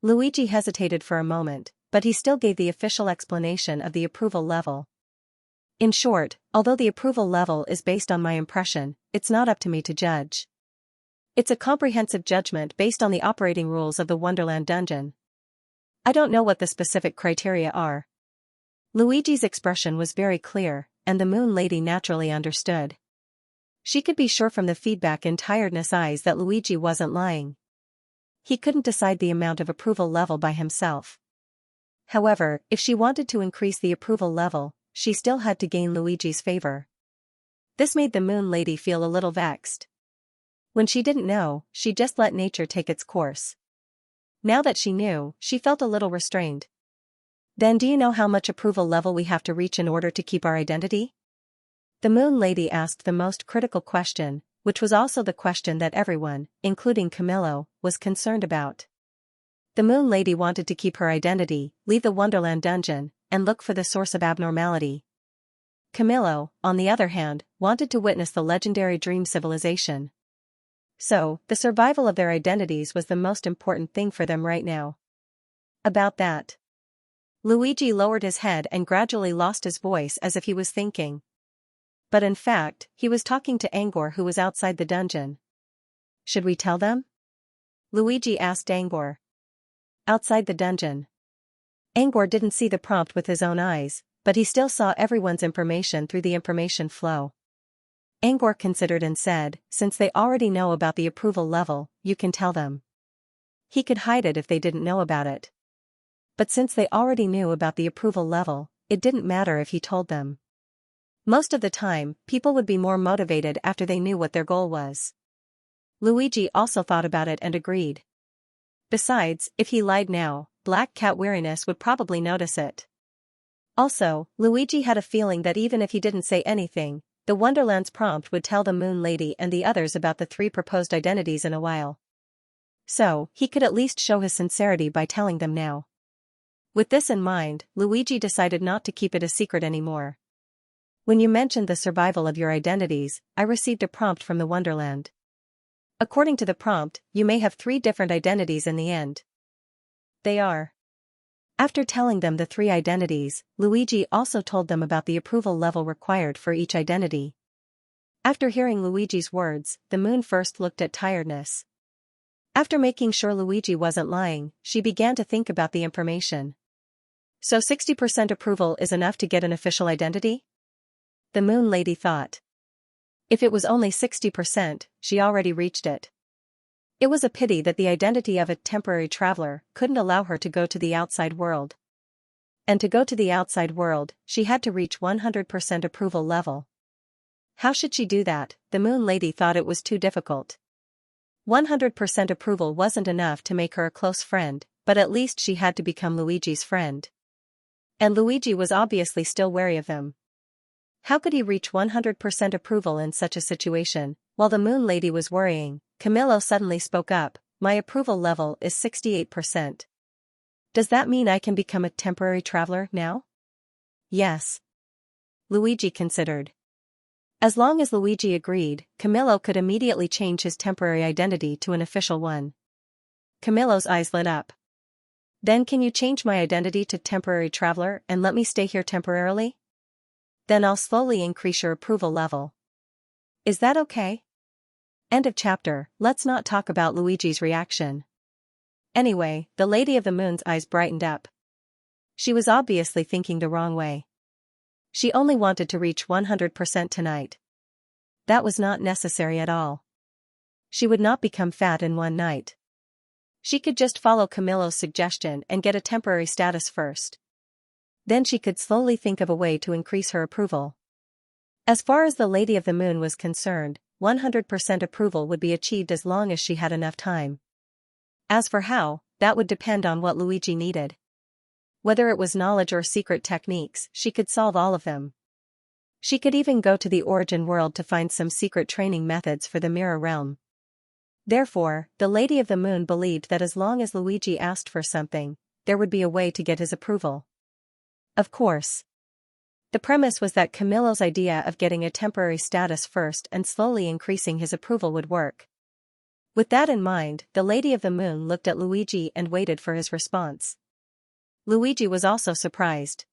Luigi hesitated for a moment, but he still gave the official explanation of the approval level. In short, although the approval level is based on my impression, it's not up to me to judge. It's a comprehensive judgment based on the operating rules of the Wonderland dungeon. I don't know what the specific criteria are. Luigi's expression was very clear, and the Moon Lady naturally understood. She could be sure from the feedback in tiredness eyes that Luigi wasn't lying. He couldn't decide the amount of approval level by himself. However, if she wanted to increase the approval level, she still had to gain Luigi's favor. This made the Moon Lady feel a little vexed. When she didn't know, she just let nature take its course. Now that she knew, she felt a little restrained. Then do you know how much approval level we have to reach in order to keep our identity? The Moon Lady asked the most critical question, which was also the question that everyone, including Camillo, was concerned about. The Moon Lady wanted to keep her identity, leave the Wonderland dungeon, and look for the source of abnormality. Camillo, on the other hand, wanted to witness the legendary dream civilization. So, the survival of their identities was the most important thing for them right now. About that. Luigi lowered his head and gradually lost his voice as if he was thinking. But in fact, he was talking to Angor, who was outside the dungeon. Should we tell them? Luigi asked Angor. Outside the dungeon. Angor didn't see the prompt with his own eyes, but he still saw everyone's information through the information flow. Angor considered and said, since they already know about the approval level, you can tell them. He could hide it if they didn't know about it. But since they already knew about the approval level, it didn't matter if he told them. Most of the time, people would be more motivated after they knew what their goal was. Luigi also thought about it and agreed. Besides, if he lied now, Black Cat Weariness would probably notice it. Also, Luigi had a feeling that even if he didn't say anything, the Wonderland's prompt would tell the Moon Lady and the others about the 3 proposed identities in a while. So, he could at least show his sincerity by telling them now. With this in mind, Luigi decided not to keep it a secret anymore. When you mentioned the survival of your identities, I received a prompt from the Wonderland. According to the prompt, you may have 3 different identities in the end. They are. After telling them the 3 identities, Luigi also told them about the approval level required for each identity. After hearing Luigi's words, the moon first looked at tiredness. After making sure Luigi wasn't lying, she began to think about the information. So 60% approval is enough to get an official identity? The Moon Lady thought. If it was only 60%, she already reached it. It was a pity that the identity of a temporary traveler couldn't allow her to go to the outside world. And to go to the outside world, she had to reach 100% approval level. How should she do that? The Moon Lady thought it was too difficult. 100% approval wasn't enough to make her a close friend, but at least she had to become Luigi's friend. And Luigi was obviously still wary of them. How could he reach 100% approval in such a situation? While the moon lady was worrying, Camillo suddenly spoke up, "My approval level is 68%. Does that mean I can become a temporary traveler now?" "Yes." Luigi considered. As long as Luigi agreed, Camillo could immediately change his temporary identity to an official one. Camillo's eyes lit up. "Then can you change my identity to temporary traveler and let me stay here temporarily? Then I'll slowly increase your approval level. Is that okay?" End of chapter. Let's not talk about Luigi's reaction. Anyway, the Lady of the Moon's eyes brightened up. She was obviously thinking the wrong way. She only wanted to reach 100% tonight. That was not necessary at all. She would not become fat in one night. She could just follow Camillo's suggestion and get a temporary status first. Then she could slowly think of a way to increase her approval. As far as the Lady of the Moon was concerned, 100% approval would be achieved as long as she had enough time. As for how, that would depend on what Luigi needed. Whether it was knowledge or secret techniques, she could solve all of them. She could even go to the origin world to find some secret training methods for the mirror realm. Therefore, the Lady of the Moon believed that as long as Luigi asked for something, there would be a way to get his approval. Of course. The premise was that Camillo's idea of getting a temporary status first and slowly increasing his approval would work. With that in mind, the Lady of the Moon looked at Luigi and waited for his response. Luigi was also surprised.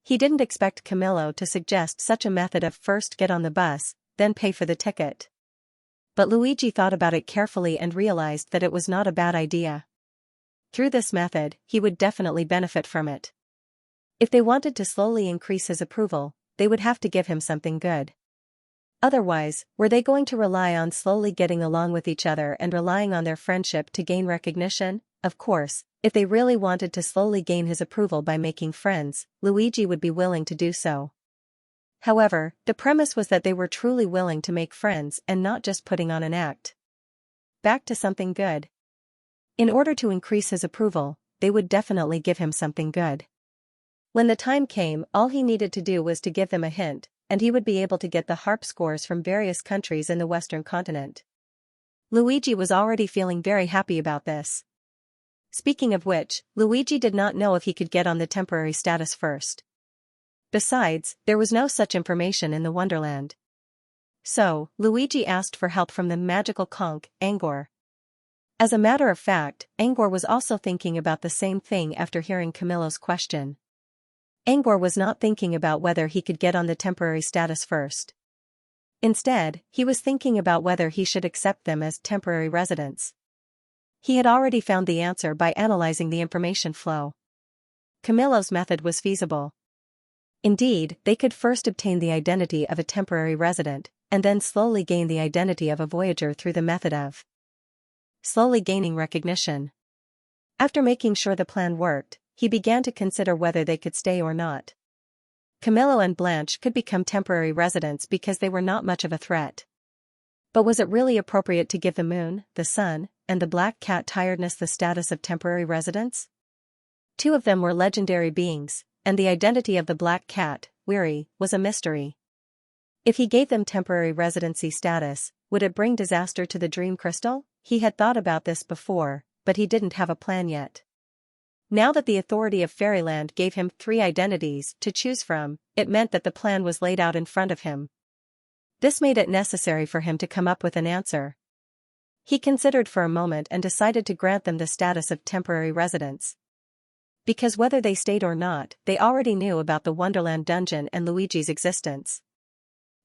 He didn't expect Camillo to suggest such a method of first get on the bus, then pay for the ticket. But Luigi thought about it carefully and realized that it was not a bad idea. Through this method, he would definitely benefit from it. If they wanted to slowly increase his approval, they would have to give him something good. Otherwise, were they going to rely on slowly getting along with each other and relying on their friendship to gain recognition? Of course, if they really wanted to slowly gain his approval by making friends, Luigi would be willing to do so. However, the premise was that they were truly willing to make friends and not just putting on an act. Back to something good. In order to increase his approval, they would definitely give him something good. When the time came, all he needed to do was to give them a hint, and he would be able to get the harp scores from various countries in the Western continent. Luigi was already feeling very happy about this. Speaking of which, Luigi did not know if he could get on the temporary status first. Besides, there was no such information in the Wonderland. So, Luigi asked for help from the magical conch, Angor. As a matter of fact, Angor was also thinking about the same thing after hearing Camillo's question. Angor was not thinking about whether he could get on the temporary status first. Instead, he was thinking about whether he should accept them as temporary residents. He had already found the answer by analyzing the information flow. Camillo's method was feasible. Indeed, they could first obtain the identity of a temporary resident, and then slowly gain the identity of a voyager through the method of slowly gaining recognition. After making sure the plan worked, he began to consider whether they could stay or not. Camillo and Blanche could become temporary residents because they were not much of a threat. But was it really appropriate to give the moon, the sun, and the black cat tiredness the status of temporary residents? Two of them were legendary beings, and the identity of the black cat, Weary, was a mystery. If he gave them temporary residency status, would it bring disaster to the Dream Crystal? He had thought about this before, but he didn't have a plan yet. Now that the authority of Fairyland gave him 3 identities to choose from, it meant that the plan was laid out in front of him. This made it necessary for him to come up with an answer. He considered for a moment and decided to grant them the status of temporary residents. Because whether they stayed or not, they already knew about the Wonderland dungeon and Luigi's existence.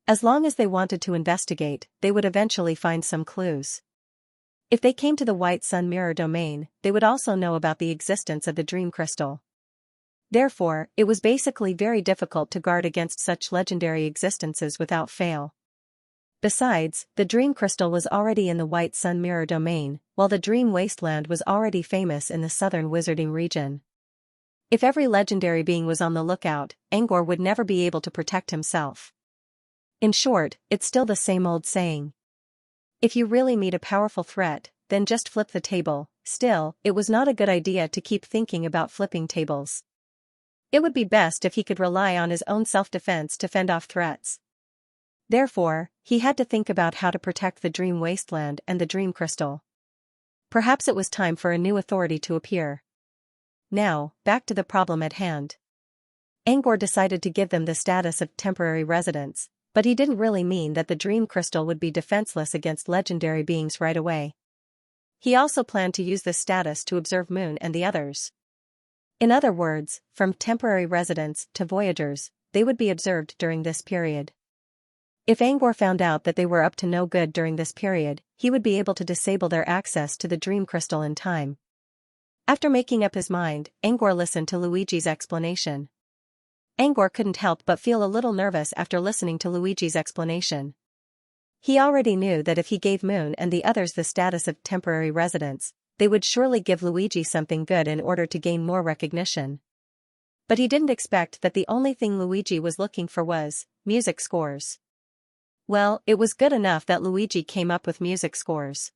As long as they wanted to investigate, they would eventually find some clues. If they came to the White Sun Mirror domain, they would also know about the existence of the Dream Crystal. Therefore, it was basically very difficult to guard against such legendary existences without fail. Besides, the Dream Crystal was already in the White Sun Mirror domain, while the Dream Wasteland was already famous in the southern wizarding region. If every legendary being was on the lookout, Angor would never be able to protect himself. In short, it's still the same old saying. If you really meet a powerful threat, then just flip the table. Still, it was not a good idea to keep thinking about flipping tables. It would be best if he could rely on his own self-defense to fend off threats. Therefore, he had to think about how to protect the dream wasteland and the dream crystal. Perhaps it was time for a new authority to appear. Now, back to the problem at hand. Angor decided to give them the status of temporary residents, but he didn't really mean that the dream crystal would be defenseless against legendary beings right away. He also planned to use this status to observe Moon and the others. In other words, from temporary residents to voyagers, they would be observed during this period. If Angor found out that they were up to no good during this period, he would be able to disable their access to the dream crystal in time. After making up his mind, Angor listened to Luigi's explanation. Angor couldn't help but feel a little nervous after listening to Luigi's explanation. He already knew that if he gave Moon and the others the status of temporary residents, they would surely give Luigi something good in order to gain more recognition. But he didn't expect that the only thing Luigi was looking for was music scores. Well, it was good enough that Luigi came up with music scores.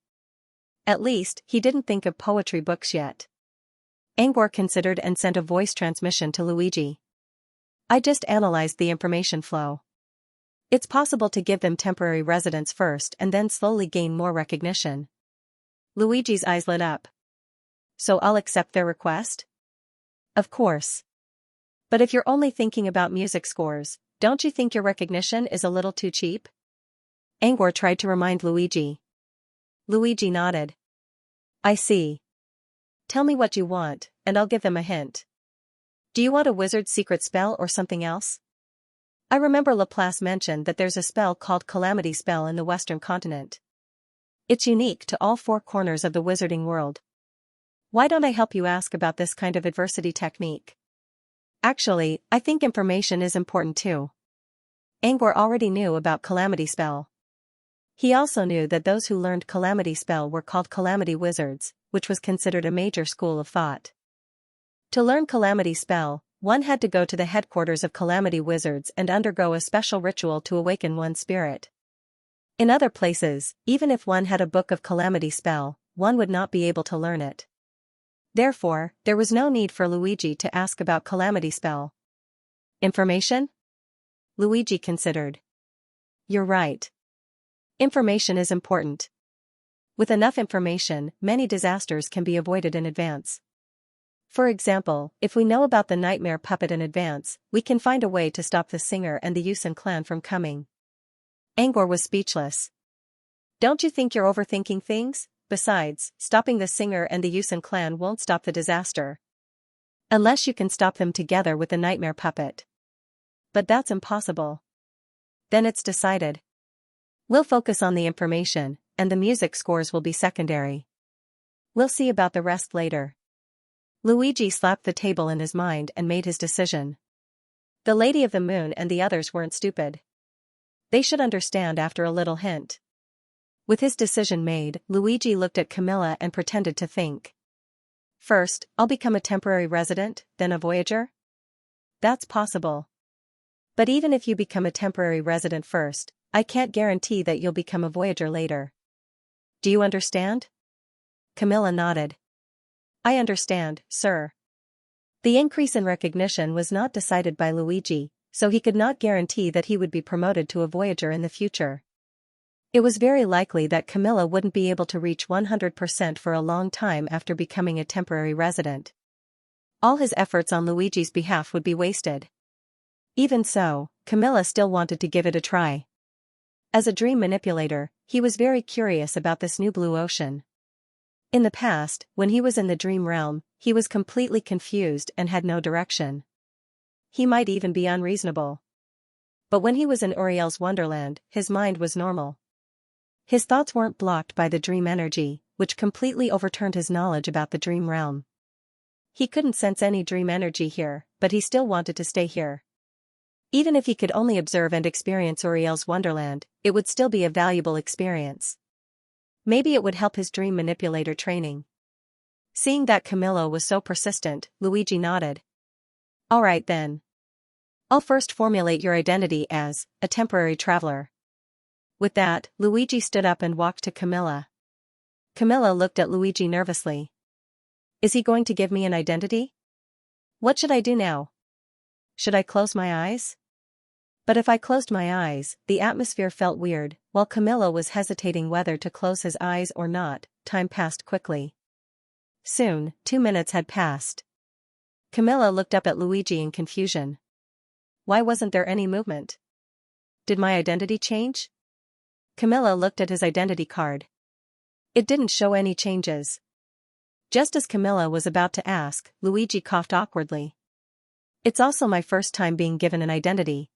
At least, he didn't think of poetry books yet. Angor considered and sent a voice transmission to Luigi. I just analyzed the information flow. It's possible to give them temporary residence first and then slowly gain more recognition. Luigi's eyes lit up. So I'll accept their request? Of course. But if you're only thinking about music scores, don't you think your recognition is a little too cheap? Angor tried to remind Luigi. Luigi nodded. I see. Tell me what you want, and I'll give them a hint. Do you want a wizard's secret spell or something else? I remember Laplace mentioned that there's a spell called Calamity Spell in the Western continent. It's unique to all four corners of the wizarding world. Why don't I help you ask about this kind of adversity technique? Actually, I think information is important too. Angor already knew about Calamity Spell. He also knew that those who learned Calamity Spell were called Calamity Wizards, which was considered a major school of thought. To learn Calamity Spell, one had to go to the headquarters of Calamity Wizards and undergo a special ritual to awaken one's spirit. In other places, even if one had a book of Calamity Spell, one would not be able to learn it. Therefore, there was no need for Luigi to ask about Calamity Spell. Information? Luigi considered. You're right. Information is important. With enough information, many disasters can be avoided in advance. For example, if we know about the nightmare puppet in advance, we can find a way to stop the singer and the Yusen clan from coming. Angor was speechless. Don't you think you're overthinking things? Besides, stopping the singer and the Yusen clan won't stop the disaster. Unless you can stop them together with the nightmare puppet. But that's impossible. Then it's decided. We'll focus on the information, and the music scores will be secondary. We'll see about the rest later. Luigi slapped the table in his mind and made his decision. The Lady of the Moon and the others weren't stupid. They should understand after a little hint. With his decision made, Luigi looked at Camilla and pretended to think. First, I'll become a temporary resident, then a voyager? That's possible. But even if you become a temporary resident first, I can't guarantee that you'll become a voyager later. Do you understand? Camilla nodded. I understand, sir. The increase in recognition was not decided by Luigi, so he could not guarantee that he would be promoted to a voyager in the future. It was very likely that Camilla wouldn't be able to reach 100% for a long time after becoming a temporary resident. All his efforts on Luigi's behalf would be wasted. Even so, Camilla still wanted to give it a try. As a dream manipulator, he was very curious about this new blue ocean. In the past, when he was in the dream realm, he was completely confused and had no direction. He might even be unreasonable. But when he was in Uriel's Wonderland, his mind was normal. His thoughts weren't blocked by the dream energy, which completely overturned his knowledge about the dream realm. He couldn't sense any dream energy here, but he still wanted to stay here. Even if he could only observe and experience Uriel's Wonderland, it would still be a valuable experience. Maybe it would help his dream manipulator training. Seeing that Camillo was so persistent, Luigi nodded. All right then. I'll first formulate your identity as a temporary traveler. With that, Luigi stood up and walked to Camilla. Camilla looked at Luigi nervously. Is he going to give me an identity? What should I do now? Should I close my eyes? But if I closed my eyes, the atmosphere felt weird. While Camilla was hesitating whether to close his eyes or not, time passed quickly. Soon, 2 minutes had passed. Camilla looked up at Luigi in confusion. Why wasn't there any movement? Did my identity change? Camilla looked at his identity card. It didn't show any changes. Just as Camilla was about to ask, Luigi coughed awkwardly. It's also my first time being given an identity.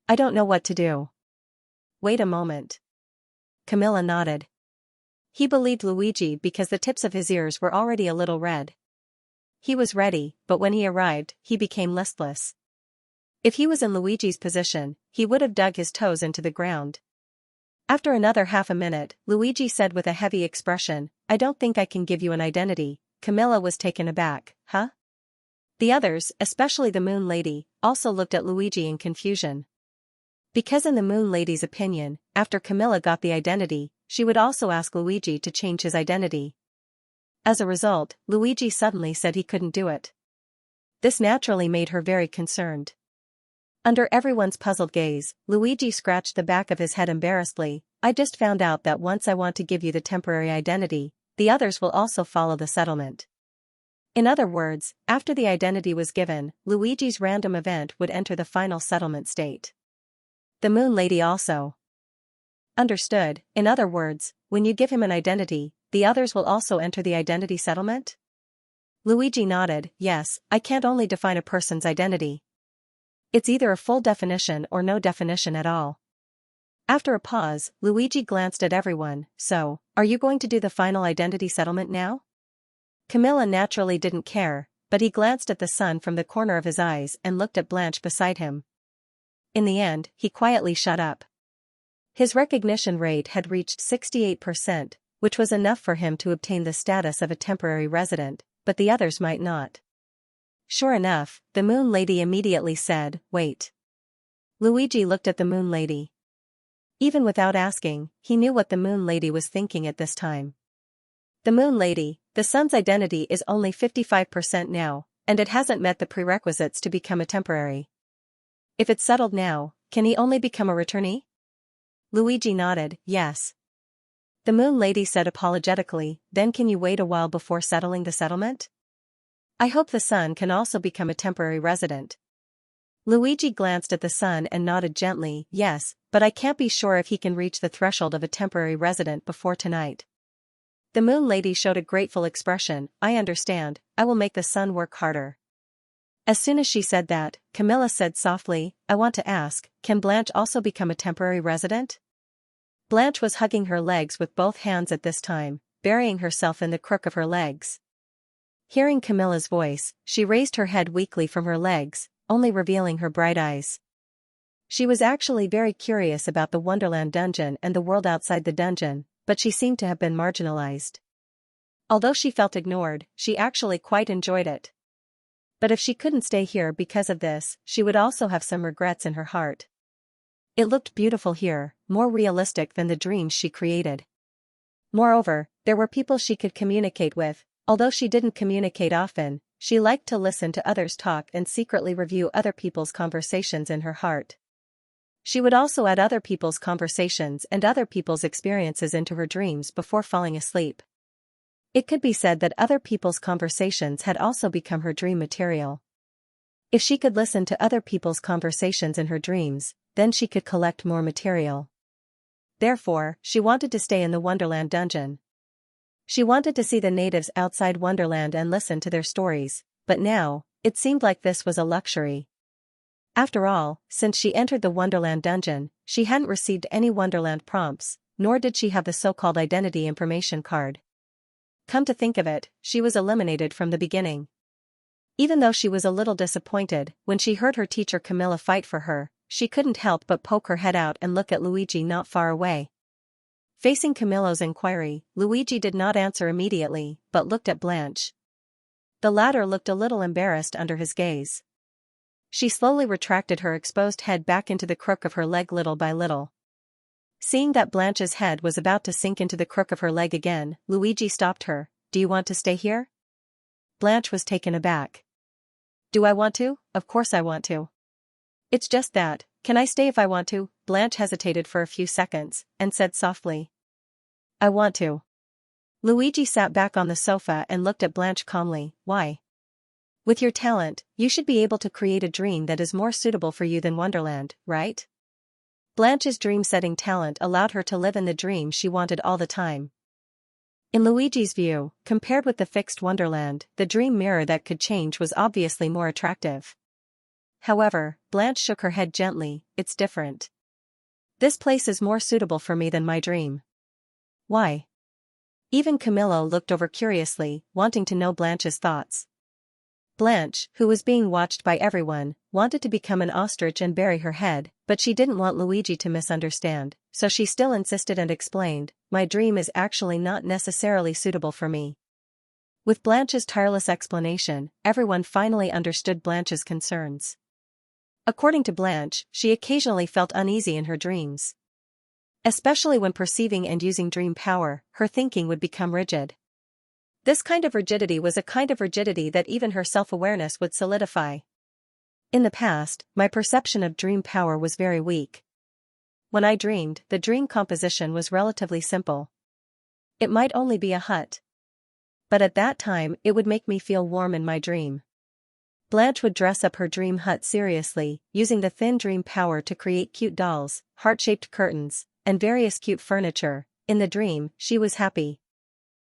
I don't know what to do. Wait a moment. Camilla nodded. He believed Luigi because the tips of his ears were already a little red. He was ready, but when he arrived, he became listless. If he was in Luigi's position, he would have dug his toes into the ground. After another half a minute, Luigi said with a heavy expression, I don't think I can give you an identity. Camilla was taken aback. Huh? The others, especially the Moon Lady, also looked at Luigi in confusion. Because in the Moon Lady's opinion, after Camilla got the identity, she would also ask Luigi to change his identity. As a result, Luigi suddenly said he couldn't do it. This naturally made her very concerned. Under everyone's puzzled gaze, Luigi scratched the back of his head embarrassedly. I just found out that once I want to give you the temporary identity, the others will also follow the settlement. In other words, after the identity was given, Luigi's random event would enter the final settlement state. The Moon Lady also understood. In other words, when you give him an identity, the others will also enter the identity settlement? Luigi nodded. Yes, I can't only define a person's identity. It's either a full definition or no definition at all. After a pause, Luigi glanced at everyone. So, are you going to do the final identity settlement now? Camilla naturally didn't care, but he glanced at the sun from the corner of his eyes and looked at Blanche beside him. In the end, he quietly shut up. His recognition rate had reached 68%, which was enough for him to obtain the status of a temporary resident, but the others might not. Sure enough, the Moon Lady immediately said, wait. Luigi looked at the Moon Lady. Even without asking, he knew what the Moon Lady was thinking at this time. The Moon Lady, the sun's identity is only 55% now, and it hasn't met the prerequisites to become a temporary. If it's settled now, can he only become a returnee? Luigi nodded, yes. The Moon Lady said apologetically, then can you wait a while before settling the settlement? I hope the sun can also become a temporary resident. Luigi glanced at the sun and nodded gently, yes, but I can't be sure if he can reach the threshold of a temporary resident before tonight. The Moon Lady showed a grateful expression. I understand, I will make the sun work harder. As soon as she said that, Camilla said softly, I want to ask, can Blanche also become a temporary resident? Blanche was hugging her legs with both hands at this time, burying herself in the crook of her legs. Hearing Camilla's voice, she raised her head weakly from her legs, only revealing her bright eyes. She was actually very curious about the Wonderland dungeon and the world outside the dungeon, but she seemed to have been marginalized. Although she felt ignored, she actually quite enjoyed it. But if she couldn't stay here because of this, she would also have some regrets in her heart. It looked beautiful here, more realistic than the dreams she created. Moreover, there were people she could communicate with. Although she didn't communicate often, she liked to listen to others talk and secretly review other people's conversations in her heart. She would also add other people's conversations and other people's experiences into her dreams before falling asleep. It could be said that other people's conversations had also become her dream material. If she could listen to other people's conversations in her dreams, then she could collect more material. Therefore, she wanted to stay in the Wonderland dungeon. She wanted to see the natives outside Wonderland and listen to their stories, but now, it seemed like this was a luxury. After all, since she entered the Wonderland dungeon, she hadn't received any Wonderland prompts, nor did she have the so-called identity information card. Come to think of it, she was eliminated from the beginning. Even though she was a little disappointed, when she heard her teacher Camilla fight for her, she couldn't help but poke her head out and look at Luigi not far away. Facing Camilla's inquiry, Luigi did not answer immediately, but looked at Blanche. The latter looked a little embarrassed under his gaze. She slowly retracted her exposed head back into the crook of her leg little by little. Seeing that Blanche's head was about to sink into the crook of her leg again, Luigi stopped her. Do you want to stay here? Blanche was taken aback. Do I want to? Of course I want to. It's just that, can I stay if I want to? Blanche hesitated for a few seconds, and said softly. I want to. Luigi sat back on the sofa and looked at Blanche calmly. Why? With your talent, you should be able to create a dream that is more suitable for you than Wonderland, right? Blanche's dream-setting talent allowed her to live in the dream she wanted all the time. In Luigi's view, compared with the fixed Wonderland, the dream mirror that could change was obviously more attractive. However, Blanche shook her head gently. It's different. This place is more suitable for me than my dream. Why? Even Camillo looked over curiously, wanting to know Blanche's thoughts. Blanche, who was being watched by everyone, wanted to become an ostrich and bury her head, but she didn't want Luigi to misunderstand, so she still insisted and explained, my dream is actually not necessarily suitable for me. With Blanche's tireless explanation, everyone finally understood Blanche's concerns. According to Blanche, she occasionally felt uneasy in her dreams. Especially when perceiving and using dream power, her thinking would become rigid. This kind of rigidity was a kind of rigidity that even her self-awareness would solidify. In the past, my perception of dream power was very weak. When I dreamed, the dream composition was relatively simple. It might only be a hut. But at that time it would make me feel warm in my dream. Blanche would dress up her dream hut seriously, using the thin dream power to create cute dolls, heart-shaped curtains, and various cute furniture. In the dream, she was happy.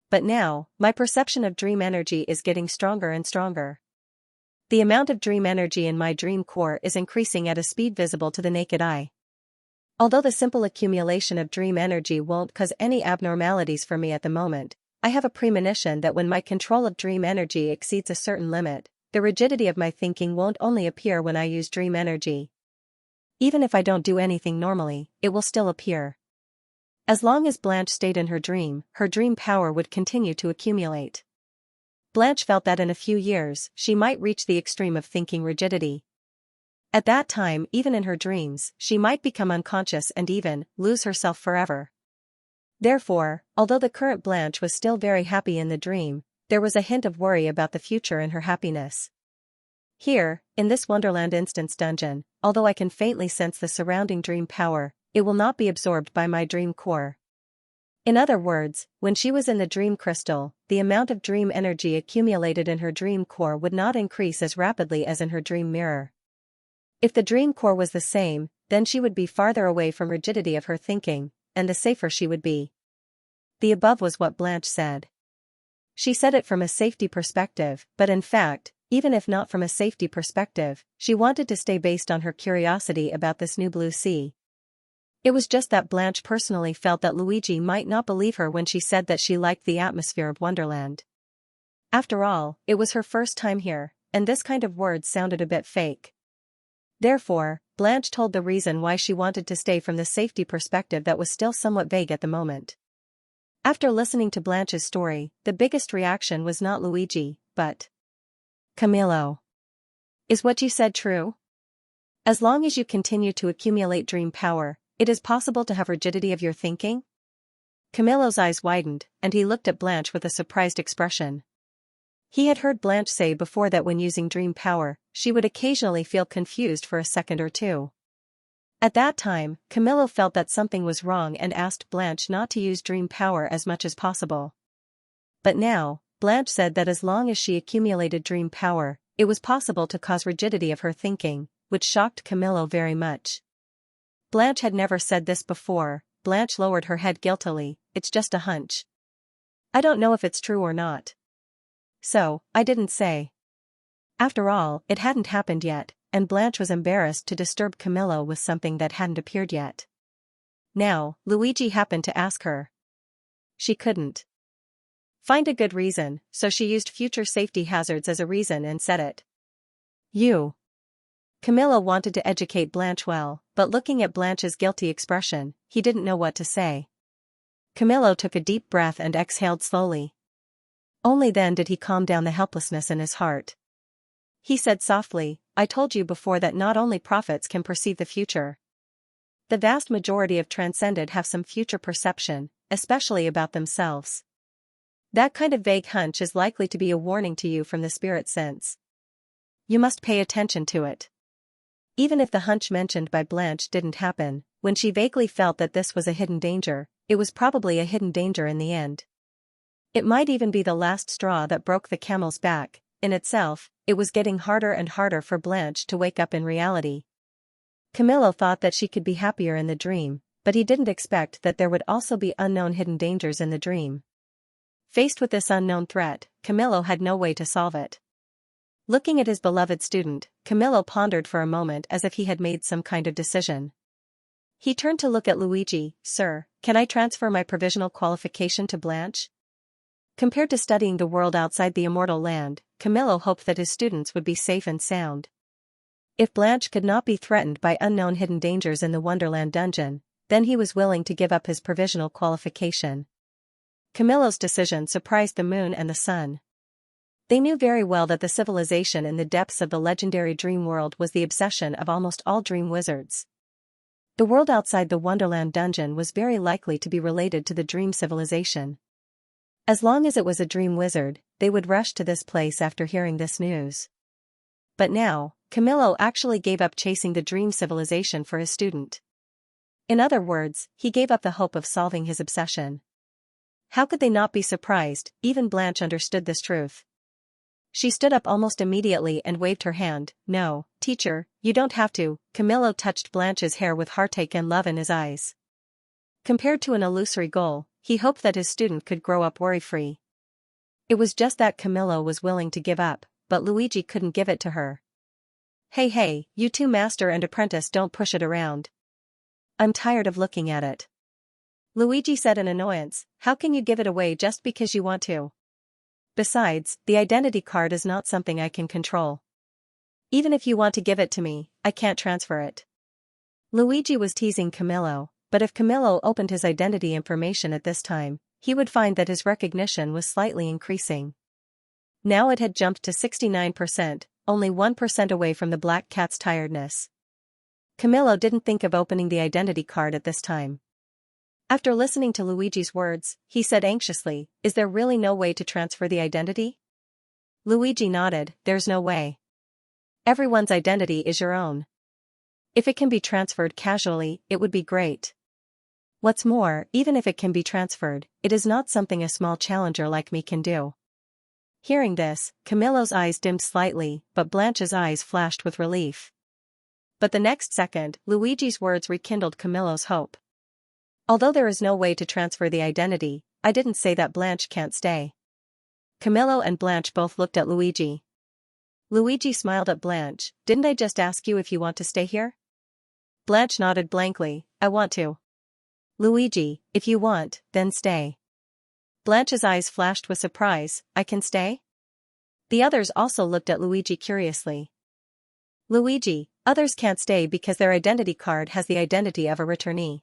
But now, my perception of dream energy is getting stronger and stronger. The amount of dream energy in my dream core is increasing at a speed visible to the naked eye. Although the simple accumulation of dream energy won't cause any abnormalities for me at the moment, I have a premonition that when my control of dream energy exceeds a certain limit, the rigidity of my thinking won't only appear when I use dream energy. Even if I don't do anything normally, it will still appear. As long as Blanche stayed in her dream power would continue to accumulate. Blanche felt that in a few years, she might reach the extreme of thinking rigidity. At that time, even in her dreams, she might become unconscious and even lose herself forever. Therefore, although the current Blanche was still very happy in the dream, there was a hint of worry about the future in her happiness. Here, in this Wonderland Instance dungeon, although I can faintly sense the surrounding dream power, it will not be absorbed by my dream core. In other words, when she was in the dream crystal, the amount of dream energy accumulated in her dream core would not increase as rapidly as in her dream mirror. If the dream core was the same, then she would be farther away from rigidity of her thinking, and the safer she would be. The above was what Blanche said. She said it from a safety perspective, but in fact, even if not from a safety perspective, she wanted to stay based on her curiosity about this new blue sea. It was just that Blanche personally felt that Luigi might not believe her when she said that she liked the atmosphere of Wonderland. After all, it was her first time here, and this kind of words sounded a bit fake. Therefore, Blanche told the reason why she wanted to stay from the safety perspective that was still somewhat vague at the moment. After listening to Blanche's story, the biggest reaction was not Luigi, but Camillo. Is what you said true? As long as you continue to accumulate dream power, it is possible to have rigidity of your thinking? Camillo's eyes widened, and he looked at Blanche with a surprised expression. He had heard Blanche say before that when using dream power, she would occasionally feel confused for a second or two. At that time, Camillo felt that something was wrong and asked Blanche not to use dream power as much as possible. But now, Blanche said that as long as she accumulated dream power, it was possible to cause rigidity of her thinking, which shocked Camillo very much. Blanche had never said this before. Blanche lowered her head guiltily. It's just a hunch. I don't know if it's true or not. So, I didn't say. After all, it hadn't happened yet, and Blanche was embarrassed to disturb Camillo with something that hadn't appeared yet. Now, Luigi happened to ask her. She couldn't find a good reason, so she used future safety hazards as a reason and said it. Camillo wanted to educate Blanche well, but looking at Blanche's guilty expression, he didn't know what to say. Camillo took a deep breath and exhaled slowly. Only then did he calm down the helplessness in his heart. He said softly, I told you before that not only prophets can perceive the future. The vast majority of transcended have some future perception, especially about themselves. That kind of vague hunch is likely to be a warning to you from the spirit sense. You must pay attention to it. Even if the hunch mentioned by Blanche didn't happen, when she vaguely felt that this was a hidden danger, it was probably a hidden danger in the end. It might even be the last straw that broke the camel's back. In itself, it was getting harder and harder for Blanche to wake up in reality. Camillo thought that she could be happier in the dream, but he didn't expect that there would also be unknown hidden dangers in the dream. Faced with this unknown threat, Camillo had no way to solve it. Looking at his beloved student, Camillo pondered for a moment as if he had made some kind of decision. He turned to look at Luigi. "Sir, can I transfer my provisional qualification to Blanche?" Compared to studying the world outside the immortal land, Camillo hoped that his students would be safe and sound. If Blanche could not be threatened by unknown hidden dangers in the Wonderland dungeon, then he was willing to give up his provisional qualification. Camillo's decision surprised the moon and the sun. They knew very well that the civilization in the depths of the legendary dream world was the obsession of almost all dream wizards. The world outside the Wonderland dungeon was very likely to be related to the dream civilization. As long as it was a dream wizard, they would rush to this place after hearing this news. But now, Camillo actually gave up chasing the dream civilization for his student. In other words, he gave up the hope of solving his obsession. How could they not be surprised? Even Blanche understood this truth. She stood up almost immediately and waved her hand. "No, teacher, you don't have to." Camillo touched Blanche's hair with heartache and love in his eyes. Compared to an illusory goal, he hoped that his student could grow up worry-free. It was just that Camillo was willing to give up, but Luigi couldn't give it to her. Hey, you two master and apprentice, don't push it around. I'm tired of looking at it," Luigi said in annoyance. "How can you give it away just because you want to? Besides, the identity card is not something I can control. Even if you want to give it to me, I can't transfer it." Luigi was teasing Camillo, but if Camillo opened his identity information at this time, he would find that his recognition was slightly increasing. Now it had jumped to 69%, only 1% away from the black cat's tiredness. Camillo didn't think of opening the identity card at this time. After listening to Luigi's words, he said anxiously, "Is there really no way to transfer the identity?" Luigi nodded. "There's no way. Everyone's identity is your own. If it can be transferred casually, it would be great. What's more, even if it can be transferred, it is not something a small challenger like me can do." Hearing this, Camillo's eyes dimmed slightly, but Blanche's eyes flashed with relief. But the next second, Luigi's words rekindled Camillo's hope. "Although there is no way to transfer the identity, I didn't say that Blanche can't stay." Camillo and Blanche both looked at Luigi. Luigi smiled at Blanche. "Didn't I just ask you if you want to stay here?" Blanche nodded blankly. "I want to." "Luigi, if you want, then stay." Blanche's eyes flashed with surprise. "I can stay?" The others also looked at Luigi curiously. "Luigi, others can't stay because their identity card has the identity of a returnee.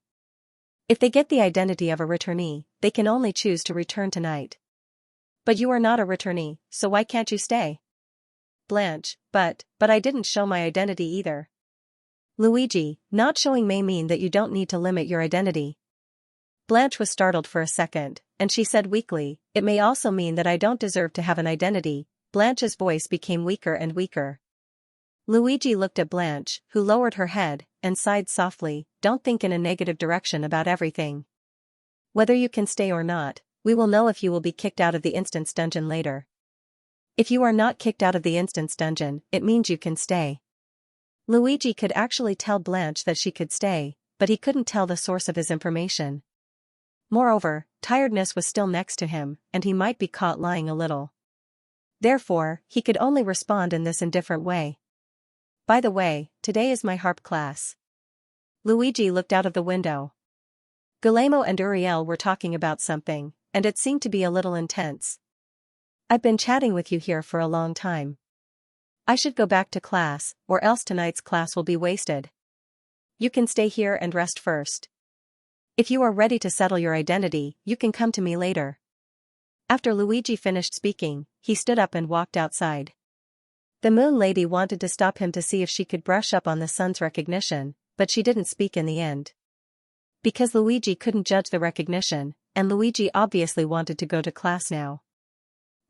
If they get the identity of a returnee, they can only choose to return tonight. But you are not a returnee, so why can't you stay?" Blanche, but I didn't show my identity either." "Luigi, not showing may mean that you don't need to limit your identity." Blanche was startled for a second, and she said weakly, "It may also mean that I don't deserve to have an identity." Blanche's voice became weaker and weaker. Luigi looked at Blanche, who lowered her head, and sighed softly. "Don't think in a negative direction about everything. Whether you can stay or not, we will know if you will be kicked out of the instance dungeon later. If you are not kicked out of the instance dungeon, it means you can stay." Luigi could actually tell Blanche that she could stay, but he couldn't tell the source of his information. Moreover, tiredness was still next to him, and he might be caught lying a little. Therefore, he could only respond in this indifferent way. "By the way, today is my harp class." Luigi looked out of the window. Guillermo and Uriel were talking about something, and it seemed to be a little intense. "I've been chatting with you here for a long time. I should go back to class, or else tonight's class will be wasted. You can stay here and rest first. If you are ready to settle your identity, you can come to me later." After Luigi finished speaking, he stood up and walked outside. The Moon Lady wanted to stop him to see if she could brush up on the sun's recognition, but she didn't speak in the end. Because Luigi couldn't judge the recognition, and Luigi obviously wanted to go to class now.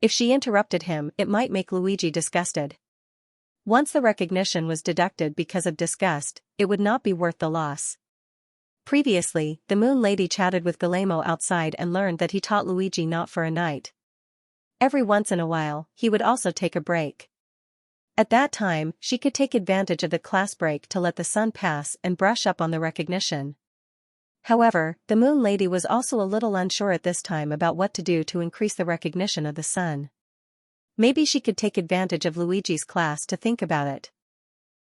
If she interrupted him, it might make Luigi disgusted. Once the recognition was deducted because of disgust, it would not be worth the loss. Previously, the Moon Lady chatted with Guillermo outside and learned that he taught Luigi not for a night. Every once in a while, he would also take a break. At that time, she could take advantage of the class break to let the sun pass and brush up on the recognition. However, the Moon Lady was also a little unsure at this time about what to do to increase the recognition of the sun. Maybe she could take advantage of Luigi's class to think about it.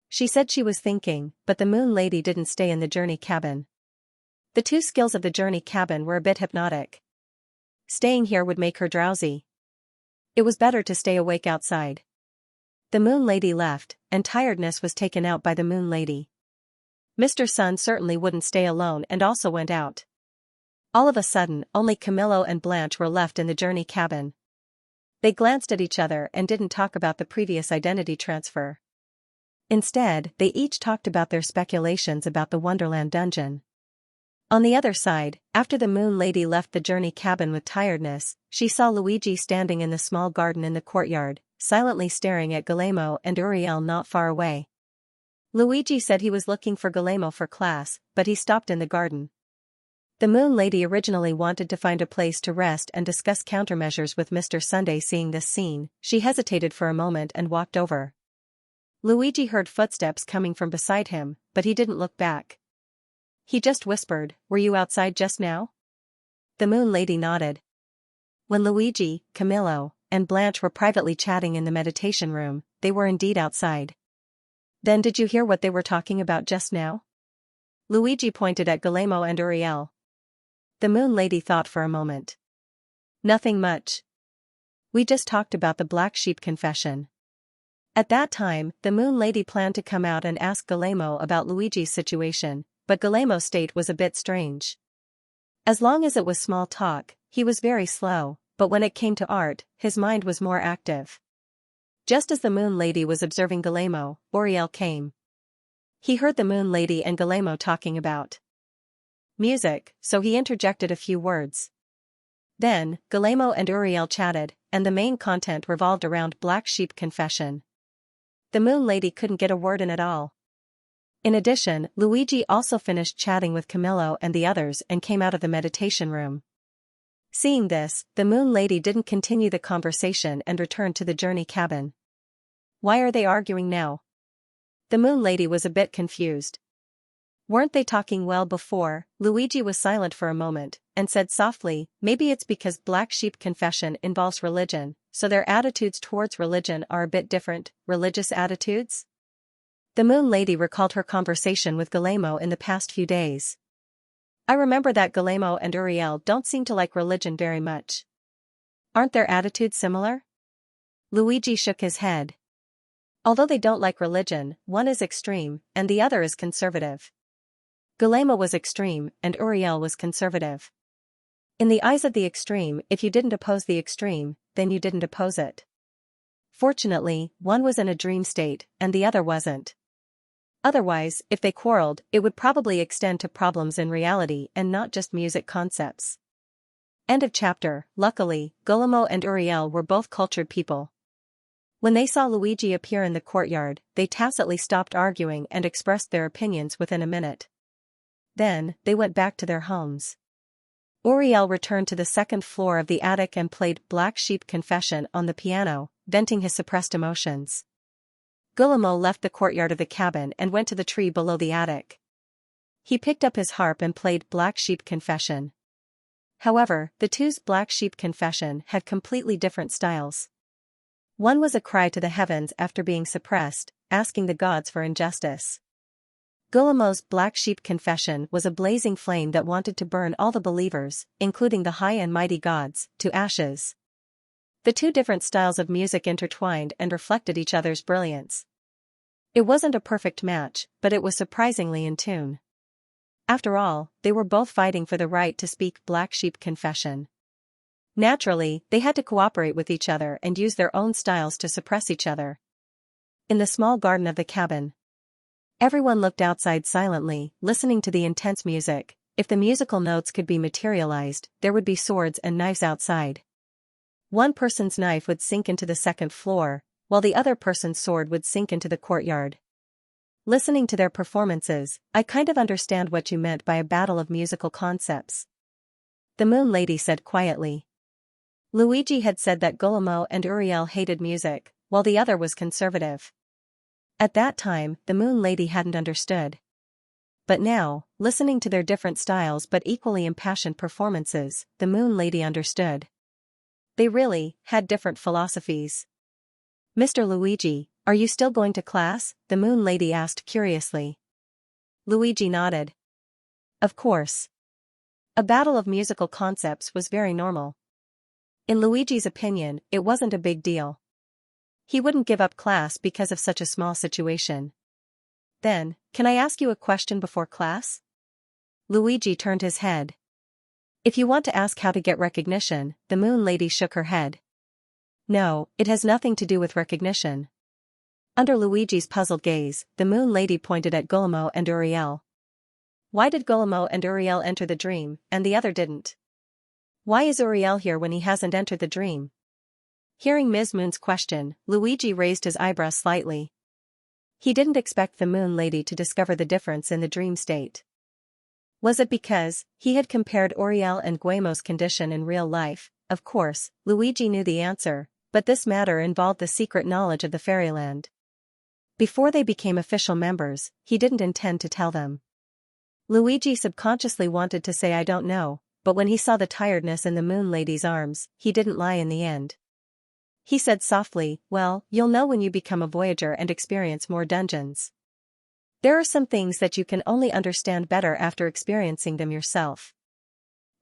She said she was thinking, but the Moon Lady didn't stay in the journey cabin. The two skills of the journey cabin were a bit hypnotic. Staying here would make her drowsy. It was better to stay awake outside. The Moon Lady left, and tiredness was taken out by the Moon Lady. Mr. Sun certainly wouldn't stay alone and also went out. All of a sudden, only Camillo and Blanche were left in the journey cabin. They glanced at each other and didn't talk about the previous identity transfer. Instead, they each talked about their speculations about the Wonderland dungeon. On the other side, after the Moon Lady left the journey cabin with tiredness, she saw Luigi standing in the small garden in the courtyard, silently staring at Guillermo and Uriel not far away. Luigi said he was looking for Guillermo for class, but he stopped in the garden. The Moon Lady originally wanted to find a place to rest and discuss countermeasures with Mr. Sunday. Seeing this scene, she hesitated for a moment and walked over. Luigi heard footsteps coming from beside him, but he didn't look back. He just whispered, "Were you outside just now?" The Moon Lady nodded. When Luigi, Camillo, and Blanche were privately chatting in the meditation room, they were indeed outside. Then did you hear what they were talking about just now? Luigi pointed at Guillermo and Uriel. The Moon Lady thought for a moment. Nothing much. We just talked about the black sheep confession. At that time, the Moon Lady planned to come out and ask Guillermo about Luigi's situation, but Guillermo's state was a bit strange. As long as it was small talk, he was very slow, but when it came to art, his mind was more active. Just as the Moon Lady was observing Guillermo, Uriel came. He heard the Moon Lady and Guillermo talking about music, so he interjected a few words. Then, Guillermo and Uriel chatted, and the main content revolved around Black Sheep Confession. The Moon Lady couldn't get a word in at all. In addition, Luigi also finished chatting with Camillo and the others and came out of the meditation room. Seeing this, the Moon Lady didn't continue the conversation and returned to the journey cabin. Why are they arguing now? The Moon Lady was a bit confused. Weren't they talking well before? Luigi was silent for a moment, and said softly, maybe it's because Black Sheep Confession involves religion, so their attitudes towards religion are a bit different. Religious attitudes? The Moon Lady recalled her conversation with Guillermo in the past few days. I remember that Guillermo and Uriel don't seem to like religion very much. Aren't their attitudes similar? Luigi shook his head. Although they don't like religion, one is extreme, and the other is conservative. Guillermo was extreme, and Uriel was conservative. In the eyes of the extreme, if you didn't oppose the extreme, then you didn't oppose it. Fortunately, one was in a dream state, and the other wasn't. Otherwise, if they quarreled, it would probably extend to problems in reality and not just music concepts. End of chapter. Luckily, Guillermo and Uriel were both cultured people. When they saw Luigi appear in the courtyard, they tacitly stopped arguing and expressed their opinions within a minute. Then, they went back to their homes. Uriel returned to the second floor of the attic and played Black Sheep Confession on the piano, venting his suppressed emotions. Guillermo left the courtyard of the cabin and went to the tree below the attic. He picked up his harp and played Black Sheep Confession. However, the two's Black Sheep Confession had completely different styles. One was a cry to the heavens after being suppressed, asking the gods for injustice. Guillermo's Black Sheep Confession was a blazing flame that wanted to burn all the believers, including the high and mighty gods, to ashes. The two different styles of music intertwined and reflected each other's brilliance. It wasn't a perfect match, but it was surprisingly in tune. After all, they were both fighting for the right to speak Black Sheep Confession. Naturally, they had to cooperate with each other and use their own styles to suppress each other. In the small garden of the cabin, everyone looked outside silently, listening to the intense music. If the musical notes could be materialized, there would be swords and knives outside. One person's knife would sink into the second floor, while the other person's sword would sink into the courtyard. Listening to their performances, I kind of understand what you meant by a battle of musical concepts. The Moon Lady said quietly. Luigi had said that Guillermo and Uriel hated music, while the other was conservative. At that time, the Moon Lady hadn't understood. But now, listening to their different styles but equally impassioned performances, the Moon Lady understood. They really had different philosophies. "Mr. Luigi, are you still going to class?" the Moon Lady asked curiously. Luigi nodded. Of course. A battle of musical concepts was very normal. In Luigi's opinion, it wasn't a big deal. He wouldn't give up class because of such a small situation. "Then, can I ask you a question before class?" Luigi turned his head. "If you want to ask how to get recognition," the Moon Lady shook her head. "No, it has nothing to do with recognition." Under Luigi's puzzled gaze, the Moon Lady pointed at Guillermo and Uriel. "Why did Guillermo and Uriel enter the dream, and the other didn't? Why is Uriel here when he hasn't entered the dream?" Hearing Ms. Moon's question, Luigi raised his eyebrows slightly. He didn't expect the Moon Lady to discover the difference in the dream state. Was it because he had compared Uriel and Guillermo's condition in real life? Of course, Luigi knew the answer, but this matter involved the secret knowledge of the fairyland. Before they became official members, he didn't intend to tell them. Luigi subconsciously wanted to say "I don't know," but when he saw the tiredness in the Moon Lady's arms, he didn't lie in the end. He said softly, "Well, you'll know when you become a voyager and experience more dungeons. There are some things that you can only understand better after experiencing them yourself."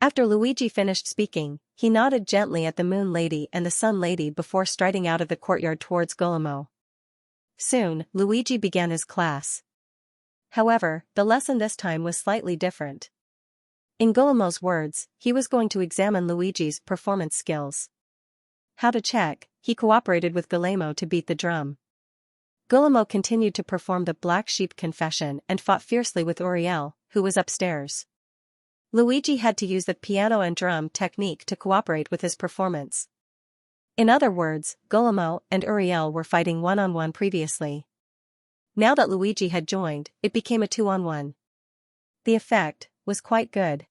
After Luigi finished speaking, he nodded gently at the Moon Lady and the Sun Lady before striding out of the courtyard towards Guillermo. Soon, Luigi began his class. However, the lesson this time was slightly different. In Guillermo's words, he was going to examine Luigi's performance skills. How to check, he cooperated with Guillermo to beat the drum. Guillermo continued to perform the Black Sheep Confession and fought fiercely with Uriel, who was upstairs. Luigi had to use the piano and drum technique to cooperate with his performance. In other words, Guillermo and Uriel were fighting one-on-one previously. Now that Luigi had joined, it became a two-on-one. The effect was quite good.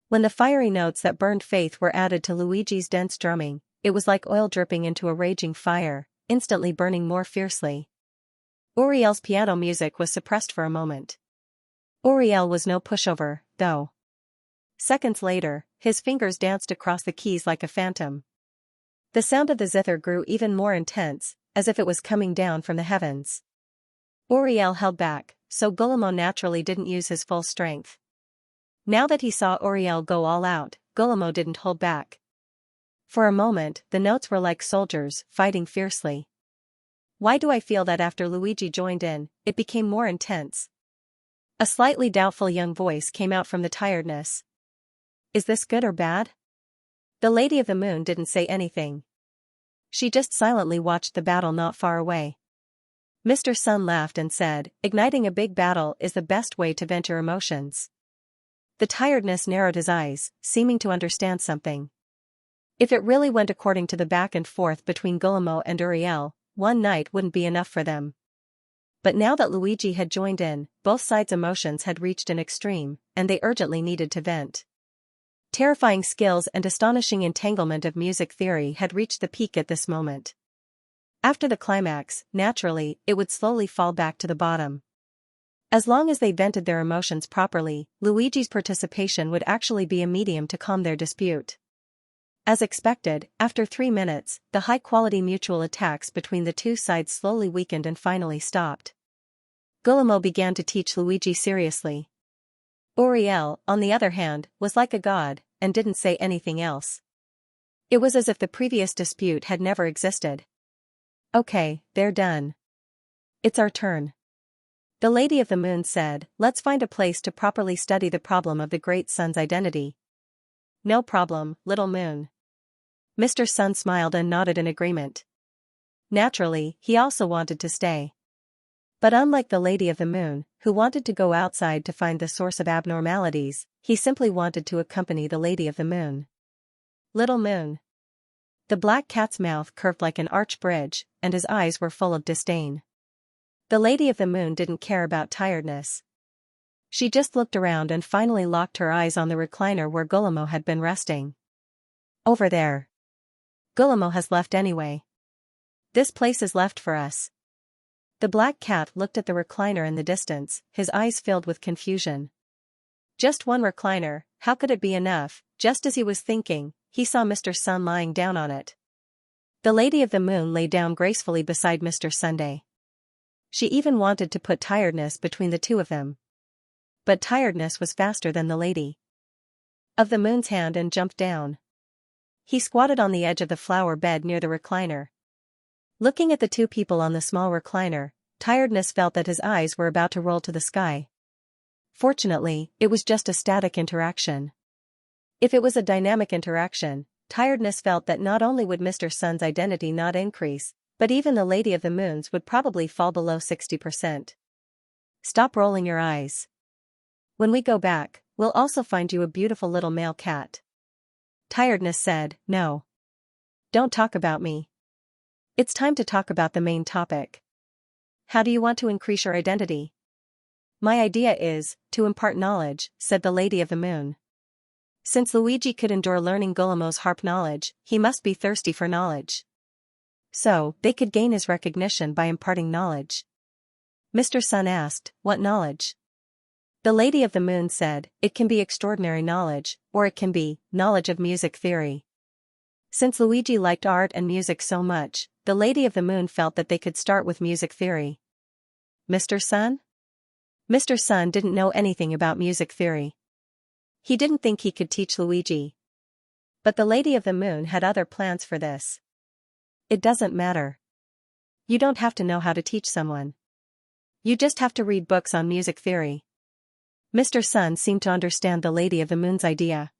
When the fiery notes that burned faith were added to Luigi's dense drumming, it was like oil dripping into a raging fire, instantly burning more fiercely. Uriel's piano music was suppressed for a moment. Uriel was no pushover, though. Seconds later, his fingers danced across the keys like a phantom. The sound of the zither grew even more intense, as if it was coming down from the heavens. Uriel held back, so Guillermo naturally didn't use his full strength. Now that he saw Uriel go all out, Guillermo didn't hold back. For a moment, the notes were like soldiers, fighting fiercely. Why do I feel that after Luigi joined in, it became more intense? A slightly doubtful young voice came out from the tiredness. Is this good or bad? The Lady of the Moon didn't say anything. She just silently watched the battle not far away. Mr. Sun laughed and said, "Igniting a big battle is the best way to vent your emotions." The tiredness narrowed his eyes, seeming to understand something. If it really went according to the back and forth between Guillermo and Uriel, one night wouldn't be enough for them. But now that Luigi had joined in, both sides' emotions had reached an extreme, and they urgently needed to vent. Terrifying skills and astonishing entanglement of music theory had reached the peak at this moment. After the climax, naturally, it would slowly fall back to the bottom. As long as they vented their emotions properly, Luigi's participation would actually be a medium to calm their dispute. As expected, after 3 minutes, the high-quality mutual attacks between the two sides slowly weakened and finally stopped. Guillermo began to teach Luigi seriously. Uriel, on the other hand, was like a god, and didn't say anything else. It was as if the previous dispute had never existed. "Okay, they're done. It's our turn." The Lady of the Moon said, "Let's find a place to properly study the problem of the Great Sun's identity." "No problem, Little Moon." Mr. Sun smiled and nodded in agreement. Naturally, he also wanted to stay. But unlike the Lady of the Moon, who wanted to go outside to find the source of abnormalities, he simply wanted to accompany the Lady of the Moon. "Little Moon." The black cat's mouth curved like an arch bridge, and his eyes were full of disdain. The Lady of the Moon didn't care about tiredness. She just looked around and finally locked her eyes on the recliner where Guillermo had been resting. Over there. Guillermo has left anyway. This place is left for us. The black cat looked at the recliner in the distance, his eyes filled with confusion. Just one recliner, how could it be enough? Just as he was thinking, he saw Mr. Sun lying down on it. The Lady of the Moon lay down gracefully beside Mr. Sunday. She even wanted to put tiredness between the two of them. But tiredness was faster than the Lady of the Moon's hand and jumped down. He squatted on the edge of the flower bed near the recliner. Looking at the two people on the small recliner, tiredness felt that his eyes were about to roll to the sky. Fortunately, it was just a static interaction. If it was a dynamic interaction, tiredness felt that not only would Mr. Sun's identity not increase, but even the Lady of the Moon's would probably fall below 60%. Stop rolling your eyes. When we go back, we'll also find you a beautiful little male cat. Tiredness said, no. Don't talk about me. It's time to talk about the main topic. How do you want to increase your identity? My idea is, to impart knowledge, said the Lady of the Moon. Since Luigi could endure learning Guillermo's harp knowledge, he must be thirsty for knowledge. So, they could gain his recognition by imparting knowledge. Mr. Sun asked, what knowledge? The Lady of the Moon said, it can be extraordinary knowledge, or it can be knowledge of music theory. Since Luigi liked art and music so much, the Lady of the Moon felt that they could start with music theory. Mr. Sun? Mr. Sun didn't know anything about music theory. He didn't think he could teach Luigi. But the Lady of the Moon had other plans for this. It doesn't matter. You don't have to know how to teach someone. You just have to read books on music theory. Mr. Sun seemed to understand the Lady of the Moon's idea.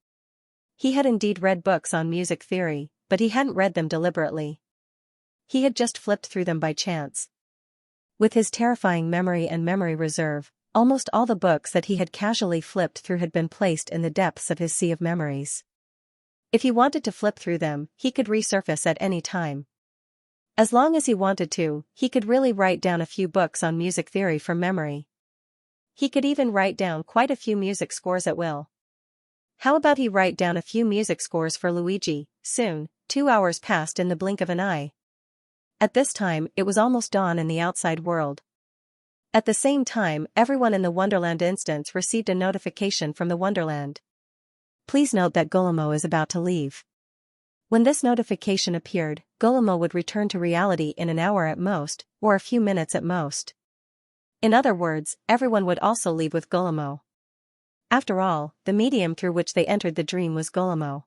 He had indeed read books on music theory, but he hadn't read them deliberately. He had just flipped through them by chance. With his terrifying memory and memory reserve, almost all the books that he had casually flipped through had been placed in the depths of his sea of memories. If he wanted to flip through them, he could resurface at any time. As long as he wanted to, he could really write down a few books on music theory from memory. He could even write down quite a few music scores at will. How about he write down a few music scores for Luigi? Soon, 2 hours passed in the blink of an eye. At this time, it was almost dawn in the outside world. At the same time, everyone in the Wonderland instance received a notification from the Wonderland. Please note that Guillermo is about to leave. When this notification appeared, Guillermo would return to reality in an hour at most, or a few minutes at most. In other words, everyone would also leave with Guillermo. After all, the medium through which they entered the dream was Guillermo.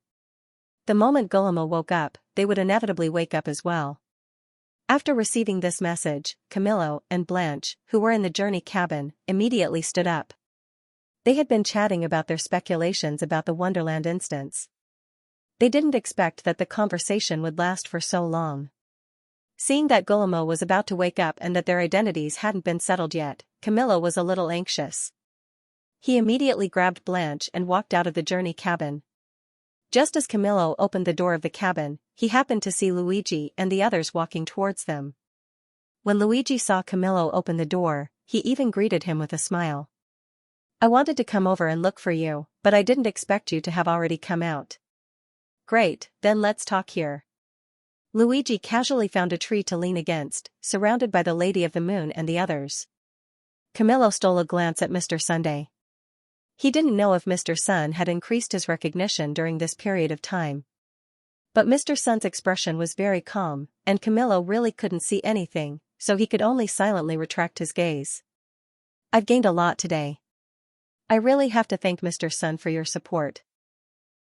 The moment Guillermo woke up, they would inevitably wake up as well. After receiving this message, Camillo and Blanche, who were in the journey cabin, immediately stood up. They had been chatting about their speculations about the Wonderland instance. They didn't expect that the conversation would last for so long. Seeing that Guillermo was about to wake up and that their identities hadn't been settled yet, Camillo was a little anxious. He immediately grabbed Blanche and walked out of the journey cabin. Just as Camillo opened the door of the cabin, he happened to see Luigi and the others walking towards them. When Luigi saw Camillo open the door, he even greeted him with a smile. I wanted to come over and look for you, but I didn't expect you to have already come out. Great, then let's talk here. Luigi casually found a tree to lean against, surrounded by the Lady of the Moon and the others. Camillo stole a glance at Mr. Sunday. He didn't know if Mr. Sun had increased his recognition during this period of time. But Mr. Sun's expression was very calm, and Camillo really couldn't see anything, so he could only silently retract his gaze. I've gained a lot today. I really have to thank Mr. Sun for your support.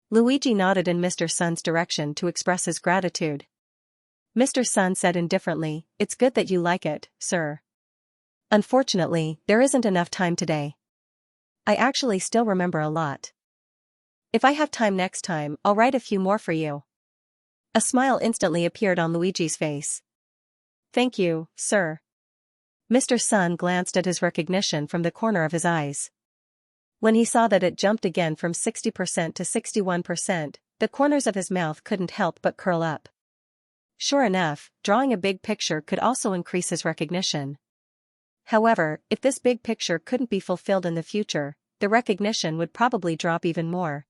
Luigi nodded in Mr. Sun's direction to express his gratitude. Mr. Sun said indifferently, it's good that you like it, sir. Unfortunately, there isn't enough time today. I actually still remember a lot. If I have time next time, I'll write a few more for you. A smile instantly appeared on Luigi's face. Thank you, sir. Mr. Sun glanced at his recognition from the corner of his eyes. When he saw that it jumped again from 60% to 61%, the corners of his mouth couldn't help but curl up. Sure enough, drawing a big picture could also increase his recognition. However, if this big picture couldn't be fulfilled in the future, the recognition would probably drop even more.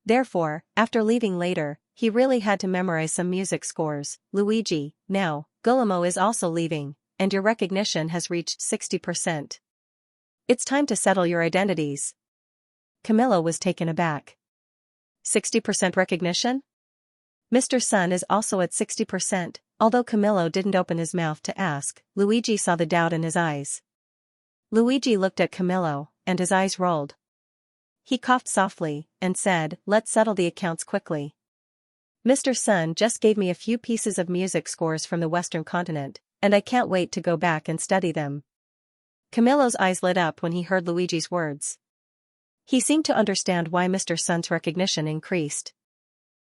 Therefore, after leaving later, he really had to memorize some music scores. Luigi, now, Guillermo is also leaving, and your recognition has reached 60%. It's time to settle your identities. Camillo was taken aback. 60% recognition? Mr. Sun is also at 60%, although Camillo didn't open his mouth to ask. Luigi saw the doubt in his eyes. Luigi looked at Camillo, and his eyes rolled. He coughed softly, and said, "Let's settle the accounts quickly. Mr. Sun just gave me a few pieces of music scores from the Western continent, and I can't wait to go back and study them." Camillo's eyes lit up when he heard Luigi's words. He seemed to understand why Mr. Sun's recognition increased.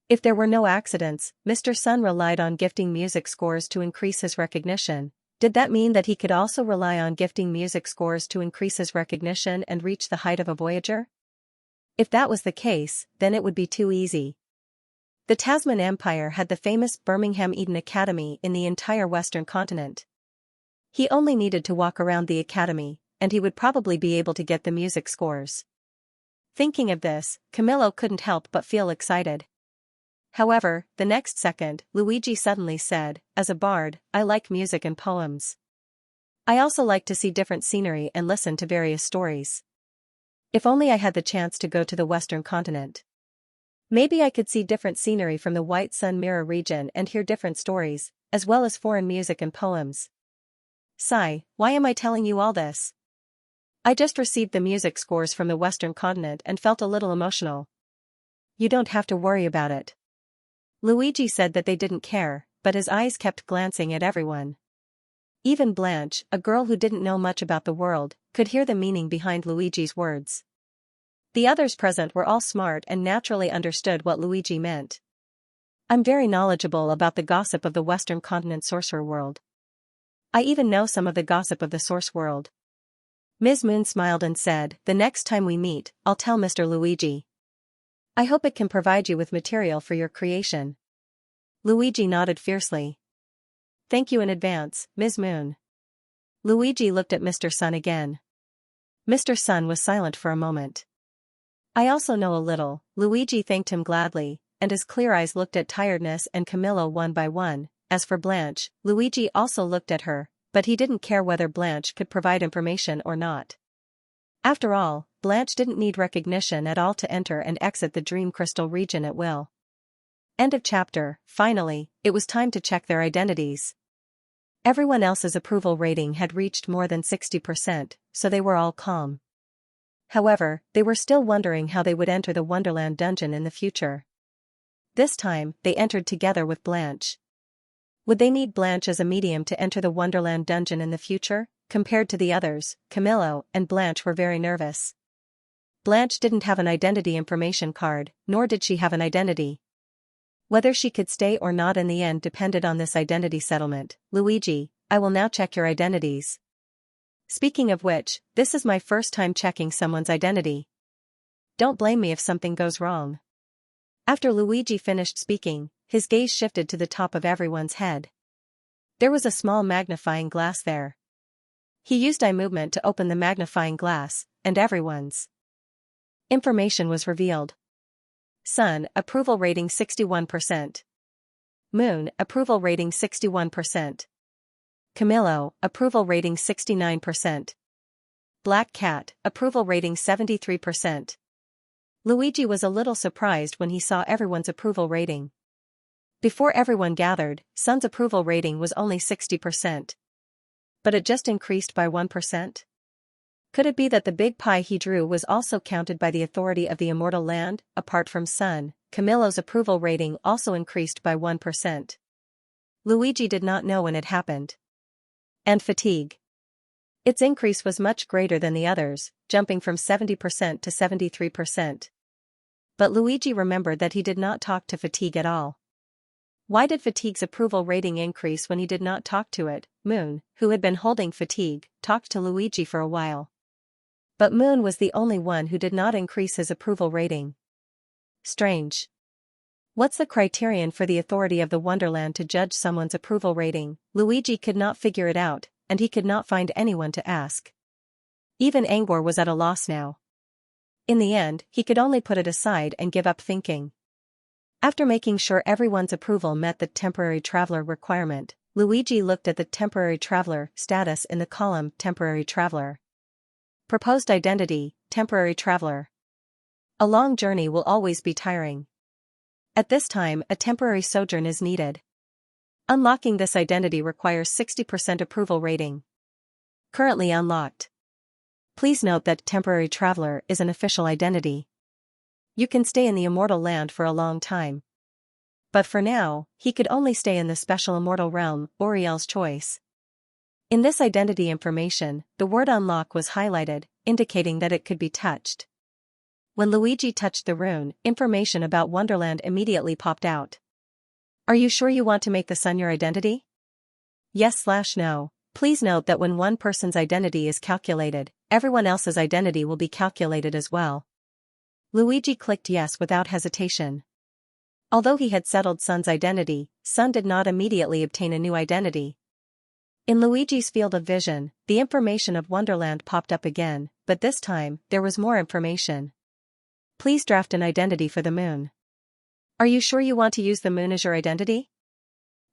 If there were no accidents, Mr. Sun relied on gifting music scores to increase his recognition. Did that mean that he could also rely on gifting music scores to increase his recognition and reach the height of a Voyager? If that was the case, then it would be too easy. The Tasman Empire had the famous Birmingham Eden Academy in the entire Western continent. He only needed to walk around the academy, and he would probably be able to get the music scores. Thinking of this, Camillo couldn't help but feel excited. However, the next second, Luigi suddenly said, "As a bard, I like music and poems. I also like to see different scenery and listen to various stories. If only I had the chance to go to the Western continent. Maybe I could see different scenery from the White Sun Mirror region and hear different stories, as well as foreign music and poems." Sigh, why am I telling you all this? I just received the music scores from the Western continent and felt a little emotional. You don't have to worry about it. Luigi said that they didn't care, but his eyes kept glancing at everyone. Even Blanche, a girl who didn't know much about the world, could hear the meaning behind Luigi's words. The others present were all smart and naturally understood what Luigi meant. I'm very knowledgeable about the gossip of the Western continent sorcerer world. I even know some of the gossip of the source world. Ms. Moon smiled and said, "The next time we meet, I'll tell Mr. Luigi. I hope it can provide you with material for your creation." Luigi nodded fiercely. "Thank you in advance, Ms. Moon." Luigi looked at Mr. Sun again. Mr. Sun was silent for a moment. "I also know a little," Luigi thanked him gladly, and his clear eyes looked at Tiredness and Camillo one by one. As for Blanche, Luigi also looked at her, but he didn't care whether Blanche could provide information or not. After all, Blanche didn't need recognition at all to enter and exit the Dream Crystal region at will. End of chapter. Finally, it was time to check their identities. Everyone else's approval rating had reached more than 60%, so they were all calm. However, they were still wondering how they would enter the Wonderland dungeon in the future. This time, they entered together with Blanche. Would they need Blanche as a medium to enter the Wonderland dungeon in the future? Compared to the others, Camillo and Blanche were very nervous. Blanche didn't have an identity information card, nor did she have an identity. Whether she could stay or not in the end depended on this identity settlement. "Luigi, I will now check your identities. Speaking of which, this is my first time checking someone's identity. Don't blame me if something goes wrong." After Luigi finished speaking, his gaze shifted to the top of everyone's head. There was a small magnifying glass there. He used eye movement to open the magnifying glass, and everyone's information was revealed. Sun, approval rating 61%. Moon, approval rating 61%. Camillo, approval rating 69%. Black Cat, approval rating 73%. Luigi was a little surprised when he saw everyone's approval rating. Before everyone gathered, Sun's approval rating was only 60%. But it just increased by 1%? Could it be that the big pie he drew was also counted by the authority of the immortal land? Apart from Sun, Camillo's approval rating also increased by 1%. Luigi did not know when it happened. And fatigue. Its increase was much greater than the others, jumping from 70% to 73%. But Luigi remembered that he did not talk to fatigue at all. Why did fatigue's approval rating increase when he did not talk to it? Moon, who had been holding fatigue, talked to Luigi for a while. But Moon was the only one who did not increase his approval rating. Strange. What's the criterion for the authority of the Wonderland to judge someone's approval rating? Luigi could not figure it out, and he could not find anyone to ask. Even Angor was at a loss now. In the end, he could only put it aside and give up thinking. After making sure everyone's approval met the temporary traveler requirement, Luigi looked at the temporary traveler status in the column Temporary Traveler. Proposed identity, Temporary Traveler. A long journey will always be tiring. At this time, a temporary sojourn is needed. Unlocking this identity requires 60% approval rating. Currently unlocked. Please note that Temporary Traveler is an official identity. You can stay in the immortal land for a long time. But for now, he could only stay in the special immortal realm, Auriel's Choice. In this identity information, the word unlock was highlighted, indicating that it could be touched. When Luigi touched the rune, information about Wonderland immediately popped out. Are you sure you want to make the sun your identity? Yes/no. Please note that when one person's identity is calculated, everyone else's identity will be calculated as well. Luigi clicked yes without hesitation. Although he had settled Sun's identity, Sun did not immediately obtain a new identity. In Luigi's field of vision, the information of Wonderland popped up again, but this time, there was more information. Please draft an identity for the moon. Are you sure you want to use the moon as your identity?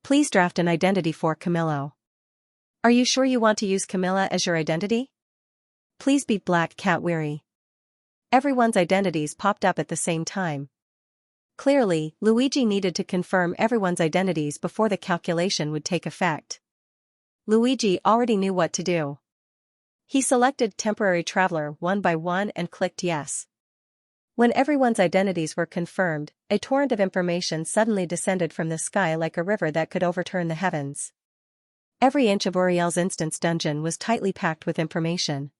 Please draft an identity for Camillo. Are you sure you want to use Camilla as your identity? Please be Black Cat Weary. Everyone's identities popped up at the same time. Clearly, Luigi needed to confirm everyone's identities before the calculation would take effect. Luigi already knew what to do. He selected Temporary Traveler one by one and clicked yes. When everyone's identities were confirmed, a torrent of information suddenly descended from the sky like a river that could overturn the heavens. Every inch of Auriel's instance dungeon was tightly packed with information.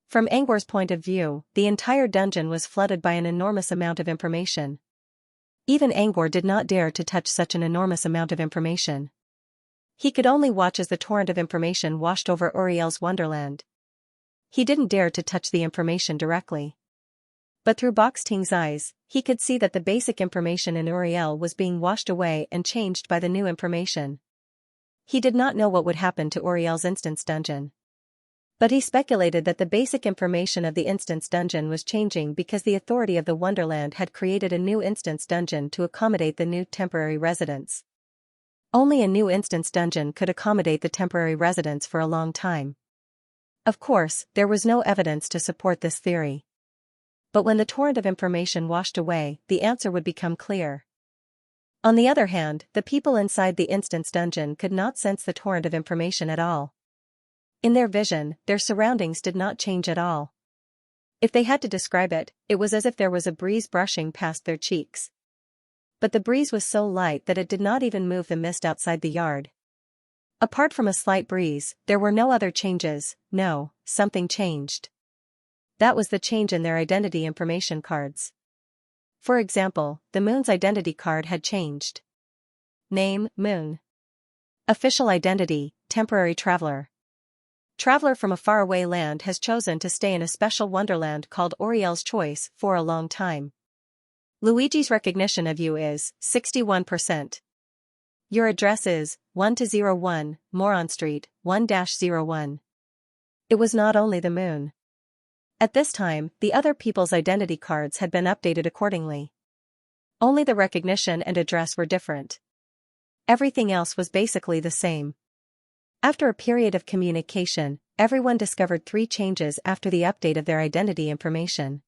From Angor's point of view, the entire dungeon was flooded by an enormous amount of information. Even Angor did not dare to touch such an enormous amount of information. He could only watch as the torrent of information washed over Auriel's Wonderland. He didn't dare to touch the information directly. But through Box Ting's eyes, he could see that the basic information in Auriel was being washed away and changed by the new information. He did not know what would happen to Auriel's instance dungeon. But he speculated that the basic information of the instance dungeon was changing because the authority of the Wonderland had created a new instance dungeon to accommodate the new temporary residents. Only a new instance dungeon could accommodate the temporary residents for a long time. Of course, there was no evidence to support this theory. But when the torrent of information washed away, the answer would become clear. On the other hand, the people inside the instance dungeon could not sense the torrent of information at all. In their vision, their surroundings did not change at all. If they had to describe it, it was as if there was a breeze brushing past their cheeks. But the breeze was so light that it did not even move the mist outside the yard. Apart from a slight breeze, there were no other changes. No, something changed. That was the change in their identity information cards. For example, the moon's identity card had changed. Name, Moon. Official identity, Temporary Traveler. Traveler from a faraway land has chosen to stay in a special wonderland called Auriel's Choice for a long time. Luigi's recognition of you is 61%. Your address is 1-01, Moron Street, 1-01. It was not only the moon. At this time, the other people's identity cards had been updated accordingly. Only the recognition and address were different. Everything else was basically the same. After a period of communication, everyone discovered 3 changes after the update of their identity information.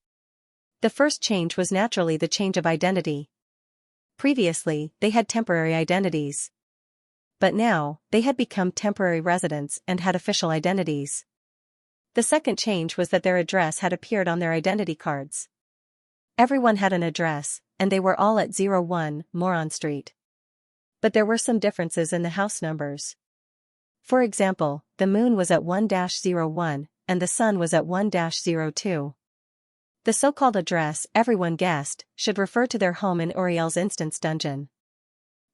The first change was naturally the change of identity. Previously, they had temporary identities. But now, they had become temporary residents and had official identities. The second change was that their address had appeared on their identity cards. Everyone had an address, and they were all at 01, Moron Street. But there were some differences in the house numbers. For example, the moon was at 1-01, and the sun was at 1-02. The so-called address, everyone guessed, should refer to their home in Auriel's instance dungeon.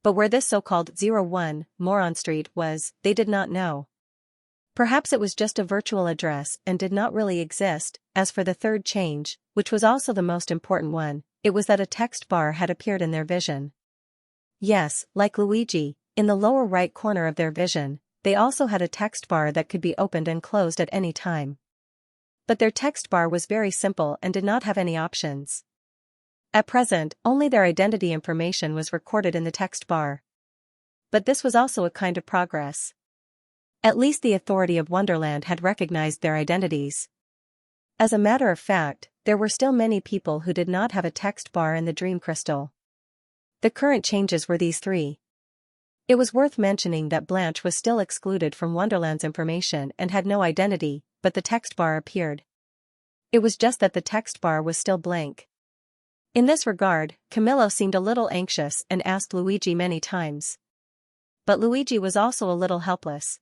But where this so-called 01, Moron Street was, they did not know. Perhaps it was just a virtual address and did not really exist. As for the third change, which was also the most important one, it was that a text bar had appeared in their vision. Yes, like Luigi, in the lower right corner of their vision, they also had a text bar that could be opened and closed at any time. But their text bar was very simple and did not have any options. At present, only their identity information was recorded in the text bar. But this was also a kind of progress. At least the authority of Wonderland had recognized their identities. As a matter of fact, there were still many people who did not have a text bar in the Dream Crystal. The current changes were these three. It was worth mentioning that Blanche was still excluded from Wonderland's information and had no identity, but the text bar appeared. It was just that the text bar was still blank. In this regard, Camillo seemed a little anxious and asked Luigi many times. But Luigi was also a little helpless.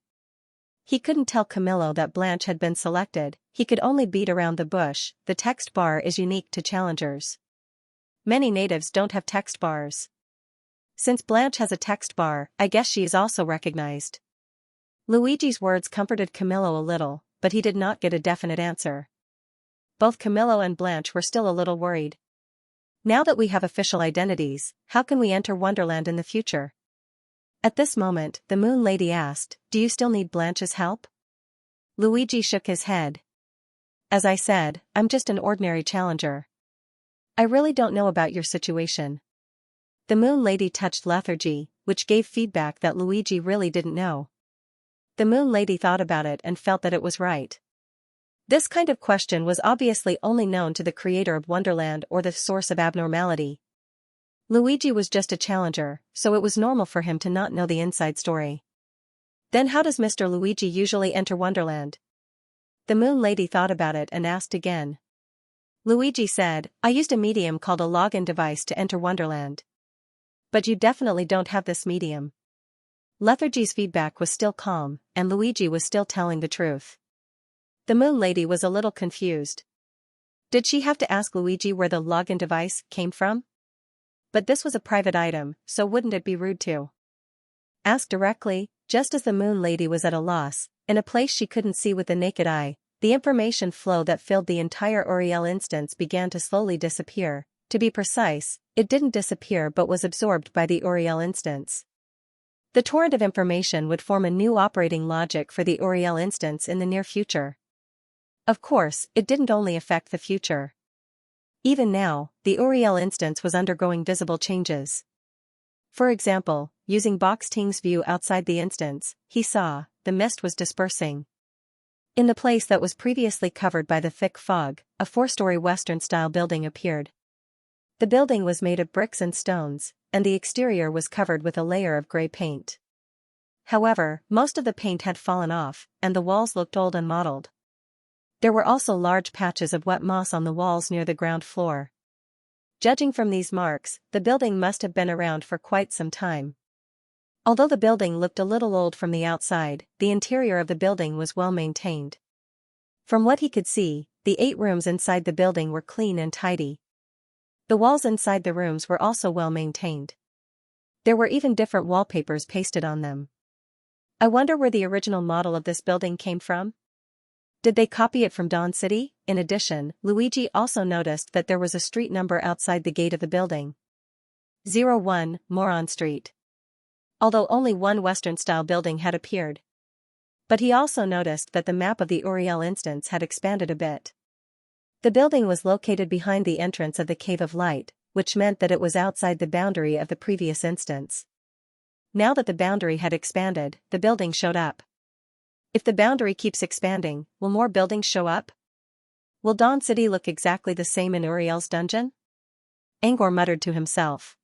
He couldn't tell Camillo that Blanche had been selected, he could only beat around the bush. The text bar is unique to challengers. Many natives don't have text bars. Since Blanche has a text bar, I guess she is also recognized. Luigi's words comforted Camillo a little, but he did not get a definite answer. Both Camillo and Blanche were still a little worried. Now that we have official identities, how can we enter Wonderland in the future? At this moment, the Moon Lady asked, "Do you still need Blanche's help?" Luigi shook his head. "As I said, I'm just an ordinary challenger. I really don't know about your situation." The Moon Lady touched lethargy, which gave feedback that Luigi really didn't know. The Moon Lady thought about it and felt that it was right. This kind of question was obviously only known to the creator of Wonderland or the source of abnormality. Luigi was just a challenger, so it was normal for him to not know the inside story. Then how does Mr. Luigi usually enter Wonderland? The Moon Lady thought about it and asked again. Luigi said, "I used a medium called a login device to enter Wonderland." "But you definitely don't have this medium." Lethargy's feedback was still calm, and Luigi was still telling the truth. The Moon Lady was a little confused. Did she have to ask Luigi where the login device came from? But this was a private item, so wouldn't it be rude to ask directly? Just as the Moon Lady was at a loss, in a place she couldn't see with the naked eye, the information flow that filled the entire Uriel instance began to slowly disappear. To be precise, it didn't disappear but was absorbed by the Uriel instance. The torrent of information would form a new operating logic for the Uriel instance in the near future. Of course, it didn't only affect the future. Even now, the Uriel instance was undergoing visible changes. For example, using Box Ting's view outside the instance, he saw, the mist was dispersing. In the place that was previously covered by the thick fog, a 4-story Western-style building appeared. The building was made of bricks and stones, and the exterior was covered with a layer of gray paint. However, most of the paint had fallen off, and the walls looked old and mottled. There were also large patches of wet moss on the walls near the ground floor. Judging from these marks, the building must have been around for quite some time. Although the building looked a little old from the outside, the interior of the building was well maintained. From what he could see, the 8 rooms inside the building were clean and tidy. The walls inside the rooms were also well maintained. There were even different wallpapers pasted on them. I wonder where the original model of this building came from? Did they copy it from Dawn City? In addition, Luigi also noticed that there was a street number outside the gate of the building. 01, Moron Street. Although only one Western-style building had appeared. But he also noticed that the map of the Uriel instance had expanded a bit. The building was located behind the entrance of the Cave of Light, which meant that it was outside the boundary of the previous instance. Now that the boundary had expanded, the building showed up. If the boundary keeps expanding, will more buildings show up? Will Dawn City look exactly the same in Uriel's dungeon? Angor muttered to himself.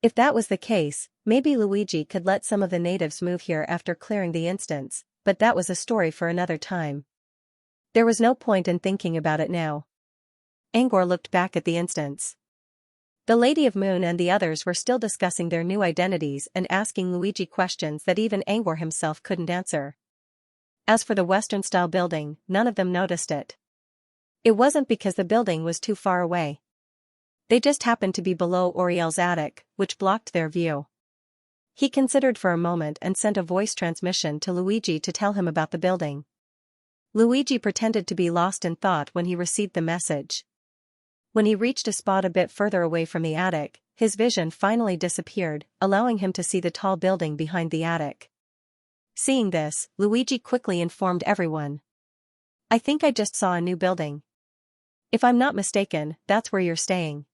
If that was the case, maybe Luigi could let some of the natives move here after clearing the instance, but that was a story for another time. There was no point in thinking about it now. Angor looked back at the instance. The Lady of Moon and the others were still discussing their new identities and asking Luigi questions that even Angor himself couldn't answer. As for the Western-style building, none of them noticed it. It wasn't because the building was too far away. They just happened to be below Uriel's attic, which blocked their view. He considered for a moment and sent a voice transmission to Luigi to tell him about the building. Luigi pretended to be lost in thought when he received the message. When he reached a spot a bit further away from the attic, his vision finally disappeared, allowing him to see the tall building behind the attic. Seeing this, Luigi quickly informed everyone. "I think I just saw a new building. If I'm not mistaken, that's where you're staying."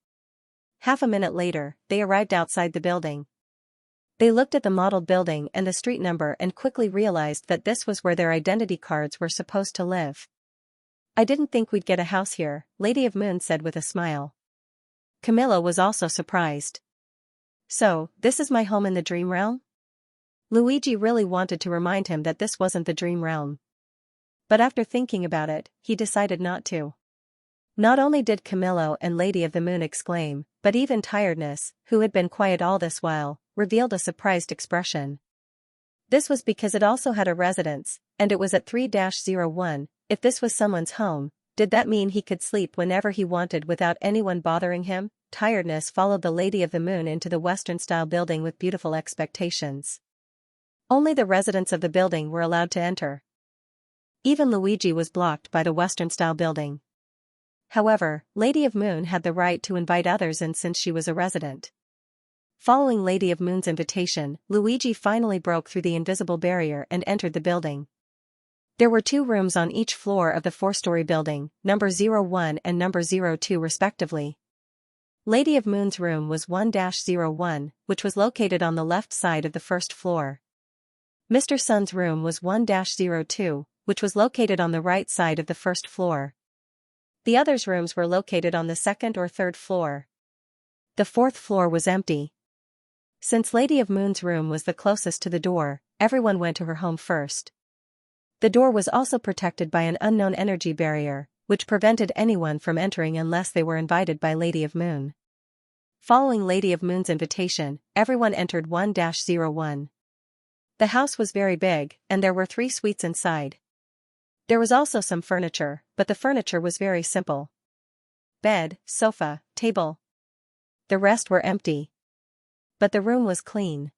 Half a minute later, they arrived outside the building. They looked at the modeled building and the street number and quickly realized that this was where their identity cards were supposed to live. "I didn't think we'd get a house here," Lady of Moon said with a smile. Camilla was also surprised. "So, this is my home in the dream realm?" Luigi really wanted to remind him that this wasn't the dream realm. But after thinking about it, he decided not to. Not only did Camillo and Lady of the Moon exclaim, but even Tiredness, who had been quiet all this while, revealed a surprised expression. This was because it also had a residence, and it was at 3-01. If this was someone's home, did that mean he could sleep whenever he wanted without anyone bothering him? Tiredness followed the Lady of the Moon into the Western-style building with beautiful expectations. Only the residents of the building were allowed to enter. Even Luigi was blocked by the Western-style building. However, Lady of Moon had the right to invite others in since she was a resident. Following Lady of Moon's invitation, Luigi finally broke through the invisible barrier and entered the building. There were 2 rooms on each floor of the 4-story building, number 01 and number 02 respectively. Lady of Moon's room was 1-01, which was located on the left side of the first floor. Mr. Sun's room was 1-02, which was located on the right side of the first floor. The others' rooms were located on the second or third floor. The 4th floor was empty. Since Lady of Moon's room was the closest to the door, everyone went to her home first. The door was also protected by an unknown energy barrier, which prevented anyone from entering unless they were invited by Lady of Moon. Following Lady of Moon's invitation, everyone entered 1-01. The house was very big, and there were 3 suites inside. There was also some furniture, but the furniture was very simple. Bed, sofa, table. The rest were empty. But the room was clean.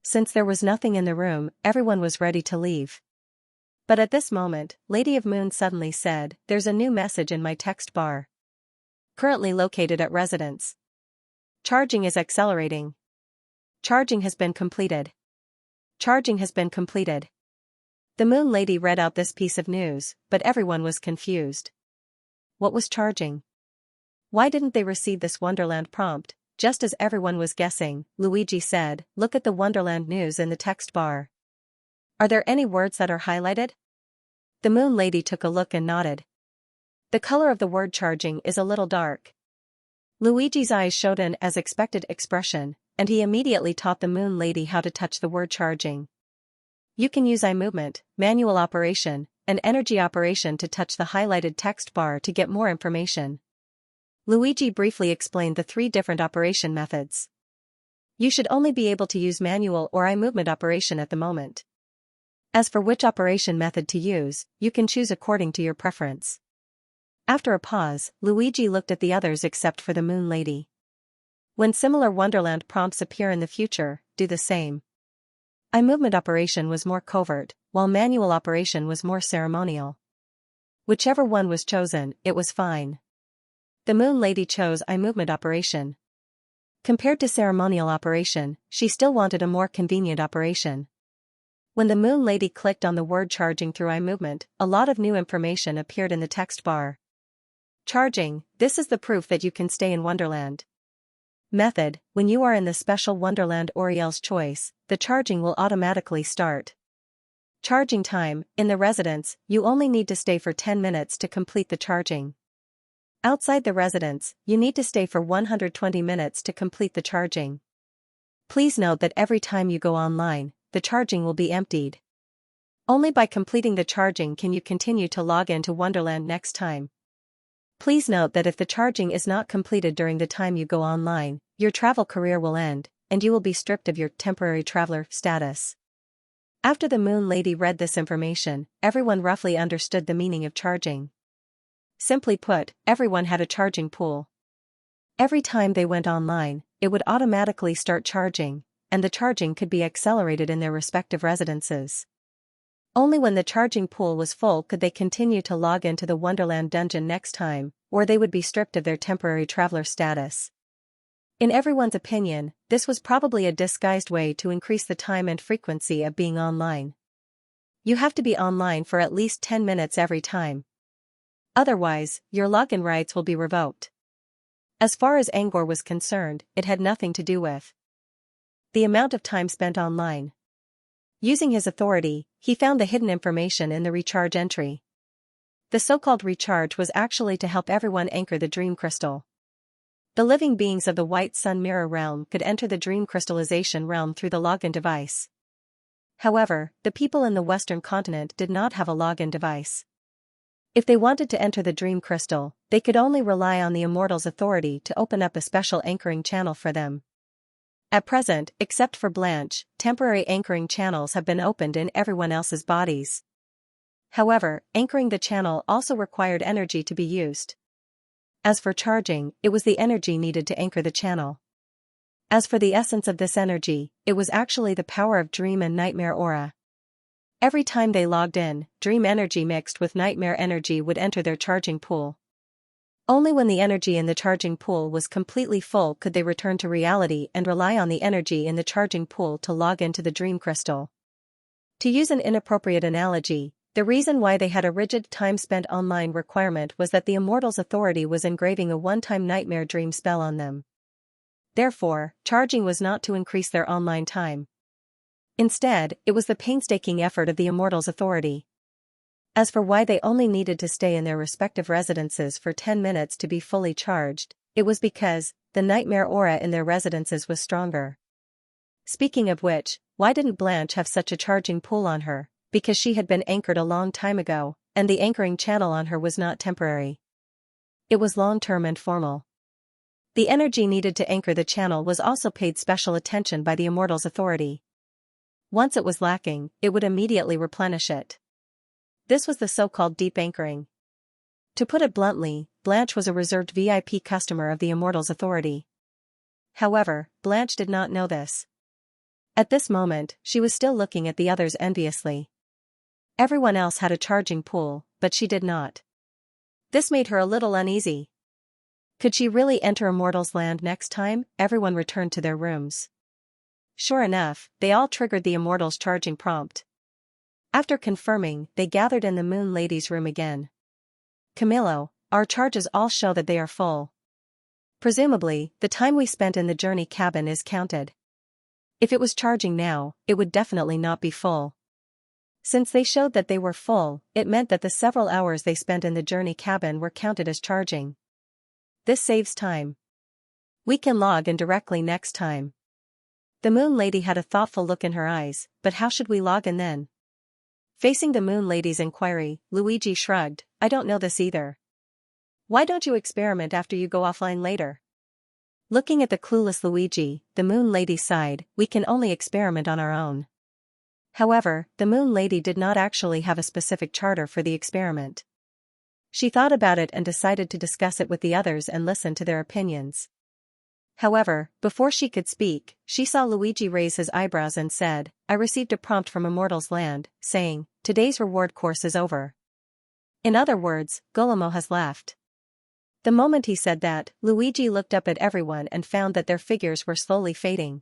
Since there was nothing in the room, everyone was ready to leave. But at this moment, Lady of Moon suddenly said, "There's a new message in my text bar. Currently located at residence. Charging is accelerating. Charging has been completed. Charging has been completed." The Moon Lady read out this piece of news, but everyone was confused. What was charging? Why didn't they receive this Wonderland prompt? Just as everyone was guessing, Luigi said, "Look at the Wonderland news in the text bar. Are there any words that are highlighted?" The Moon Lady took a look and nodded. The color of the word charging is a little dark. Luigi's eyes showed an as expected expression, and he immediately taught the Moon Lady how to touch the word charging. You can use eye movement, manual operation, and energy operation to touch the highlighted text bar to get more information. Luigi briefly explained the 3 different operation methods. You should only be able to use manual or eye movement operation at the moment. As for which operation method to use, you can choose according to your preference. After a pause, Luigi looked at the others except for the Moon Lady. When similar Wonderland prompts appear in the future, do the same. Eye movement operation was more covert, while manual operation was more ceremonial. Whichever one was chosen, it was fine. The Moon Lady chose eye movement operation. Compared to ceremonial operation, she still wanted a more convenient operation. When the Moon Lady clicked on the word charging through eye movement, a lot of new information appeared in the text bar. Charging, this is the proof that you can stay in Wonderland. Method, when you are in the special Wonderland Oriel's choice, the charging will automatically start. Charging time, in the residence, you only need to stay for 10 minutes to complete the charging. Outside the residence, you need to stay for 120 minutes to complete the charging. Please note that every time you go online, the charging will be emptied. Only by completing the charging can you continue to log into Wonderland next time. Please note that if the charging is not completed during the time you go online, your travel career will end, and you will be stripped of your temporary traveler status. After the Moon Lady read this information, everyone roughly understood the meaning of charging. Simply put, everyone had a charging pool. Every time they went online, it would automatically start charging, and the charging could be accelerated in their respective residences. Only when the charging pool was full could they continue to log into the Wonderland dungeon next time, or they would be stripped of their temporary traveler status. In everyone's opinion, this was probably a disguised way to increase the time and frequency of being online. You have to be online for at least 10 minutes every time. Otherwise, your login rights will be revoked. As far as Angor was concerned, it had nothing to do with the amount of time spent online. Using his authority, he found the hidden information in the recharge entry. The so-called recharge was actually to help everyone anchor the dream crystal. The living beings of the White Sun Mirror realm could enter the dream crystallization realm through the login device. However, the people in the Western continent did not have a login device. If they wanted to enter the dream crystal, they could only rely on the Immortal's authority to open up a special anchoring channel for them. At present, except for Blanche, temporary anchoring channels have been opened in everyone else's bodies. However, anchoring the channel also required energy to be used. As for charging, it was the energy needed to anchor the channel. As for the essence of this energy, it was actually the power of dream and nightmare aura. Every time they logged in, dream energy mixed with nightmare energy would enter their charging pool. Only when the energy in the charging pool was completely full could they return to reality and rely on the energy in the charging pool to log into the dream crystal. To use an inappropriate analogy, the reason why they had a rigid time spent online requirement was that the Immortal's authority was engraving a one-time nightmare dream spell on them. Therefore, charging was not to increase their online time. Instead, it was the painstaking effort of the Immortal's authority. As for why they only needed to stay in their respective residences for 10 minutes to be fully charged, it was because the nightmare aura in their residences was stronger. Speaking of which, why didn't Blanche have such a charging pool on her? Because she had been anchored a long time ago, and the anchoring channel on her was not temporary. It was long-term and formal. The energy needed to anchor the channel was also paid special attention by the Immortal's authority. Once it was lacking, it would immediately replenish it. This was the so-called deep anchoring. To put it bluntly, Blanche was a reserved VIP customer of the Immortal's authority. However, Blanche did not know this. At this moment, she was still looking at the others enviously. Everyone else had a charging pool, but she did not. This made her a little uneasy. Could she really enter Immortal's land next time? Everyone returned to their rooms. Sure enough, they all triggered the Immortal's charging prompt. After confirming, they gathered in the Moon Lady's room again. Camillo, our charges all show that they are full. Presumably, the time we spent in the journey cabin is counted. If it was charging now, it would definitely not be full. Since they showed that they were full, it meant that the several hours they spent in the journey cabin were counted as charging. This saves time. We can log in directly next time. The Moon Lady had a thoughtful look in her eyes, but how should we log in then? Facing the Moon Lady's inquiry, Luigi shrugged, I don't know this either. Why don't you experiment after you go offline later? Looking at the clueless Luigi, the Moon Lady sighed, we can only experiment on our own. However, the Moon Lady did not actually have a specific charter for the experiment. She thought about it and decided to discuss it with the others and listen to their opinions. However, before she could speak, she saw Luigi raise his eyebrows and said, I received a prompt from Immortal's Land, saying, today's reward course is over. In other words, Golemo has left. The moment he said that, Luigi looked up at everyone and found that their figures were slowly fading.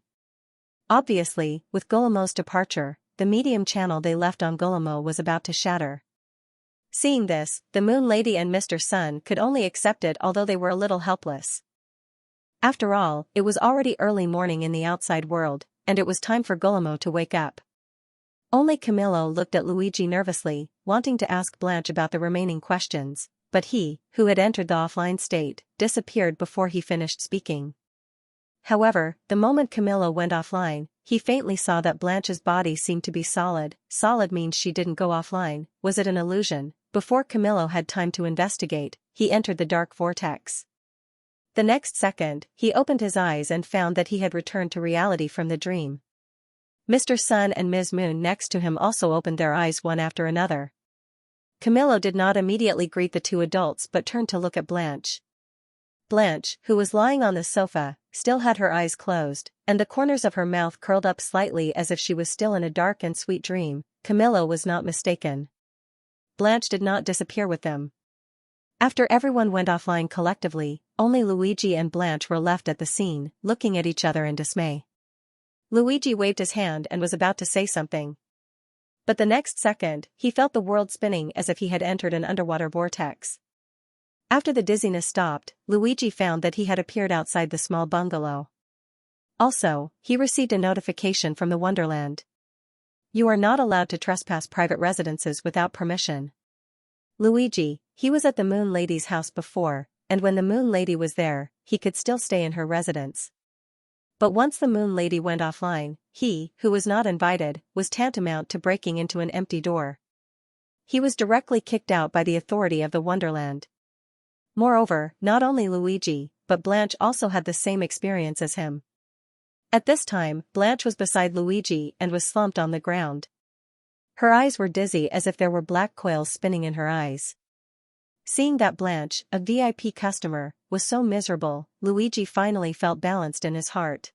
Obviously, with Golemo's departure, the medium channel they left on Golemo was about to shatter. Seeing this, the Moon Lady and Mr. Sun could only accept it, although they were a little helpless. After all, it was already early morning in the outside world, and it was time for Golemo to wake up. Only Camillo looked at Luigi nervously, wanting to ask Blanche about the remaining questions, but he, who had entered the offline state, disappeared before he finished speaking. However, the moment Camillo went offline, he faintly saw that Blanche's body seemed to be solid. Solid means she didn't go offline. Was it an illusion? Before Camillo had time to investigate, he entered the dark vortex. The next second, he opened his eyes and found that he had returned to reality from the dream. Mr. Sun and Ms. Moon next to him also opened their eyes one after another. Camillo did not immediately greet the two adults but turned to look at Blanche. Blanche, who was lying on the sofa, still had her eyes closed, and the corners of her mouth curled up slightly as if she was still in a dark and sweet dream, Camillo was not mistaken. Blanche did not disappear with them. After everyone went offline collectively, only Luigi and Blanche were left at the scene, looking at each other in dismay. Luigi waved his hand and was about to say something. But the next second, he felt the world spinning as if he had entered an underwater vortex. After the dizziness stopped, Luigi found that he had appeared outside the small bungalow. Also, he received a notification from the Wonderland. You are not allowed to trespass private residences without permission. Luigi, he was at the Moon Lady's house before, and when the Moon Lady was there, he could still stay in her residence. But once the Moon Lady went offline, he, who was not invited, was tantamount to breaking into an empty door. He was directly kicked out by the authority of the Wonderland. Moreover, not only Luigi, but Blanche also had the same experience as him. At this time, Blanche was beside Luigi and was slumped on the ground. Her eyes were dizzy as if there were black coils spinning in her eyes. Seeing that Blanche, a VIP customer, was so miserable, Luigi finally felt balanced in his heart.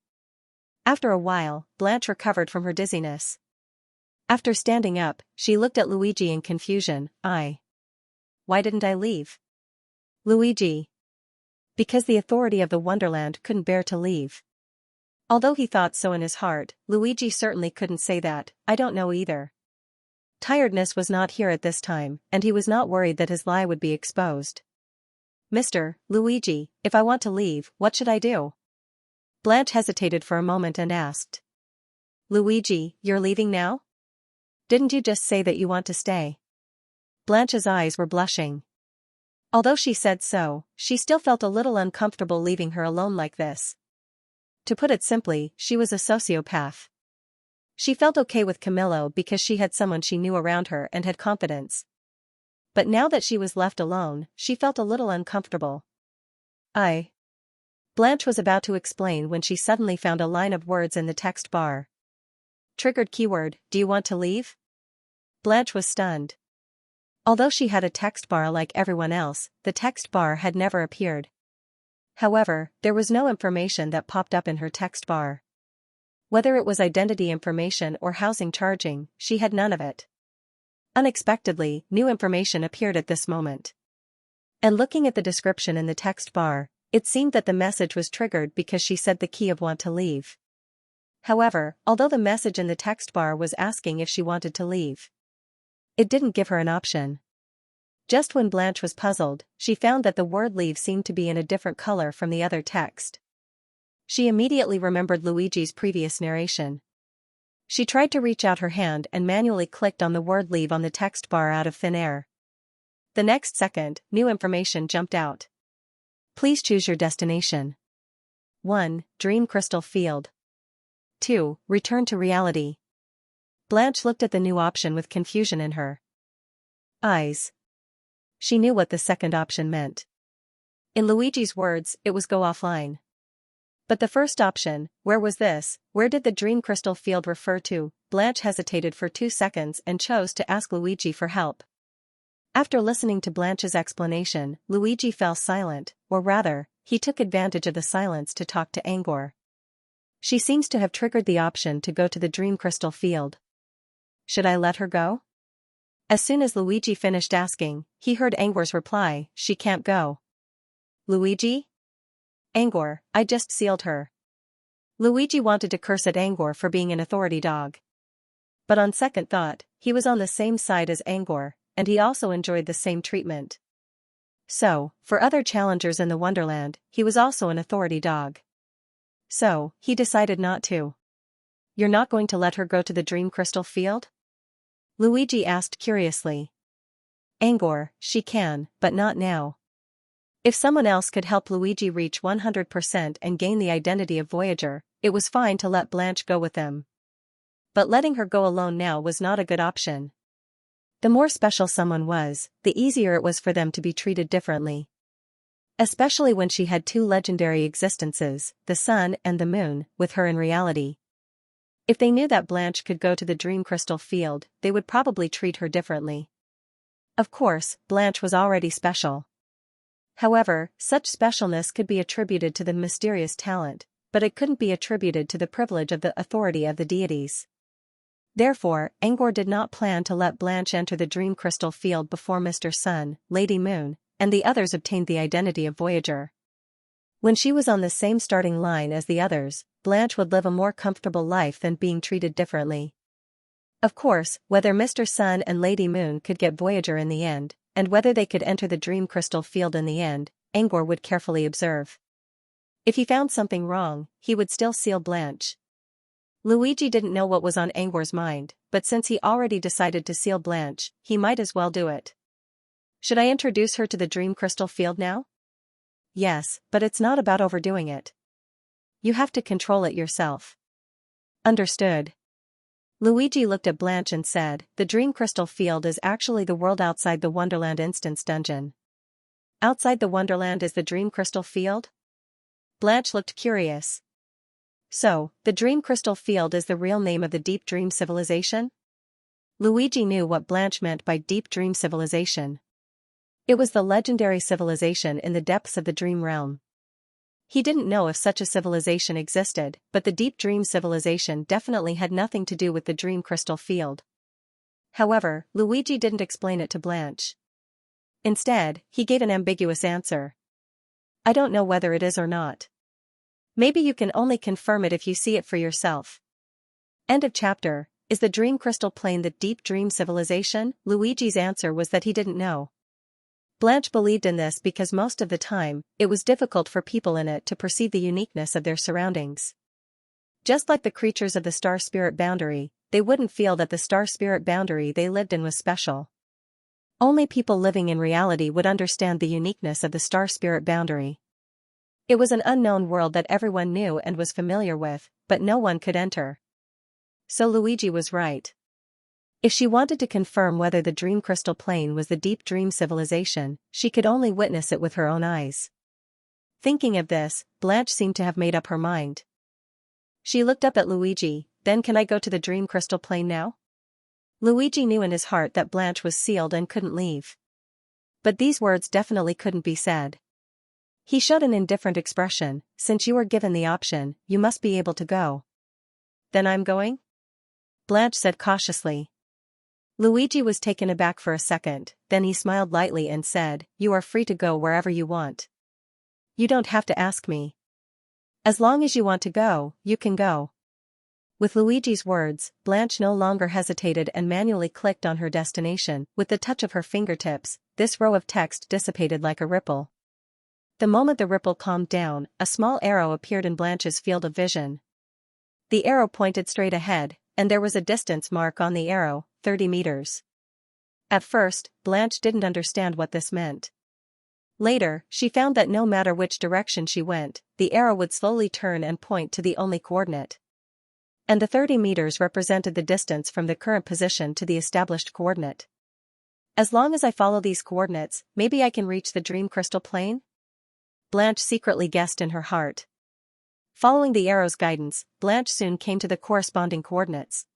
After a while, Blanche recovered from her dizziness. After standing up, she looked at Luigi in confusion. Why didn't I leave? Luigi. Because the authority of the Wonderland couldn't bear to leave. Although he thought so in his heart, Luigi certainly couldn't say that. I don't know either. Tiredness was not here at this time, and he was not worried that his lie would be exposed. Luigi, if I want to leave, what should I do? Blanche hesitated for a moment and asked. Luigi, you're leaving now? Didn't you just say that you want to stay? Blanche's eyes were blushing. Although she said so, she still felt a little uncomfortable leaving her alone like this. To put it simply, she was a sociopath. She felt okay with Camillo because she had someone she knew around her and had confidence. But now that she was left alone, she felt a little uncomfortable. Blanche was about to explain when she suddenly found a line of words in the text bar. Triggered keyword, do you want to leave? Blanche was stunned. Although she had a text bar like everyone else, the text bar had never appeared. However, there was no information that popped up in her text bar. Whether it was identity information or housing charging, she had none of it. Unexpectedly, new information appeared at this moment. And looking at the description in the text bar, it seemed that the message was triggered because she said the key of want to leave. However, although the message in the text bar was asking if she wanted to leave, it didn't give her an option. Just when Blanche was puzzled, she found that the word leave seemed to be in a different color from the other text. She immediately remembered Luigi's previous narration. She tried to reach out her hand and manually clicked on the word leave on the text bar out of thin air. The next second, new information jumped out. Please choose your destination. 1. Dream Crystal Field. 2. Return to reality. Blanche looked at the new option with confusion in her eyes. She knew what the second option meant. In Luigi's words, it was go offline. But the first option, where was this? Where did the dream crystal field refer to? Blanche hesitated for 2 seconds and chose to ask Luigi for help. After listening to Blanche's explanation, Luigi fell silent, or rather, he took advantage of the silence to talk to Angor. She seems to have triggered the option to go to the dream crystal field. Should I let her go? As soon as Luigi finished asking, he heard Angor's reply, she can't go. Luigi? Angor, I just sealed her. Luigi wanted to curse at Angor for being an authority dog. But on second thought, he was on the same side as Angor, and he also enjoyed the same treatment. So, for other challengers in the Wonderland, he was also an authority dog. So, he decided not to. You're not going to let her go to the dream crystal field? Luigi asked curiously. Angor, she can, but not now. If someone else could help Luigi reach 100% and gain the identity of Voyager, it was fine to let Blanche go with them. But letting her go alone now was not a good option. The more special someone was, the easier it was for them to be treated differently. Especially when she had 2 legendary existences, the sun and the moon, with her in reality. If they knew that Blanche could go to the dream crystal field, they would probably treat her differently. Of course, Blanche was already special. However, such specialness could be attributed to the mysterious talent, but it couldn't be attributed to the privilege of the authority of the deities. Therefore, Angor did not plan to let Blanche enter the dream crystal field before Mr. Sun, Lady Moon, and the others obtained the identity of Voyager. When she was on the same starting line as the others, Blanche would live a more comfortable life than being treated differently. Of course, whether Mr. Sun and Lady Moon could get Voyager in the end, and whether they could enter the dream crystal field in the end, Angor would carefully observe. If he found something wrong, he would still seal Blanche. Luigi didn't know what was on Angor's mind, but since he already decided to seal Blanche, he might as well do it. Should I introduce her to the dream crystal field now? Yes, but it's not about overdoing it. You have to control it yourself. Understood. Luigi looked at Blanche and said, the dream crystal field is actually the world outside the Wonderland instance dungeon. Outside the Wonderland is the dream crystal field? Blanche looked curious. So, the dream crystal field is the real name of the deep dream civilization? Luigi knew what Blanche meant by deep dream civilization. It was the legendary civilization in the depths of the dream realm. He didn't know if such a civilization existed, but the deep dream civilization definitely had nothing to do with the dream crystal field. However, Luigi didn't explain it to Blanche. Instead, he gave an ambiguous answer. I don't know whether it is or not. Maybe you can only confirm it if you see it for yourself. End of chapter. Is the dream crystal plane the deep dream civilization? Luigi's answer was that he didn't know. Blanche believed in this because most of the time, it was difficult for people in it to perceive the uniqueness of their surroundings. Just like the creatures of the star spirit boundary, they wouldn't feel that the star spirit boundary they lived in was special. Only people living in reality would understand the uniqueness of the star spirit boundary. It was an unknown world that everyone knew and was familiar with, but no one could enter. So Luigi was right. If she wanted to confirm whether the dream crystal plane was the deep dream civilization, she could only witness it with her own eyes. Thinking of this, Blanche seemed to have made up her mind. She looked up at Luigi. Then can I go to the dream crystal plane now? Luigi knew in his heart that Blanche was sealed and couldn't leave. But these words definitely couldn't be said. He showed an indifferent expression. Since you were given the option, you must be able to go. Then I'm going? Blanche said cautiously. Luigi was taken aback for a second, then he smiled lightly and said, you are free to go wherever you want. You don't have to ask me. As long as you want to go, you can go. With Luigi's words, Blanche no longer hesitated and manually clicked on her destination. With the touch of her fingertips, this row of text dissipated like a ripple. The moment the ripple calmed down, a small arrow appeared in Blanche's field of vision. The arrow pointed straight ahead, and there was a distance mark on the arrow, 30 meters. At first, Blanche didn't understand what this meant. Later, she found that no matter which direction she went, the arrow would slowly turn and point to the only coordinate. And the 30 meters represented the distance from the current position to the established coordinate. As long as I follow these coordinates, maybe I can reach the dream crystal plane? Blanche secretly guessed in her heart. Following the arrow's guidance, Blanche soon came to the corresponding coordinates.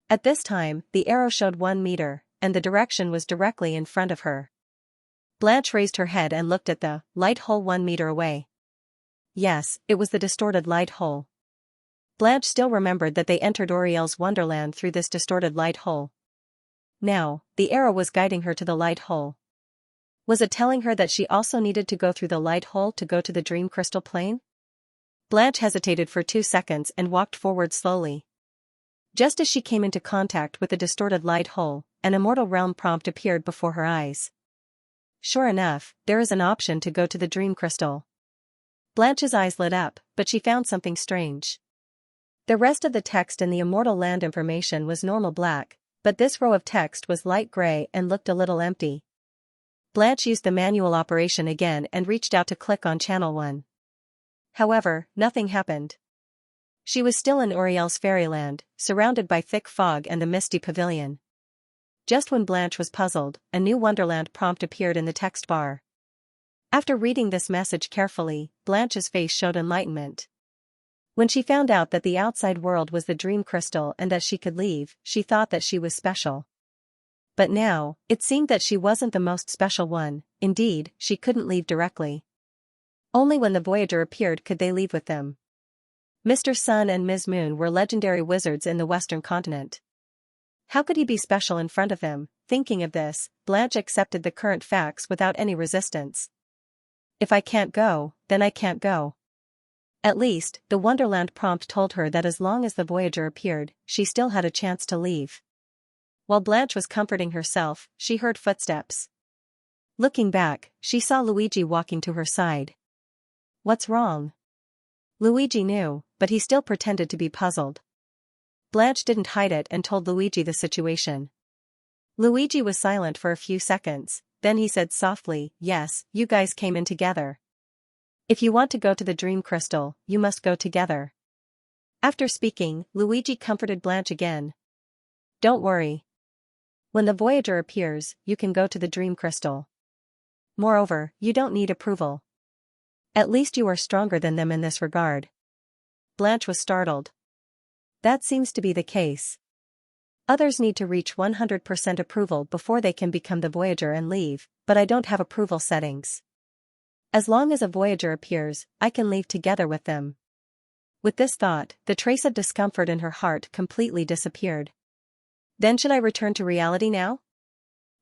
At this time, the arrow showed 1 meter, and the direction was directly in front of her. Blanche raised her head and looked at the light hole 1 meter away. Yes, it was the distorted light hole. Blanche still remembered that they entered Oriel's Wonderland through this distorted light hole. Now, the arrow was guiding her to the light hole. Was it telling her that she also needed to go through the light hole to go to the dream crystal plane? Blanche hesitated for 2 seconds and walked forward slowly. Just as she came into contact with the distorted light hole, an Immortal Realm prompt appeared before her eyes. Sure enough, there is an option to go to the dream crystal. Blanche's eyes lit up, but she found something strange. The rest of the text in the Immortal Land information was normal black, but this row of text was light gray and looked a little empty. Blanche used the manual operation again and reached out to click on Channel 1. However, nothing happened. She was still in Oriel's fairyland, surrounded by thick fog and a misty pavilion. Just when Blanche was puzzled, a new Wonderland prompt appeared in the text bar. After reading this message carefully, Blanche's face showed enlightenment. When she found out that the outside world was the dream crystal and that she could leave, she thought that she was special. But now, it seemed that she wasn't the most special one. Indeed, she couldn't leave directly. Only when the Voyager appeared could they leave with them. Mr. Sun and Ms. Moon were legendary wizards in the Western continent. How could he be special in front of him? Thinking of this, Blanche accepted the current facts without any resistance. If I can't go, then I can't go. At least, the Wonderland prompt told her that as long as the Voyager appeared, she still had a chance to leave. While Blanche was comforting herself, she heard footsteps. Looking back, she saw Luigi walking to her side. What's wrong? Luigi knew, but he still pretended to be puzzled. Blanche didn't hide it and told Luigi the situation. Luigi was silent for a few seconds, then he said softly, "Yes, you guys came in together. If you want to go to the Dream Crystal, you must go together." After speaking, Luigi comforted Blanche again. "Don't worry. When the Voyager appears, you can go to the Dream Crystal. Moreover, you don't need approval. At least you are stronger than them in this regard." Blanche was startled. That seems to be the case. Others need to reach 100% approval before they can become the Voyager and leave, but I don't have approval settings. As long as a Voyager appears, I can leave together with them. With this thought, the trace of discomfort in her heart completely disappeared. Then should I return to reality now?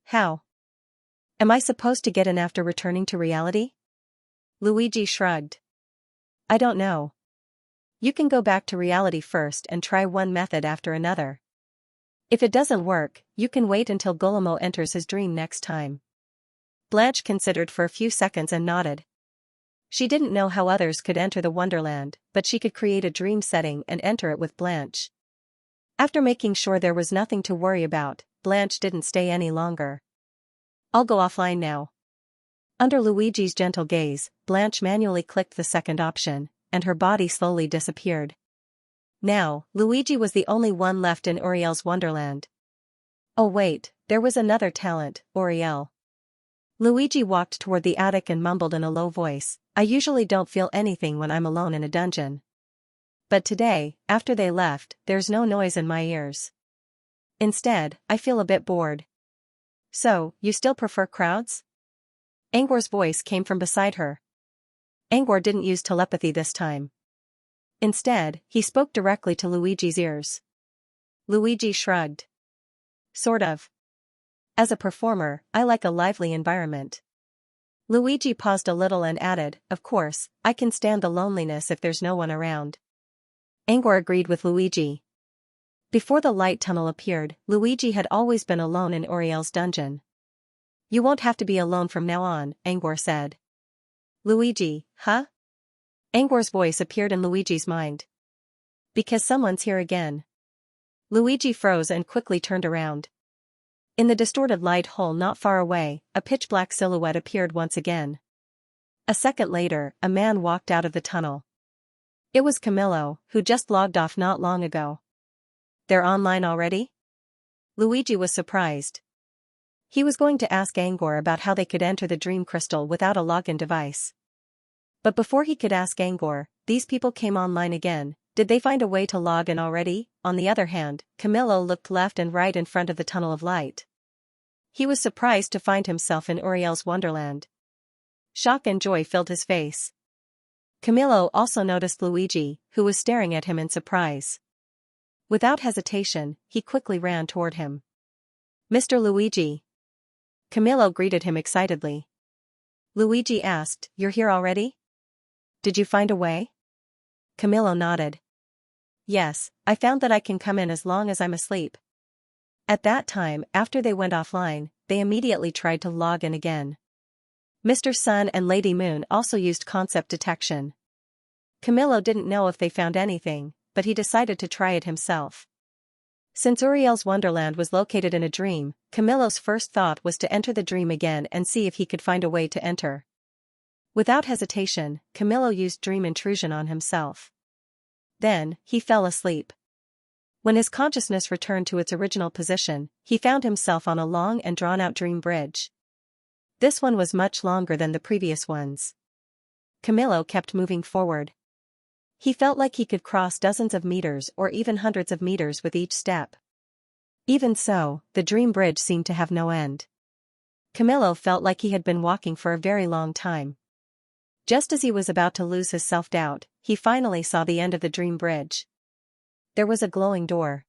How? Am I supposed to get in after returning to reality? Luigi shrugged. I don't know. You can go back to reality first and try one method after another. If it doesn't work, you can wait until Golemo enters his dream next time. Blanche considered for a few seconds and nodded. She didn't know how others could enter the Wonderland, but she could create a dream setting and enter it with Blanche. After making sure there was nothing to worry about, Blanche didn't stay any longer. I'll go offline now. Under Luigi's gentle gaze, Blanche manually clicked the second option, and her body slowly disappeared. Now, Luigi was the only one left in Uriel's Wonderland. Oh wait, there was another talent, Uriel. Luigi walked toward the attic and mumbled in a low voice, I usually don't feel anything when I'm alone in a dungeon. But today, after they left, there's no noise in my ears. Instead, I feel a bit bored. So, you still prefer crowds? Angor's voice came from beside her. Angor didn't use telepathy this time. Instead, he spoke directly to Luigi's ears. Luigi shrugged. Sort of. As a performer, I like a lively environment. Luigi paused a little and added, of course, I can stand the loneliness if there's no one around. Angor agreed with Luigi. Before the light tunnel appeared, Luigi had always been alone in Uriel's dungeon. You won't have to be alone from now on, Angor said. Luigi, huh? Angor's voice appeared in Luigi's mind. Because someone's here again. Luigi froze and quickly turned around. In the distorted light hole not far away, a pitch-black silhouette appeared once again. A second later, a man walked out of the tunnel. It was Camillo, who just logged off not long ago. They're online already? Luigi was surprised. He was going to ask Angor about how they could enter the Dream Crystal without a login device. But before he could ask Angor, these people came online again. Did they find a way to log in already? On the other hand, Camillo looked left and right in front of the tunnel of light. He was surprised to find himself in Uriel's Wonderland. Shock and joy filled his face. Camillo also noticed Luigi, who was staring at him in surprise. Without hesitation, he quickly ran toward him. Mr. Luigi. Camillo greeted him excitedly. Luigi asked, You're here already? Did you find a way? Camillo nodded. Yes, I found that I can come in as long as I'm asleep. At that time, after they went offline, they immediately tried to log in again. Mr. Sun and Lady Moon also used concept detection. Camillo didn't know if they found anything, but he decided to try it himself. Since Uriel's Wonderland was located in a dream, Camillo's first thought was to enter the dream again and see if he could find a way to enter. Without hesitation, Camillo used dream intrusion on himself. Then, he fell asleep. When his consciousness returned to its original position, he found himself on a long and drawn-out dream bridge. This one was much longer than the previous ones. Camillo kept moving forward. He felt like he could cross dozens of meters or even hundreds of meters with each step. Even so, the dream bridge seemed to have no end. Camillo felt like he had been walking for a very long time. Just as he was about to lose his self-doubt, he finally saw the end of the dream bridge. There was a glowing door.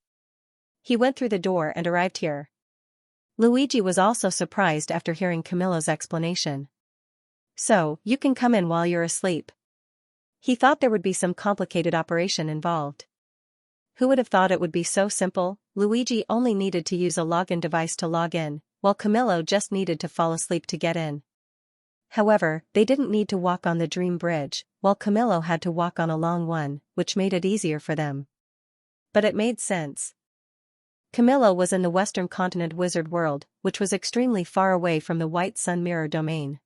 He went through the door and arrived here. Luigi was also surprised after hearing Camillo's explanation. So, you can come in while you're asleep. He thought there would be some complicated operation involved. Who would have thought it would be so simple? Luigi only needed to use a login device to log in, while Camillo just needed to fall asleep to get in. However, they didn't need to walk on the dream bridge, while Camillo had to walk on a long one, which made it easier for them. But it made sense. Camillo was in the Western Continent wizard world, which was extremely far away from the White Sun Mirror domain.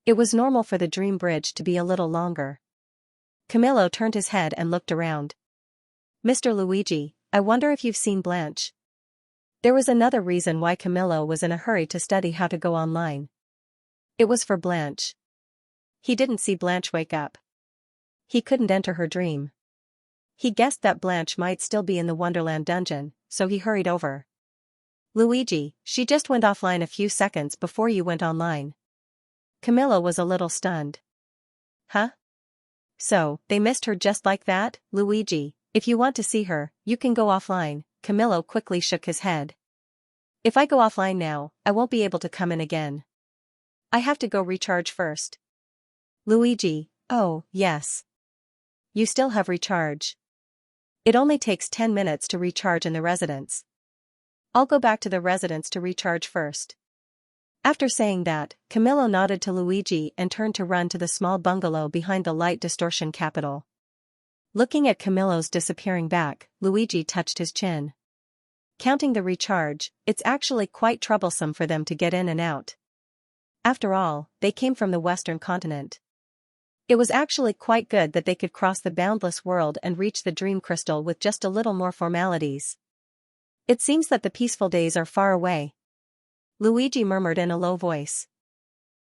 It was normal for the dream bridge to be a little longer. Camillo turned his head and looked around. Mr. Luigi, I wonder if you've seen Blanche. There was another reason why Camillo was in a hurry to study how to go online. It was for Blanche. He didn't see Blanche wake up. He couldn't enter her dream. He guessed that Blanche might still be in the Wonderland dungeon, so he hurried over. Luigi, she just went offline a few seconds before you went online. Camillo was a little stunned. Huh? So, they missed her just like that? Luigi, if you want to see her, you can go offline. Camillo quickly shook his head. If I go offline now, I won't be able to come in again. I have to go recharge first. Luigi, oh, yes. You still have recharge. It only takes 10 minutes to recharge in the residence. I'll go back to the residence to recharge first. After saying that, Camillo nodded to Luigi and turned to run to the small bungalow behind the light distortion capital. Looking at Camillo's disappearing back, Luigi touched his chin. Counting the recharge, it's actually quite troublesome for them to get in and out. After all, they came from the Western Continent. It was actually quite good that they could cross the boundless world and reach the dream crystal with just a little more formalities. It seems that the peaceful days are far away. Luigi murmured in a low voice.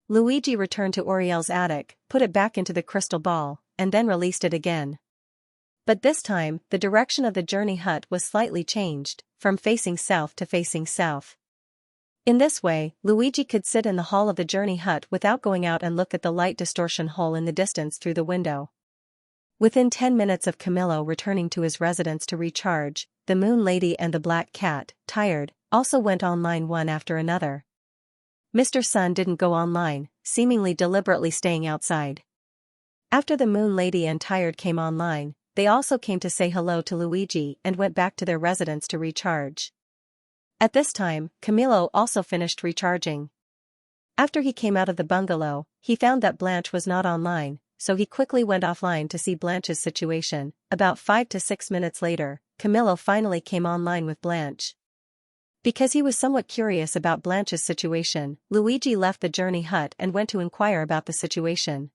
Luigi returned to Uriel's attic, put it back into the crystal ball, and then released it again. But this time, the direction of the journey hut was slightly changed, from facing south to facing south. In this way, Luigi could sit in the hall of the journey hut without going out and look at the light distortion hole in the distance through the window. Within 10 minutes of Camillo returning to his residence to recharge, the Moon Lady and the Black Cat, tired, also went online one after another. Mr. Sun didn't go online, seemingly deliberately staying outside. After the Moon Lady and Tired came online, they also came to say hello to Luigi and went back to their residence to recharge. At this time, Camillo also finished recharging. After he came out of the bungalow, he found that Blanche was not online, so he quickly went offline to see Blanche's situation. About 5 to 6 minutes later, Camillo finally came online with Blanche. Because he was somewhat curious about Blanche's situation, Luigi left the journey hut and went to inquire about the situation.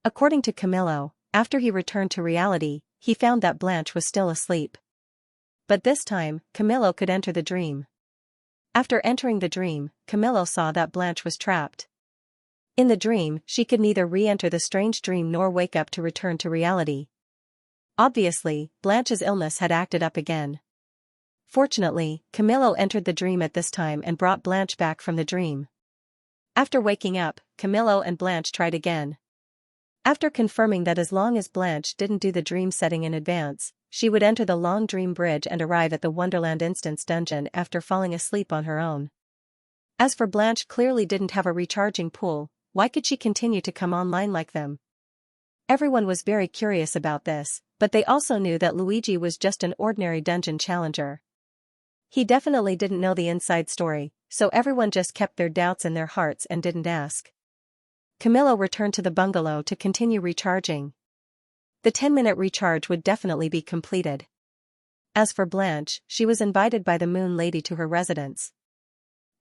According to Camillo, after he returned to reality, he found that Blanche was still asleep. But this time, Camillo could enter the dream. After entering the dream, Camillo saw that Blanche was trapped. In the dream, she could neither re-enter the strange dream nor wake up to return to reality. Obviously, Blanche's illness had acted up again. Fortunately, Camillo entered the dream at this time and brought Blanche back from the dream. After waking up, Camillo and Blanche tried again. After confirming that as long as Blanche didn't do the dream setting in advance, she would enter the long dream bridge and arrive at the Wonderland Instance dungeon after falling asleep on her own. As for Blanche clearly didn't have a recharging pool, why could she continue to come online like them? Everyone was very curious about this, but they also knew that Luigi was just an ordinary dungeon challenger. He definitely didn't know the inside story, so everyone just kept their doubts in their hearts and didn't ask. Camillo returned to the bungalow to continue recharging. The 10-minute recharge would definitely be completed. As for Blanche, she was invited by the Moon Lady to her residence.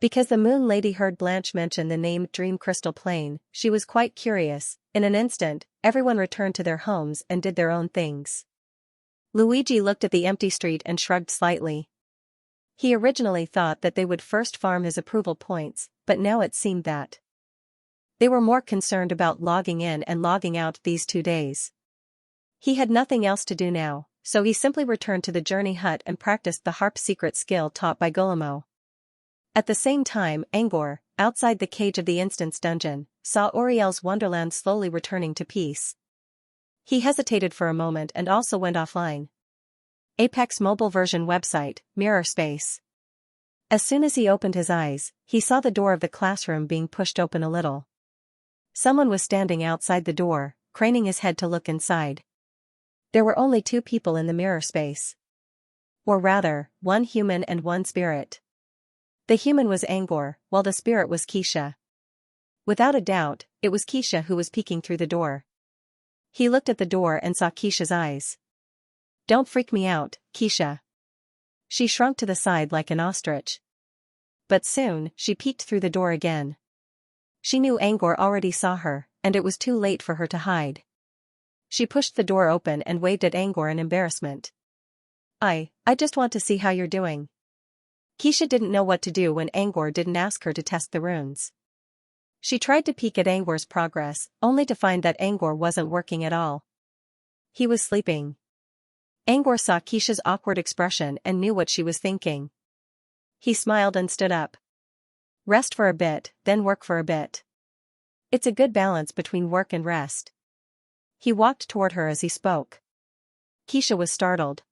Because the Moon Lady heard Blanche mention the name Dream Crystal Plain, she was quite curious. In an instant, everyone returned to their homes and did their own things. Luigi looked at the empty street and shrugged slightly. He originally thought that they would first farm his approval points, but now it seemed that they were more concerned about logging in and logging out these 2 days. He had nothing else to do now, so he simply returned to the journey hut and practiced the harp secret skill taught by Golemo. At the same time, Angor, outside the cage of the Instance dungeon, saw Uriel's Wonderland slowly returning to peace. He hesitated for a moment and also went offline. Apex mobile version website, mirror space. As soon as he opened his eyes, he saw the door of the classroom being pushed open a little. Someone was standing outside the door, craning his head to look inside. There were only 2 people in the mirror space. Or rather, 1 human and 1 spirit. The human was Angor, while the spirit was Xianxia. Without a doubt, it was Xianxia who was peeking through the door. He looked at the door and saw Xianxia's eyes. "Don't freak me out, Xianxia." She shrunk to the side like an ostrich. But soon, she peeked through the door again. She knew Angor already saw her, and it was too late for her to hide. She pushed the door open and waved at Angor in embarrassment. I just want to see how you're doing." Xianxia didn't know what to do when Angor didn't ask her to test the runes. She tried to peek at Angor's progress, only to find that Angor wasn't working at all. He was sleeping. Angor saw Xianxia's awkward expression and knew what she was thinking. He smiled and stood up. "Rest for a bit, then work for a bit. It's a good balance between work and rest." He walked toward her as he spoke. Xianxia was startled.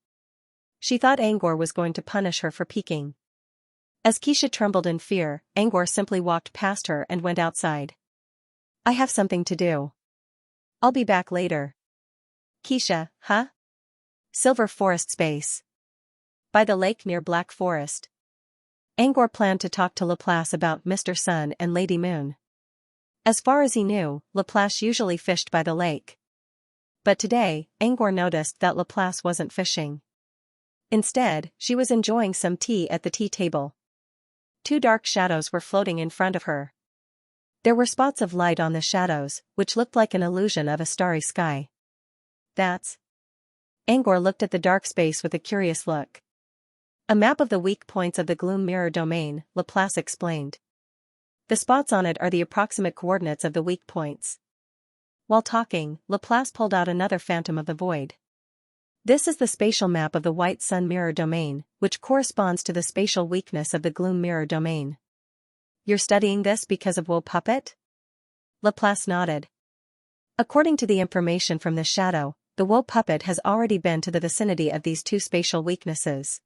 She thought Angor was going to punish her for peeking. As Xianxia trembled in fear, Angor simply walked past her and went outside. "I have something to do. I'll be back later." "Xianxia, huh?" Silver Forest space. By the lake near Black Forest. Angor planned to talk to Laplace about Mr. Sun and Lady Moon. As far as he knew, Laplace usually fished by the lake. But today, Angor noticed that Laplace wasn't fishing. Instead, she was enjoying some tea at the tea table. 2 dark shadows were floating in front of her. There were spots of light on the shadows, which looked like an illusion of a starry sky. "That's..." Angor looked at the dark space with a curious look. "A map of the weak points of the gloom mirror domain," Laplace explained. "The spots on it are the approximate coordinates of the weak points." While talking, Laplace pulled out another phantom of the void. "This is the spatial map of the white sun mirror domain, which corresponds to the spatial weakness of the gloom mirror domain." "You're studying this because of Woe Puppet?" Laplace nodded. "According to the information from the shadow, the Woe Puppet has already been to the vicinity of these 2 spatial weaknesses."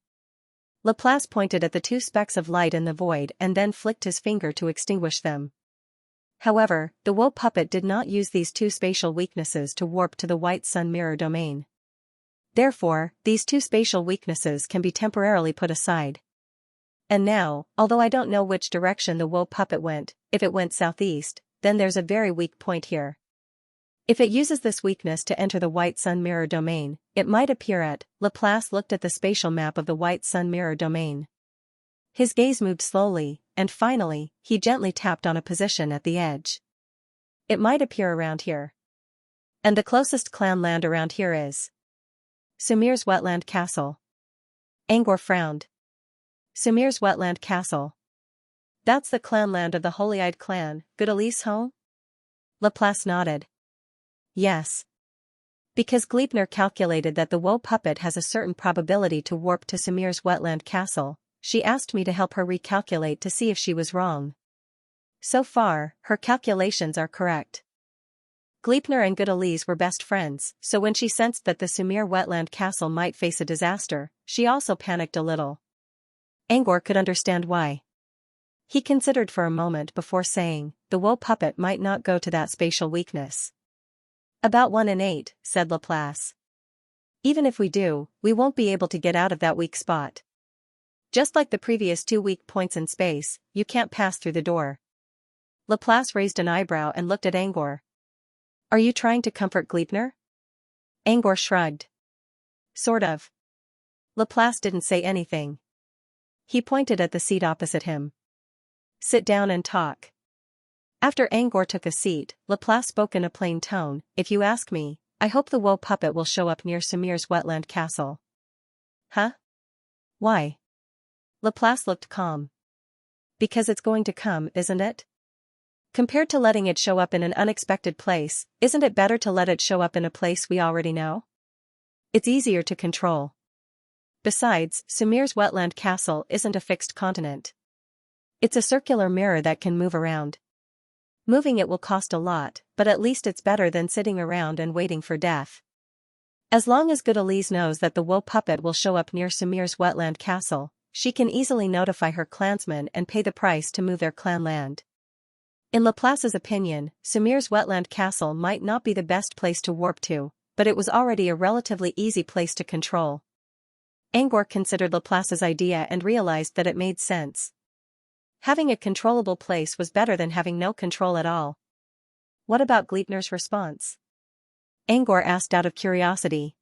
Laplace pointed at the 2 specks of light in the void and then flicked his finger to extinguish them. However, the Woe Puppet did not use these 2 spatial weaknesses to warp to the white sun mirror domain. Therefore, these 2 spatial weaknesses can be temporarily put aside. And now, although I don't know which direction the Woe Puppet went, if it went southeast, then there's a very weak point here. If it uses this weakness to enter the white sun mirror domain, it might appear at..." Laplace looked at the spatial map of the white sun mirror domain. His gaze moved slowly, and finally, he gently tapped on a position at the edge. "It might appear around here. And the closest clan land around here is Sumir's Wetland Castle." Angor frowned. "Sumir's Wetland Castle. That's the clan land of the Holy-Eyed clan, Goodalee's home?" Laplace nodded. "Yes. Because Gleipnir calculated that the Woe Puppet has a certain probability to warp to Sumir's Wetland Castle, she asked me to help her recalculate to see if she was wrong. So far, her calculations are correct." Gleipnir and Goodalees were best friends, so when she sensed that the Sumir Wetland Castle might face a disaster, she also panicked a little. Angor could understand why. He considered for a moment before saying, "The Woe Puppet might not go to that spatial weakness." "About 1 in 8, said Laplace. "Even if we do, we won't be able to get out of that weak spot. Just like the previous 2 weak points in space, you can't pass through the door." Laplace raised an eyebrow and looked at Angor. "Are you trying to comfort Gleipnir?" Angor shrugged. "Sort of." Laplace didn't say anything. He pointed at the seat opposite him. "Sit down and talk." After Angor took a seat, Laplace spoke in a plain tone, "If you ask me, I hope the Woe Puppet will show up near Sumir's Wetland Castle." "Huh? Why?" Laplace looked calm. "Because it's going to come, isn't it? Compared to letting it show up in an unexpected place, isn't it better to let it show up in a place we already know? It's easier to control. Besides, Sumir's Wetland Castle isn't a fixed continent. It's a circular mirror that can move around. Moving it will cost a lot, but at least it's better than sitting around and waiting for death." As long as Good Elise knows that the wool puppet will show up near Sumir's wetland castle, she can easily notify her clansmen and pay the price to move their clan land. In Laplace's opinion, Sumir's wetland castle might not be the best place to warp to, but it was already a relatively easy place to control. Angor considered Laplace's idea and realized that it made sense. Having a controllable place was better than having no control at all. What about Gleipnir's response? Angor asked out of curiosity.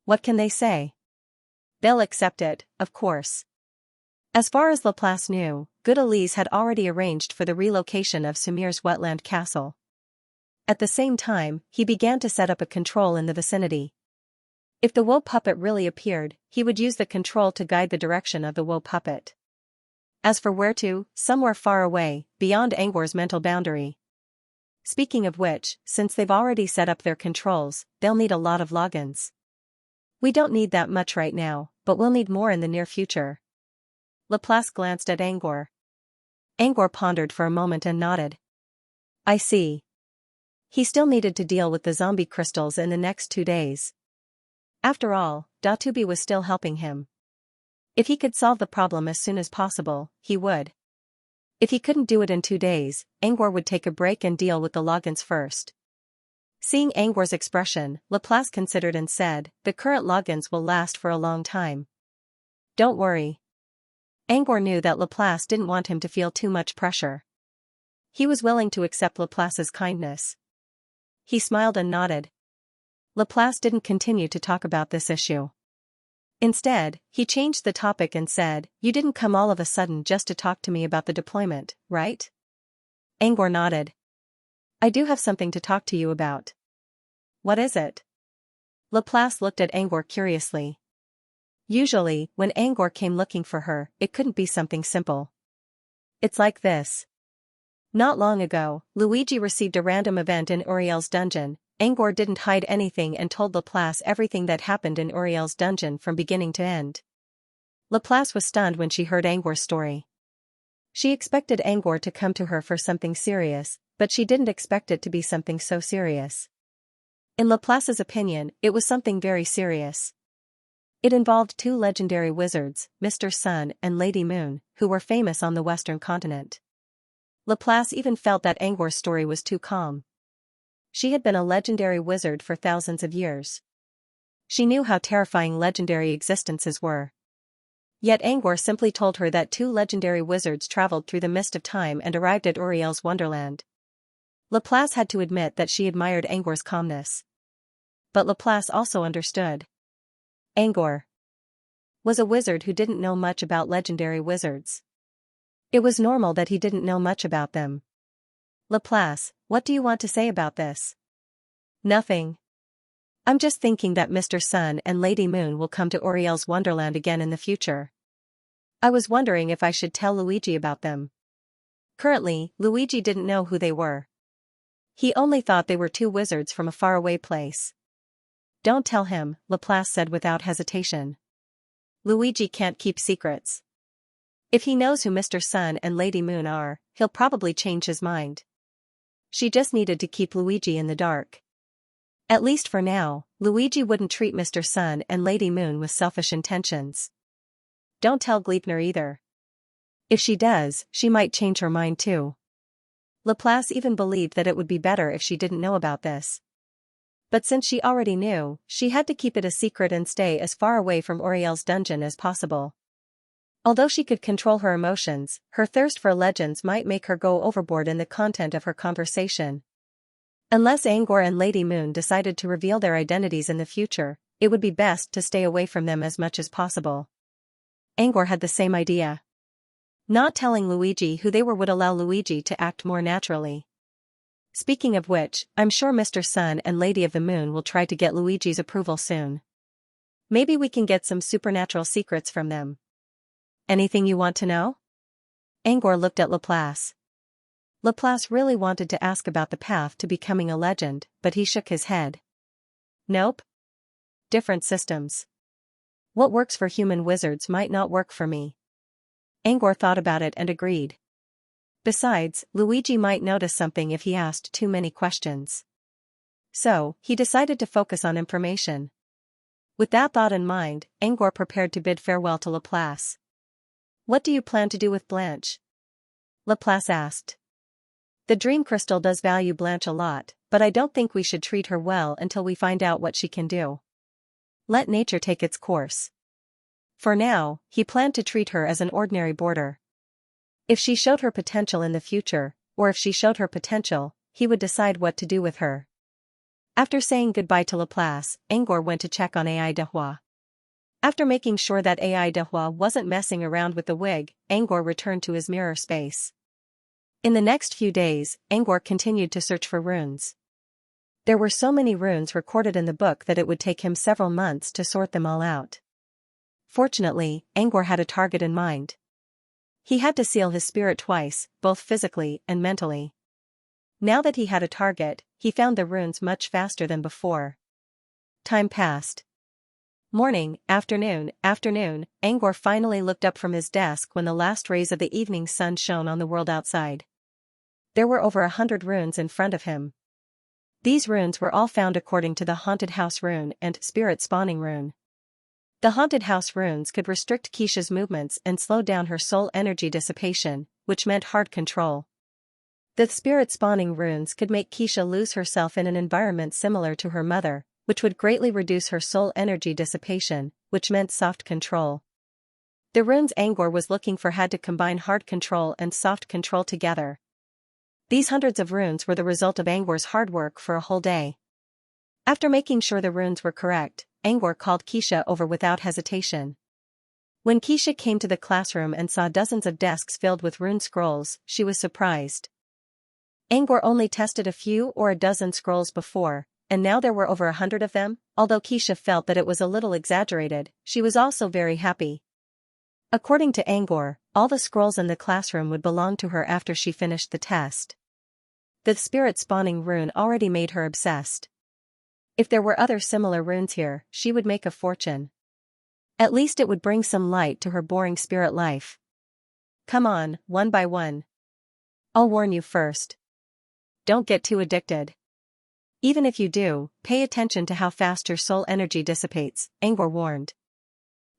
What can they say? They'll accept it, of course. As far as Laplace knew, Good Elise had already arranged for the relocation of Sumir's wetland castle. At the same time, he began to set up a control in the vicinity. If the wool puppet really appeared, he would use the control to guide the direction of the wool puppet. As for where to, somewhere far away, beyond Angor's mental boundary. Speaking of which, since they've already set up their controls, they'll need a lot of logins. We don't need that much right now, but we'll need more in the near future. Laplace glanced at Angor. Angor pondered for a moment and nodded. I see. He still needed to deal with the zombie crystals in the next 2 days. After all, Datubi was still helping him. If he could solve the problem as soon as possible, he would. If he couldn't do it in 2 days, Angor would take a break and deal with the logins first. Seeing Angor's expression, Laplace considered and said, the current logins will last for a long time. Don't worry. Angor knew that Laplace didn't want him to feel too much pressure. He was willing to accept Laplace's kindness. He smiled and nodded. Laplace didn't continue to talk about this issue. Instead, he changed the topic and said, you didn't come all of a sudden just to talk to me about the deployment, right? Angor nodded. I do have something to talk to you about. What is it? Laplace looked at Angor curiously. Usually, when Angor came looking for her, it couldn't be something simple. It's like this. Not long ago, Luigi received a random event in Uriel's dungeon. Angor didn't hide anything and told Laplace everything that happened in Uriel's dungeon from beginning to end. Laplace was stunned when she heard Angor's story. She expected Angor to come to her for something serious, but she didn't expect it to be something so serious. In Laplace's opinion, it was something very serious. It involved 2 legendary wizards, Mr. Sun and Lady Moon, who were famous on the Western continent. Laplace even felt that Angor's story was too calm. She had been a legendary wizard for thousands of years. She knew how terrifying legendary existences were. Yet Angor simply told her that 2 legendary wizards traveled through the mist of time and arrived at Uriel's wonderland. Laplace had to admit that she admired Angor's calmness. But Laplace also understood. Angor was a wizard who didn't know much about legendary wizards. It was normal that he didn't know much about them. Laplace, what do you want to say about this? Nothing. I'm just thinking that Mr. Sun and Lady Moon will come to Uriel's wonderland again in the future. I was wondering if I should tell Luigi about them. Currently, Luigi didn't know who they were. He only thought they were 2 wizards from a faraway place. Don't tell him, Laplace said without hesitation. Luigi can't keep secrets. If he knows who Mr. Sun and Lady Moon are, he'll probably change his mind. She just needed to keep Luigi in the dark. At least for now, Luigi wouldn't treat Mr. Sun and Lady Moon with selfish intentions. Don't tell Gleipnir either. If she does, she might change her mind too. Laplace even believed that it would be better if she didn't know about this. But since she already knew, she had to keep it a secret and stay as far away from Uriel's dungeon as possible. Although she could control her emotions, her thirst for legends might make her go overboard in the content of her conversation. Unless Angor and Lady Moon decided to reveal their identities in the future, it would be best to stay away from them as much as possible. Angor had the same idea. Not telling Luigi who they were would allow Luigi to act more naturally. Speaking of which, I'm sure Mr. Sun and Lady of the Moon will try to get Luigi's approval soon. Maybe we can get some supernatural secrets from them. Anything you want to know? Angor looked at Laplace. Laplace really wanted to ask about the path to becoming a legend, but he shook his head. Nope. Different systems. What works for human wizards might not work for me. Angor thought about it and agreed. Besides, Luigi might notice something if he asked too many questions. So, he decided to focus on information. With that thought in mind, Angor prepared to bid farewell to Laplace. "What do you plan to do with Blanche?" Laplace asked. "The dream crystal does value Blanche a lot, but I don't think we should treat her well until we find out what she can do. Let nature take its course." For now, he planned to treat her as an ordinary boarder. If she showed her potential in the future, or if she showed her potential, he would decide what to do with her. After saying goodbye to Laplace, Angor went to check on Ai Dehua. After making sure that Ai Dehua wasn't messing around with the wig, Angor returned to his mirror space. In the next few days, Angor continued to search for runes. There were so many runes recorded in the book that it would take him several months to sort them all out. Fortunately, Angor had a target in mind. He had to seal his spirit twice, both physically and mentally. Now that he had a target, he found the runes much faster than before. Time passed. Morning, afternoon, Angor finally looked up from his desk when the last rays of the evening sun shone on the world outside. There were over 100 runes in front of him. These runes were all found according to the Haunted House rune and Spirit Spawning rune. The Haunted House runes could restrict Xianxia's movements and slow down her soul energy dissipation, which meant hard control. The Spirit Spawning runes could make Xianxia lose herself in an environment similar to her mother, which would greatly reduce her soul energy dissipation, which meant soft control. The runes Angor was looking for had to combine hard control and soft control together. These hundreds of runes were the result of Angor's hard work for a whole day. After making sure the runes were correct, Angor called Xianxia over without hesitation. When Xianxia came to the classroom and saw dozens of desks filled with rune scrolls, she was surprised. Angor only tested a few or a dozen scrolls before, and now there were over 100 of them. Although Xianxia felt that it was a little exaggerated, she was also very happy. According to Angor, all the scrolls in the classroom would belong to her after she finished the test. The Spirit Spawning rune already made her obsessed. If there were other similar runes here, she would make a fortune. At least it would bring some light to her boring spirit life. Come on, one by one. I'll warn you first. Don't get too addicted. Even if you do, pay attention to how fast your soul energy dissipates, Angor warned.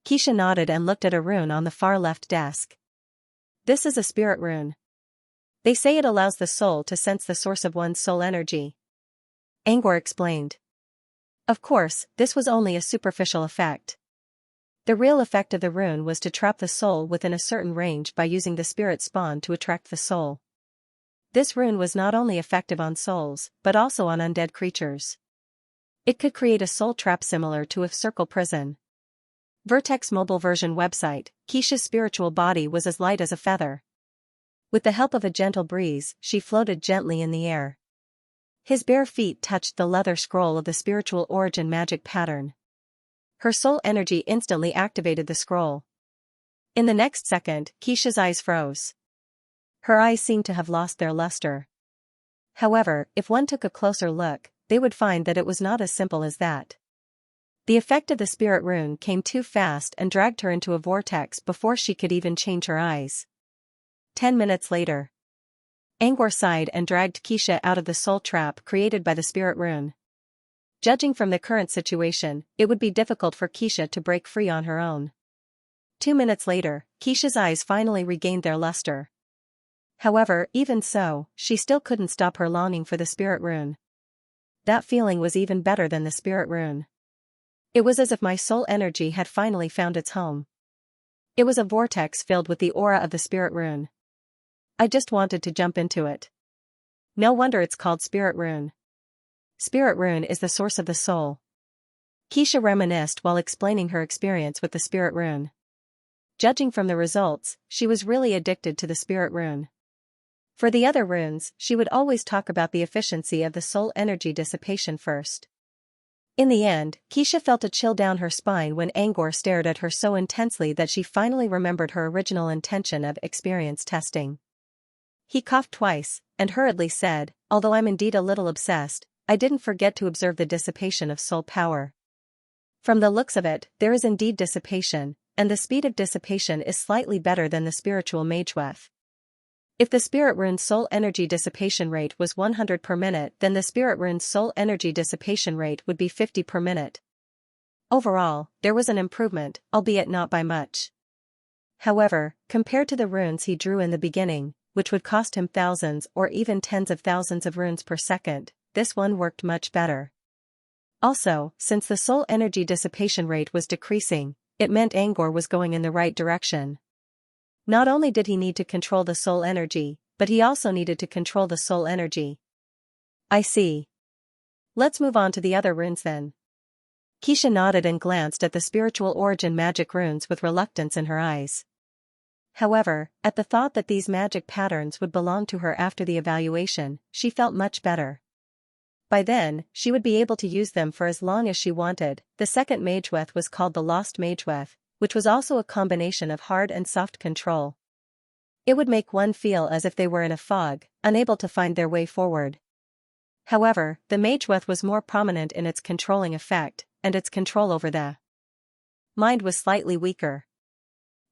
Xianxia nodded and looked at a rune on the far left desk. This is a spirit rune. They say it allows the soul to sense the source of one's soul energy. Angor explained. Of course, this was only a superficial effect. The real effect of the rune was to trap the soul within a certain range by using the spirit spawn to attract the soul. This rune was not only effective on souls, but also on undead creatures. It could create a soul trap similar to a circle prison. Vertex mobile version website, Xianxia's spiritual body was as light as a feather. With the help of a gentle breeze, she floated gently in the air. His bare feet touched the leather scroll of the spiritual origin magic pattern. Her soul energy instantly activated the scroll. In the next second, Xianxia's eyes froze. Her eyes seemed to have lost their luster. However, if one took a closer look, they would find that it was not as simple as that. The effect of the spirit rune came too fast and dragged her into a vortex before she could even change her eyes. 10 minutes later. Angor sighed and dragged Xianxia out of the soul trap created by the spirit rune. Judging from the current situation, it would be difficult for Xianxia to break free on her own. 2 minutes later, Xianxia's eyes finally regained their luster. However, even so, she still couldn't stop her longing for the spirit rune. That feeling was even better than the spirit rune. It was as if my soul energy had finally found its home. It was a vortex filled with the aura of the spirit rune. I just wanted to jump into it. No wonder it's called spirit rune. Spirit rune is the source of the soul. Xianxia reminisced while explaining her experience with the spirit rune. Judging from the results, she was really addicted to the spirit rune. For the other runes, she would always talk about the efficiency of the soul energy dissipation first. In the end, Xianxia felt a chill down her spine when Angor stared at her so intensely that she finally remembered her original intention of experience testing. He coughed twice, and hurriedly said, although I'm indeed a little obsessed, I didn't forget to observe the dissipation of soul power. From the looks of it, there is indeed dissipation, and the speed of dissipation is slightly better than the spiritual mageweth. If the spirit rune's soul energy dissipation rate was 100 per minute, then the spirit rune's soul energy dissipation rate would be 50 per minute. Overall, there was an improvement, albeit not by much. However, compared to the runes he drew in the beginning, which would cost him thousands or even tens of thousands of runes per second, this one worked much better. Also, since the soul energy dissipation rate was decreasing, it meant Angor was going in the right direction. Not only did he need to control the soul energy, but he also needed to control the soul energy. I see. Let's move on to the other runes then. Xianxia nodded and glanced at the spiritual origin magic runes with reluctance in her eyes. However, at the thought that these magic patterns would belong to her after the evaluation, she felt much better. By then, she would be able to use them for as long as she wanted. The second Mageweth was called the Lost Mageweth, which was also a combination of hard and soft control. It would make one feel as if they were in a fog, unable to find their way forward. However, the Mageweth was more prominent in its controlling effect, and its control over the mind was slightly weaker.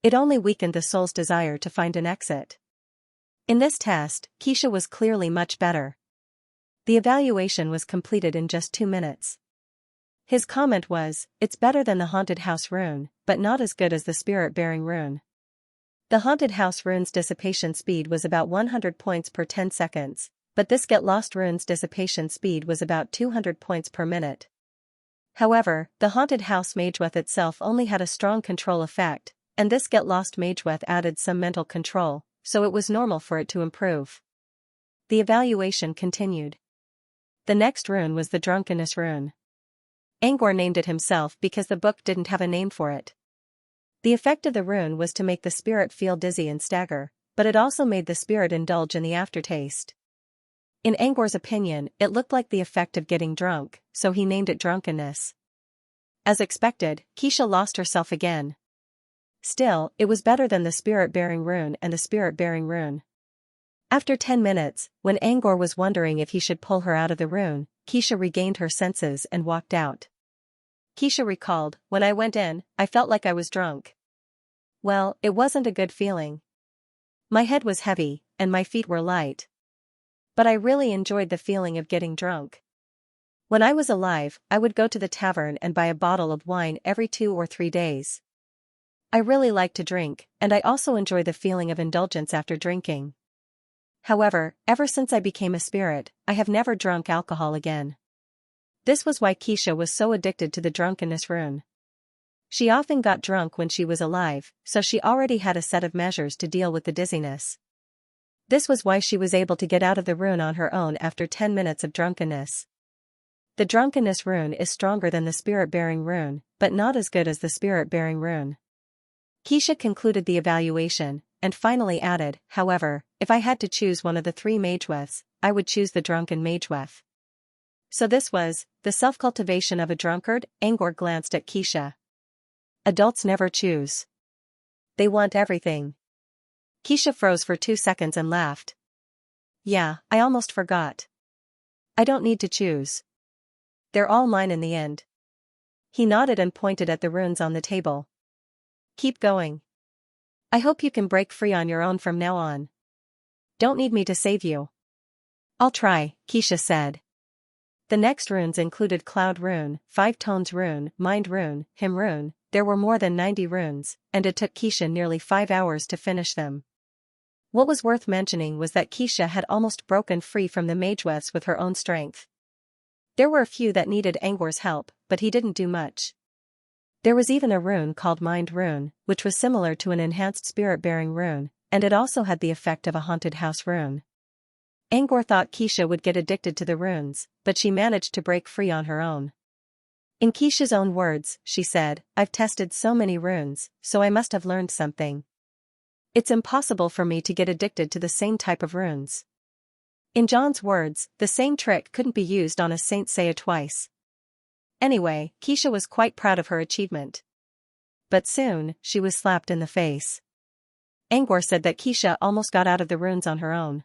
It only weakened the soul's desire to find an exit. In this test, Xianxia was clearly much better. The evaluation was completed in just 2 minutes. His comment was, "It's better than the Haunted House rune, but not as good as the Spirit-bearing rune." The Haunted House rune's dissipation speed was about 100 points per 10 seconds, but this Get Lost rune's dissipation speed was about 200 points per minute. However, the Haunted House Mageweth itself only had a strong control effect, and this Get Lost Mageweth added some mental control, so it was normal for it to improve. The evaluation continued. The next rune was the Drunkenness rune. Angor named it himself because the book didn't have a name for it. The effect of the rune was to make the spirit feel dizzy and stagger, but it also made the spirit indulge in the aftertaste. In Angor's opinion, it looked like the effect of getting drunk, so he named it Drunkenness. As expected, Xianxia lost herself again. Still, it was better than the Spirit-bearing rune and the Spirit-bearing rune. After 10 minutes, when Angor was wondering if he should pull her out of the rune, Xianxia regained her senses and walked out. Xianxia recalled, "When I went in, I felt like I was drunk. Well, it wasn't a good feeling. My head was heavy, and my feet were light. But I really enjoyed the feeling of getting drunk. When I was alive, I would go to the tavern and buy a bottle of wine every 2 or 3 days. I really like to drink, and I also enjoy the feeling of indulgence after drinking. However, ever since I became a spirit, I have never drunk alcohol again." This was why Xianxia was so addicted to the Drunkenness rune. She often got drunk when she was alive, so she already had a set of measures to deal with the dizziness. This was why she was able to get out of the rune on her own after 10 minutes of drunkenness. The Drunkenness rune is stronger than the Spirit-bearing rune, but not as good as the Spirit-bearing rune. Xianxia concluded the evaluation, and finally added, "However, if I had to choose one of the 3 Mageweths, I would choose the Drunken Mageweth." So this was the self-cultivation of a drunkard. Angor glanced at Xianxia. Adults never choose. They want everything. Xianxia froze for 2 seconds and laughed. "Yeah, I almost forgot. I don't need to choose. They're all mine in the end." He nodded and pointed at the runes on the table. "Keep going. I hope you can break free on your own from now on. Don't need me to save you." "I'll try," Xianxia said. The next runes included Cloud Rune, 5 Tones Rune, Mind Rune, Hymn Rune. There were more than 90 runes, and it took Xianxia nearly 5 hours to finish them. What was worth mentioning was that Xianxia had almost broken free from the Mageweths with her own strength. There were a few that needed Angor's help, but he didn't do much. There was even a rune called Mind Rune, which was similar to an enhanced spirit-bearing rune, and it also had the effect of a Haunted House rune. Angor thought Xianxia would get addicted to the runes, but she managed to break free on her own. In Xianxia's own words, she said, "I've tested so many runes, so I must have learned something. It's impossible for me to get addicted to the same type of runes." In John's words, the same trick couldn't be used on a Saint Seiya twice. Anyway, Xianxia was quite proud of her achievement. But soon, she was slapped in the face. Angor said that Xianxia almost got out of the runes on her own.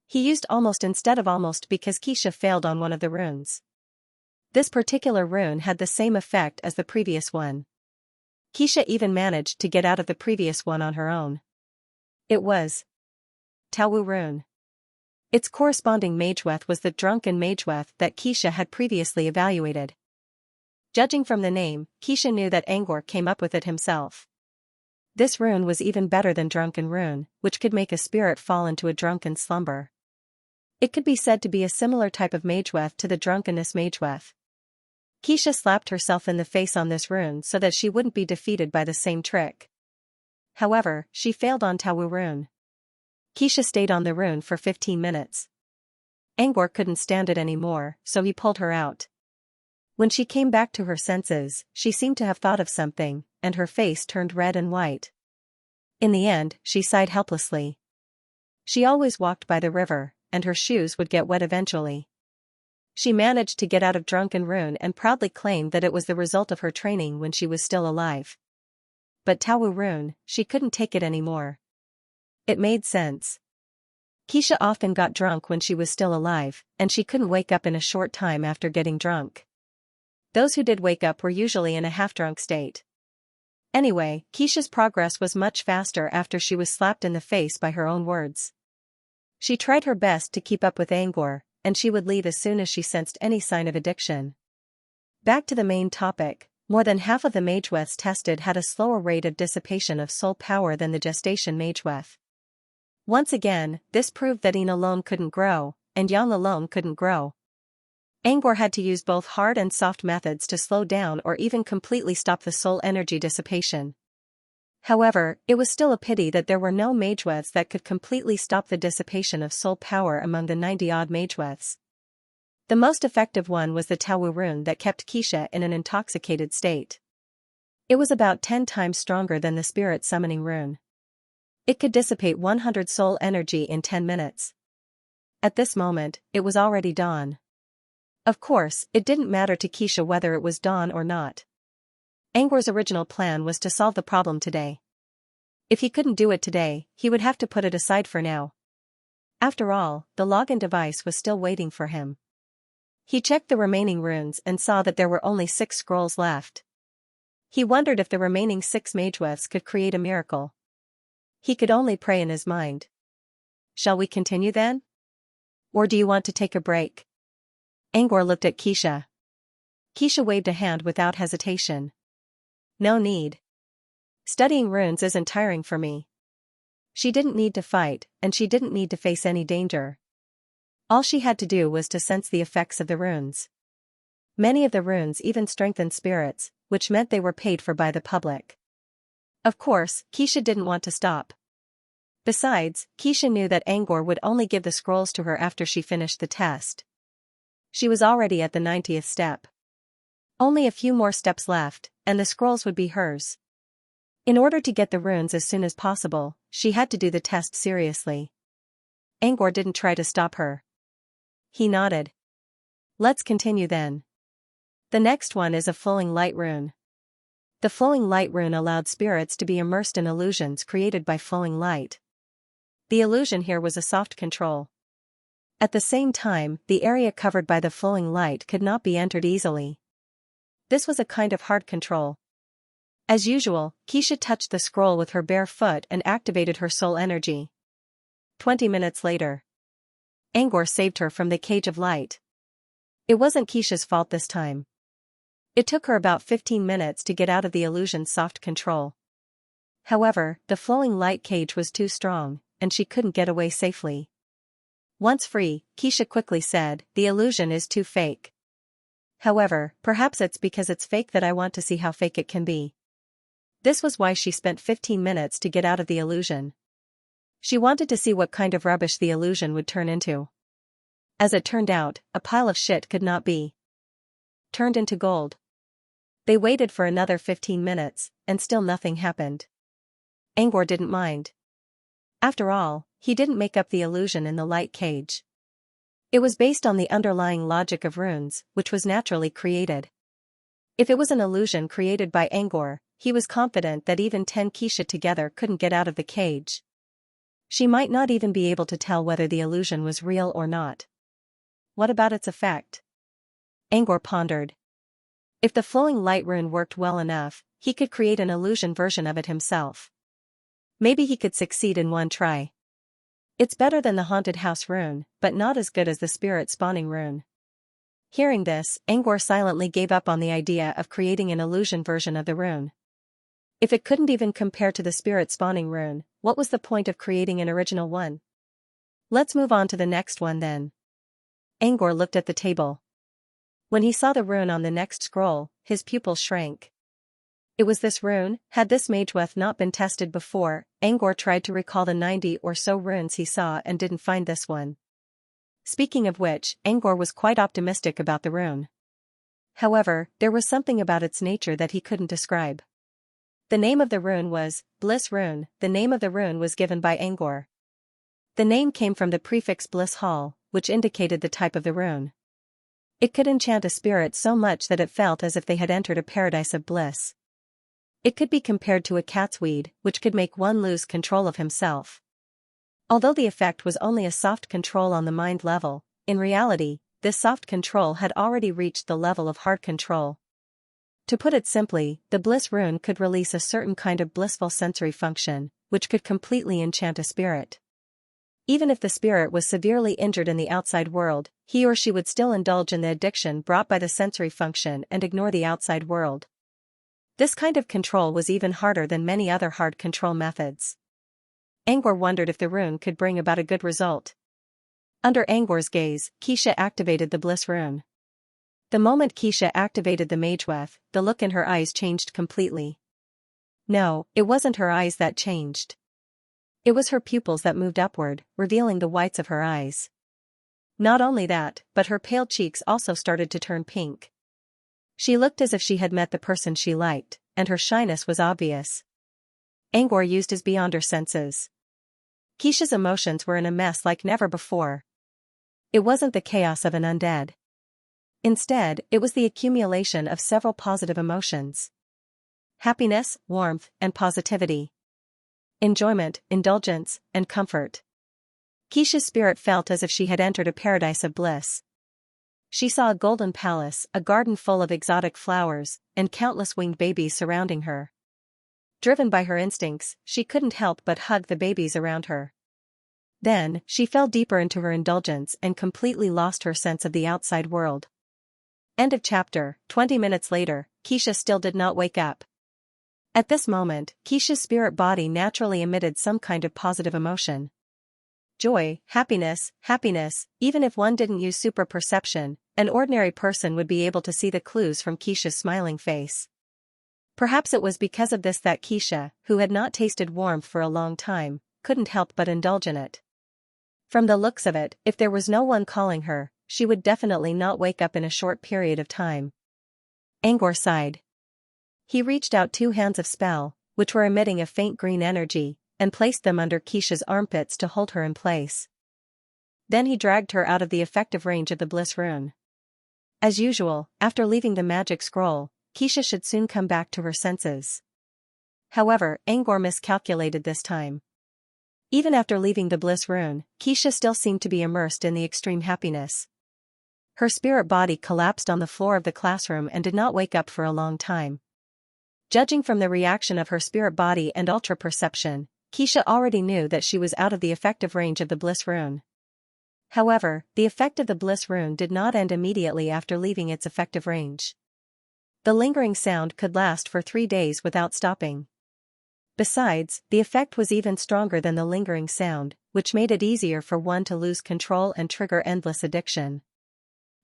He used almost instead of almost because Xianxia failed on one of the runes. This particular rune had the same effect as the previous one. Xianxia even managed to get out of the previous one on her own. It was Taowu rune. Its corresponding Mageweth was the Drunken Mageweth that Xianxia had previously evaluated. Judging from the name, Xianxia knew that Angor came up with it himself. This rune was even better than Drunken Rune, which could make a spirit fall into a drunken slumber. It could be said to be a similar type of mageweth to the drunkenness mageweth. Xianxia slapped herself in the face on this rune so that she wouldn't be defeated by the same trick. However, she failed on Tawu rune. Xianxia stayed on the rune for 15 minutes. Angor couldn't stand it anymore, so he pulled her out. When she came back to her senses, she seemed to have thought of something, and her face turned red and white. In the end, she sighed helplessly. She always walked by the river, and her shoes would get wet eventually. She managed to get out of Drunken Rune and proudly claimed that it was the result of her training when she was still alive. But Tawu rune, she couldn't take it anymore. It made sense. Xianxia often got drunk when she was still alive, and she couldn't wake up in a short time after getting drunk. Those who did wake up were usually in a half-drunk state. Anyway, Xianxia's progress was much faster after she was slapped in the face by her own words. She tried her best to keep up with Angor, and she would leave as soon as she sensed any sign of addiction. Back to the main topic, more than half of the mageweths tested had a slower rate of dissipation of soul power than the gestation mageweth. Once again, this proved that Yin alone couldn't grow, and Yang alone couldn't grow. Angor had to use both hard and soft methods to slow down or even completely stop the soul energy dissipation. However, it was still a pity that there were no mageweths that could completely stop the dissipation of soul power among the 90-odd mageweths. The most effective one was the Tawu rune that kept Xianxia in an intoxicated state. It was about 10 times stronger than the spirit summoning rune. It could dissipate 100 soul energy in 10 minutes. At this moment, it was already dawn. Of course, it didn't matter to Xianxia whether it was dawn or not. Angor's original plan was to solve the problem today. If he couldn't do it today, he would have to put it aside for now. After all, the login device was still waiting for him. He checked the remaining runes and saw that there were only 6 scrolls left. He wondered if the remaining 6 mageweths could create a miracle. He could only pray in his mind. Shall we continue then? Or do you want to take a break? Angor looked at Xianxia. Xianxia waved a hand without hesitation. No need. Studying runes isn't tiring for me. She didn't need to fight, and she didn't need to face any danger. All she had to do was to sense the effects of the runes. Many of the runes even strengthened spirits, which meant they were paid for by the public. Of course, Xianxia didn't want to stop. Besides, Xianxia knew that Angor would only give the scrolls to her after she finished the test. She was already at the 90th step. Only a few more steps left, and the scrolls would be hers. In order to get the runes as soon as possible, she had to do the test seriously. Angor didn't try to stop her. He nodded. Let's continue then. The next one is a flowing light rune. The flowing light rune allowed spirits to be immersed in illusions created by flowing light. The illusion here was a soft control. At the same time, the area covered by the flowing light could not be entered easily. This was a kind of hard control. As usual, Xianxia touched the scroll with her bare foot and activated her soul energy. 20 minutes later. Angor saved her from the cage of light. It wasn't Xianxia's fault this time. It took her about 15 minutes to get out of the illusion's soft control. However, the flowing light cage was too strong, and she couldn't get away safely. Once free, Xianxia quickly said, "The illusion is too fake. However, perhaps it's because it's fake that I want to see how fake it can be." This was why she spent 15 minutes to get out of the illusion. She wanted to see what kind of rubbish the illusion would turn into. As it turned out, a pile of shit could not be turned into gold. They waited for another 15 minutes, and still nothing happened. Angor didn't mind. After all, he didn't make up the illusion in the light cage. It was based on the underlying logic of runes, which was naturally created. If it was an illusion created by Angor, he was confident that even 10 Xianxia together couldn't get out of the cage. She might not even be able to tell whether the illusion was real or not. What about its effect? Angor pondered. If the flowing light rune worked well enough, he could create an illusion version of it himself. Maybe he could succeed in one try. It's better than the haunted house rune, but not as good as the spirit spawning rune. Hearing this, Angor silently gave up on the idea of creating an illusion version of the rune. If it couldn't even compare to the spirit spawning rune, what was the point of creating an original one? Let's move on to the next one then. Angor looked at the table. When he saw the rune on the next scroll, his pupils shrank. It was this rune. Had this mageweth not been tested before, Angor tried to recall the 90 or so runes he saw and didn't find this one. Speaking of which, Angor was quite optimistic about the rune. However, there was something about its nature that he couldn't describe. The name of the rune was Bliss Rune. The name of the rune was given by Angor. The name came from the prefix Bliss Hall, which indicated the type of the rune. It could enchant a spirit so much that it felt as if they had entered a paradise of bliss. It could be compared to a cat's weed, which could make one lose control of himself. Although the effect was only a soft control on the mind level, in reality, this soft control had already reached the level of hard control. To put it simply, the Bliss Rune could release a certain kind of blissful sensory function, which could completely enchant a spirit. Even if the spirit was severely injured in the outside world, he or she would still indulge in the addiction brought by the sensory function and ignore the outside world. This kind of control was even harder than many other hard control methods. Angor wondered if the rune could bring about a good result. Under Angor's gaze, Xianxia activated the Bliss Rune. The moment Xianxia activated the mageweth, the look in her eyes changed completely. No, it wasn't her eyes that changed. It was her pupils that moved upward, revealing the whites of her eyes. Not only that, but her pale cheeks also started to turn pink. She looked as if she had met the person she liked, and her shyness was obvious. Angor used his beyond her senses. Xianxia's emotions were in a mess like never before. It wasn't the chaos of an undead. Instead, it was the accumulation of several positive emotions. Happiness, warmth, and positivity. Enjoyment, indulgence, and comfort. Xianxia's spirit felt as if she had entered a paradise of bliss. She saw a golden palace, a garden full of exotic flowers, and countless winged babies surrounding her. Driven by her instincts, she couldn't help but hug the babies around her. Then, she fell deeper into her indulgence and completely lost her sense of the outside world. End of chapter. 20 minutes later, Xianxia still did not wake up. At this moment, Xianxia's spirit body naturally emitted some kind of positive emotion. Joy, happiness, even if one didn't use super perception, an ordinary person would be able to see the clues from Xianxia's smiling face. Perhaps it was because of this that Xianxia, who had not tasted warmth for a long time, couldn't help but indulge in it. From the looks of it, if there was no one calling her, she would definitely not wake up in a short period of time. Angor sighed. He reached out 2 hands of spell, which were emitting a faint green energy, and placed them under Xianxia's armpits to hold her in place. Then he dragged her out of the effective range of the Bliss Rune. As usual, after leaving the magic scroll, Xianxia should soon come back to her senses. However, Angor miscalculated this time. Even after leaving the Bliss Rune, Xianxia still seemed to be immersed in the extreme happiness. Her spirit body collapsed on the floor of the classroom and did not wake up for a long time. Judging from the reaction of her spirit body and ultra-perception, Xianxia already knew that she was out of the effective range of the Bliss Rune. However, the effect of the Bliss Rune did not end immediately after leaving its effective range. The lingering sound could last for 3 days without stopping. Besides, the effect was even stronger than the lingering sound, which made it easier for one to lose control and trigger endless addiction.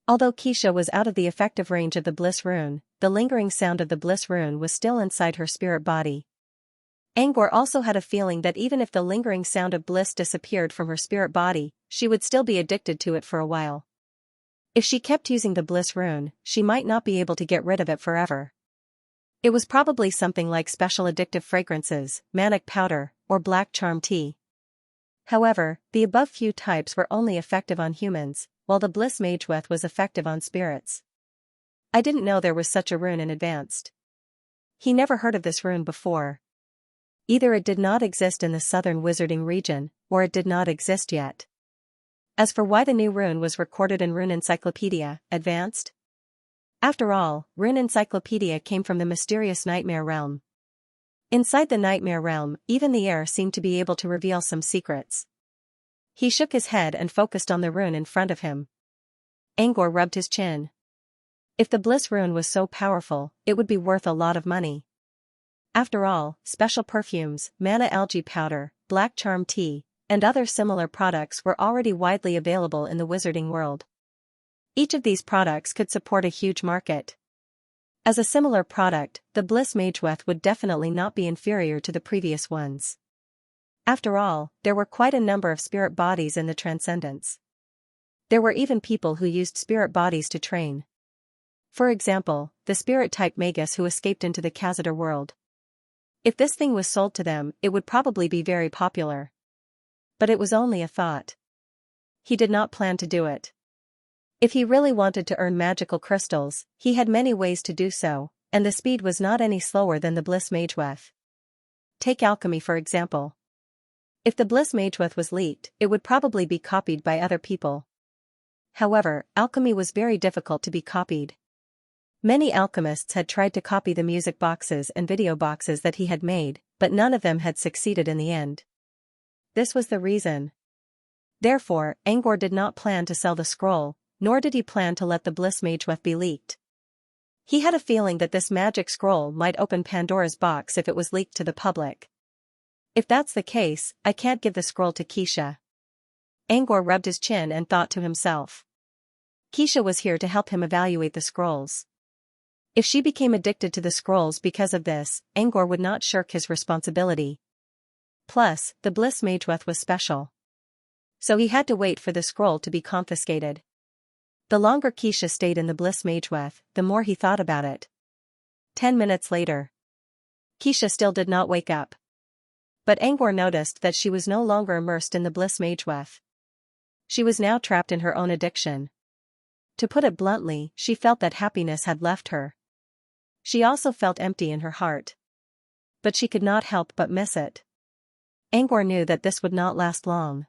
Although Xianxia was out of the effective range of the Bliss Rune, the lingering sound of the Bliss Rune was still inside her spirit body. Angor also had a feeling that even if the lingering sound of bliss disappeared from her spirit body, she would still be addicted to it for a while. If she kept using the Bliss Rune, she might not be able to get rid of it forever. It was probably something like special addictive fragrances, manic powder, or black charm tea. However, the above few types were only effective on humans, while the Bliss Mageweth was effective on spirits. I didn't know there was such a rune in Advanced. He never heard of this rune before. Either it did not exist in the southern wizarding region, or it did not exist yet. As for why the new rune was recorded in Rune Encyclopedia, Advanced? After all, Rune Encyclopedia came from the mysterious Nightmare Realm. Inside the Nightmare Realm, even the air seemed to be able to reveal some secrets. He shook his head and focused on the rune in front of him. Angor rubbed his chin. If the bliss rune was so powerful, it would be worth a lot of money. After all, special perfumes, mana algae powder, black charm tea, and other similar products were already widely available in the wizarding world. Each of these products could support a huge market. As a similar product, the Bliss Mageweth would definitely not be inferior to the previous ones. After all, there were quite a number of spirit bodies in the Transcendence. There were even people who used spirit bodies to train. For example, the spirit-type magus who escaped into the Khazadar world. If this thing was sold to them, it would probably be very popular. But it was only a thought. He did not plan to do it. If he really wanted to earn magical crystals, he had many ways to do so, and the speed was not any slower than the Bliss Mageweth. Take alchemy for example. If the Bliss Mageweth was leaked, it would probably be copied by other people. However, alchemy was very difficult to be copied. Many alchemists had tried to copy the music boxes and video boxes that he had made, but none of them had succeeded in the end. This was the reason. Therefore, Angor did not plan to sell the scroll, nor did he plan to let the Bliss Mageweth be leaked. He had a feeling that this magic scroll might open Pandora's box if it was leaked to the public. If that's the case, I can't give the scroll to Xianxia. Angor rubbed his chin and thought to himself. Xianxia was here to help him evaluate the scrolls. If she became addicted to the scrolls because of this, Angor would not shirk his responsibility. Plus, the Bliss Mageweth was special. So he had to wait for the scroll to be confiscated. The longer Xianxia stayed in the Bliss Mageweth, the more he thought about it. 10 minutes later. Xianxia still did not wake up. But Angor noticed that she was no longer immersed in the Bliss Mageweth. She was now trapped in her own addiction. To put it bluntly, she felt that happiness had left her. She also felt empty in her heart. But she could not help but miss it. Angor knew that this would not last long.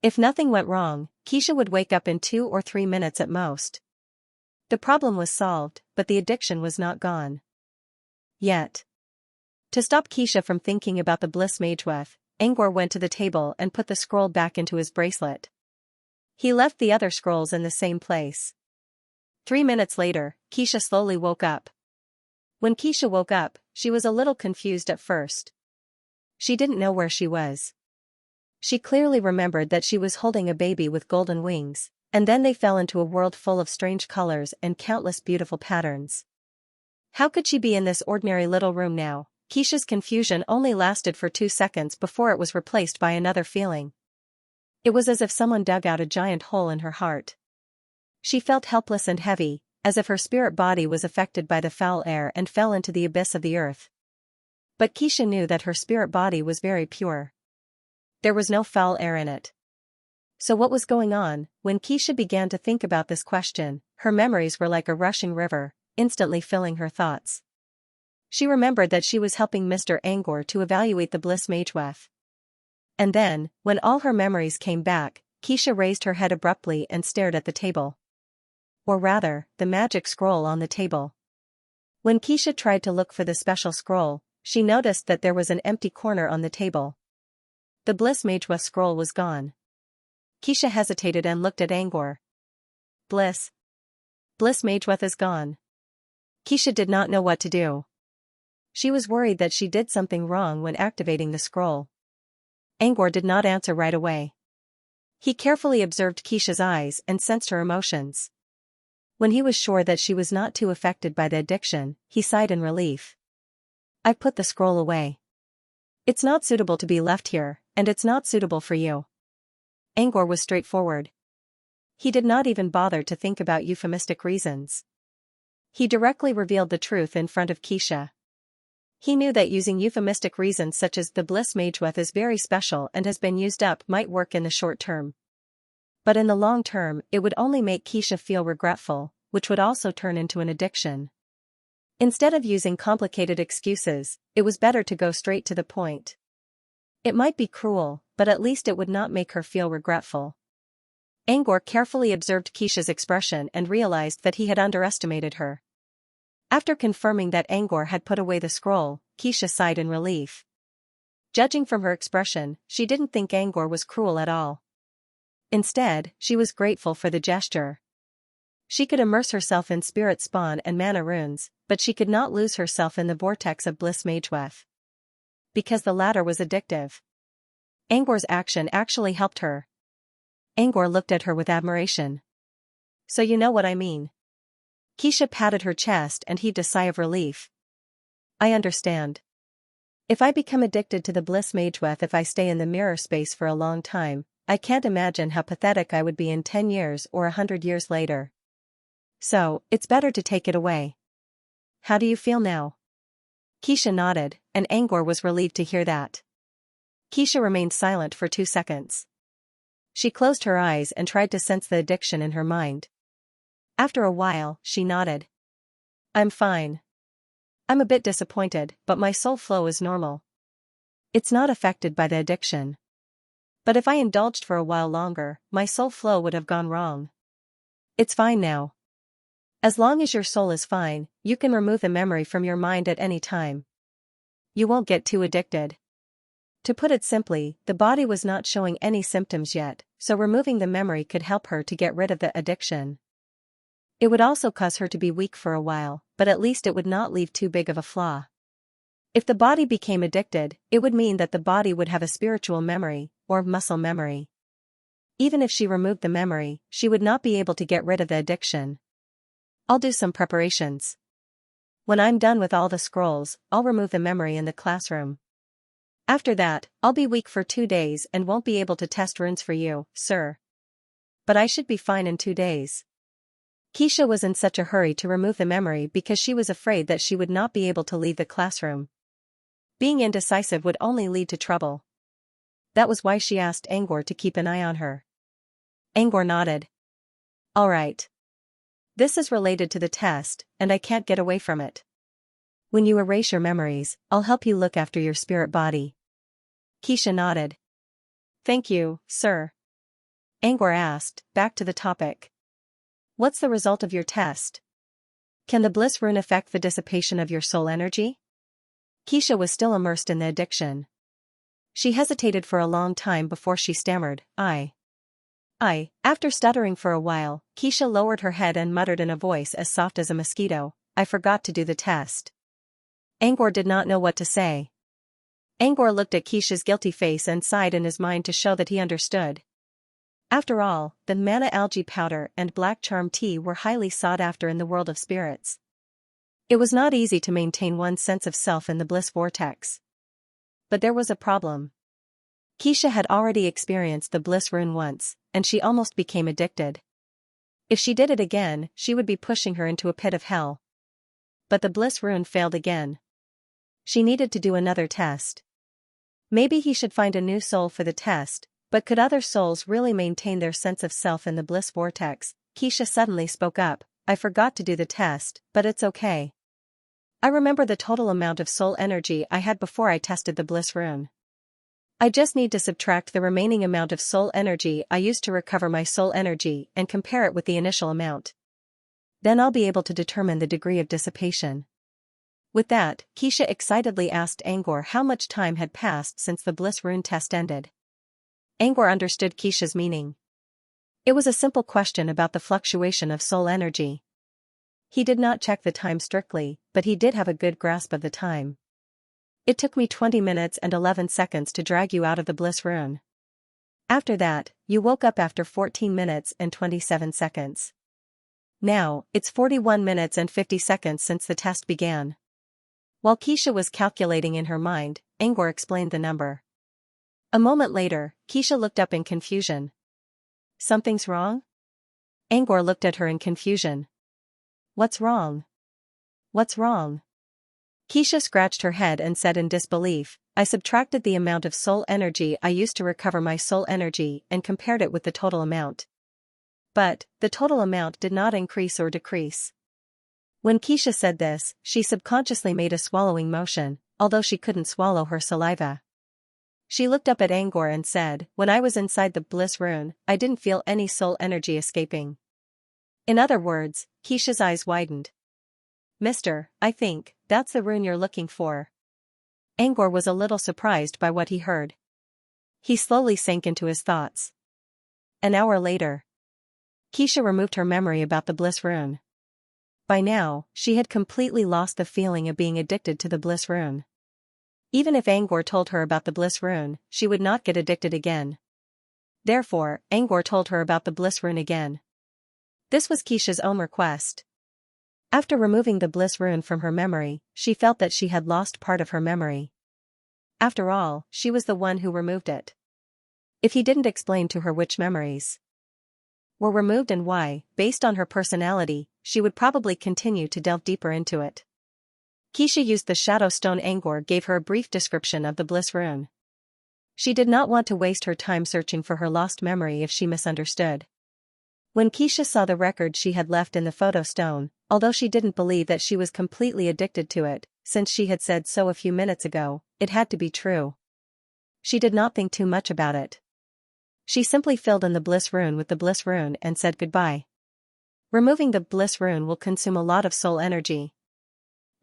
If nothing went wrong, Xianxia would wake up in 2 or 3 minutes at most. The problem was solved, but the addiction was not gone. Yet. To stop Xianxia from thinking about the Bliss Mageweth, Angor went to the table and put the scroll back into his bracelet. He left the other scrolls in the same place. 3 minutes later, Xianxia slowly woke up. When Xianxia woke up, she was a little confused at first. She didn't know where she was. She clearly remembered that she was holding a baby with golden wings, and then they fell into a world full of strange colors and countless beautiful patterns. How could she be in this ordinary little room now? Xianxia's confusion only lasted for 2 seconds before it was replaced by another feeling. It was as if someone dug out a giant hole in her heart. She felt helpless and heavy, as if her spirit body was affected by the foul air and fell into the abyss of the earth. But Xianxia knew that her spirit body was very pure. There was no foul air in it. So what was going on? When Xianxia began to think about this question, her memories were like a rushing river, instantly filling her thoughts. She remembered that she was helping Mr. Angor to evaluate the Bliss Mageweth. And then, when all her memories came back, Xianxia raised her head abruptly and stared at the table. Or rather, the magic scroll on the table. When Xianxia tried to look for the special scroll, she noticed that there was an empty corner on the table. The Bliss Mageweth scroll was gone. Xianxia hesitated and looked at Angor. Bliss Mageweth is gone. Xianxia did not know what to do. She was worried that she did something wrong when activating the scroll. Angor did not answer right away. He carefully observed Xianxia's eyes and sensed her emotions. When he was sure that she was not too affected by the addiction, he sighed in relief. I've put the scroll away. It's not suitable to be left here, and it's not suitable for you. Angor was straightforward. He did not even bother to think about euphemistic reasons. He directly revealed the truth in front of Xianxia. He knew that using euphemistic reasons such as the Bliss Mageweth is very special and has been used up might work in the short term. But in the long term, it would only make Xianxia feel regretful, which would also turn into an addiction. Instead of using complicated excuses, it was better to go straight to the point. It might be cruel, but at least it would not make her feel regretful. Angor carefully observed Xianxia's expression and realized that he had underestimated her. After confirming that Angor had put away the scroll, Xianxia sighed in relief. Judging from her expression, she didn't think Angor was cruel at all. Instead, she was grateful for the gesture. She could immerse herself in spirit spawn and mana runes, but she could not lose herself in the vortex of bliss mageweth. Because the latter was addictive. Angor's action actually helped her. Angor looked at her with admiration. So you know what I mean. Xianxia patted her chest and heaved a sigh of relief. I understand. If I become addicted to the bliss mageweth if I stay in the mirror space for a long time, I can't imagine how pathetic I would be in 10 years or 100 years later. So, it's better to take it away. How do you feel now? Xianxia nodded, and Angor was relieved to hear that. Xianxia remained silent for 2 seconds. She closed her eyes and tried to sense the addiction in her mind. After a while, she nodded. I'm fine. I'm a bit disappointed, but my soul flow is normal. It's not affected by the addiction. But if I indulged for a while longer, my soul flow would have gone wrong. It's fine now. As long as your soul is fine, you can remove the memory from your mind at any time. You won't get too addicted. To put it simply, the body was not showing any symptoms yet, so removing the memory could help her to get rid of the addiction. It would also cause her to be weak for a while, but at least it would not leave too big of a flaw. If the body became addicted, it would mean that the body would have a spiritual memory, or muscle memory. Even if she removed the memory, she would not be able to get rid of the addiction. I'll do some preparations. When I'm done with all the scrolls, I'll remove the memory in the classroom. After that, I'll be weak for 2 days and won't be able to test runes for you, sir. But I should be fine in 2 days. Xianxia was in such a hurry to remove the memory because she was afraid that she would not be able to leave the classroom. Being indecisive would only lead to trouble. That was why she asked Angor to keep an eye on her. Angor nodded. All right. This is related to the test, and I can't get away from it. When you erase your memories, I'll help you look after your spirit body. Xianxia nodded. Thank you, sir. Angor asked, back to the topic. What's the result of your test? Can the bliss rune affect the dissipation of your soul energy? Xianxia was still immersed in the addiction. She hesitated for a long time before she stammered, After stuttering for a while, Xianxia lowered her head and muttered in a voice as soft as a mosquito, I forgot to do the test. Angor did not know what to say. Angor looked at Xianxia's guilty face and sighed in his mind to show that he understood. After all, the mana algae powder and black charm tea were highly sought after in the world of spirits. It was not easy to maintain one's sense of self in the bliss vortex. But there was a problem. Xianxia had already experienced the bliss rune once, and she almost became addicted. If she did it again, she would be pushing her into a pit of hell. But the bliss rune failed again. She needed to do another test. Maybe he should find a new soul for the test, but could other souls really maintain their sense of self in the bliss vortex? Xianxia suddenly spoke up, I forgot to do the test, but it's okay. I remember the total amount of soul energy I had before I tested the bliss rune. I just need to subtract the remaining amount of soul energy I used to recover my soul energy and compare it with the initial amount. Then I'll be able to determine the degree of dissipation. With that, Xianxia excitedly asked Angor how much time had passed since the bliss rune test ended. Angor understood Xianxia's meaning. It was a simple question about the fluctuation of soul energy. He did not check the time strictly, but he did have a good grasp of the time. It took me 20 minutes and 11 seconds to drag you out of the bliss rune. After that, you woke up after 14 minutes and 27 seconds. Now, it's 41 minutes and 50 seconds since the test began. While Xianxia was calculating in her mind, Angor explained the number. A moment later, Xianxia looked up in confusion. Something's wrong? Angor looked at her in confusion. What's wrong? What's wrong? Xianxia scratched her head and said in disbelief, I subtracted the amount of soul energy I used to recover my soul energy and compared it with the total amount. But, the total amount did not increase or decrease. When Xianxia said this, she subconsciously made a swallowing motion, although she couldn't swallow her saliva. She looked up at Angor and said, when I was inside the bliss rune, I didn't feel any soul energy escaping. In other words, Xianxia's eyes widened. Mister, I think, that's the rune you're looking for. Angor was a little surprised by what he heard. He slowly sank into his thoughts. An hour later. Xianxia removed her memory about the bliss rune. By now, she had completely lost the feeling of being addicted to the bliss rune. Even if Angor told her about the bliss rune, she would not get addicted again. Therefore, Angor told her about the bliss rune again. This was Xianxia's own request. After removing the bliss rune from her memory, she felt that she had lost part of her memory. After all, she was the one who removed it. If he didn't explain to her which memories were removed and why, based on her personality, she would probably continue to delve deeper into it. Xianxia used the shadow stone. Angor gave her a brief description of the bliss rune. She did not want to waste her time searching for her lost memory if she misunderstood. When Xianxia saw the record she had left in the photo stone, although she didn't believe that she was completely addicted to it, since she had said so a few minutes ago, it had to be true. She did not think too much about it. She simply filled in the bliss rune with the bliss rune and said goodbye. Removing the bliss rune will consume a lot of soul energy.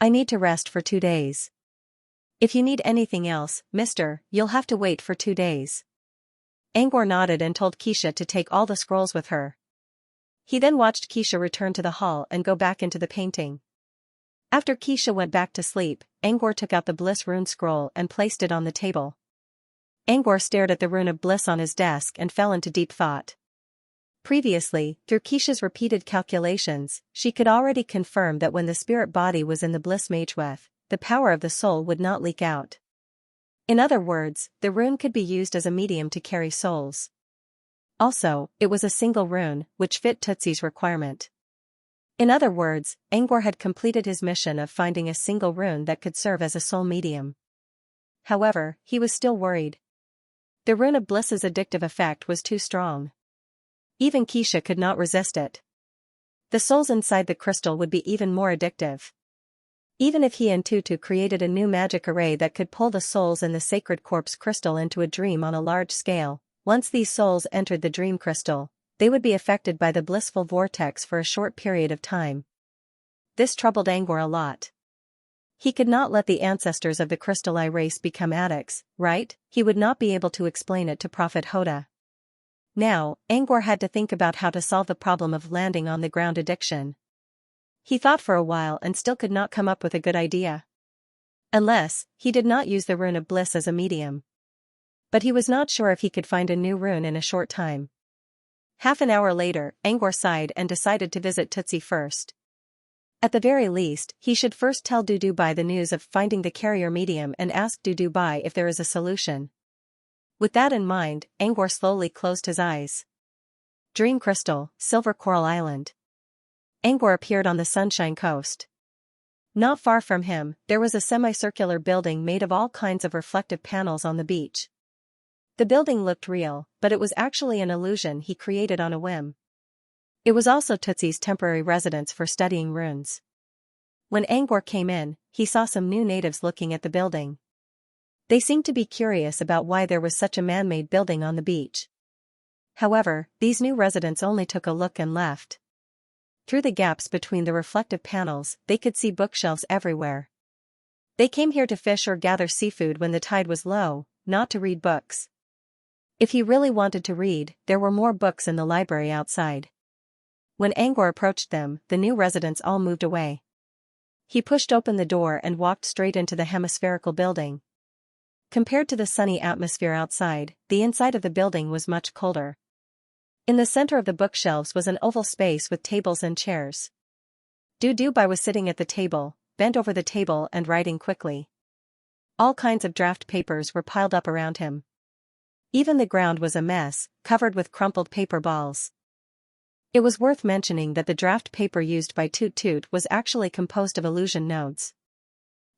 I need to rest for 2 days. If you need anything else, mister, you'll have to wait for 2 days. Angor nodded and told Xianxia to take all the scrolls with her. He then watched Xianxia return to the hall and go back into the painting. After Xianxia went back to sleep, Angor took out the bliss rune scroll and placed it on the table. Angor stared at the rune of bliss on his desk and fell into deep thought. Previously, through Xianxia's repeated calculations, she could already confirm that when the spirit body was in the bliss mageweth, the power of the soul would not leak out. In other words, the rune could be used as a medium to carry souls. Also, it was a single rune, which fit Tootsie's requirement. In other words, Angor had completed his mission of finding a single rune that could serve as a soul medium. However, he was still worried. The rune of bliss's addictive effect was too strong. Even Xianxia could not resist it. The souls inside the crystal would be even more addictive. Even if he and Tutu created a new magic array that could pull the souls in the sacred corpse crystal into a dream on a large scale, once these souls entered the dream crystal, they would be affected by the blissful vortex for a short period of time. This troubled Angor a lot. He could not let the ancestors of the Crystal Eye race become addicts, right? He would not be able to explain it to Prophet Hoda. Now, Angor had to think about how to solve the problem of landing on the ground addiction. He thought for a while and still could not come up with a good idea. Unless, he did not use the rune of bliss as a medium. But he was not sure if he could find a new rune in a short time. Half an hour later, Angor sighed and decided to visit Tootsie first. At the very least, he should first tell Dudubai the news of finding the carrier medium and ask Dudubai if there is a solution. With that in mind, Angor slowly closed his eyes. Dream Crystal, Silver Coral Island. Angor appeared on the Sunshine Coast. Not far from him, there was a semicircular building made of all kinds of reflective panels on the beach. The building looked real, but it was actually an illusion he created on a whim. It was also Tootsie's temporary residence for studying runes. When Angor came in, he saw some new natives looking at the building. They seemed to be curious about why there was such a man-made building on the beach. However, these new residents only took a look and left. Through the gaps between the reflective panels, they could see bookshelves everywhere. They came here to fish or gather seafood when the tide was low, not to read books. If he really wanted to read, there were more books in the library outside. When Angor approached them, the new residents all moved away. He pushed open the door and walked straight into the hemispherical building. Compared to the sunny atmosphere outside, the inside of the building was much colder. In the center of the bookshelves was an oval space with tables and chairs. Dudubai was sitting at the table, bent over the table and writing quickly. All kinds of draft papers were piled up around him. Even the ground was a mess, covered with crumpled paper balls. It was worth mentioning that the draft paper used by Toot Toot was actually composed of illusion nodes.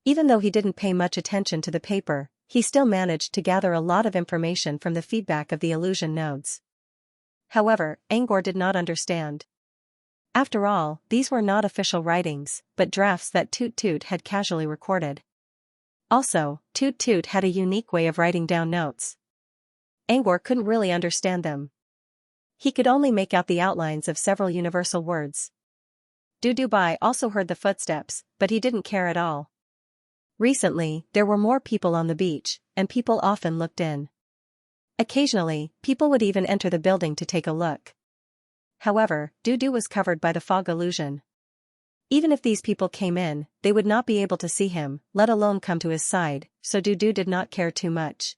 Even though he didn't pay much attention to the paper, he still managed to gather a lot of information from the feedback of the illusion nodes. However, Angor did not understand. After all, these were not official writings, but drafts that Toot Toot had casually recorded. Also, Toot Toot had a unique way of writing down notes. Angor couldn't really understand them. He could only make out the outlines of several universal words. Dudubai also heard the footsteps, but he didn't care at all. Recently, there were more people on the beach, and people often looked in. Occasionally, people would even enter the building to take a look. However, Dudu was covered by the fog illusion. Even if these people came in, they would not be able to see him, let alone come to his side, so Dudu did not care too much.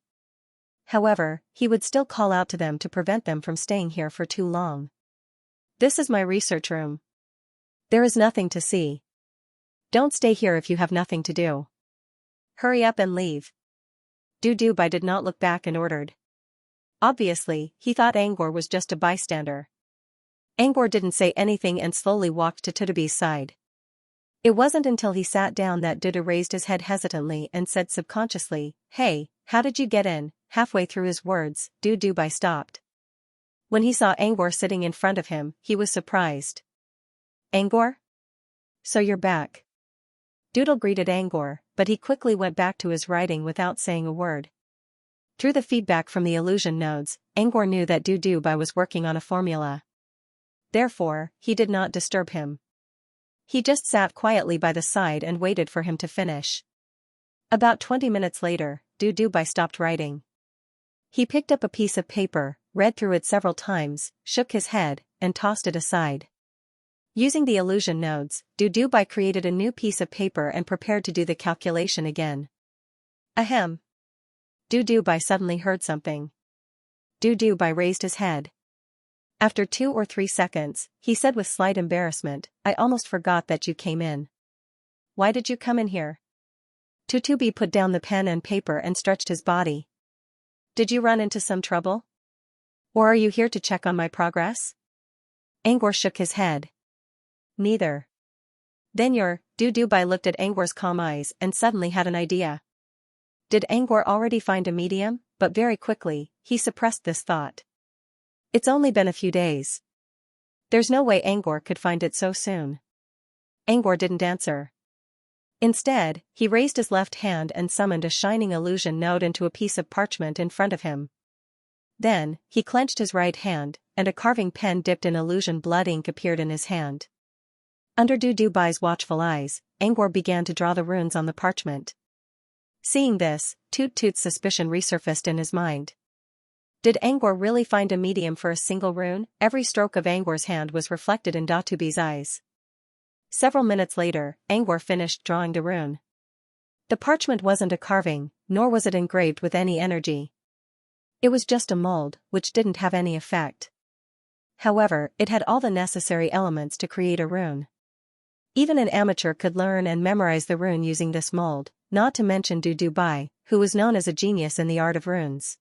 However, he would still call out to them to prevent them from staying here for too long. This is my research room. There is nothing to see. Don't stay here if you have nothing to do. Hurry up and leave. Dudubai did not look back and ordered. Obviously, he thought Angor was just a bystander. Angor didn't say anything and slowly walked to Tudubi's side. It wasn't until he sat down that Dudu raised his head hesitantly and said subconsciously, "Hey, how did you get in?" Halfway through his words, Dudubai stopped. When he saw Angor sitting in front of him, he was surprised. "Angor? So you're back." Doodle greeted Angor, but he quickly went back to his writing without saying a word. Through the feedback from the illusion nodes, Angor knew that Dudubai was working on a formula. Therefore, he did not disturb him. He just sat quietly by the side and waited for him to finish. About 20 minutes later, Dudubai stopped writing. He picked up a piece of paper, read through it several times, shook his head, and tossed it aside. Using the illusion nodes, Dudubai created a new piece of paper and prepared to do the calculation again. Ahem. Dudubai suddenly heard something. Dudubai raised his head. After 2 or 3 seconds, he said with slight embarrassment, "I almost forgot that you came in." "Why did you come in here?" Tutubi put down the pen and paper and stretched his body. "Did you run into some trouble? Or are you here to check on my progress?" Angor shook his head. "Neither." "Then Dudubai looked at Angor's calm eyes and suddenly had an idea. Did Angor already find a medium? But very quickly, he suppressed this thought. It's only been a few days. There's no way Angor could find it so soon. Angor didn't answer. Instead, he raised his left hand and summoned a shining illusion node into a piece of parchment in front of him. Then, he clenched his right hand, and a carving pen dipped in illusion blood ink appeared in his hand. Under Dudubai's watchful eyes, Angor began to draw the runes on the parchment. Seeing this, Toot Toot's suspicion resurfaced in his mind. Did Angor really find a medium for a single rune? Every stroke of Angor's hand was reflected in Datubi's eyes. Several minutes later, Angor finished drawing the rune. The parchment wasn't a carving, nor was it engraved with any energy. It was just a mold, which didn't have any effect. However, it had all the necessary elements to create a rune. Even an amateur could learn and memorize the rune using this mold, not to mention Dudubai, who was known as a genius in the art of runes.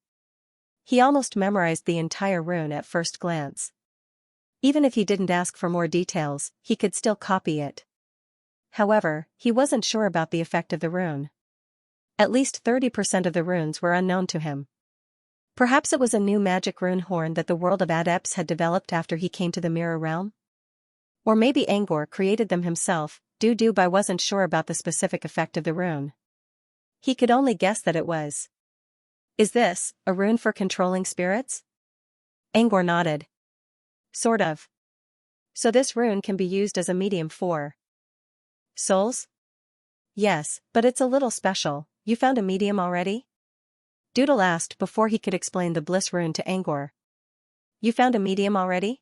He almost memorized the entire rune at first glance. Even if he didn't ask for more details, he could still copy it. However, he wasn't sure about the effect of the rune. At least 30% of the runes were unknown to him. Perhaps it was a new magic rune horn that the world of adepts had developed after he came to the Mirror Realm? Or maybe Angor created them himself. Dudubai wasn't sure about the specific effect of the rune. He could only guess that it was. Is this a rune for controlling spirits? Angor nodded. Sort of. So this rune can be used as a medium for souls? Yes, but it's a little special. You found a medium already? Doodle asked before he could explain the bliss rune to Angor. You found a medium already?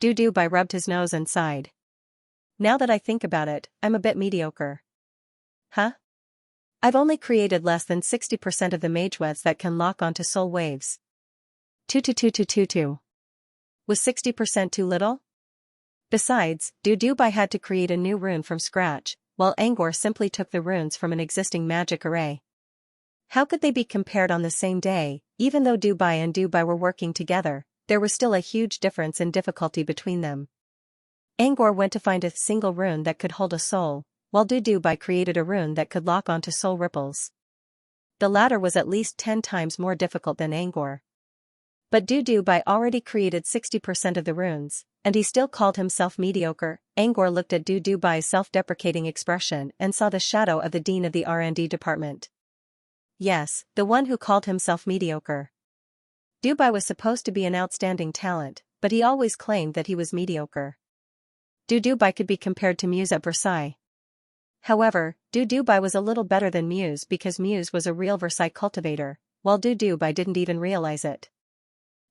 Dudubai rubbed his nose and sighed. Now that I think about it, I'm a bit mediocre. Huh? I've only created less than 60% of the mageweds that can lock onto soul waves. Tutu. Was 60% too little? Besides, Dudubai had to create a new rune from scratch, while Angor simply took the runes from an existing magic array. How could they be compared on the same day? Even though Dubai and Dubai were working together, there was still a huge difference in difficulty between them. Angor went to find a single rune that could hold a soul, while Dudubai created a rune that could lock onto soul ripples. The latter was at least 10 times more difficult than Angor. But Dudubai already created 60% of the runes, and he still called himself mediocre. Angor looked at Dudubai's self-deprecating expression and saw the shadow of the dean of the R&D department. Yes, the one who called himself mediocre. Dubai was supposed to be an outstanding talent, but he always claimed that he was mediocre. Dudubai could be compared to Muse at Versailles. However, Dudubai was a little better than Muse because Muse was a real Versailles cultivator, while Dudubai didn't even realize it.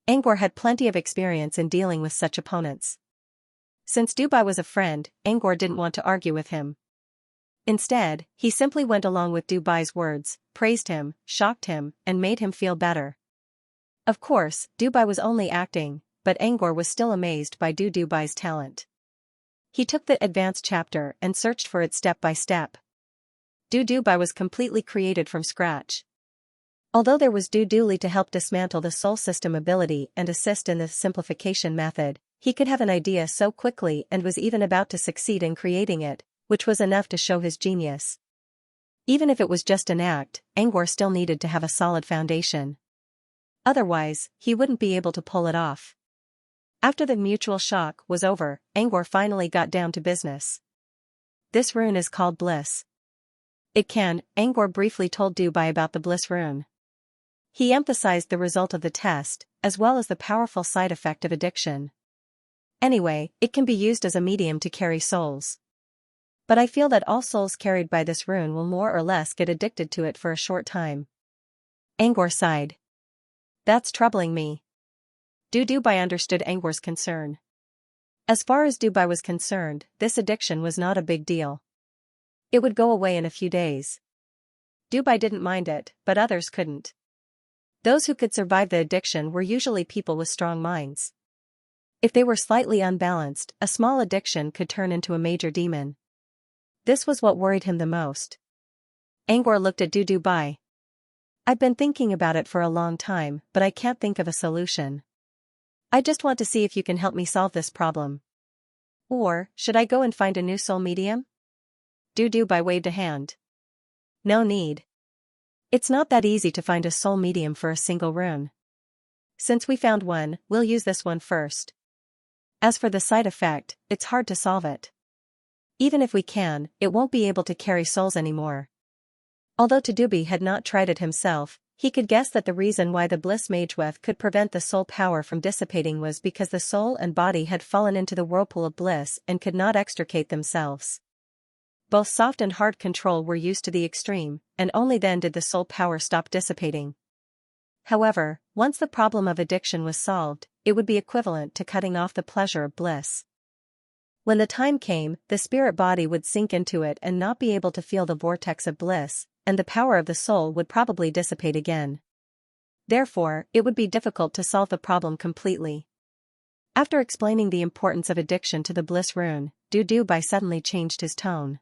Angor had plenty of experience in dealing with such opponents. Since Dubai was a friend, Angor didn't want to argue with him. Instead, he simply went along with Dubai's words, praised him, shocked him, and made him feel better. Of course, Dubai was only acting, but Angor was still amazed by Dubai's talent. He took the advanced chapter and searched for it step by step. Dubai was completely created from scratch. Although there was Duli to help dismantle the soul system ability and assist in the simplification method, he could have an idea so quickly and was even about to succeed in creating it, which was enough to show his genius. Even if it was just an act, Angor still needed to have a solid foundation. Otherwise, he wouldn't be able to pull it off. After the mutual shock was over, Angor finally got down to business. This rune is called Bliss. Angor briefly told Dubai about the Bliss rune. He emphasized the result of the test, as well as the powerful side effect of addiction. Anyway, it can be used as a medium to carry souls. But I feel that all souls carried by this rune will more or less get addicted to it for a short time. Angor sighed. That's troubling me. Dubai understood Angor's concern. As far as Dubai was concerned, this addiction was not a big deal. It would go away in a few days. Dubai didn't mind it, but others couldn't. Those who could survive the addiction were usually people with strong minds. If they were slightly unbalanced, a small addiction could turn into a major demon. This was what worried him the most. Angor looked at Dubai. I've been thinking about it for a long time, but I can't think of a solution. I just want to see if you can help me solve this problem. Or, should I go and find a new soul medium? Dubai waved a hand. No need. It's not that easy to find a soul medium for a single rune. Since we found one, we'll use this one first. As for the side effect, it's hard to solve it. Even if we can, it won't be able to carry souls anymore. Although Dubai had not tried it himself, he could guess that the reason why the Bliss Mageweth could prevent the soul power from dissipating was because the soul and body had fallen into the whirlpool of bliss and could not extricate themselves. Both soft and hard control were used to the extreme, and only then did the soul power stop dissipating. However, once the problem of addiction was solved, it would be equivalent to cutting off the pleasure of bliss. When the time came, the spirit body would sink into it and not be able to feel the vortex of bliss, and the power of the soul would probably dissipate again. Therefore, it would be difficult to solve the problem completely. After explaining the importance of addiction to the bliss rune, Dubai suddenly changed his tone.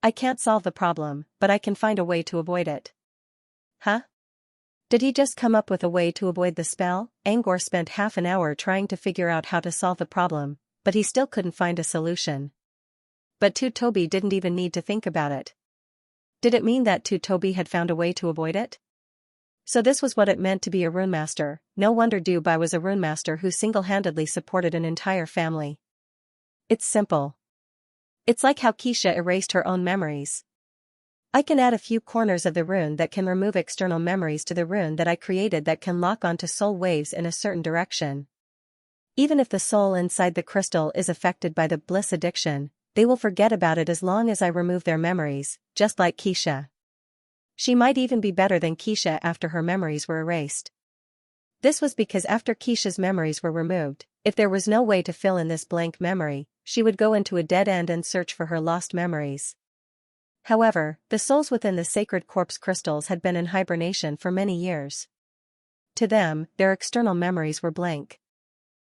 I can't solve the problem, but I can find a way to avoid it. Huh? Did he just come up with a way to avoid the spell? Angor spent half an hour trying to figure out how to solve the problem, but he still couldn't find a solution. But Toby didn't even need to think about it. Did it mean that Toby had found a way to avoid it? So this was what it meant to be a runemaster. No wonder Dubai was a runemaster who single-handedly supported an entire family. It's simple. It's like how Xianxia erased her own memories. I can add a few corners of the rune that can remove external memories to the rune that I created that can lock onto soul waves in a certain direction. Even if the soul inside the crystal is affected by the bliss addiction, they will forget about it as long as I remove their memories, just like Xianxia. She might even be better than Xianxia after her memories were erased. This was because after Xianxia's memories were removed, if there was no way to fill in this blank memory, she would go into a dead end and search for her lost memories. However, the souls within the sacred corpse crystals had been in hibernation for many years. To them, their external memories were blank.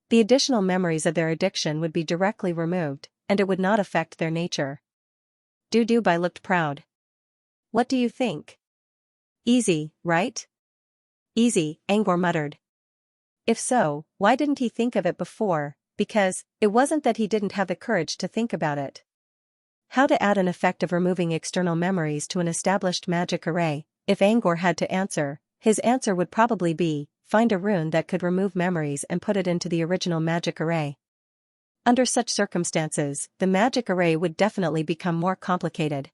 The additional memories of their addiction would be directly removed, and it would not affect their nature. Dubai looked proud. What do you think? Easy, right? Easy, Angor muttered. If so, why didn't he think of it before? Because, it wasn't that he didn't have the courage to think about it. How to add an effect of removing external memories to an established magic array? If Angor had to answer, his answer would probably be, find a rune that could remove memories and put it into the original magic array. Under such circumstances, the magic array would definitely become more complicated.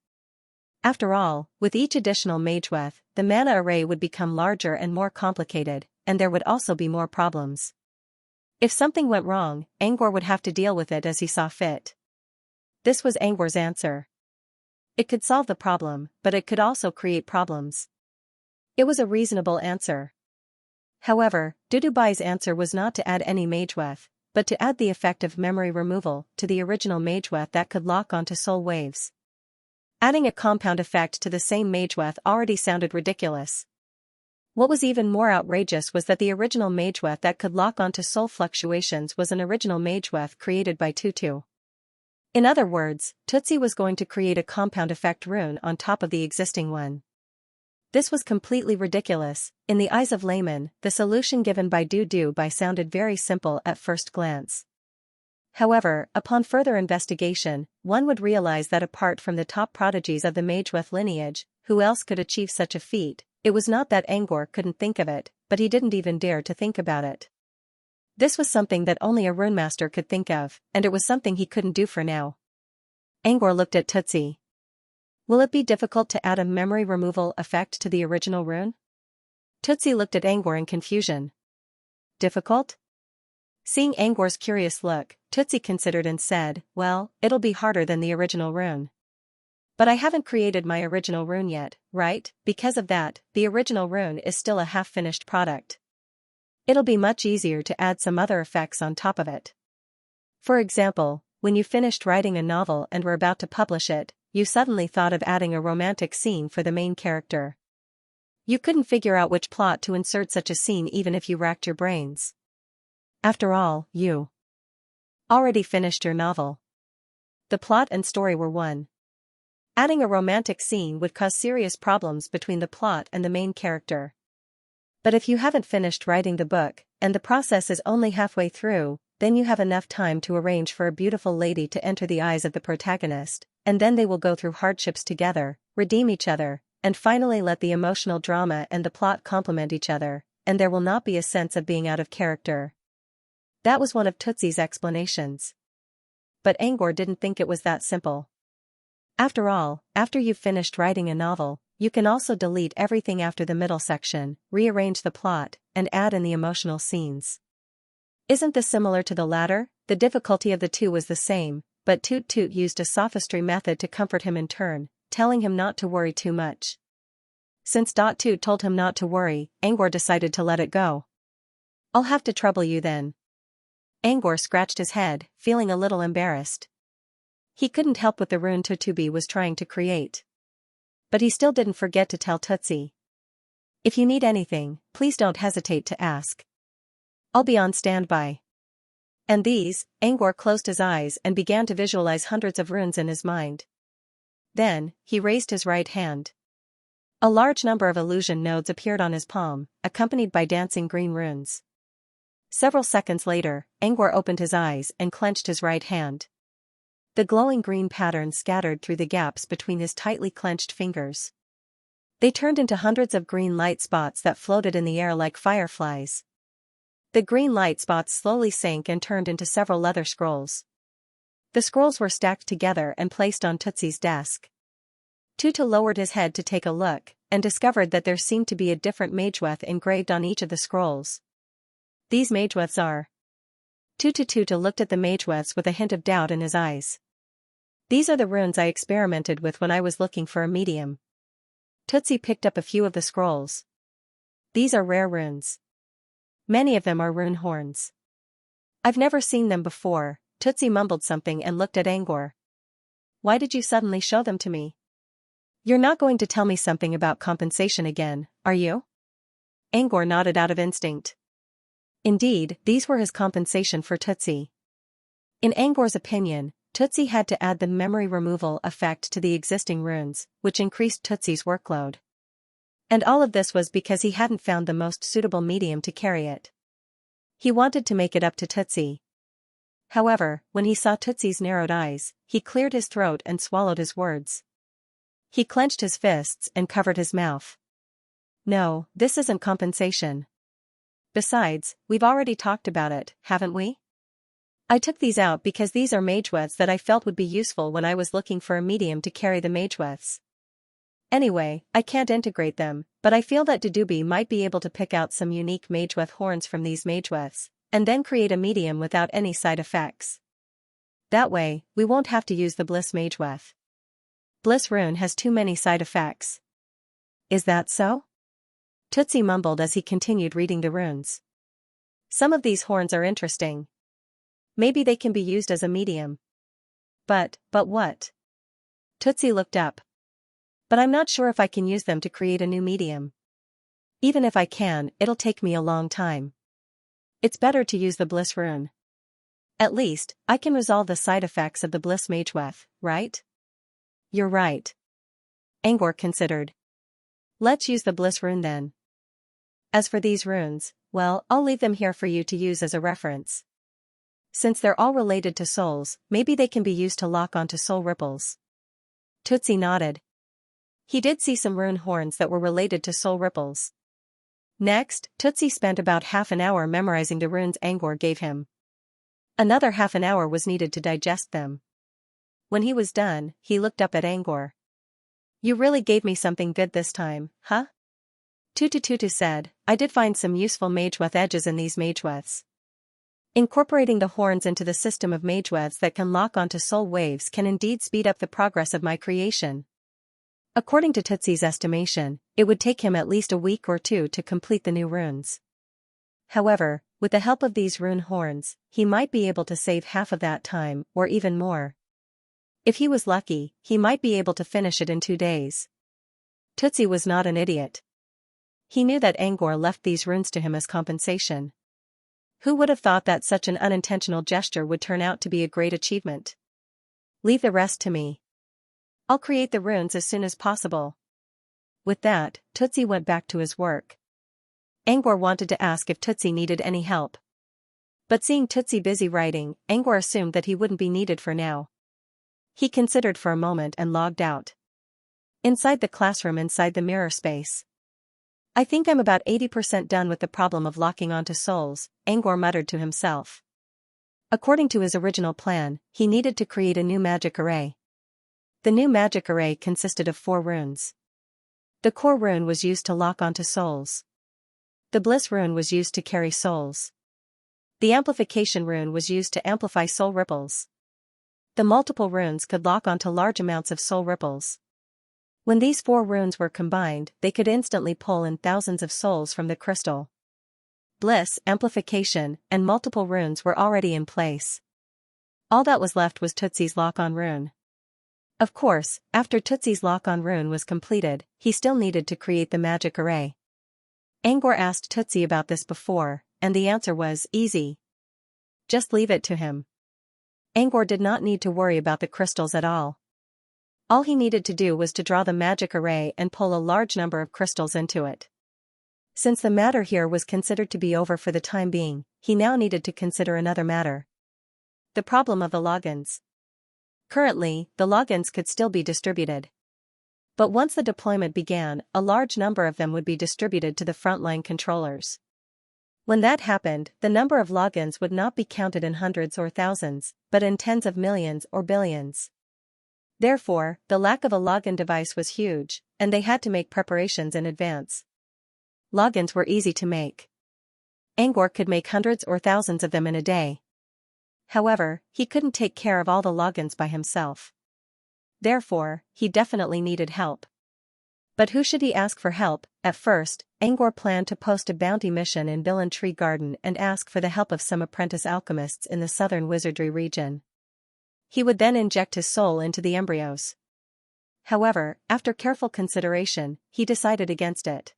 After all, with each additional Mageweth, the mana array would become larger and more complicated, and there would also be more problems. If something went wrong, Angor would have to deal with it as he saw fit. This was Angor's answer. It could solve the problem, but it could also create problems. It was a reasonable answer. However, Dudubai's answer was not to add any mageweth, but to add the effect of memory removal to the original mageweth that could lock onto soul waves. Adding a compound effect to the same mageweth already sounded ridiculous. What was even more outrageous was that the original mageweth that could lock onto soul fluctuations was an original mageweth created by Tutu. In other words, Tutsi was going to create a compound effect rune on top of the existing one. This was completely ridiculous. In the eyes of laymen, the solution given by Dudubai sounded very simple at first glance. However, upon further investigation, one would realize that apart from the top prodigies of the mageweth lineage, who else could achieve such a feat? It was not that Angor couldn't think of it, but he didn't even dare to think about it. This was something that only a runemaster could think of, and it was something he couldn't do for now. Angor looked at Tutsi. Will it be difficult to add a memory removal effect to the original rune? Tutsi looked at Angor in confusion. Difficult? Seeing Angor's curious look, Tutsi considered and said, well, it'll be harder than the original rune. But I haven't created my original rune yet, right? Because of that, the original rune is still a half-finished product. It'll be much easier to add some other effects on top of it. For example, when you finished writing a novel and were about to publish it, you suddenly thought of adding a romantic scene for the main character. You couldn't figure out which plot to insert such a scene even if you racked your brains. After all, you already finished your novel. The plot and story were one. Adding a romantic scene would cause serious problems between the plot and the main character. But if you haven't finished writing the book, and the process is only halfway through, then you have enough time to arrange for a beautiful lady to enter the eyes of the protagonist, and then they will go through hardships together, redeem each other, and finally let the emotional drama and the plot complement each other, and there will not be a sense of being out of character. That was one of Tutsi's explanations. But Angor didn't think it was that simple. After all, after you've finished writing a novel, you can also delete everything after the middle section, rearrange the plot, and add in the emotional scenes. Isn't this similar to the latter? The difficulty of the two was the same, but Toot Toot used a sophistry method to comfort him in turn, telling him not to worry too much. Since Toot told him not to worry, Angor decided to let it go. I'll have to trouble you then. Angor scratched his head, feeling a little embarrassed. He couldn't help what the rune Tutubi was trying to create. But he still didn't forget to tell Tutsi. If you need anything, please don't hesitate to ask. I'll be on standby. And Angor closed his eyes and began to visualize hundreds of runes in his mind. Then, he raised his right hand. A large number of illusion nodes appeared on his palm, accompanied by dancing green runes. Several seconds later, Angor opened his eyes and clenched his right hand. The glowing green patterns scattered through the gaps between his tightly clenched fingers. They turned into hundreds of green light spots that floated in the air like fireflies. The green light spots slowly sank and turned into several leather scrolls. The scrolls were stacked together and placed on Tutsi's desk. Tutu lowered his head to take a look, and discovered that there seemed to be a different mageweth engraved on each of the scrolls. These mageweths are... Tutu looked at the mageweths with a hint of doubt in his eyes. These are the runes I experimented with when I was looking for a medium. Tutsi picked up a few of the scrolls. These are rare runes. Many of them are rune horns. I've never seen them before. Tutsi mumbled something and looked at Angor. Why did you suddenly show them to me? You're not going to tell me something about compensation again, are you? Angor nodded out of instinct. Indeed, these were his compensation for Tutsi. In Angor's opinion, Tutsi had to add the memory removal effect to the existing runes, which increased Tutsi's workload. And all of this was because he hadn't found the most suitable medium to carry it. He wanted to make it up to Tutsi. However, when he saw Tutsi's narrowed eyes, he cleared his throat and swallowed his words. He clenched his fists and covered his mouth. No, this isn't compensation. Besides, we've already talked about it, haven't we? I took these out because these are mageweths that I felt would be useful when I was looking for a medium to carry the mageweths. Anyway, I can't integrate them, but I feel that Dudubi might be able to pick out some unique mageweth horns from these mageweths, and then create a medium without any side effects. That way, we won't have to use the Bliss mageweth. Bliss rune has too many side effects. Is that so? Tootsie mumbled as he continued reading the runes. Some of these horns are interesting. Maybe they can be used as a medium. But what? Tootsie looked up. But I'm not sure if I can use them to create a new medium. Even if I can, it'll take me a long time. It's better to use the bliss rune. At least, I can resolve the side effects of the bliss mageweth, right? You're right. Angor considered. Let's use the bliss rune then. As for these runes, well, I'll leave them here for you to use as a reference. Since they're all related to souls, maybe they can be used to lock onto soul ripples. Tootsie nodded. He did see some rune horns that were related to soul ripples. Next, Tootsie spent about half an hour memorizing the runes Angor gave him. Another half an hour was needed to digest them. When he was done, he looked up at Angor. You really gave me something good this time, huh? Tutu said, I did find some useful mageweth edges in these mageweths. Incorporating the horns into the system of mageweths that can lock onto soul waves can indeed speed up the progress of my creation. According to Tootsie's estimation, it would take him at least a week or two to complete the new runes. However, with the help of these rune horns, he might be able to save half of that time, or even more. If he was lucky, he might be able to finish it in 2 days. Tootsie was not an idiot. He knew that Angor left these runes to him as compensation. Who would have thought that such an unintentional gesture would turn out to be a great achievement? Leave the rest to me. I'll create the runes as soon as possible. With that, Tootsie went back to his work. Angor wanted to ask if Tootsie needed any help. But seeing Tootsie busy writing, Angor assumed that he wouldn't be needed for now. He considered for a moment and logged out. Inside the classroom inside the mirror space. I think I'm about 80% done with the problem of locking onto souls, Angor muttered to himself. According to his original plan, he needed to create a new magic array. The new magic array consisted of 4 runes. The core rune was used to lock onto souls. The bliss rune was used to carry souls. The amplification rune was used to amplify soul ripples. The multiple runes could lock onto large amounts of soul ripples. When these 4 runes were combined, they could instantly pull in thousands of souls from the crystal. Bliss, amplification, and multiple runes were already in place. All that was left was Tootsie's lock-on rune. Of course, after Tootsie's lock-on rune was completed, he still needed to create the magic array. Angor asked Tootsie about this before, and the answer was easy. Just leave it to him. Angor did not need to worry about the crystals at all. All he needed to do was to draw the magic array and pull a large number of crystals into it. Since the matter here was considered to be over for the time being, he now needed to consider another matter. The problem of the logins. Currently, the logins could still be distributed. But once the deployment began, a large number of them would be distributed to the frontline controllers. When that happened, the number of logins would not be counted in hundreds or thousands, but in tens of millions or billions. Therefore, the lack of a login device was huge, and they had to make preparations in advance. Logins were easy to make. Angor could make hundreds or thousands of them in a day. However, he couldn't take care of all the logins by himself. Therefore, he definitely needed help. But who should he ask for help? At first, Angor planned to post a bounty mission in Billion Tree Garden and ask for the help of some apprentice alchemists in the southern wizardry region. He would then inject his soul into the embryos. However, after careful consideration, he decided against it.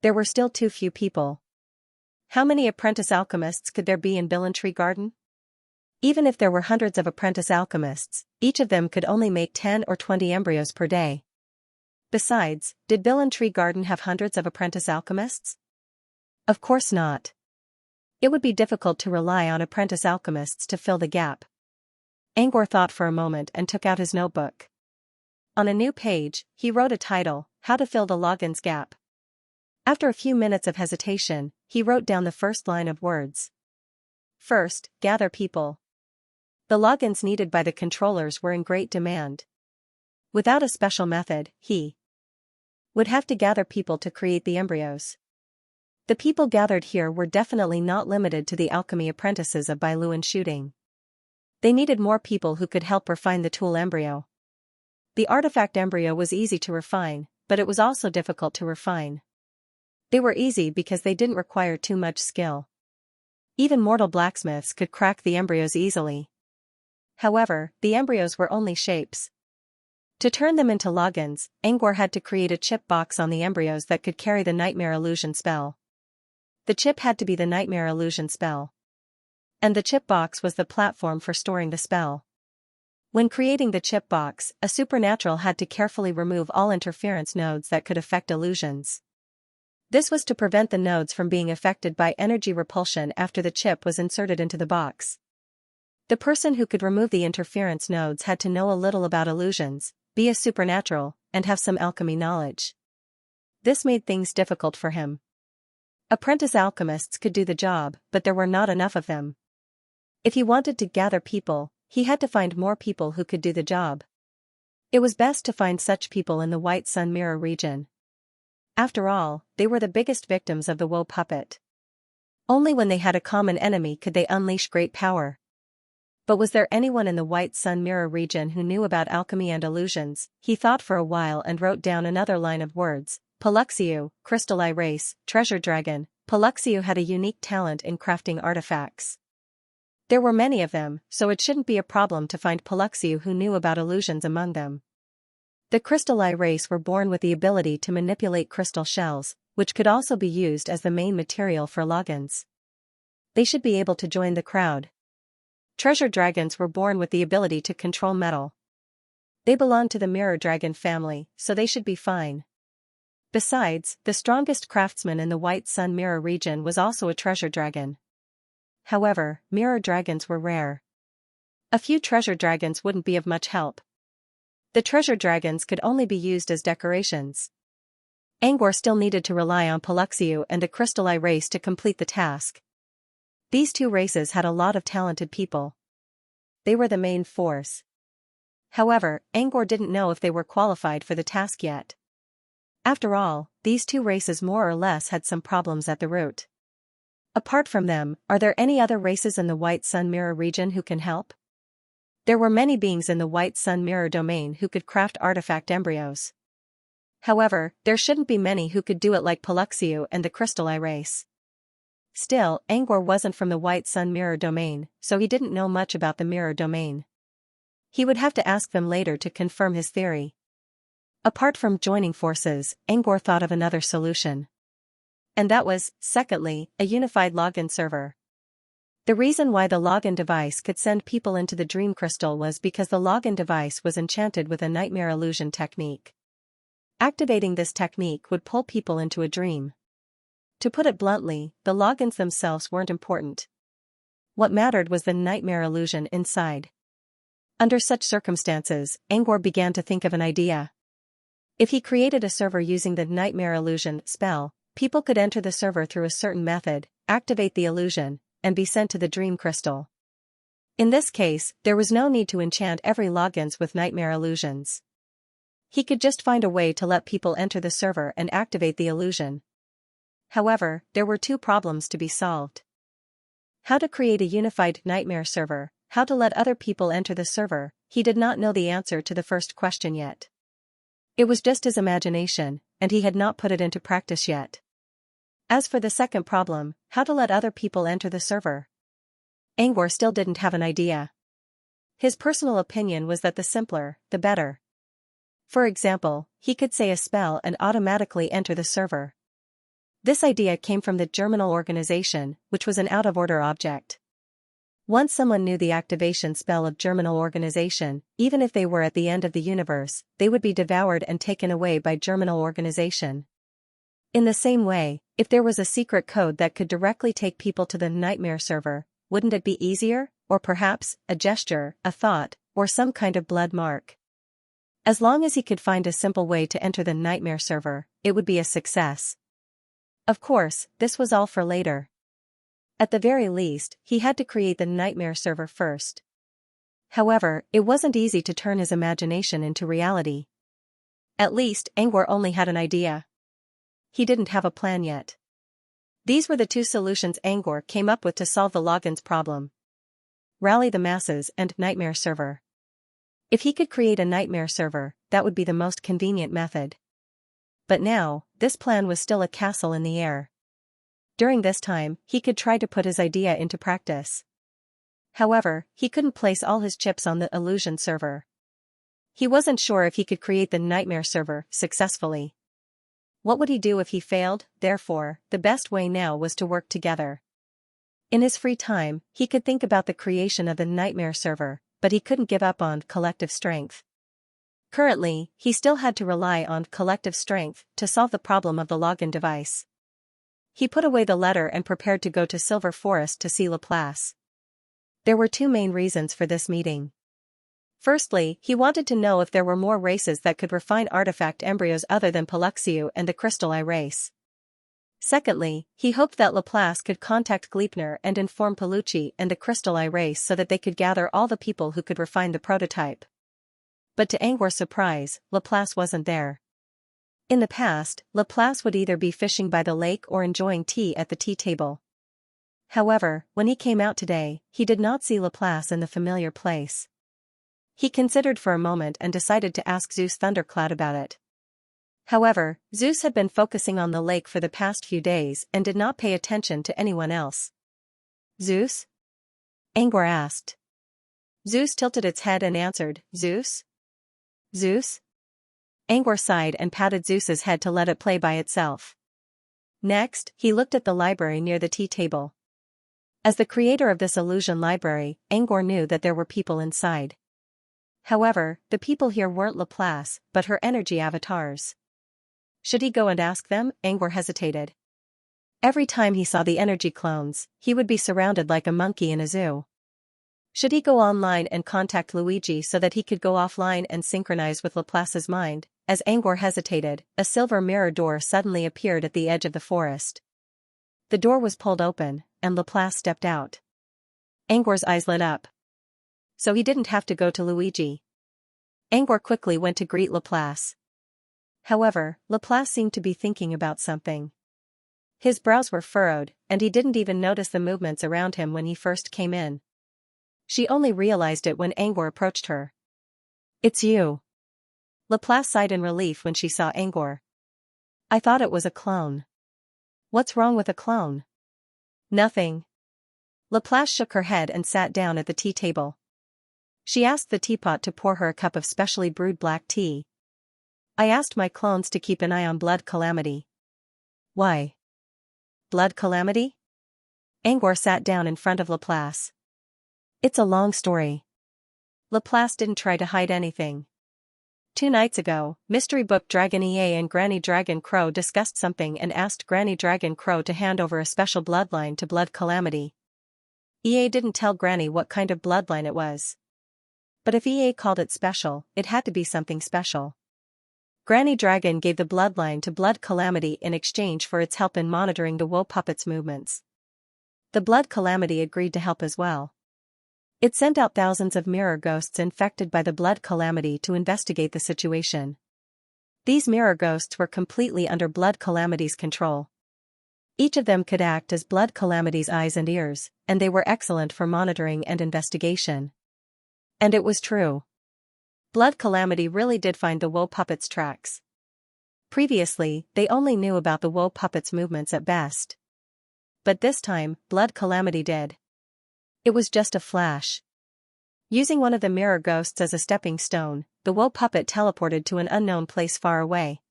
There were still too few people. How many apprentice alchemists could there be in Billion Tree Garden? Even if there were hundreds of apprentice alchemists, each of them could only make 10 or 20 embryos per day. Besides, did Billion Tree Garden have hundreds of apprentice alchemists? Of course not. It would be difficult to rely on apprentice alchemists to fill the gap. Angor thought for a moment and took out his notebook. On a new page, he wrote a title, How to Fill the Logins Gap. After a few minutes of hesitation, he wrote down the first line of words. First, gather people. The logins needed by the controllers were in great demand. Without a special method, he would have to gather people to create the embryos. The people gathered here were definitely not limited to the alchemy apprentices of Bailuan shooting. They needed more people who could help refine the tool embryo. The artifact embryo was easy to refine, but it was also difficult to refine. They were easy because they didn't require too much skill. Even mortal blacksmiths could crack the embryos easily. However, the embryos were only shapes. To turn them into logins, Angor had to create a chip box on the embryos that could carry the nightmare illusion spell. The chip had to be the nightmare illusion spell. And the chip box was the platform for storing the spell. When creating the chip box, a supernatural had to carefully remove all interference nodes that could affect illusions. This was to prevent the nodes from being affected by energy repulsion after the chip was inserted into the box. The person who could remove the interference nodes had to know a little about illusions, be a supernatural, and have some alchemy knowledge. This made things difficult for him. Apprentice alchemists could do the job, but there were not enough of them. If he wanted to gather people, he had to find more people who could do the job. It was best to find such people in the White Sun Mirror region. After all, they were the biggest victims of the Woe puppet. Only when they had a common enemy could they unleash great power. But was there anyone in the White Sun Mirror region who knew about alchemy and illusions? He thought for a while and wrote down another line of words: Paluxiu, Crystal Eye Race, Treasure Dragon. Paluxiu had a unique talent in crafting artifacts. There were many of them, so it shouldn't be a problem to find Paluxiu who knew about illusions among them. The Crystal Eye race were born with the ability to manipulate crystal shells, which could also be used as the main material for logins. They should be able to join the crowd. Treasure Dragons were born with the ability to control metal. They belong to the Mirror Dragon family, so they should be fine. Besides, the strongest craftsman in the White Sun Mirror region was also a Treasure Dragon. However, Mirror Dragons were rare. A few Treasure Dragons wouldn't be of much help. The Treasure Dragons could only be used as decorations. Angor still needed to rely on Paluxiu and the Crystal Eye race to complete the task. These two races had a lot of talented people. They were the main force. However, Angor didn't know if they were qualified for the task yet. After all, these two races more or less had some problems at the root. Apart from them, are there any other races in the White Sun Mirror region who can help? There were many beings in the White Sun Mirror domain who could craft artifact embryos. However, there shouldn't be many who could do it like Paluxiu and the Crystal Eye race. Still, Angor wasn't from the White Sun Mirror domain, so he didn't know much about the Mirror domain. He would have to ask them later to confirm his theory. Apart from joining forces, Angor thought of another solution. And that was, secondly, a unified login server. The reason why the login device could send people into the dream crystal was because the login device was enchanted with a nightmare illusion technique. Activating this technique would pull people into a dream. To put it bluntly, the logins themselves weren't important. What mattered was the nightmare illusion inside. Under such circumstances, Angor began to think of an idea. If he created a server using the nightmare illusion spell, people could enter the server through a certain method, activate the illusion, and be sent to the dream crystal. In this case, there was no need to enchant every logins with nightmare illusions. He could just find a way to let people enter the server and activate the illusion. However, there were two problems to be solved. How to create a unified nightmare server, how to let other people enter the server. He did not know the answer to the first question yet. It was just his imagination, and he had not put it into practice yet. As for the second problem, how to let other people enter the server, Angor still didn't have an idea. His personal opinion was that the simpler, the better. For example, he could say a spell and automatically enter the server. This idea came from the Germinal organization, which was an out-of-order object. Once someone knew the activation spell of Germinal organization, even if they were at the end of the universe, they would be devoured and taken away by Germinal organization. In the same way, if there was a secret code that could directly take people to the nightmare server, wouldn't it be easier, or perhaps, a gesture, a thought, or some kind of blood mark? As long as he could find a simple way to enter the nightmare server, it would be a success. Of course, this was all for later. At the very least, he had to create the nightmare server first. However, it wasn't easy to turn his imagination into reality. At least, Angor only had an idea. He didn't have a plan yet. These were the two solutions Angor came up with to solve the logins problem. Rally the masses and nightmare server. If he could create a nightmare server, that would be the most convenient method. But now, this plan was still a castle in the air. During this time, he could try to put his idea into practice. However, he couldn't place all his chips on the illusion server. He wasn't sure if he could create the nightmare server successfully. What would he do if he failed? Therefore, the best way now was to work together. In his free time, he could think about the creation of the nightmare server, but he couldn't give up on collective strength. Currently, he still had to rely on collective strength to solve the problem of the login device. He put away the letter and prepared to go to Silver Forest to see Laplace. There were two main reasons for this meeting. Firstly, he wanted to know if there were more races that could refine artifact embryos other than Paluxio and the Crystal Eye race. Secondly, he hoped that Laplace could contact Gleipnir and inform Palucci and the Crystal Eye race so that they could gather all the people who could refine the prototype. But to Angor's surprise, Laplace wasn't there. In the past, Laplace would either be fishing by the lake or enjoying tea at the tea table. However, when he came out today, he did not see Laplace in the familiar place. He considered for a moment and decided to ask Zeus Thundercloud about it. However, Zeus had been focusing on the lake for the past few days and did not pay attention to anyone else. Zeus? Angor asked. Zeus tilted its head and answered, Zeus? Zeus? Angor sighed and patted Zeus's head to let it play by itself. Next, he looked at the library near the tea table. As the creator of this illusion library, Angor knew that there were people inside. However, the people here weren't Laplace, but her energy avatars. Should he go and ask them? Angor hesitated. Every time he saw the energy clones, he would be surrounded like a monkey in a zoo. Should he go online and contact Luigi so that he could go offline and synchronize with Laplace's mind? As Angor hesitated, a silver mirror door suddenly appeared at the edge of the forest. The door was pulled open, and Laplace stepped out. Angor's eyes lit up. So he didn't have to go to Luigi. Angor quickly went to greet Laplace. However, Laplace seemed to be thinking about something. His brows were furrowed, and he didn't even notice the movements around him when he first came in. She only realized it when Angor approached her. It's you. Laplace sighed in relief when she saw Angor. I thought it was a clone. What's wrong with a clone? Nothing. Laplace shook her head and sat down at the tea table. She asked the teapot to pour her a cup of specially brewed black tea. I asked my clones to keep an eye on Blood Calamity. Why? Blood Calamity? Angor sat down in front of Laplace. It's a long story. Laplace didn't try to hide anything. 2 nights ago, Mystery Book Dragon EA and Granny Dragon Crow discussed something and asked Granny Dragon Crow to hand over a special bloodline to Blood Calamity. EA didn't tell Granny what kind of bloodline it was. But if EA called it special, it had to be something special. Granny Dragon gave the bloodline to Blood Calamity in exchange for its help in monitoring the Woe Puppet's movements. The Blood Calamity agreed to help as well. It sent out thousands of mirror ghosts infected by the Blood Calamity to investigate the situation. These mirror ghosts were completely under Blood Calamity's control. Each of them could act as Blood Calamity's eyes and ears, and they were excellent for monitoring and investigation. And it was true. Blood Calamity really did find the Woe Puppet's tracks. Previously, they only knew about the Woe Puppet's movements at best. But this time, Blood Calamity did. It was just a flash. Using one of the mirror ghosts as a stepping stone, the Woe Puppet teleported to an unknown place far away.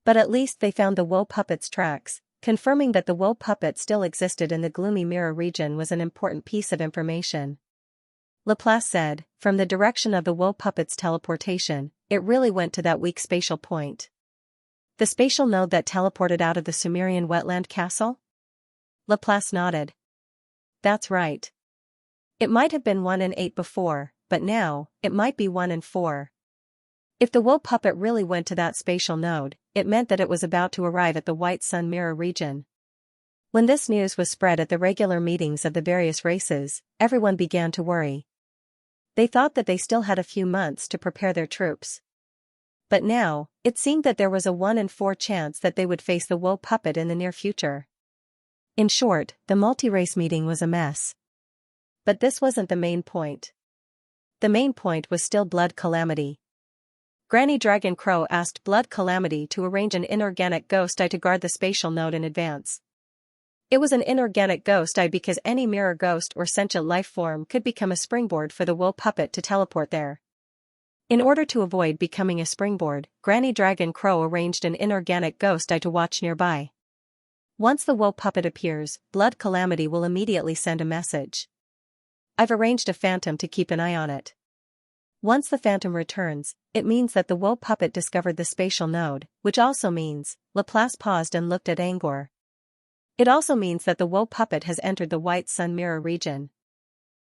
But at least they found the Woe Puppet's tracks, confirming that the Woe Puppet still existed in the gloomy mirror region was an important piece of information. Laplace said, from the direction of the Woe Puppet's teleportation, it really went to that weak spatial point. The spatial node that teleported out of the Sumerian wetland castle? Laplace nodded. That's right. It might have been 1 and 8 before, but now, it might be 1 and 4. If the Woe Puppet really went to that spatial node, it meant that it was about to arrive at the White Sun Mirror region. When this news was spread at the regular meetings of the various races, everyone began to worry. They thought that they still had a few months to prepare their troops. But now, it seemed that there was a 1 in 4 chance that they would face the Woe Puppet in the near future. In short, the multi-race meeting was a mess. But this wasn't the main point. The main point was still Blood Calamity. Granny Dragon Crow asked Blood Calamity to arrange an inorganic ghost eye to guard the spatial node in advance. It was an inorganic ghost eye because any mirror ghost or sentient life form could become a springboard for the wool puppet to teleport there. In order to avoid becoming a springboard, Granny Dragon Crow arranged an inorganic ghost eye to watch nearby. Once the wool puppet appears, Blood Calamity will immediately send a message. I've arranged a phantom to keep an eye on it. Once the phantom returns, it means that the wool puppet discovered the spatial node, which also means, Laplace paused and looked at Angor. It also means that the wool puppet has entered the white sun mirror region.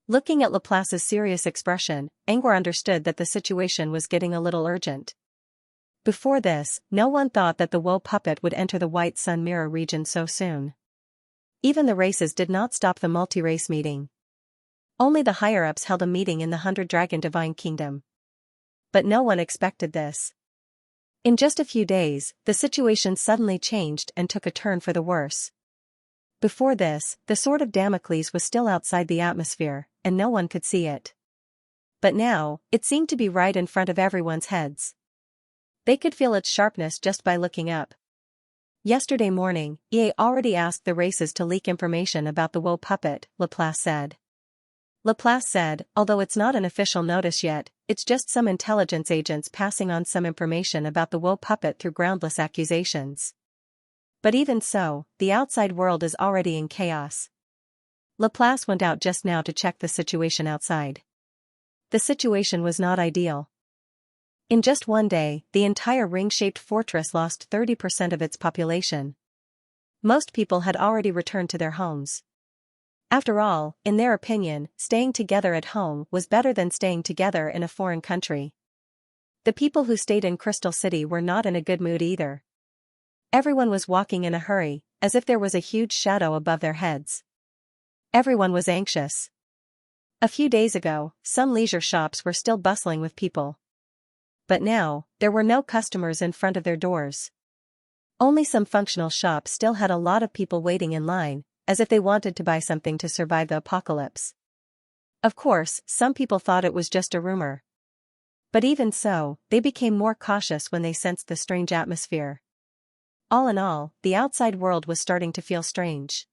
Looking at Laplace's serious expression, Angor understood that the situation was getting a little urgent. Before this, no one thought that the wool puppet would enter the white sun mirror region so soon. Even the races did not stop the multi-race meeting. Only the higher-ups held a meeting in the 100-Dragon Divine Kingdom. But no one expected this. In just a few days, the situation suddenly changed and took a turn for the worse. Before this, the Sword of Damocles was still outside the atmosphere, and no one could see it. But now, it seemed to be right in front of everyone's heads. They could feel its sharpness just by looking up. Yesterday morning, EA already asked the races to leak information about the wool puppet, Laplace said. Laplace said, although it's not an official notice yet, it's just some intelligence agents passing on some information about the wool puppet through groundless accusations. But even so, the outside world is already in chaos. Laplace went out just now to check the situation outside. The situation was not ideal. In just one day, the entire ring-shaped fortress lost 30% of its population. Most people had already returned to their homes. After all, in their opinion, staying together at home was better than staying together in a foreign country. The people who stayed in Crystal City were not in a good mood either. Everyone was walking in a hurry, as if there was a huge shadow above their heads. Everyone was anxious. A few days ago, some leisure shops were still bustling with people. But now, there were no customers in front of their doors. Only some functional shops still had a lot of people waiting in line, as if they wanted to buy something to survive the apocalypse. Of course, some people thought it was just a rumor. But even so, they became more cautious when they sensed the strange atmosphere. All in all, the outside world was starting to feel strange.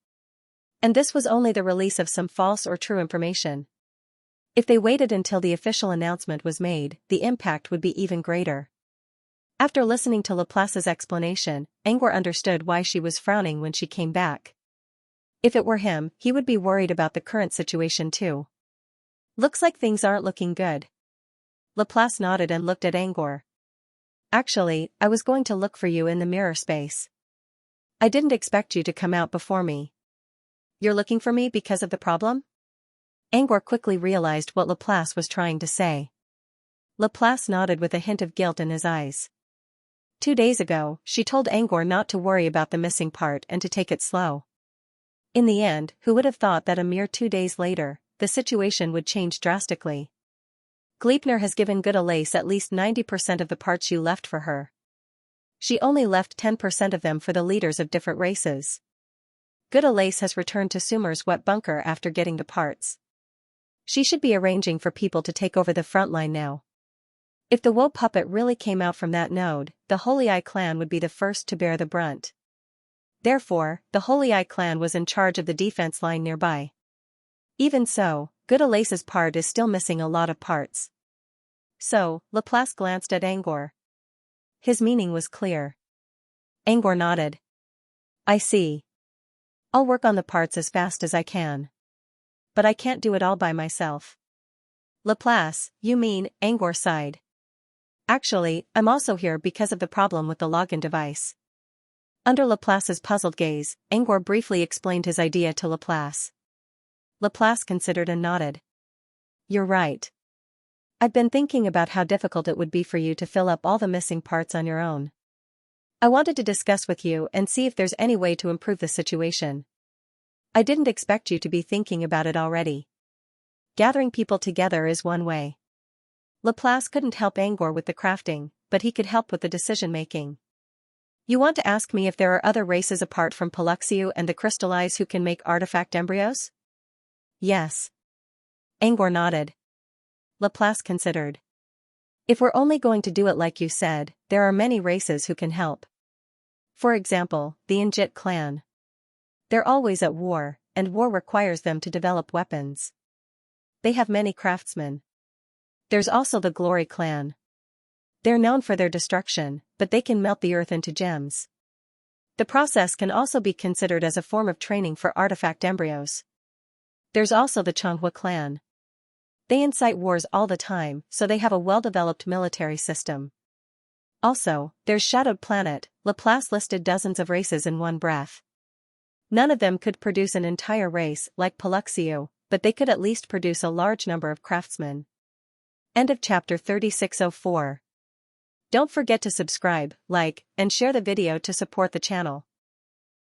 And this was only the release of some false or true information. If they waited until the official announcement was made, the impact would be even greater. After listening to Laplace's explanation, Angor understood why she was frowning when she came back. If it were him, he would be worried about the current situation too. Looks like things aren't looking good. Laplace nodded and looked at Angor. Actually, I was going to look for you in the mirror space. I didn't expect you to come out before me. You're looking for me because of the problem? Angor quickly realized what Laplace was trying to say. Laplace nodded with a hint of guilt in his eyes. 2 days ago, she told Angor not to worry about the missing part and to take it slow. In the end, who would have thought that a mere 2 days later, the situation would change drastically? Gleipnir has given Good-Alace at least 90% of the parts you left for her. She only left 10% of them for the leaders of different races. Good-Alace has returned to Sumer's wet bunker after getting the parts. She should be arranging for people to take over the front line now. If the wool puppet really came out from that node, the Holy Eye clan would be the first to bear the brunt. Therefore, the Holy Eye clan was in charge of the defense line nearby. Even so, Good-Alace's part is still missing a lot of parts. So, Laplace glanced at Angor. His meaning was clear. Angor nodded. I see. I'll work on the parts as fast as I can. But I can't do it all by myself. Laplace, you mean, Angor sighed. Actually, I'm also here because of the problem with the login device. Under Laplace's puzzled gaze, Angor briefly explained his idea to Laplace. Laplace considered and nodded. You're right. I've been thinking about how difficult it would be for you to fill up all the missing parts on your own. I wanted to discuss with you and see if there's any way to improve the situation. I didn't expect you to be thinking about it already. Gathering people together is one way. Laplace couldn't help Angor with the crafting, but he could help with the decision-making. You want to ask me if there are other races apart from Paluxio and the Crystal Eyes who can make artifact embryos? Yes. Angor nodded. Laplace considered. If we're only going to do it like you said, there are many races who can help. For example, the Injit clan. They're always at war, and war requires them to develop weapons. They have many craftsmen. There's also the Glory clan. They're known for their destruction, but they can melt the earth into gems. The process can also be considered as a form of training for artifact embryos. There's also the Changhua clan. They incite wars all the time, so they have a well-developed military system. Also, there's Shadowed Planet. Laplace listed dozens of races in one breath. None of them could produce an entire race like Paluxio, but they could at least produce a large number of craftsmen. End of chapter 3604. Don't forget to subscribe, like, and share the video to support the channel.